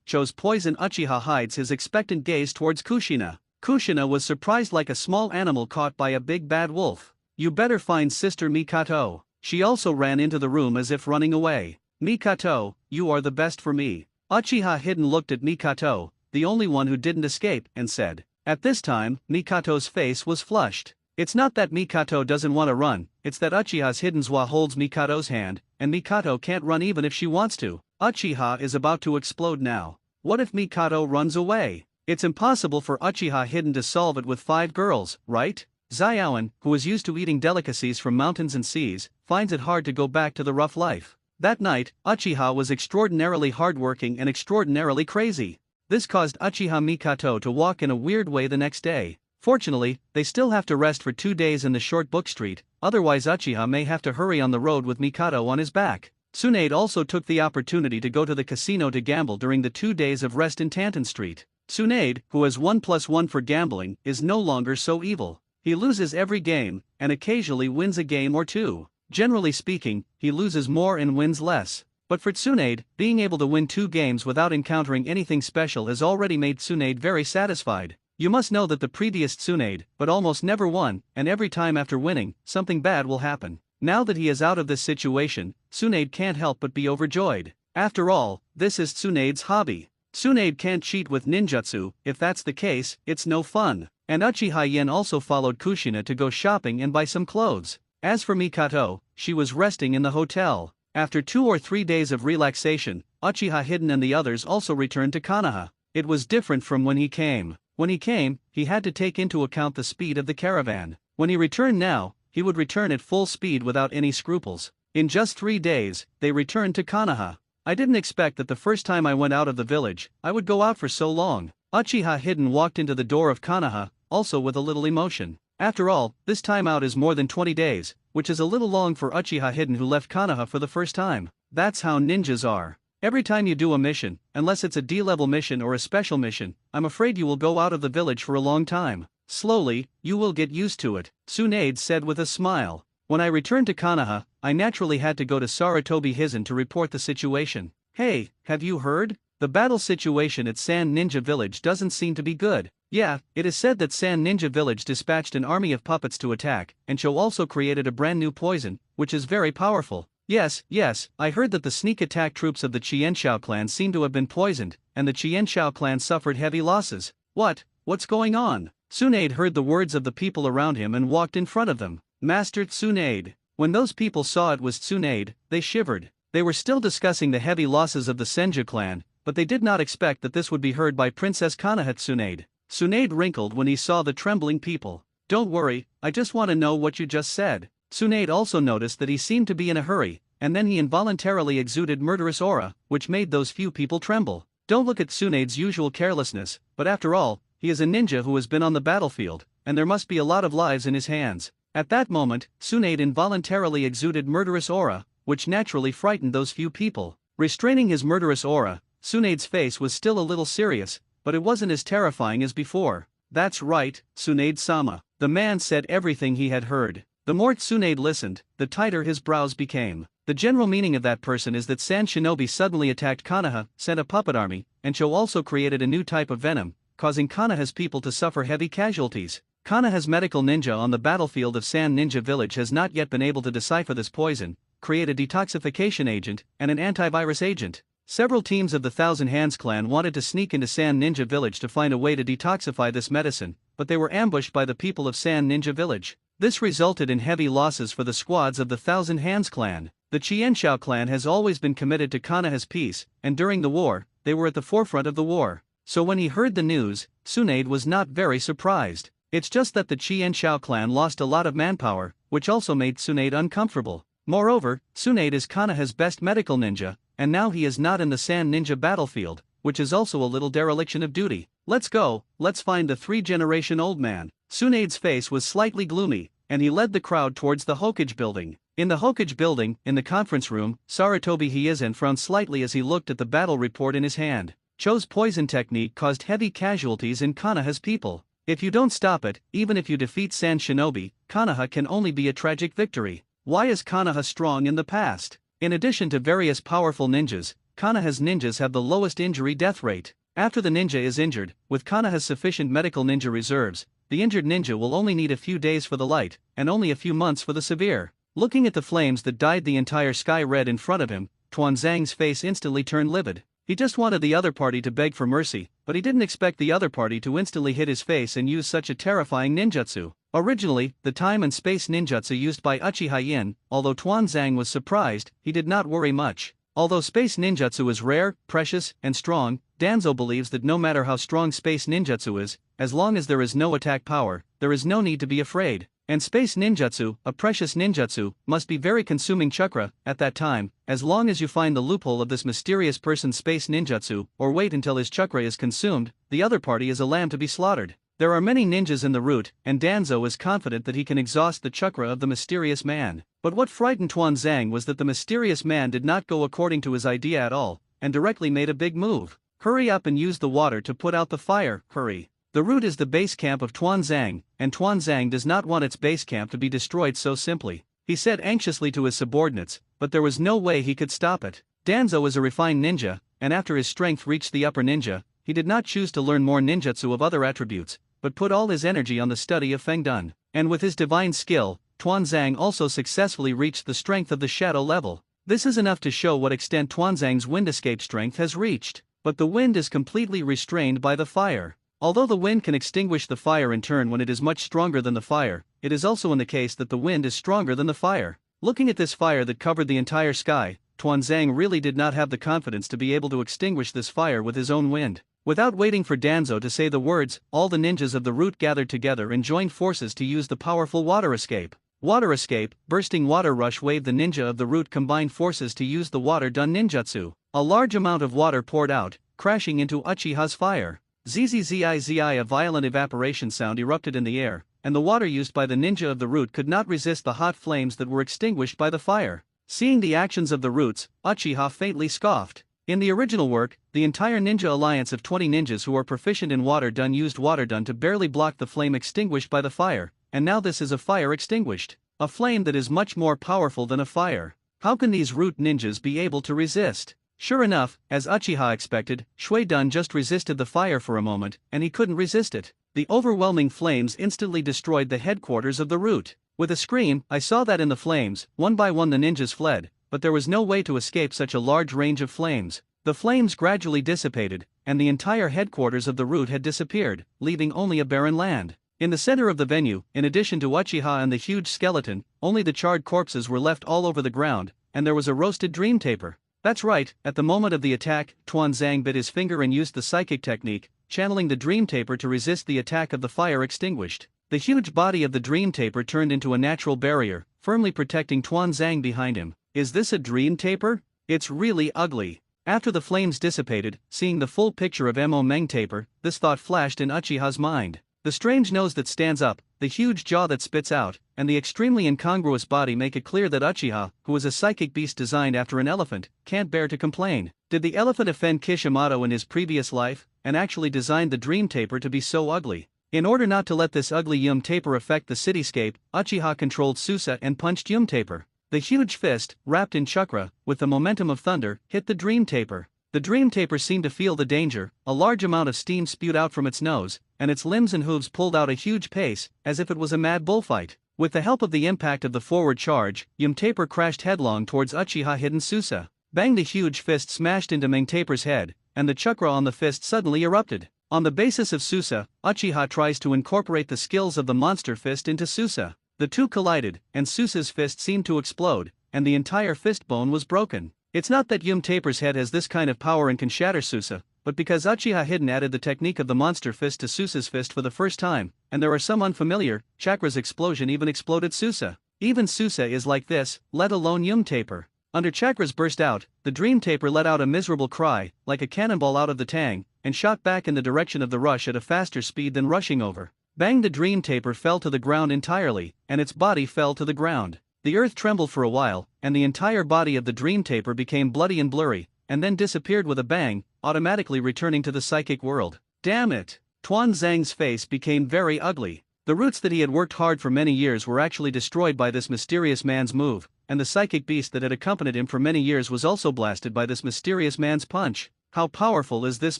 chose poison. Uchiha hides his expectant gaze towards Kushina. Kushina was surprised like a small animal caught by a big bad wolf. You better find Sister Mikoto. She also ran into the room as if running away. Mikoto, you are the best for me. Uchiha Hidden looked at Mikoto, the only one who didn't escape, and said. At this time, Mikoto's face was flushed. It's not that Mikoto doesn't want to run, it's that Uchiha's Hidden Zwa holds Mikoto's hand, and Mikoto can't run even if she wants to. Uchiha is about to explode now. What if Mikoto runs away? It's impossible for Uchiha Hidden to solve it with 5 girls, right? Xiaoan, who is used to eating delicacies from mountains and seas, finds it hard to go back to the rough life. That night, Uchiha was extraordinarily hardworking and extraordinarily crazy. This caused Uchiha Mikoto to walk in a weird way the next day. Fortunately, they still have to rest for 2 days in the short book street, otherwise Uchiha may have to hurry on the road with Mikoto on his back. Tsunade also took the opportunity to go to the casino to gamble during the 2 days of rest in Tantan Street. Tsunade, who has 1+1 for gambling, is no longer so evil. He loses every game, and occasionally wins a game or 2. Generally speaking, he loses more and wins less. But for Tsunade, being able to win 2 games without encountering anything special has already made Tsunade very satisfied. You must know that the previous Tsunade, but almost never won, and every time after winning, something bad will happen. Now that he is out of this situation, Tsunade can't help but be overjoyed. After all, this is Tsunade's hobby. Tsunade can't cheat with ninjutsu, if that's the case, it's no fun. And Uchiha Yen also followed Kushina to go shopping and buy some clothes. As for Mikoto, she was resting in the hotel. After 2 or 3 days of relaxation, Uchiha Hidden and the others also returned to Konoha. It was different from when he came. When he came, he had to take into account the speed of the caravan. When he returned now, he would return at full speed without any scruples. In just 3 days, they returned to Konoha. I didn't expect that the first time I went out of the village, I would go out for so long. Uchiha Hidden walked into the door of Konoha, also with a little emotion. After all, this time out is more than 20 days, which is a little long for Uchiha Hidden who left Konoha for the first time. That's how ninjas are. Every time you do a mission, unless it's a D-level mission or a special mission, I'm afraid you will go out of the village for a long time. Slowly, you will get used to it, Tsunade said with a smile. When I returned to Konoha, I naturally had to go to Sarutobi Hizen to report the situation. Hey, have you heard? The battle situation at Sand Ninja Village doesn't seem to be good. Yeah, it is said that Sand Ninja Village dispatched an army of puppets to attack, and Cho also created a brand new poison, which is very powerful. Yes, I heard that the sneak attack troops of the Qianshao clan seem to have been poisoned, and the Qianshao clan suffered heavy losses. What's going on? Tsunade heard the words of the people around him and walked in front of them. Master Tsunade. When those people saw it was Tsunade, they shivered. They were still discussing the heavy losses of the Senju clan, but they did not expect that this would be heard by Princess Konoha. Tsunade. Tsunade wrinkled when he saw the trembling people. Don't worry, I just want to know what you just said. Tsunade also noticed that he seemed to be in a hurry, and then he involuntarily exuded murderous aura, which made those few people tremble. Don't look at Tsunade's usual carelessness, but after all, he is a ninja who has been on the battlefield, and there must be a lot of lives in his hands. At that moment, Tsunade involuntarily exuded murderous aura, which naturally frightened those few people. Restraining his murderous aura, Tsunade's face was still a little serious, but it wasn't as terrifying as before. That's right, Tsunade-sama. The man said everything he had heard. The more Tsunade listened, the tighter his brows became. The general meaning of that person is that Sand Shinobi suddenly attacked Konoha, sent a puppet army, and Cho also created a new type of venom, causing Konoha's people to suffer heavy casualties. Konoha's medical ninja on the battlefield of Sand Ninja Village has not yet been able to decipher this poison, create a detoxification agent, and an antivirus agent. Several teams of the Thousand Hands clan wanted to sneak into Sand Ninja Village to find a way to detoxify this medicine, but they were ambushed by the people of Sand Ninja Village. This resulted in heavy losses for the squads of the Thousand Hands clan. The Qianshao clan has always been committed to Konoha's peace, and during the war, they were at the forefront of the war. So when he heard the news, Tsunade was not very surprised. It's just that the Qianshao clan lost a lot of manpower, which also made Tsunade uncomfortable. Moreover, Tsunade is Konoha's best medical ninja, and now he is not in the Sand Ninja battlefield, which is also a little dereliction of duty. Let's go, let's find the 3-generation-old man. Tsunade's face was slightly gloomy, and he led the crowd towards the Hokage building. In the Hokage building, in the conference room, Sarutobi Hieizen frowned slightly as he looked at the battle report in his hand. Cho's poison technique caused heavy casualties in Konoha's people. If you don't stop it, even if you defeat Sand Shinobi, Konoha can only be a tragic victory. Why is Konoha strong in the past? In addition to various powerful ninjas, Konoha's ninjas have the lowest injury death rate. After the ninja is injured, with Konoha's sufficient medical ninja reserves, the injured ninja will only need a few days for the light, and only a few months for the severe. Looking at the flames that dyed the entire sky red in front of him, Tuanzang's face instantly turned livid. He just wanted the other party to beg for mercy, but he didn't expect the other party to instantly hit his face and use such a terrifying ninjutsu. Originally, the time and space ninjutsu used by Uchiha Yin, although Tuanzang was surprised, he did not worry much. Although space ninjutsu is rare, precious, and strong, Danzo believes that no matter how strong space ninjutsu is, as long as there is no attack power, there is no need to be afraid. And space ninjutsu, a precious ninjutsu, must be very consuming chakra. At that time, as long as you find the loophole of this mysterious person's space ninjutsu, or wait until his chakra is consumed, the other party is a lamb to be slaughtered. There are many ninjas in the route, and Danzo is confident that he can exhaust the chakra of the mysterious man. But what frightened Tuanzang was that the mysterious man did not go according to his idea at all, and directly made a big move. Hurry up and use the water to put out the fire, hurry. The route is the base camp of Tuanzang, and Tuanzang does not want its base camp to be destroyed so simply. He said anxiously to his subordinates, but there was no way he could stop it. Danzo is a refined ninja, and after his strength reached the upper ninja, he did not choose to learn more ninjutsu of other attributes, but put all his energy on the study of Fengdun. And with his divine skill, Tuanzang also successfully reached the strength of the shadow level. This is enough to show what extent Tuanzang's wind escape strength has reached. But the wind is completely restrained by the fire. Although the wind can extinguish the fire in turn when it is much stronger than the fire, it is also in the case that the wind is stronger than the fire. Looking at this fire that covered the entire sky, Tuanzang really did not have the confidence to be able to extinguish this fire with his own wind. Without waiting for Danzo to say the words, all the ninjas of the route gathered together and joined forces to use the powerful water escape. Water escape, bursting water rush wave. The ninja of the route combined forces to use the water done ninjutsu. A large amount of water poured out, crashing into Uchiha's fire. Zzzi, a violent evaporation sound erupted in the air, and the water used by the ninja of the route could not resist the hot flames that were extinguished by the fire. Seeing the actions of the roots, Uchiha faintly scoffed. In the original work, the entire ninja alliance of 20 ninjas who are proficient in water done used water done to barely block the flame extinguished by the fire, and now this is a fire extinguished. A flame that is much more powerful than a fire. How can these root ninjas be able to resist? Sure enough, as Uchiha expected, Shui Dun just resisted the fire for a moment, and he couldn't resist it. The overwhelming flames instantly destroyed the headquarters of the route. With a scream, I saw that in the flames, one by one the ninjas fled, but there was no way to escape such a large range of flames. The flames gradually dissipated, and the entire headquarters of the route had disappeared, leaving only a barren land. In the center of the venue, in addition to Uchiha and the huge skeleton, only the charred corpses were left all over the ground, and there was a roasted dream taper. That's right, at the moment of the attack, Tuanzang bit his finger and used the psychic technique, channeling the dream taper to resist the attack of the fire extinguished. The huge body of the dream taper turned into a natural barrier, firmly protecting Tuanzang behind him. Is this a dream taper? It's really ugly. After the flames dissipated, seeing the full picture of Mo Meng taper, this thought flashed in Uchiha's mind. The strange nose that stands up, the huge jaw that spits out, and the extremely incongruous body make it clear that Uchiha, who is a psychic beast designed after an elephant, can't bear to complain. Did the elephant offend Kishimoto in his previous life, and actually designed the dream taper to be so ugly? In order not to let this ugly Yum taper affect the cityscape, Uchiha controlled Susa and punched Yum taper. The huge fist, wrapped in chakra, with the momentum of thunder, hit the dream taper. The dream taper seemed to feel the danger, a large amount of steam spewed out from its nose, and its limbs and hooves pulled out a huge pace, as if it was a mad bullfight. With the help of the impact of the forward charge, Yum Taper crashed headlong towards Uchiha Hidden Susa. Bang! The huge fist smashed into Meng Taper's head, and the chakra on the fist suddenly erupted. On the basis of Susa, Uchiha tries to incorporate the skills of the monster fist into Susa. The two collided, and Susa's fist seemed to explode, and the entire fist bone was broken. It's not that Yum Taper's head has this kind of power and can shatter Susa, but because Uchiha Hidden added the technique of the monster fist to Susa's fist for the first time, and there are some unfamiliar, Chakra's explosion even exploded Susa. Even Susa is like this, let alone Yum Taper. Under Chakras burst out, the Dream Taper let out a miserable cry, like a cannonball out of the tang, and shot back in the direction of the rush at a faster speed than rushing over. Bang! The Dream Taper fell to the ground entirely, and its body fell to the ground. The earth trembled for a while, and the entire body of the Dream Taper became bloody and blurry, and then disappeared with a bang, automatically returning to the psychic world. Damn it! Tuan Zhang's face became very ugly. The roots that he had worked hard for many years were actually destroyed by this mysterious man's move, and the psychic beast that had accompanied him for many years was also blasted by this mysterious man's punch. How powerful is this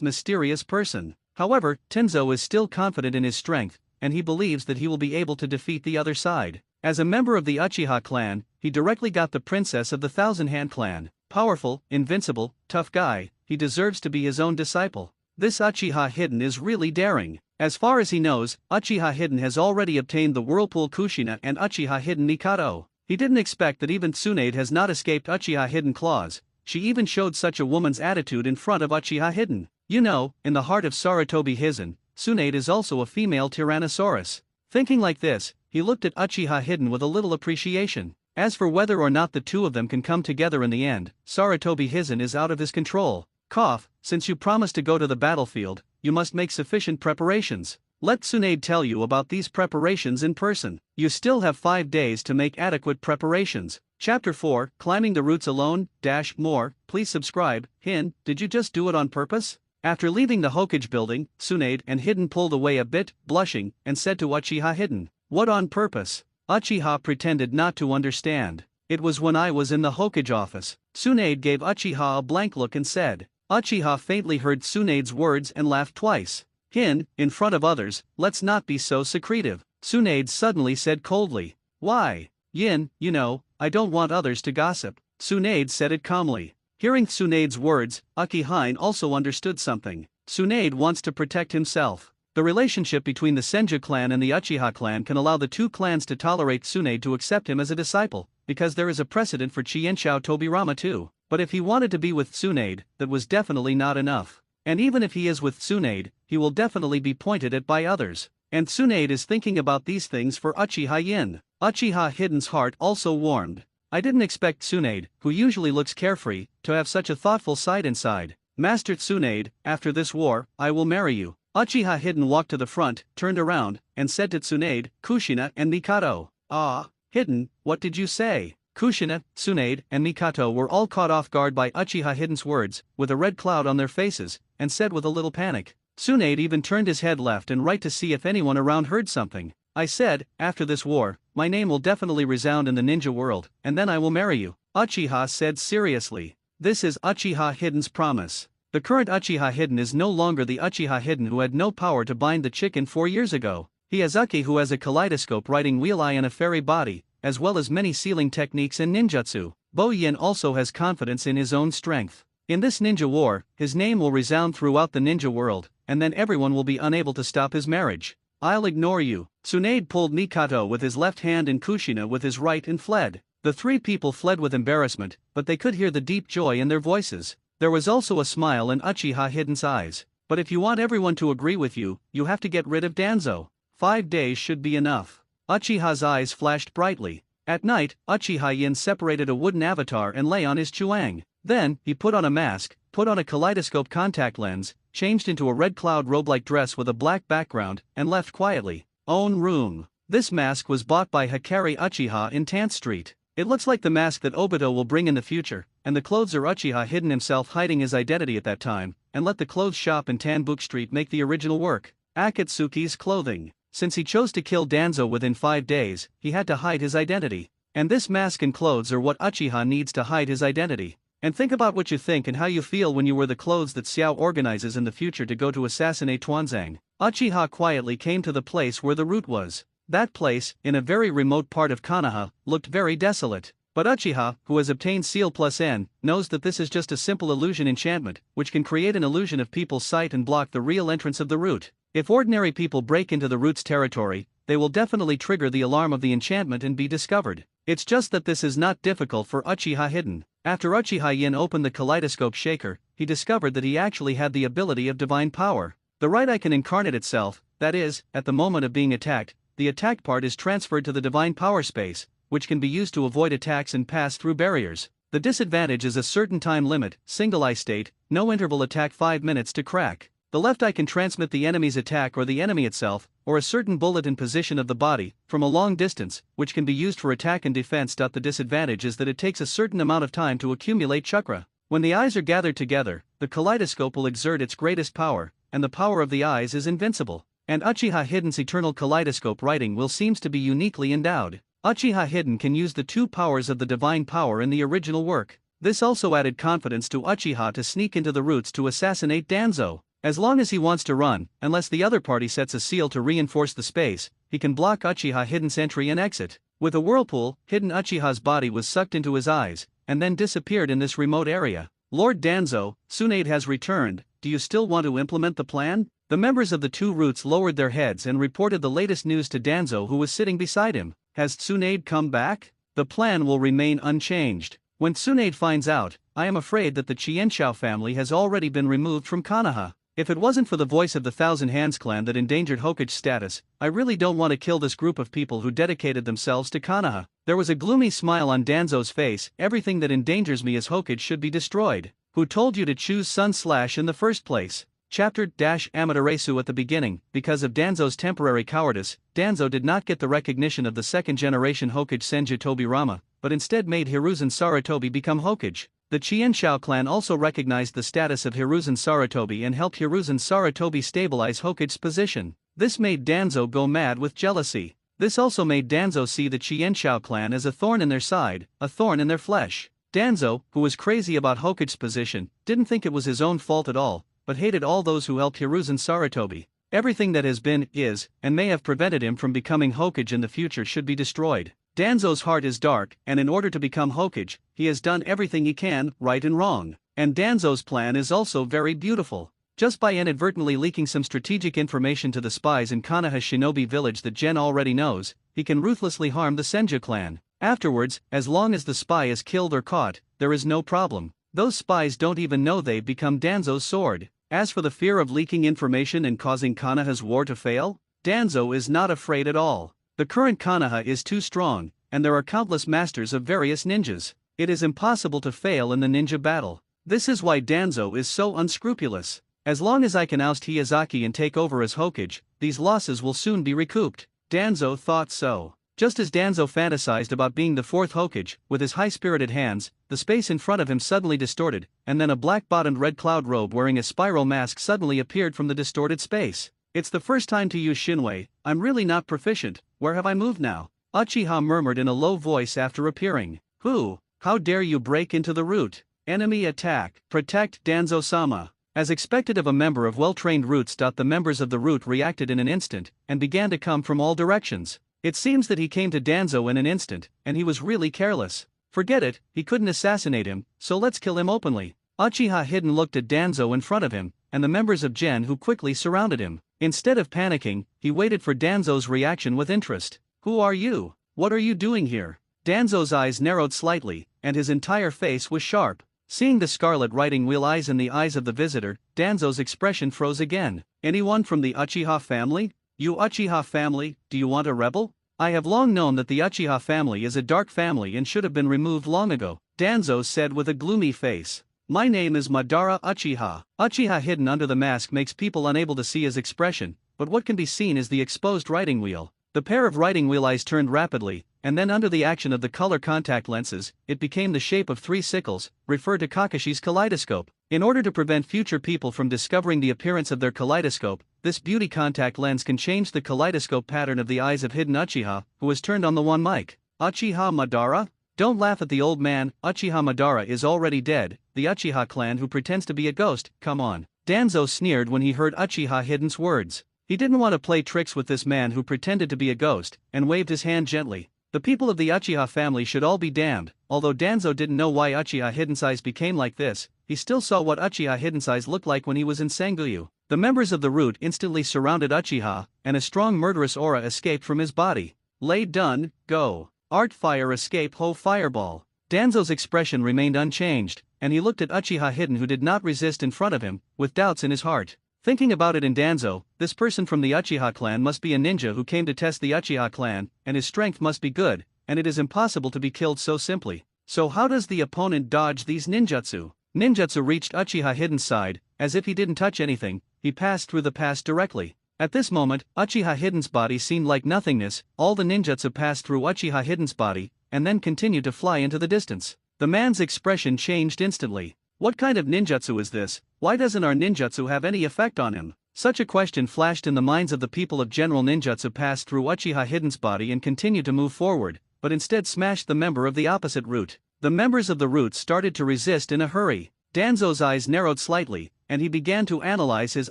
mysterious person? However, Tenzo is still confident in his strength, and he believes that he will be able to defeat the other side. As a member of the Uchiha clan, he directly got the princess of the Thousand Hand clan. Powerful, invincible, tough guy, he deserves to be his own disciple. This Uchiha Hidden is really daring. As far as he knows, Uchiha Hidden has already obtained the Whirlpool Kushina and Uchiha Hidden Mikado. He didn't expect that even Tsunade has not escaped Uchiha Hidden claws. She even showed such a woman's attitude in front of Uchiha Hidden. You know, in the heart of Sarutobi Hizen, Tsunade is also a female Tyrannosaurus. Thinking like this, he looked at Uchiha Hidden with a little appreciation. As for whether or not the two of them can come together in the end, Sarutobi Hizen is out of his control. Cough, since you promised to go to the battlefield, you must make sufficient preparations. Let Tsunade tell you about these preparations in person. You still have 5 days to make adequate preparations. Chapter 4, Climbing the Roots Alone, more, please subscribe. Hin, did you just do it on purpose? After leaving the Hokage building, Tsunade and Hidden pulled away a bit, blushing, and said to Uchiha Hidden, "What on purpose?" Uchiha pretended not to understand. "It was when I was in the Hokage office." Tsunade gave Uchiha a blank look and said. Uchiha faintly heard Tsunade's words and laughed twice. "Hin, in front of others, let's not be so secretive," Tsunade suddenly said coldly. "Why?" "Yin, you know, I don't want others to gossip." Tsunade said it calmly. Hearing Tsunade's words, Uchiha also understood something. Tsunade wants to protect himself. The relationship between the Senju clan and the Uchiha clan can allow the two clans to tolerate Tsunade to accept him as a disciple, because there is a precedent for Chienshao Tobirama too. But if he wanted to be with Tsunade, that was definitely not enough. And even if he is with Tsunade, he will definitely be pointed at by others. And Tsunade is thinking about these things for Uchiha Yin. Uchiha Hidden's heart also warmed. I didn't expect Tsunade, who usually looks carefree, to have such a thoughtful side inside. Master Tsunade, after this war, I will marry you. Uchiha Hidden walked to the front, turned around, and said to Tsunade, Kushina and Mikado. Ah, Hidden, what did you say? Kushina, Tsunade, and Mikato were all caught off guard by Uchiha Hidden's words, with a red cloud on their faces, and said with a little panic. Tsunade even turned his head left and right to see if anyone around heard something. I said, after this war, my name will definitely resound in the ninja world, and then I will marry you, Uchiha said seriously. This is Uchiha Hidden's promise. The current Uchiha Hidden is no longer the Uchiha Hidden who had no power to bind the chicken 4 years ago. He has Uki who has a kaleidoscope riding wheel eye and a fairy body, as well as many sealing techniques and ninjutsu. Bo Yin also has confidence in his own strength. In this ninja war, his name will resound throughout the ninja world, and then everyone will be unable to stop his marriage. I'll ignore you. Tsunade pulled Mikato with his left hand and Kushina with his right and fled. The three people fled with embarrassment, but they could hear the deep joy in their voices. There was also a smile in Uchiha Hidden's eyes. But if you want everyone to agree with you, you have to get rid of Danzo. 5 days should be enough. Uchiha's eyes flashed brightly. At night, Uchiha Yin separated a wooden avatar and lay on his chuang. Then, he put on a mask, put on a kaleidoscope contact lens, changed into a red cloud robe-like dress with a black background, and left quietly. Own room. This mask was bought by Hikari Uchiha in Tant Street. It looks like the mask that Obito will bring in the future, and the clothes are Uchiha Hidden himself hiding his identity at that time, and let the clothes shop in Tanbuk Street make the original work. Akatsuki's clothing. Since he chose to kill Danzo within 5 days, he had to hide his identity. And this mask and clothes are what Uchiha needs to hide his identity. And think about what you think and how you feel when you wear the clothes that Xiao organizes in the future to go to assassinate Tuanzang. Uchiha quietly came to the place where the route was. That place, in a very remote part of Konoha, looked very desolate. But Uchiha, who has obtained Seal plus N, knows that this is just a simple illusion enchantment, which can create an illusion of people's sight and block the real entrance of the route. If ordinary people break into the route's territory, they will definitely trigger the alarm of the enchantment and be discovered. It's just that this is not difficult for Uchiha Hidden. After Uchiha Yin opened the kaleidoscope shaker, he discovered that he actually had the ability of divine power. The right eye can incarnate itself, that is, at the moment of being attacked, the attack part is transferred to the divine power space, which can be used to avoid attacks and pass through barriers. The disadvantage is a certain time limit, single eye state, no interval attack 5 minutes to crack. The left eye can transmit the enemy's attack or the enemy itself, or a certain bullet in position of the body, from a long distance, which can be used for attack and defense. The disadvantage is that it takes a certain amount of time to accumulate chakra. When the eyes are gathered together, the kaleidoscope will exert its greatest power, and the power of the eyes is invincible. And Uchiha Hidden's eternal kaleidoscope writing will seems to be uniquely endowed. Uchiha Hidden can use the two powers of the divine power in the original work. This also added confidence to Uchiha to sneak into the roots to assassinate Danzo. As long as he wants to run, unless the other party sets a seal to reinforce the space, he can block Uchiha Hidden's entry and exit. With a whirlpool, Hidden Uchiha's body was sucked into his eyes, and then disappeared in this remote area. Lord Danzo, Tsunade has returned, do you still want to implement the plan? The members of the two roots lowered their heads and reported the latest news to Danzo, who was sitting beside him. Has Tsunade come back? The plan will remain unchanged. When Tsunade finds out, I am afraid that the Qianshao family has already been removed from Konoha. If it wasn't for the voice of the Thousand Hands clan that endangered Hokage's status, I really don't want to kill this group of people who dedicated themselves to Konoha. There was a gloomy smile on Danzo's face. Everything that endangers me as Hokage should be destroyed. Who told you to choose Sun Slash in the first place? Chapter Amaterasu. At the beginning, because of Danzo's temporary cowardice, Danzo did not get the recognition of the second-generation Hokage Senju Tobirama, but instead made Hiruzen Sarutobi become Hokage. The Qianshao clan also recognized the status of Hiruzen Sarutobi and helped Hiruzen Sarutobi stabilize Hokage's position. This made Danzo go mad with jealousy. This also made Danzo see the Qianshao clan as a thorn in their side, a thorn in their flesh. Danzo, who was crazy about Hokage's position, didn't think it was his own fault at all, but hated all those who helped Hiruzen Sarutobi. Everything that has been, is, and may have prevented him from becoming Hokage in the future should be destroyed. Danzo's heart is dark, and in order to become Hokage, he has done everything he can, right and wrong. And Danzo's plan is also very beautiful. Just by inadvertently leaking some strategic information to the spies in Konoha's shinobi village that Gen already knows, he can ruthlessly harm the Senju clan. Afterwards, as long as the spy is killed or caught, there is no problem. Those spies don't even know they've become Danzo's sword. As for the fear of leaking information and causing Konoha's war to fail, Danzo is not afraid at all. The current Konoha is too strong, and there are countless masters of various ninjas. It is impossible to fail in the ninja battle. This is why Danzo is so unscrupulous. As long as I can oust Hiyazaki and take over as Hokage, these losses will soon be recouped. Danzo thought so. Just as Danzo fantasized about being the fourth Hokage, with his high-spirited hands, the space in front of him suddenly distorted, and then a black-bottomed red cloud robe wearing a spiral mask suddenly appeared from the distorted space. It's the first time to use Shinwei, I'm really not proficient, where have I moved now? Uchiha murmured in a low voice after appearing. Who? How dare you break into the route? Enemy attack. Protect Danzo-sama. As expected of a member of well-trained roots. The members of the route reacted in an instant, and began to come from all directions. It seems that he came to Danzo in an instant, and he was really careless. Forget it, he couldn't assassinate him, so let's kill him openly. Uchiha Hidden looked at Danzo in front of him, and the members of Gen who quickly surrounded him. Instead of panicking, he waited for Danzo's reaction with interest. Who are you? What are you doing here? Danzo's eyes narrowed slightly, and his entire face was sharp. Seeing the scarlet writing wheel eyes in the eyes of the visitor, Danzo's expression froze again. Anyone from the Uchiha family? You Uchiha family, do you want a rebel? I have long known that the Uchiha family is a dark family and should have been removed long ago, Danzo said with a gloomy face. My name is Madara Uchiha. Uchiha Hidden under the mask makes people unable to see his expression, but what can be seen is the exposed writing wheel. The pair of writing wheel eyes turned rapidly, and then under the action of the color contact lenses, it became the shape of three sickles, referred to Kakashi's kaleidoscope. In order to prevent future people from discovering the appearance of their kaleidoscope, this beauty contact lens can change the kaleidoscope pattern of the eyes of Hidden Uchiha, who has turned on the one mic. Uchiha Madara? Don't laugh at the old man, Uchiha Madara is already dead, the Uchiha clan who pretends to be a ghost, come on. Danzo sneered when he heard Uchiha Hiden's words. He didn't want to play tricks with this man who pretended to be a ghost, and waved his hand gently. The people of the Uchiha family should all be damned. Although Danzo didn't know why Uchiha Hiden's eyes became like this, he still saw what Uchiha Hiden's eyes looked like when he was in Sengoku. The members of the root instantly surrounded Uchiha, and a strong murderous aura escaped from his body. Lay done, go. Art fire escape ho fireball. Danzo's expression remained unchanged, and he looked at Uchiha Hiden who did not resist in front of him, with doubts in his heart. Thinking about it in Danzo, this person from the Uchiha clan must be a ninja who came to test the Uchiha clan, and his strength must be good, and it is impossible to be killed so simply. So how does the opponent dodge these ninjutsu? Ninjutsu reached Uchiha Hiden's side, as if he didn't touch anything, he passed through the pass directly. At this moment, Uchiha Hiden's body seemed like nothingness, all the ninjutsu passed through Uchiha Hiden's body, and then continued to fly into the distance. The man's expression changed instantly. What kind of ninjutsu is this? Why doesn't our ninjutsu have any effect on him? Such a question flashed in the minds of the people of General Ninjutsu passed through Uchiha Hiden's body and continued to move forward, but instead smashed the member of the opposite root. The members of the root started to resist in a hurry. Danzo's eyes narrowed slightly, and he began to analyze his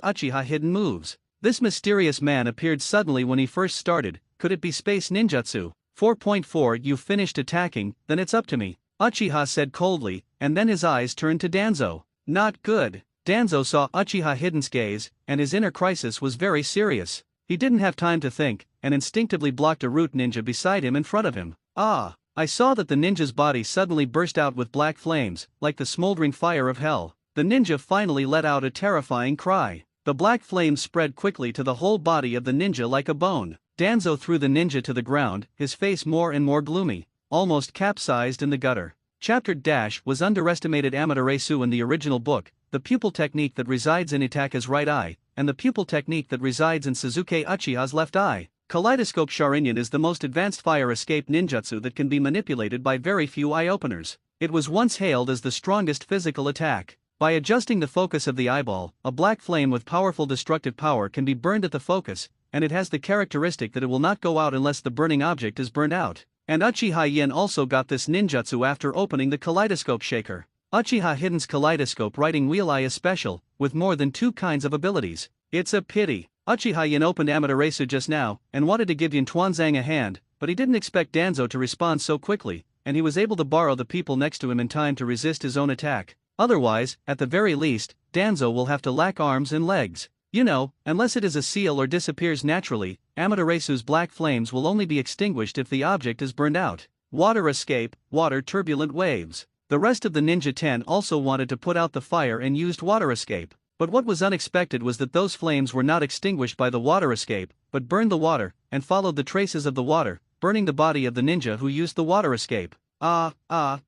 Uchiha Hiden moves. This mysterious man appeared suddenly when he first started. Could it be space ninjutsu? 4.4 You finished attacking, then it's up to me, Uchiha said coldly, and then his eyes turned to Danzo. Not good. Danzo saw Uchiha Hiden's gaze, and his inner crisis was very serious. He didn't have time to think, and instinctively blocked a root ninja beside him in front of him. Ah! I saw that the ninja's body suddenly burst out with black flames, like the smoldering fire of hell. The ninja finally let out a terrifying cry. The black flames spread quickly to the whole body of the ninja like a bone. Danzo threw the ninja to the ground, his face more and more gloomy, almost capsized in the gutter. Chapter - was underestimated Amaterasu in the original book, the pupil technique that resides in Itaka's right eye, and the pupil technique that resides in Suzuki Uchiha's left eye. Kaleidoscope Sharingan is the most advanced fire escape ninjutsu that can be manipulated by very few eye-openers. It was once hailed as the strongest physical attack. By adjusting the focus of the eyeball, a black flame with powerful destructive power can be burned at the focus, and it has the characteristic that it will not go out unless the burning object is burned out. And Uchiha Yen also got this ninjutsu after opening the kaleidoscope shaker. Uchiha Hiden's kaleidoscope writing wheel eye is special, with more than 2 kinds of abilities. It's a pity. Uchiha Yen opened Amaterasu just now, and wanted to give Yin Tuanzang a hand, but he didn't expect Danzo to respond so quickly, and he was able to borrow the people next to him in time to resist his own attack. Otherwise, at the very least, Danzo will have to lack arms and legs. You know, unless it is a seal or disappears naturally, Amaterasu's black flames will only be extinguished if the object is burned out. Water escape, water turbulent waves. The rest of the Ninja 10 also wanted to put out the fire and used water escape. But what was unexpected was that those flames were not extinguished by the water escape, but burned the water, and followed the traces of the water, burning the body of the ninja who used the water escape.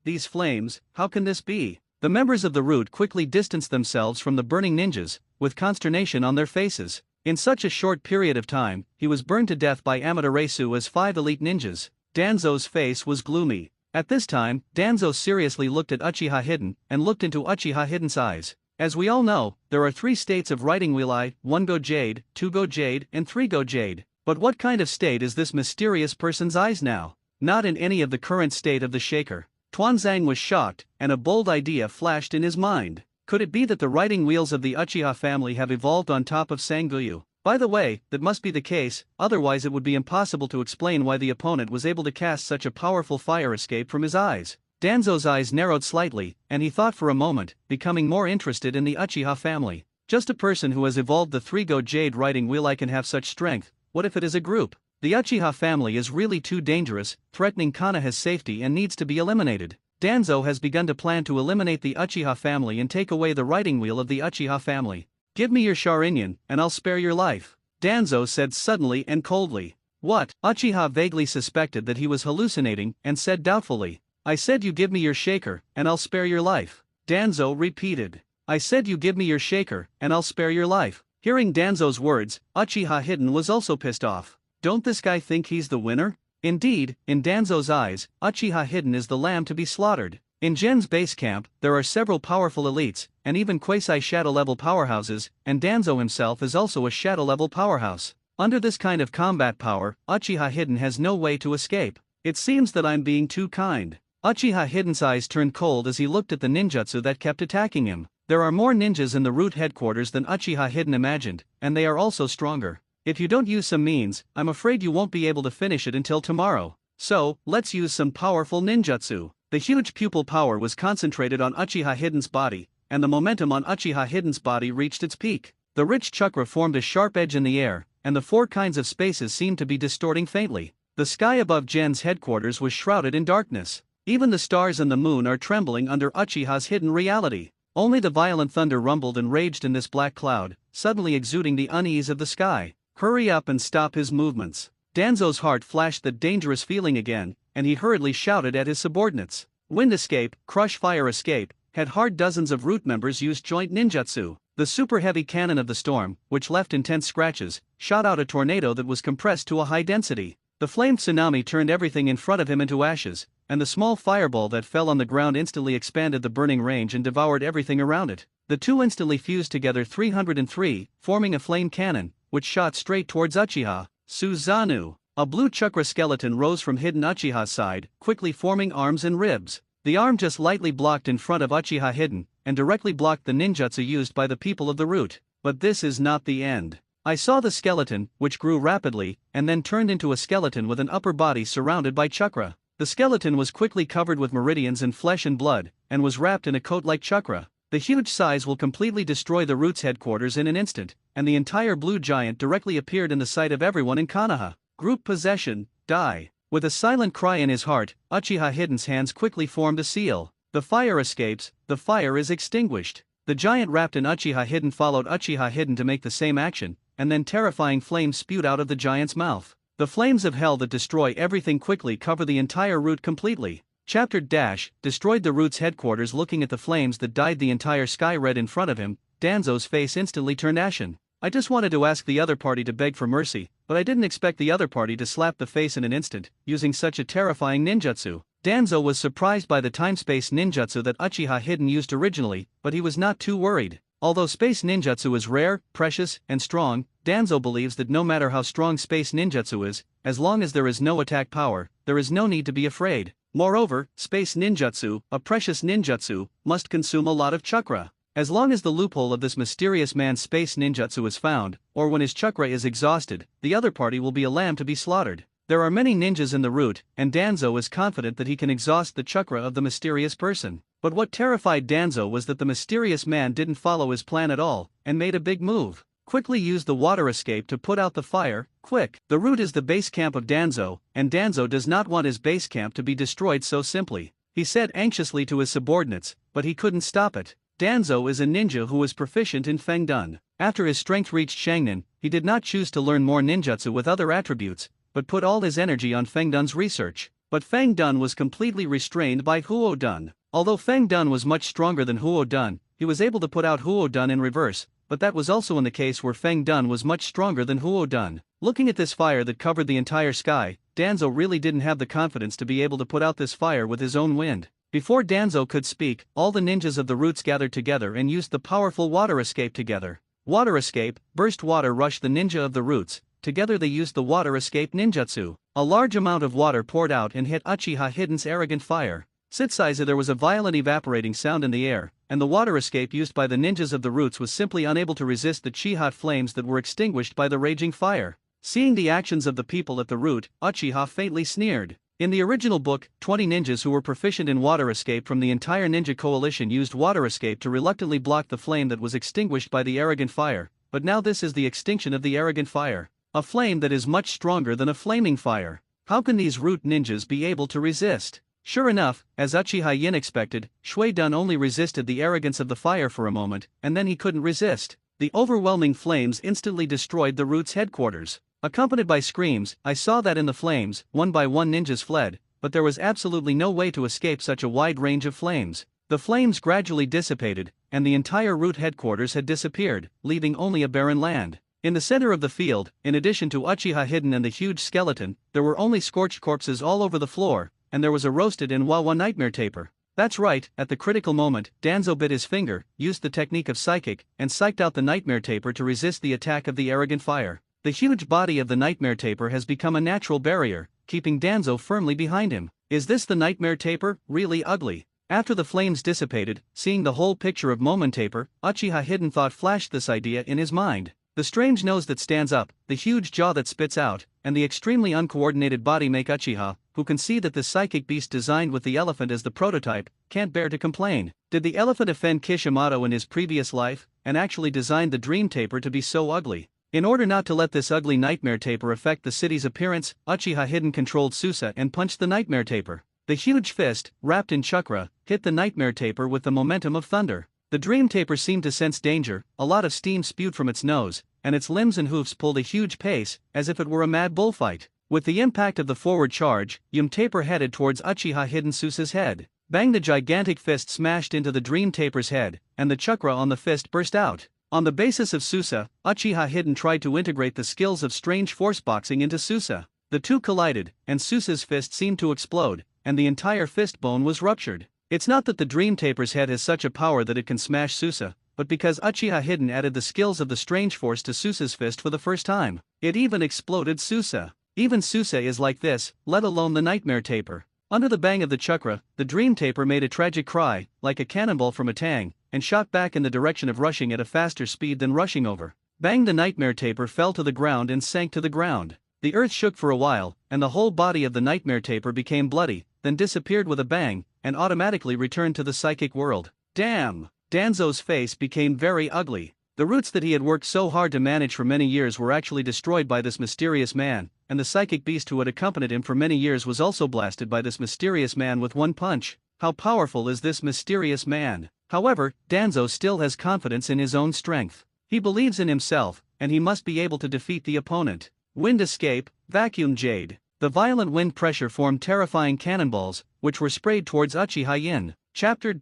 These flames, how can this be? The members of the root quickly distanced themselves from the burning ninjas, with consternation on their faces. In such a short period of time, he was burned to death by Amaterasu as 5 elite ninjas. Danzo's face was gloomy. At this time, Danzo seriously looked at Uchiha Hiden, and looked into Uchiha Hiden's eyes. As we all know, there are 3 states of writing wheel eye, 1 go jade, 2 go jade, and 3 go jade. But what kind of state is this mysterious person's eyes now? Not in any of the current state of the shaker. Tuanzang was shocked, and a bold idea flashed in his mind. Could it be that the writing wheels of the Uchiha family have evolved on top of Sengoku? By the way, that must be the case, otherwise it would be impossible to explain why the opponent was able to cast such a powerful fire escape from his eyes. Danzo's eyes narrowed slightly, and he thought for a moment, becoming more interested in the Uchiha family. Just a person who has evolved the 3-go jade writing wheel eye can have such strength. What if it is a group? The Uchiha family is really too dangerous, threatening Konoha's safety and needs to be eliminated. Danzo has begun to plan to eliminate the Uchiha family and take away the writing wheel of the Uchiha family. Give me your Sharingan, and I'll spare your life, Danzo said suddenly and coldly. What? Uchiha vaguely suspected that he was hallucinating, and said doubtfully. I said you give me your shaker, and I'll spare your life. Danzo repeated. I said you give me your shaker, and I'll spare your life. Hearing Danzo's words, Uchiha Hiden was also pissed off. Don't this guy think he's the winner? Indeed, in Danzo's eyes, Uchiha Hiden is the lamb to be slaughtered. In Gen's base camp, there are several powerful elites, and even quasi-shadow-level powerhouses, and Danzo himself is also a shadow-level powerhouse. Under this kind of combat power, Uchiha Hiden has no way to escape. It seems that I'm being too kind. Uchiha Hidden's eyes turned cold as he looked at the ninjutsu that kept attacking him. There are more ninjas in the root headquarters than Uchiha Hidden imagined, and they are also stronger. If you don't use some means, I'm afraid you won't be able to finish it until tomorrow. So, let's use some powerful ninjutsu. The huge pupil power was concentrated on Uchiha Hidden's body, and the momentum on Uchiha Hidden's body reached its peak. The rich chakra formed a sharp edge in the air, and the four kinds of spaces seemed to be distorting faintly. The sky above Gen's headquarters was shrouded in darkness. Even the stars and the moon are trembling under Uchiha's hidden reality. Only the violent thunder rumbled and raged in this black cloud, suddenly exuding the unease of the sky. Hurry up and stop his movements. Danzo's heart flashed that dangerous feeling again, and he hurriedly shouted at his subordinates. Wind Escape, Crush Fire Escape, had hard dozens of root members use joint ninjutsu. The super heavy cannon of the storm, which left intense scratches, shot out a tornado that was compressed to a high density. The flame tsunami turned everything in front of him into ashes, and the small fireball that fell on the ground instantly expanded the burning range and devoured everything around it. The two instantly fused together 303, forming a flame cannon, which shot straight towards Uchiha. Suzanu. A blue chakra skeleton rose from hidden Uchiha's side, quickly forming arms and ribs. The arm just lightly blocked in front of Uchiha Hidden, and directly blocked the ninjutsu used by the people of the root. But this is not the end. I saw the skeleton, which grew rapidly, and then turned into a skeleton with an upper body surrounded by chakra. The skeleton was quickly covered with meridians and flesh and blood, and was wrapped in a coat like chakra. The huge size will completely destroy the root's headquarters in an instant, and the entire blue giant directly appeared in the sight of everyone in Konoha. Group possession, die. With a silent cry in his heart, Uchiha Hidden's hands quickly formed a seal. The fire escapes, the fire is extinguished. The giant wrapped in Uchiha Hidden followed Uchiha Hidden to make the same action, and then terrifying flames spewed out of the giant's mouth. The flames of hell that destroy everything quickly cover the entire root completely. Chapter Dash destroyed the root's headquarters. Looking at the flames that dyed the entire sky red in front of him, Danzo's face instantly turned ashen. I just wanted to ask the other party to beg for mercy, but I didn't expect the other party to slap the face in an instant, using such a terrifying ninjutsu. Danzo was surprised by the time-space ninjutsu that Uchiha Hidden used originally, but he was not too worried. Although space ninjutsu is rare, precious, and strong, Danzo believes that no matter how strong space ninjutsu is, as long as there is no attack power, there is no need to be afraid. Moreover, space ninjutsu, a precious ninjutsu, must consume a lot of chakra. As long as the loophole of this mysterious man's space ninjutsu is found, or when his chakra is exhausted, the other party will be a lamb to be slaughtered. There are many ninjas in the root, and Danzo is confident that he can exhaust the chakra of the mysterious person. But what terrified Danzo was that the mysterious man didn't follow his plan at all, and made a big move. Quickly use the water escape to put out the fire, quick. The root is the base camp of Danzo, and Danzo does not want his base camp to be destroyed so simply. He said anxiously to his subordinates, but he couldn't stop it. Danzo is a ninja who is proficient in Feng Dun. After his strength reached Shangnan, he did not choose to learn more ninjutsu with other attributes, but put all his energy on Feng Dun's research. But Feng Dun was completely restrained by Huo Dun. Although Feng Dun was much stronger than Huo Dun, he was able to put out Huo Dun in reverse, but that was also in the case where Feng Dun was much stronger than Huo Dun. Looking at this fire that covered the entire sky, Danzo really didn't have the confidence to be able to put out this fire with his own wind. Before Danzo could speak, all the ninjas of the roots gathered together and used the powerful water escape together. Water escape, burst water rushed the ninja of the roots. Together they used the water escape ninjutsu. A large amount of water poured out and hit Uchiha Hidden's arrogant fire. Sitsaiza, there was a violent evaporating sound in the air, and the water escape used by the ninjas of the roots was simply unable to resist the chi-hot flames that were extinguished by the raging fire. Seeing the actions of the people at the root, Uchiha faintly sneered. In the original book, 20 ninjas who were proficient in water escape from the entire ninja coalition used water escape to reluctantly block the flame that was extinguished by the arrogant fire, but now this is the extinction of the arrogant fire. A flame that is much stronger than a flaming fire. How can these root ninjas be able to resist? Sure enough, as Uchiha Yin expected, Shui Dun only resisted the arrogance of the fire for a moment, and then he couldn't resist. The overwhelming flames instantly destroyed the root's headquarters. Accompanied by screams, I saw that in the flames, one by one ninjas fled, but there was absolutely no way to escape such a wide range of flames. The flames gradually dissipated, and the entire root headquarters had disappeared, leaving only a barren land. In the center of the field, in addition to Uchiha Hidden and the huge skeleton, there were only scorched corpses all over the floor, and there was a roasted and Wawa nightmare taper. That's right, at the critical moment, Danzo bit his finger, used the technique of psychic, and psyched out the nightmare taper to resist the attack of the arrogant fire. The huge body of the nightmare taper has become a natural barrier, keeping Danzo firmly behind him. Is this the nightmare taper? Really ugly. After the flames dissipated, seeing the whole picture of Momon taper, Uchiha Hidden thought flashed this idea in his mind. The strange nose that stands up, the huge jaw that spits out, and the extremely uncoordinated body make Uchiha, who can see that this psychic beast designed with the elephant as the prototype, can't bear to complain. Did the elephant offend Kishimoto in his previous life, and actually designed the dream taper to be so ugly? In order not to let this ugly nightmare taper affect the city's appearance, Uchiha Hidden controlled Susa and punched the nightmare taper. The huge fist, wrapped in chakra, hit the nightmare taper with the momentum of thunder. The dream taper seemed to sense danger, a lot of steam spewed from its nose, and its limbs and hoofs pulled a huge pace, as if it were a mad bullfight. With the impact of the forward charge, taper headed towards Uchiha Hidden Susa's head. Bang! The gigantic fist smashed into the dream taper's head, and the chakra on the fist burst out. On the basis of Susa, Uchiha Hidden tried to integrate the skills of strange force boxing into Susa. The two collided, and Susa's fist seemed to explode, and the entire fist bone was ruptured. It's not that the dream taper's head has such a power that it can smash Susa, but because Uchiha Hidden added the skills of the strange force to Susa's fist for the first time. It even exploded Susa. Even Susa is like this, let alone the nightmare taper. Under the bang of the chakra, the dream taper made a tragic cry, like a cannonball from a tang, and shot back in the direction of rushing at a faster speed than rushing over. Bang! The nightmare taper fell to the ground and sank to the ground. The earth shook for a while, and the whole body of the nightmare taper became bloody, then disappeared with a bang, and automatically returned to the psychic world. Damn! Danzo's face became very ugly. The roots that he had worked so hard to manage for many years were actually destroyed by this mysterious man, and the psychic beast who had accompanied him for many years was also blasted by this mysterious man with one punch. How powerful is this mysterious man? However, Danzo still has confidence in his own strength. He believes in himself, and he must be able to defeat the opponent. Wind escape, vacuum jade. The violent wind pressure formed terrifying cannonballs, which were sprayed towards Uchiha Yin. Chapter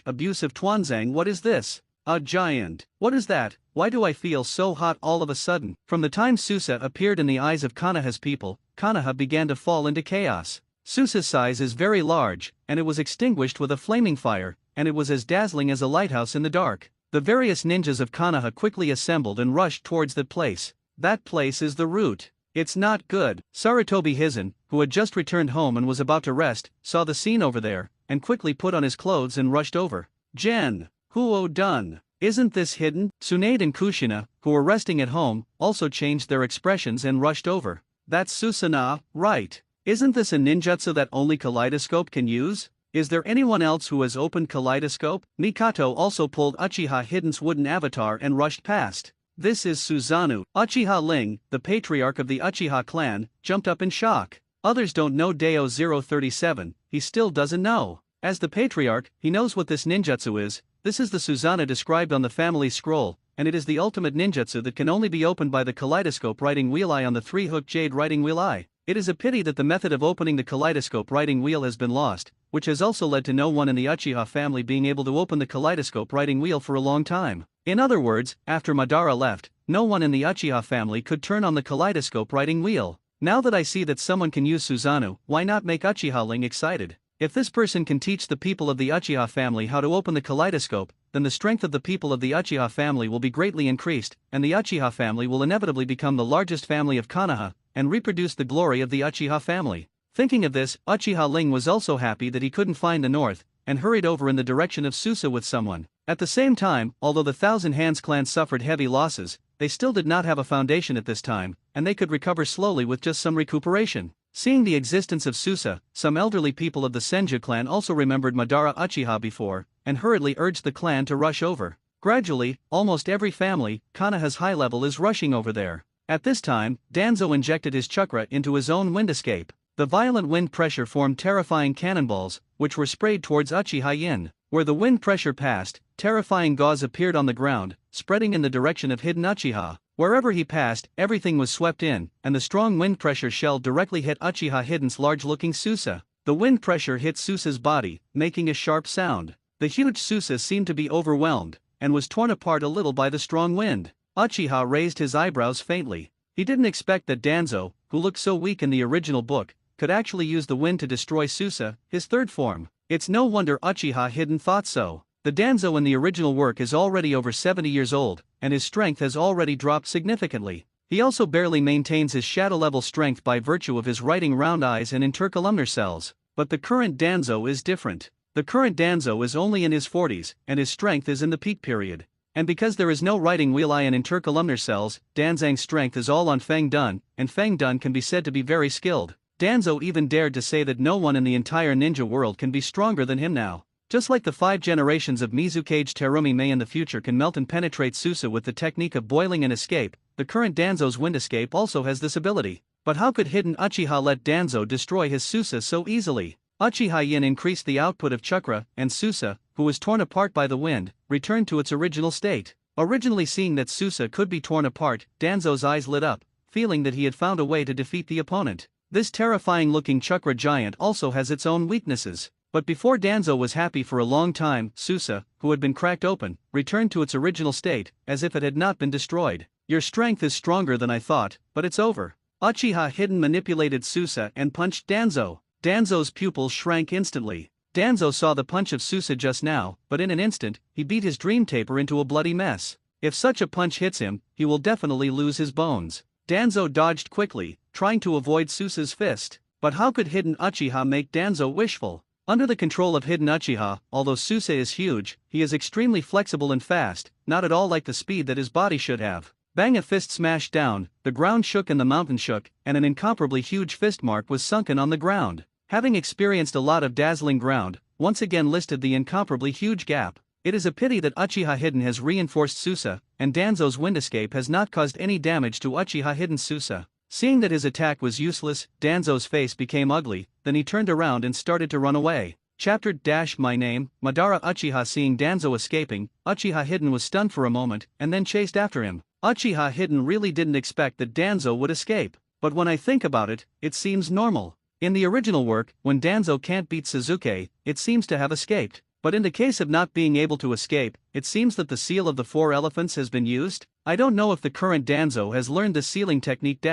Abuse of Tuanzang. What is this? A giant. What is that? Why do I feel so hot all of a sudden? From the time Susa appeared in the eyes of Konoha's people, Konoha began to fall into chaos. Susa's size is very large, and it was extinguished with a flaming fire, and it was as dazzling as a lighthouse in the dark. The various ninjas of Konoha quickly assembled and rushed towards that place. That place is the root. It's not good. Sarutobi Hizen, who had just returned home and was about to rest, saw the scene over there, and quickly put on his clothes and rushed over. Jen! Huo done. Isn't this hidden? Tsunade and Kushina, who were resting at home, also changed their expressions and rushed over. That's Susanoo, right? Isn't this a ninjutsu that only Kaleidoscope can use? Is there anyone else who has opened Kaleidoscope? Mikato also pulled Uchiha Hidden's wooden avatar and rushed past. This is Susanoo. Uchiha Ling, the patriarch of the Uchiha clan, jumped up in shock. Others don't know Deo 037, he still doesn't know. As the patriarch, he knows what this ninjutsu is. This is the Susanoo described on the family scroll, and it is the ultimate ninjutsu that can only be opened by the kaleidoscope writing wheel eye on the three-hook jade writing wheel eye. It is a pity that the method of opening the kaleidoscope writing wheel has been lost, which has also led to no one in the Uchiha family being able to open the kaleidoscope writing wheel for a long time. In other words, after Madara left, no one in the Uchiha family could turn on the kaleidoscope writing wheel. Now that I see that someone can use Susanoo, why not make Uchiha Ling excited? If this person can teach the people of the Uchiha family how to open the kaleidoscope, then the strength of the people of the Uchiha family will be greatly increased, and the Uchiha family will inevitably become the largest family of Konoha, and reproduce the glory of the Uchiha family. Thinking of this, Uchiha Ling was also happy that he couldn't find the north, and hurried over in the direction of Susa with someone. At the same time, although the Thousand Hands clan suffered heavy losses, they still did not have a foundation at this time, and they could recover slowly with just some recuperation. Seeing the existence of Susa, some elderly people of the Senju clan also remembered Madara Uchiha before, and hurriedly urged the clan to rush over. Gradually, almost every family, Konoha's high level is rushing over there. At this time, Danzo injected his chakra into his own wind escape. The violent wind pressure formed terrifying cannonballs, which were sprayed towards Uchiha Yin. Where the wind pressure passed, terrifying gauze appeared on the ground, spreading in the direction of hidden Uchiha. Wherever he passed, everything was swept in, and the strong wind pressure shell directly hit Uchiha Hidden's large-looking Susa. The wind pressure hit Susa's body, making a sharp sound. The huge Susa seemed to be overwhelmed, and was torn apart a little by the strong wind. Uchiha raised his eyebrows faintly. He didn't expect that Danzo, who looked so weak in the original book, could actually use the wind to destroy Susa, his third form. It's no wonder Uchiha Hidden thought so. The Danzo in the original work is already over 70 years old, and his strength has already dropped significantly. He also barely maintains his shadow-level strength by virtue of his writing round eyes and intercolumnar cells. But the current Danzo is different. The current Danzo is only in his 40s, and his strength is in the peak period. And because there is no writing wheel eye and intercolumnar cells, Danzang's strength is all on Feng Dun, and Feng Dun can be said to be very skilled. Danzo even dared to say that no one in the entire ninja world can be stronger than him now. Just like the 5 generations of Mizukage Terumi Mei in the future can melt and penetrate Susa with the technique of boiling and escape, the current Danzo's wind escape also has this ability. But how could hidden Uchiha let Danzo destroy his Susa so easily? Uchiha Yin increased the output of chakra, and Susa, who was torn apart by the wind, returned to its original state. Originally seeing that Susa could be torn apart, Danzo's eyes lit up, feeling that he had found a way to defeat the opponent. This terrifying-looking chakra giant also has its own weaknesses. But before Danzo was happy for a long time, Susa, who had been cracked open, returned to its original state, as if it had not been destroyed. Your strength is stronger than I thought, but it's over. Uchiha Hidden manipulated Susa and punched Danzo. Danzo's pupils shrank instantly. Danzo saw the punch of Susa just now, but in an instant, he beat his dream taper into a bloody mess. If such a punch hits him, he will definitely lose his bones. Danzo dodged quickly, trying to avoid Susa's fist. But how could Hidden Uchiha make Danzo wishful? Under the control of Hidden Uchiha, although Susa is huge, he is extremely flexible and fast, not at all like the speed that his body should have. Bang, a fist smashed down, the ground shook and the mountain shook, and an incomparably huge fist mark was sunken on the ground. Having experienced a lot of dazzling ground, once again listed the incomparably huge gap. It is a pity that Uchiha Hidden has reinforced Susa, and Danzo's wind escape has not caused any damage to Uchiha Hidden Susa. Seeing that his attack was useless, Danzo's face became ugly, then he turned around and started to run away. Chapter My name, Madara Uchiha. Seeing Danzo escaping, Uchiha Hidden was stunned for a moment, and then chased after him. Uchiha Hidden really didn't expect that Danzo would escape, but when I think about it, it seems normal. In the original work, when Danzo can't beat Suzuki, it seems to have escaped. But in the case of not being able to escape, it seems that the seal of the 4 elephants has been used. I don't know if the current Danzo has learned the sealing technique.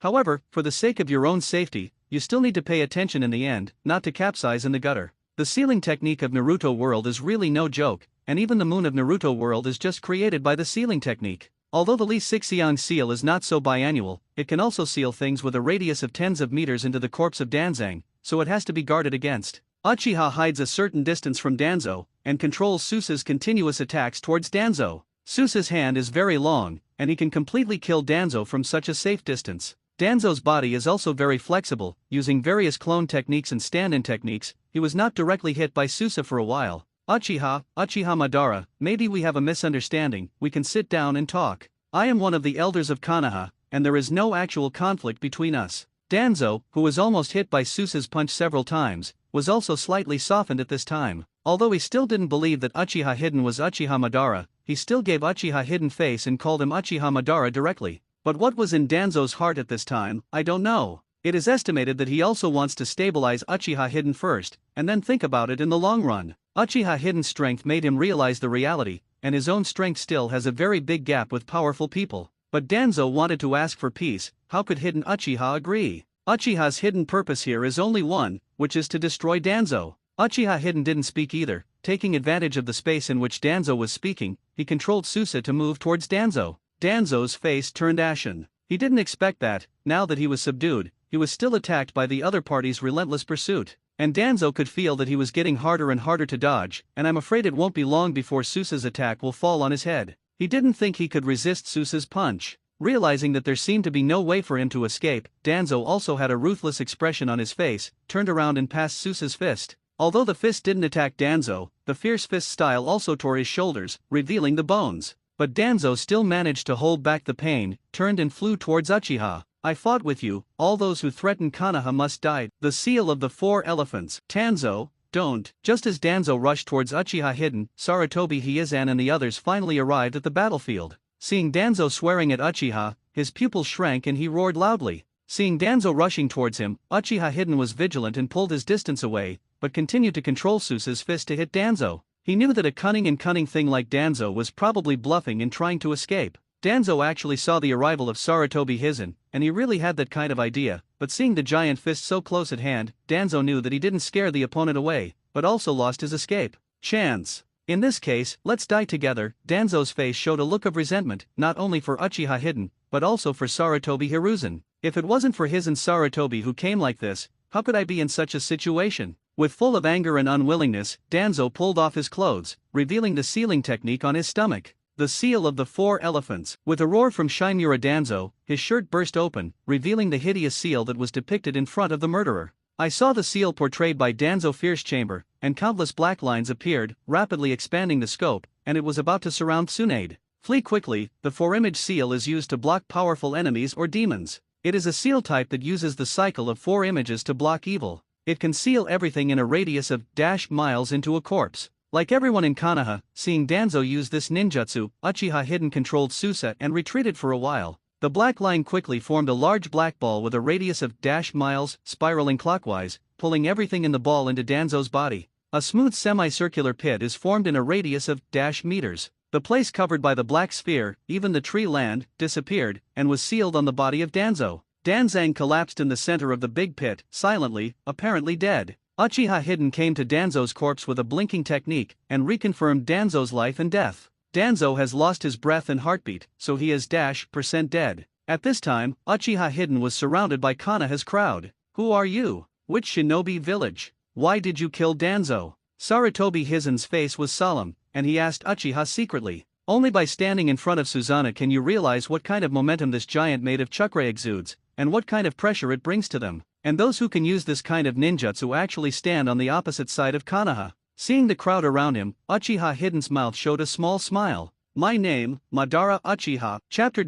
However, for the sake of your own safety, you still need to pay attention in the end, not to capsize in the gutter. The sealing technique of Naruto World is really no joke, and even the moon of Naruto World is just created by the sealing technique. Although the Li Sixiang seal is not so biannual, it can also seal things with a radius of tens of meters into the corpse of Danzang, so it has to be guarded against. Uchiha hides a certain distance from Danzo, and controls Susa's continuous attacks towards Danzo. Susa's hand is very long, and he can completely kill Danzo from such a safe distance. Danzo's body is also very flexible, using various clone techniques and stand-in techniques. He was not directly hit by Susa for a while. Uchiha Madara, maybe we have a misunderstanding, we can sit down and talk. I am one of the elders of Konoha, and there is no actual conflict between us. Danzo, who was almost hit by Susa's punch several times, was also slightly softened at this time. Although he still didn't believe that Uchiha Hidden was Uchiha Madara, he still gave Uchiha Hidden face and called him Uchiha Madara directly. But what was in Danzo's heart at this time, I don't know. It is estimated that he also wants to stabilize Uchiha Hidden first, and then think about it in the long run. Uchiha Hidden's strength made him realize the reality, and his own strength still has a very big gap with powerful people. But Danzo wanted to ask for peace. How could Hidden Uchiha agree? Uchiha's hidden purpose here is only one, which is to destroy Danzo. Uchiha Hidden didn't speak either. Taking advantage of the space in which Danzo was speaking, he controlled Susa to move towards Danzo. Danzo's face turned ashen. He didn't expect that. Now that he was subdued, he was still attacked by the other party's relentless pursuit. And Danzo could feel that he was getting harder and harder to dodge, and I'm afraid it won't be long before Susa's attack will fall on his head. He didn't think he could resist Susa's punch. Realizing that there seemed to be no way for him to escape, Danzo also had a ruthless expression on his face, turned around and passed Susa's fist. Although the fist didn't attack Danzo, the fierce fist style also tore his shoulders, revealing the bones. But Danzo still managed to hold back the pain, turned and flew towards Uchiha. I fought with you, all those who threaten Konoha must die. The seal of the 4 elephants. Danzo, don't. Just as Danzo rushed towards Uchiha Hidden, Sarutobi Hyuzan and the others finally arrived at the battlefield. Seeing Danzo swearing at Uchiha, his pupils shrank and he roared loudly. Seeing Danzo rushing towards him, Uchiha Hidden was vigilant and pulled his distance away, but continued to control Susa's fist to hit Danzo. He knew that a cunning thing like Danzo was probably bluffing and trying to escape. Danzo actually saw the arrival of Sarutobi Hyuzan, and he really had that kind of idea, but seeing the giant fist so close at hand, Danzo knew that he didn't scare the opponent away, but also lost his escape chance. In this case, let's die together. Danzo's face showed a look of resentment, not only for Uchiha Hidden, but also for Sarutobi Hiruzen. If it wasn't for his and Sarutobi who came like this, how could I be in such a situation? With full of anger and unwillingness, Danzo pulled off his clothes, revealing the sealing technique on his stomach. The seal of the 4 elephants. With a roar from Shimura Danzo, his shirt burst open, revealing the hideous seal that was depicted in front of the murderer. I saw the seal portrayed by Danzo Fierce Chamber, and countless black lines appeared, rapidly expanding the scope, and it was about to surround Tsunade. Flee quickly. The 4-image seal is used to block powerful enemies or demons. It is a seal type that uses the cycle of 4 images to block evil. It can seal everything in a radius of -miles into a corpse. Like everyone in Konoha, seeing Danzo use this ninjutsu, Uchiha Hidden controlled Susa and retreated for a while. The black line quickly formed a large black ball with a radius of -miles, spiraling clockwise, pulling everything in the ball into Danzo's body. A smooth semicircular pit is formed in a radius of -meters. The place covered by the black sphere, even the tree land, disappeared, and was sealed on the body of Danzo. Danzang collapsed in the center of the big pit, silently, apparently dead. Uchiha Hidden came to Danzo's corpse with a blinking technique, and reconfirmed Danzo's life and death. Danzo has lost his breath and heartbeat, so he is %, dead. At this time, Uchiha Hidden was surrounded by Konoha's crowd. Who are you? Which shinobi village? Why did you kill Danzo? Sarutobi Hizen's face was solemn, and he asked Uchiha secretly. Only by standing in front of Susanna can you realize what kind of momentum this giant made of chakra exudes, and what kind of pressure it brings to them. And those who can use this kind of ninjutsu actually stand on the opposite side of Konoha. Seeing the crowd around him, Uchiha Hidden's mouth showed a small smile. My name, Madara Uchiha, chapter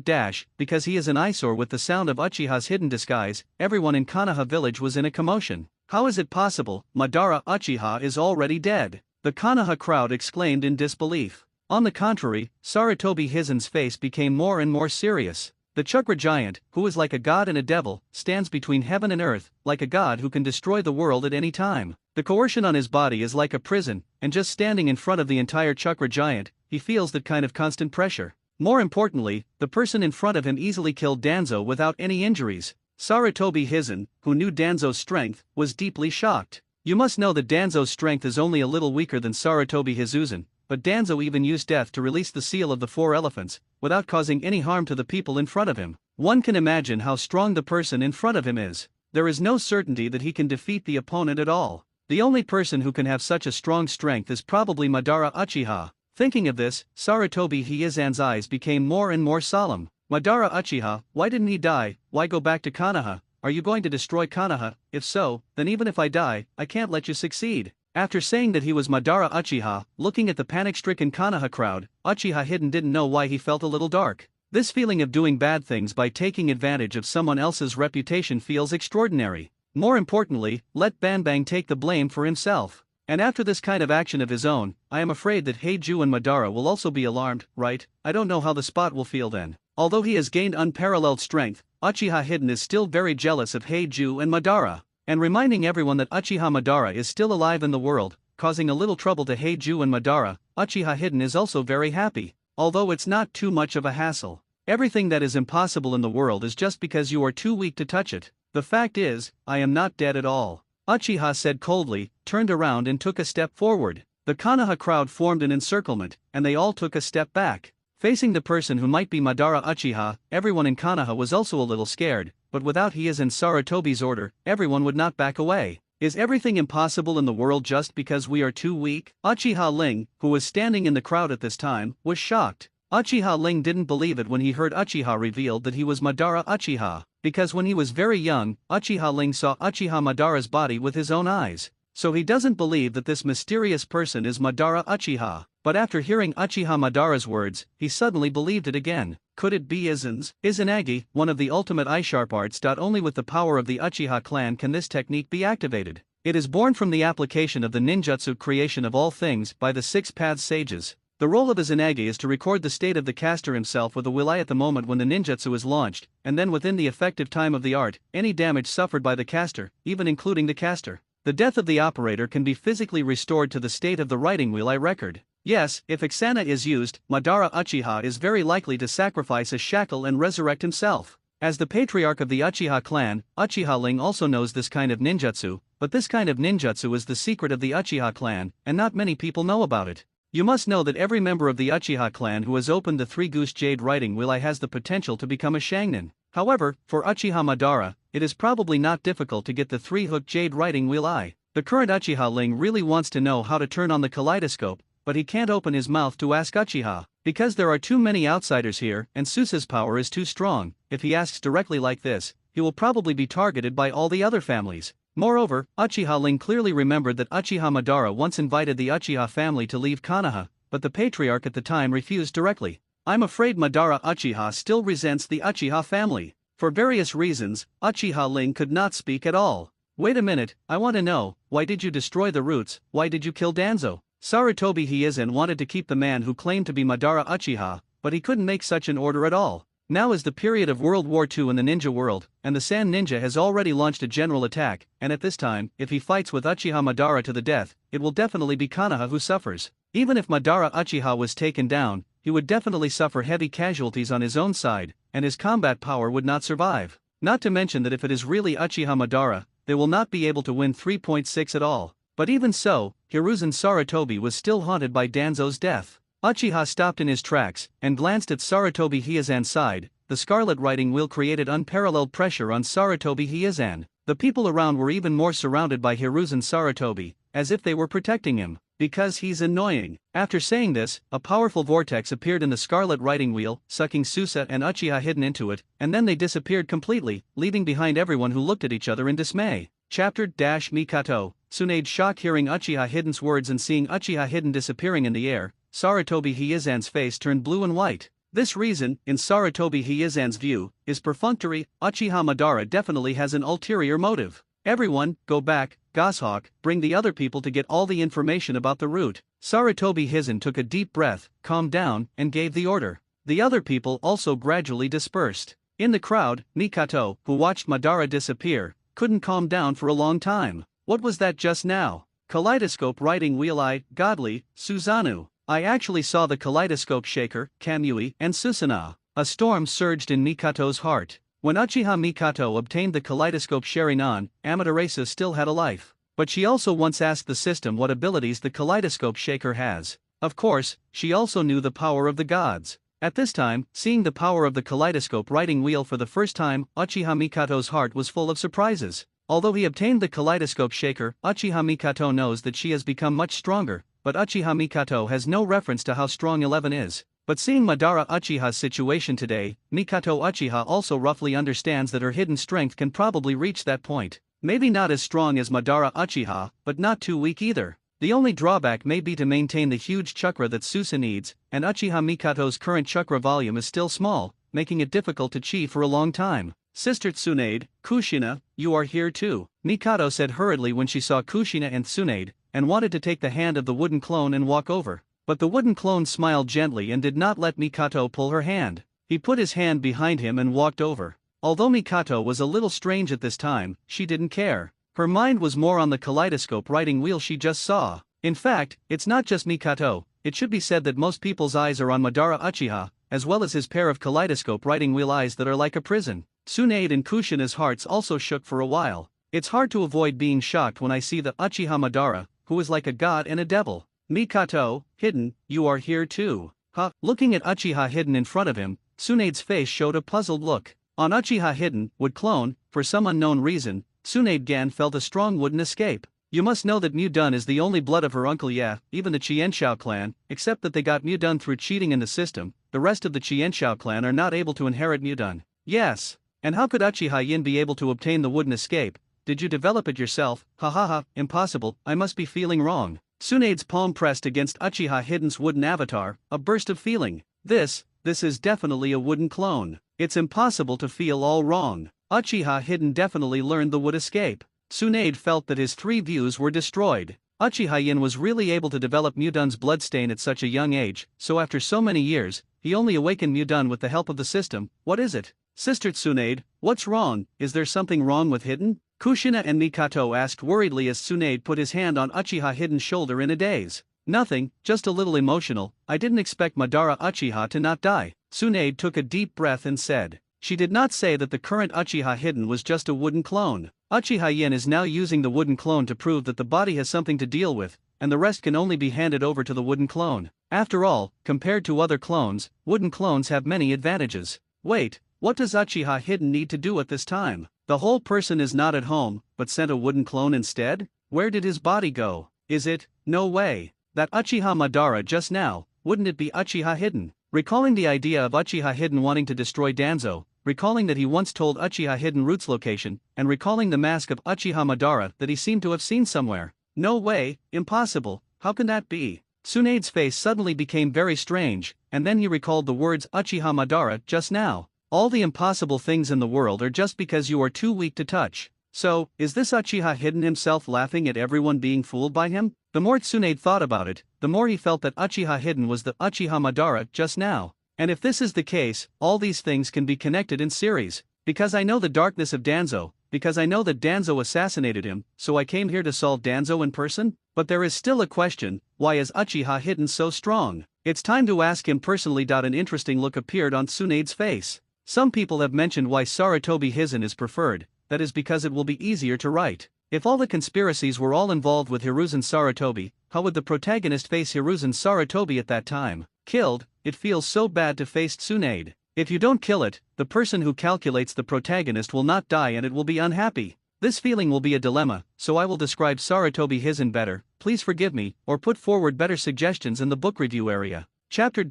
because he is an eyesore. With the sound of Uchiha's hidden disguise, everyone in Konoha village was in a commotion. How is it possible? Madara Uchiha is already dead. The Konoha crowd exclaimed in disbelief. On the contrary, Sarutobi Hizen's face became more and more serious. The chakra giant, who is like a god and a devil, stands between heaven and earth, like a god who can destroy the world at any time. The coercion on his body is like a prison, and just standing in front of the entire chakra giant, he feels that kind of constant pressure. More importantly, the person in front of him easily killed Danzo without any injuries. Sarutobi Hizen, who knew Danzo's strength, was deeply shocked. You must know that Danzo's strength is only a little weaker than Sarutobi Hizuzen, but Danzo even used death to release the seal of the 4 elephants, without causing any harm to the people in front of him. One can imagine how strong the person in front of him is. There is no certainty that he can defeat the opponent at all. The only person who can have such a strong strength is probably Madara Uchiha. Thinking of this, Sarutobi Hizen's eyes became more and more solemn. Madara Uchiha, why didn't he die? Why go back to Konoha? Are you going to destroy Konoha? If so, then even if I die, I can't let you succeed. After saying that he was Madara Uchiha, looking at the panic-stricken Konoha crowd, Uchiha Hidden didn't know why he felt a little dark. This feeling of doing bad things by taking advantage of someone else's reputation feels extraordinary. More importantly, let Banbang take the blame for himself. And after this kind of action of his own, I am afraid that Heiju and Madara will also be alarmed, right? I don't know how the spot will feel then. Although he has gained unparalleled strength, Uchiha Hidden is still very jealous of Heiju and Madara. And reminding everyone that Uchiha Madara is still alive in the world, causing a little trouble to Heiju and Madara, Uchiha Hidden is also very happy. Although it's not too much of a hassle. Everything that is impossible in the world is just because you are too weak to touch it. The fact is, I am not dead at all. Uchiha said coldly, turned around and took a step forward. The Konoha crowd formed an encirclement, and they all took a step back. Facing the person who might be Madara Uchiha, everyone in Konoha was also a little scared, but without his and Sarutobi's order, everyone would not back away. Is everything impossible in the world just because we are too weak? Uchiha Ling, who was standing in the crowd at this time, was shocked. Uchiha Ling didn't believe it when he heard Uchiha revealed that he was Madara Uchiha, because when he was very young, Uchiha Ling saw Uchiha Madara's body with his own eyes. So he doesn't believe that this mysterious person is Madara Uchiha. But after hearing Uchiha Madara's words, he suddenly believed it again. Could it be Izanagi, one of the ultimate eye sharp arts? Only with the power of the Uchiha clan can this technique be activated. It is born from the application of the ninjutsu creation of all things by the 6 paths sages. The role of Izanagi is to record the state of the caster himself with a will eye at the moment when the ninjutsu is launched, and then within the effective time of the art, any damage suffered by the caster, even including the caster. The death of the operator can be physically restored to the state of the writing wheel eye record. Yes, if Ixana is used, Madara Uchiha is very likely to sacrifice a shackle and resurrect himself. As the patriarch of the Uchiha clan, Uchiha Ling also knows this kind of ninjutsu, but this kind of ninjutsu is the secret of the Uchiha clan, and not many people know about it. You must know that every member of the Uchiha clan who has opened the three-goose jade writing wheel eye has the potential to become a Sharingan. However, for Uchiha Madara, it is probably not difficult to get the three-hook jade writing wheel eye. The current Uchiha Ling really wants to know how to turn on the kaleidoscope, but he can't open his mouth to ask Uchiha, because there are too many outsiders here and Susa's power is too strong. If he asks directly like this, he will probably be targeted by all the other families. Moreover, Uchiha Ling clearly remembered that Uchiha Madara once invited the Uchiha family to leave Konoha, but the patriarch at the time refused directly. I'm afraid Madara Uchiha still resents the Uchiha family. For various reasons, Uchiha Ling could not speak at all. Wait a minute, I want to know, why did you destroy the roots, why did you kill Danzo? Sarutobi Hieizen wanted to keep the man who claimed to be Madara Uchiha, but he couldn't make such an order at all. Now is the period of World War II in the ninja world, and the Sand Ninja has already launched a general attack, and at this time, if he fights with Uchiha Madara to the death, it will definitely be Konoha who suffers. Even if Madara Uchiha was taken down, he would definitely suffer heavy casualties on his own side, and his combat power would not survive. Not to mention that if it is really Uchiha Madara, they will not be able to win 3.6 at all. But even so, Hiruzen Sarutobi was still haunted by Danzo's death. Uchiha stopped in his tracks and glanced at Sarutobi Hieizen's side. The scarlet writing wheel created unparalleled pressure on Sarutobi Hieizen. The people around were even more surrounded by Hiruzen Sarutobi, as if they were protecting him, because he's annoying. After saying this, a powerful vortex appeared in the scarlet writing wheel, sucking Susa and Uchiha hidden into it, and then they disappeared completely, leaving behind everyone who looked at each other in dismay. Chapter Mikato. Tsunade's shock hearing Uchiha Hidden's words and seeing Uchiha Hidden disappearing in the air. Sarutobi Hieizen's face turned blue and white. This reason, in Sarutobi Hieizen's view, is perfunctory. Uchiha Madara definitely has an ulterior motive. Everyone, go back, Goshawk, bring the other people to get all the information about the route. Sarutobi Hieizen took a deep breath, calmed down, and gave the order. The other people also gradually dispersed. In the crowd, Mikato, who watched Madara disappear, couldn't calm down for a long time. What was that just now? Kaleidoscope writing wheel eye, godly, Susanoo. I actually saw the kaleidoscope shaker, Kamui, and Susanoo. A storm surged in Mikato's heart. When Uchiha Mikato obtained the kaleidoscope Sharingan, Amaterasu still had a life. But she also once asked the system what abilities the kaleidoscope shaker has. Of course, she also knew the power of the gods. At this time, seeing the power of the kaleidoscope writing wheel for the first time, Uchiha Mikato's heart was full of surprises. Although he obtained the kaleidoscope shaker, Uchiha Mikato knows that she has become much stronger, but Uchiha Mikato has no reference to how strong 11 is. But seeing Madara Uchiha's situation today, Mikato Uchiha also roughly understands that her hidden strength can probably reach that point. Maybe not as strong as Madara Uchiha, but not too weak either. The only drawback may be to maintain the huge chakra that Susa needs, and Uchiha Mikato's current chakra volume is still small, making it difficult to chi for a long time. Sister Tsunade, Kushina, you are here too, Mikato said hurriedly when she saw Kushina and Tsunade, and wanted to take the hand of the wooden clone and walk over. But the wooden clone smiled gently and did not let Mikato pull her hand. He put his hand behind him and walked over. Although Mikato was a little strange at this time, she didn't care. Her mind was more on the kaleidoscope writing wheel she just saw. In fact, it's not just Mikato. It should be said that most people's eyes are on Madara Uchiha, as well as his pair of kaleidoscope writing wheel eyes that are like a prison. Tsunade and Kushina's hearts also shook for a while. It's hard to avoid being shocked when I see the Uchiha Madara, who is like a god and a devil. Mikato, Hidden, you are here too. Huh? Looking at Uchiha Hidden in front of him, Tsunade's face showed a puzzled look. On Uchiha Hidden, would clone, for some unknown reason, Tsunade Gan felt a strong wouldn't escape. You must know that Mudun is the only blood of her uncle. Yeah, even the Qianshao clan, except that they got Mudun through cheating in the system, the rest of the Qianshao clan are not able to inherit Mudun. Yes. And how could Uchiha Yin be able to obtain the wouldn't escape? Did you develop it yourself? Ha ha ha, impossible, I must be feeling wrong. Tsunade's palm pressed against Uchiha Hidden's wooden avatar, a burst of feeling. This is definitely a wooden clone. It's impossible to feel all wrong. Uchiha Hidden definitely learned the would escape. Tsunade felt that his three views were destroyed. Uchiha Yin was really able to develop Mudun's bloodstain at such a young age, so after so many years, he only awakened Mudun with the help of the system. What is it? Sister Tsunade, what's wrong? Is there something wrong with Hidden? Kushina and Mikato asked worriedly as Tsunade put his hand on Uchiha Hidden's shoulder in a daze. Nothing, just a little emotional. I didn't expect Madara Uchiha to not die. Tsunade took a deep breath and said. She did not say that the current Uchiha Hidden was just a wooden clone. Uchiha Yin is now using the wooden clone to prove that the body has something to deal with, and the rest can only be handed over to the wooden clone. After all, compared to other clones, wooden clones have many advantages. Wait, what does Uchiha Hidden need to do at this time? The whole person is not at home, but sent a wooden clone instead? Where did his body go? Is it? No way. That Uchiha Madara just now, wouldn't it be Uchiha Hidden? Recalling the idea of Uchiha Hidden wanting to destroy Danzo, recalling that he once told Uchiha Hidden Root's location, and recalling the mask of Uchiha Madara that he seemed to have seen somewhere. No way, impossible, how can that be? Tsunade's face suddenly became very strange, and then he recalled the words Uchiha Madara just now. All the impossible things in the world are just because you are too weak to touch. So, is this Uchiha Hidden himself laughing at everyone being fooled by him? The more Tsunade thought about it, the more he felt that Uchiha Hidden was the Uchiha Madara just now. And if this is the case, all these things can be connected in series. Because I know the darkness of Danzo, because I know that Danzo assassinated him, so I came here to solve Danzo in person? But there is still a question, why is Uchiha Hidden so strong? It's time to ask him personally. An interesting look appeared on Tsunade's face. Some people have mentioned why Sarutobi Hizen is preferred, that is because it will be easier to write. If all the conspiracies were all involved with Hiruzen Sarutobi, how would the protagonist face Hiruzen Sarutobi at that time? Killed, it feels so bad to face Tsunade. If you don't kill it, the person who calculates the protagonist will not die and it will be unhappy. This feeling will be a dilemma, so I will describe Sarutobi Hizen better, please forgive me, or put forward better suggestions in the book review area. Chapter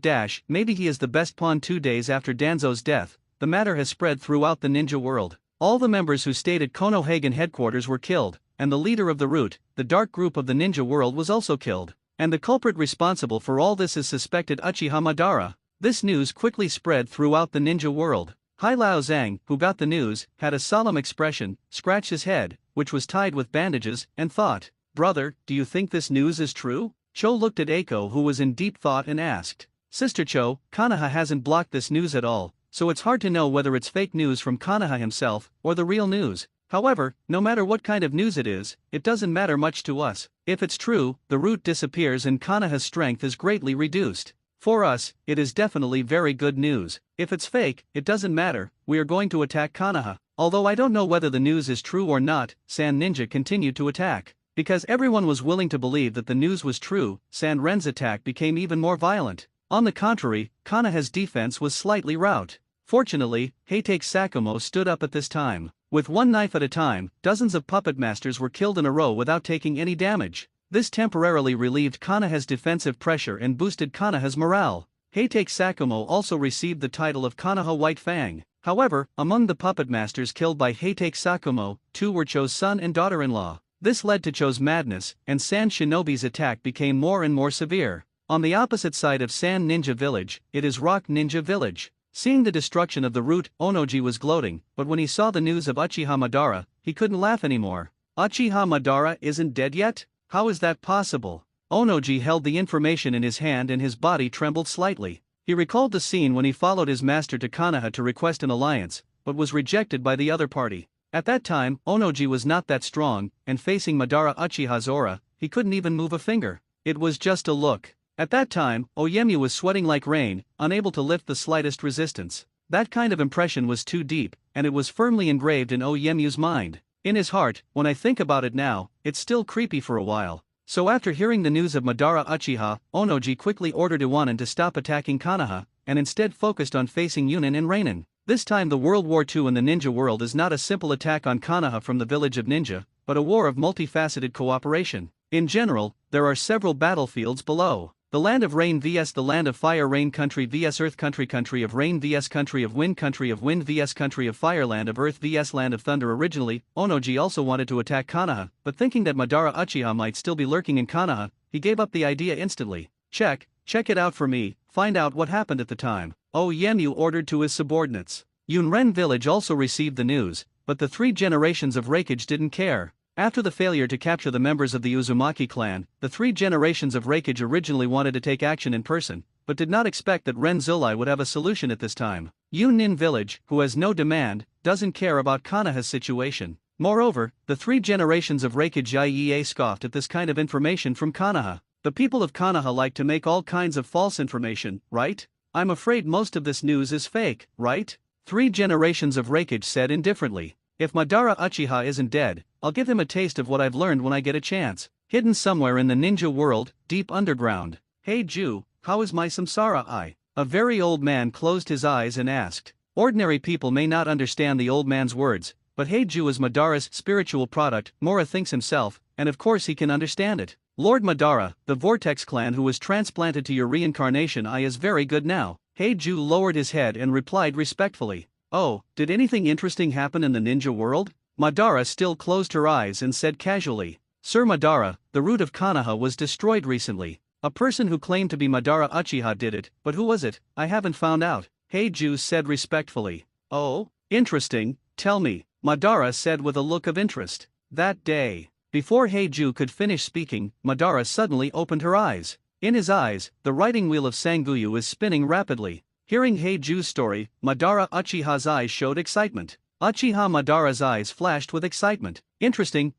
- Maybe he is the best pawn. 2 days after Danzo's death, the matter has spread throughout the ninja world. All the members who stayed at Konohagen headquarters were killed, and the leader of the Root, the dark group of the ninja world, was also killed. And the culprit responsible for all this is suspected Uchiha Madara. This news quickly spread throughout the ninja world. Hai Lao Zhang, who got the news, had a solemn expression, scratched his head, which was tied with bandages, and thought, "Brother, do you think this news is true?" Cho looked at Eiko, who was in deep thought, and asked, "Sister Cho, Konoha hasn't blocked this news at all, so it's hard to know whether it's fake news from Konoha himself, or the real news. However, no matter what kind of news it is, it doesn't matter much to us. If it's true, the Root disappears and Konoha's strength is greatly reduced. For us, it is definitely very good news. If it's fake, it doesn't matter, we are going to attack Konoha. Although I don't know whether the news is true or not," Sand Ninja continued to attack. Because everyone was willing to believe that the news was true, Sand Ren's attack became even more violent. On the contrary, Konoha's defense was slightly rout. Fortunately, Heitake Sakumo stood up at this time. With one knife at a time, dozens of puppet masters were killed in a row without taking any damage. This temporarily relieved Konoha's defensive pressure and boosted Konoha's morale. Heitake Sakumo also received the title of Konoha White Fang. However, among the puppet masters killed by Heitake Sakumo, 2 were Cho's son and daughter-in-law. This led to Cho's madness, and Sand Shinobi's attack became more and more severe. On the opposite side of Sand Ninja Village, it is Rock Ninja Village. Seeing the destruction of the Root, Onoji was gloating, but when he saw the news of Uchiha Madara, he couldn't laugh anymore. Uchiha Madara isn't dead yet? How is that possible? Onoji held the information in his hand and his body trembled slightly. He recalled the scene when he followed his master to Konoha to request an alliance, but was rejected by the other party. At that time, Onoji was not that strong, and facing Madara Uchiha's aura, he couldn't even move a finger. It was just a look. At that time, Oyemu was sweating like rain, unable to lift the slightest resistance. That kind of impression was too deep, and it was firmly engraved in Oyemu's mind. In his heart, when I think about it now, it's still creepy for a while. So after hearing the news of Madara Uchiha, Onoji quickly ordered Iwanin to stop attacking Konoha, and instead focused on facing Yunin and Reinin. This time the World War II in the ninja world is not a simple attack on Konoha from the village of ninja, but a war of multifaceted cooperation. In general, there are several battlefields below. The Land of Rain vs the Land of Fire, Rain Country vs Earth Country, Country of Rain vs Country of Wind vs Country of Fire, Land of Earth vs Land of Thunder. Originally, Onoji also wanted to attack Konoha, but thinking that Madara Uchiha might still be lurking in Konoha, he gave up the idea instantly. Check it out for me, find out what happened at the time. Oyemu ordered to his subordinates. Yunren village also received the news, but the 3 generations of Reikage didn't care. After the failure to capture the members of the Uzumaki clan, the 3 generations of Reikage originally wanted to take action in person, but did not expect that Ren Zulai would have a solution at this time. Yunin village, who has no demand, doesn't care about Konoha's situation. Moreover, the 3 generations of Reikage IEA scoffed at this kind of information from Konoha. The people of Konoha like to make all kinds of false information, right? I'm afraid most of this news is fake, right? 3 generations of Reikage said indifferently. If Madara Uchiha isn't dead, I'll give him a taste of what I've learned when I get a chance. hidden somewhere in the ninja world, deep underground. Hey Jew, how is my samsara I? A very old man closed his eyes and asked. Ordinary people may not understand the old man's words, but Heiju is Madara's spiritual product, Mora thinks himself, and of course he can understand it. Lord Madara, the Vortex clan who was transplanted to your reincarnation I is very good now. Heiju lowered his head and replied respectfully. Oh, did anything interesting happen in the ninja world? Madara still closed her eyes and said casually. Sir Madara, the root of Konoha was destroyed recently. A person who claimed to be Madara Uchiha did it, but who was it? I haven't found out. Heiju said respectfully. Oh, interesting, tell me, Madara said with a look of interest. That day. Before Heiju could finish speaking, Madara suddenly opened her eyes. In his eyes, the writing wheel of Sanguyu is spinning rapidly. Hearing Heiju's story, Madara Uchiha's eyes showed excitement. Uchiha Madara's eyes flashed with excitement. Interesting,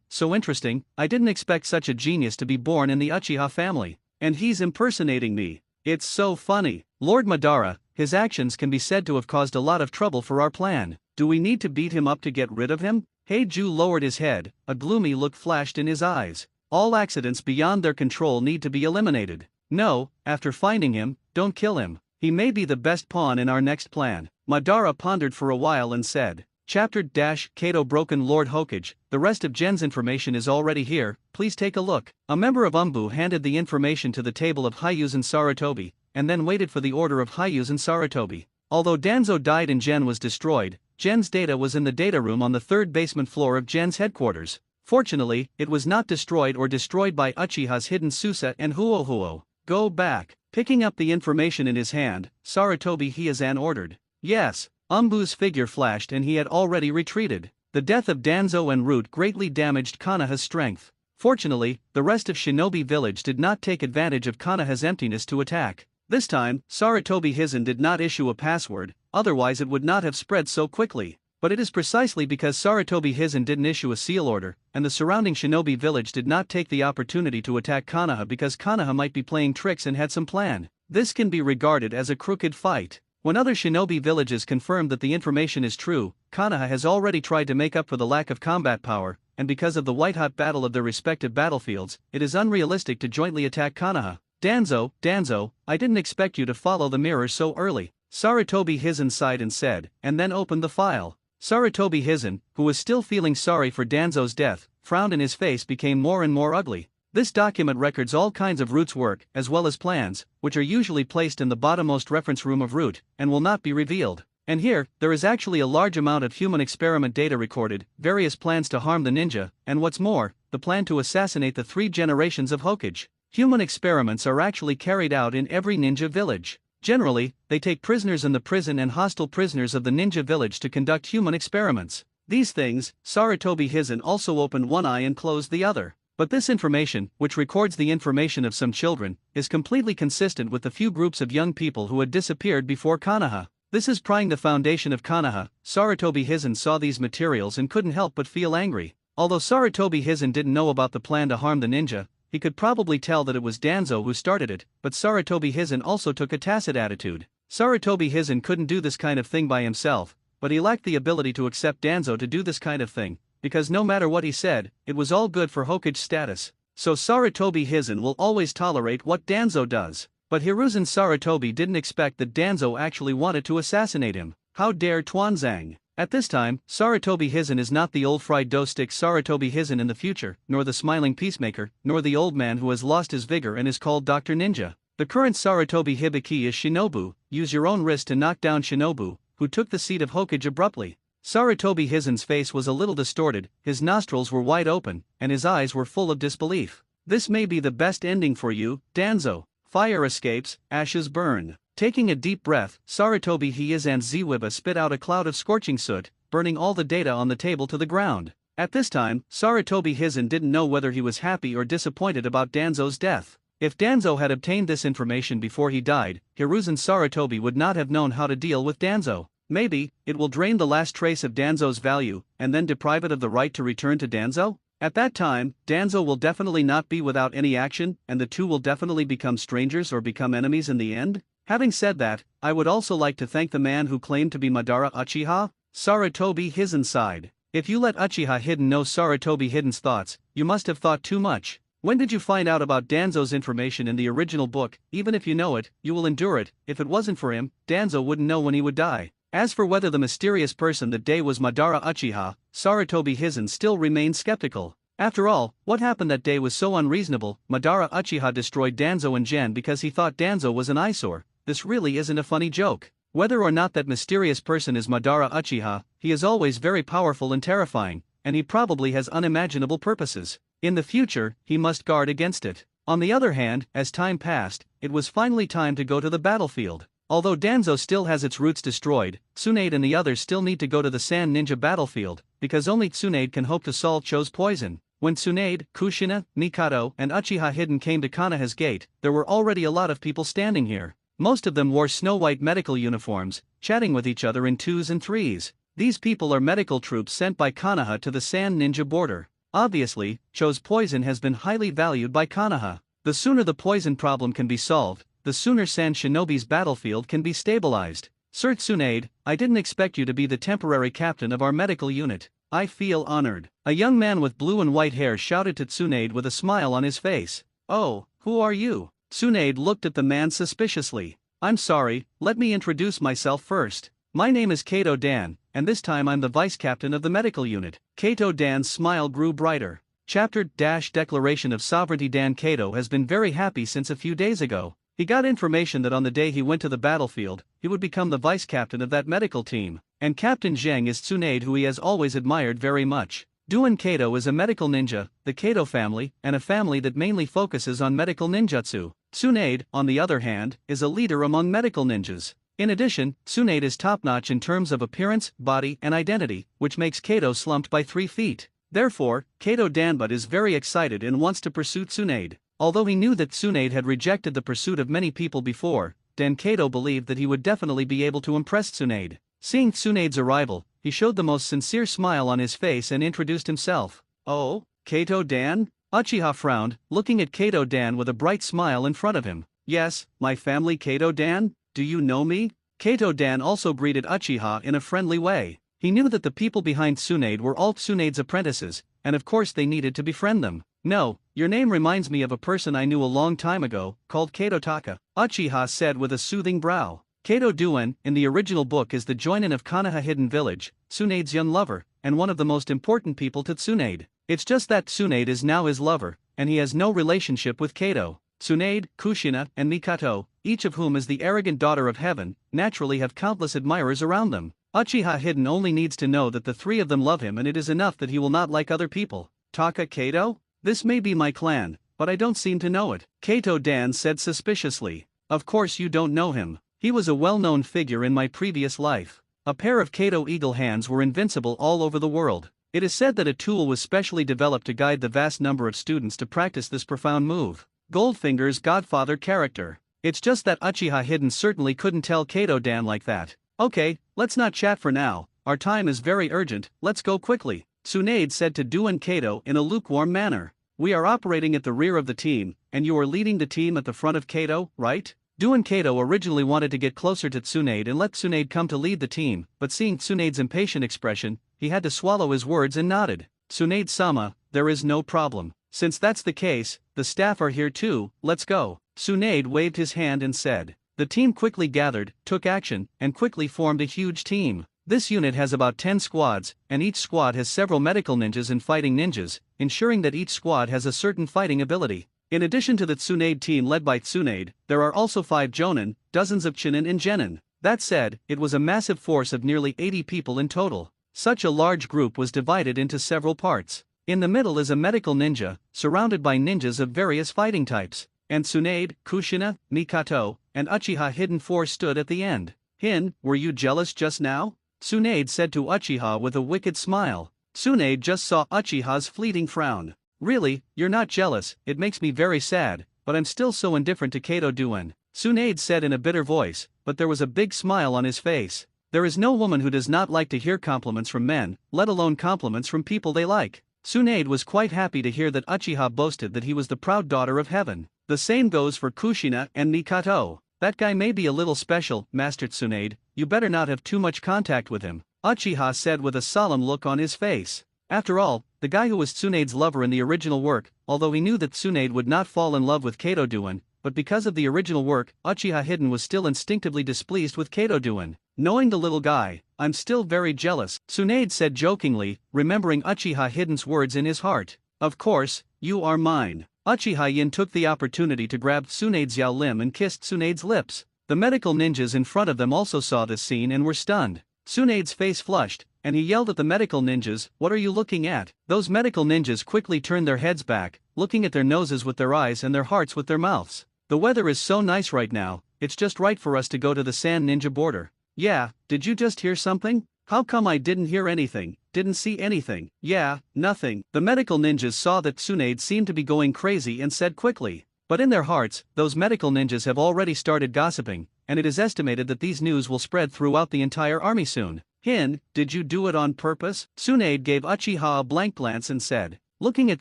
so interesting, I didn't expect such a genius to be born in the Uchiha family. And he's impersonating me. It's so funny. Lord Madara, his actions can be said to have caused a lot of trouble for our plan. Do we need to beat him up to get rid of him? Heiju lowered his head, a gloomy look flashed in his eyes. All accidents beyond their control need to be eliminated. No, after finding him, don't kill him. He may be the best pawn in our next plan. Madara pondered for a while and said. Kato Broken Lord Hokage, the rest of Gen's information is already here, please take a look. A member of Umbu handed the information to the table of Hyuzen Sarutobi, and then waited for the order of Hyuzen Sarutobi. Although Danzo died and Gen was destroyed, Gen's data was in the data room on the third basement floor of Gen's headquarters. Fortunately, it was not destroyed by Uchiha's hidden Susa and Huohuo. Go back. Picking up the information in his hand, Sarutobi Hyuzen ordered. Yes. Umbu's figure flashed and he had already retreated. The death of Danzo and Root greatly damaged Konoha's strength. Fortunately, the rest of Shinobi Village did not take advantage of Konoha's emptiness to attack. This time, Sarutobi Hyuzen did not issue a password, otherwise it would not have spread so quickly. But it is precisely because Sarutobi Hyuzen didn't issue a seal order, and the surrounding Shinobi Village did not take the opportunity to attack Konoha because Konoha might be playing tricks and had some plan. This can be regarded as a crooked fight. When other Shinobi villages confirmed that the information is true, Konoha has already tried to make up for the lack of combat power, and because of the white-hot battle of their respective battlefields, it is unrealistic to jointly attack Konoha. Danzo, I didn't expect you to follow the mirror so early, Sarutobi Hyuzen sighed and said, and then opened the file. Sarutobi Hyuzen, who was still feeling sorry for Danzo's death, frowned and his face became more and more ugly. This document records all kinds of Root's work, as well as plans, which are usually placed in the bottommost reference room of Root, and will not be revealed. And here, there is actually a large amount of human experiment data recorded, various plans to harm the ninja, and what's more, the plan to assassinate the 3 generations of Hokage. Human experiments are actually carried out in every ninja village. Generally, they take prisoners in the prison and hostile prisoners of the ninja village to conduct human experiments. These things, Sarutobi Hyuzen also opened one eye and closed the other. But this information, which records the information of some children, is completely consistent with the few groups of young people who had disappeared before Konoha. This is prying the foundation of Konoha. Sarutobi Hyuzen saw these materials and couldn't help but feel angry. Although Sarutobi Hyuzen didn't know about the plan to harm the ninja, he could probably tell that it was Danzo who started it, but Sarutobi Hyuzen also took a tacit attitude. Sarutobi Hyuzen couldn't do this kind of thing by himself, but he lacked the ability to accept Danzo to do this kind of thing, because no matter what he said, it was all good for Hokage status. So Sarutobi Hyuzen will always tolerate what Danzo does. But Hiruzen Sarutobi didn't expect that Danzo actually wanted to assassinate him. How dare Tuanzang? At this time, Sarutobi Hyuzen is not the old fried dough stick Sarutobi Hyuzen in the future, nor the smiling peacemaker, nor the old man who has lost his vigor and is called Dr. Ninja. The current Sarutobi Hibiki is Shinobu, use your own wrist to knock down Shinobu, who took the seat of Hokage abruptly. Sarutobi Hyuzen's face was a little distorted, his nostrils were wide open, and his eyes were full of disbelief. This may be the best ending for you, Danzo. Fire escapes, ashes burn. Taking a deep breath, Sarutobi Hyuzen's Ziwiba spit out a cloud of scorching soot, burning all the data on the table to the ground. At this time, Sarutobi Hyuzen didn't know whether he was happy or disappointed about Danzo's death. If Danzo had obtained this information before he died, Hiruzen Sarutobi would not have known how to deal with Danzo. Maybe, it will drain the last trace of Danzo's value, and then deprive it of the right to return to Danzo? At that time, Danzo will definitely not be without any action, and the two will definitely become strangers or become enemies in the end? Having said that, I would also like to thank the man who claimed to be Madara Uchiha. Sarutobi Hyuzen sighed. If you let Uchiha Hidden know Sarutobi Hidden's thoughts, you must have thought too much. When did you find out about Danzo's information in the original book? Even if you know it, you will endure it. If it wasn't for him, Danzo wouldn't know when he would die. As for whether the mysterious person that day was Madara Uchiha, Sarutobi Hidden still remained skeptical. After all, what happened that day was so unreasonable. Madara Uchiha destroyed Danzo and Gen because he thought Danzo was an eyesore. This really isn't a funny joke. Whether or not that mysterious person is Madara Uchiha, he is always very powerful and terrifying, and he probably has unimaginable purposes. In the future, he must guard against it. On the other hand, as time passed, it was finally time to go to the battlefield. Although Danzo still has its roots destroyed, Tsunade and the others still need to go to the Sand Ninja battlefield, because only Tsunade can hope to solve Cho's poison. When Tsunade, Kushina, Mikato, and Uchiha Hidden came to Konoha's gate, there were already a lot of people standing here. Most of them wore snow-white medical uniforms, chatting with each other in twos and threes. These people are medical troops sent by Konoha to the Sand Ninja border. Obviously, Cho's poison has been highly valued by Konoha. The sooner the poison problem can be solved, the sooner Sand Shinobi's battlefield can be stabilized. Sir Tsunade, I didn't expect you to be the temporary captain of our medical unit. I feel honored. A young man with blue and white hair shouted to Tsunade with a smile on his face. Oh, who are you? Tsunade looked at the man suspiciously. I'm sorry, let me introduce myself first. My name is Kato Dan, and this time I'm the vice captain of the medical unit. Kato Dan's smile grew brighter. Chapter Declaration of Sovereignty. Dan Kato has been very happy since a few days ago. He got information that on the day he went to the battlefield, he would become the vice captain of that medical team, and Captain Zheng is Tsunade, who he has always admired very much. Duan Kato is a medical ninja, the Kato family, and a family that mainly focuses on medical ninjutsu. Tsunade, on the other hand, is a leader among medical ninjas. In addition, Tsunade is top-notch in terms of appearance, body, and identity, which makes Kato slumped by 3 feet. Therefore, Kato Danbut is very excited and wants to pursue Tsunade. Although he knew that Tsunade had rejected the pursuit of many people before, Dan Kato believed that he would definitely be able to impress Tsunade. Seeing Tsunade's arrival, he showed the most sincere smile on his face and introduced himself. Oh, Kato Dan? Uchiha frowned, looking at Kato Dan with a bright smile in front of him. Yes, my family Kato Dan? Do you know me? Kato Dan also greeted Uchiha in a friendly way. He knew that the people behind Tsunade were all Tsunade's apprentices, and of course they needed to befriend them. No, your name reminds me of a person I knew a long time ago, called Kato Taka, Uchiha said with a soothing brow. Kato Duen, in the original book, is the joinin of Konoha Hidden Village, Tsunade's young lover, and one of the most important people to Tsunade. It's just that Tsunade is now his lover, and he has no relationship with Kato. Tsunade, Kushina, and Mikato, each of whom is the arrogant daughter of heaven, naturally have countless admirers around them. Uchiha Hidden only needs to know that the 3 of them love him, and it is enough that he will not like other people. Taka Kato? This may be my clan, but I don't seem to know it, Kato Dan said suspiciously. Of course you don't know him. He was a well-known figure in my previous life. A pair of Kato eagle hands were invincible all over the world. It is said that a tool was specially developed to guide the vast number of students to practice this profound move. Goldfinger's godfather character. It's just that Uchiha Hidden certainly couldn't tell Kato Dan like that. Okay, let's not chat for now, our time is very urgent, let's go quickly, Tsunade said to Duen Kato in a lukewarm manner. We are operating at the rear of the team, and you are leading the team at the front of Kato, right? Duen Kato originally wanted to get closer to Tsunade and let Tsunade come to lead the team, but seeing Tsunade's impatient expression, he had to swallow his words and nodded. Tsunade-sama, there is no problem. Since that's the case, the staff are here too, let's go. Tsunade waved his hand and said. The team quickly gathered, took action, and quickly formed a huge team. This unit has about 10 squads, and each squad has several medical ninjas and fighting ninjas, ensuring that each squad has a certain fighting ability. In addition to the Tsunade team led by Tsunade, there are also 5 Jonin, dozens of Chinin and Genin. That said, it was a massive force of nearly 80 people in total. Such a large group was divided into several parts. In the middle is a medical ninja, surrounded by ninjas of various fighting types, and Tsunade, Kushina, Mikato, and Uchiha Hidden 4 stood at the end. Hin, were you jealous just now? Tsunade said to Uchiha with a wicked smile. Tsunade just saw Uchiha's fleeting frown. Really, you're not jealous, it makes me very sad, but I'm still so indifferent to Kato Duen, Tsunade said in a bitter voice, but there was a big smile on his face. There is no woman who does not like to hear compliments from men, let alone compliments from people they like. Tsunade was quite happy to hear that Uchiha boasted that he was the proud daughter of heaven. The same goes for Kushina and Mikato. That guy may be a little special, Master Tsunade, you better not have too much contact with him. Uchiha said with a solemn look on his face. After all, the guy who was Tsunade's lover in the original work, although he knew that Tsunade would not fall in love with Kato-doin, but because of the original work, Uchiha Hidden was still instinctively displeased with Kato-doin. Knowing the little guy, I'm still very jealous, Tsunade said jokingly, remembering Uchiha Hidden's words in his heart. Of course, you are mine. Uchiha Yin took the opportunity to grab Tsunade's Yao limb and kissed Tsunade's lips. The medical ninjas in front of them also saw this scene and were stunned. Tsunade's face flushed, and he yelled at the medical ninjas, "What are you looking at?" Those medical ninjas quickly turned their heads back, looking at their noses with their eyes and their hearts with their mouths. The weather is so nice right now, it's just right for us to go to the Sand Ninja border. Yeah, did you just hear something? How come I didn't hear anything, didn't see anything? Yeah, nothing. The medical ninjas saw that Tsunade seemed to be going crazy and said quickly. But in their hearts, those medical ninjas have already started gossiping, and it is estimated that these news will spread throughout the entire army soon. Hin, did you do it on purpose? Tsunade gave Uchiha a blank glance and said. Looking at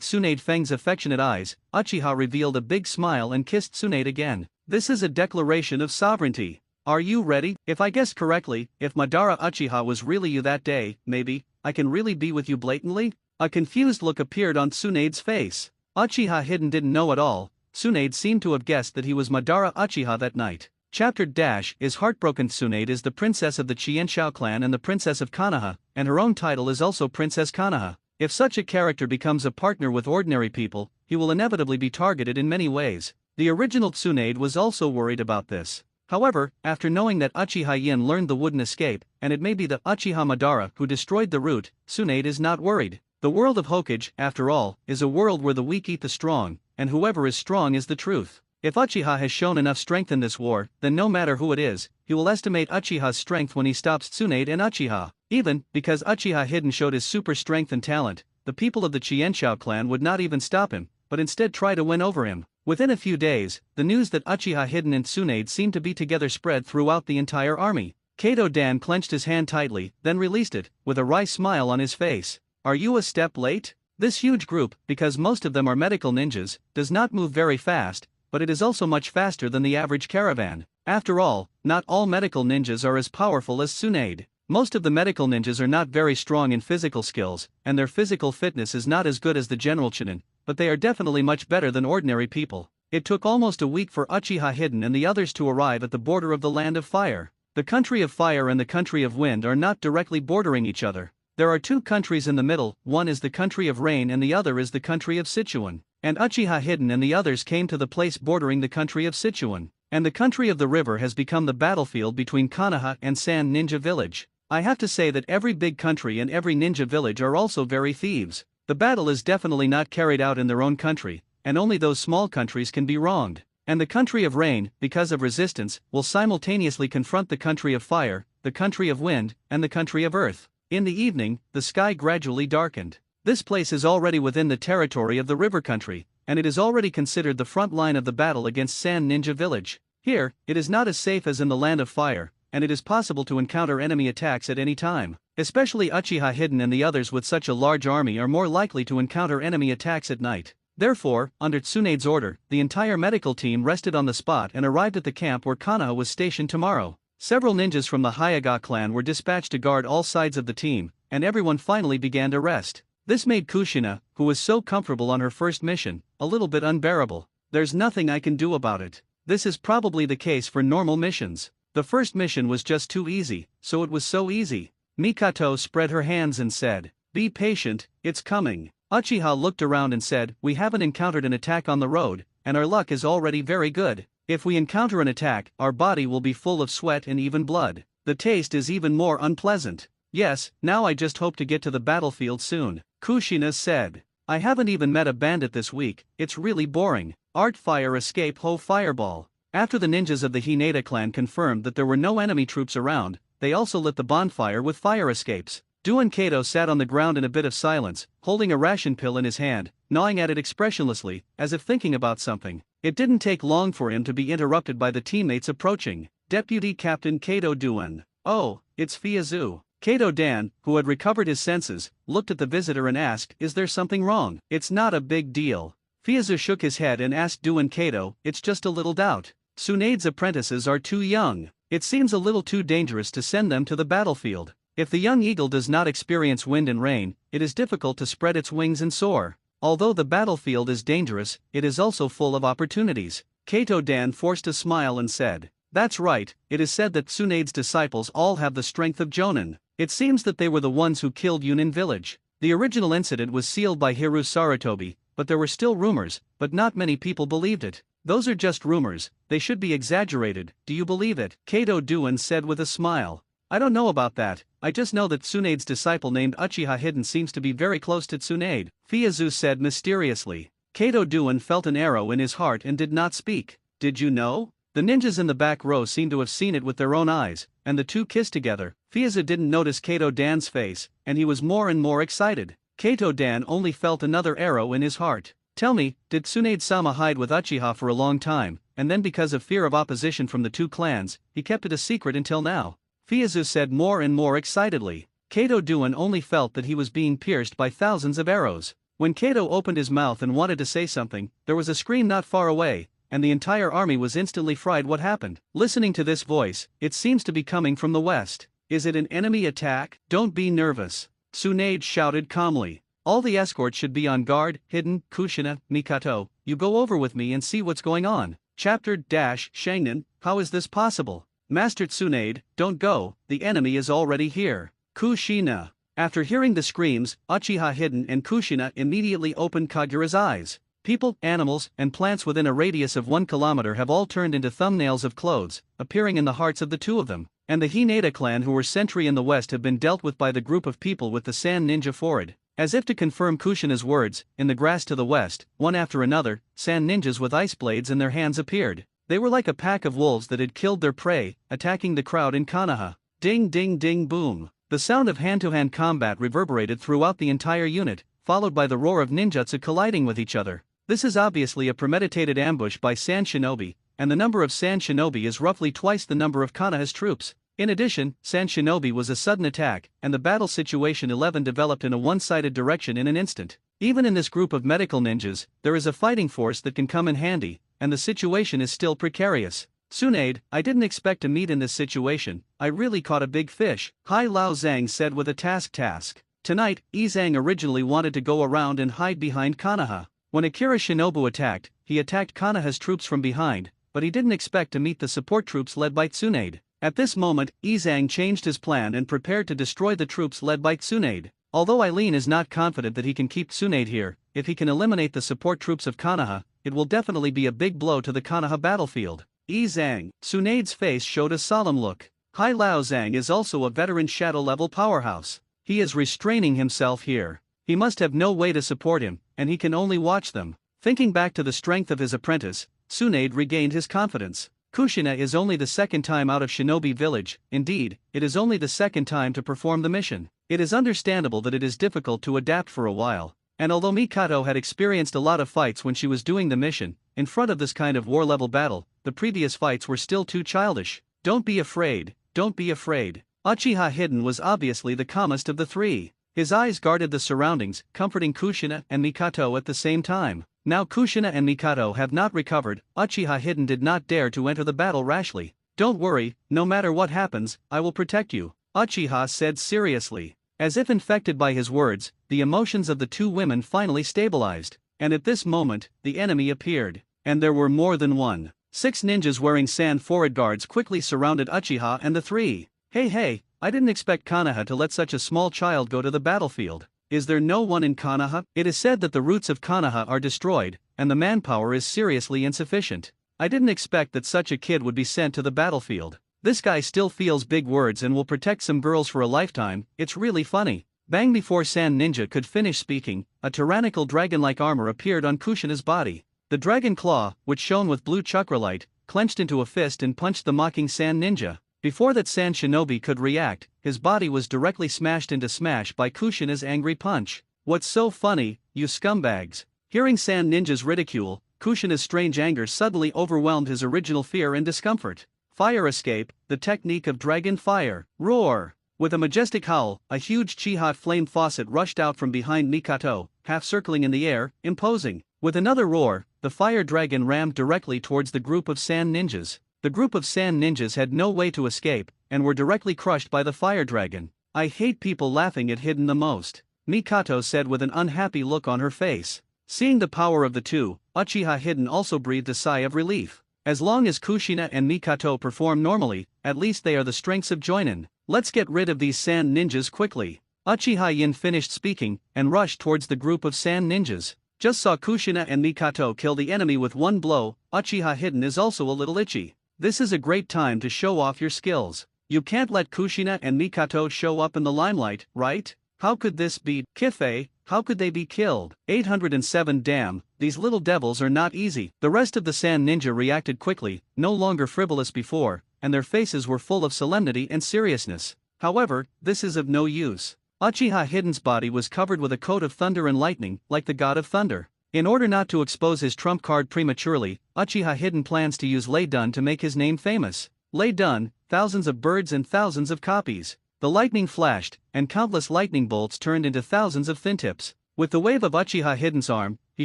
Tsunade Feng's affectionate eyes, Uchiha revealed a big smile and kissed Tsunade again. This is a declaration of sovereignty. Are you ready? If I guessed correctly, if Madara Uchiha was really you that day, maybe, I can really be with you blatantly? A confused look appeared on Tsunade's face. Uchiha Hidden didn't know at all. Tsunade seemed to have guessed that he was Madara Uchiha that night. Chapter - is heartbroken. Tsunade is the princess of the Qianshao clan and the princess of Konoha, and her own title is also Princess Konoha. If such a character becomes a partner with ordinary people, he will inevitably be targeted in many ways. The original Tsunade was also worried about this. However, after knowing that Uchiha Yin learned the wooden escape, and it may be the Uchiha Madara who destroyed the root, Tsunade is not worried. The world of Hokage, after all, is a world where the weak eat the strong, and whoever is strong is the truth. If Uchiha has shown enough strength in this war, then no matter who it is, he will estimate Uchiha's strength when he stops Tsunade and Uchiha. Even, because Uchiha Hidden showed his super strength and talent, the people of the Qianshao clan would not even stop him, but instead try to win over him. Within a few days, the news that Uchiha Hidden and Tsunade seemed to be together spread throughout the entire army. Kato-dan clenched his hand tightly, then released it, with a wry smile on his face. Are you a step late? This huge group, because most of them are medical ninjas, does not move very fast, but it is also much faster than the average caravan. After all, not all medical ninjas are as powerful as Tsunade. Most of the medical ninjas are not very strong in physical skills, and their physical fitness is not as good as the general Chunin, but they are definitely much better than ordinary people. It took almost a week for Uchiha Hidden and the others to arrive at the border of the Land of Fire. The Country of Fire and the Country of Wind are not directly bordering each other. There are two countries in the middle, one is the Country of Rain and the other is the Country of Sichuan. And Uchiha Hidden and the others came to the place bordering the Country of Sichuan. And the Country of the River has become the battlefield between Konoha and Sand Ninja Village. I have to say that every big country and every ninja village are also very thieves. The battle is definitely not carried out in their own country, and only those small countries can be wronged. And the Country of Rain, because of resistance, will simultaneously confront the Country of Fire, the Country of Wind, and the Country of Earth. In the evening, the sky gradually darkened. This place is already within the territory of the River Country, and it is already considered the front line of the battle against Sand Ninja Village. Here, it is not as safe as in the Land of Fire, and it is possible to encounter enemy attacks at any time. Especially Uchiha Hidden and the others with such a large army are more likely to encounter enemy attacks at night. Therefore, under Tsunade's order, the entire medical team rested on the spot and arrived at the camp where Konoha was stationed tomorrow. Several ninjas from the Hyuga clan were dispatched to guard all sides of the team, and everyone finally began to rest. This made Kushina, who was so comfortable on her first mission, a little bit unbearable. There's nothing I can do about it. This is probably the case for normal missions. The first mission was just too easy, so it was so easy. Mikato spread her hands and said, "Be patient, it's coming." Uchiha looked around and said, "We haven't encountered an attack on the road, and our luck is already very good. If we encounter an attack, our body will be full of sweat and even blood. The taste is even more unpleasant. Yes, now I just hope to get to the battlefield soon." Kushina said, "I haven't even met a bandit this week, it's really boring. Art fire escape ho fireball." After the ninjas of the Hinata clan confirmed that there were no enemy troops around, they also lit the bonfire with fire escapes. Duan Kato sat on the ground in a bit of silence, holding a ration pill in his hand, gnawing at it expressionlessly, as if thinking about something. It didn't take long for him to be interrupted by the teammates approaching. Deputy Captain Kato Duan. "Oh, it's Fiezu." Kato-dan, who had recovered his senses, looked at the visitor and asked, "Is there something wrong?" "It's not a big deal." Fiezu shook his head and asked Duan Kato, "It's just a little doubt. Tsunade's apprentices are too young. It seems a little too dangerous to send them to the battlefield. If the young eagle does not experience wind and rain, it is difficult to spread its wings and soar. Although the battlefield is dangerous, it is also full of opportunities. Kato Dan forced a smile and said, "That's right, it is said that Tsunade's disciples all have the strength of Jonin. It seems that they were the ones who killed Yunin village. The original incident was sealed by Hiru Sarutobi, but there were still rumors, but not many people believed it. Those are just rumors, they should be exaggerated, do you believe it?" Kato Duan said with a smile. "I don't know about that, I just know that Tsunade's disciple named Uchiha Hidden seems to be very close to Tsunade," Fiezu said mysteriously. Kato Duan felt an arrow in his heart and did not speak. "Did you know?" The ninjas in the back row seemed to have seen it with their own eyes, and the two kissed together. Fiezu didn't notice Kato Dan's face, and he was more and more excited. Kato Dan only felt another arrow in his heart. "Tell me, did Tsunade-sama hide with Uchiha for a long time, and then because of fear of opposition from the two clans, he kept it a secret until now?" Fiezu said more and more excitedly. Kato Duan only felt that he was being pierced by thousands of arrows. When Kato opened his mouth and wanted to say something, there was a scream not far away, and the entire army was instantly fried. What happened? Listening to this voice, it seems to be coming from the west. Is it an enemy attack? Don't be nervous, Tsunade shouted calmly. All the escorts should be on guard. Hidden, Kushina, Mikato, you go over with me and see what's going on. Chapter Shangnan, how is this possible? Master Tsunade, don't go, the enemy is already here. Kushina. After hearing the screams, Uchiha Hidden and Kushina immediately opened Kagura's eyes. People, animals, and plants within a radius of 1 kilometer have all turned into thumbnails of clothes, appearing in the hearts of the two of them. And the Hinata clan who were sentry in the west have been dealt with by the group of people with the sand ninja forward. As if to confirm Kushina's words, in the grass to the west, one after another, sand ninjas with ice blades in their hands appeared. They were like a pack of wolves that had killed their prey, attacking the crowd in Konoha. Ding ding ding boom. The sound of hand-to-hand combat reverberated throughout the entire unit, followed by the roar of ninjutsu colliding with each other. This is obviously a premeditated ambush by Sand Shinobi, and the number of Sand Shinobi is roughly twice the number of Konoha's troops. In addition, Sand Shinobi was a sudden attack, and the battle situation 11 developed in a one-sided direction in an instant. Even in this group of medical ninjas, there is a fighting force that can come in handy, and the situation is still precarious. Tsunade, I didn't expect to meet in this situation, I really caught a big fish, Hai Lao Zhang said with a task. Tonight, Izang originally wanted to go around and hide behind Konoha. When Akira Shinobu attacked, he attacked Konoha's troops from behind, but he didn't expect to meet the support troops led by Tsunade. At this moment, Izang changed his plan and prepared to destroy the troops led by Tsunade. Although Eileen is not confident that he can keep Tsunade here, if he can eliminate the support troops of Konoha, it will definitely be a big blow to the Konoha battlefield. Izang, Tsunade's face showed a solemn look. Hai Lao Zhang is also a veteran shadow-level powerhouse. He is restraining himself here. He must have no way to support him, and he can only watch them. Thinking back to the strength of his apprentice, Tsunade regained his confidence. Kushina is only the second time out of Shinobi village, indeed, it is only the second time to perform the mission. It is understandable that it is difficult to adapt for a while, and although Mikato had experienced a lot of fights when she was doing the mission, in front of this kind of war-level battle, the previous fights were still too childish. Don't be afraid, don't be afraid. Uchiha Hidden was obviously the calmest of the three. His eyes guarded the surroundings, comforting Kushina and Mikato at the same time. Now Kushina and Mikato have not recovered, Uchiha Hidden did not dare to enter the battle rashly. Don't worry, no matter what happens, I will protect you, Uchiha said seriously. As if infected by his words, the emotions of the two women finally stabilized. And at this moment, the enemy appeared. And there were more than one. 6 ninjas wearing sand forward guards quickly surrounded Uchiha and the three. Hey, I didn't expect Konoha to let such a small child go to the battlefield. Is there no one in Konoha? It is said that the roots of Konoha are destroyed, and the manpower is seriously insufficient. I didn't expect that such a kid would be sent to the battlefield. This guy still feels big words and will protect some girls for a lifetime, it's really funny. Bang! Before Sand Ninja could finish speaking, a tyrannical dragon-like armor appeared on Kushina's body. The dragon claw, which shone with blue chakra light, clenched into a fist and punched the mocking Sand Ninja. Before that Sand Shinobi could react, his body was directly smashed into smash by Kushina's angry punch. What's so funny, you scumbags? Hearing Sand Ninja's ridicule, Kushina's strange anger suddenly overwhelmed his original fear and discomfort. Fire escape, the technique of dragon fire. Roar! With a majestic howl, a huge chi-hot flame faucet rushed out from behind Mikato, half circling in the air, imposing. With another roar, the fire dragon rammed directly towards the group of sand ninjas. The group of sand ninjas had no way to escape, and were directly crushed by the fire dragon. I hate people laughing at Hidden the most, Mikato said with an unhappy look on her face. Seeing the power of the two, Uchiha Hidden also breathed a sigh of relief. As long as Kushina and Mikato perform normally, at least they are the strengths of Joinin. Let's get rid of these sand ninjas quickly. Uchiha Yin finished speaking, and rushed towards the group of sand ninjas. Just saw Kushina and Mikato kill the enemy with one blow. Uchiha Hidden is also a little itchy. This is a great time to show off your skills. You can't let Kushina and Mikato show up in the limelight, right? How could this be? Kifei, how could they be killed? 807 Damn, these little devils are not easy. The rest of the sand ninja reacted quickly, no longer frivolous before, and their faces were full of solemnity and seriousness. However, this is of no use. Uchiha Hidden's body was covered with a coat of thunder and lightning, like the god of thunder. In order not to expose his trump card prematurely, Uchiha Hidden plans to use Lei Dun to make his name famous. Lei Dun, thousands of birds and thousands of copies. The lightning flashed, and countless lightning bolts turned into thousands of thin tips. With the wave of Uchiha Hidden's arm, he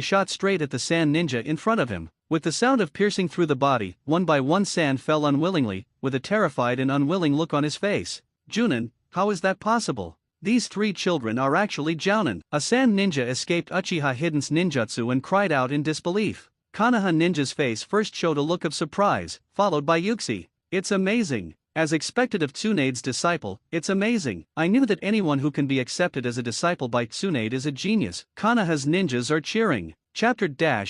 shot straight at the sand ninja in front of him. With the sound of piercing through the body, one by one sand fell unwillingly, with a terrified and unwilling look on his face. Junin, how is that possible? These three children are actually Jounin. A sand ninja escaped Uchiha Hidden's ninjutsu and cried out in disbelief. Konoha Ninja's face first showed a look of surprise, followed by Yuxi. It's amazing. As expected of Tsunade's disciple, it's amazing. I knew that anyone who can be accepted as a disciple by Tsunade is a genius. Konoha's ninjas are cheering. Chapter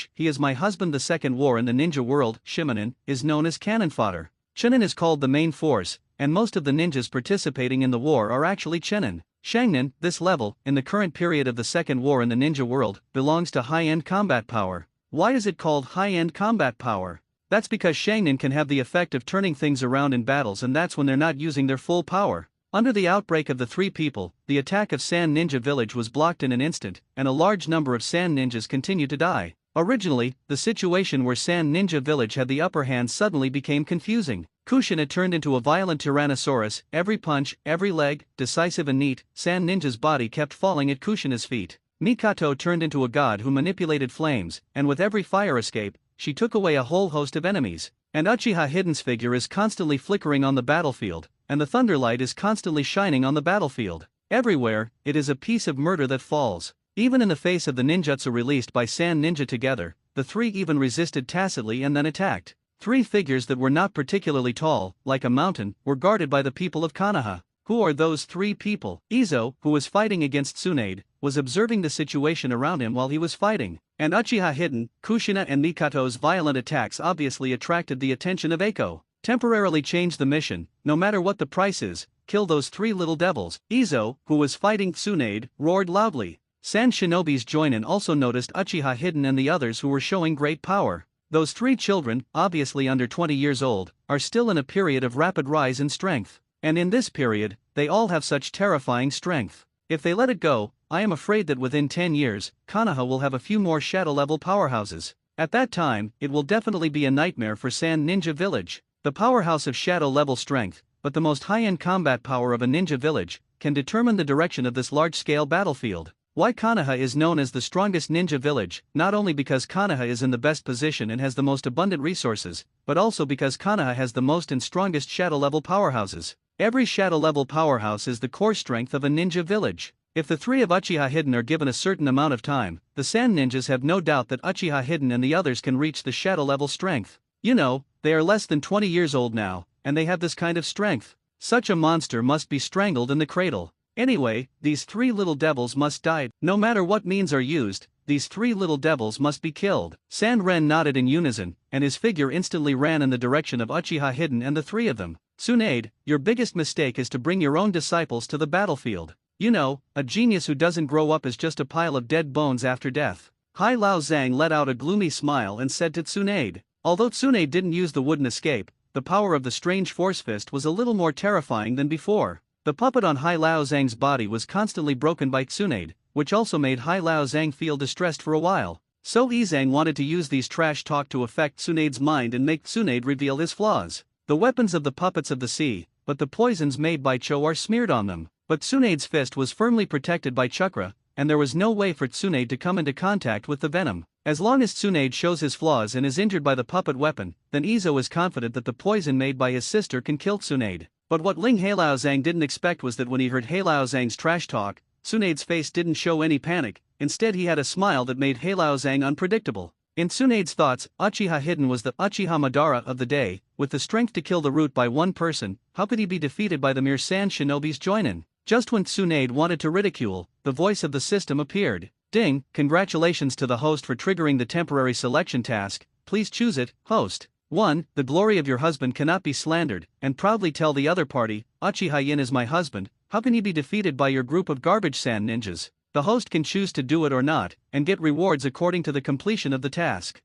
- He is my husband. The second war in the ninja world, Shimanen, is known as cannon fodder. Chunin is called the main force, and most of the ninjas participating in the war are actually Chunin. Shangnin, this level, in the current period of the second war in the ninja world, belongs to high-end combat power. Why is it called high-end combat power? That's because Shangnin can have the effect of turning things around in battles, and that's when they're not using their full power. Under the outbreak of the three people, the attack of Sand Ninja Village was blocked in an instant, and a large number of Sand Ninjas continued to die. Originally, the situation where Sand Ninja Village had the upper hand suddenly became confusing. Kushina turned into a violent Tyrannosaurus, every punch, every leg, decisive and neat. Sand Ninja's body kept falling at Kushina's feet. Mikato turned into a god who manipulated flames, and with every fire escape, she took away a whole host of enemies. And Uchiha Hidden's figure is constantly flickering on the battlefield, and the thunderlight is constantly shining on the battlefield. Everywhere, it is a piece of murder that falls. Even in the face of the ninjutsu released by Sand Ninja together, the three even resisted tacitly and then attacked. Three figures that were not particularly tall, like a mountain, were guarded by the people of Konoha. Who are those three people? Izo, who was fighting against Tsunade, was observing the situation around him while he was fighting. And Uchiha Hidden, Kushina and Mikato's violent attacks obviously attracted the attention of Eiko. Temporarily change the mission, no matter what the price is, kill those three little devils. Izo, who was fighting Tsunade, roared loudly. Sand Shinobi's Joinin also noticed Uchiha Hidden and the others who were showing great power. Those three children, obviously under 20 years old, are still in a period of rapid rise in strength. And in this period, they all have such terrifying strength. If they let it go, I am afraid that within 10 years, Konoha will have a few more shadow-level powerhouses. At that time, it will definitely be a nightmare for Sand Ninja Village. The powerhouse of shadow-level strength, but the most high-end combat power of a ninja village, can determine the direction of this large-scale battlefield. Why Konoha is known as the strongest ninja village, not only because Konoha is in the best position and has the most abundant resources, but also because Konoha has the most and strongest shadow-level powerhouses. Every shadow-level powerhouse is the core strength of a ninja village. If the three of Uchiha Hidden are given a certain amount of time, the Sand Ninjas have no doubt that Uchiha Hidden and the others can reach the shadow-level strength. You know, they are less than 20 years old now, and they have this kind of strength. Such a monster must be strangled in the cradle. Anyway, these three little devils must die. No matter what means are used, these three little devils must be killed. Sand Ren nodded in unison, and his figure instantly ran in the direction of Uchiha Hidden and the three of them. Tsunade, your biggest mistake is to bring your own disciples to the battlefield. You know, a genius who doesn't grow up is just a pile of dead bones after death. Hai Lao Zhang let out a gloomy smile and said to Tsunade. Although Tsunade didn't use the wooden escape, the power of the strange force fist was a little more terrifying than before. The puppet on Hai Lao Zhang's body was constantly broken by Tsunade, which also made Hai Lao Zhang feel distressed for a while. So Izang wanted to use these trash talk to affect Tsunade's mind and make Tsunade reveal his flaws. The weapons of the puppets of the sea, but the poisons made by Cho are smeared on them. But Tsunade's fist was firmly protected by chakra, and there was no way for Tsunade to come into contact with the venom. As long as Tsunade shows his flaws and is injured by the puppet weapon, then Izo is confident that the poison made by his sister can kill Tsunade. But what Ling Heilaozhang didn't expect was that when he heard Heilaozhang's trash talk, Tsunade's face didn't show any panic. Instead he had a smile that made Heilaozhang unpredictable. In Tsunade's thoughts, Uchiha Hidden was the Uchiha Madara of the day. With the strength to kill the root by one person, how could he be defeated by the mere sand shinobi's joinin? Just when Tsunade wanted to ridicule, the voice of the system appeared. Ding, congratulations to the host for triggering the temporary selection task, please choose it, host. 1. The glory of your husband cannot be slandered, and proudly tell the other party, Uchiha Yin is my husband, how can he be defeated by your group of garbage sand ninjas? The host can choose to do it or not, and get rewards according to the completion of the task.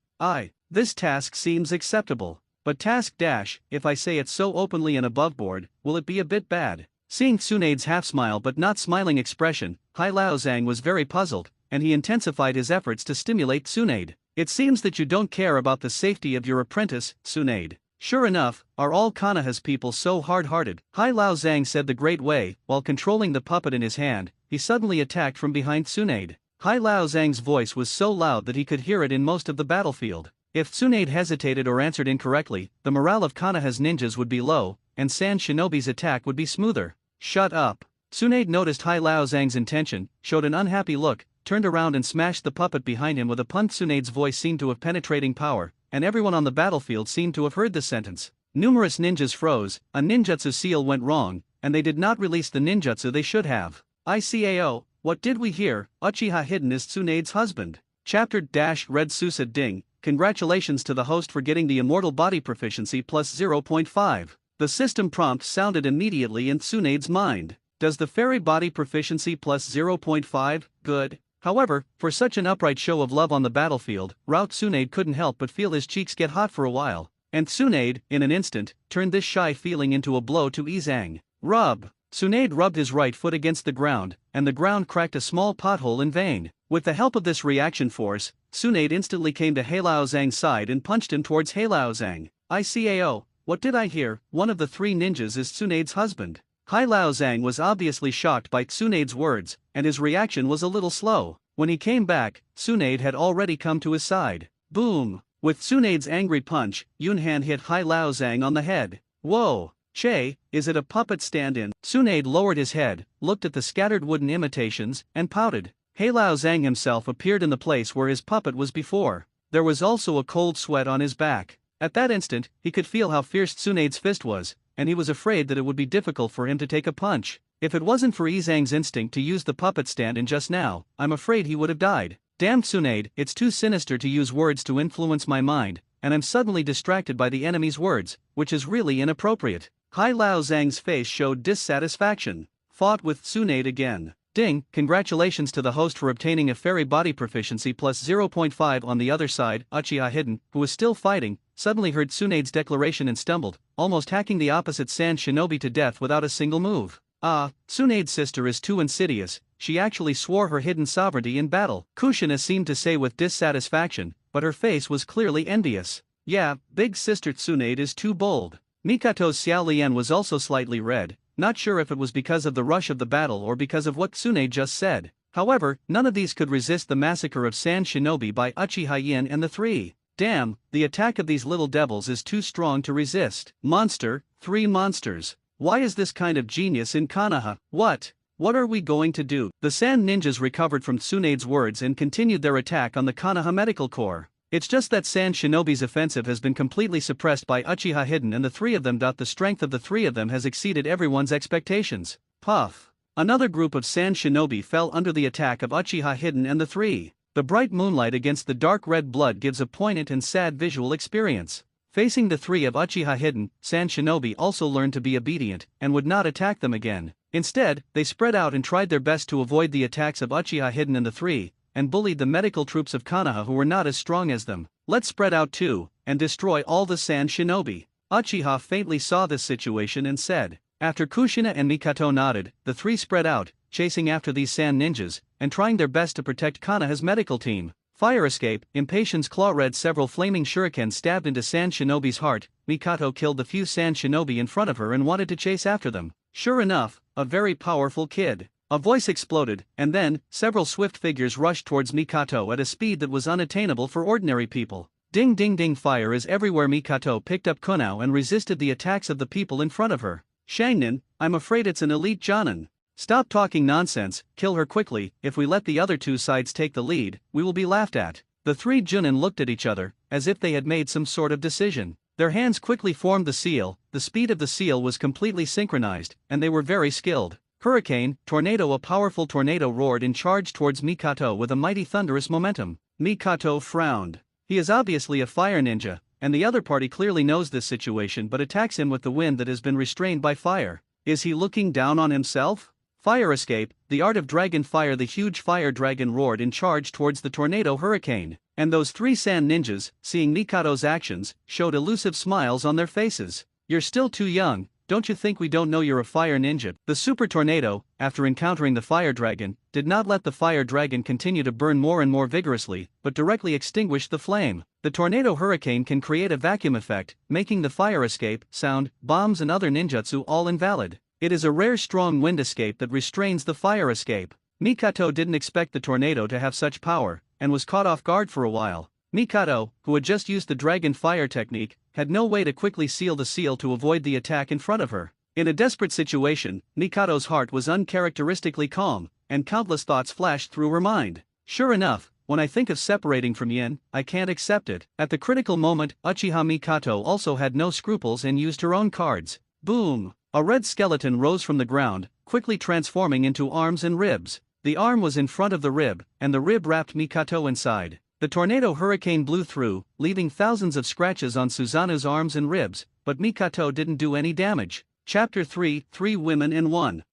This task seems acceptable. But task dash, if I say it so openly and aboveboard, will it be a bit bad? Seeing Tsunade's half-smile but not smiling expression, Heilaozhang was very puzzled, and he intensified his efforts to stimulate Tsunade. It seems that you don't care about the safety of your apprentice, Tsunade. Sure enough, are all Konoha's people so hard-hearted? Heilaozhang said the great way, while controlling the puppet in his hand, he suddenly attacked from behind Tsunade. Heilaozhang's voice was so loud that he could hear it in most of the battlefield. If Tsunade hesitated or answered incorrectly, the morale of Konoha's ninjas would be low, and Sand Shinobi's attack would be smoother. Shut up. Tsunade noticed Heilaozhang's intention, showed an unhappy look, turned around and smashed the puppet behind him with a punch. Tsunade's voice seemed to have penetrating power, and everyone on the battlefield seemed to have heard the sentence. Numerous ninjas froze, a ninjutsu seal went wrong, and they did not release the ninjutsu they should have. ICAO, what did we hear? Uchiha Hidden is Tsunade's husband. Chapter-Red Susa Ding. Congratulations to the host for getting the immortal body proficiency plus 0.5. The system prompt sounded immediately in Tsunade's mind. Does the fairy body proficiency plus 0.5? Good. However, for such an upright show of love on the battlefield, Route Tsunade couldn't help but feel his cheeks get hot for a while. And Tsunade, in an instant, turned this shy feeling into a blow to Izang. Rub. Tsunade rubbed his right foot against the ground, and the ground cracked a small pothole in vain. With the help of this reaction force, Tsunade instantly came to Heilaozhang's side and punched him towards Heilaozhang. ICAO, what did I hear? One of the three ninjas is Tsunade's husband. Heilaozhang was obviously shocked by Tsunade's words, and his reaction was a little slow. When he came back, Tsunade had already come to his side. Boom! With Tsunade's angry punch, Yunhan hit Heilaozhang on the head. Whoa! Che, is it a puppet stand-in? Tsunade lowered his head, looked at the scattered wooden imitations, and pouted. Heilaozhang himself appeared in the place where his puppet was before. There was also a cold sweat on his back. At that instant, he could feel how fierce Tsunade's fist was, and he was afraid that it would be difficult for him to take a punch. If it wasn't for Izang's instinct to use the puppet stand-in just now, I'm afraid he would have died. Damn Tsunade, it's too sinister to use words to influence my mind, and I'm suddenly distracted by the enemy's words, which is really inappropriate. Heilaozhang's face showed dissatisfaction. Fought with Tsunade again. Ding, congratulations to the host for obtaining a fairy body proficiency plus 0.5. On the other side, Uchiha Hidden, who was still fighting, suddenly heard Tsunade's declaration and stumbled, almost hacking the opposite Sand Shinobi to death without a single move. Tsunade's sister is too insidious, she actually swore her hidden sovereignty in battle. Kushina seemed to say with dissatisfaction, but her face was clearly envious. Yeah, big sister Tsunade is too bold. Mikato's Xiao Lian was also slightly red, not sure if it was because of the rush of the battle or because of what Tsunade just said. However, none of these could resist the massacre of Sand Shinobi by Uchiha Yin and the three. Damn, the attack of these little devils is too strong to resist. Monster, 3 monsters. Why is this kind of genius in Konoha? What are we going to do? The Sand Ninjas recovered from Tsunade's words and continued their attack on the Konoha Medical Corps. It's just that Sand Shinobi's offensive has been completely suppressed by Uchiha Hidden and the three of them. The strength of the three of them has exceeded everyone's expectations. Puff. Another group of Sand Shinobi fell under the attack of Uchiha Hidden and the three. The bright moonlight against the dark red blood gives a poignant and sad visual experience. Facing the three of Uchiha Hidden, Sand Shinobi also learned to be obedient and would not attack them again. Instead, they spread out and tried their best to avoid the attacks of Uchiha Hidden and the three, and bullied the medical troops of Konoha who were not as strong as them. Let's spread out too, and destroy all the Sand Shinobi. Uchiha faintly saw this situation and said. After Kushina and Mikato nodded, the three spread out, chasing after these Sand Ninjas, and trying their best to protect Konoha's medical team. Fire escape, Impatience Claw read several flaming shurikens stabbed into Sand Shinobi's heart. Mikato killed the few Sand Shinobi in front of her and wanted to chase after them. Sure enough, a very powerful kid. A voice exploded, and then, several swift figures rushed towards Mikato at a speed that was unattainable for ordinary people. Ding ding ding, fire is everywhere. Mikato picked up Kunao and resisted the attacks of the people in front of her. Shangnan, I'm afraid it's an elite Jonin. Stop talking nonsense, kill her quickly. If we let the other two sides take the lead, we will be laughed at. The three Junin looked at each other, as if they had made some sort of decision. Their hands quickly formed the seal, the speed of the seal was completely synchronized, and they were very skilled. Hurricane, tornado. A powerful tornado roared in charge towards Mikato with a mighty thunderous momentum. Mikato frowned. He is obviously a fire ninja, and the other party clearly knows this situation but attacks him with the wind that has been restrained by fire. Is he looking down on himself? Fire escape, the art of dragon fire. The huge fire dragon roared in charge towards the tornado hurricane, and those three sand ninjas, seeing Mikato's actions, showed elusive smiles on their faces. You're still too young, don't you think we don't know you're a fire ninja? The super tornado, after encountering the fire dragon, did not let the fire dragon continue to burn more and more vigorously, but directly extinguished the flame. The tornado hurricane can create a vacuum effect, making the fire escape, sound, bombs and other ninjutsu all invalid. It is a rare strong wind escape that restrains the fire escape. Mikato didn't expect the tornado to have such power, and was caught off guard for a while. Mikato, who had just used the dragon fire technique, had no way to quickly seal the seal to avoid the attack in front of her. In a desperate situation, Mikato's heart was uncharacteristically calm, and countless thoughts flashed through her mind. Sure enough, when I think of separating from Yin, I can't accept it. At the critical moment, Uchiha Mikato also had no scruples and used her own cards. Boom! A red skeleton rose from the ground, quickly transforming into arms and ribs. The arm was in front of the rib, and the rib wrapped Mikato inside. The tornado hurricane blew through, leaving thousands of scratches on Suzanu's arms and ribs, but Mikato didn't do any damage. Chapter 3, 3 Women in 1.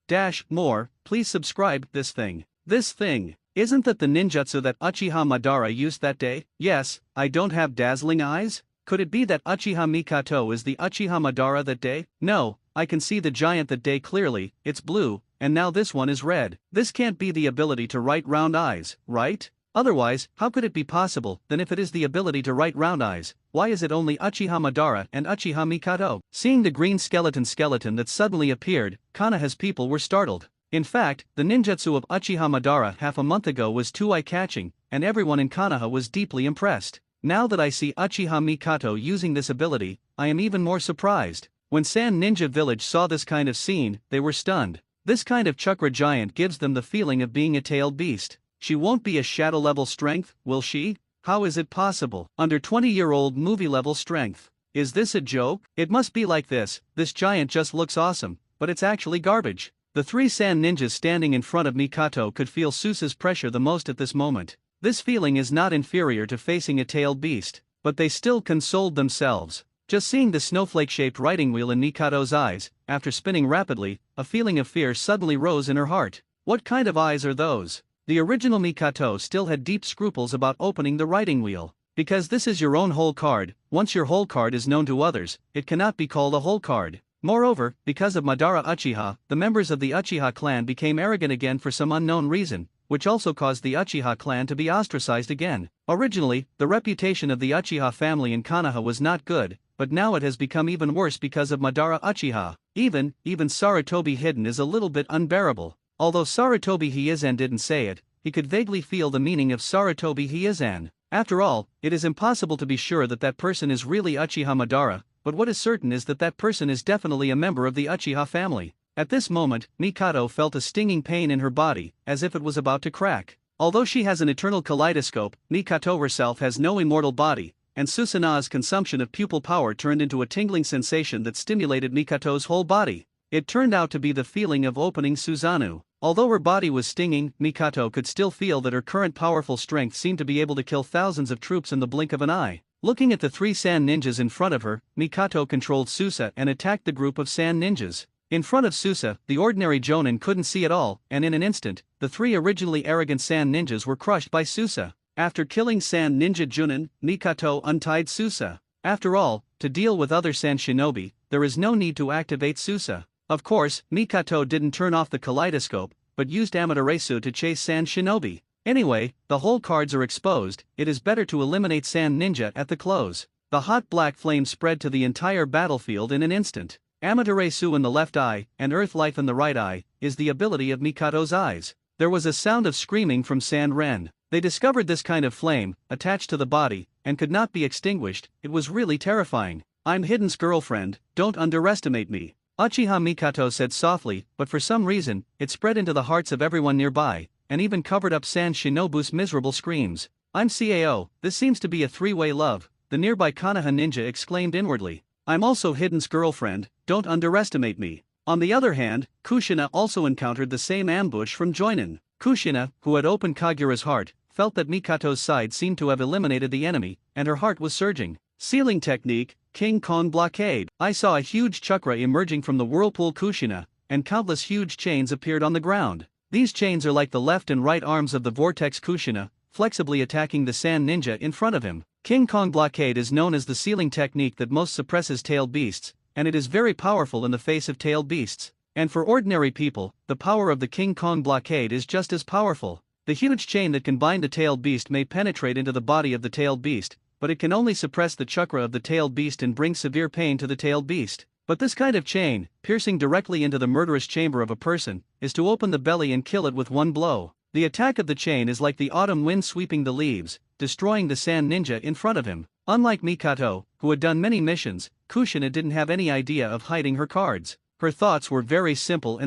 More, please subscribe. This thing. Isn't that the ninjutsu that Uchiha Madara used that day? Yes, I don't have dazzling eyes? Could it be that Uchiha Mikato is the Uchiha Madara that day? No, I can see the giant that day clearly, it's blue, and now this one is red. This can't be the ability to write round eyes, right? Otherwise, how could it be possible? Then if it is the ability to write round eyes, why is it only Uchiha Madara and Uchiha Mikato? Seeing the green skeleton that suddenly appeared, Konoha's people were startled. In fact, the ninjutsu of Uchiha Madara half a month ago was too eye-catching, and everyone in Konoha was deeply impressed. Now that I see Uchiha Mikato using this ability, I am even more surprised. When Sand Ninja Village saw this kind of scene, they were stunned. This kind of chakra giant gives them the feeling of being a tailed beast. She won't be a shadow level strength, will she? How is it possible? Under 20-year-old movie level strength. Is this a joke? It must be like this giant just looks awesome, but it's actually garbage. The three sand ninjas standing in front of Mikato could feel Susa's pressure the most at this moment. This feeling is not inferior to facing a tailed beast, but they still consoled themselves. Just seeing the snowflake-shaped writing wheel in Mikato's eyes, after spinning rapidly, a feeling of fear suddenly rose in her heart. What kind of eyes are those? The original Mikato still had deep scruples about opening the writing wheel. Because this is your own whole card, once your whole card is known to others, it cannot be called a whole card. Moreover, because of Madara Uchiha, the members of the Uchiha clan became arrogant again for some unknown reason, which also caused the Uchiha clan to be ostracized again. Originally, the reputation of the Uchiha family in Konoha was not good, but now it has become even worse because of Madara Uchiha. Even Sarutobi Hidden is a little bit unbearable. Although Sarutobi Hiizan didn't say it, he could vaguely feel the meaning of Sarutobi Hiizan. After all, it is impossible to be sure that that person is really Uchiha Madara, but what is certain is that that person is definitely a member of the Uchiha family. At this moment, Mikato felt a stinging pain in her body, as if it was about to crack. Although she has an eternal kaleidoscope, Mikato herself has no immortal body, and Susanaa's consumption of pupil power turned into a tingling sensation that stimulated Mikato's whole body. It turned out to be the feeling of opening Susanoo. Although her body was stinging, Mikato could still feel that her current powerful strength seemed to be able to kill thousands of troops in the blink of an eye. Looking at the three sand ninjas in front of her, Mikato controlled Susa and attacked the group of sand ninjas. In front of Susa, the ordinary Jonin couldn't see at all, and in an instant, the three originally arrogant sand ninjas were crushed by Susa. After killing Sand Ninja Junin, Mikato untied Susa. After all, to deal with other sand shinobi, there is no need to activate Susa. Of course, Mikato didn't turn off the kaleidoscope, but used Amaterasu to chase Sand Shinobi. Anyway, the whole cards are exposed, it is better to eliminate Sand Ninja at the close. The hot black flame spread to the entire battlefield in an instant. Amaterasu in the left eye, and Earth Life in the right eye, is the ability of Mikato's eyes. There was a sound of screaming from Sand Ren. They discovered this kind of flame, attached to the body, and could not be extinguished. It was really terrifying. I'm Hidden's girlfriend, don't underestimate me. Uchiha Mikato said softly, but for some reason, it spread into the hearts of everyone nearby, and even covered up San Shinobu's miserable screams. I'm Cao, this seems to be a three-way love, the nearby Konoha ninja exclaimed inwardly. I'm also Hidden's girlfriend, don't underestimate me. On the other hand, Kushina also encountered the same ambush from Joinin. Kushina, who had opened Kagura's heart, felt that Mikato's side seemed to have eliminated the enemy, and her heart was surging. Sealing technique, King Kong blockade. I saw a huge chakra emerging from the whirlpool Kushina, and countless huge chains appeared on the ground. These chains are like the left and right arms of the vortex Kushina, flexibly attacking the sand ninja in front of him. King Kong blockade is known as the sealing technique that most suppresses tailed beasts, and it is very powerful in the face of tailed beasts. And for ordinary people, the power of the King Kong blockade is just as powerful. The huge chain that can bind the tailed beast may penetrate into the body of the tailed beast, but it can only suppress the chakra of the tailed beast and bring severe pain to the tailed beast. But this kind of chain, piercing directly into the murderous chamber of a person, is to open the belly and kill it with one blow. The attack of the chain is like the autumn wind sweeping the leaves, destroying the sand ninja in front of him. Unlike Mikato, who had done many missions, Kushina didn't have any idea of hiding her cards. Her thoughts were very simple.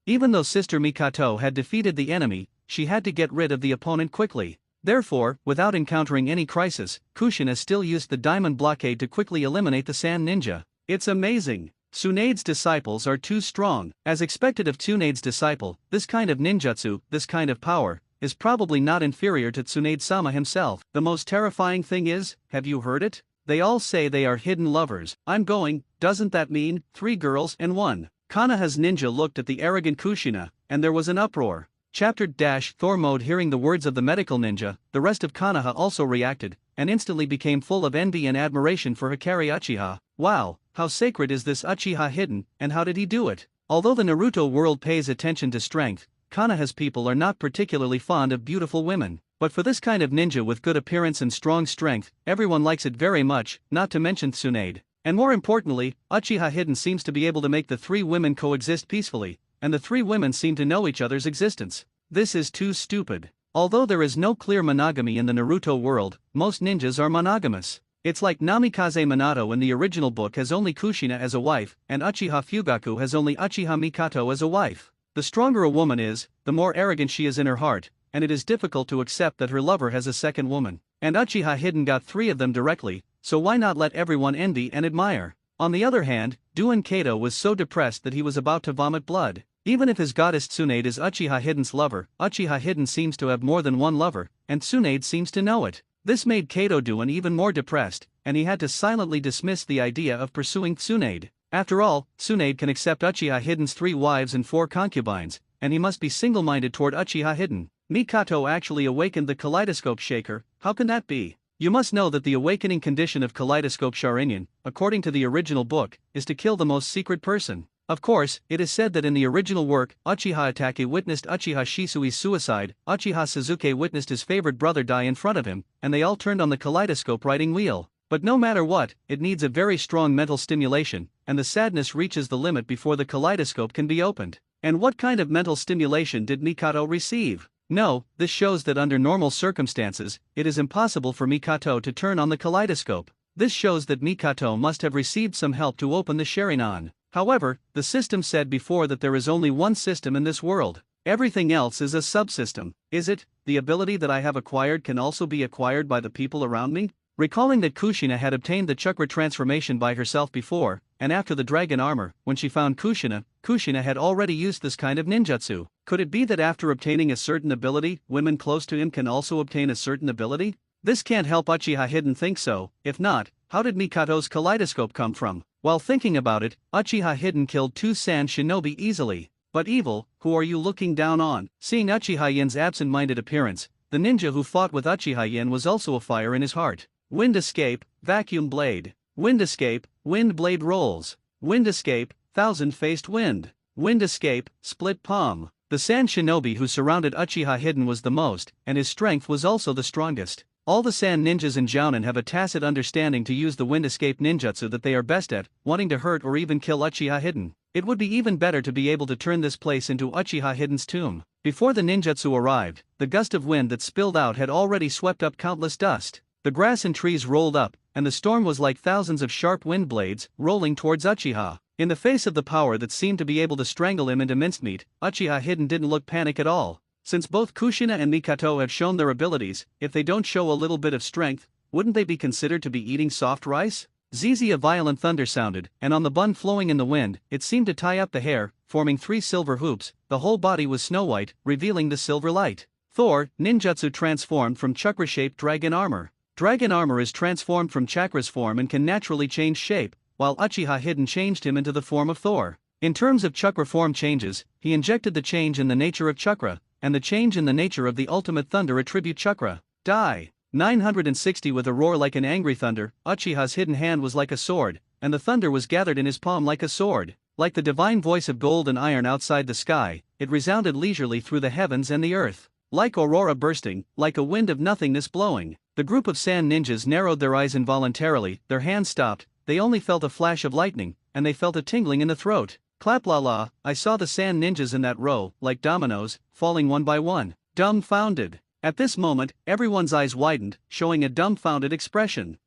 Even though Sister Mikato had defeated the enemy, she had to get rid of the opponent quickly. Therefore, without encountering any crisis, Kushina still used the diamond blockade to quickly eliminate the sand ninja. It's amazing. Tsunade's disciples are too strong. As expected of Tsunade's disciple, this kind of ninjutsu, this kind of power, is probably not inferior to Tsunade-sama himself. The most terrifying thing is, have you heard it? They all say they are hidden lovers. I'm going, doesn't that mean 3 girls and 1? Konoha's ninja looked at the arrogant Kushina, and there was an uproar. Chapter Thor mode. Hearing the words of the medical ninja, the rest of Konoha also reacted, and instantly became full of envy and admiration for Hikari Uchiha. Wow, how sacred is this Uchiha Hidden, and how did he do it? Although the Naruto world pays attention to strength, Konoha's people are not particularly fond of beautiful women. But for this kind of ninja with good appearance and strong strength, everyone likes it very much, not to mention Tsunade. And more importantly, Uchiha Hidden seems to be able to make the 3 women coexist peacefully, and the 3 women seem to know each other's existence. This is too stupid. Although there is no clear monogamy in the Naruto world, most ninjas are monogamous. It's like Namikaze Minato in the original book has only Kushina as a wife, and Uchiha Fugaku has only Uchiha Mikato as a wife. The stronger a woman is, the more arrogant she is in her heart, and it is difficult to accept that her lover has a second woman. And Uchiha Hidden got 3 of them directly, so why not let everyone envy and admire? On the other hand, Duen Kato was so depressed that he was about to vomit blood. Even if his goddess Tsunade is Uchiha Hidden's lover, Uchiha Hidden seems to have more than one lover, and Tsunade seems to know it. This made Kato Duen even more depressed, and he had to silently dismiss the idea of pursuing Tsunade. After all, Tsunade can accept Uchiha Hidden's 3 wives and 4 concubines, and he must be single-minded toward Uchiha Hidden. Mikato actually awakened the kaleidoscope shaker. How can that be? You must know that the awakening condition of kaleidoscope Sharingan, according to the original book, is to kill the most secret person. Of course, it is said that in the original work, Uchiha Itachi witnessed Uchiha Shisui's suicide, Uchiha Suzuki witnessed his favorite brother die in front of him, and they all turned on the kaleidoscope writing wheel. But no matter what, it needs a very strong mental stimulation, and the sadness reaches the limit before the kaleidoscope can be opened. And what kind of mental stimulation did Mikato receive? No, this shows that under normal circumstances, it is impossible for Mikato to turn on the kaleidoscope. This shows that Mikato must have received some help to open the Sharingan. However, the system said before that there is only one system in this world. Everything else is a subsystem. Is it? The ability that I have acquired can also be acquired by the people around me? Recalling that Kushina had obtained the chakra transformation by herself before, and after the dragon armor, when she found Kushina, Kushina had already used this kind of ninjutsu. Could it be that after obtaining a certain ability, women close to him can also obtain a certain ability? This can't help Uchiha Hidden think so. If not, how did Mikato's kaleidoscope come from? While thinking about it, Uchiha Hidden killed 2 Sand Shinobi easily. But evil, who are you looking down on? Seeing Uchiha Yen's absent-minded appearance, the ninja who fought with Uchiha Yen was also afire in his heart. Wind escape, vacuum blade. Wind escape, wind blade rolls. Wind escape, thousand-faced wind. Wind escape, split palm. The Sand Shinobi who surrounded Uchiha Hidden was the most, and his strength was also the strongest. All the Sand ninjas in Jounin have a tacit understanding to use the wind escape ninjutsu that they are best at, wanting to hurt or even kill Uchiha Hidden. It would be even better to be able to turn this place into Uchiha Hidden's tomb. Before the ninjutsu arrived, the gust of wind that spilled out had already swept up countless dust. The grass and trees rolled up, and the storm was like thousands of sharp wind blades rolling towards Uchiha. In the face of the power that seemed to be able to strangle him into mincemeat, Uchiha Hidden didn't look panic at all. Since both Kushina and Mikato have shown their abilities, if they don't show a little bit of strength, wouldn't they be considered to be eating soft rice? Zizi, a violent thunder sounded, and on the bun flowing in the wind, it seemed to tie up the hair, forming 3 silver hoops. The whole body was snow white, revealing the silver light. Thor, ninjutsu transformed from chakra-shaped dragon armor. Dragon armor is transformed from chakra's form and can naturally change shape, while Uchiha Hidden changed him into the form of Thor. In terms of chakra form changes, he injected the change in the nature of chakra, and the change in the nature of the ultimate thunder attribute chakra. Die. 960. With a roar like an angry thunder, Uchiha's hidden hand was like a sword, and the thunder was gathered in his palm like a sword. Like the divine voice of gold and iron outside the sky, it resounded leisurely through the heavens and the earth. Like aurora bursting, like a wind of nothingness blowing. The group of sand ninjas narrowed their eyes involuntarily, their hands stopped, they only felt a flash of lightning, and they felt a tingling in the throat. Clap la la, I saw the sand ninjas in that row, like dominoes, falling one by one. Dumbfounded. At this moment, everyone's eyes widened, showing a dumbfounded expression.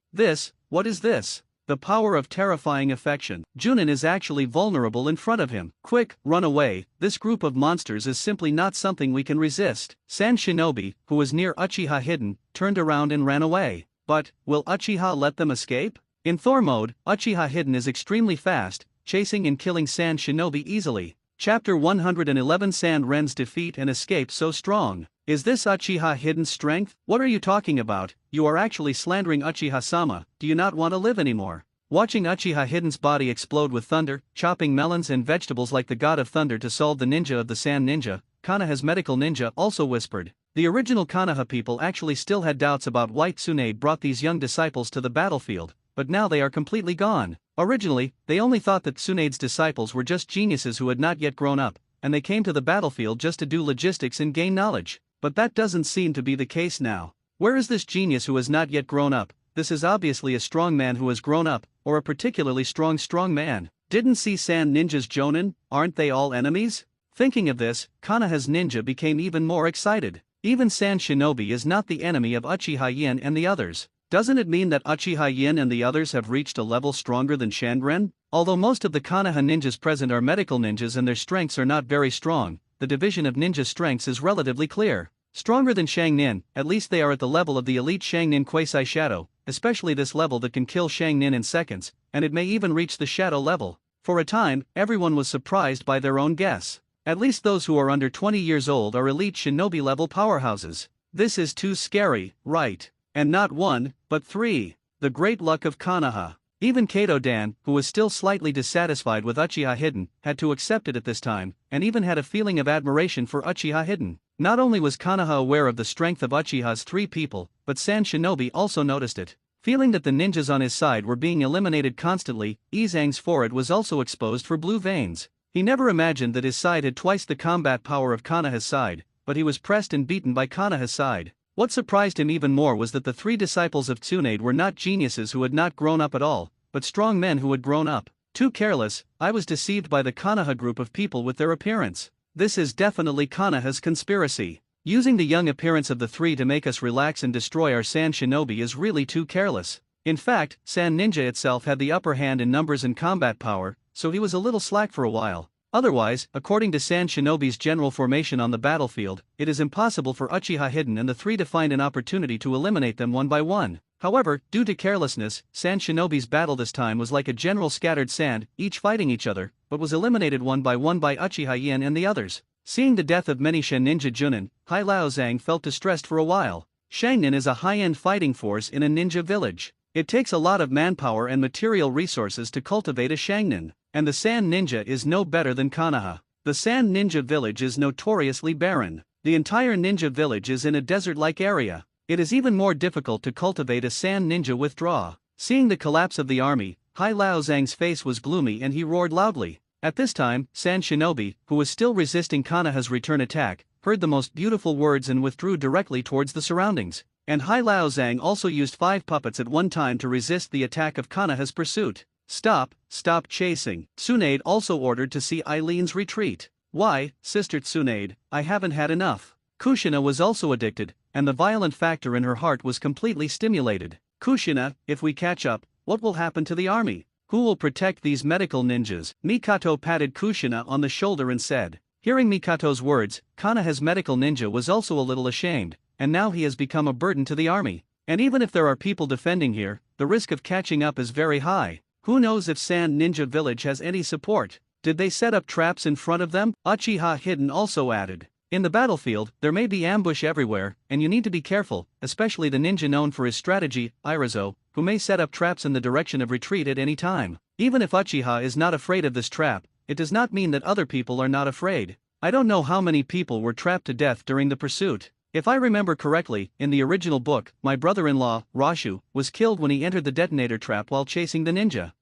What is this? The power of terrifying affection. Junin is actually vulnerable in front of him. Quick, run away, this group of monsters is simply not something we can resist. Sand Shinobi, who was near Uchiha Hidden, turned around and ran away. But, will Uchiha let them escape? In Thor mode, Uchiha Hidden is extremely fast, chasing and killing Sand Shinobi easily. Chapter 111. Sand Ren's defeat and escape so strong. Is this Uchiha Hidden's strength? What are you talking about? You are actually slandering Uchiha-sama. Do you not want to live anymore? Watching Uchiha Hidden's body explode with thunder, chopping melons and vegetables like the god of thunder to solve the ninja of the sand ninja, Konoha's medical ninja also whispered. The original Konoha people actually still had doubts about why Tsunade brought these young disciples to the battlefield, but now they are completely gone. Originally, they only thought that Tsunade's disciples were just geniuses who had not yet grown up, and they came to the battlefield just to do logistics and gain knowledge. But that doesn't seem to be the case now. Where is this genius who has not yet grown up? This is obviously a strong man who has grown up, or a particularly strong man. Didn't see sand ninjas Jonin? Aren't they all enemies? Thinking of this, Konoha's ninja became even more excited. Even Sand Shinobi is not the enemy of Uchiha Yin and the others. Doesn't it mean that Uchiha Yin and the others have reached a level stronger than Shandren? Although most of the Konoha ninjas present are medical ninjas and their strengths are not very strong, the division of ninja strengths is relatively clear. Stronger than Shangnin, at least they are at the level of the elite Shangnin Quasi Shadow, especially this level that can kill Shangnin in seconds, and it may even reach the Shadow level. For a time, everyone was surprised by their own guess. At least those who are under 20 years old are elite shinobi level powerhouses. This is too scary, right? And not one, but 3. The great luck of Konoha. Even Kato Dan, who was still slightly dissatisfied with Uchiha Hidden, had to accept it at this time, and even had a feeling of admiration for Uchiha Hidden. Not only was Konoha aware of the strength of Uchiha's 3 people, but Sand Shinobi also noticed it. Feeling that the ninjas on his side were being eliminated constantly, Izang's forehead was also exposed for blue veins. He never imagined that his side had twice the combat power of Konoha's side, but he was pressed and beaten by Konoha's side. What surprised him even more was that the 3 disciples of Tsunade were not geniuses who had not grown up at all, but strong men who had grown up. Too careless, I was deceived by the Konoha group of people with their appearance. This is definitely Konoha's conspiracy. Using the young appearance of the 3 to make us relax and destroy our Sand Shinobi is really too careless. In fact, Sand Ninja itself had the upper hand in numbers and combat power, so he was a little slack for a while. Otherwise, according to Sand Shinobi's general formation on the battlefield, it is impossible for Uchiha Hidden and the 3 to find an opportunity to eliminate them one by one. However, due to carelessness, Sand Shinobi's battle this time was like a general scattered sand, each fighting each other, but was eliminated one by Uchiha Yin and the others. Seeing the death of many Shen Ninja Junin, Hai Laozang felt distressed for a while. Shangnin is a high-end fighting force in a ninja village. It takes a lot of manpower and material resources to cultivate a Shangnin, and the Sand Ninja is no better than Konoha. The Sand Ninja village is notoriously barren. The entire ninja village is in a desert-like area. It is even more difficult to cultivate a Sand Ninja withdraw. Seeing the collapse of the army, Hai Laozang's face was gloomy and he roared loudly. At this time, Sand Shinobi, who was still resisting Konoha's return attack, heard the most beautiful words and withdrew directly towards the surroundings. And Hai Laozang also used 5 puppets at one time to resist the attack of Konoha's pursuit. Stop chasing. Tsunade also ordered to see Eileen's retreat. Why, Sister Tsunade, I haven't had enough. Kushina was also addicted, and the violent factor in her heart was completely stimulated. Kushina, if we catch up, what will happen to the army? Who will protect these medical ninjas? Mikoto patted Kushina on the shoulder and said. Hearing Mikoto's words, Kanaha's medical ninja was also a little ashamed, and now he has become a burden to the army. And even if there are people defending here, the risk of catching up is very high. Who knows if Sand Ninja Village has any support? Did they set up traps in front of them? Uchiha Hidden also added. In the battlefield, there may be ambush everywhere, and you need to be careful, especially the ninja known for his strategy, Irizo, who may set up traps in the direction of retreat at any time. Even if Uchiha is not afraid of this trap, it does not mean that other people are not afraid. I don't know how many people were trapped to death during the pursuit. If I remember correctly, in the original book, my brother-in-law, Rashu, was killed when he entered the detonator trap while chasing the ninja.